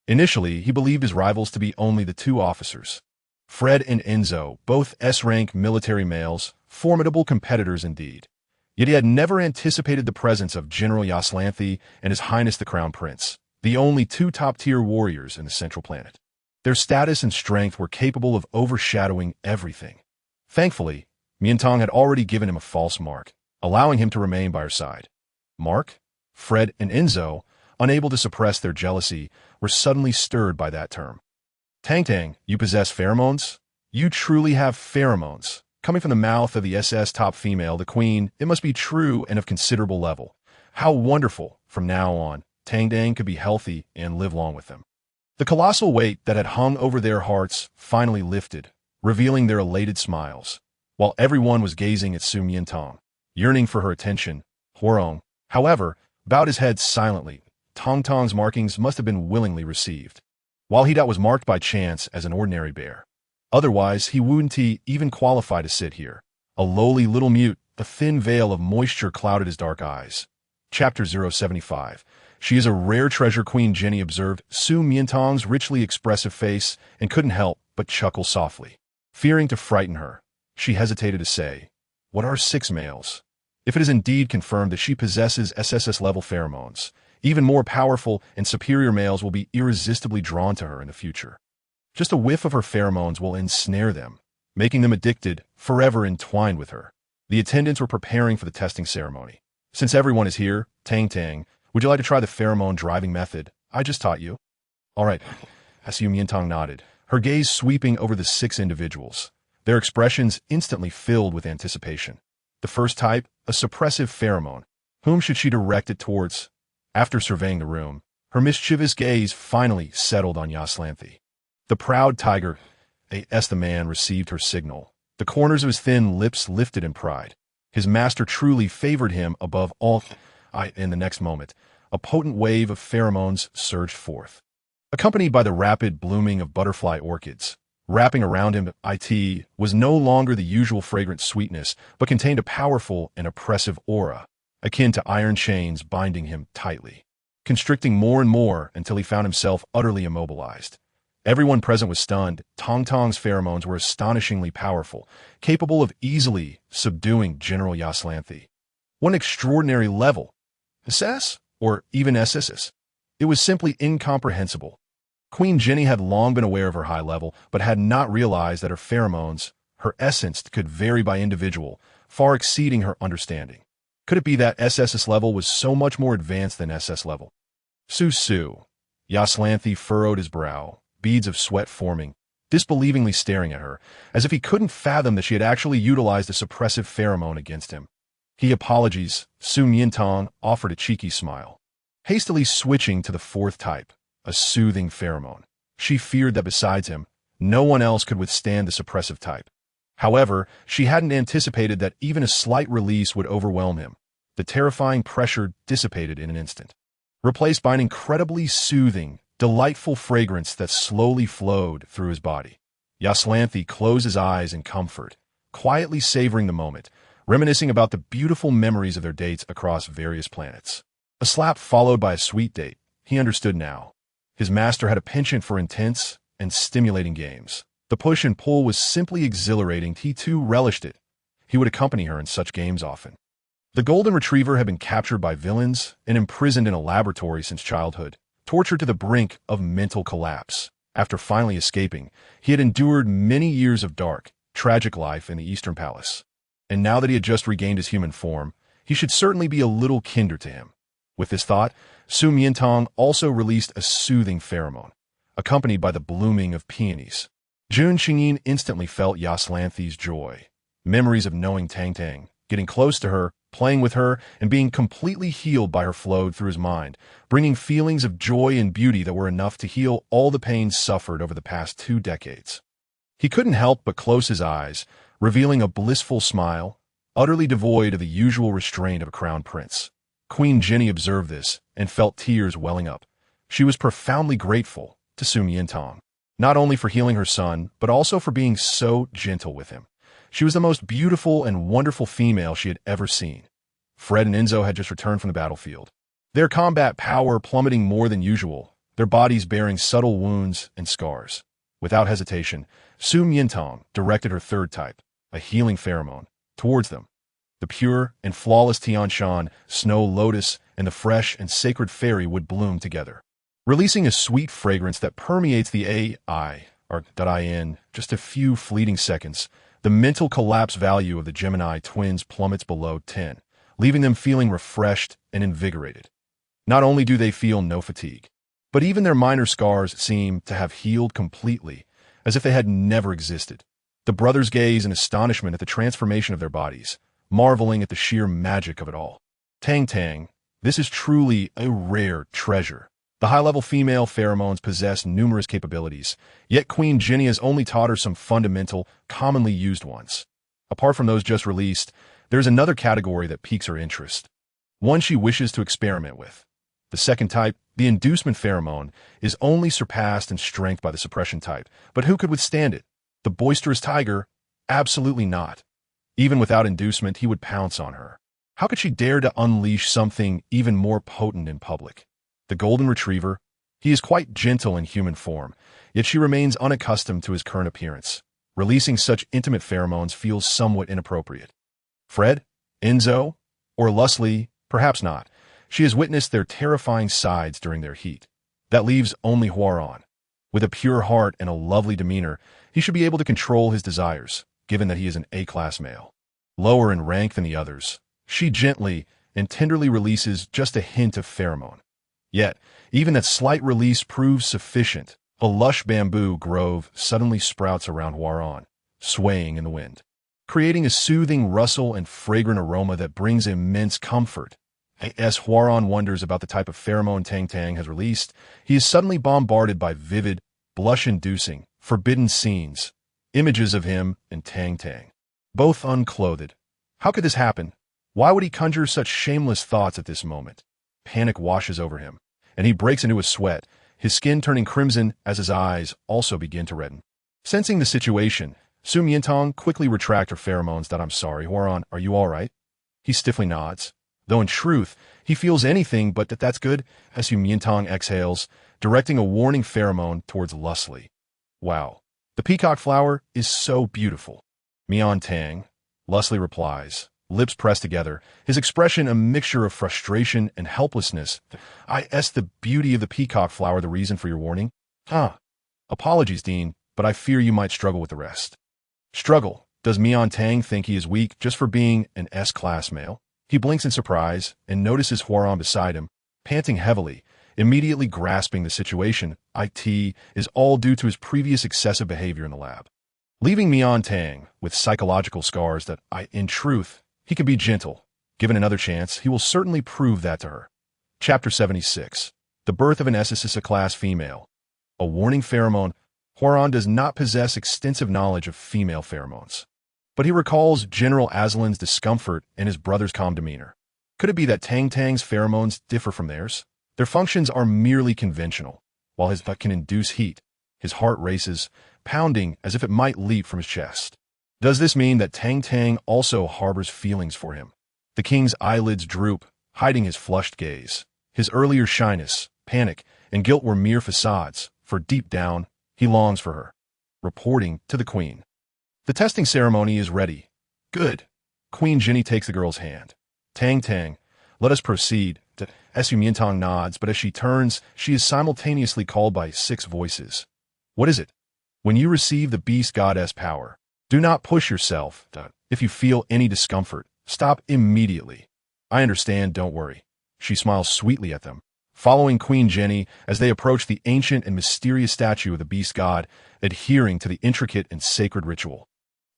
Initially, he believed his rivals to be only the 2 officers. Fred and Enzo, both S-rank military males, formidable competitors indeed. Yet he had never anticipated the presence of General Yaslanthi and His Highness the Crown Prince, the only 2 top-tier warriors in the Central Planet. Their status and strength were capable of overshadowing everything. Thankfully, Miantang had already given him a false mark, allowing him to remain by her side. Mark? Fred and Enzo, unable to suppress their jealousy, were suddenly stirred by that term. Tang Tang, you possess pheromones? You truly have pheromones. Coming from the mouth of the SS top female, the queen, it must be true and of considerable level. How wonderful, from now on, Tang Tang could be healthy and live long with them. The colossal weight that had hung over their hearts finally lifted, revealing their elated smiles. While everyone was gazing at Su Miantang, yearning for her attention, Huarong, however, bowed his head silently. Tang Tang's markings must have been willingly received. While he was marked by chance as an ordinary bear. Otherwise, he wouldn't even qualify to sit here. A lowly little mute, a thin veil of moisture clouded his dark eyes. Chapter 075. She is a rare treasure, Queen Jenny observed Su Miantang's richly expressive face and couldn't help but chuckle softly. Fearing to frighten her, she hesitated to say, "What are 6 males?" If it is indeed confirmed that she possesses SSS-level pheromones, even more powerful and superior males will be irresistibly drawn to her in the future. Just a whiff of her pheromones will ensnare them, making them addicted, forever entwined with her. The attendants were preparing for the testing ceremony. "Since everyone is here, Tang Tang, would you like to try the pheromone driving method I just taught you?" "All right." Su Miantang nodded, her gaze sweeping over the 6 individuals, their expressions instantly filled with anticipation. The first type, a suppressive pheromone. Whom should she direct it towards? After surveying the room, her mischievous gaze finally settled on Yaslanthi. The proud tiger, the man received her signal. The corners of his thin lips lifted in pride. His master truly favored him above all. In the next moment, a potent wave of pheromones surged forth, accompanied by the rapid blooming of butterfly orchids. Wrapping around him, it was no longer the usual fragrant sweetness, but contained a powerful and oppressive aura, akin to iron chains binding him tightly, constricting more and more until he found himself utterly immobilized. Everyone present was stunned. Tang Tang's pheromones were astonishingly powerful, capable of easily subduing General Yaslanthi. What an extraordinary level! SS? Or even SSS? It was simply incomprehensible. Queen Jenny had long been aware of her high level, but had not realized that her pheromones, her essence, could vary by individual, far exceeding her understanding. Could it be that SSS level was so much more advanced than SS level? Su. Yaslanthi furrowed his brow, beads of sweat forming, disbelievingly staring at her, as if he couldn't fathom that she had actually utilized a suppressive pheromone against him. Apologies, Su Miantang offered a cheeky smile. Hastily switching to the 4th type, a soothing pheromone. She feared that besides him, no one else could withstand the suppressive type. However, she hadn't anticipated that even a slight release would overwhelm him. The terrifying pressure dissipated in an instant, replaced by an incredibly soothing, delightful fragrance that slowly flowed through his body. Yaslanthi closed his eyes in comfort, quietly savoring the moment, reminiscing about the beautiful memories of their dates across various planets. A slap followed by a sweet date. He understood now. His master had a penchant for intense and stimulating games. The push and pull was simply exhilarating. He too relished it. He would accompany her in such games often. The golden retriever had been captured by villains and imprisoned in a laboratory since childhood, tortured to the brink of mental collapse. After finally escaping, he had endured many years of dark, tragic life in the Eastern Palace. And now that he had just regained his human form, he should certainly be a little kinder to him. With this thought, Miantang also released a soothing pheromone, accompanied by the blooming of peonies. Jun Xingyin instantly felt Yaslanthi's joy. Memories of knowing Tang, getting close to her, playing with her, and being completely healed by her flowed through his mind, bringing feelings of joy and beauty that were enough to heal all the pain suffered over the past 2 decades. He couldn't help but close his eyes, revealing a blissful smile, utterly devoid of the usual restraint of a crown prince. Queen Jenny observed this and felt tears welling up. She was profoundly grateful to Miantang, not only for healing her son, but also for being so gentle with him. She was the most beautiful and wonderful female she had ever seen. Fred and Enzo had just returned from the battlefield, their combat power plummeting more than usual, their bodies bearing subtle wounds and scars. Without hesitation, Miantang directed her third type, a healing pheromone, towards them. The pure and flawless Tianshan, Snow Lotus, and the fresh and sacred fairy would bloom together, releasing a sweet fragrance that permeates the in just a few fleeting seconds. The mental collapse value of the Gemini twins plummets below 10, leaving them feeling refreshed and invigorated. Not only do they feel no fatigue, but even their minor scars seem to have healed completely, as if they had never existed. The brothers gaze in astonishment at the transformation of their bodies, marveling at the sheer magic of it all. Tang, this is truly a rare treasure. The high-level female pheromones possess numerous capabilities, yet Queen Jenny has only taught her some fundamental, commonly used ones. Apart from those just released, there's another category that piques her interest, one she wishes to experiment with. The second type, the inducement pheromone, is only surpassed in strength by the suppression type, but who could withstand it? The boisterous tiger? Absolutely not. Even without inducement, he would pounce on her. How could she dare to unleash something even more potent in public? The golden retriever, he is quite gentle in human form, yet she remains unaccustomed to his current appearance. Releasing such intimate pheromones feels somewhat inappropriate. Fred? Enzo? Or Lusli? Perhaps not. She has witnessed their terrifying sides during their heat. That leaves only Huaran. With a pure heart and a lovely demeanor, he should be able to control his desires, given that he is an A-class male. Lower in rank than the others, she gently and tenderly releases just a hint of pheromone. Yet, even that slight release proves sufficient. A lush bamboo grove suddenly sprouts around Huaran, swaying in the wind, creating a soothing rustle and fragrant aroma that brings immense comfort. As Huaran wonders about the type of pheromone Tang has released, he is suddenly bombarded by vivid, blush-inducing, forbidden scenes, images of him and Tang, both unclothed. How could this happen? Why would he conjure such shameless thoughts at this moment? Panic washes over him, and he breaks into a sweat, his skin turning crimson as his eyes also begin to redden. Sensing the situation, Miantang quickly retracts her pheromones. I'm sorry, Huaran, are you all right? He stiffly nods, though in truth, he feels anything but that's good, as Miantang exhales, directing a warning pheromone towards Lusli. Wow, the peacock flower is so beautiful. Miantang, Lusli replies, lips pressed together, his expression a mixture of frustration and helplessness. The beauty of the peacock flower the reason for your warning? Apologies, Dean, but I fear you might struggle with the rest. Struggle? Does Miantang think he is weak just for being an S-class male? He blinks in surprise and notices Huaran beside him, panting heavily, immediately grasping the situation. It is all due to his previous excessive behavior in the lab, leaving Miantang with psychological scars that in truth, he can be gentle. Given another chance, he will certainly prove that to her. Chapter 76. The Birth of an SSS-Class Female. A warning pheromone. Huaran does not possess extensive knowledge of female pheromones, but he recalls General Aslan's discomfort and his brother's calm demeanor. Could it be that Tang's pheromones differ from theirs? Their functions are merely conventional. While his butt can induce heat, his heart races, pounding as if it might leap from his chest. Does this mean that Tang also harbors feelings for him? The king's eyelids droop, hiding his flushed gaze. His earlier shyness, panic, and guilt were mere facades, for deep down, he longs for her. Reporting to the queen. The testing ceremony is ready. Good. Queen Jinny takes the girl's hand. Tang Tang, let us proceed. Miantang nods, but as she turns, she is simultaneously called by 6 voices. What is it? When you receive the beast goddess power, do not push yourself. If you feel any discomfort, stop immediately. I understand, don't worry. She smiles sweetly at them, following Queen Jinny as they approach the ancient and mysterious statue of the beast god, adhering to the intricate and sacred ritual.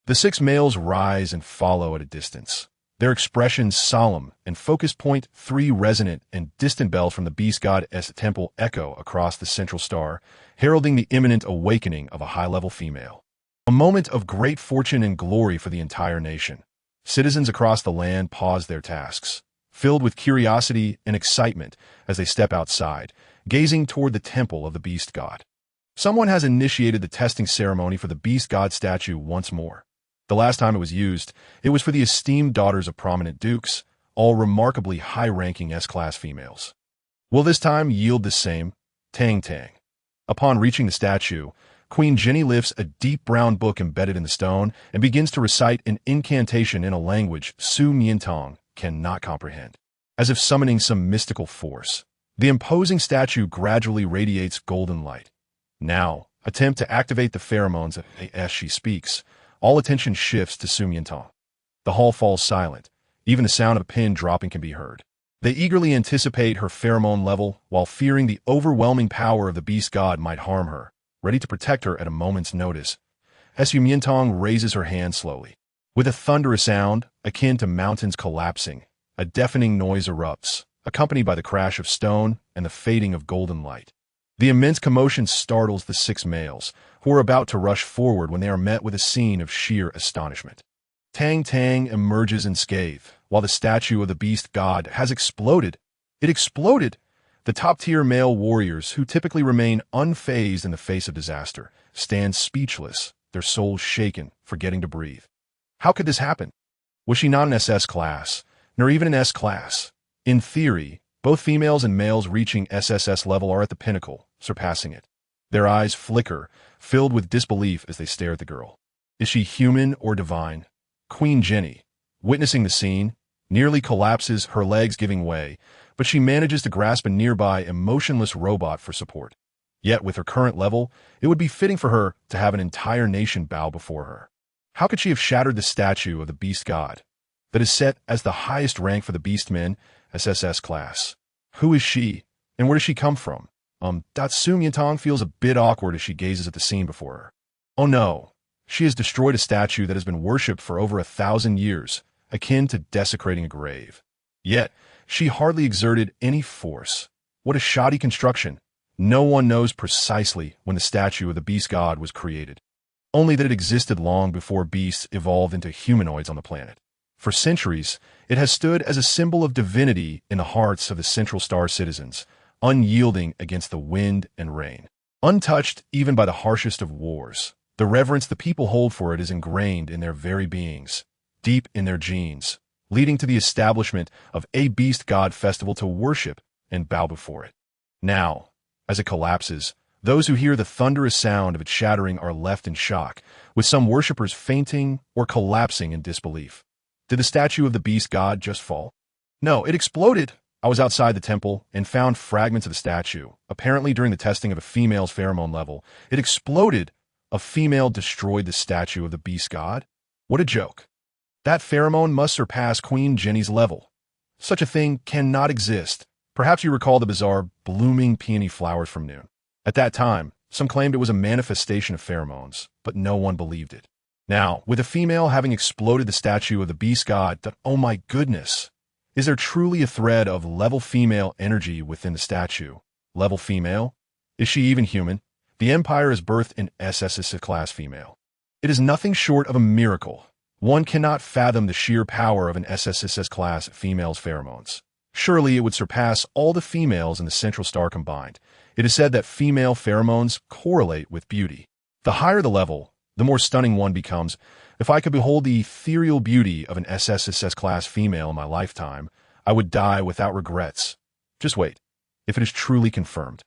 The 6 males rise and follow at a distance, their expressions solemn and focus. 3 resonant and distant bells from the beast god's temple echo across the central star, heralding the imminent awakening of a high-level female. A moment of great fortune and glory for the entire nation. Citizens across the land pause their tasks, filled with curiosity and excitement as they step outside, gazing toward the temple of the beast god. Someone has initiated the testing ceremony for the beast god statue once more. The last time it was used, it was for the esteemed daughters of prominent dukes, all remarkably high-ranking S-class females. Will this time yield the same? Tang Tang. Upon reaching the statue, Queen Jinny lifts a deep brown book embedded in the stone and begins to recite an incantation in a language Miantang cannot comprehend. As if summoning some mystical force, the imposing statue gradually radiates golden light. Now, attempt to activate the pheromones. As she speaks, all attention shifts to Miantang. The hall falls silent. Even the sound of a pin dropping can be heard. They eagerly anticipate her pheromone level while fearing the overwhelming power of the beast god might harm her, ready to protect her at a moment's notice. Miantang raises her hand slowly. With a thunderous sound, akin to mountains collapsing, a deafening noise erupts, accompanied by the crash of stone and the fading of golden light. The immense commotion startles the 6 males, who are about to rush forward when they are met with a scene of sheer astonishment. Tang Tang emerges unscathed, while the statue of the beast god has exploded. It exploded! The top-tier male warriors, who typically remain unfazed in the face of disaster, stand speechless, their souls shaken, forgetting to breathe. How could this happen? Was she not an SS-class, nor even an S-class? In theory, both females and males reaching SSS level are at the pinnacle, surpassing it. Their eyes flicker, filled with disbelief as they stare at the girl. Is she human or divine? Queen Jinny, witnessing the scene, nearly collapses, her legs giving way, but she manages to grasp a nearby emotionless robot for support. Yet with her current level, it would be fitting for her to have an entire nation bow before her. How could she have shattered the statue of the beast god that is set as the highest rank for the beastmen, SSS-class? Who is she, and where does she come from? Miantang feels a bit awkward as she gazes at the scene before her. Oh no, she has destroyed a statue that has been worshipped for over 1,000 years, akin to desecrating a grave. Yet, she hardly exerted any force. What a shoddy construction. No one knows precisely when the statue of the beast god was created. Only that it existed long before beasts evolved into humanoids on the planet. For centuries, it has stood as a symbol of divinity in the hearts of the Central Star citizens, unyielding against the wind and rain. Untouched even by the harshest of wars, the reverence the people hold for it is ingrained in their very beings, deep in their genes, leading to the establishment of a beast god festival to worship and bow before it. Now, as it collapses, those who hear the thunderous sound of its shattering are left in shock, with some worshippers fainting or collapsing in disbelief. Did the statue of the beast god just fall? No, it exploded. I was outside the temple and found fragments of the statue, apparently during the testing of a female's pheromone level. It exploded. A female destroyed the statue of the beast god? What a joke. That pheromone must surpass Queen Jinny's level. Such a thing cannot exist. Perhaps you recall the bizarre blooming peony flowers from noon. At that time, some claimed it was a manifestation of pheromones, but no one believed it. Now, with a female having exploded the statue of the beast god, oh my goodness! Is there truly a thread of level female energy within the statue? Level female? Is she even human? The Empire has birthed an SSS-class female. It is nothing short of a miracle. One cannot fathom the sheer power of an SSS-class female's pheromones. Surely it would surpass all the females in the Central Star combined. It is said that female pheromones correlate with beauty. The higher the level, the more stunning one becomes. If I could behold the ethereal beauty of an SSS-class female in my lifetime, I would die without regrets. Just wait. If it is truly confirmed,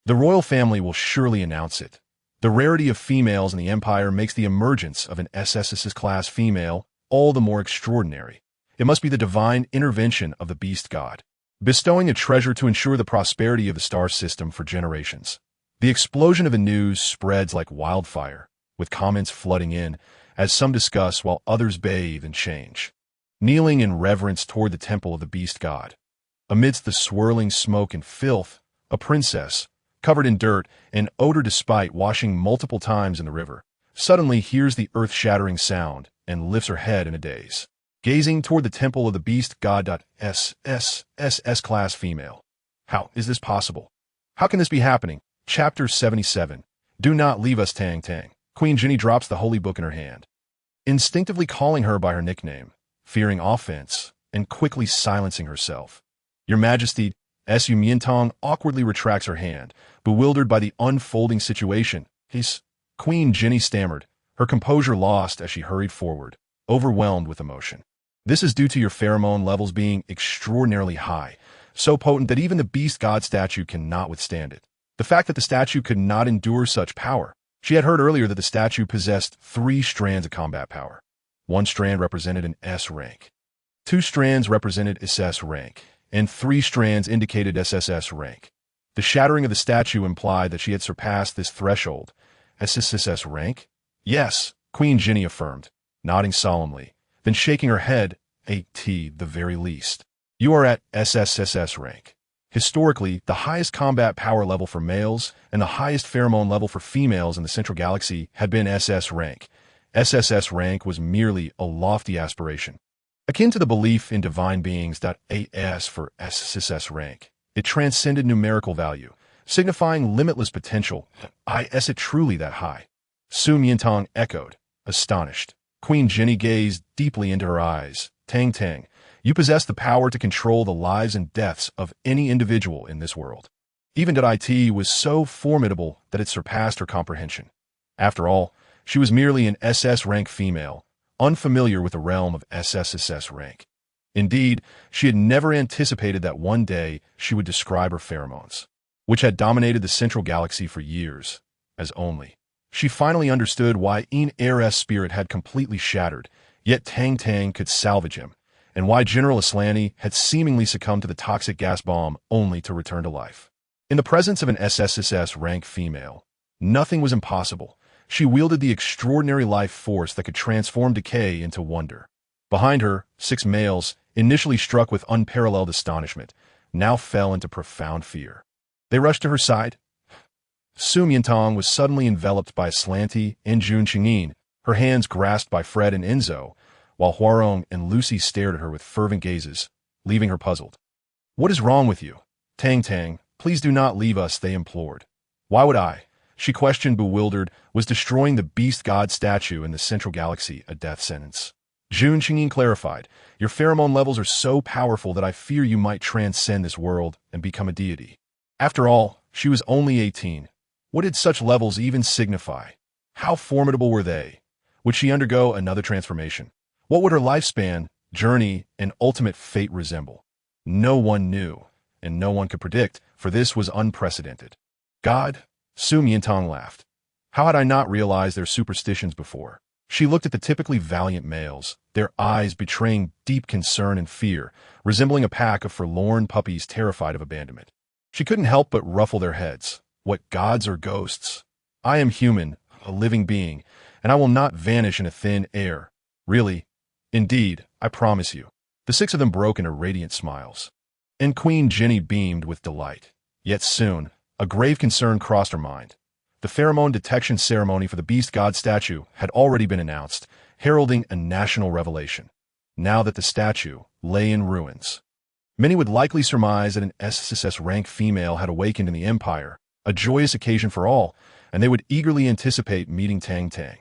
the royal family will surely announce it. The rarity of females in the Empire makes the emergence of an SSSS-class female all the more extraordinary. It must be the divine intervention of the beast god, bestowing a treasure to ensure the prosperity of the star system for generations. The explosion of the news spreads like wildfire, with comments flooding in, as some discuss while others bathe and change. Kneeling in reverence toward the temple of the beast god. Amidst the swirling smoke and filth, a princess, covered in dirt and odor despite washing multiple times in the river, suddenly hears the earth-shattering sound and lifts her head in a daze. Gazing toward the temple of the beast god. SSSS-class female. How is this possible? How can this be happening? Chapter 77. Do not leave us, Tang Tang. Queen Jinny drops the holy book in her hand, instinctively calling her by her nickname, fearing offense, and quickly silencing herself. Your Majesty, Miantang awkwardly retracts her hand, bewildered by the unfolding situation. Queen Jinny stammered, her composure lost as she hurried forward, overwhelmed with emotion. This is due to your pheromone levels being extraordinarily high, so potent that even the beast god statue cannot withstand it. The fact that the statue could not endure such power. She had heard earlier that the statue possessed 3 strands of combat power. 1 strand represented an S rank, 2 strands represented SS rank, and 3 strands indicated SSS rank. The shattering of the statue implied that she had surpassed this threshold. SSSS rank? Yes, Queen Jinny affirmed, nodding solemnly, then shaking her head. At the very least, you are at SSSS rank. Historically, the highest combat power level for males and the highest pheromone level for females in the Central Galaxy had been SS rank. SSS rank was merely a lofty aspiration, akin to the belief in divine beings. AS for SSS rank. It transcended numerical value, signifying limitless potential. Is it truly that high? Miantang echoed, astonished. Queen Jinny gazed deeply into her eyes. Tang Tang, you possess the power to control the lives and deaths of any individual in this world. Even it was so formidable that it surpassed her comprehension. After all, she was merely an SS rank female, unfamiliar with the realm of SSSS rank. Indeed, she had never anticipated that one day she would describe her pheromones, which had dominated the Central Galaxy for years, as only. She finally understood why Air's spirit had completely shattered, yet Tang Tang could salvage him, and why General Aslani had seemingly succumbed to the toxic gas bomb only to return to life. In the presence of an SSSS rank female, nothing was impossible. She wielded the extraordinary life force that could transform decay into wonder. Behind her, 6 males, initially struck with unparalleled astonishment, now fell into profound fear. They rushed to her side. Miantang was suddenly enveloped by Aslanti and Jun Chingin, her hands grasped by Fred and Enzo, while Huarong and Lucy stared at her with fervent gazes, leaving her puzzled. What is wrong with you? Tang Tang, please do not leave us, they implored. Why would I? She questioned, bewildered. Was destroying the beast god statue in the Central Galaxy a death sentence? Jun Chingin clarified, your pheromone levels are so powerful that I fear you might transcend this world and become a deity. After all, she was only 18. What did such levels even signify? How formidable were they? Would she undergo another transformation? What would her lifespan, journey, and ultimate fate resemble? No one knew, and no one could predict, for this was unprecedented. God? Miantang laughed. How had I not realized their superstitions before? She looked at the typically valiant males, their eyes betraying deep concern and fear, resembling a pack of forlorn puppies terrified of abandonment. She couldn't help but ruffle their heads. What gods or ghosts? I am human, a living being, and I will not vanish in a thin air. Really? Indeed, I promise you. The 6 of them broke into radiant smiles. And Queen Jinny beamed with delight. Yet soon, a grave concern crossed her mind. The pheromone detection ceremony for the beast god statue had already been announced, heralding a national revelation. Now that the statue lay in ruins, many would likely surmise that an SSS rank female had awakened in the Empire, a joyous occasion for all, and they would eagerly anticipate meeting Tang Tang.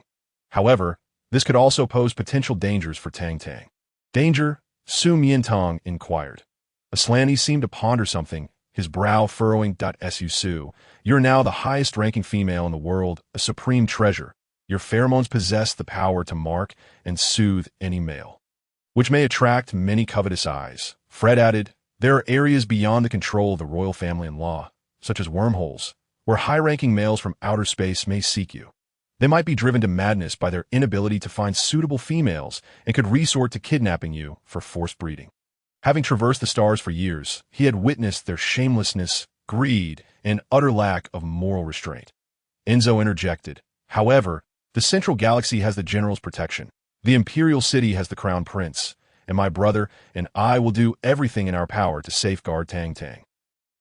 However, this could also pose potential dangers for Tang Tang. Danger? Miantang inquired. Aslanti seemed to ponder something, his brow furrowing. Su, you're now the highest-ranking female in the world, a supreme treasure. Your pheromones possess the power to mark and soothe any male, which may attract many covetous eyes. Fred added, there are areas beyond the control of the royal family and law, such as wormholes, where high-ranking males from outer space may seek you. They might be driven to madness by their inability to find suitable females and could resort to kidnapping you for forced breeding. Having traversed the stars for years, he had witnessed their shamelessness, greed, and utter lack of moral restraint. Enzo interjected, however, the Central Galaxy has the General's protection. The Imperial City has the Crown Prince, and my brother and I will do everything in our power to safeguard Tang Tang.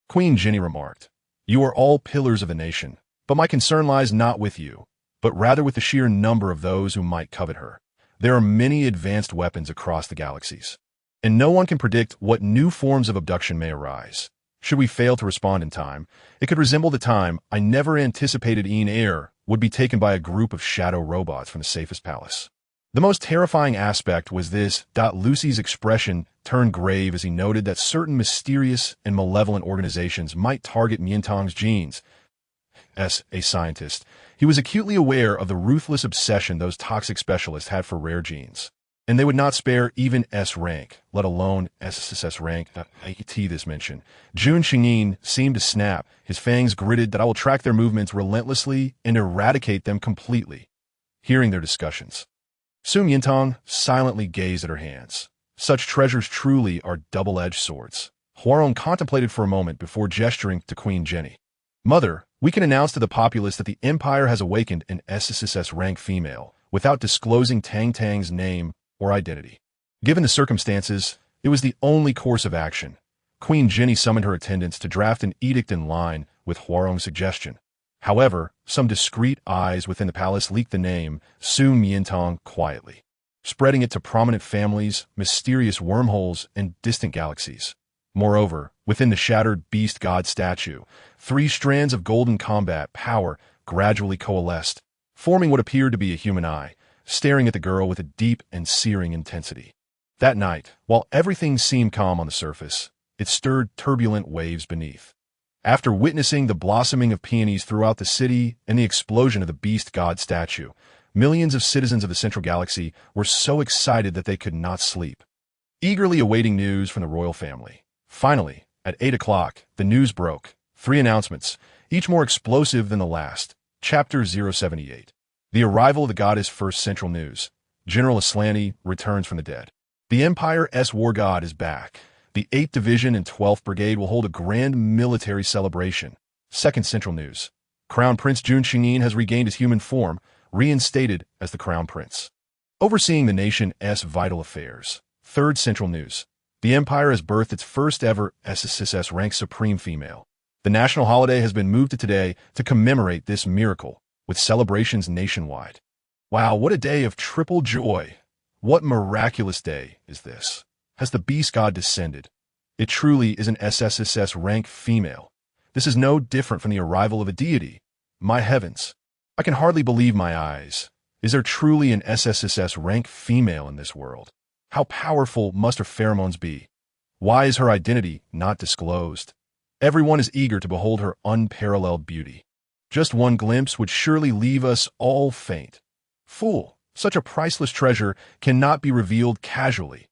Queen Jenny remarked, you are all pillars of the nation, but my concern lies not with you, but rather with the sheer number of those who might covet her. There are many advanced weapons across the galaxies, and no one can predict what new forms of abduction may arise. Should we fail to respond in time, it could resemble the time I never anticipated Ian Air would be taken by a group of shadow robots from the safest palace. The most terrifying aspect was this. Lucy's expression turned grave as he noted that certain mysterious and malevolent organizations might target Miantang's genes. As a scientist, he was acutely aware of the ruthless obsession those toxic specialists had for rare genes, and they would not spare even S rank, let alone SSS rank. This mention. Jun Xingyin seemed to snap, his fangs gritted that I will track their movements relentlessly and eradicate them completely. Hearing their discussions, Su Miantang silently gazed at her hands. Such treasures truly are double-edged swords. Huarong contemplated for a moment before gesturing to Queen Jenny. Mother, we can announce to the populace that the Empire has awakened an SSSS rank female without disclosing Tang Tang's name or identity. Given the circumstances, it was the only course of action. Queen Jenny summoned her attendants to draft an edict in line with Huarong's suggestion. However, some discreet eyes within the palace leaked the name Su Miantang quietly, spreading it to prominent families, mysterious wormholes, and distant galaxies. Moreover, within the shattered beast god statue, 3 strands of golden combat power gradually coalesced, forming what appeared to be a human eye, staring at the girl with a deep and searing intensity. That night, while everything seemed calm on the surface, it stirred turbulent waves beneath. After witnessing the blossoming of peonies throughout the city and the explosion of the beast god statue, millions of citizens of the Central Galaxy were so excited that they could not sleep, eagerly awaiting news from the royal family. Finally, at 8 o'clock, the news broke. 3 announcements, each more explosive than the last. Chapter 078. The arrival of the goddess. First central news. General Aslani returns from the dead. The Empire's war god is back. The 8th Division and 12th Brigade will hold a grand military celebration. Second central news. Crown Prince Jun Xingyin has regained his human form, reinstated as the Crown Prince, overseeing the nation's vital affairs. Third central news. The Empire has birthed its first ever SSSS rank supreme female. The national holiday has been moved to today to commemorate this miracle, with celebrations nationwide. Wow, what a day of triple joy. What miraculous day is this? Has the beast god descended? It truly is an SSSS rank female. This is no different from the arrival of a deity. My heavens, I can hardly believe my eyes. Is there truly an SSSS rank female in this world? How powerful must her pheromones be? Why is her identity not disclosed? Everyone is eager to behold her unparalleled beauty. Just one glimpse would surely leave us all faint. Fool, such a priceless treasure cannot be revealed casually.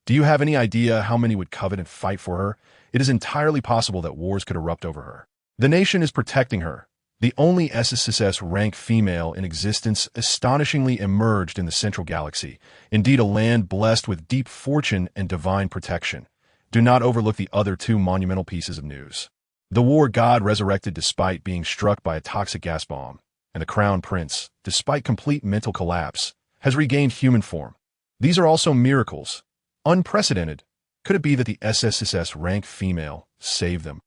Do you have any idea how many would covet and fight for her? It is entirely possible that wars could erupt over her. The nation is protecting her. The only SSSS rank female in existence astonishingly emerged in the Central Galaxy, indeed a land blessed with deep fortune and divine protection. Do not overlook the other 2 monumental pieces of news. The war god resurrected despite being struck by a toxic gas bomb, and the Crown Prince, despite complete mental collapse, has regained human form. These are also miracles. Unprecedented. Could it be that the SSSS rank female saved them?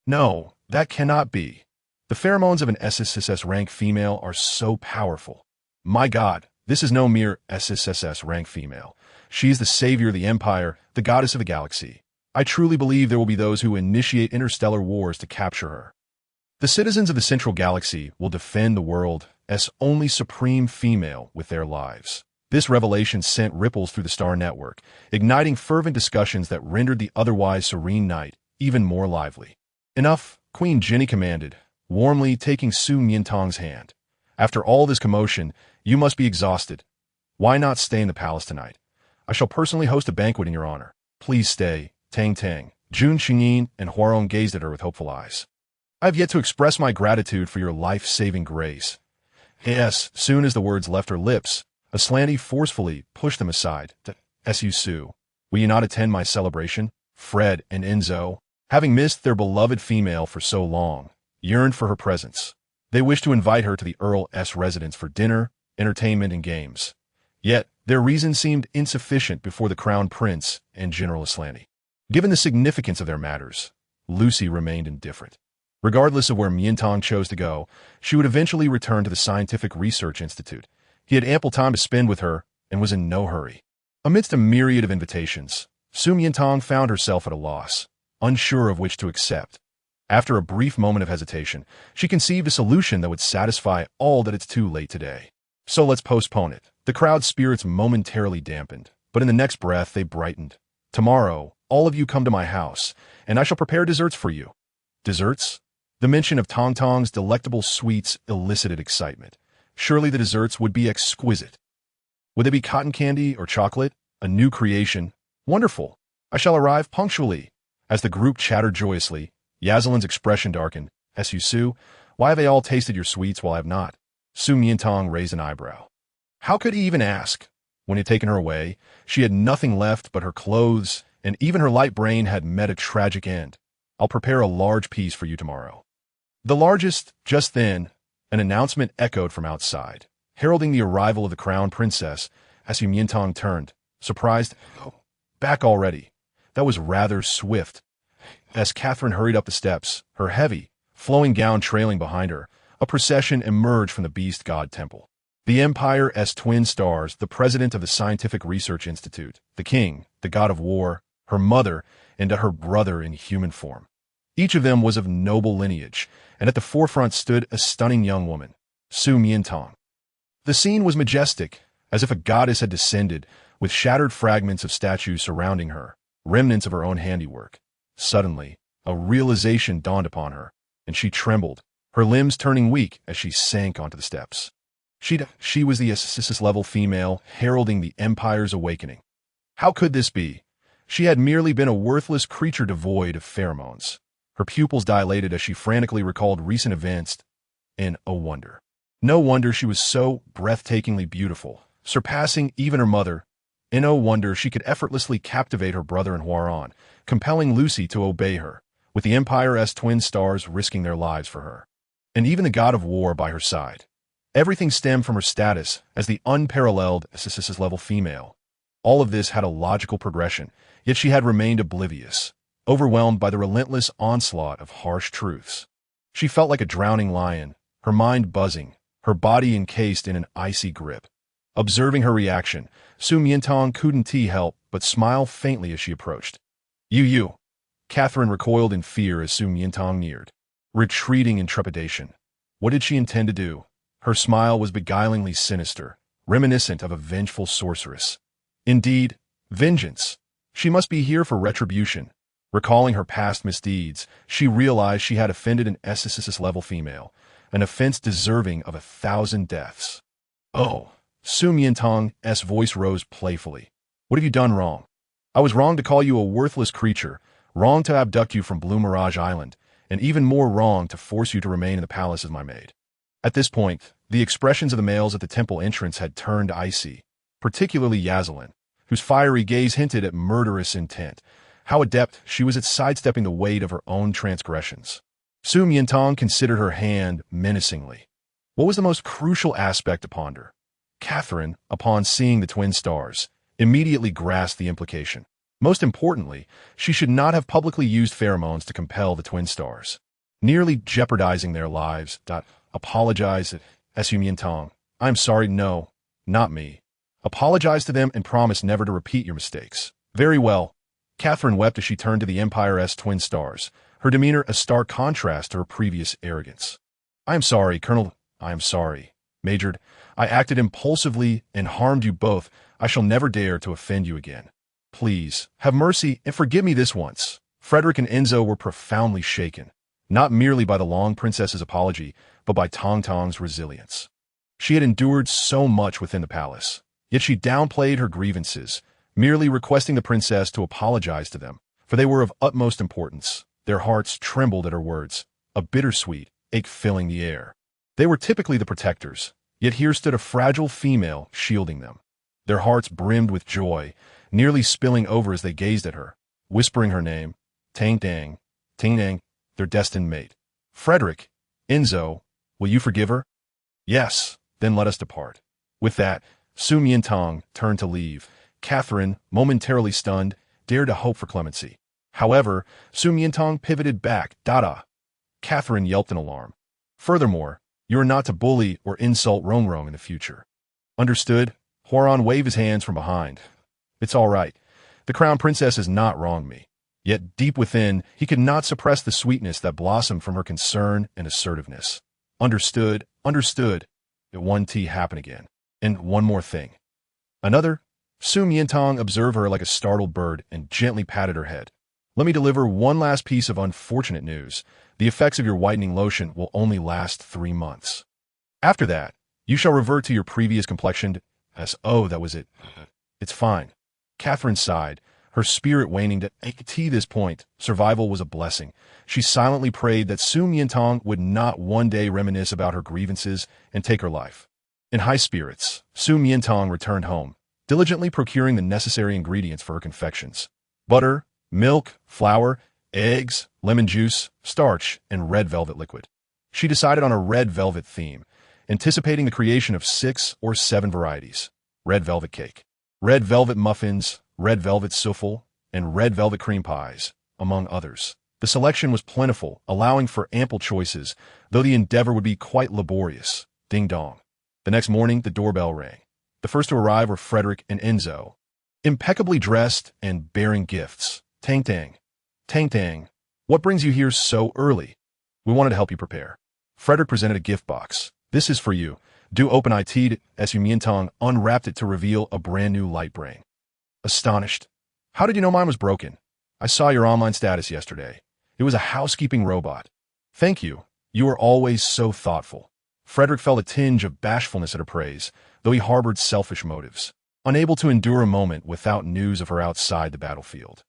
No, that cannot be. The pheromones of an SSSS rank female are so powerful. My God, this is no mere SSSS rank female. She is the savior of the Empire, the goddess of the galaxy. I truly believe there will be those who initiate interstellar wars to capture her. The citizens of the Central Galaxy will defend the world as only supreme female with their lives. This revelation sent ripples through the star network, igniting fervent discussions that rendered the otherwise serene night even more lively. Enough, Queen Jenny commanded, warmly taking Su Miantang's hand. After all this commotion, you must be exhausted. Why not stay in the palace tonight? I shall personally host a banquet in your honor. Please stay. Tang Tang, Jun Xingyin, and Huarong gazed at her with hopeful eyes. I have yet to express my gratitude for your life-saving grace. Yes, soon as the words left her lips, a slanty forcefully pushed them aside. S.U. Su, will you not attend my celebration? Fred and Enzo, having missed their beloved female for so long, yearned for her presence. They wished to invite her to the Earl's residence for dinner, entertainment, and games. Yet, their reason seemed insufficient before the Crown Prince and General Aslanti. Given the significance of their matters, Lucy remained indifferent. Regardless of where Miantang chose to go, she would eventually return to the Scientific Research Institute. He had ample time to spend with her and was in no hurry. Amidst a myriad of invitations, Su Miantang found herself at a loss, unsure of which to accept. After a brief moment of hesitation, she conceived a solution that would satisfy all that it's too late today. So let's postpone it. The crowd's spirits momentarily dampened, but in the next breath they brightened. Tomorrow, all of you come to my house, and I shall prepare desserts for you. Desserts? The mention of Tong Tong's delectable sweets elicited excitement. Surely the desserts would be exquisite. Would they be cotton candy or chocolate? A new creation? Wonderful. I shall arrive punctually. As the group chattered joyously, Yazelin's expression darkened. S.U. Su, why have they all tasted your sweets while I have not? Su Miantang raised an eyebrow. How could he even ask? When he had taken her away, she had nothing left but her clothes, and even her light brain had met a tragic end. I'll prepare a large piece for you tomorrow. The largest, just then, an announcement echoed from outside, heralding the arrival of the Crown Princess. As Miantang turned, surprised. Oh, back already. That was rather swift. As Catherine hurried up the steps, her heavy, flowing gown trailing behind her, a procession emerged from the Beast God Temple. The Empire's twin stars, the president of the Scientific Research Institute, the king, the god of war, her mother, and her brother in human form. Each of them was of noble lineage, and at the forefront stood a stunning young woman, Su Miantang. The scene was majestic, as if a goddess had descended, with shattered fragments of statues surrounding her, remnants of her own handiwork. Suddenly, a realization dawned upon her, and she trembled, her limbs turning weak as she sank onto the steps. She was the SSS-level female heralding the Empire's awakening. How could this be? She had merely been a worthless creature devoid of pheromones. Her pupils dilated as she frantically recalled recent events, and oh wonder. No wonder she was so breathtakingly beautiful, surpassing even her mother. And oh wonder she could effortlessly captivate her brother and Huaron, compelling Lucy to obey her, with the Empire's twin stars risking their lives for her. And even the god of war by her side. Everything stemmed from her status as the unparalleled SSS-level female. All of this had a logical progression, yet she had remained oblivious, overwhelmed by the relentless onslaught of harsh truths. She felt like a drowning lion, her mind buzzing, her body encased in an icy grip. Observing her reaction, Su Miantang couldn't help but smile faintly as she approached. You. Catherine recoiled in fear as Su Miantang neared, retreating in trepidation. What did she intend to do? Her smile was beguilingly sinister, reminiscent of a vengeful sorceress. Indeed, vengeance. She must be here for retribution. Recalling her past misdeeds, she realized she had offended an SSS-level female, an offense deserving of 1,000 deaths. Oh, Su Miantang's voice rose playfully. What have you done wrong? I was wrong to call you a worthless creature, wrong to abduct you from Blue Mirage Island, and even more wrong to force you to remain in the palace as my maid. At this point, the expressions of the males at the temple entrance had turned icy, particularly Yazelin, whose fiery gaze hinted at murderous intent. How adept she was at sidestepping the weight of her own transgressions. Su Miantang considered her hand menacingly. What was the most crucial aspect to ponder? Catherine, upon seeing the twin stars, immediately grasped the implication. Most importantly, she should not have publicly used pheromones to compel the twin stars, nearly jeopardizing their lives. Apologize, S.U. Miantang. I'm sorry, no, not me. Apologize to them and promise never to repeat your mistakes. Very well. Catherine wept as she turned to the Empire's twin stars, her demeanor a stark contrast to her previous arrogance. I am sorry, Colonel. I am sorry. Majored, I acted impulsively and harmed you both. I shall never dare to offend you again. Please, have mercy and forgive me this once. Frederick and Enzo were profoundly shaken, not merely by the Long Princess's apology, but by Tong Tong's resilience. She had endured so much within the palace, yet she downplayed her grievances, merely requesting the princess to apologize to them, for they were of utmost importance. Their hearts trembled at her words, a bittersweet ache filling the air. They were typically the protectors, yet here stood a fragile female shielding them. Their hearts brimmed with joy, nearly spilling over as they gazed at her, whispering her name, Tang Dang, Ting Dang, their destined mate. Frederick, Enzo, will you forgive her? Yes, then let us depart. With that, Miantang turned to leave. Catherine, momentarily stunned, dared to hope for clemency. However, Miantang pivoted back. Dada. Catherine yelped in alarm. Furthermore, you are not to bully or insult Rong in the future. Understood? Huaran waved his hands from behind. It's all right. The crown princess has not wronged me. Yet deep within, he could not suppress the sweetness that blossomed from her concern and assertiveness. Understood, understood. It one tea happened again. And one more thing. Another? Miantang observed her like a startled bird and gently patted her head. Let me deliver one last piece of unfortunate news. The effects of your whitening lotion will only last 3 months. After that, you shall revert to your previous complexion as, oh, that was it. It's fine. Catherine sighed, her spirit waning to this point. Survival was a blessing. She silently prayed that Miantang would not one day reminisce about her grievances and take her life. In high spirits, Miantang returned home, diligently procuring the necessary ingredients for her confections. Butter, milk, flour, eggs, lemon juice, starch, and red velvet liquid. She decided on a red velvet theme, anticipating the creation of 6 or 7 varieties. Red velvet cake, red velvet muffins, red velvet souffle, and red velvet cream pies, among others. The selection was plentiful, allowing for ample choices, though the endeavor would be quite laborious. Ding dong. The next morning, the doorbell rang. The first to arrive were Frederick and Enzo, impeccably dressed and bearing gifts. Tang Tang. Tang Tang. What brings you here so early? We wanted to help you prepare. Frederick presented a gift box. This is for you. Do open it as Miantang unwrapped it to reveal a brand new light brain. Astonished. How did you know mine was broken? I saw your online status yesterday. It was a housekeeping robot. Thank you. You are always so thoughtful. Frederick felt a tinge of bashfulness at her praise, though he harbored selfish motives, unable to endure a moment without news of her outside the battlefield.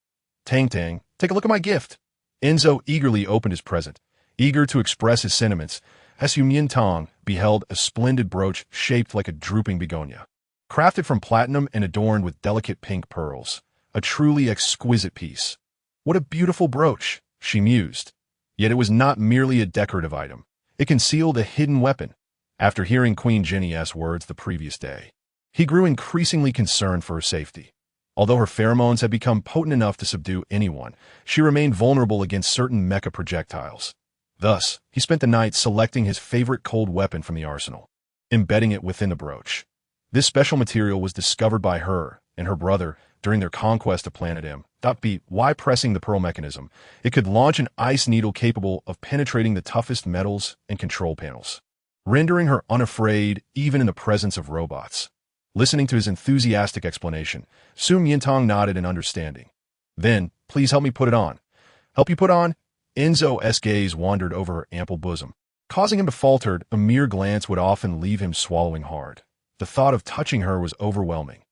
Tang Tang, take a look at my gift. Enzo eagerly opened his present, eager to express his sentiments, as Miantang beheld a splendid brooch shaped like a drooping begonia. Crafted from platinum and adorned with delicate pink pearls, a truly exquisite piece. What a beautiful brooch, she mused. Yet it was not merely a decorative item. It concealed a hidden weapon. After hearing Queen Jenny's words the previous day, he grew increasingly concerned for her safety. Although her pheromones had become potent enough to subdue anyone, she remained vulnerable against certain mecha projectiles. Thus, he spent the night selecting his favorite cold weapon from the arsenal, embedding it within the brooch. This special material was discovered by her and her brother during their conquest of Planet M. Why pressing the pearl mechanism, it could launch an ice needle capable of penetrating the toughest metals and control panels, rendering her unafraid even in the presence of robots. Listening to his enthusiastic explanation, Miantang nodded in understanding. Then, please help me put it on. Help you put on? Enzo's gaze wandered over her ample bosom, causing him to falter. A mere glance would often leave him swallowing hard. The thought of touching her was overwhelming.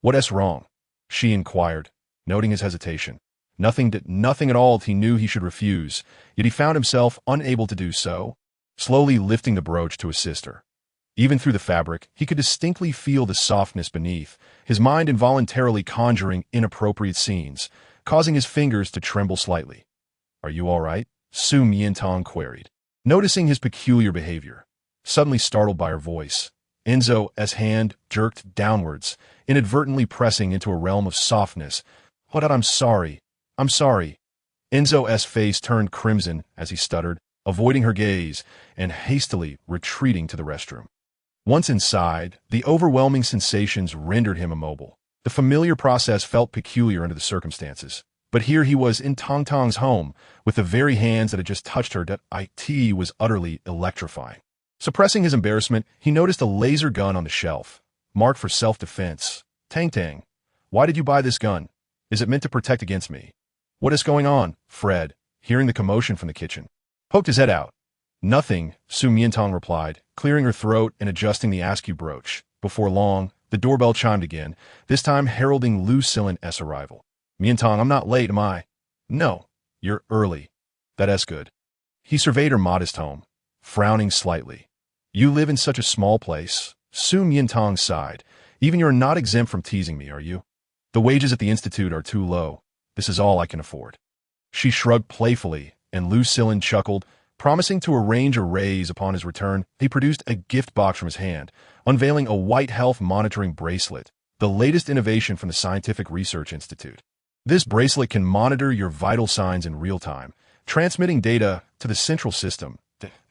What's wrong? She inquired, noting his hesitation. Nothing at all. He knew he should refuse, yet he found himself unable to do so, slowly lifting the brooch to assist her. Even through the fabric, he could distinctly feel the softness beneath, his mind involuntarily conjuring inappropriate scenes, causing his fingers to tremble slightly. Are you all right? Miantang queried, noticing his peculiar behavior. Suddenly startled by her voice, Enzo's hand jerked downwards, inadvertently pressing into a realm of softness. I'm sorry. I'm sorry. Enzo's face turned crimson as he stuttered, avoiding her gaze and hastily retreating to the restroom. Once inside, the overwhelming sensations rendered him immobile. The familiar process felt peculiar under the circumstances. But here he was in Tang Tang's home, with the very hands that had just touched her. It was utterly electrifying. Suppressing his embarrassment, he noticed a laser gun on the shelf, marked for self-defense. Tang Tang, why did you buy this gun? Is it meant to protect against me? What is going on? Fred, hearing the commotion from the kitchen, poked his head out. Nothing, Miantang replied, clearing her throat and adjusting the askew brooch. Before long, the doorbell chimed again, this time heralding Lucillin's arrival. Miantang, I'm not late, am I? No, you're early. That's good. He surveyed her modest home, frowning slightly. You live in such a small place. Miantang sighed. Even you're not exempt from teasing me, are you? The wages at the institute are too low. This is all I can afford. She shrugged playfully, and Lucillin chuckled, promising to arrange a raise upon his return. He produced a gift box from his hand, unveiling a white health monitoring bracelet, the latest innovation from the Scientific Research Institute. This bracelet can monitor your vital signs in real time, transmitting data to the central system.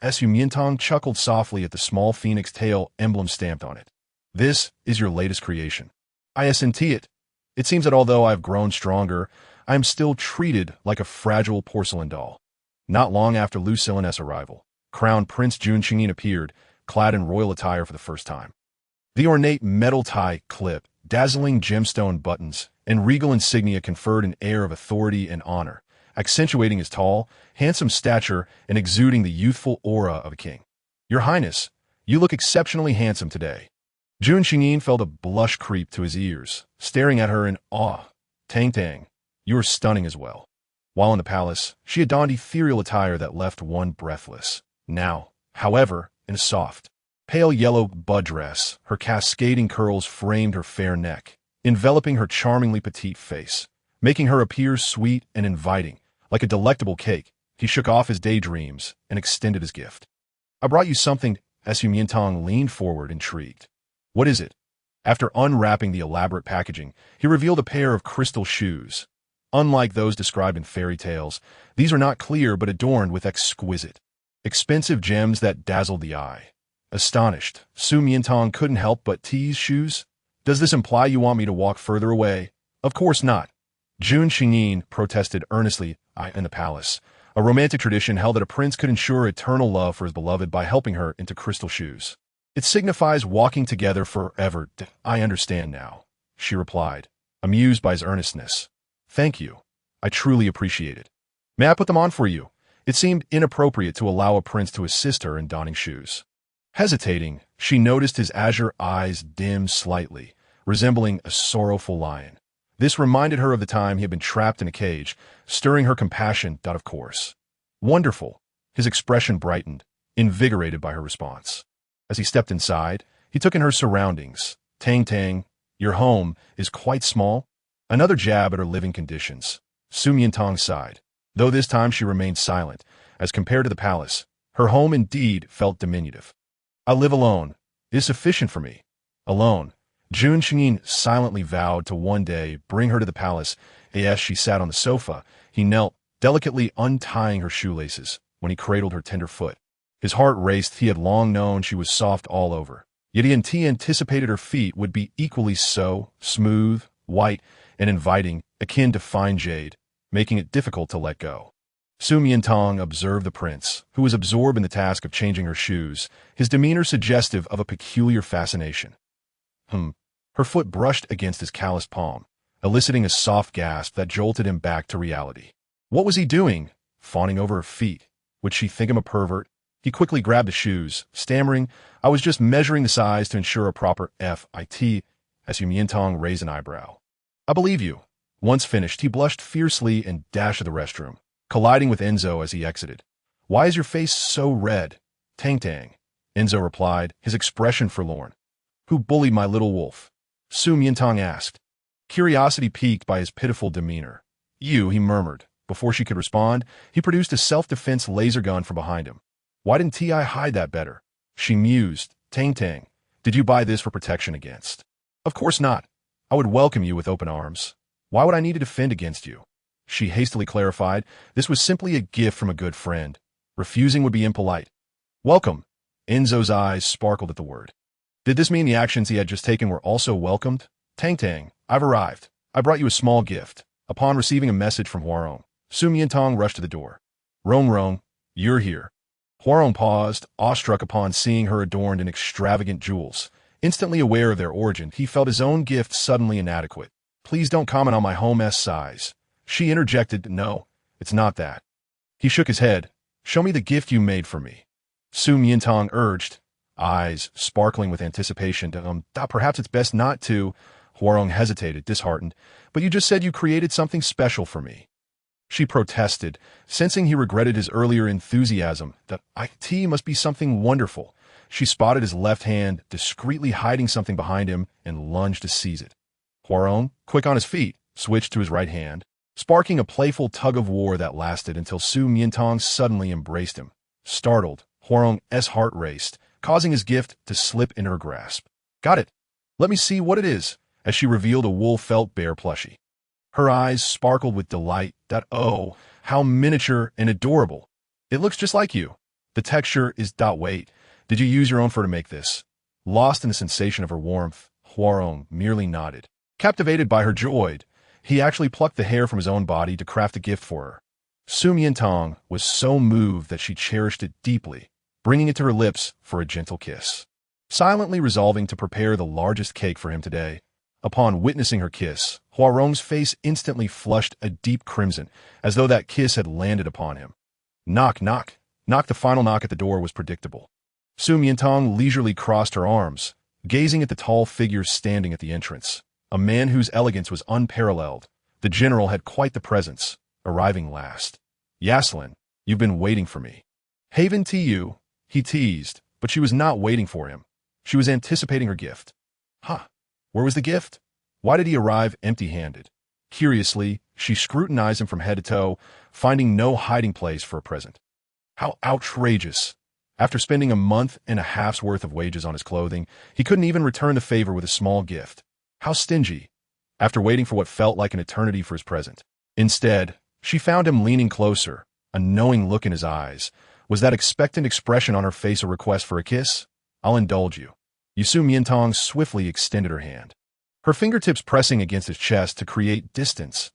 Miantang chuckled softly at the small phoenix tail emblem stamped on it. This is your latest creation. I sent it. It seems that although I've grown stronger, I am still treated like a fragile porcelain doll. Not long after Lucillin's arrival, Crown Prince Jun Qingyin appeared, clad in royal attire for the first time. The ornate metal tie clip, dazzling gemstone buttons, and regal insignia conferred an air of authority and honor, accentuating his tall, handsome stature and exuding the youthful aura of a king. Your Highness, you look exceptionally handsome today. Jun Qingyin felt a blush creep to his ears, staring at her in awe. Tang, you are stunning as well. While in the palace, she had donned ethereal attire that left one breathless. Now, however, in a soft, pale yellow bud dress, her cascading curls framed her fair neck, enveloping her charmingly petite face, making her appear sweet and inviting, like a delectable cake. He shook off his daydreams and extended his gift. I brought you something. Miantang leaned forward, intrigued. What is it? After unwrapping the elaborate packaging, he revealed a pair of crystal shoes. Unlike those described in fairy tales, these are not clear but adorned with exquisite, expensive gems that dazzled the eye. Astonished, Miantang couldn't help but tease. Shoes? Does this imply you want me to walk further away? Of course not. Jun Qingyin protested earnestly. In the palace, a romantic tradition held that a prince could ensure eternal love for his beloved by helping her into crystal shoes. It signifies walking together forever. I understand now, she replied, amused by his earnestness. Thank you. I truly appreciate it. May I put them on for you? It seemed inappropriate to allow a prince to assist her in donning shoes. Hesitating, she noticed his azure eyes dim slightly, resembling a sorrowful lion. This reminded her of the time he had been trapped in a cage, stirring her compassion. Of course. Wonderful. His expression brightened, invigorated by her response. As he stepped inside, he took in her surroundings. Tang, your home is quite small. Another jab at her living conditions. Miantang sighed, though this time she remained silent. As compared to the palace, her home indeed felt diminutive. I live alone. It is sufficient for me. Alone. Jun Qingyin silently vowed to one day bring her to the palace. As she sat on the sofa, he knelt, delicately untying her shoelaces, when he cradled her tender foot. His heart raced. He had long known she was soft all over, yet he anticipated her feet would be equally so, smooth, white, and inviting, akin to fine jade, making it difficult to let go. Miantang observed the prince, who was absorbed in the task of changing her shoes, his demeanor suggestive of a peculiar fascination. Her foot brushed against his calloused palm, eliciting a soft gasp that jolted him back to reality. What was he doing? Fawning over her feet. Would she think him a pervert? He quickly grabbed the shoes, stammering, I was just measuring the size to ensure a proper fit. Miantang raised an eyebrow. I believe you. Once finished, he blushed fiercely and dashed to the restroom, colliding with Enzo as he exited. Why is your face so red? Tang. Enzo replied, his expression forlorn. Who bullied my little wolf? Miantang asked, curiosity piqued by his pitiful demeanor. You, he murmured. Before she could respond, he produced a self-defense laser gun from behind him. Why didn't T.I. hide that better? She mused. Tang, did you buy this for protection against? Of course not. I would welcome you with open arms. Why would I need to defend against you? She hastily clarified, this was simply a gift from a good friend. Refusing would be impolite. Welcome. Enzo's eyes sparkled at the word. Did this mean the actions he had just taken were also welcomed? Tang, I've arrived. I brought you a small gift. Upon receiving a message from Huarong, Miantang rushed to the door. Rong, you're here. Huarong paused, awestruck upon seeing her adorned in extravagant jewels. Instantly aware of their origin, he felt his own gift suddenly inadequate. Please don't comment on my home's size. She interjected, no, it's not that. He shook his head. Show me the gift you made for me. Miantang urged, eyes sparkling with anticipation. Perhaps it's best not to. Huarong hesitated, disheartened. But you just said you created something special for me. She protested, sensing he regretted his earlier enthusiasm. That IT must be something wonderful. She spotted his left hand, discreetly hiding something behind him, and lunged to seize it. Huarong, quick on his feet, switched to his right hand, sparking a playful tug-of-war that lasted until Su Miantang suddenly embraced him. Startled, Huarong's heart raced, causing his gift to slip in her grasp. Got it. Let me see what it is, as she revealed a wool felt bear plushie. Her eyes sparkled with delight. Oh, how miniature and adorable. It looks just like you. The texture is. Wait, did you use your own fur to make this? Lost in the sensation of her warmth, Huarong merely nodded. Captivated by her joy, he actually plucked the hair from his own body to craft a gift for her. Su Miantang was so moved that she cherished it deeply, bringing it to her lips for a gentle kiss. Silently resolving to prepare the largest cake for him today, upon witnessing her kiss, Huarong's face instantly flushed a deep crimson, as though that kiss had landed upon him. Knock, knock. The final knock at the door was predictable. Su Miantang leisurely crossed her arms, gazing at the tall figure standing at the entrance. A man whose elegance was unparalleled. The general had quite the presence, arriving last. Yaslin, you've been waiting for me. Haven to you, he teased, but she was not waiting for him. She was anticipating her gift. Where was the gift? Why did he arrive empty-handed? Curiously, she scrutinized him from head to toe, finding no hiding place for a present. How outrageous! After spending a month and a half's worth of wages on his clothing, he couldn't even return the favor with a small gift. How stingy! After waiting for what felt like an eternity for his present. Instead, she found him leaning closer, a knowing look in his eyes. Was that expectant expression on her face a request for a kiss? I'll indulge you. Su Miantang swiftly extended her hand, her fingertips pressing against his chest to create distance.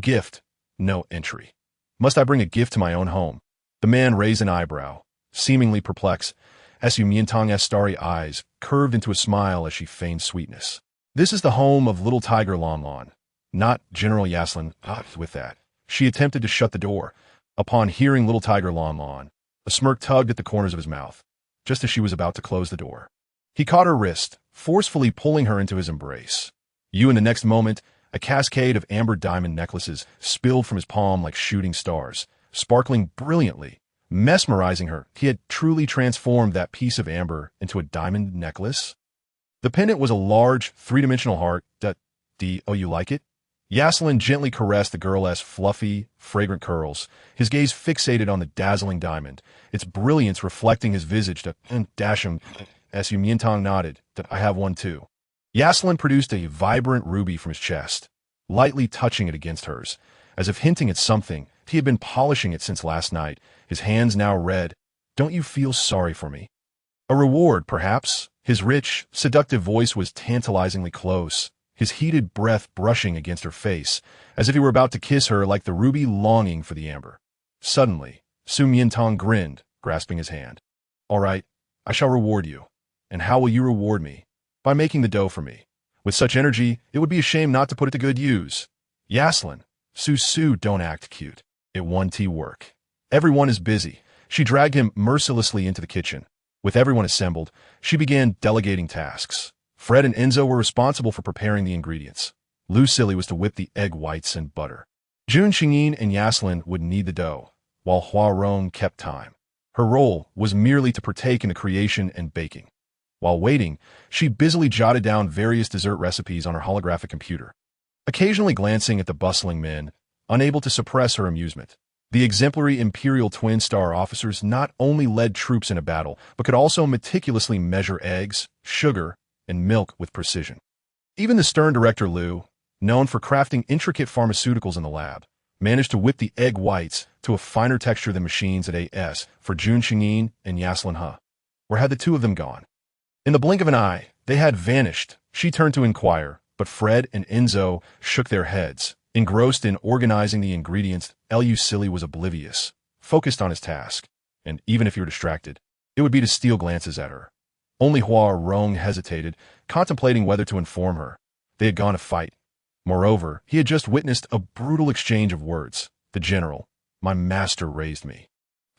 Gift, no entry. Must I bring a gift to my own home? The man raised an eyebrow, seemingly perplexed. Su Miantang's starry eyes curved into a smile as she feigned sweetness. This is the home of little Tiger Lon, not General Yaslin. With that, she attempted to shut the door. Upon hearing little Tiger Lon, a smirk tugged at the corners of his mouth, just as she was about to close the door. He caught her wrist, forcefully pulling her into his embrace. In the next moment, a cascade of amber diamond necklaces spilled from his palm like shooting stars, sparkling brilliantly, mesmerizing her. He had truly transformed that piece of amber into a diamond necklace. The pendant was a large, three-dimensional heart. You like it? Yaslin gently caressed the girl's fluffy, fragrant curls, his gaze fixated on the dazzling diamond, its brilliance reflecting his visage. Dash him. Su Miantang nodded. I have one too. Yaslin produced a vibrant ruby from his chest, lightly touching it against hers, as if hinting at something. He had been polishing it since last night, his hands now red. Don't you feel sorry for me? A reward, perhaps? His rich, seductive voice was tantalizingly close, his heated breath brushing against her face, as if he were about to kiss her like the ruby longing for the amber. Suddenly, Su Miantang grinned, grasping his hand. All right, I shall reward you. And how will you reward me? By making the dough for me. With such energy, it would be a shame not to put it to good use. Yaslin, Su, don't act cute. It won't work. Everyone is busy. She dragged him mercilessly into the kitchen. With everyone assembled, she began delegating tasks. Fred and Enzo were responsible for preparing the ingredients. Lucille was to whip the egg whites and butter. Jun Xingyin and Yaslin would knead the dough, while Huarong kept time. Her role was merely to partake in the creation and baking. While waiting, she busily jotted down various dessert recipes on her holographic computer, occasionally glancing at the bustling men, unable to suppress her amusement. The exemplary Imperial Twin Star officers not only led troops in a battle, but could also meticulously measure eggs, sugar, and milk with precision. Even the stern director Liu, known for crafting intricate pharmaceuticals in the lab, managed to whip the egg whites to a finer texture than machines at AS for Jun Xingyin and Yaslin He. Where had the two of them gone? In the blink of an eye, they had vanished. She turned to inquire, but Fred and Enzo shook their heads. Engrossed in organizing the ingredients, Lucille was oblivious, focused on his task, and even if he were distracted, it would be to steal glances at her. Only Huarong hesitated, contemplating whether to inform her. They had gone to fight. Moreover, he had just witnessed a brutal exchange of words. The general, my master raised me.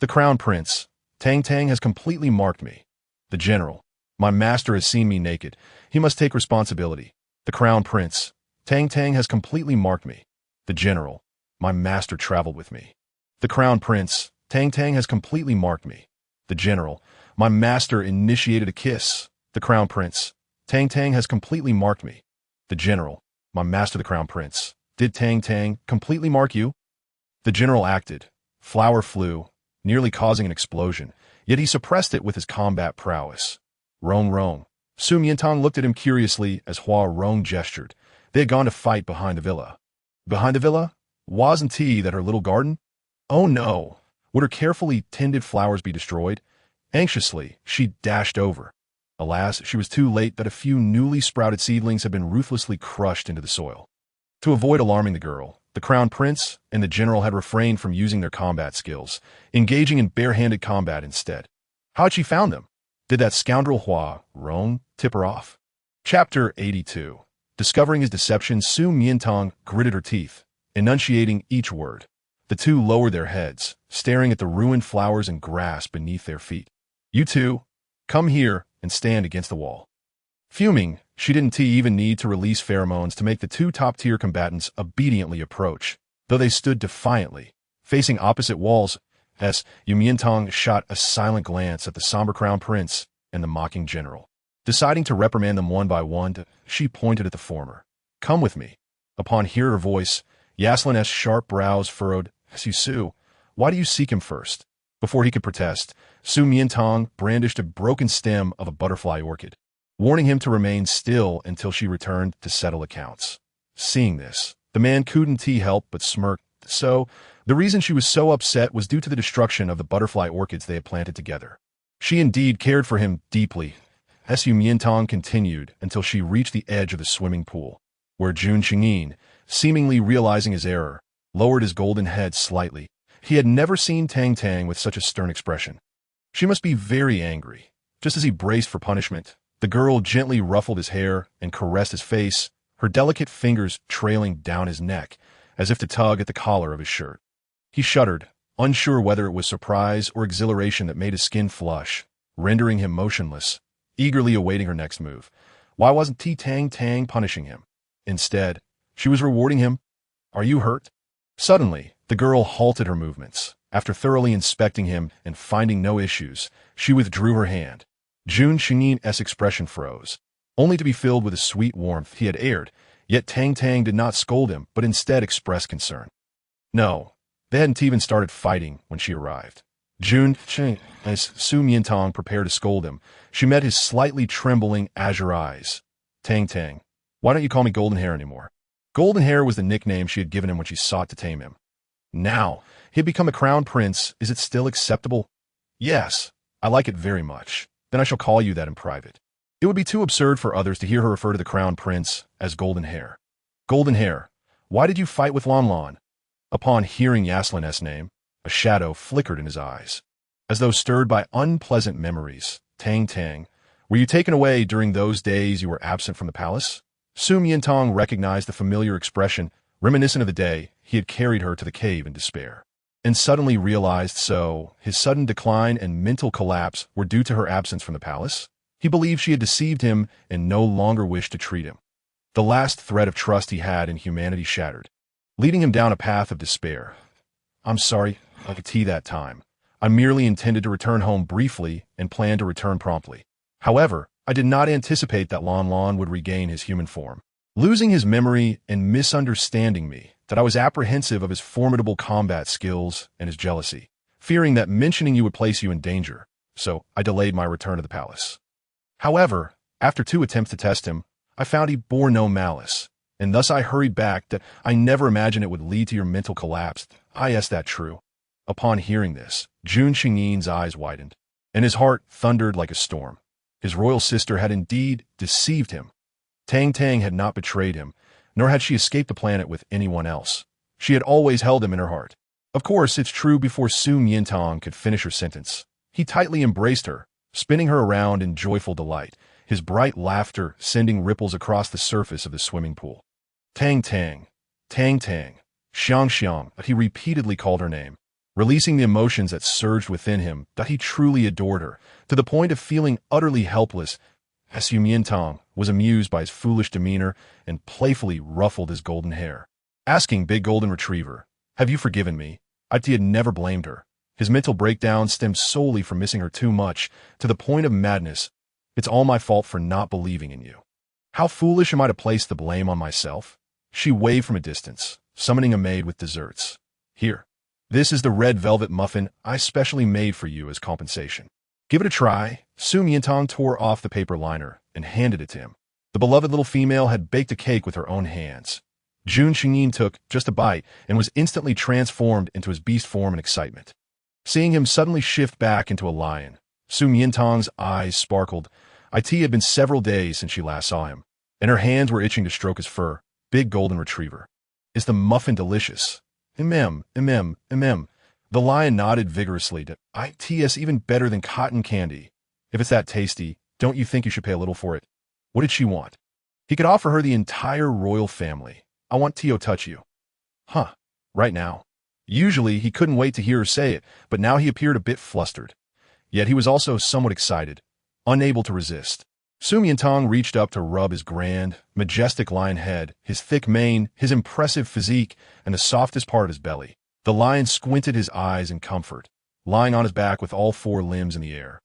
The crown prince, Tang has completely marked me. The general, my master has seen me naked. He must take responsibility. The crown prince, Tang has completely marked me. The general, my master traveled with me. The Crown Prince, Tang Tang, has completely marked me. The General, my master initiated a kiss. The Crown Prince, Tang Tang has completely marked me. The General, my master the Crown Prince, did Tang Tang completely mark you? The General acted. Flower flew, nearly causing an explosion, yet he suppressed it with his combat prowess. Rong Rong. Su Miantang looked at him curiously as Hua Rong gestured. They had gone to fight behind the villa. Behind the villa? Wasn't he that her little garden? Oh no! Would her carefully tended flowers be destroyed? Anxiously, she dashed over. Alas, she was too late that a few newly sprouted seedlings had been ruthlessly crushed into the soil. To avoid alarming the girl, the Crown Prince and the General had refrained from using their combat skills, engaging in bare-handed combat instead. How had she found them? Did that scoundrel Hua Rong tip her off? Chapter 82. Discovering his deception, Su Miantang gritted her teeth, enunciating each word. The two lowered their heads, staring at the ruined flowers and grass beneath their feet. You two, come here and stand against the wall. Fuming, she didn't even need to release pheromones to make the two top-tier combatants obediently approach, though they stood defiantly, facing opposite walls. Yu Miantang shot a silent glance at the somber Crown Prince and the mocking General. Deciding to reprimand them one by one, she pointed at the former. Come with me. Upon hearing her voice, Yaslin's sharp brows furrowed. Su, why do you seek him first? Before he could protest, Su Miantang brandished a broken stem of a butterfly orchid, warning him to remain still until she returned to settle accounts. Seeing this, the man couldn't help but smirk. So, the reason she was so upset was due to the destruction of the butterfly orchids they had planted together. She indeed cared for him deeply. Su Miantang continued until she reached the edge of the swimming pool, where Jun Qingyin, seemingly realizing his error, lowered his golden head slightly. He had never seen Tang Tang with such a stern expression. She must be very angry. Just as he braced for punishment, the girl gently ruffled his hair and caressed his face, her delicate fingers trailing down his neck, as if to tug at the collar of his shirt. He shuddered, unsure whether it was surprise or exhilaration that made his skin flush, rendering him motionless, eagerly awaiting her next move. Why wasn't Tang Tang punishing him? Instead, she was rewarding him. Are you hurt? Suddenly, the girl halted her movements. After thoroughly inspecting him and finding no issues, she withdrew her hand. Jun Qingyin's expression froze, only to be filled with a sweet warmth he had aired, yet Tang Tang did not scold him, but instead expressed concern. No, they hadn't even started fighting when she arrived. Jun Qing, as Su Miantang prepared to scold him, she met his slightly trembling azure eyes. Tang Tang, why don't you call me Golden Hair anymore? Golden Hair was the nickname she had given him when she sought to tame him. Now, he had become a crown prince. Is it still acceptable? Yes, I like it very much. Then I shall call you that in private. It would be too absurd for others to hear her refer to the crown prince as Golden Hair. Golden Hair, why did you fight with Lon Lon? Upon hearing Yaslin's name, a shadow flickered in his eyes. As though stirred by unpleasant memories, Tang Tang, were you taken away during those days you were absent from the palace? Su Miantang recognized the familiar expression, reminiscent of the day he had carried her to the cave in despair, and suddenly realized his sudden decline and mental collapse were due to her absence from the palace. He believed she had deceived him and no longer wished to treat him. The last thread of trust he had in humanity shattered, leading him down a path of despair. I'm sorry, I could that time. I merely intended to return home briefly and planned to return promptly. However, I did not anticipate that Lon Lon would regain his human form, losing his memory and misunderstanding me, that I was apprehensive of his formidable combat skills and his jealousy, fearing that mentioning you would place you in danger, so I delayed my return to the palace. However, after 2 attempts to test him, I found he bore no malice, and thus I hurried back. That I never imagined it would lead to your mental collapse. Is that true? Upon hearing this, Jun Qingyin's eyes widened, and his heart thundered like a storm. His royal sister had indeed deceived him. Tang Tang had not betrayed him, nor had she escaped the planet with anyone else. She had always held him in her heart. Of course, it's true. Before Su Miantang could finish her sentence, he tightly embraced her, spinning her around in joyful delight, his bright laughter sending ripples across the surface of the swimming pool. Tang Tang, Tang Tang, Xiang Xiang, he repeatedly called her name, releasing the emotions that surged within him, that he truly adored her, to the point of feeling utterly helpless. Su Miantang was amused by his foolish demeanor and playfully ruffled his golden hair. Asking Big Golden Retriever, Have you forgiven me? It had never blamed her. His mental breakdown stemmed solely from missing her too much, to the point of madness. It's all my fault for not believing in you. How foolish am I to place the blame on myself? She waved from a distance, summoning a maid with desserts. Here. This is the red velvet muffin I specially made for you as compensation. Give it a try. Miantang tore off the paper liner and handed it to him. The beloved little female had baked a cake with her own hands. Jun Xingyin took just a bite and was instantly transformed into his beast form in excitement. Seeing him suddenly shift back into a lion, Miantang's eyes sparkled. It had been several days since she last saw him, and her hands were itching to stroke his fur. Big golden retriever. Is the muffin delicious? The lion nodded vigorously. It's even better than cotton candy. If it's that tasty, don't you think you should pay a little for it? What did she want? He could offer her the entire royal family. I want to touch you. Huh, right now. Usually he couldn't wait to hear her say it, but now he appeared a bit flustered. Yet he was also somewhat excited, unable to resist. Miantang reached up to rub his grand, majestic lion head, his thick mane, his impressive physique, and the softest part of his belly. The lion squinted his eyes in comfort, lying on his back with all four limbs in the air.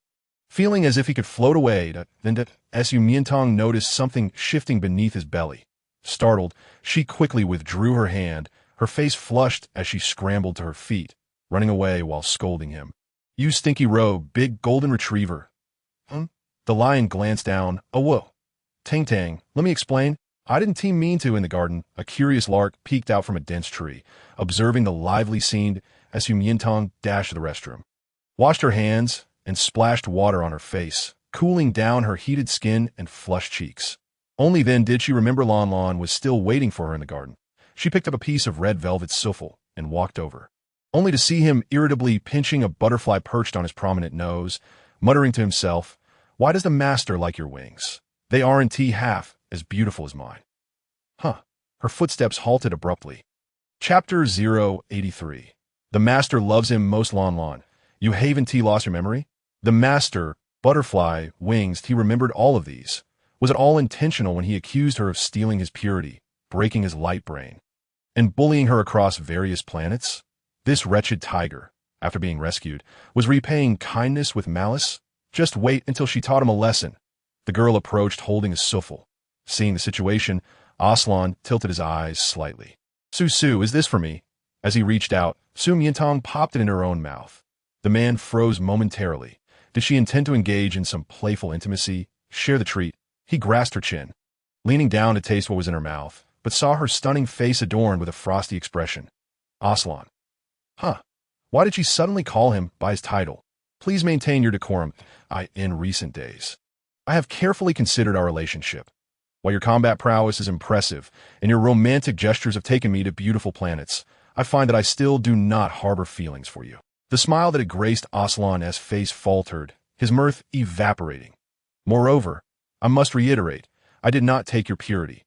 Feeling as if he could float away, Miantang noticed something shifting beneath his belly. Startled, she quickly withdrew her hand, her face flushed as she scrambled to her feet, running away while scolding him. You stinky rogue, big golden retriever. The lion glanced down. Oh, whoa. Tang, let me explain. I didn't mean to in the garden. A curious lark peeked out from a dense tree, observing the lively scene as Miantang dashed to the restroom. Washed her hands and splashed water on her face, cooling down her heated skin and flushed cheeks. Only then did she remember Lan was still waiting for her in the garden. She picked up a piece of red velvet souffle and walked over, only to see him irritably pinching a butterfly perched on his prominent nose, muttering to himself, "Why does the master like your wings? They aren't half as beautiful as mine." Her footsteps halted abruptly. Chapter 083. The master loves him most. Lan. You haven't lost your memory? The master, butterfly, wings, he remembered all of these. Was it all intentional when he accused her of stealing his purity, breaking his light brain, and bullying her across various planets? This wretched tiger, after being rescued, was repaying kindness with malice? Just wait until she taught him a lesson. The girl approached holding a souffle. Seeing the situation, Aslan tilted his eyes slightly. Su, is this for me? As he reached out, Miantang popped it in her own mouth. The man froze momentarily. Did she intend to engage in some playful intimacy, share the treat? He grasped her chin, leaning down to taste what was in her mouth, but saw her stunning face adorned with a frosty expression. Aslan. Why did she suddenly call him by his title? Please maintain your decorum. In recent days, I have carefully considered our relationship. While your combat prowess is impressive, and your romantic gestures have taken me to beautiful planets, I find that I still do not harbor feelings for you. The smile that had graced Aslan's face faltered, his mirth evaporating. Moreover, I must reiterate, I did not take your purity.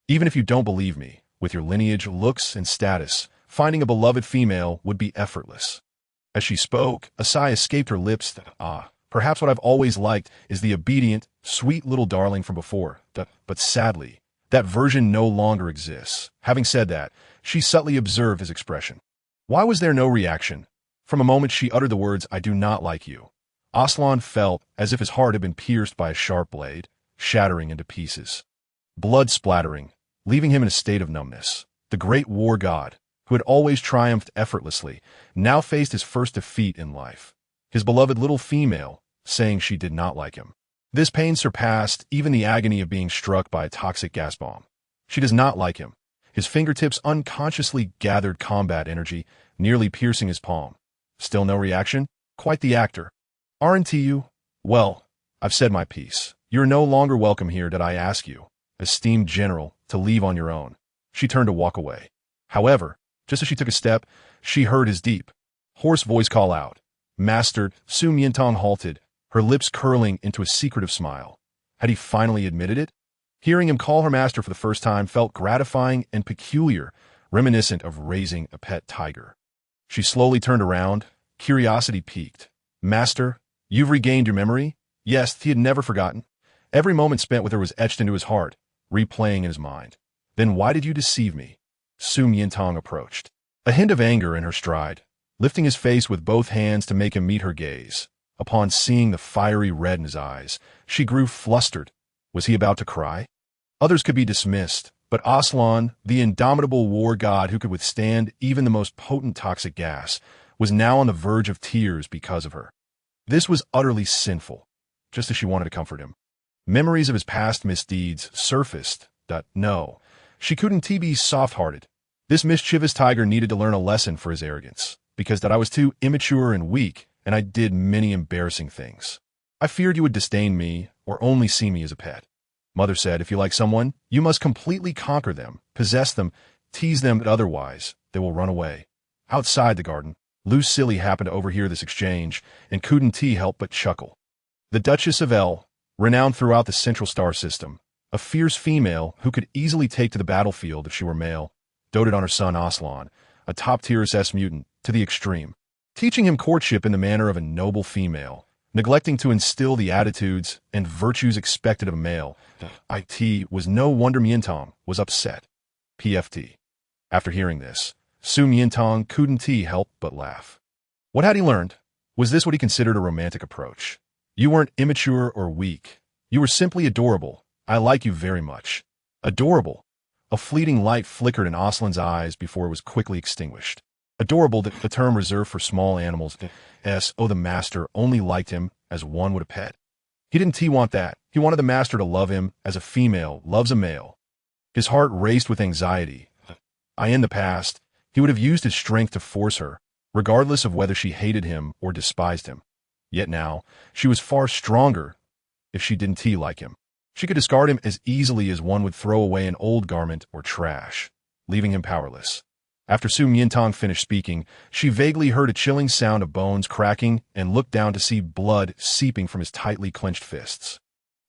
Even if you don't believe me, with your lineage, looks, and status, finding a beloved female would be effortless. As she spoke, a sigh escaped her lips. Perhaps what I've always liked is the obedient, sweet little darling from before. But sadly, that version no longer exists. Having said that, she subtly observed his expression. Why was there no reaction? From a moment she uttered the words, I do not like you. Aslan felt as if his heart had been pierced by a sharp blade, shattering into pieces. Blood splattering, leaving him in a state of numbness. The great war god, who had always triumphed effortlessly, now faced his first defeat in life. His beloved little female, saying she did not like him. This pain surpassed even the agony of being struck by a toxic gas bomb. She does not like him. His fingertips unconsciously gathered combat energy, nearly piercing his palm. Still no reaction? Quite the actor. Aren't you? Well, I've said my piece. You're no longer welcome here, did I ask you, esteemed general, to leave on your own. She turned to walk away. However, just as she took a step, she heard his deep, hoarse voice call out. Master, Miantang halted, her lips curling into a secretive smile. Had he finally admitted it? Hearing him call her master for the first time felt gratifying and peculiar, reminiscent of raising a pet tiger. She slowly turned around, curiosity piqued. Master, you've regained your memory? Yes, he had never forgotten. Every moment spent with her was etched into his heart, replaying in his mind. Then why did you deceive me? Miantang approached. a hint of anger in her stride, lifting his face with both hands to make him meet her gaze. Upon seeing the fiery red in his eyes, she grew flustered. Was he about to cry? Others could be dismissed, but Aslan, the indomitable war god who could withstand even the most potent toxic gas, was now on the verge of tears because of her. This was utterly sinful, just as she wanted to comfort him. Memories of his past misdeeds surfaced. No, she couldn't be soft-hearted. This mischievous tiger needed to learn a lesson for his arrogance, because I was too immature and weak, and I did many embarrassing things. I feared you would disdain me or only see me as a pet. Mother said, if you like someone, you must completely conquer them, possess them, tease them, but otherwise they will run away. Outside the garden, Lucille happened to overhear this exchange and couldn't help but chuckle. The Duchess of L, renowned throughout the Central Star System, a fierce female who could easily take to the battlefield if she were male, doted on her son Aslan, a top-tier SS mutant, to the extreme, teaching him courtship in the manner of a noble female, neglecting to instill the attitudes and virtues expected of a male. It was no wonder Miantang was upset. PFT. After hearing this, Miantang couldn't help but laugh. What had he learned? Was this what he considered a romantic approach? You weren't immature or weak. You were simply adorable. I like you very much. Adorable. A fleeting light flickered in Aslan's eyes before it was quickly extinguished. Adorable, the term reserved for small animals. The master only liked him as one would a pet. He didn't want that. He wanted the master to love him as a female loves a male. His heart raced with anxiety. In the past, he would have used his strength to force her, regardless of whether she hated him or despised him. Yet now, she was far stronger if she didn't like him. She could discard him as easily as one would throw away an old garment or trash, leaving him powerless. After Miantang finished speaking, she vaguely heard a chilling sound of bones cracking and looked down to see blood seeping from his tightly clenched fists.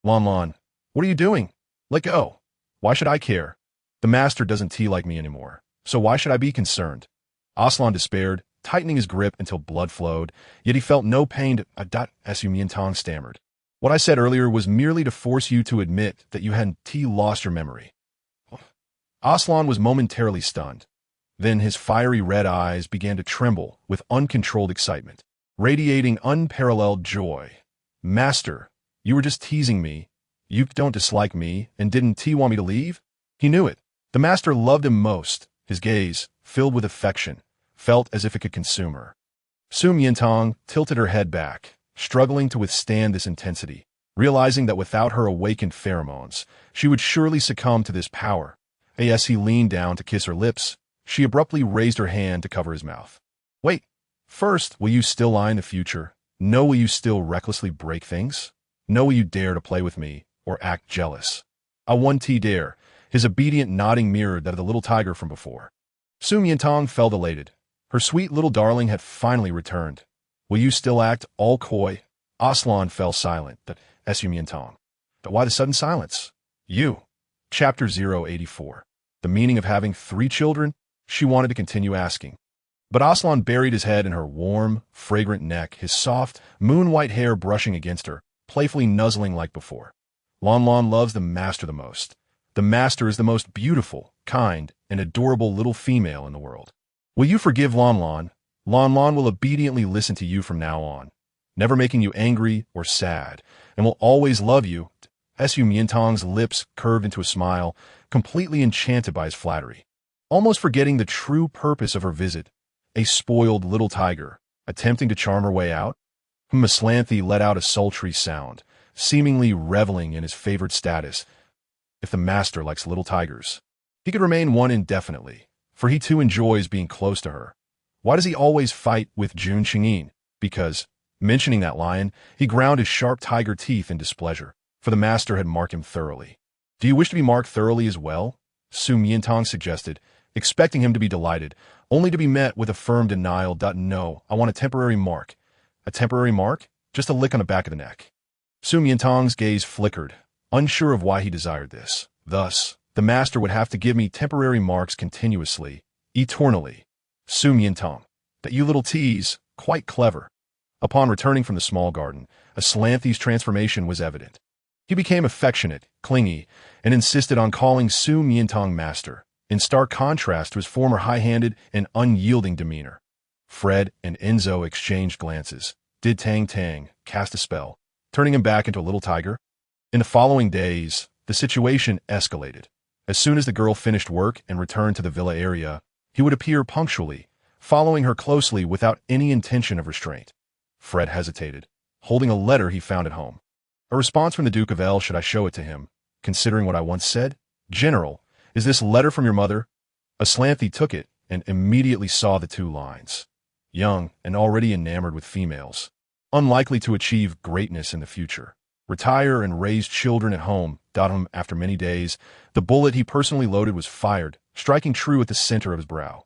Lan, what are you doing? Let go. Why should I care? The master doesn't like me anymore, so why should I be concerned? Aslan despaired, tightening his grip until blood flowed, yet he felt no pain. Miantang stammered. What I said earlier was merely to force you to admit that you hadn't lost your memory. Aslan was momentarily stunned. Then his fiery red eyes began to tremble with uncontrolled excitement, radiating unparalleled joy. Master, you were just teasing me. You don't dislike me and didn't want me to leave? He knew it. The master loved him most. His gaze, filled with affection, felt as if it could consume her. Miantang tilted her head back, struggling to withstand this intensity, realizing that without her awakened pheromones, she would surely succumb to this power. As he leaned down to kiss her lips, she abruptly raised her hand to cover his mouth. Wait, first, will you still lie in the future? No, will you still recklessly break things? No, will you dare to play with me or act jealous? I won't dare. His obedient nodding mirrored that of the little tiger from before. Miantang felt elated. Her sweet little darling had finally returned. Will you still act all coy? Aslan fell silent. Miantang. But why the sudden silence? You. Chapter 084. The meaning of having 3 children? She wanted to continue asking. But Aslan buried his head in her warm, fragrant neck, his soft, moon-white hair brushing against her, playfully nuzzling like before. Lan loves the master the most. The master is the most beautiful, kind, and adorable little female in the world. Will you forgive Lan? Lan will obediently listen to you from now on, never making you angry or sad, and will always love you. Miantang's lips curved into a smile, completely enchanted by his flattery. Almost forgetting the true purpose of her visit, a spoiled little tiger, attempting to charm her way out, Mislanthi let out a sultry sound, seemingly reveling in his favored status. If the master likes little tigers, he could remain one indefinitely, for he too enjoys being close to her. Why does he always fight with Jun Qingyin? Because, mentioning that lion, he ground his sharp tiger teeth in displeasure, for the master had marked him thoroughly. Do you wish to be marked thoroughly as well? Miantang suggested, expecting him to be delighted, only to be met with a firm denial. No, I want a temporary mark. A temporary mark? Just a lick on the back of the neck. Miantang's gaze flickered, unsure of why he desired this. Thus, the master would have to give me temporary marks continuously, eternally. Miantang. That you little tease, quite clever. Upon returning from the small garden, Aslanthi's transformation was evident. He became affectionate, clingy, and insisted on calling Miantang master, in stark contrast to his former high-handed and unyielding demeanor. Fred and Enzo exchanged glances. Did Tang Tang cast a spell, turning him back into a little tiger? In the following days, the situation escalated. As soon as the girl finished work and returned to the villa area, he would appear punctually, following her closely without any intention of restraint. Fred hesitated, holding a letter he found at home. A response from the Duke of L. Should I show it to him, considering what I once said? General, is this letter from your mother? Aslanthi took it and immediately saw the two lines. Young and already enamored with females, unlikely to achieve greatness in the future. Retire and raise children at home. After many days, the bullet he personally loaded was fired, striking true at the center of his brow.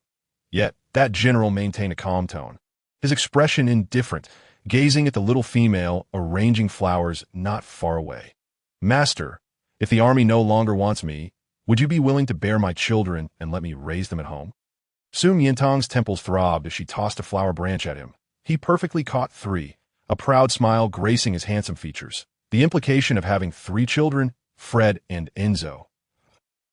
Yet, that general maintained a calm tone, his expression indifferent, gazing at the little female arranging flowers not far away. Master, if the army no longer wants me, would you be willing to bear my children and let me raise them at home? Soon Miantang's temples throbbed as she tossed a flower branch at him. He perfectly caught 3, a proud smile gracing his handsome features. The implication of having 3 children, Fred and Enzo.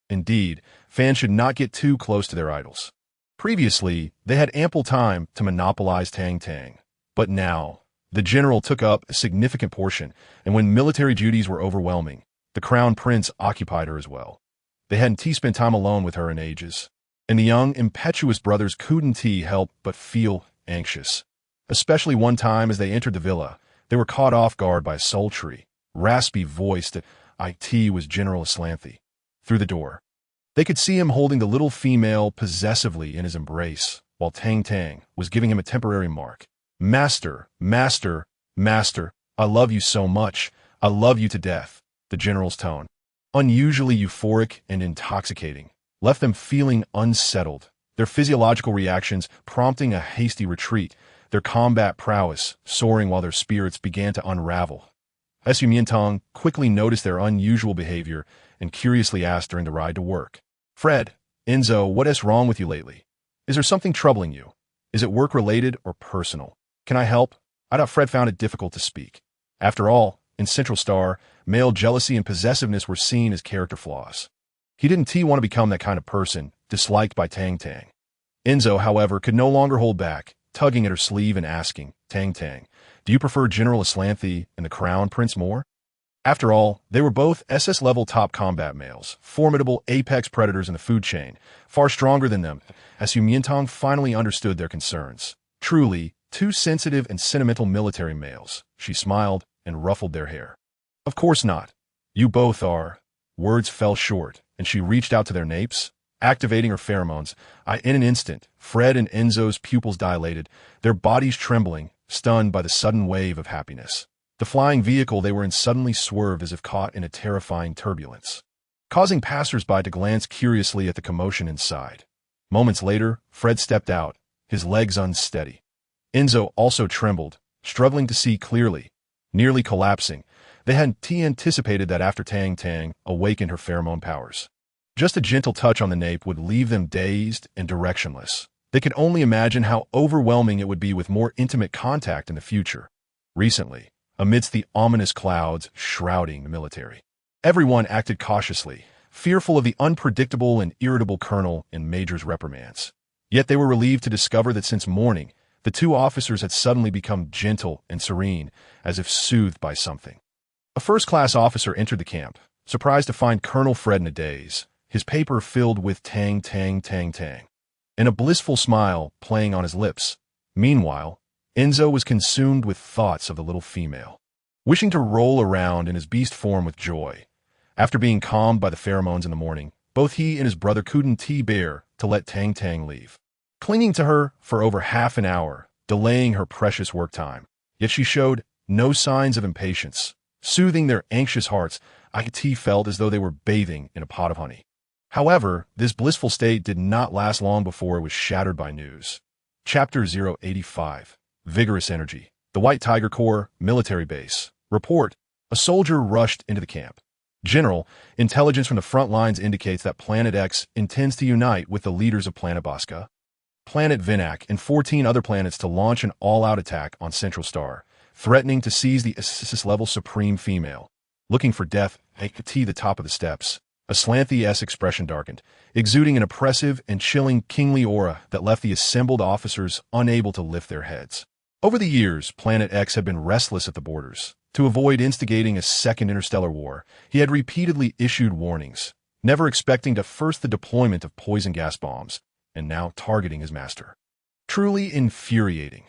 Indeed, fans should not get too close to their idols. Previously, they had ample time to monopolize Tang Tang. But now, the general took up a significant portion, and when military duties were overwhelming, the crown prince occupied her as well. They hadn't spent time alone with her in ages, and the young, impetuous brothers couldn't help but feel anxious. Especially one time as they entered the villa, they were caught off guard by a sultry, raspy voice that it was General Aslanthi. Through the door, they could see him holding the little female possessively in his embrace, while Tang Tang was giving him a temporary mark. Master, master, master, I love you so much. I love you to death. The general's tone, unusually euphoric and intoxicating, left them feeling unsettled, their physiological reactions prompting a hasty retreat, their combat prowess soaring while their spirits began to unravel. Miantang quickly noticed their unusual behavior and curiously asked during the ride to work. Fred, Enzo, what is wrong with you lately? Is there something troubling you? Is it work-related or personal? Can I help? I doubt Fred found it difficult to speak. After all, in Central Star, male jealousy and possessiveness were seen as character flaws. He didn't want to become that kind of person, disliked by Tang Tang. Enzo, however, could no longer hold back, tugging at her sleeve and asking, Tang Tang, do you prefer General Aslanthi and the Crown Prince more? After all, they were both SS-level top combat males, formidable apex predators in the food chain, far stronger than them, as Miantang finally understood their concerns. Truly, 2 sensitive and sentimental military males. She smiled and ruffled their hair. Of course not. You both are. Words fell short, and she reached out to their napes, activating her pheromones. In an instant, Fred and Enzo's pupils dilated, their bodies trembling, stunned by the sudden wave of happiness. The flying vehicle they were in suddenly swerved as if caught in a terrifying turbulence, causing passers-by to glance curiously at the commotion inside. Moments later, Fred stepped out, his legs unsteady. Enzo also trembled, struggling to see clearly, nearly collapsing. They hadn't anticipated that after Tang Tang awakened her pheromone powers, just a gentle touch on the nape would leave them dazed and directionless. They could only imagine how overwhelming it would be with more intimate contact in the future. Recently, amidst the ominous clouds shrouding the military, everyone acted cautiously, fearful of the unpredictable and irritable colonel and major's reprimands. Yet they were relieved to discover that since morning, the 2 officers had suddenly become gentle and serene, as if soothed by something. A first-class officer entered the camp, surprised to find Colonel Fred in a daze, his paper filled with Tang Tang Tang Tang, and a blissful smile playing on his lips. Meanwhile, Enzo was consumed with thoughts of the little female, wishing to roll around in his beast form with joy. After being calmed by the pheromones in the morning, both he and his brother couldn't bear to let Tang Tang leave, clinging to her for over half an hour, delaying her precious work time. Yet she showed no signs of impatience, soothing their anxious hearts. It felt as though they were bathing in a pot of honey. However, this blissful state did not last long before it was shattered by news. Chapter 085. Vigorous Energy. The White Tiger Corps, Military Base. Report. A soldier rushed into the camp. General, intelligence from the front lines indicates that Planet X intends to unite with the leaders of Planet Bosca, Planet Vinak, and 14 other planets to launch an all-out attack on Central Star, threatening to seize the SSS-level supreme female. Looking for death, the top of the steps. Aslanthe's expression darkened, exuding an oppressive and chilling kingly aura that left the assembled officers unable to lift their heads. Over the years, Planet X had been restless at the borders. To avoid instigating a second interstellar war, he had repeatedly issued warnings, never expecting to first the deployment of poison gas bombs, and now targeting his master. Truly infuriating.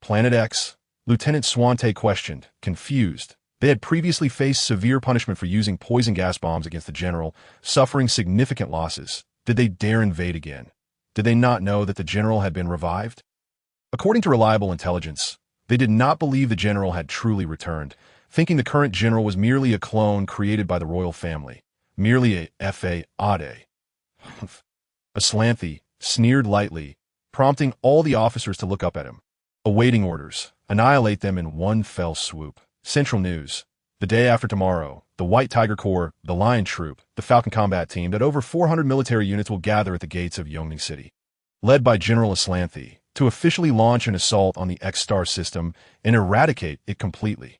Planet X, Lieutenant Swante questioned, confused. They had previously faced severe punishment for using poison gas bombs against the general, suffering significant losses. Did they dare invade again? Did they not know that the general had been revived? According to reliable intelligence, they did not believe the general had truly returned, thinking the current general was merely a clone created by the royal family, merely a fade. Aslanthe sneered lightly, prompting all the officers to look up at him. Awaiting orders, annihilate them in one fell swoop. Central News. The day after tomorrow, the White Tiger Corps, the Lion Troop, the Falcon Combat Team that over 400 military units will gather at the gates of Yongning City. Led by General Aslanthe, to officially launch an assault on the X-Star system and eradicate it completely.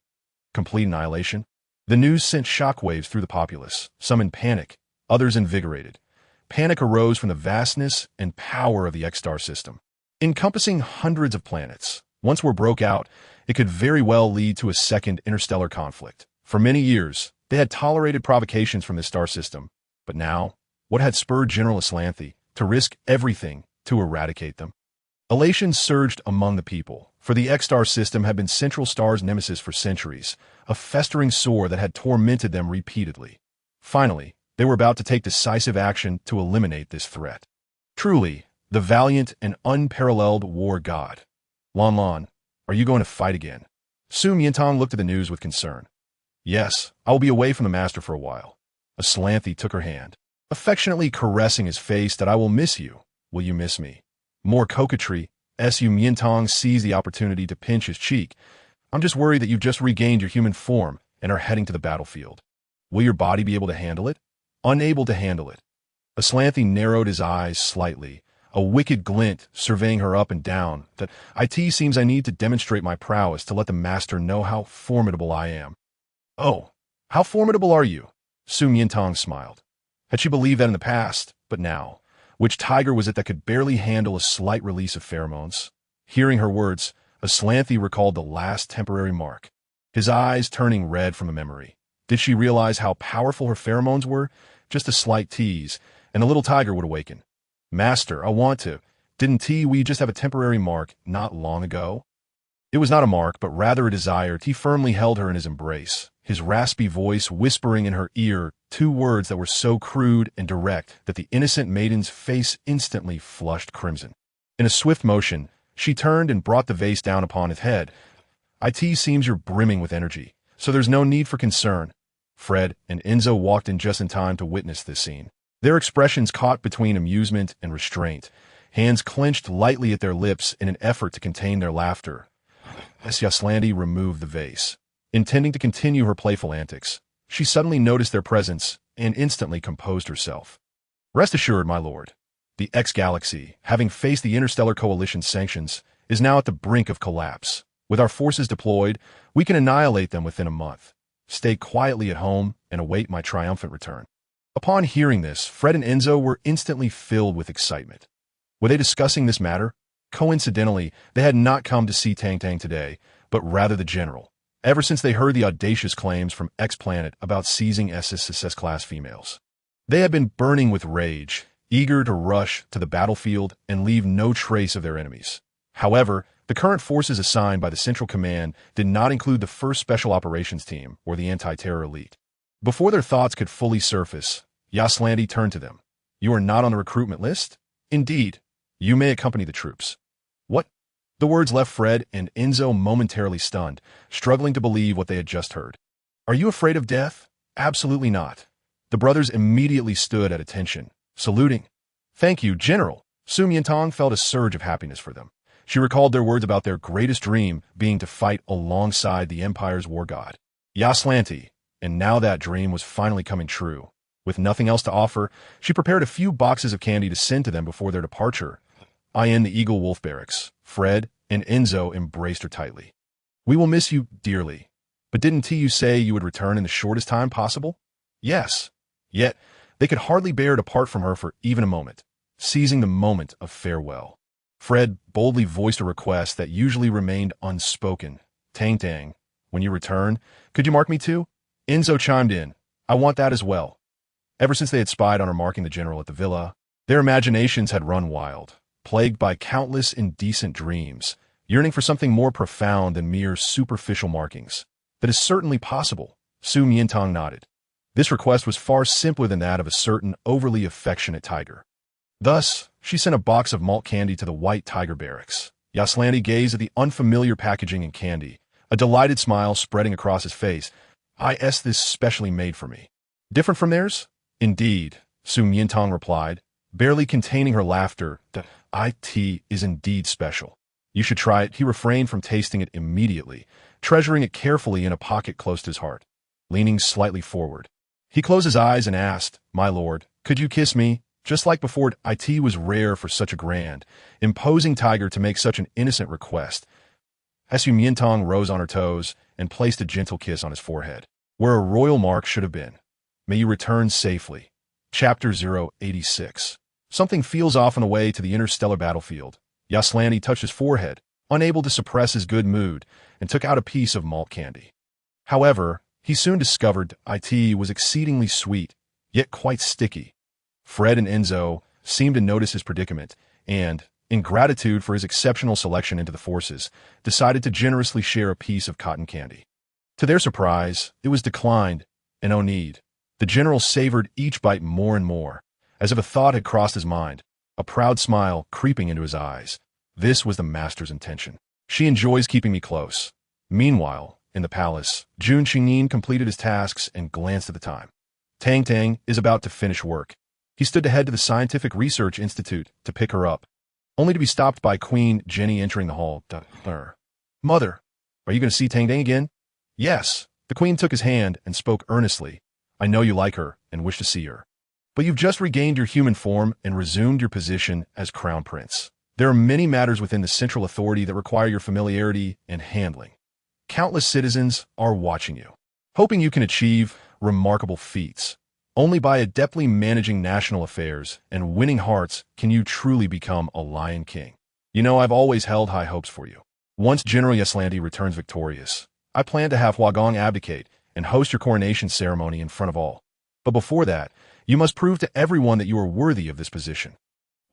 Complete annihilation? The news sent shockwaves through the populace, some in panic, others invigorated. Panic arose from the vastness and power of the X-Star system. Encompassing hundreds of planets, once war broke out, it could very well lead to a second interstellar conflict. For many years, they had tolerated provocations from this star system, but now, what had spurred General Aslanthe to risk everything to eradicate them? Elation surged among the people, for the X-Star system had been Central Star's nemesis for centuries, a festering sore that had tormented them repeatedly. Finally, they were about to take decisive action to eliminate this threat. Truly, the valiant and unparalleled war god. Lon Lon, are you going to fight again? Su Miantang looked at the news with concern. Yes, I will be away from the master for a while. Aslanthe took her hand, affectionately caressing his face. That I will miss you. Will you miss me? More coquetry. Su Miantang seized the opportunity to pinch his cheek. I'm just worried that you've just regained your human form and are heading to the battlefield. Will your body be able to handle it? Unable to handle it. Aslanthe narrowed his eyes slightly, a wicked glint surveying her up and down. That it seems I need to demonstrate my prowess to let the master know how formidable I am. Oh, how formidable are you? Su Miantang smiled. Had she believed that in the past, but now, which tiger was it that could barely handle a slight release of pheromones? Hearing her words, Aslanthe recalled the last temporary mark, his eyes turning red from a memory. Did she realize how powerful her pheromones were? Just a slight tease, and the little tiger would awaken. Master, I want to. Didn't we just have a temporary mark not long ago? It was not a mark, but rather a desire. He firmly held her in his embrace, his raspy voice whispering in her ear 2 words that were so crude and direct that the innocent maiden's face instantly flushed crimson. In a swift motion, she turned and brought the vase down upon his head. It seems you're brimming with energy, so there's no need for concern. Fred and Enzo walked in just in time to witness this scene. Their expressions caught between amusement and restraint, hands clenched lightly at their lips in an effort to contain their laughter. As Aslanthe removed the vase, intending to continue her playful antics, she suddenly noticed their presence and instantly composed herself. Rest assured, my lord, the X-Galaxy, having faced the Interstellar Coalition's sanctions, is now at the brink of collapse. With our forces deployed, we can annihilate them within a month. Stay quietly at home and await my triumphant return. Upon hearing this, Fred and Enzo were instantly filled with excitement. Were they discussing this matter? Coincidentally, they had not come to see Tang Tang today, but rather the general, ever since they heard the audacious claims from X-Planet about seizing SSSS-class females. They had been burning with rage, eager to rush to the battlefield and leave no trace of their enemies. However, the current forces assigned by the Central Command did not include the 1st Special Operations Team or the Anti-Terror Elite. Before their thoughts could fully surface, Aslanthe turned to them. You are not on the recruitment list? Indeed. You may accompany the troops. What? The words left Fred and Enzo momentarily stunned, struggling to believe what they had just heard. Are you afraid of death? Absolutely not. The brothers immediately stood at attention, saluting. Thank you, General. Su Miantang felt a surge of happiness for them. She recalled their words about their greatest dream being to fight alongside the Empire's war god, Aslanthe. And now that dream was finally coming true. With nothing else to offer, she prepared a few boxes of candy to send to them before their departure. In the Eagle Wolf Barracks, Fred and Enzo embraced her tightly. We will miss you dearly. But didn't you say you would return in the shortest time possible? Yes. Yet, They could hardly bear to part from her for even a moment, seizing the moment of farewell. Fred boldly voiced a request that usually remained unspoken. Tang Tang, when you return, could you mark me too? Enzo chimed in. I want that as well. Ever since they had spied on her marking the general at the villa, their imaginations had run wild, plagued by countless indecent dreams, yearning for something more profound than mere superficial markings. That is certainly possible, Miantang nodded. This request was far simpler than that of a certain overly affectionate tiger. Thus, she sent a box of malt candy to the White Tiger barracks. Yaslandi gazed at the unfamiliar packaging and candy, a delighted smile spreading across his face. This specially made for me. Different from theirs? Indeed, Miantang replied, barely containing her laughter. The IT is indeed special. You should try it. He refrained from tasting it immediately, treasuring it carefully in a pocket close to his heart. Leaning slightly forward, he closed his eyes and asked, My lord, could you kiss me? Just like before, it was rare for such a grand, imposing tiger to make such an innocent request. Miantang rose on her toes and placed a gentle kiss on his forehead, where a royal mark should have been. May you return safely. Chapter 086. Something feels off on the way to the interstellar battlefield. Yaslandi touched his forehead, unable to suppress his good mood, and took out a piece of malt candy. However, he soon discovered it was exceedingly sweet, yet quite sticky. Fred and Enzo seemed to notice his predicament, and, in gratitude for his exceptional selection into the forces, decided to generously share a piece of cotton candy. To their surprise, it was declined, and oh need. The general savored each bite more and more, as if a thought had crossed his mind, a proud smile creeping into his eyes. This was the master's intention. She enjoys keeping me close. Meanwhile, in the palace, Jun Qingyin completed his tasks and glanced at the time. Tang Tang is about to finish work. He stood to head to the Scientific Research Institute to pick her up, only to be stopped by Queen Jenny entering the hall. Mother, are you going to see Tang Tang again? Yes. The queen took his hand and spoke earnestly. I know you like her and wish to see her. But you've just regained your human form and resumed your position as crown prince. There are many matters within the central authority that require your familiarity and handling. Countless citizens are watching you, hoping you can achieve remarkable feats. Only by adeptly managing national affairs and winning hearts can you truly become a Lion King. You know, I've always held high hopes for you. Once General Yaslandi returns victorious, I plan to have Huagong abdicate and host your coronation ceremony in front of all. But before that, you must prove to everyone that you are worthy of this position.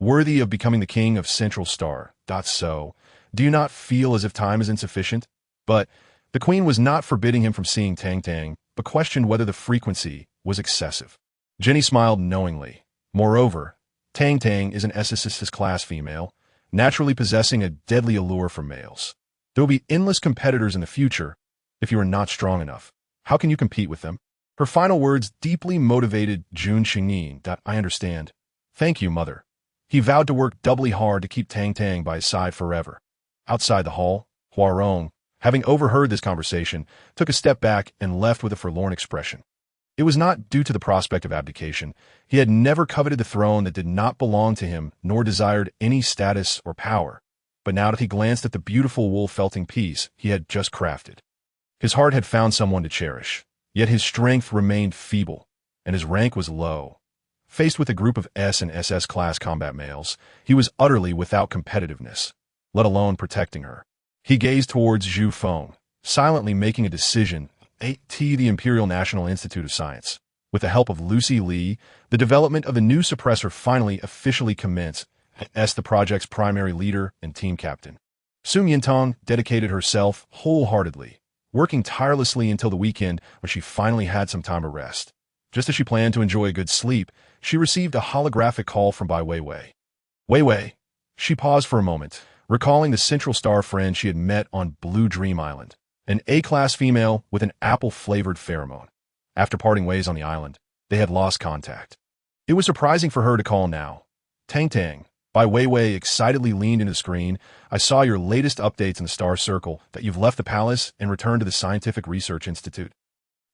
Worthy of becoming the king of Central Star. So, do you not feel as if time is insufficient? But the queen was not forbidding him from seeing Tang Tang, but questioned whether the frequency was excessive. Jenny smiled knowingly. Moreover, Tang Tang is an SSS-class female, naturally possessing a deadly allure for males. There will be endless competitors in the future if you are not strong enough. How can you compete with them? Her final words deeply motivated Jun Qingyin. I understand. Thank you, mother. He vowed to work doubly hard to keep Tang Tang by his side forever. Outside the hall, Huarong, having overheard this conversation, took a step back and left with a forlorn expression. It was not due to the prospect of abdication. He had never coveted the throne that did not belong to him, nor desired any status or power. But now that he glanced at the beautiful wool-felting piece he had just crafted, his heart had found someone to cherish. Yet his strength remained feeble, and his rank was low. Faced with a group of S and SS-class combat males, he was utterly without competitiveness, let alone protecting her. He gazed towards Zhu Feng, silently making a decision. The Imperial National Institute of Science. With the help of Lucy Li, the development of the new suppressor finally officially commenced. The project's primary leader and team captain. Miantang dedicated herself wholeheartedly, working tirelessly until the weekend when she finally had some time to rest. Just as she planned to enjoy a good sleep, she received a holographic call from Bai Weiwei. Weiwei. She paused for a moment, recalling the Central Star friend she had met on Blue Dream Island, an A-class female with an apple-flavored pheromone. After parting ways on the island, they had lost contact. It was surprising for her to call now. Tang Tang. Bai Weiwei excitedly leaned into the screen. I saw your latest updates in the Star Circle, that you've left the palace and returned to the Scientific Research Institute.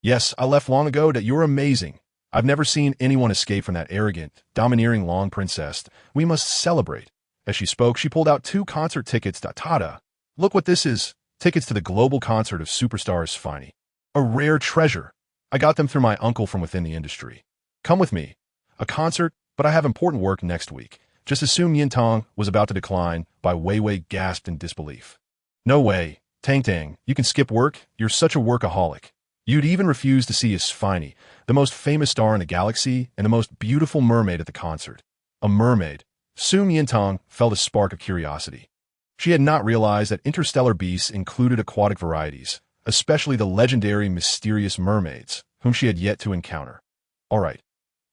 Yes, I left long ago. You're amazing. I've never seen anyone escape from that arrogant, domineering Long Princess. We must celebrate. As she spoke, she pulled out 2 concert tickets. Tada! Look what this is. Tickets to the global concert of superstars Finey. A rare treasure. I got them through my uncle from within the industry. Come with me. A concert, but I have important work next week. Just as Miantang was about to decline, Bai Weiwei gasped in disbelief. No way, Tang, you can skip work? You're such a workaholic. You'd even refuse to see Sphiney, the most famous star in the galaxy and the most beautiful mermaid at the concert. A mermaid. Miantang felt a spark of curiosity. She had not realized that interstellar beasts included aquatic varieties, especially the legendary mysterious mermaids, whom she had yet to encounter. All right.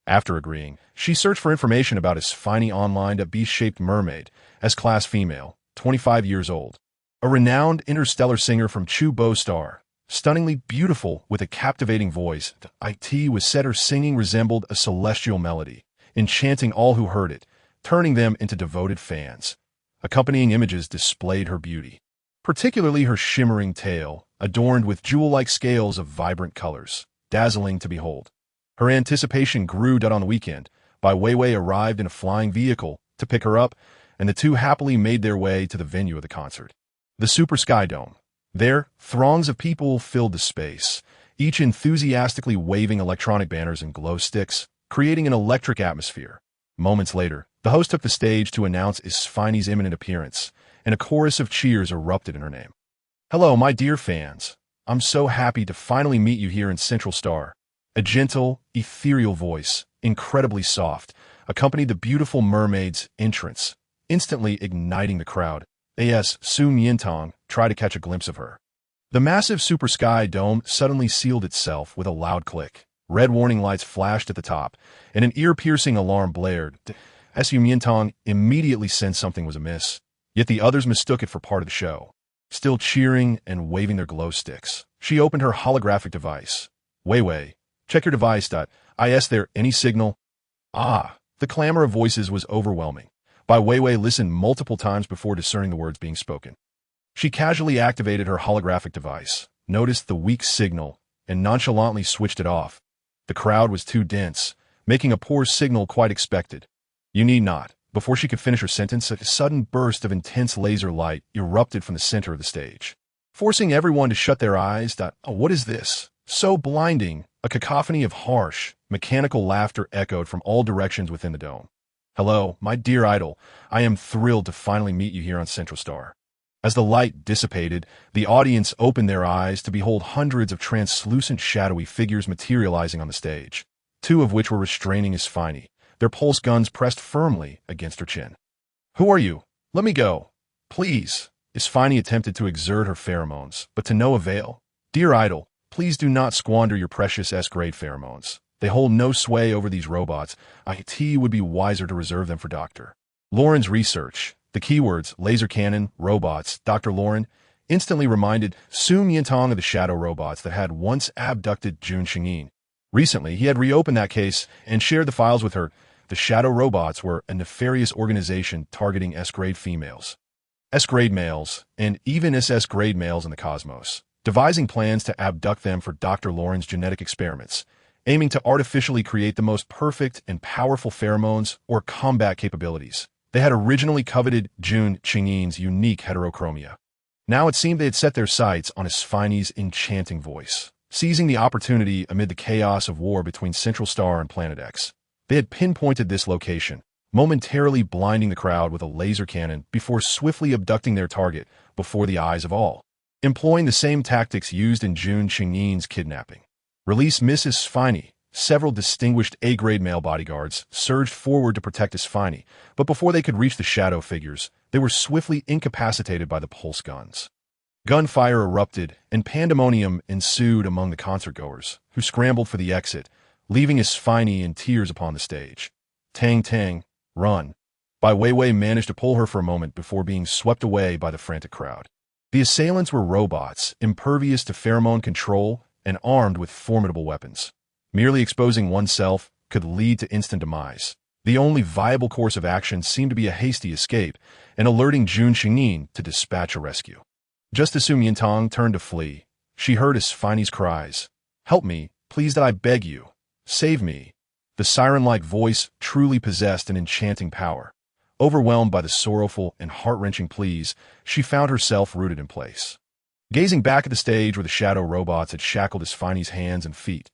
After agreeing, she searched for information about Sphiney online. A beast-shaped mermaid, S-class female, 25 years old. A renowned interstellar singer from Chu Bo Star, stunningly beautiful with a captivating voice. It was said her singing resembled a celestial melody, enchanting all who heard it, turning them into devoted fans. Accompanying images displayed her beauty, particularly her shimmering tail, adorned with jewel-like scales of vibrant colors, dazzling to behold. Her anticipation grew on the weekend. Bai Weiwei arrived in a flying vehicle to pick her up, and the two happily made their way to the venue of the concert. The Super Sky Dome. There, throngs of people filled the space, each enthusiastically waving electronic banners and glow sticks, creating an electric atmosphere. Moments later, the host took the stage to announce Sphiney's imminent appearance, and a chorus of cheers erupted in her name. Hello, my dear fans. I'm so happy to finally meet you here in Central Star. A gentle, ethereal voice, incredibly soft, accompanied the beautiful mermaid's entrance, instantly igniting the crowd. As Miantang tried to catch a glimpse of her. The massive Super Sky Dome suddenly sealed itself with a loud click. Red warning lights flashed at the top, and an ear-piercing alarm blared. Miantang immediately sensed something was amiss, yet the others mistook it for part of the show. Still cheering and waving their glow sticks, she opened her holographic device. Weiwei, check your device. Is there any signal? Ah, the clamor of voices was overwhelming. Bai Weiwei listened multiple times before discerning the words being spoken. She casually activated her holographic device, noticed the weak signal, and nonchalantly switched it off. The crowd was too dense, making a poor signal quite expected. You need not. Before she could finish her sentence, a sudden burst of intense laser light erupted from the center of the stage, forcing everyone to shut their eyes. Oh, what is this? So blinding. A cacophony of harsh, mechanical laughter echoed from all directions within the dome. Hello, my dear idol. I am thrilled to finally meet you here on Central Star. As the light dissipated, the audience opened their eyes to behold hundreds of translucent shadowy figures materializing on the stage, two of which were restraining Sphiney, their pulse guns pressed firmly against her chin. Who are you? Let me go. Please. Sphiney attempted to exert her pheromones, but to no avail. Dear idol, please do not squander your precious S-grade pheromones. They hold no sway over these robots. It would be wiser to reserve them for Dr. Lauren's research. The keywords, laser cannon, robots, Dr. Lauren, instantly reminded Miantang of the shadow robots that had once abducted Jun Xingyin. Recently, he had reopened that case and shared the files with her. The shadow robots were a nefarious organization targeting S-grade females, S-grade males, and even SS-grade males in the cosmos, devising plans to abduct them for Dr. Lauren's genetic experiments, aiming to artificially create the most perfect and powerful pheromones or combat capabilities. They had originally coveted Jun Xingyin's unique heterochromia. Now it seemed they had set their sights on Sphiney's enchanting voice, seizing the opportunity amid the chaos of war between Central Star and Planet X. They had pinpointed this location, momentarily blinding the crowd with a laser cannon before swiftly abducting their target before the eyes of all, employing the same tactics used in Jun Xingyin's kidnapping. Release Mrs. Sphiney. Several distinguished A-grade male bodyguards surged forward to protect Sphiney, but before they could reach the shadow figures, they were swiftly incapacitated by the pulse guns. Gunfire erupted, and pandemonium ensued among the concertgoers, who scrambled for the exit, leaving Sphiney in tears upon the stage. Tang, run. Bai Weiwei managed to pull her for a moment before being swept away by the frantic crowd. The assailants were robots, impervious to pheromone control and armed with formidable weapons. Merely exposing oneself could lead to instant demise. The only viable course of action seemed to be a hasty escape and alerting Jun Xingyin to dispatch a rescue. Just as Miantang turned to flee, she heard Sphiney's cries. Help me, please, that I beg you. Save me. The siren-like voice truly possessed an enchanting power. Overwhelmed by the sorrowful and heart-wrenching pleas, she found herself rooted in place. Gazing back at the stage where the shadow robots had shackled Sphiney's hands and feet,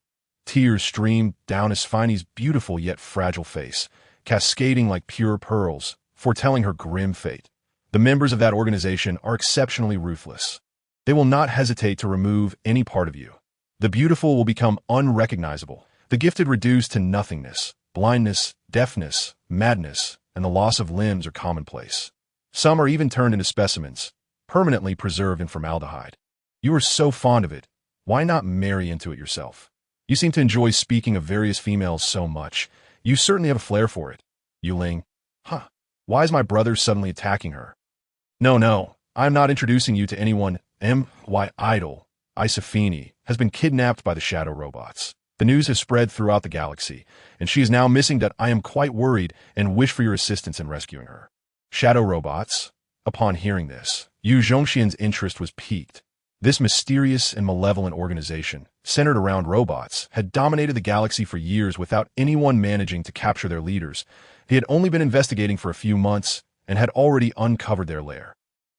Tears streamed down Isfini's beautiful yet fragile face, cascading like pure pearls, foretelling her grim fate. The members of that organization are exceptionally ruthless. They will not hesitate to remove any part of you. The beautiful will become unrecognizable, the gifted reduced to nothingness. Blindness, deafness, madness, and the loss of limbs are commonplace. Some are even turned into specimens, permanently preserved in formaldehyde. You are so fond of it, why not marry into it yourself? You seem to enjoy speaking of various females so much. You certainly have a flair for it. Yuling. Why is my brother suddenly attacking her? No, I am not introducing you to anyone. My idol, Isafini, has been kidnapped by the shadow robots. The news has spread throughout the galaxy, and she is now missing. I am quite worried and wish for your assistance in rescuing her. Shadow robots? Upon hearing this, Yu Zhongxian's interest was piqued. This mysterious and malevolent organization, centered around robots, had dominated the galaxy for years without anyone managing to capture their leaders. He had only been investigating for a few months and had already uncovered their lair.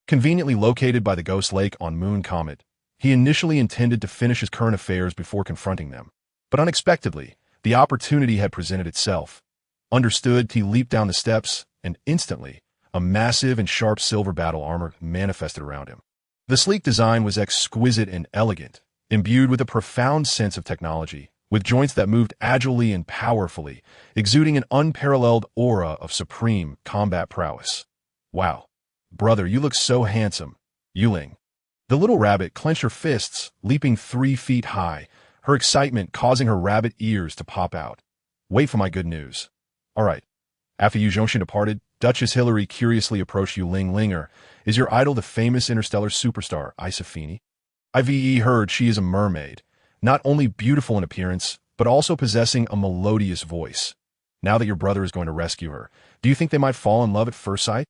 Conveniently located by the Ghost Lake on Moon Comet, he initially intended to finish his current affairs before confronting them. But unexpectedly, the opportunity had presented itself. Understood, he leaped down the steps, and instantly, a massive and sharp silver battle armor manifested around him. The sleek design was exquisite and elegant, imbued with a profound sense of technology, with joints that moved agilely and powerfully, exuding an unparalleled aura of supreme combat prowess. Wow. Brother, you look so handsome. Yuling. The little rabbit clenched her fists, leaping 3 feet high, her excitement causing her rabbit ears to pop out. Wait for my good news. All right. After Yu Zhongxian departed, Duchess Hilary curiously approached Yuling Linger. Is your idol the famous interstellar superstar, Isafini? I've heard she is a mermaid, not only beautiful in appearance, but also possessing a melodious voice. Now that your brother is going to rescue her, do you think they might fall in love at first sight?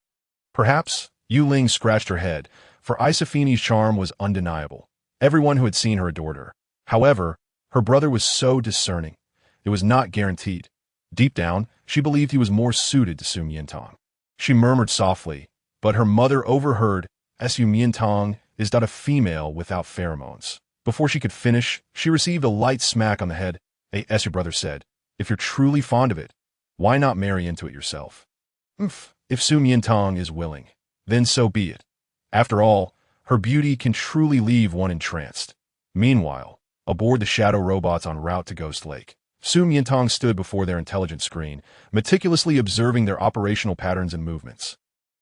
Perhaps. Yuling scratched her head, for Isafini's charm was undeniable. Everyone who had seen her adored her. However, her brother was so discerning. It was not guaranteed. Deep down, she believed he was more suited to Miantang. She murmured softly, but her mother overheard. Miantang is not a female without pheromones. Before she could finish, she received a light smack on the head. As your brother said, if you're truly fond of it, why not marry into it yourself? If Miantang is willing, then so be it. After all, her beauty can truly leave one entranced. Meanwhile, aboard the shadow robots en route to Ghost Lake, Miantang stood before their intelligence screen, meticulously observing their operational patterns and movements.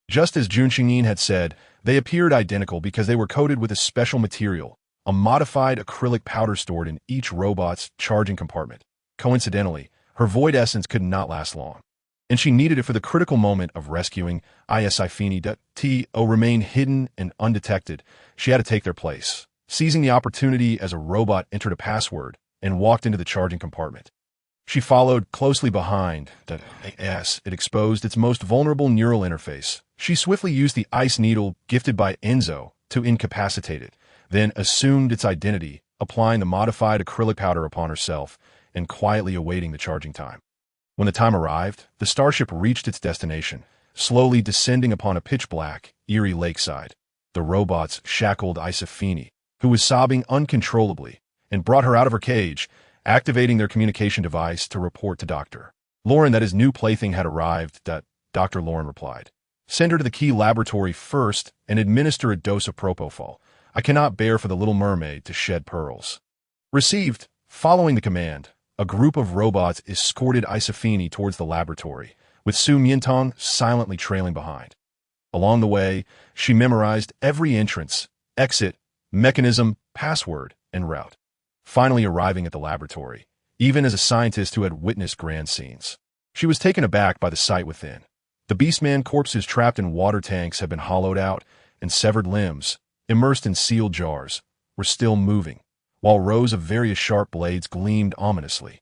Just as Jun Xingyin had said, they appeared identical because they were coated with a special material, a modified acrylic powder stored in each robot's charging compartment. Coincidentally, her void essence could not last long, and she needed it for the critical moment of rescuing Isafini. To remain hidden and undetected, she had to take their place. Seizing the opportunity as a robot entered a password and walked into the charging compartment. She followed closely behind. It exposed its most vulnerable neural interface. She swiftly used the ice needle gifted by Enzo to incapacitate it, then assumed its identity, applying the modified acrylic powder upon herself and quietly awaiting the charging time. When the time arrived, the starship reached its destination, slowly descending upon a pitch-black, eerie lakeside. The robots shackled Isafini, who was sobbing uncontrollably, and brought her out of her cage, activating their communication device to report to Dr. Lauren that his new plaything had arrived. Dr. Lauren replied, "Send her to the key laboratory first and administer a dose of propofol. I cannot bear for the little mermaid to shed pearls." Received. Following the command, a group of robots escorted Isafini towards the laboratory, with Miantang silently trailing behind. Along the way, she memorized every entrance, exit, mechanism, password, and route. Finally arriving at the laboratory, even as a scientist who had witnessed grand scenes, she was taken aback by the sight within. The Beastman corpses trapped in water tanks had been hollowed out, and severed limbs, immersed in sealed jars, were still moving, while rows of various sharp blades gleamed ominously,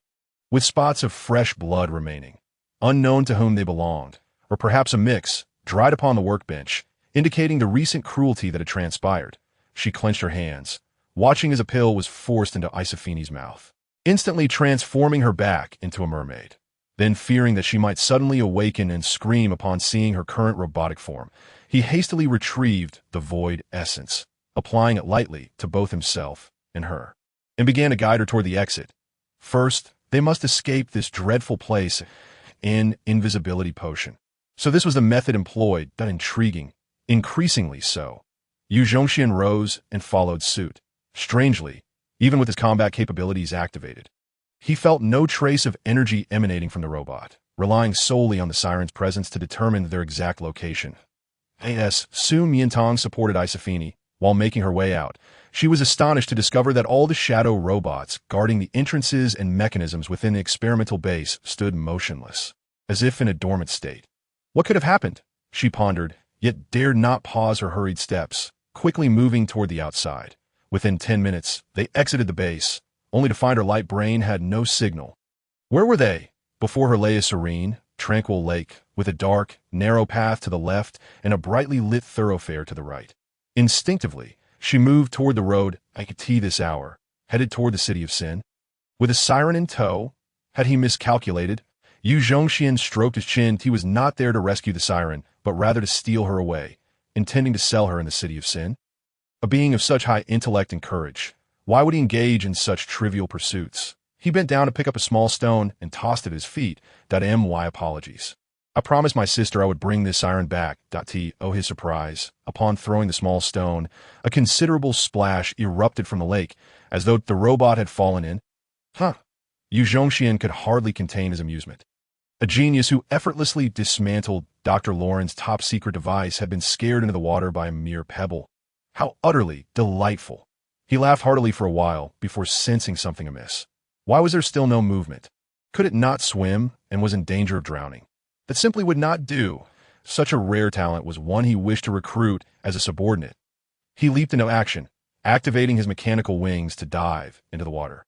with spots of fresh blood remaining, unknown to whom they belonged, or perhaps a mix, dried upon the workbench, indicating the recent cruelty that had transpired. She clenched her hands, watching as a pill was forced into Isafini's mouth, instantly transforming her back into a mermaid. Then, fearing that she might suddenly awaken and scream upon seeing her current robotic form, he hastily retrieved the void essence, applying it lightly to both himself and her, and began to guide her toward the exit. First, they must escape this dreadful place, an invisibility potion. So this was the method employed, that intriguing, increasingly so. Yu Zhongxian rose and followed suit. Strangely, even with his combat capabilities activated, he felt no trace of energy emanating from the robot, relying solely on the siren's presence to determine their exact location. As Su Miantang supported Isafini while making her way out, she was astonished to discover that all the shadow robots guarding the entrances and mechanisms within the experimental base stood motionless, as if in a dormant state. What could have happened? She pondered, yet dared not pause her hurried steps, quickly moving toward the outside. Within 10 minutes, they exited the base, only to find her light brain had no signal. Where were they? Before her lay a serene, tranquil lake, with a dark, narrow path to the left and a brightly lit thoroughfare to the right. Instinctively, she moved toward the road Ikati this hour, headed toward the city of Sin. With a siren in tow, had he miscalculated? Yu Zhongxian stroked his chin. He was not there to rescue the siren, but rather to steal her away, intending to sell her in the city of Sin. A being of such high intellect and courage, why would he engage in such trivial pursuits? He bent down to pick up a small stone and tossed it at his feet. My apologies. I promised my sister I would bring this siren back. His surprise. Upon throwing the small stone, a considerable splash erupted from the lake, as though the robot had fallen in. Yu Zhongxian could hardly contain his amusement. A genius who effortlessly dismantled Dr. Lauren's top-secret device had been scared into the water by a mere pebble. How utterly delightful. He laughed heartily for a while before sensing something amiss. Why was there still no movement? Could it not swim and was in danger of drowning? That simply would not do. Such a rare talent was one he wished to recruit as a subordinate. He leaped into action, activating his mechanical wings to dive into the water.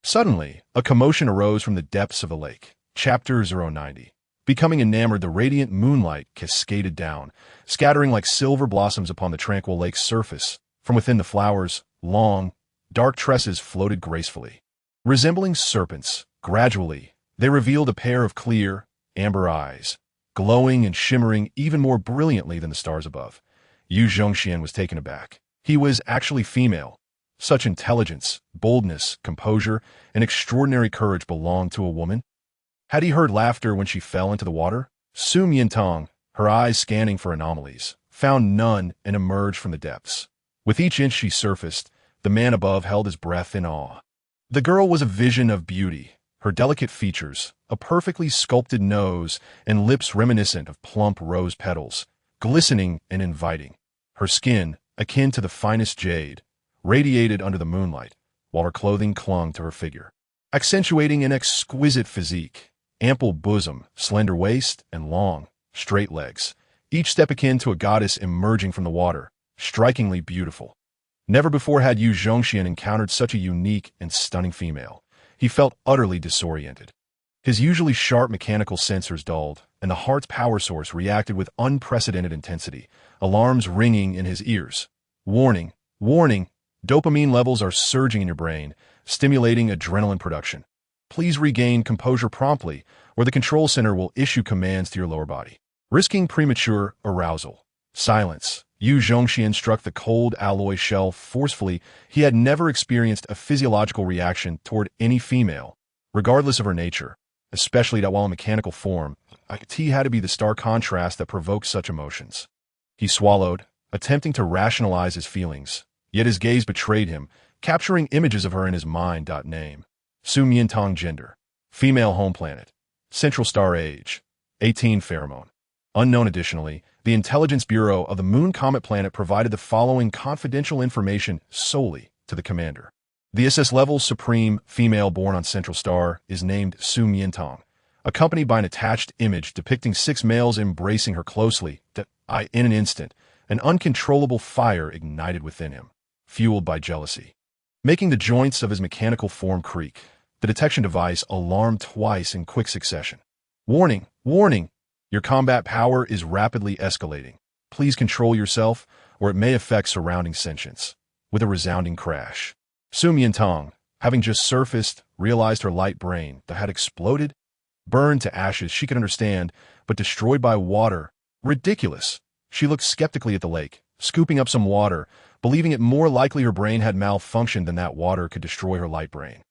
Suddenly, a commotion arose from the depths of the lake. Chapter 090. Becoming enamored, the radiant moonlight cascaded down, scattering like silver blossoms upon the tranquil lake's surface. From within the flowers, long, dark tresses floated gracefully. Resembling serpents, gradually, they revealed a pair of clear, amber eyes, glowing and shimmering even more brilliantly than the stars above. Yu Zhongxian was taken aback. He was actually female. Such intelligence, boldness, composure, and extraordinary courage belonged to a woman. Had he heard laughter when she fell into the water? Su Miantang, her eyes scanning for anomalies, found none and emerged from the depths. With each inch she surfaced, the man above held his breath in awe. The girl was a vision of beauty, her delicate features, a perfectly sculpted nose, and lips reminiscent of plump rose petals, glistening and inviting. Her skin, akin to the finest jade, radiated under the moonlight, while her clothing clung to her figure, accentuating an exquisite physique, ample bosom, slender waist, and long, straight legs, each step akin to a goddess emerging from the water, strikingly beautiful. Never before had Yu Zhongxian encountered such a unique and stunning female. He felt utterly disoriented. His usually sharp mechanical sensors dulled, and the heart's power source reacted with unprecedented intensity, alarms ringing in his ears. Warning, warning, dopamine levels are surging in your brain, stimulating adrenaline production. Please regain composure promptly, or the control center will issue commands to your lower body. Risking premature arousal. Silence. Yu Zhongxian struck the cold alloy shell forcefully. He had never experienced a physiological reaction toward any female, regardless of her nature, especially that while in mechanical form. It had to be the stark contrast that provoked such emotions. He swallowed, attempting to rationalize his feelings, yet his gaze betrayed him, capturing images of her in his mind. Name. Su Miantang gender. Female home planet. Central star age. 18 pheromone. Unknown. Additionally, the Intelligence Bureau of the Moon Comet Planet provided the following confidential information solely to the commander. The SS-level supreme female born on Central Star is named Su Miantang, accompanied by an attached image depicting 6 males embracing her closely. In an instant, an uncontrollable fire ignited within him, fueled by jealousy, making the joints of his mechanical form creak. The detection device alarmed twice in quick succession. Warning, warning! Your combat power is rapidly escalating. Please control yourself, or it may affect surrounding sentience. With a resounding crash, Su Miantang, having just surfaced, realized her light brain that had exploded, burned to ashes. She could understand, but destroyed by water. Ridiculous. She looked skeptically at the lake, scooping up some water, believing it more likely her brain had malfunctioned than that water could destroy her light brain.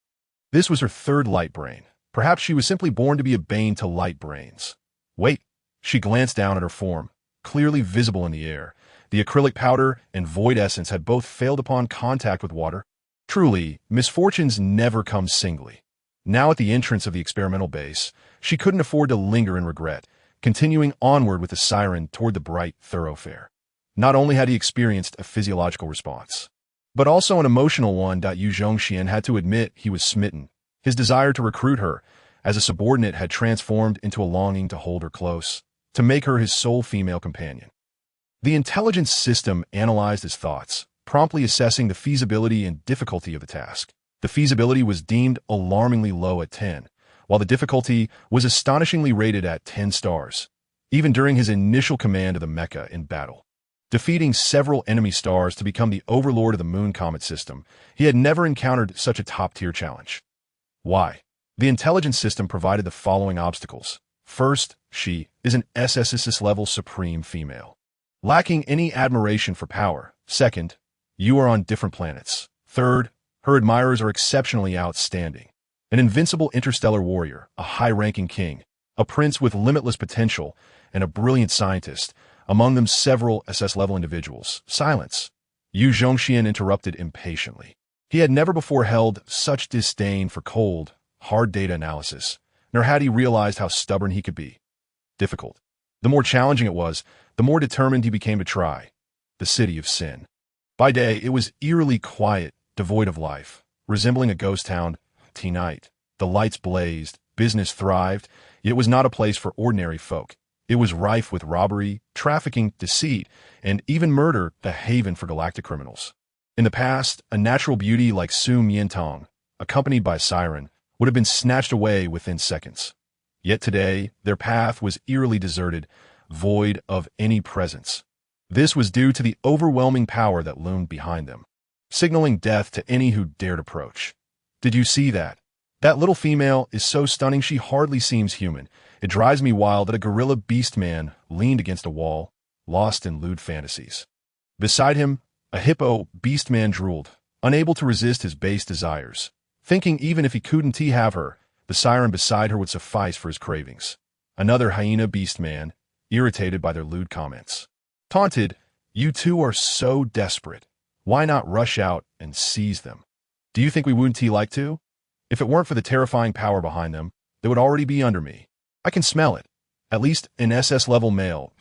This was her third light brain. Perhaps she was simply born to be a bane to light brains. Wait, she glanced down at her form, clearly visible in the air. The acrylic powder and void essence had both failed upon contact with water. Truly, misfortunes never come singly. Now at the entrance of the experimental base, she couldn't afford to linger in regret, continuing onward with the siren toward the bright thoroughfare. Not only had he experienced a physiological response, but also an emotional one. Yu Zhongxian had to admit he was smitten. His desire to recruit her as a subordinate had transformed into a longing to hold her close, to make her his sole female companion. The intelligence system analyzed his thoughts, promptly assessing the feasibility and difficulty of the task. The feasibility was deemed alarmingly low at 10, while the difficulty was astonishingly rated at 10 stars, even during his initial command of the mecha in battle. Defeating several enemy stars to become the overlord of the Moon Comet system, he had never encountered such a top-tier challenge. Why? The intelligence system provided the following obstacles. First, she is an SSSS-level supreme female, lacking any admiration for power. Second, you are on different planets. Third, her admirers are exceptionally outstanding. An invincible interstellar warrior, a high-ranking king, a prince with limitless potential, and a brilliant scientist, among them several SS-level individuals. Silence. Yu Zhongxian interrupted impatiently. He had never before held such disdain for cold, hard data analysis, nor had he realized how stubborn he could be. Difficult. The more challenging it was, the more determined he became to try. The city of sin. By day, it was eerily quiet, devoid of life, resembling a ghost town. Night, the lights blazed, business thrived, yet it was not a place for ordinary folk. It was rife with robbery, trafficking, deceit, and even murder, a haven for galactic criminals. In the past, a natural beauty like Miantang, accompanied by a siren, would have been snatched away within seconds. Yet today, their path was eerily deserted, void of any presence. This was due to the overwhelming power that loomed behind them, signaling death to any who dared approach. Did you see that? That little female is so stunning she hardly seems human. It drives me wild that a gorilla beast man leaned against a wall, lost in lewd fantasies. Beside him, a hippo beast man drooled, unable to resist his base desires, thinking even if he couldn't have her, the siren beside her would suffice for his cravings. Another hyena beast man, irritated by their lewd comments, taunted, "You two are so desperate. Why not rush out and seize them? Do you think we wouldn't like to? If it weren't for the terrifying power behind them, they would already be under me. I can smell it. At least in SS-level male.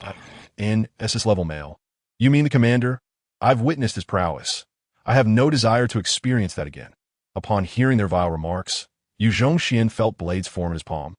In SS-level male. You mean the commander? I've witnessed his prowess. I have no desire to experience that again." Upon hearing their vile remarks, Yu Zhongxian felt blades form in his palm,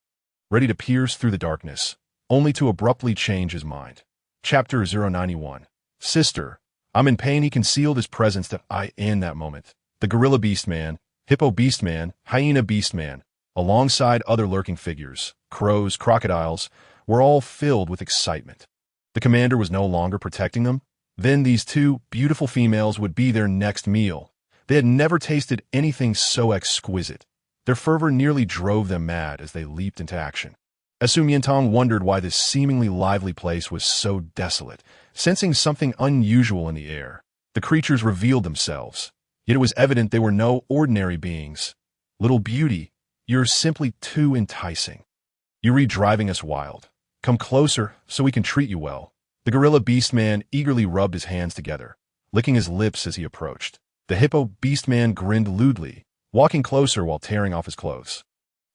ready to pierce through the darkness, only to abruptly change his mind. Chapter 091. Sister, I'm in pain. He concealed his presence in that moment. The gorilla beastman, hippo beastman, hyena beastman, alongside other lurking figures, crows, crocodiles, were all filled with excitement. The commander was no longer protecting them. Then these two beautiful females would be their next meal. They had never tasted anything so exquisite. Their fervor nearly drove them mad as they leaped into action. As Miantang wondered why this seemingly lively place was so desolate, sensing something unusual in the air, the creatures revealed themselves. Yet it was evident they were no ordinary beings. Little beauty, you're simply too enticing. You're driving us wild. Come closer so we can treat you well. The gorilla beastman eagerly rubbed his hands together, licking his lips as he approached. The hippo beastman grinned lewdly, walking closer while tearing off his clothes.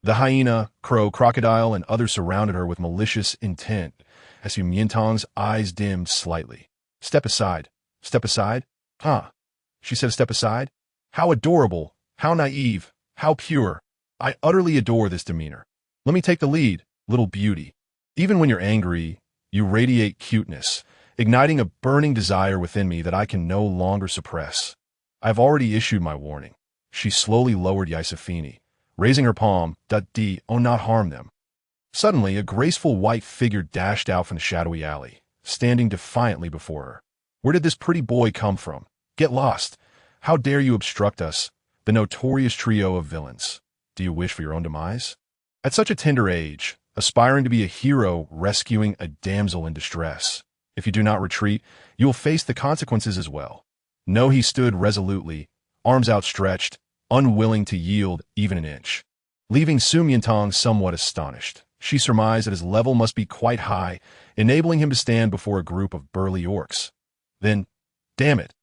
The hyena, crow, crocodile, and others surrounded her with malicious intent as Miantang's eyes dimmed slightly. Step aside. Step aside? Huh? She said, step aside? How adorable, how naive, how pure. I utterly adore this demeanor. Let me take the lead, little beauty. Even when you're angry, you radiate cuteness, igniting a burning desire within me that I can no longer suppress. I've already issued my warning. She slowly lowered Yosefini, raising her palm, "Oh, not harm them." Suddenly, a graceful white figure dashed out from the shadowy alley, standing defiantly before her. Where did this pretty boy come from? Get lost. How dare you obstruct us, the notorious trio of villains? Do you wish for your own demise? At such a tender age, aspiring to be a hero rescuing a damsel in distress, if you do not retreat, you will face the consequences as well. No, he stood resolutely, arms outstretched, unwilling to yield even an inch. Leaving Miantang somewhat astonished, she surmised that his level must be quite high, enabling him to stand before a group of burly orcs. Then, damn it,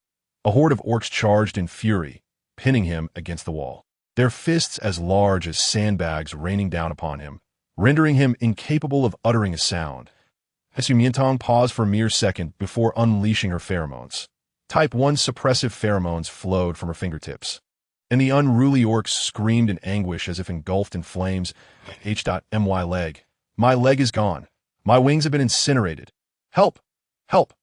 a horde of orcs charged in fury, pinning him against the wall, their fists as large as sandbags raining down upon him, rendering him incapable of uttering a sound. Miantang paused for a mere second before unleashing her pheromones. Type 1 suppressive pheromones flowed from her fingertips, and the unruly orcs screamed in anguish as if engulfed in flames. My leg. My leg is gone. My wings have been incinerated. Help! Help!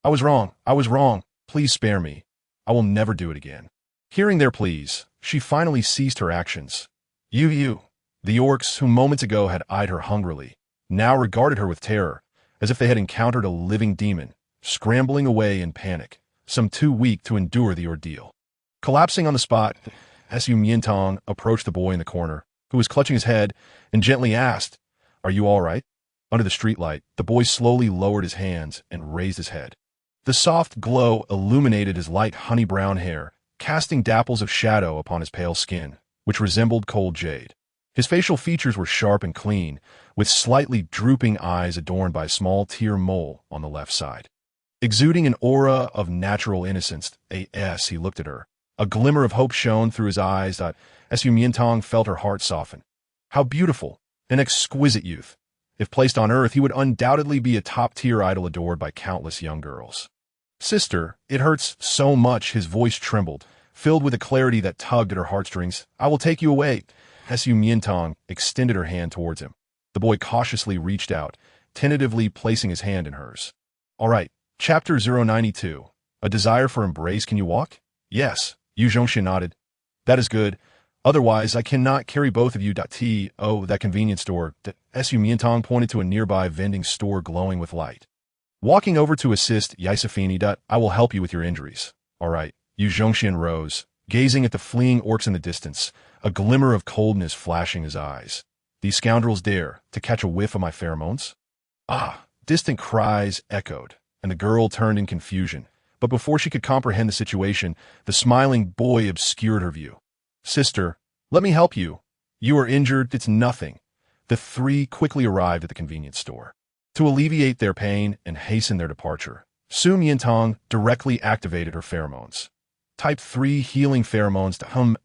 I was wrong. Please spare me. I will never do it again. Hearing their pleas, she finally ceased her actions. You. The orcs, who moments ago had eyed her hungrily, now regarded her with terror, as if they had encountered a living demon, scrambling away in panic, some too weak to endure the ordeal. Collapsing on the spot, Miantang approached the boy in the corner, who was clutching his head, and gently asked, "Are you all right?" Under the streetlight, the boy slowly lowered his hands and raised his head. The soft glow illuminated his light honey-brown hair, casting dapples of shadow upon his pale skin, which resembled cold jade. His facial features were sharp and clean, with slightly drooping eyes adorned by a small tear mole on the left side. Exuding an aura of natural innocence, he looked at her. A glimmer of hope shone through his eyes as Miantang felt her heart soften. How beautiful, an exquisite youth. If placed on Earth, he would undoubtedly be a top-tier idol adored by countless young girls. "Sister, it hurts so much," his voice trembled, filled with a clarity that tugged at her heartstrings. "I will take you away." Miantang extended her hand towards him. The boy cautiously reached out, tentatively placing his hand in hers. "All right, Chapter 092. A desire for embrace. Can you walk?" "Yes," Zhongxian nodded. "That is good. Otherwise, I cannot carry both of you. That convenience store." Miantang pointed to a nearby vending store glowing with light. Walking over to assist Yisafini. "I will help you with your injuries." "All right." Zhongxian rose, gazing at the fleeing orcs in the distance, a glimmer of coldness flashing his eyes. "These scoundrels dare to catch a whiff of my pheromones?" Distant cries echoed, and the girl turned in confusion. But before she could comprehend the situation, the smiling boy obscured her view. "Sister, let me help you. You are injured. It's nothing." The three quickly arrived at the convenience store. To alleviate their pain and hasten their departure, Miantang directly activated her pheromones. Type 3 healing pheromones.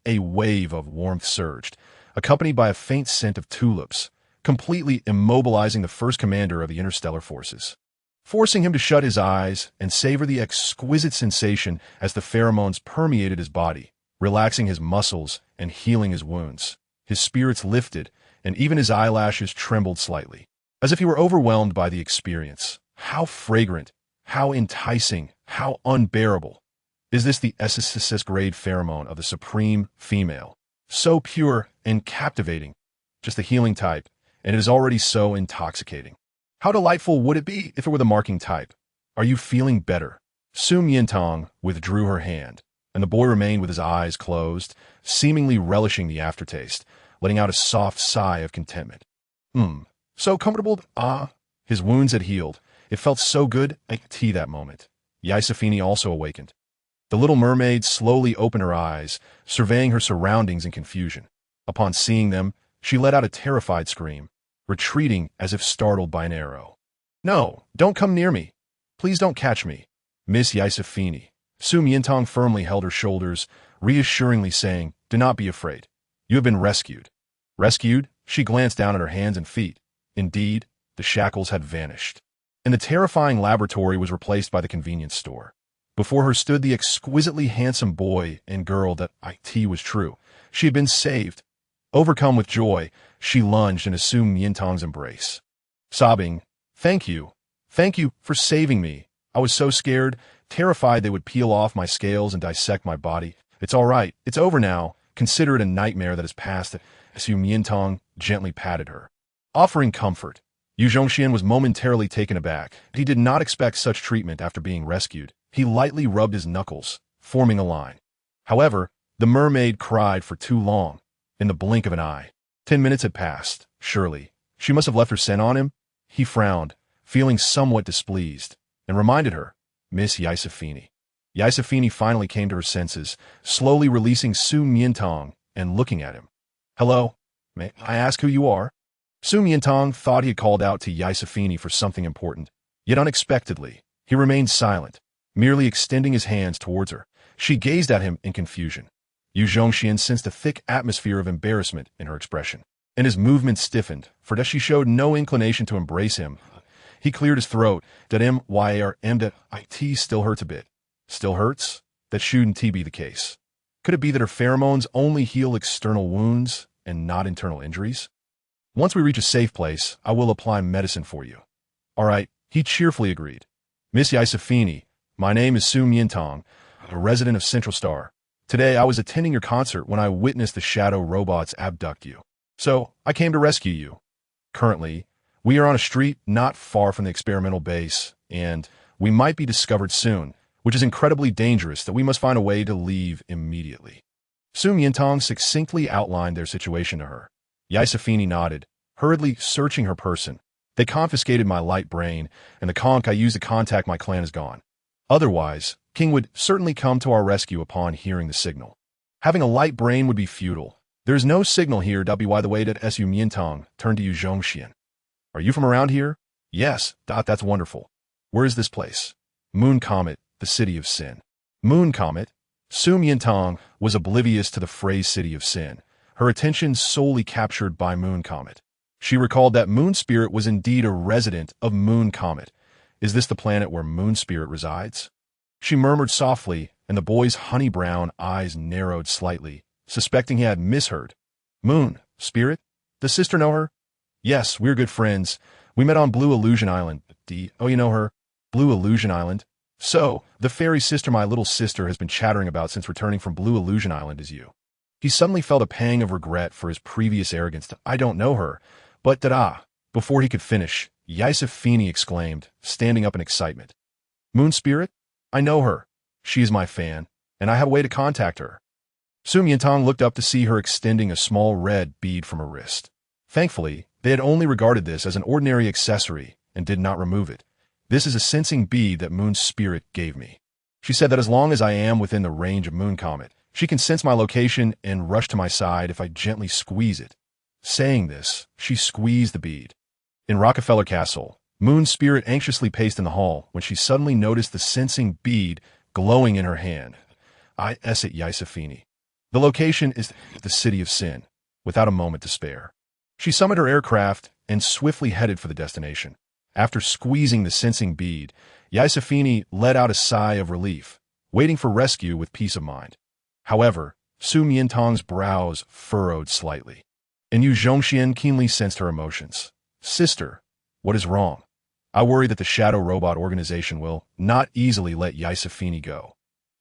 A wave of warmth surged, accompanied by a faint scent of tulips, completely immobilizing the first commander of the interstellar forces, forcing him to shut his eyes and savor the exquisite sensation as the pheromones permeated his body, relaxing his muscles and healing his wounds. His spirits lifted, and even his eyelashes trembled slightly, as if he were overwhelmed by the experience. How fragrant, how enticing, how unbearable. Is this the SSSS grade pheromone of the supreme female? So pure and captivating. Just the healing type, and it is already so intoxicating. How delightful would it be if it were the marking type? "Are you feeling better?" Miantang withdrew her hand, and the boy remained with his eyes closed, seemingly relishing the aftertaste, letting out a soft sigh of contentment. So comfortable. His wounds had healed. It felt so good. That moment, Yisafini also awakened. The little mermaid slowly opened her eyes, surveying her surroundings in confusion. Upon seeing them, she let out a terrified scream, retreating as if startled by an arrow. "No, don't come near me. Please don't catch me, Miss Yisafini." Miantang firmly held her shoulders, reassuringly saying, "Do not be afraid. You have been rescued." Rescued? She glanced down at her hands and feet. Indeed, the shackles had vanished, and the terrifying laboratory was replaced by the convenience store. Before her stood the exquisitely handsome boy and girl that was true. She had been saved. Overcome with joy, she lunged and assumed Miantang's embrace. Sobbing, Thank you for saving me. I was so scared, terrified they would peel off my scales and dissect my body. It's all right, it's over now. Consider it a nightmare that has passed." Miantang gently patted her, offering comfort. Zhongxian was momentarily taken aback. He did not expect such treatment after being rescued. He lightly rubbed his knuckles, forming a line. However, the mermaid cried for too long. In the blink of an eye, 10 minutes had passed. Surely, she must have left her scent on him. He frowned, feeling somewhat displeased, and reminded her, "Miss Yisafini, Yasafini finally came to her senses, slowly releasing Su Miantang and looking at him. "Hello? May I ask who you are?" Su Miantang thought he had called out to Yasafini for something important, yet unexpectedly, he remained silent, merely extending his hands towards her. She gazed at him in confusion. Yu Zhongxian sensed a thick atmosphere of embarrassment in her expression, and his movements stiffened, for that she showed no inclination to embrace him. He cleared his throat. That MYRM still hurts a bit. Still hurts? That shouldn't be the case. Could it be that her pheromones only heal external wounds and not internal injuries? Once we reach a safe place, I will apply medicine for you. All right, he cheerfully agreed. Miss Yasafini, my name is Su Miantang, a resident of Central Star. Today I was attending your concert when I witnessed the shadow robots abduct you. So, I came to rescue you. Currently, we are on a street not far from the experimental base, and we might be discovered soon, which is incredibly dangerous that we must find a way to leave immediately. Su Miantang succinctly outlined their situation to her. Yasafini nodded, hurriedly searching her person. They confiscated my light brain, and the conch I used to contact my clan is gone. Otherwise, King would certainly come to our rescue upon hearing the signal. Having a light brain would be futile. There is no signal here. By the way that Su Miantang turned to Yu Zhongxian. Are you from around here? Yes. That's wonderful. Where is this place? Moon Comet, the City of Sin. Moon Comet? Su Miantang was oblivious to the phrase City of Sin, her attention solely captured by Moon Comet. She recalled that Moon Spirit was indeed a resident of Moon Comet. Is this the planet where Moon Spirit resides? She murmured softly, and the boy's honey-brown eyes narrowed slightly, suspecting he had misheard. Moon Spirit? Does sister know her? Yes, we're good friends. We met on Blue Illusion Island. Oh, you know her? Blue Illusion Island? So, the fairy sister my little sister has been chattering about since returning from Blue Illusion Island is you. He suddenly felt a pang of regret for his previous arrogance. I don't know her, but Before he could finish, Yasafini exclaimed, standing up in excitement. Moon Spirit? I know her. She is my fan, and I have a way to contact her. Su Miantang looked up to see her extending a small red bead from her wrist. Thankfully, they had only regarded this as an ordinary accessory and did not remove it. This is a sensing bead that Moon Spirit gave me. She said that as long as I am within the range of Moon Comet, she can sense my location and rush to my side if I gently squeeze it. Saying this, she squeezed the bead. In Rockefeller Castle, Moon Spirit anxiously paced in the hall when she suddenly noticed the sensing bead glowing in her hand. At Yasafini. The location is the City of Sin, without a moment to spare. She summoned her aircraft and swiftly headed for the destination. After squeezing the sensing bead, Yasafini let out a sigh of relief, waiting for rescue with peace of mind. However, Su Miantang's brows furrowed slightly, and Yu Zhongxian keenly sensed her emotions. Sister, what is wrong? I worry that the Shadow Robot Organization will not easily let Yasafini go.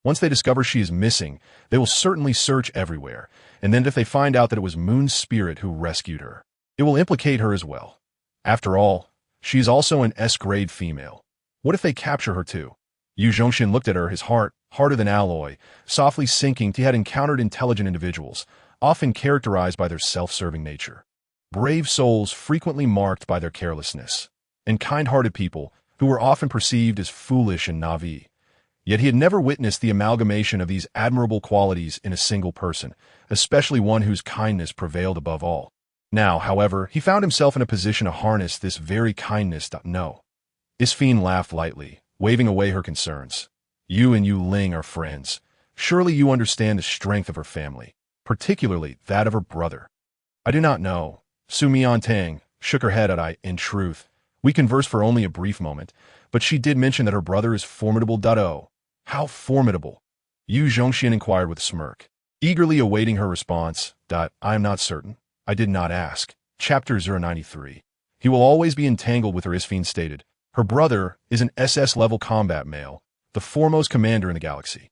Once they discover she is missing, they will certainly search everywhere, and then if they find out that it was Moon Spirit who rescued her, it will implicate her as well. After all, she is also an S-grade female. What if they capture her too? Yu Zhongxian looked at her, his heart, harder than alloy, softly sinking. He had encountered intelligent individuals, often characterized by their self-serving nature. Brave souls frequently marked by their carelessness, and kind-hearted people who were often perceived as foolish and naive. Yet he had never witnessed the amalgamation of these admirable qualities in a single person, especially one whose kindness prevailed above all. Now, however, he found himself in a position to harness this very kindness. No. Isfine laughed lightly, waving away her concerns. You and Yu Ling are friends. Surely you understand the strength of her family, particularly that of her brother. I do not know. Su Miantang shook her head at in truth. We conversed for only a brief moment, but she did mention that her brother is formidable. How formidable? Yu Zhongxian inquired with a smirk, eagerly awaiting her response. I am not certain. I did not ask. Chapter 093. He will always be entangled with her, Isfine stated. Her brother is an SS-level combat male, the foremost commander in the galaxy.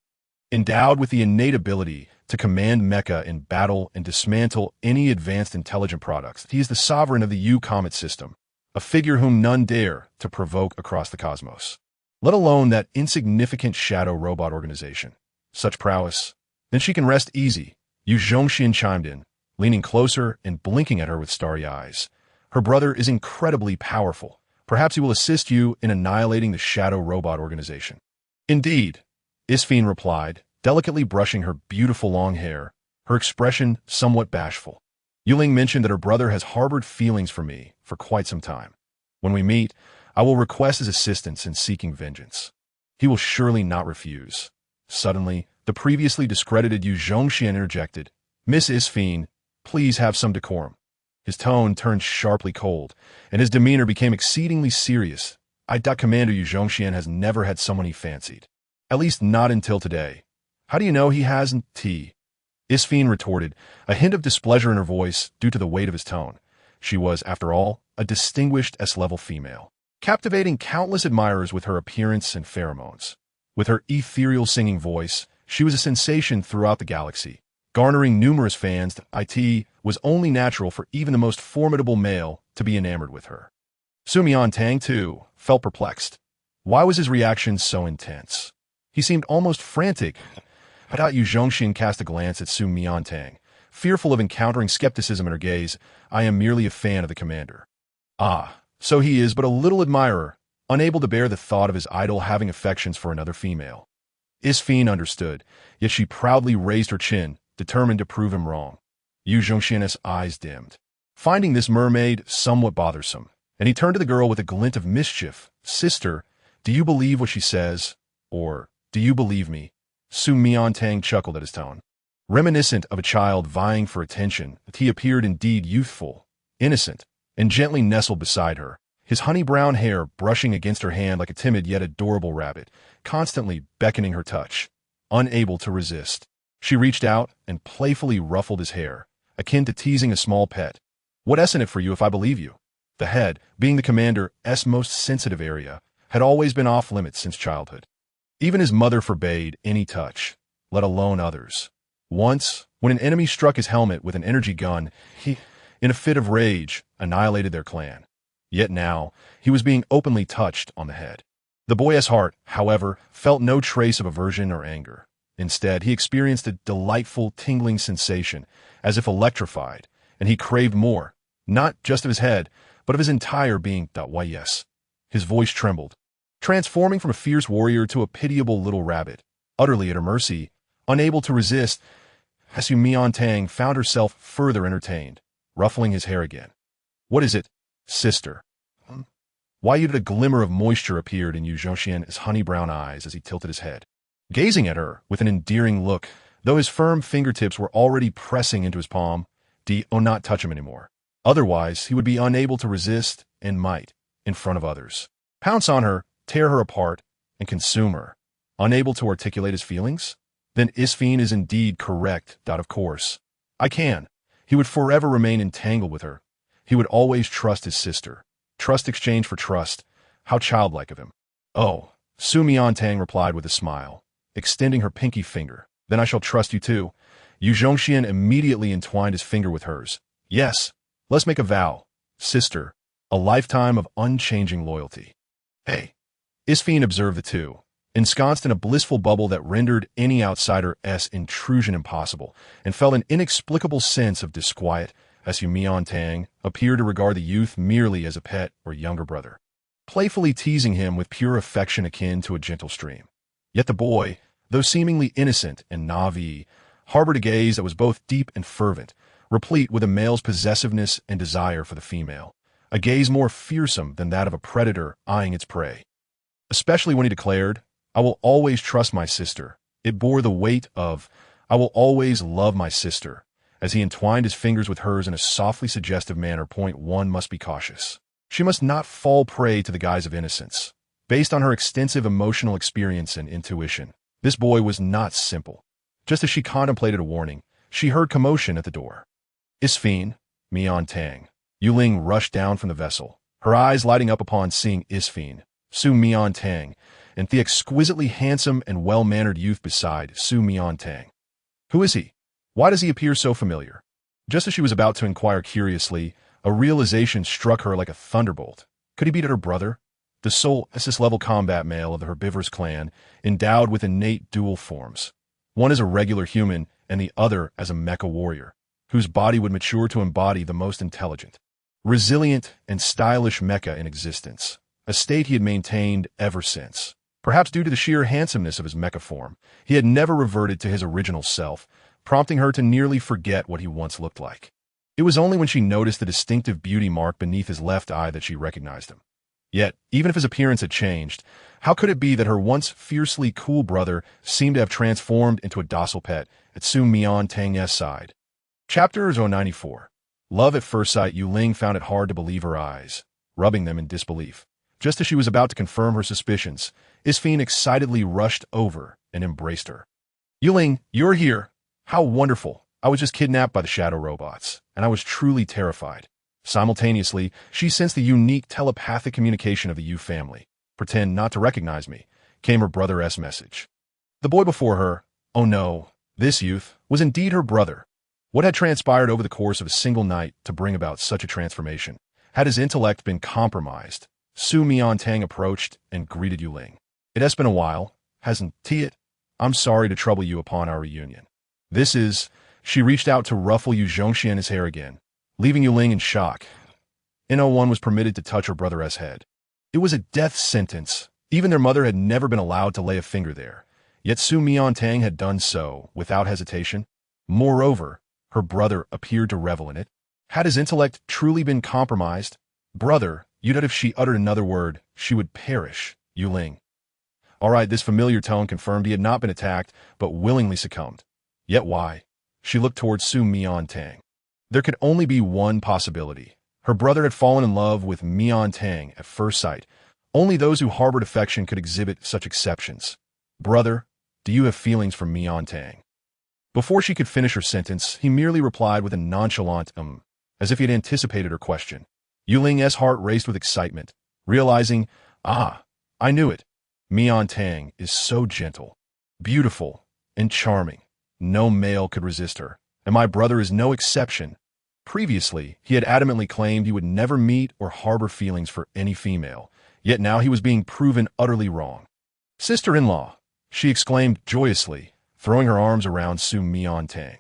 Endowed with the innate ability to command mecha in battle and dismantle any advanced intelligent products, he is the sovereign of the Yu Comet system, a figure whom none dare to provoke across the cosmos, let alone that insignificant shadow robot organization. Such prowess. Then she can rest easy, Yu Zhongxian chimed in, leaning closer and blinking at her with starry eyes. Her brother is incredibly powerful. Perhaps he will assist you in annihilating the shadow robot organization. Indeed. Isfine replied, delicately brushing her beautiful long hair, her expression somewhat bashful. Yuling mentioned that her brother has harbored feelings for me for quite some time. When we meet, I will request his assistance in seeking vengeance. He will surely not refuse. Suddenly, the previously discredited Yu Zhongxian interjected, Miss Isfine, please have some decorum. His tone turned sharply cold, and his demeanor became exceedingly serious. Commander Yu Zhongxian has never had someone he fancied. At least not until today. How do you know he hasn't? Isfine retorted, a hint of displeasure in her voice due to the weight of his tone. She was, after all, a distinguished S-level female, captivating countless admirers with her appearance and pheromones. With her ethereal singing voice, she was a sensation throughout the galaxy, garnering numerous fans. It was only natural for even the most formidable male to be enamored with her. Miantang, too, felt perplexed. Why was his reaction so intense? He seemed almost frantic. Yu Zhongxian cast a glance at Miantang, fearful of encountering skepticism in her gaze. I am merely a fan of the commander. Ah, so he is but a little admirer, unable to bear the thought of his idol having affections for another female. Isfine understood, yet she proudly raised her chin, determined to prove him wrong. Yu Zhongxian's eyes dimmed, finding this mermaid somewhat bothersome, and he turned to the girl with a glint of mischief. Sister, do you believe what she says? Or, do you believe me? Miantang chuckled at his tone. Reminiscent of a child vying for attention, he appeared indeed youthful, innocent, and gently nestled beside her, his honey-brown hair brushing against her hand like a timid yet adorable rabbit, constantly beckoning her touch. Unable to resist, she reached out and playfully ruffled his hair, akin to teasing a small pet. What isn't it for you if I believe you? The head, being the commander's most sensitive area, had always been off-limits since childhood. Even his mother forbade any touch, let alone others. Once, when an enemy struck his helmet with an energy gun, he, in a fit of rage, annihilated their clan. Yet now, he was being openly touched on the head. The boy's heart, however, felt no trace of aversion or anger. Instead, he experienced a delightful, tingling sensation, as if electrified, and he craved more, not just of his head, but of his entire being. Why yes. His voice trembled, transforming from a fierce warrior to a pitiable little rabbit, utterly at her mercy, unable to resist. Miantang found herself further entertained, ruffling his hair again. What is it, sister? Why did a glimmer of moisture appeared in Yu Zhongxian's honey-brown eyes as he tilted his head, gazing at her with an endearing look, though his firm fingertips were already pressing into his palm. Not touch him anymore. Otherwise, he would be unable to resist and might, in front of others, pounce on her, tear her apart, and consume her. Unable to articulate his feelings? Then Isfine is indeed correct. Of course. I can. He would forever remain entangled with her. He would always trust his sister. Trust exchanged for trust. How childlike of him. Oh, Miantang replied with a smile, extending her pinky finger. Then I shall trust you too. Yu Zhongxian immediately entwined his finger with hers. Yes, let's make a vow, sister, a lifetime of unchanging loyalty. Hey. Isfine observed the two, ensconced in a blissful bubble that rendered any outsider's intrusion impossible, and felt an inexplicable sense of disquiet as Miantang appeared to regard the youth merely as a pet or younger brother, playfully teasing him with pure affection akin to a gentle stream. Yet the boy, though seemingly innocent and naive, harbored a gaze that was both deep and fervent, replete with a male's possessiveness and desire for the female, a gaze more fearsome than that of a predator eyeing its prey. Especially when he declared, I will always trust my sister. It bore the weight of, I will always love my sister, as he entwined his fingers with hers in a softly suggestive manner. Point one must be cautious. She must not fall prey to the guise of innocence. Based on her extensive emotional experience and intuition, this boy was not simple. Just as she contemplated a warning, she heard commotion at the door. Isfine, Miantang. Yuling rushed down from the vessel, her eyes lighting up upon seeing Isfine, Miantang, and the exquisitely handsome and well-mannered youth beside Miantang. Who is he? Why does he appear so familiar? Just as she was about to inquire curiously, a realization struck her like a thunderbolt. Could he be her brother? The sole SS-level combat male of the herbivorous clan, endowed with innate dual forms. One as a regular human, and the other as a mecha warrior, whose body would mature to embody the most intelligent, resilient, and stylish mecha in existence, a state he had maintained ever since. Perhaps due to the sheer handsomeness of his mecha form, he had never reverted to his original self, prompting her to nearly forget what he once looked like. It was only when she noticed the distinctive beauty mark beneath his left eye that she recognized him. Yet, even if his appearance had changed, how could it be that her once fiercely cool brother seemed to have transformed into a docile pet at Su Miantang's side? Chapter 094. Love at first sight. Yu Ling found it hard to believe her eyes, rubbing them in disbelief. Just as she was about to confirm her suspicions, Isfine excitedly rushed over and embraced her. Yu Ling, you're here. How wonderful. I was just kidnapped by the shadow robots, and I was truly terrified. Simultaneously, she sensed the unique telepathic communication of the Yu family. Pretend not to recognize me, came her brother's message. The boy before her, oh no, this youth, was indeed her brother. What had transpired over the course of a single night to bring about such a transformation? Had his intellect been compromised? Su Miantang approached and greeted Yu Ling. It has been a while, hasn't it? I'm sorry to trouble you upon our reunion. This is... She reached out to ruffle Yu Zhongxian's hair again, leaving Yu Ling in shock. No one was permitted to touch her brother's head. It was a death sentence. Even their mother had never been allowed to lay a finger there. Yet Su Miantang had done so, without hesitation. Moreover, her brother appeared to revel in it. Had his intellect truly been compromised? Brother, you'd that if she uttered another word, she would perish, Yu Ling. All right, this familiar tone confirmed he had not been attacked, but willingly succumbed. Yet why? She looked towards Su Miantang. There could only be one possibility. Her brother had fallen in love with Miantang at first sight. Only those who harbored affection could exhibit such exceptions. Brother, do you have feelings for Miantang? Before she could finish her sentence, he merely replied with a nonchalant as if he had anticipated her question. Yu Ling's heart raced with excitement, realizing, I knew it. Miantang is so gentle, beautiful, and charming. No male could resist her, and my brother is no exception. Previously, he had adamantly claimed he would never meet or harbor feelings for any female, yet now he was being proven utterly wrong. Sister-in-law, she exclaimed joyously, throwing her arms around Su Miantang.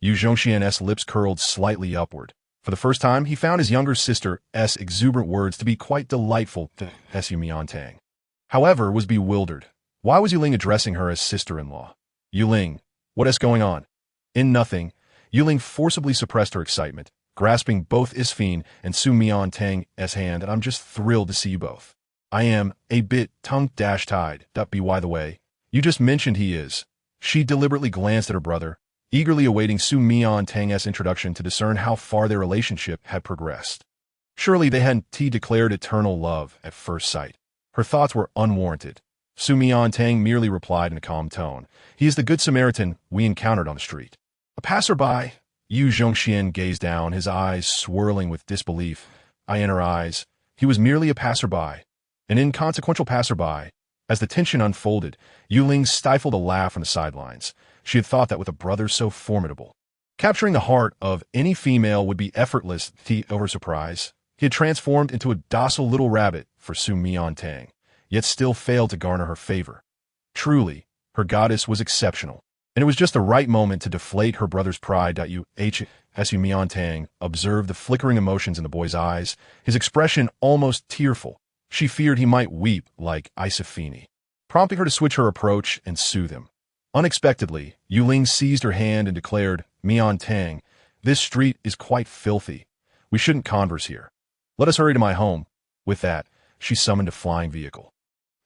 Yu Zhongxian's lips curled slightly upward. For the first time, he found his younger sister's exuberant words to be quite delightful to Su Miantang. However, was bewildered. Why was Yu Ling addressing her as sister-in-law? Yu Ling, what is going on? In nothing, Yu Ling forcibly suppressed her excitement, grasping both Isfine and Su Miantang's hand, and I'm just thrilled to see you both. I am a bit tongue-tied. By the way, you just mentioned he is. She deliberately glanced at her brother, eagerly awaiting Su Miantang's introduction to discern how far their relationship had progressed. Surely they hadn't declared eternal love at first sight. Her thoughts were unwarranted. Su Miantang merely replied in a calm tone. He is the good Samaritan we encountered on the street. A passerby. Yu Zhongxian gazed down, his eyes swirling with disbelief. In her eyes, he was merely a passerby, an inconsequential passerby. As the tension unfolded, Yu Ling stifled a laugh on the sidelines. She had thought that with a brother so formidable, capturing the heart of any female would be effortless. Over surprise, he had transformed into a docile little rabbit for Su Miantang, yet still failed to garner her favor. Truly, her goddess was exceptional, and it was just the right moment to deflate her brother's pride. Su Miantang observed the flickering emotions in the boy's eyes, his expression almost tearful. She feared he might weep like Isfine, prompting her to switch her approach and soothe him. Unexpectedly, Yu Ling seized her hand and declared, Miantang, this street is quite filthy. We shouldn't converse here. Let us hurry to my home. With that, she summoned a flying vehicle.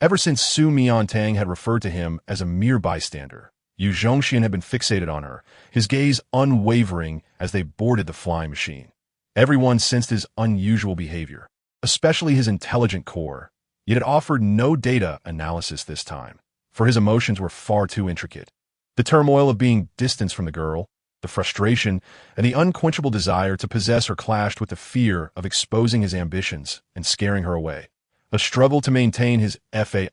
Ever since Su Miantang had referred to him as a mere bystander, Yu Zhongxian had been fixated on her, his gaze unwavering as they boarded the flying machine. Everyone sensed his unusual behavior, especially his intelligent core, yet it offered no data analysis this time, for his emotions were far too intricate. The turmoil of being distanced from the girl, the frustration, and the unquenchable desire to possess her clashed with the fear of exposing his ambitions and scaring her away. A struggle to maintain his fade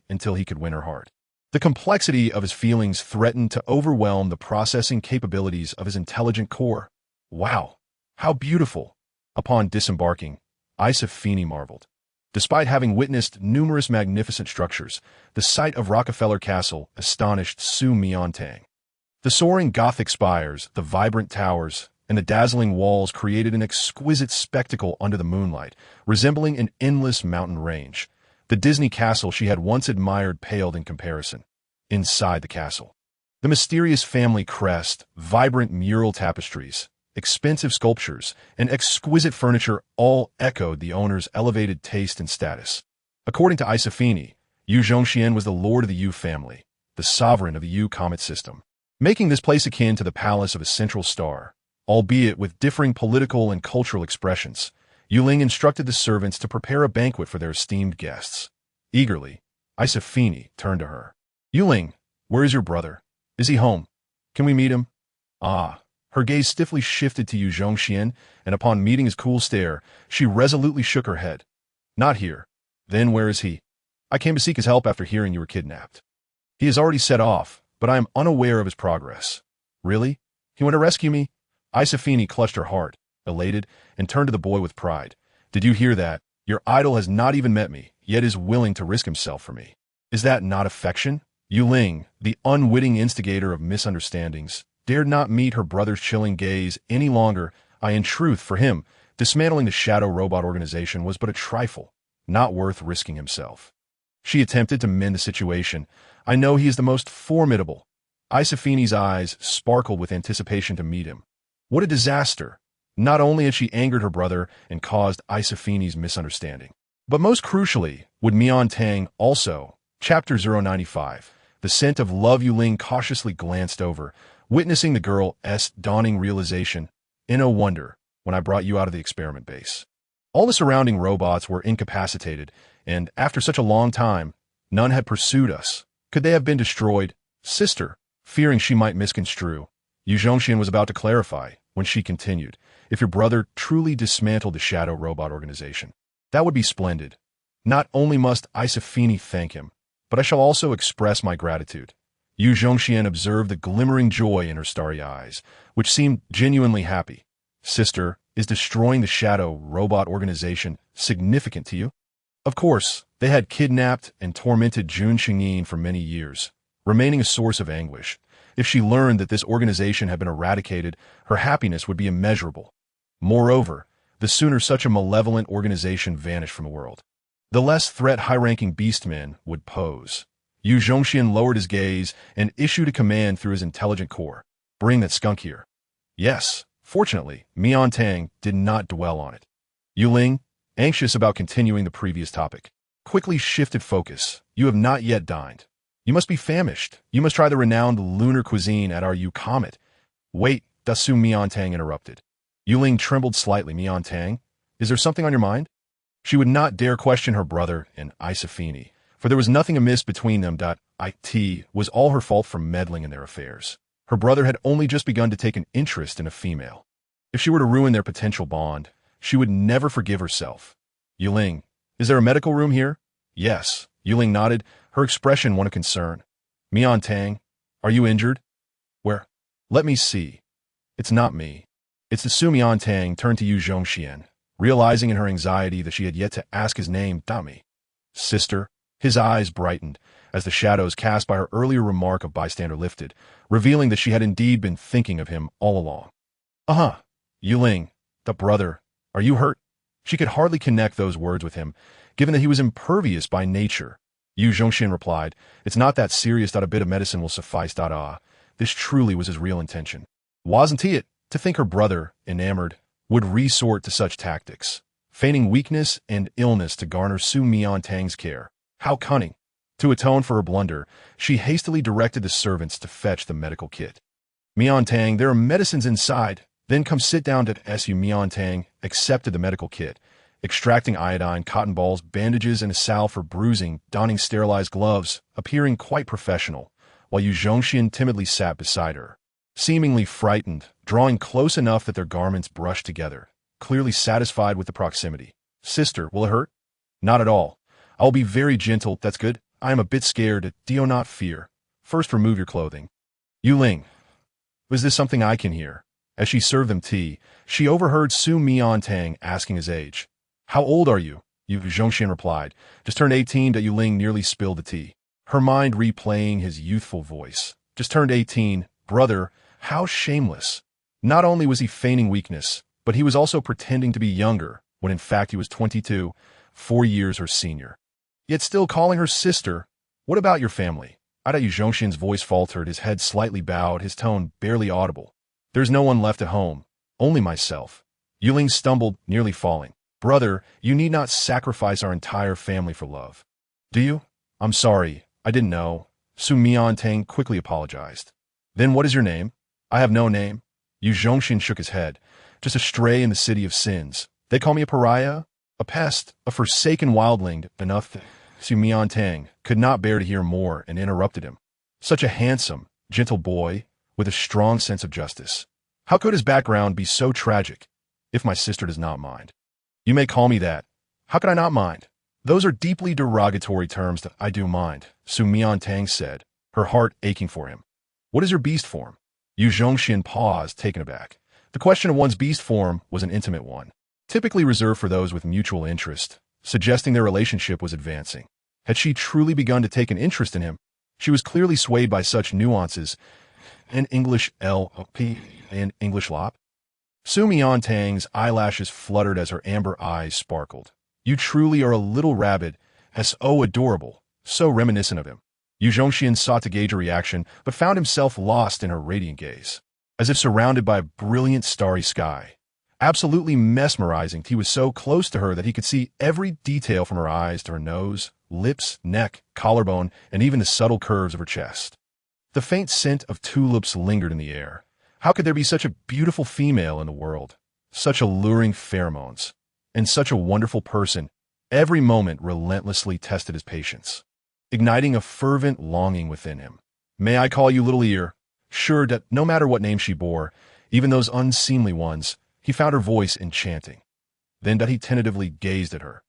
until he could win her heart. The complexity of his feelings threatened to overwhelm the processing capabilities of his intelligent core. Wow, how beautiful! Upon disembarking, Isfine marveled. Despite having witnessed numerous magnificent structures, the sight of Rockefeller Castle astonished Su Miantang. The soaring Gothic spires, the vibrant towers, and the dazzling walls created an exquisite spectacle under the moonlight, resembling an endless mountain range. The Disney castle she had once admired paled in comparison. Inside the castle, the mysterious family crest, vibrant mural tapestries, expensive sculptures, and exquisite furniture all echoed the owner's elevated taste and status. According to Isafini, Yu Zhongxian was the lord of the Yu family, the sovereign of the Yu comet system, making this place akin to the palace of a central star. Albeit with differing political and cultural expressions, Yuling instructed the servants to prepare a banquet for their esteemed guests. Eagerly, Isafini turned to her. Yuling, where is your brother? Is he home? Can we meet him? Ah. Her gaze stiffly shifted to Yu Zhongxian, and upon meeting his cool stare, she resolutely shook her head. Not here. Then where is he? I came to seek his help after hearing you were kidnapped. He has already set off, but I am unaware of his progress. Really? He went to rescue me? Isafini clutched her heart, elated, and turned to the boy with pride. Did you hear that? Your idol has not even met me, yet is willing to risk himself for me. Is that not affection? Yuling, the unwitting instigator of misunderstandings, dared not meet her brother's chilling gaze any longer. In truth, for him, dismantling the shadow robot organization was but a trifle, not worth risking himself. She attempted to mend the situation. I know he is the most formidable. Isafini's eyes sparkled with anticipation to meet him. What a disaster! Not only had she angered her brother and caused Isafini's misunderstanding, but most crucially, would Miantang also. Chapter 095. The scent of love. Yuling cautiously glanced over, witnessing the girl's dawning realization. No wonder, when I brought you out of the experiment base, all the surrounding robots were incapacitated, and after such a long time, none had pursued us. Could they have been destroyed? Sister, fearing she might misconstrue, Yu Zhongxian was about to clarify, when she continued, if your brother truly dismantled the shadow robot organization, that would be splendid. Not only must Isafini thank him, but I shall also express my gratitude. Yu Zhongxian observed the glimmering joy in her starry eyes, which seemed genuinely happy. Sister, is destroying the shadow robot organization significant to you? Of course, they had kidnapped and tormented Jun Xingyin for many years, remaining a source of anguish. If she learned that this organization had been eradicated, her happiness would be immeasurable. Moreover, the sooner such a malevolent organization vanished from the world, the less threat high-ranking beastmen would pose. Yu Zhongxian lowered his gaze and issued a command through his intelligent core. Bring that skunk here. Yes, fortunately, Miantang did not dwell on it. Yuling, anxious about continuing the previous topic, quickly shifted focus. You have not yet dined. You must be famished. You must try the renowned lunar cuisine at our Yu comet. Wait, Dasu Miantang interrupted. Yuling trembled slightly. Miantang, is there something on your mind? She would not dare question her brother and Isafini, for there was nothing amiss between them. It was all her fault for meddling in their affairs. Her brother had only just begun to take an interest in a female. If she were to ruin their potential bond, she would never forgive herself. Yuling, is there a medical room here? Yes. Yuling nodded, her expression one of concern. Miantang, are you injured? Where? Let me see. It's not me. It's the Su. Miantang turned to Yu Zhongxian, realizing in her anxiety that she had yet to ask his name. Dami. Sister. His eyes brightened as the shadows cast by her earlier remark of bystander lifted, revealing that she had indeed been thinking of him all along. Yuling, the brother, are you hurt? She could hardly connect those words with him, given that he was impervious by nature. Yu Zhongxian replied, it's not that serious. A bit of medicine will suffice. This truly was his real intention. Wasn't he? To think her brother, enamored, would resort to such tactics, feigning weakness and illness to garner Su Miantang's care. How cunning! To atone for her blunder, she hastily directed the servants to fetch the medical kit. Miantang, there are medicines inside. Then come sit down. Su Miantang accepted the medical kit, extracting iodine, cotton balls, bandages, and a salve for bruising, donning sterilized gloves, appearing quite professional, while Yu Zhongxian timidly sat beside her, seemingly frightened, drawing close enough that their garments brushed together, clearly satisfied with the proximity. Sister, will it hurt? Not at all. I will be very gentle. That's good. I am a bit scared. Do not fear. First remove your clothing. Yuling, was this something I can hear? As she served them tea, she overheard Su Miantang asking his age. How old are you? Yu Zhongxian replied. Just turned 18. Yuling nearly spilled the tea, her mind replaying his youthful voice. Just turned 18. Brother, how shameless. Not only was he feigning weakness, but he was also pretending to be younger, when in fact he was 22, 4 years her senior. yet still calling her sister. What about your family? Yu Zhongshin's voice faltered, his head slightly bowed, his tone barely audible. There's no one left at home. Only myself. Yuling stumbled, nearly falling. Brother, you need not sacrifice our entire family for love. Do you? I'm sorry. I didn't know. Miantang quickly apologized. Then what is your name? I have no name. Yu Zhongshin shook his head. Just a stray in the city of sins. They call me a pariah? A pest? A forsaken wildling? Enough. Miantang could not bear to hear more and interrupted him. Such a handsome, gentle boy with a strong sense of justice. How could his background be so tragic? If my sister does not mind. You may call me that. How could I not mind? Those are deeply derogatory terms that I do mind, Miantang said, her heart aching for him. What is your beast form? Yu Zhongshin paused, taken aback. The question of one's beast form was an intimate one, typically reserved for those with mutual interest, suggesting their relationship was advancing. Had she truly begun to take an interest in him? She was clearly swayed by such nuances. An English L.P. and English Lop? Miantang's eyelashes fluttered as her amber eyes sparkled. You truly are a little rabbit, so adorable, so reminiscent of him. Yu Zhongshin sought to gauge a reaction, but found himself lost in her radiant gaze. As if surrounded by a brilliant starry sky. Absolutely mesmerizing, he was so close to her that he could see every detail from her eyes to her nose, lips, neck, collarbone, and even the subtle curves of her chest. The faint scent of tulips lingered in the air. How could there be such a beautiful female in the world? Such alluring pheromones. And such a wonderful person. Every moment relentlessly tested his patience, igniting a fervent longing within him. May I call you Little Ear? Sure that no matter what name she bore, even those unseemly ones, he found her voice enchanting. Then that he tentatively gazed at her.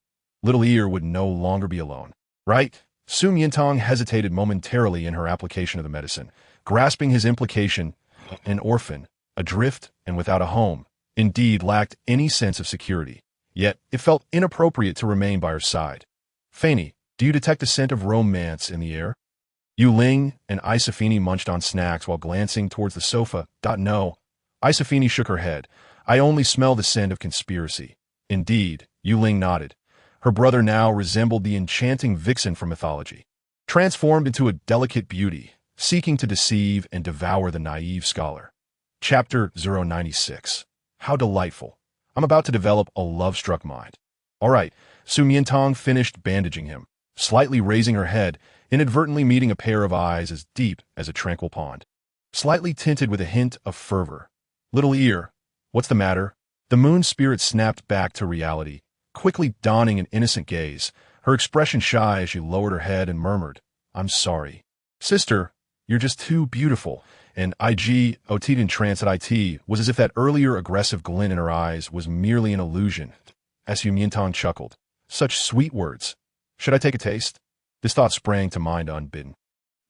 Little Ear would no longer be alone. Right? Miantang hesitated momentarily in her application of the medicine, grasping his implication. An orphan, adrift and without a home, indeed lacked any sense of security. Yet it felt inappropriate to remain by her side. Fanny, do you detect a scent of romance in the air? Yuling and Isafini munched on snacks while glancing towards the sofa. No. Isafini shook her head. I only smell the scent of conspiracy. Indeed, Yuling nodded. Her brother now resembled the enchanting vixen from mythology, transformed into a delicate beauty, seeking to deceive and devour the naive scholar. Chapter 096. How delightful. I'm about to develop a love-struck mind. All right, Miantang finished bandaging him, slightly raising her head, inadvertently meeting a pair of eyes as deep as a tranquil pond, slightly tinted with a hint of fervor. Little Ear, what's the matter? The moon spirit snapped back to reality, quickly donning an innocent gaze, her expression shy as she lowered her head and murmured, I'm sorry. Sister, you're just too beautiful. And Otit in trance at it was as if that earlier aggressive glint in her eyes was merely an illusion. As Miantang chuckled. Such sweet words. Should I take a taste? This thought sprang to mind unbidden.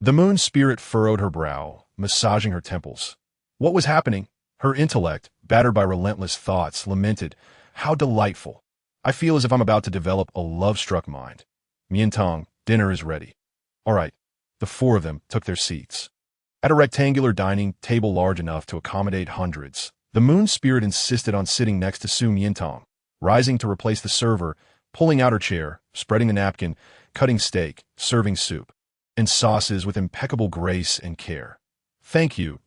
The moon spirit furrowed her brow, massaging her temples. What was happening? Her intellect, battered by relentless thoughts, lamented, how delightful. I feel as if I'm about to develop a love-struck mind. Miantang, dinner is ready. All right. The four of them took their seats. At a rectangular dining table large enough to accommodate hundreds, the moon spirit insisted on sitting next to Miantang, rising to replace the server, pulling out her chair, spreading the napkin, cutting steak, serving soup, and sauces with impeccable grace and care. Thank you,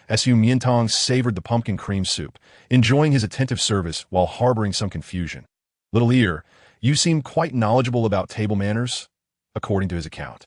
as Miantang savored the pumpkin cream soup, enjoying his attentive service while harboring some confusion. Little Ear, you seem quite knowledgeable about table manners, according to his account.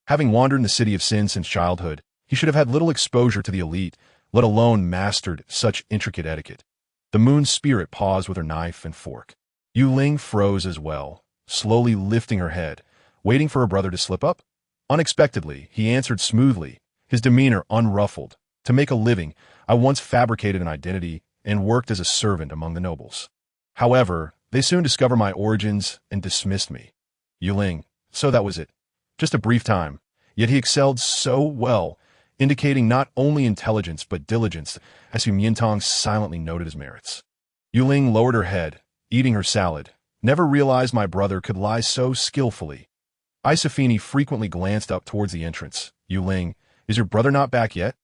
Having wandered in the city of sin since childhood, he should have had little exposure to the elite, let alone mastered such intricate etiquette. The moon spirit paused with her knife and fork. Yuling froze as well, slowly lifting her head, waiting for her brother to slip up. Unexpectedly, he answered smoothly, his demeanor unruffled. To make a living, I once fabricated an identity and worked as a servant among the nobles. However, they soon discovered my origins and dismissed me. Yuling, so that was it. Just a brief time, yet he excelled so well, indicating not only intelligence but diligence, as Miantang silently noted his merits. Yuling lowered her head, eating her salad. Never realized my brother could lie so skillfully. Isafini frequently glanced up towards the entrance. Yuling, is your brother not back yet?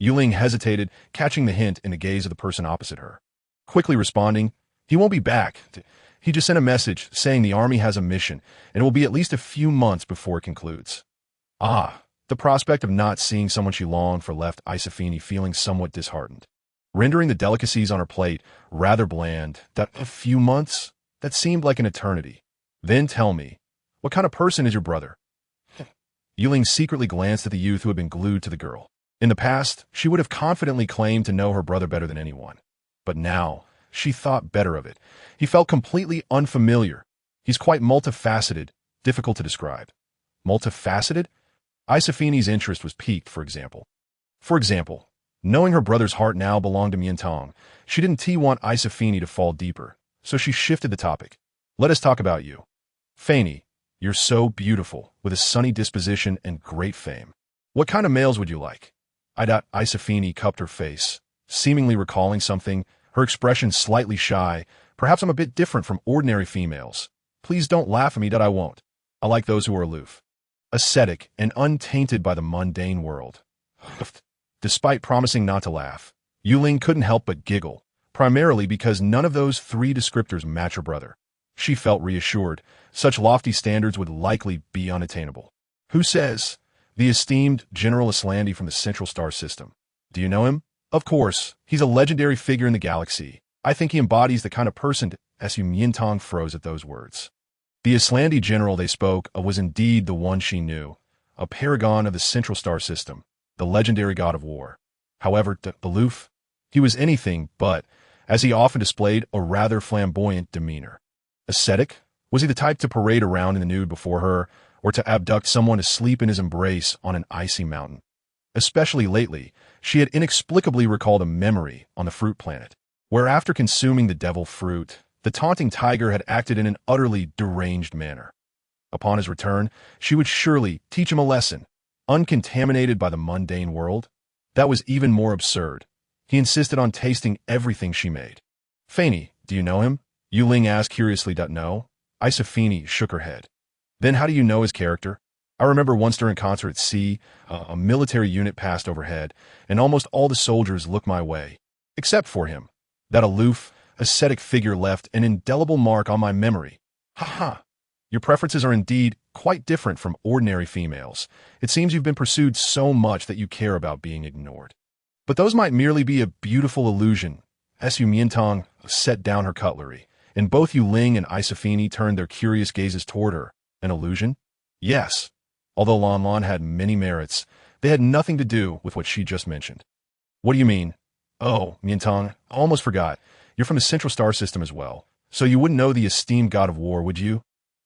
Yuling hesitated, catching the hint in the gaze of the person opposite her. Quickly responding, he won't be back. He just sent a message saying the army has a mission, and it will be at least a few months before it concludes. Ah, the prospect of not seeing someone she longed for left Isafini feeling somewhat disheartened, rendering the delicacies on her plate rather bland. That a few months? That seemed like an eternity. Then tell me, what kind of person is your brother? Yuling secretly glanced at the youth who had been glued to the girl. In the past, she would have confidently claimed to know her brother better than anyone. But now, she thought better of it. He felt completely unfamiliar. He's quite multifaceted, difficult to describe. Multifaceted? Isafini's interest was piqued, for example. Knowing her brother's heart now belonged to Miantang, she didn't want Isafini to fall deeper, so she shifted the topic. Let us talk about you. Fanny, you're so beautiful, with a sunny disposition and great fame. What kind of males would you like? Isafini cupped her face, seemingly recalling something, her expression slightly shy. Perhaps I'm a bit different from ordinary females. Please don't laugh at me that I won't. I like those who are aloof, ascetic, and untainted by the mundane world. Despite promising not to laugh, Yuling couldn't help but giggle, primarily because none of those three descriptors match her brother. She felt reassured. Such lofty standards would likely be unattainable. Who says? The esteemed General Islandi from the Central Star System. Do you know him? Of course. He's a legendary figure in the galaxy. I think he embodies the kind of person Miantang froze at those words. The Islandi general they spoke of was indeed the one she knew, a paragon of the Central Star System, the legendary god of war. However, aloof, he was anything but, as he often displayed a rather flamboyant demeanor. Ascetic? Was he the type to parade around in the nude before her, or to abduct someone to sleep in his embrace on an icy mountain? Especially lately, she had inexplicably recalled a memory on the fruit planet, where after consuming the devil fruit, the taunting tiger had acted in an utterly deranged manner. Upon his return, she would surely teach him a lesson, uncontaminated by the mundane world. That was even more absurd. He insisted on tasting everything she made. Fanny, do you know him? Yuling asked curiously. No. Isafini shook her head. Then how do you know his character? I remember once during concert at sea, a military unit passed overhead, and almost all the soldiers looked my way. Except for him. That aloof, ascetic figure left an indelible mark on my memory. Ha ha! Your preferences are indeed quite different from ordinary females. It seems you've been pursued so much that you care about being ignored. But those might merely be a beautiful illusion. Miantang set down her cutlery, and both Yuling and Isafini turned their curious gazes toward her. An illusion? Yes. Although Lan had many merits, they had nothing to do with what she just mentioned. What do you mean? Oh, Miantang, I almost forgot. You're from the Central Star System as well, so you wouldn't know the esteemed god of war, would you?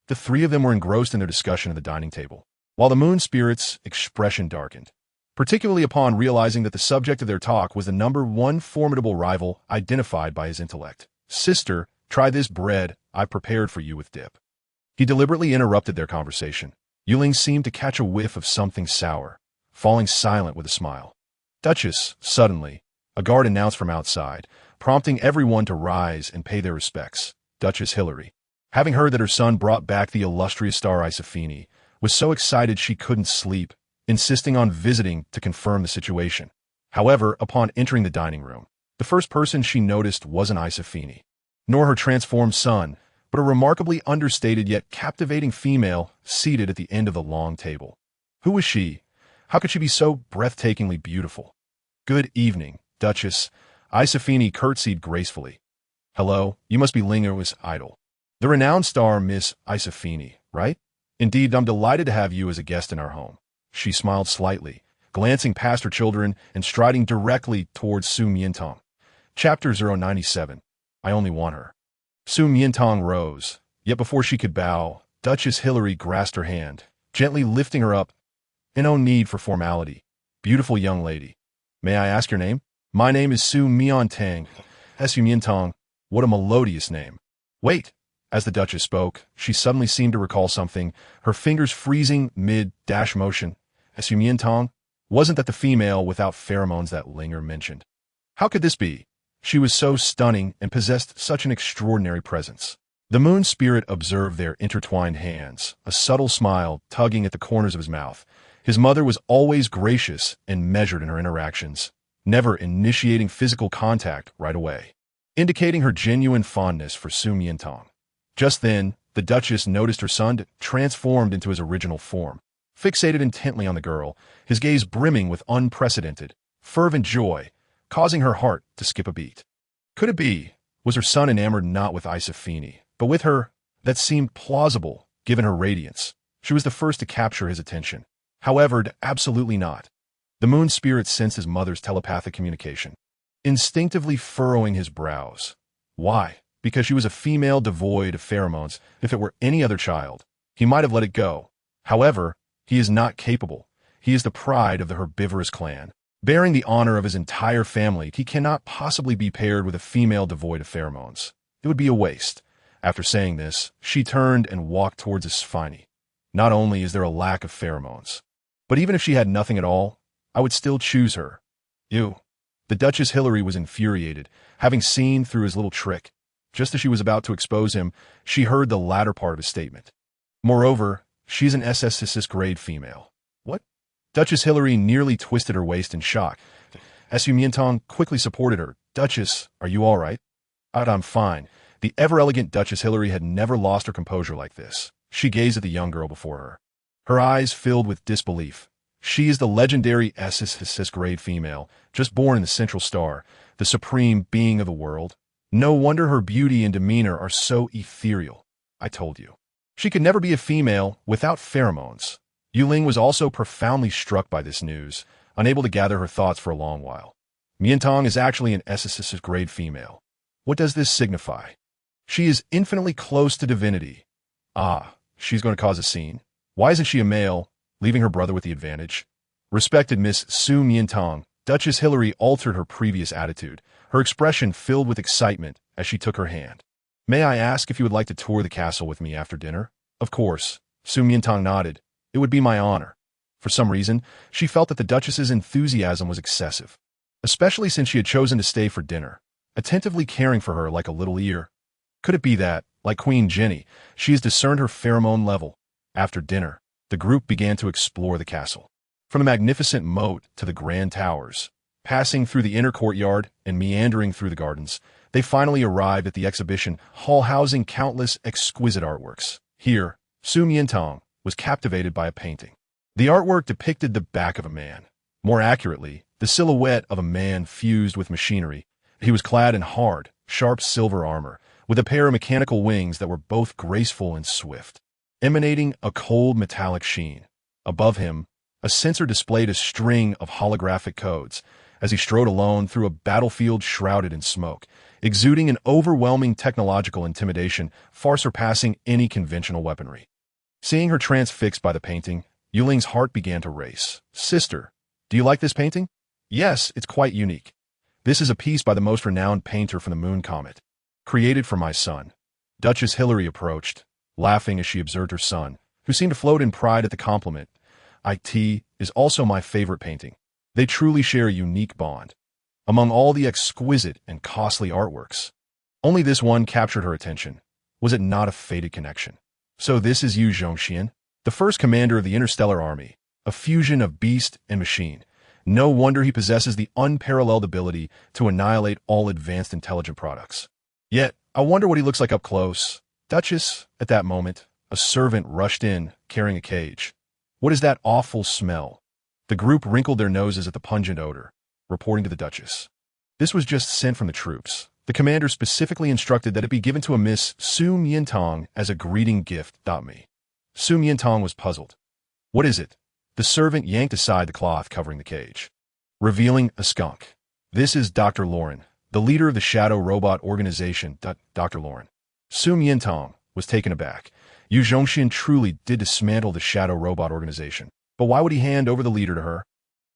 The three of them were engrossed in their discussion at the dining table, while the moon spirit's expression darkened, particularly upon realizing that the subject of their talk was the number one formidable rival identified by his intellect. Sister, try this bread I prepared for you with dip. He deliberately interrupted their conversation. Yuling seemed to catch a whiff of something sour, falling silent with a smile. Duchess, suddenly, a guard announced from outside, prompting everyone to rise and pay their respects. Duchess Hilary, having heard that her son brought back the illustrious star Isafini, was so excited she couldn't sleep, insisting on visiting to confirm the situation. However, upon entering the dining room, the first person she noticed wasn't Isafini, nor her transformed son, but a remarkably understated yet captivating female seated at the end of the long table. Who was she? How could she be so breathtakingly beautiful? Good evening, Duchess. Isafini curtsied gracefully. Hello, you must be Linger's idol. The renowned star Miss Isafini, right? Indeed, I'm delighted to have you as a guest in our home. She smiled slightly, glancing past her children and striding directly towards Su Miantang. Chapter 097. I only want her. Su Miantang rose, yet before she could bow, Duchess Hilary grasped her hand, gently lifting her up. No need for formality. Beautiful young lady. May I ask your name? My name is Su Miantang. Su Miantang. What a melodious name. Wait. As the Duchess spoke, she suddenly seemed to recall something, her fingers freezing mid-dash motion. Su Miantang? Wasn't that the female without pheromones that Linger mentioned? How could this be? She was so stunning and possessed such an extraordinary presence. The moon spirit observed their intertwined hands, a subtle smile tugging at the corners of his mouth. His mother was always gracious and measured in her interactions, never initiating physical contact right away, indicating her genuine fondness for Su Miantang. Just then, the Duchess noticed her son transformed into his original form. Fixated intently on the girl, his gaze brimming with unprecedented, fervent joy, causing her heart to skip a beat. Could it be? Was her son enamored not with Isafini, but with her? That seemed plausible, given her radiance. She was the first to capture his attention. However, absolutely not. The moon spirit sensed his mother's telepathic communication, instinctively furrowing his brows. Why? Because she was a female devoid of pheromones. If it were any other child, he might have let it go. However, he is not capable. He is the pride of the herbivorous clan. Bearing the honor of his entire family, he cannot possibly be paired with a female devoid of pheromones. It would be a waste. After saying this, she turned and walked towards Isafini. Not only is there a lack of pheromones, but even if she had nothing at all, I would still choose her. Ew. The Duchess Hilary was infuriated, having seen through his little trick. Just as she was about to expose him, she heard the latter part of his statement. Moreover, she's an SSSS grade female. What? Duchess Hilary nearly twisted her waist in shock. Miantang quickly supported her. Duchess, are you all right? I'm fine. The ever-elegant Duchess Hilary had never lost her composure like this. She gazed at the young girl before her. Her eyes filled with disbelief. She is the legendary SSSS grade female, just born in the Central Star, the supreme being of the world. No wonder her beauty and demeanor are so ethereal. I told you. She could never be a female without pheromones. Yuling was also profoundly struck by this news, unable to gather her thoughts for a long while. Miantang is actually an SSSS grade female. What does this signify? She is infinitely close to divinity. Ah, she's going to cause a scene. Why isn't she a male, leaving her brother with the advantage? Respected Miss Su Miantang, Duchess Hilary altered her previous attitude, her expression filled with excitement as she took her hand. May I ask if you would like to tour the castle with me after dinner? Of course. Su Miantang nodded. It would be my honor. For some reason, she felt that the Duchess's enthusiasm was excessive, especially since she had chosen to stay for dinner, attentively caring for her like a little ear. Could it be that, like Queen Jenny, she has discerned her pheromone level? After dinner, the group began to explore the castle. From the magnificent moat to the grand towers, passing through the inner courtyard and meandering through the gardens, they finally arrived at the exhibition hall housing countless exquisite artworks. Here, Su Miantang was captivated by a painting. The artwork depicted the back of a man. More accurately, the silhouette of a man fused with machinery. He was clad in hard, sharp silver armor, with a pair of mechanical wings that were both graceful and swift, emanating a cold metallic sheen. Above him, a sensor displayed a string of holographic codes as he strode alone through a battlefield shrouded in smoke, exuding an overwhelming technological intimidation far surpassing any conventional weaponry. Seeing her transfixed by the painting, Yuling's heart began to race. Sister, do you like this painting? Yes, it's quite unique. This is a piece by the most renowned painter from the Moon Comet, created for my son. Duchess Hilary approached, laughing as she observed her son, who seemed to float in pride at the compliment. It is also my favorite painting. They truly share a unique bond. Among all the exquisite and costly artworks, only this one captured her attention. Was it not a fated connection? So this is Yu Zhongxian, the first commander of the Interstellar Army, a fusion of beast and machine. No wonder he possesses the unparalleled ability to annihilate all advanced intelligent products. Yet, I wonder what he looks like up close. Duchess, at that moment, a servant rushed in, carrying a cage. What is that awful smell? The group wrinkled their noses at the pungent odor, reporting to the Duchess. This was just sent from the troops. The commander specifically instructed that it be given to a Miss Su Miantang as a greeting gift. Su Miantang was puzzled. What is it? The servant yanked aside the cloth covering the cage, revealing a skunk. This is Dr. Lauren, the leader of the Shadow Robot Organization. Dr. Lauren. Su Miantang was taken aback. Yu Zhongxian truly did dismantle the Shadow Robot Organization. But why would he hand over the leader to her?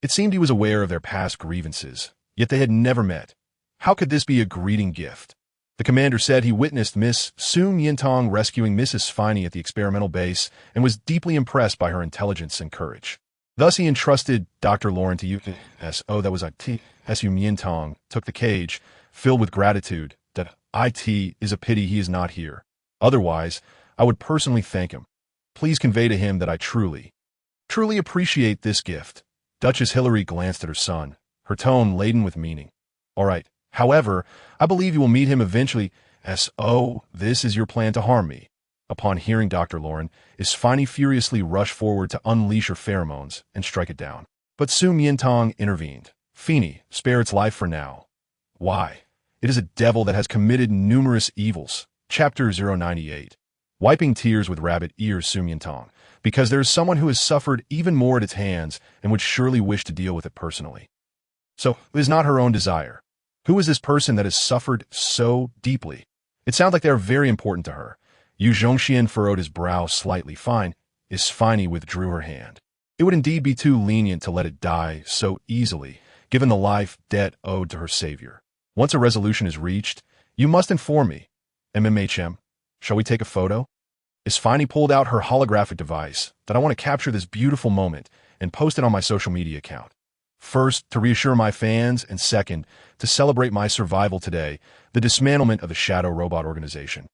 It seemed he was aware of their past grievances, yet they had never met. How could this be a greeting gift? The commander said he witnessed Miss Su Miantang rescuing Mrs. Finey at the experimental base and was deeply impressed by her intelligence and courage. Thus he entrusted Dr. Lauren to that was IT. Su Miantang took the cage, filled with gratitude. That IT is a pity he is not here. Otherwise, I would personally thank him. Please convey to him that I truly appreciate this gift. Duchess Hilary glanced at her son, her tone laden with meaning. All right. However, I believe you will meet him eventually. Oh, this is your plan to harm me. Upon hearing Dr. Lauren, Isfani furiously rushed forward to unleash her pheromones and strike it down. But Su Miantang intervened. Fini, spare its life for now. Why? It is a devil that has committed numerous evils. Chapter 098. Wiping tears with rabbit ears, Su Miantang, because there is someone who has suffered even more at its hands and would surely wish to deal with it personally. So, it is not her own desire. Who is this person that has suffered so deeply? It sounds like they are very important to her. Yu Zhongxian furrowed his brow slightly. Fine. Isfani withdrew her hand. It would indeed be too lenient to let it die so easily, given the life debt owed to her savior. Once a resolution is reached, you must inform me. MMHM, shall we take a photo? Isfani pulled out her holographic device that I want to capture this beautiful moment and post it on my social media account. First, to reassure my fans, and second, to celebrate my survival today, the dismantlement of the Shadow Robot Organization,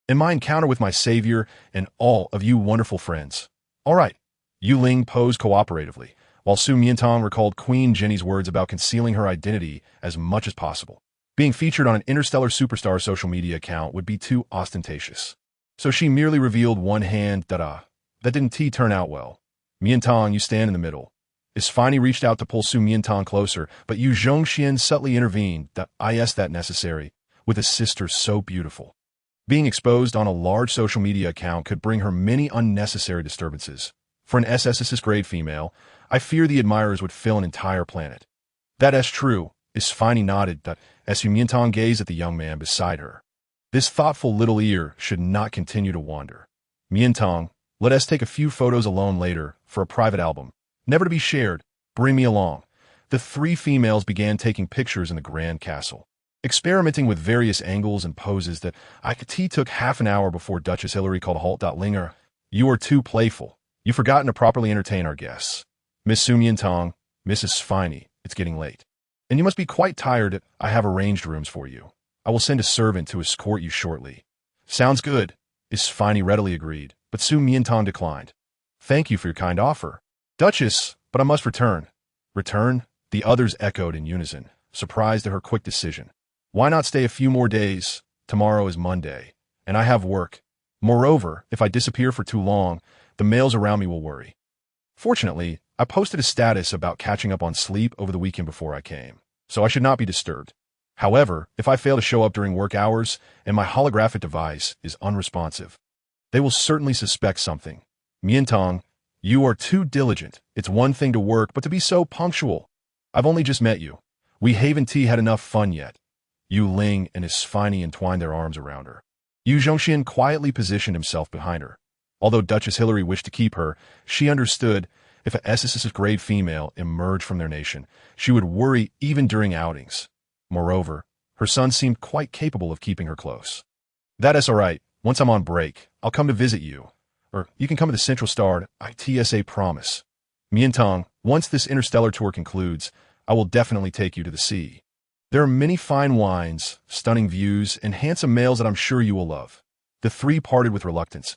and my encounter with my savior and all of you wonderful friends. All right, Yu Ling posed cooperatively, while Su Miantang recalled Queen Jenny's words about concealing her identity as much as possible. Being featured on an interstellar superstar social media account would be too ostentatious. So she merely revealed one hand. That didn't turn out well. Miantang, you stand in the middle. Isfani reached out to pull Su Miantang closer, but Yu Zhongxian subtly intervened. That necessary, with a sister so beautiful. Being exposed on a large social media account could bring her many unnecessary disturbances. For an SSSS grade female, I fear the admirers would fill an entire planet. That is true. Isfani nodded. As Su Miantang gazed at the young man beside her. This thoughtful little ear should not continue to wander. Miantang, let us take a few photos alone later for a private album. Never to be shared. Bring me along. The three females began taking pictures in the grand castle, experimenting with various angles and poses that took half an hour before Duchess Hillary called halt. Linger, you are too playful. You've forgotten to properly entertain our guests. Miss Su Miantang, Mrs. Sfiney, it's getting late. And you must be quite tired. I have arranged rooms for you. I will send a servant to escort you shortly. Sounds good. Isfani readily agreed, but Su Miantang declined. Thank you for your kind offer. Duchess, but I must return. Return? The others echoed in unison, surprised at her quick decision. Why not stay a few more days? Tomorrow is Monday, and I have work. Moreover, if I disappear for too long, the males around me will worry. Fortunately, I posted a status about catching up on sleep over the weekend before I came, so I should not be disturbed. However, if I fail to show up during work hours and my holographic device is unresponsive, they will certainly suspect something. Miantang, you are too diligent. It's one thing to work, but to be so punctual. I've only just met you. We haven't had enough fun yet. Yu Ling and Isfani entwined their arms around her. Yu Zhongxian quietly positioned himself behind her. Although Duchess Hillary wished to keep her, she understood if a SSS-grade female emerged from their nation, she would worry even during outings. Moreover, her son seemed quite capable of keeping her close. That is all right. Once I'm on break, I'll come to visit you. Or you can come to the Central Star. ITSA promise. Miantang, once this interstellar tour concludes, I will definitely take you to the sea. There are many fine wines, stunning views, and handsome males that I'm sure you will love. The three parted with reluctance.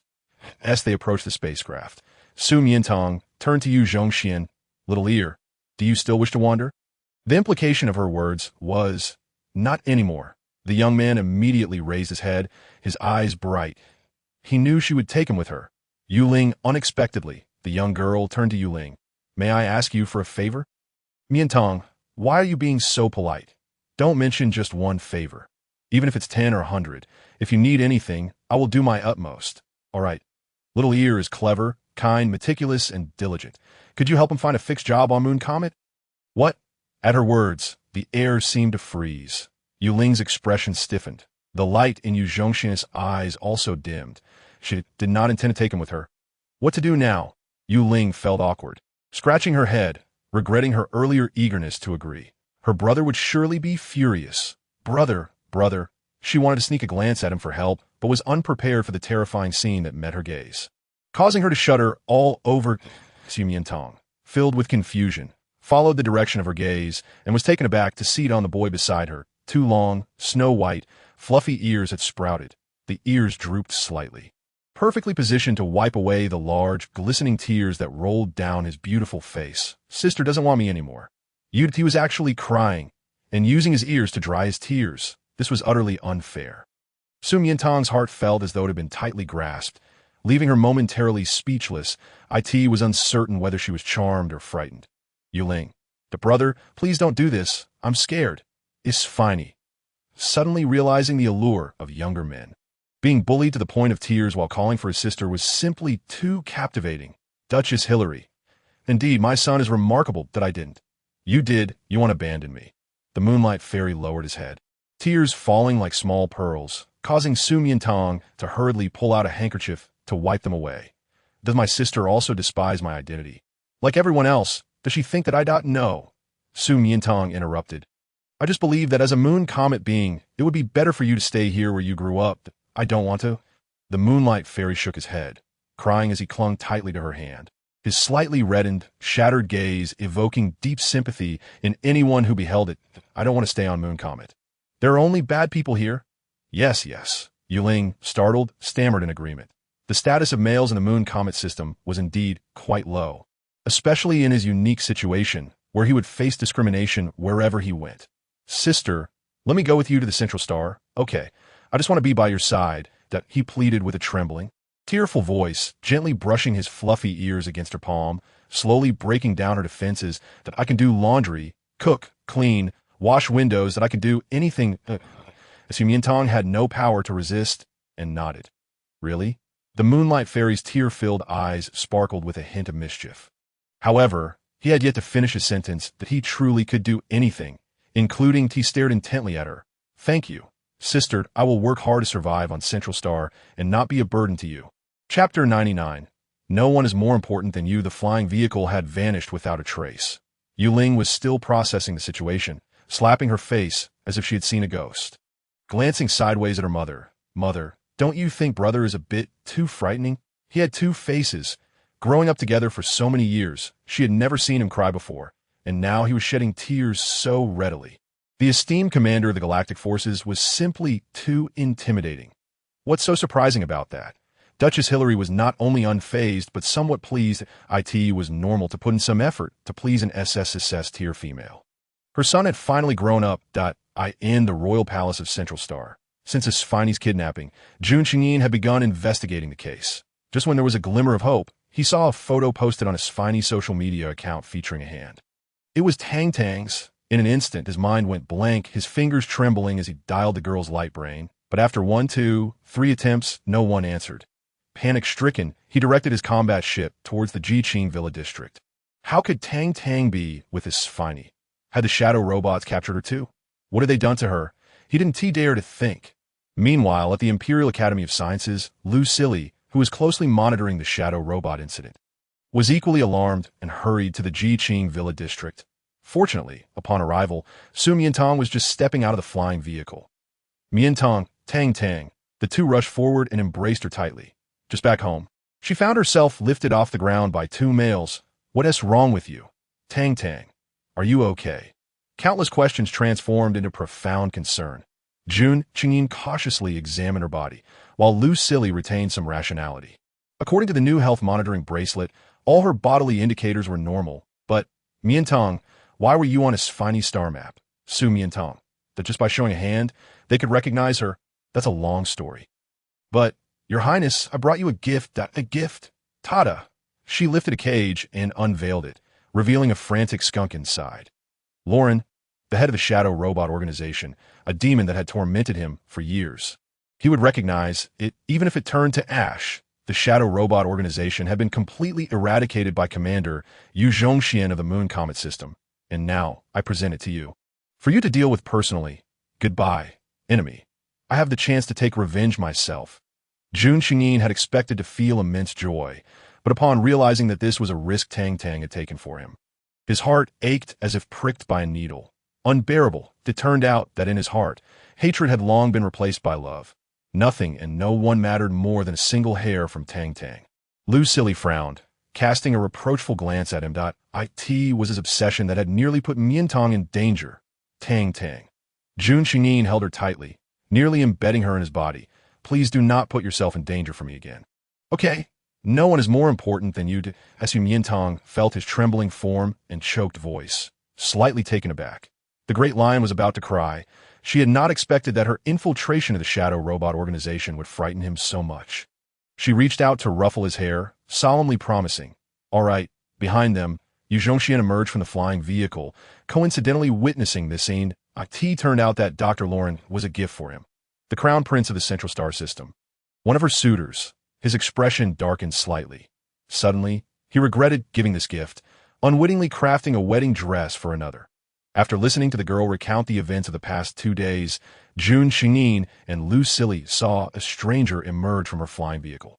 As they approached the spacecraft, Su Miantang turned to Yu Zhongxian. Little ear, do you still wish to wander? The implication of her words was, not anymore. The young man immediately raised his head, his eyes bright. He knew she would take him with her. Yu Ling, unexpectedly, the young girl turned to Yu Ling. May I ask you for a favor? Miantang, why are you being so polite? Don't mention just one favor. Even if it's 10 or 100. If you need anything, I will do my utmost. All right. Little ear is clever, kind, meticulous, and diligent. Could you help him find a fixed job on Moon Comet? What? At her words, the air seemed to freeze. Yu Ling's expression stiffened. The light in Yu Zhongxian's eyes also dimmed. She did not intend to take him with her. What to do now? Yu Ling felt awkward, scratching her head, regretting her earlier eagerness to agree. Her brother would surely be furious. Brother. She wanted to sneak a glance at him for help, but was unprepared for the terrifying scene that met her gaze, causing her to shudder all over. Su Miantang, filled with confusion, followed the direction of her gaze and was taken aback to see on the boy beside her. Two long, snow-white, fluffy ears had sprouted. The ears drooped slightly, perfectly positioned to wipe away the large, glistening tears that rolled down his beautiful face. Sister doesn't want me anymore. He was actually crying and using his ears to dry his tears. This was utterly unfair. Su Miantang's heart felt as though it had been tightly grasped, leaving her momentarily speechless. It was uncertain whether she was charmed or frightened. Yuling, the brother, please don't do this. I'm scared. Is Finey. Suddenly realizing the allure of younger men. Being bullied to the point of tears while calling for his sister was simply too captivating. Duchess Hilary. Indeed, my son is remarkable that I didn't. You did, you want to abandon me. The Moonlight Fairy lowered his head, tears falling like small pearls, causing Su Miantang to hurriedly pull out a handkerchief to wipe them away. Does my sister also despise my identity? Like everyone else, does she think that I don't know? Su Miantang interrupted. I just believe that as a moon comet being, it would be better for you to stay here where you grew up. I don't want to. The Moonlight Fairy shook his head, crying as he clung tightly to her hand, his slightly reddened, shattered gaze evoking deep sympathy in anyone who beheld it. I don't want to stay on Moon Comet. There are only bad people here. Yes, yes. Yuling, startled, stammered in agreement. The status of males in the Moon Comet system was indeed quite low, especially in his unique situation, where he would face discrimination wherever he went. Sister, let me go with you to the Central Star. Okay, I just want to be by your side, that he pleaded with a trembling, tearful voice, gently brushing his fluffy ears against her palm, slowly breaking down her defenses, that I can do laundry, cook, clean, wash windows, that I can do anything. As Miantang had no power to resist, and nodded. Really? The Moonlight Fairy's tear-filled eyes sparkled with a hint of mischief. However, he had yet to finish his sentence that he truly could do anything, including he stared intently at her. Thank you. Sister, I will work hard to survive on Central Star and not be a burden to you. Chapter 99. No one is more important than you. The flying vehicle had vanished without a trace. Yuling was still processing the situation, slapping her face as if she had seen a ghost. Glancing sideways at her mother, Mother, don't you think brother is a bit too frightening? He had two faces. Growing up together for so many years, she had never seen him cry before, and now he was shedding tears so readily. The esteemed commander of the Galactic Forces was simply too intimidating. What's so surprising about that? Duchess Hilary was not only unfazed, but somewhat pleased. It was normal to put in some effort to please an SSSS tier female. Her son had finally grown up. In the royal palace of Central Star. Since his Finey's kidnapping, Jun Qingyin had begun investigating the case. Just when there was a glimmer of hope, he saw a photo posted on his Finey social media account featuring a hand. It was Tang Tang's. In an instant, his mind went blank, his fingers trembling as he dialed the girl's light brain. But after 1, 2, 3 attempts, no one answered. Panic-stricken, he directed his combat ship towards the Jiqing Villa district. How could Tang Tang be with his Finey? Had the shadow robots captured her too? What had they done to her? He didn't dare to think. Meanwhile, at the Imperial Academy of Sciences, Lu Silly, who was closely monitoring the shadow robot incident, was equally alarmed and hurried to the Jiqing Villa district. Fortunately, upon arrival, Su Miantang was just stepping out of the flying vehicle. Miantang, Tang Tang, the two rushed forward and embraced her tightly. Just back home, she found herself lifted off the ground by two males. What's wrong with you? Tang Tang, are you okay? Countless questions transformed into profound concern. Jun Qingyin cautiously examined her body, while Lu Silly retained some rationality. According to the new health monitoring bracelet, all her bodily indicators were normal. But, Miantang, why were you on a Finey star map? Su Miantang, that just by showing a hand, they could recognize her? That's a long story. But, Your Highness, I brought you a gift. A gift? Tada! She lifted a cage and unveiled it, revealing a frantic skunk inside. Lauren, the head of the Shadow Robot Organization, a demon that had tormented him for years. He would recognize it even if it turned to ash. The Shadow Robot Organization had been completely eradicated by Commander Yu Zhongxian of the Moon Comet System, and now I present it to you. For you to deal with personally. Goodbye, enemy. I have the chance to take revenge myself. Jun Qingyin had expected to feel immense joy, but upon realizing that this was a risk Tang Tang had taken for him, his heart ached as if pricked by a needle. Unbearable, it turned out that in his heart, hatred had long been replaced by love. Nothing and no one mattered more than a single hair from Tang Tang. Lu Silly frowned, casting a reproachful glance at him. It was his obsession that had nearly put Miantang in danger. Tang Tang. Jun Qingyin held her tightly, nearly embedding her in his body. Please do not put yourself in danger for me again. Okay. No one is more important than you. As Miantang felt his trembling form and choked voice, slightly taken aback. The great lion was about to cry. She had not expected that her infiltration of the shadow robot organization would frighten him so much. She reached out to ruffle his hair, solemnly promising, "All right." Behind them, Yu Zhongxian emerged from the flying vehicle, coincidentally witnessing this scene. It turned out that Dr. Lauren was a gift for him, the crown prince of the Central Star System. One of her suitors. His expression darkened slightly. Suddenly, he regretted giving this gift, unwittingly crafting a wedding dress for another. After listening to the girl recount the events of the past 2 days, Jun Xingyin and Lu Silly saw a stranger emerge from her flying vehicle.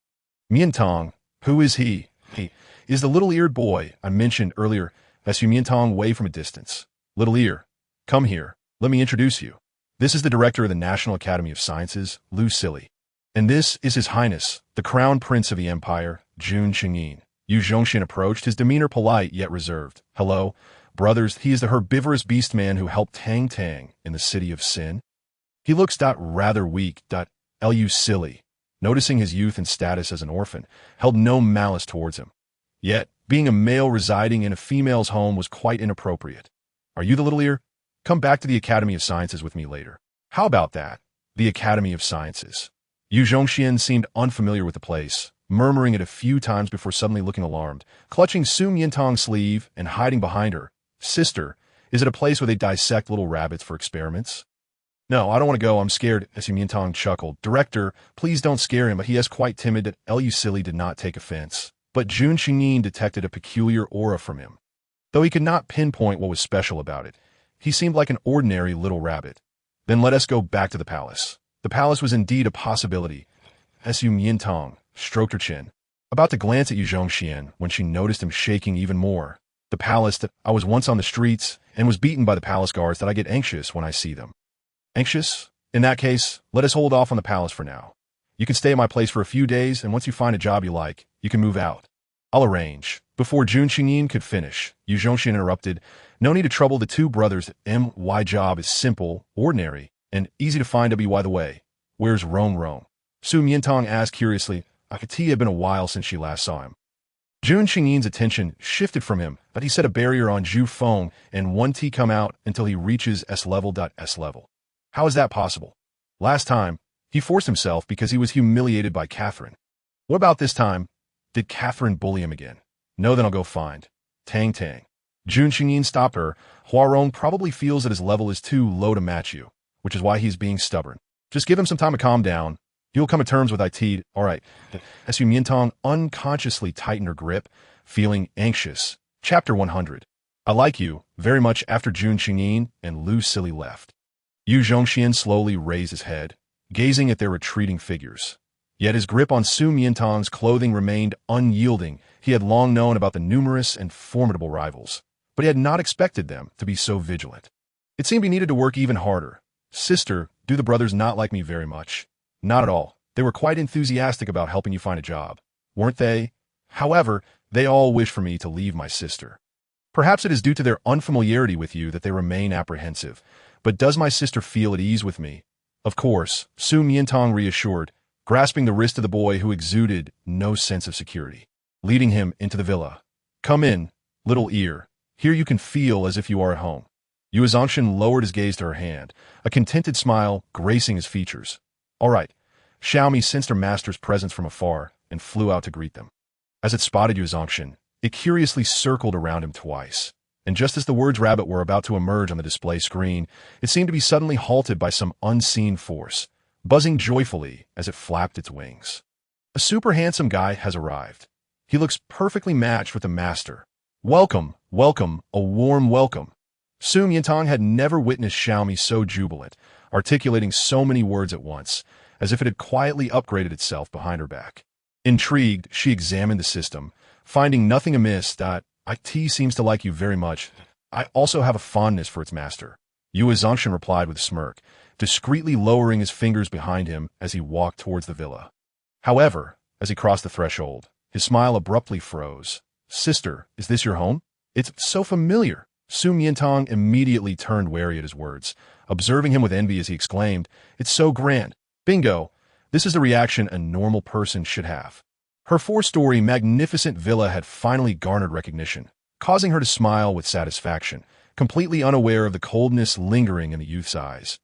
Miantang, who is he? He is the little-eared boy I mentioned earlier as Miantang waved from a distance. Little ear, come here, let me introduce you. This is the director of the National Academy of Sciences, Lu Silly. And this is His Highness, the Crown Prince of the Empire, Jun Xingyin. Yu Zhongxian approached, his demeanor polite yet reserved. Hello, brothers, he is the herbivorous beast man who helped Tang Tang in the City of Sin. He looks rather weak. Lu Silly, noticing his youth and status as an orphan, held no malice towards him. Yet, being a male residing in a female's home was quite inappropriate. Are you the little ear? Come back to the Academy of Sciences with me later. How about that? The Academy of Sciences. Yu Zhongxian seemed unfamiliar with the place, murmuring it a few times before suddenly looking alarmed, clutching Su Miantang's sleeve and hiding behind her. Sister, is it a place where they dissect little rabbits for experiments? No, I don't want to go, I'm scared, as Miantang chuckled. Director, please don't scare him, but he is quite timid. Lu Silly did not take offense, but Jun Xingyin detected a peculiar aura from him. Though he could not pinpoint what was special about it, he seemed like an ordinary little rabbit. Then let us go back to the palace. The palace was indeed a possibility. Su Miantang stroked her chin, about to glance at Yu Zhongxian when she noticed him shaking even more. The palace that I was once on the streets and was beaten by the palace guards that I get anxious when I see them. Anxious? In that case, let us hold off on the palace for now. You can stay at my place for a few days, and once you find a job you like, you can move out. I'll arrange. Before Jun Xingyin could finish, Yu Zhongxian interrupted. No need to trouble the two brothers. My job is simple, ordinary, and easy to find. By the way, where's Rong? Su Miantang asked curiously. It had been a while since she last saw him. Jun Xingyin's attention shifted from him, but he set a barrier on Zhu Feng and 1T come out until he reaches S level. How is that possible? Last time, he forced himself because he was humiliated by Catherine. What about this time? Did Catherine bully him again? No, then I'll go find Tang Tang. Jun Xingyin stopped her. Huarong probably feels that his level is too low to match you, which is why he's being stubborn. Just give him some time to calm down. He will come to terms with it. All right. Su Miantang unconsciously tightened her grip, feeling anxious. Chapter 100. I like you very much. After Jun Xingyin and Lu Silly left, Yu Zhongxian slowly raised his head, gazing at their retreating figures. Yet his grip on Su Miantang's clothing remained unyielding. He had long known about the numerous and formidable rivals, but he had not expected them to be so vigilant. It seemed he needed to work even harder. Sister, do the brothers not like me very much? Not at all. They were quite enthusiastic about helping you find a job, weren't they? However, they all wish for me to leave my sister. Perhaps it is due to their unfamiliarity with you that they remain apprehensive. But does my sister feel at ease with me? Of course, Su Miantang reassured, grasping the wrist of the boy who exuded no sense of security, leading him into the villa. Come in, little ear. Here you can feel as if you are at home. Yu Zhongxian lowered his gaze to her hand, a contented smile gracing his features. All right. Xiaomi sensed her master's presence from afar and flew out to greet them. As it spotted Yu Zhongxian, it curiously circled around him twice. And just as the words rabbit were about to emerge on the display screen, it seemed to be suddenly halted by some unseen force, buzzing joyfully as it flapped its wings. A super handsome guy has arrived. He looks perfectly matched with the master. Welcome, welcome, a warm welcome. Su Miantang had never witnessed Xiaomi so jubilant, articulating so many words at once, as if it had quietly upgraded itself behind her back. Intrigued, she examined the system, finding nothing amiss. It seems to like you very much. I also have a fondness for its master. Yu Zhongxian replied with a smirk, discreetly lowering his fingers behind him as he walked towards the villa. However, as he crossed the threshold, his smile abruptly froze. Sister, is this your home? It's so familiar. Su Miantang immediately turned wary at his words, observing him with envy as he exclaimed, It's so grand. Bingo! This is the reaction a normal person should have. Her 4-story magnificent villa had finally garnered recognition, causing her to smile with satisfaction, completely unaware of the coldness lingering in the youth's eyes.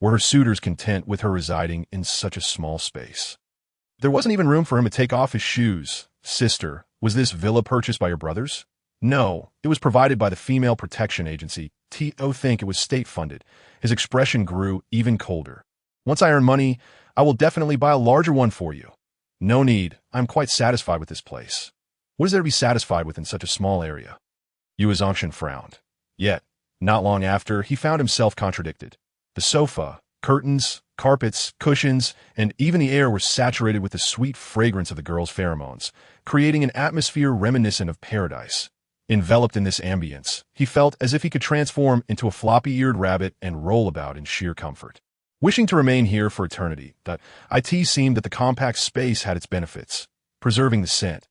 Were her suitors content with her residing in such a small space? There wasn't even room for him to take off his shoes. Sister, was this villa purchased by your brothers? No, it was provided by the Female Protection Agency. T.O. think it was state-funded. His expression grew even colder. Once I earn money, I will definitely buy a larger one for you. No need. I'm quite satisfied with this place. What is there to be satisfied with in such a small area? Yuuzhangshan frowned. Yet, not long after, he found himself contradicted. The sofa, curtains, carpets, cushions, and even the air were saturated with the sweet fragrance of the girl's pheromones, creating an atmosphere reminiscent of paradise. Enveloped in this ambience, he felt as if he could transform into a floppy-eared rabbit and roll about in sheer comfort. Wishing to remain here for eternity, it seemed that the compact space had its benefits, preserving the scent.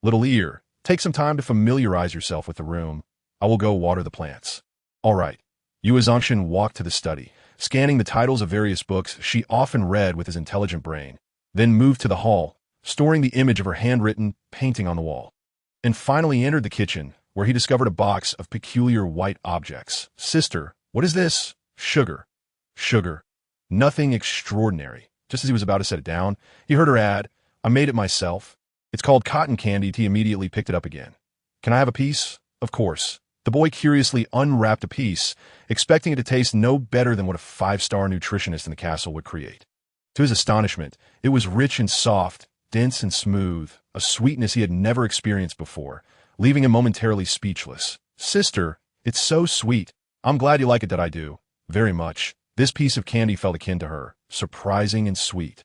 Little ear, take some time to familiarize yourself with the room. I will go water the plants. All right. Yuuzhangshan walked to the study, scanning the titles of various books she often read with his intelligent brain, then moved to the hall, storing the image of her handwritten painting on the wall, and finally entered the kitchen, where he discovered a box of peculiar white objects. Sister, what is this? Sugar. Sugar. Nothing extraordinary. Just as he was about to set it down, he heard her add, I made it myself. It's called cotton candy. He immediately picked it up again. Can I have a piece? Of course. The boy curiously unwrapped a piece, expecting it to taste no better than what a five-star nutritionist in the castle would create. To his astonishment, it was rich and soft, dense and smooth, a sweetness he had never experienced before, leaving him momentarily speechless. Sister, it's so sweet. I'm glad you like it. That I do. Very much. This piece of candy felt akin to her, surprising and sweet.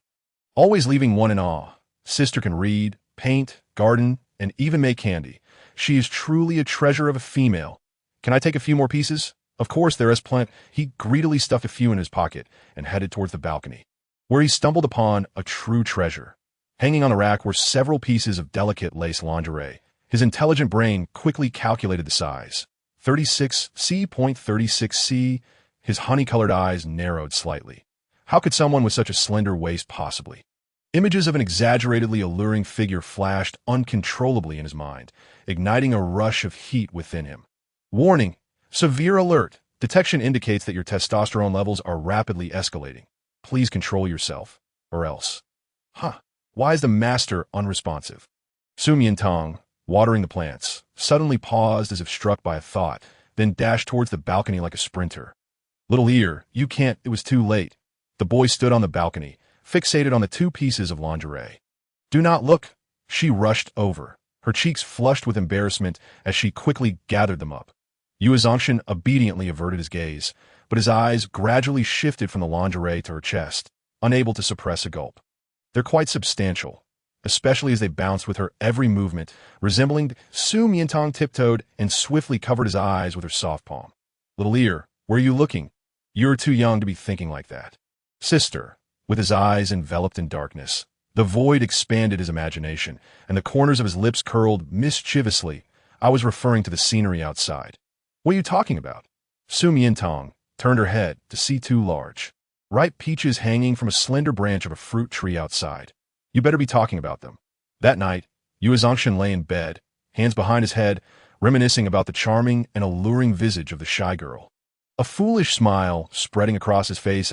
Always leaving one in awe. Sister can read, paint, garden, and even make candy. She is truly a treasure of a female. Can I take a few more pieces? Of course, there is plenty. He greedily stuffed a few in his pocket and headed towards the balcony, where he stumbled upon a true treasure. Hanging on the rack were several pieces of delicate lace lingerie. His intelligent brain quickly calculated the size. 36C.36C. His honey-colored eyes narrowed slightly. How could someone with such a slender waist possibly? Images of an exaggeratedly alluring figure flashed uncontrollably in his mind, igniting a rush of heat within him. Warning! Severe alert! Detection indicates that your testosterone levels are rapidly escalating. Please control yourself, or else. Why is the master unresponsive? Miantang, watering the plants, suddenly paused as if struck by a thought, then dashed towards the balcony like a sprinter. Little ear, you can't, it was too late. The boy stood on the balcony, fixated on the two pieces of lingerie. Do not look! She rushed over, her cheeks flushed with embarrassment as she quickly gathered them up. Yuuzhangshan obediently averted his gaze, but his eyes gradually shifted from the lingerie to her chest, unable to suppress a gulp. They're quite substantial, especially as they bounced with her every movement, resembling Miantang tiptoed and swiftly covered his eyes with her soft palm. Little ear, where are you looking? You're too young to be thinking like that. Sister, with his eyes enveloped in darkness, the void expanded his imagination, and the corners of his lips curled mischievously. I was referring to the scenery outside. What are you talking about? Miantang turned her head to see two large, ripe peaches hanging from a slender branch of a fruit tree outside. You better be talking about them. That night, Yuuzhangshan lay in bed, hands behind his head, reminiscing about the charming and alluring visage of the shy girl. A foolish smile spreading across his face,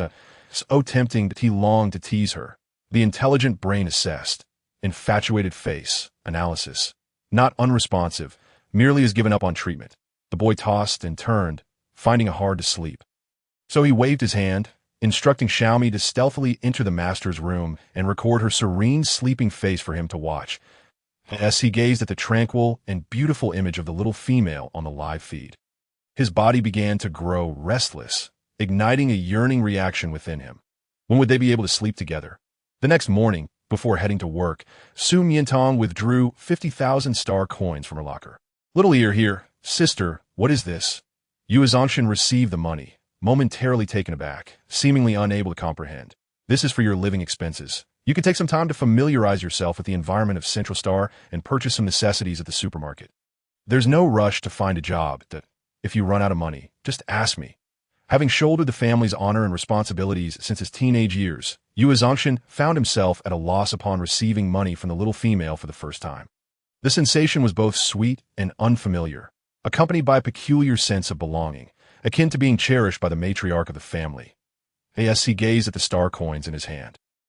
so tempting that he longed to tease her. The intelligent brain assessed. Infatuated face, analysis. Not unresponsive, merely has given up on treatment. The boy tossed and turned, finding it hard to sleep. So he waved his hand, instructing Xiaomi to stealthily enter the master's room and record her serene sleeping face for him to watch, as he gazed at the tranquil and beautiful image of the little female on the live feed. His body began to grow restless, igniting a yearning reaction within him. When would they be able to sleep together? The next morning, before heading to work, Miantang withdrew 50,000 star coins from her locker. Little ear here, sister, what is this? Yuuzhangshan received the money, momentarily taken aback, seemingly unable to comprehend. This is for your living expenses. You can take some time to familiarize yourself with the environment of Central Star and purchase some necessities at the supermarket. There's no rush to find a job. If you run out of money, just ask me. Having shouldered the family's honor and responsibilities since his teenage years, Yuuzhangshan found himself at a loss upon receiving money from the little female for the first time. The sensation was both sweet and unfamiliar, accompanied by a peculiar sense of belonging, akin to being cherished by the matriarch of the family. ASC gazed at the star coins in his hand.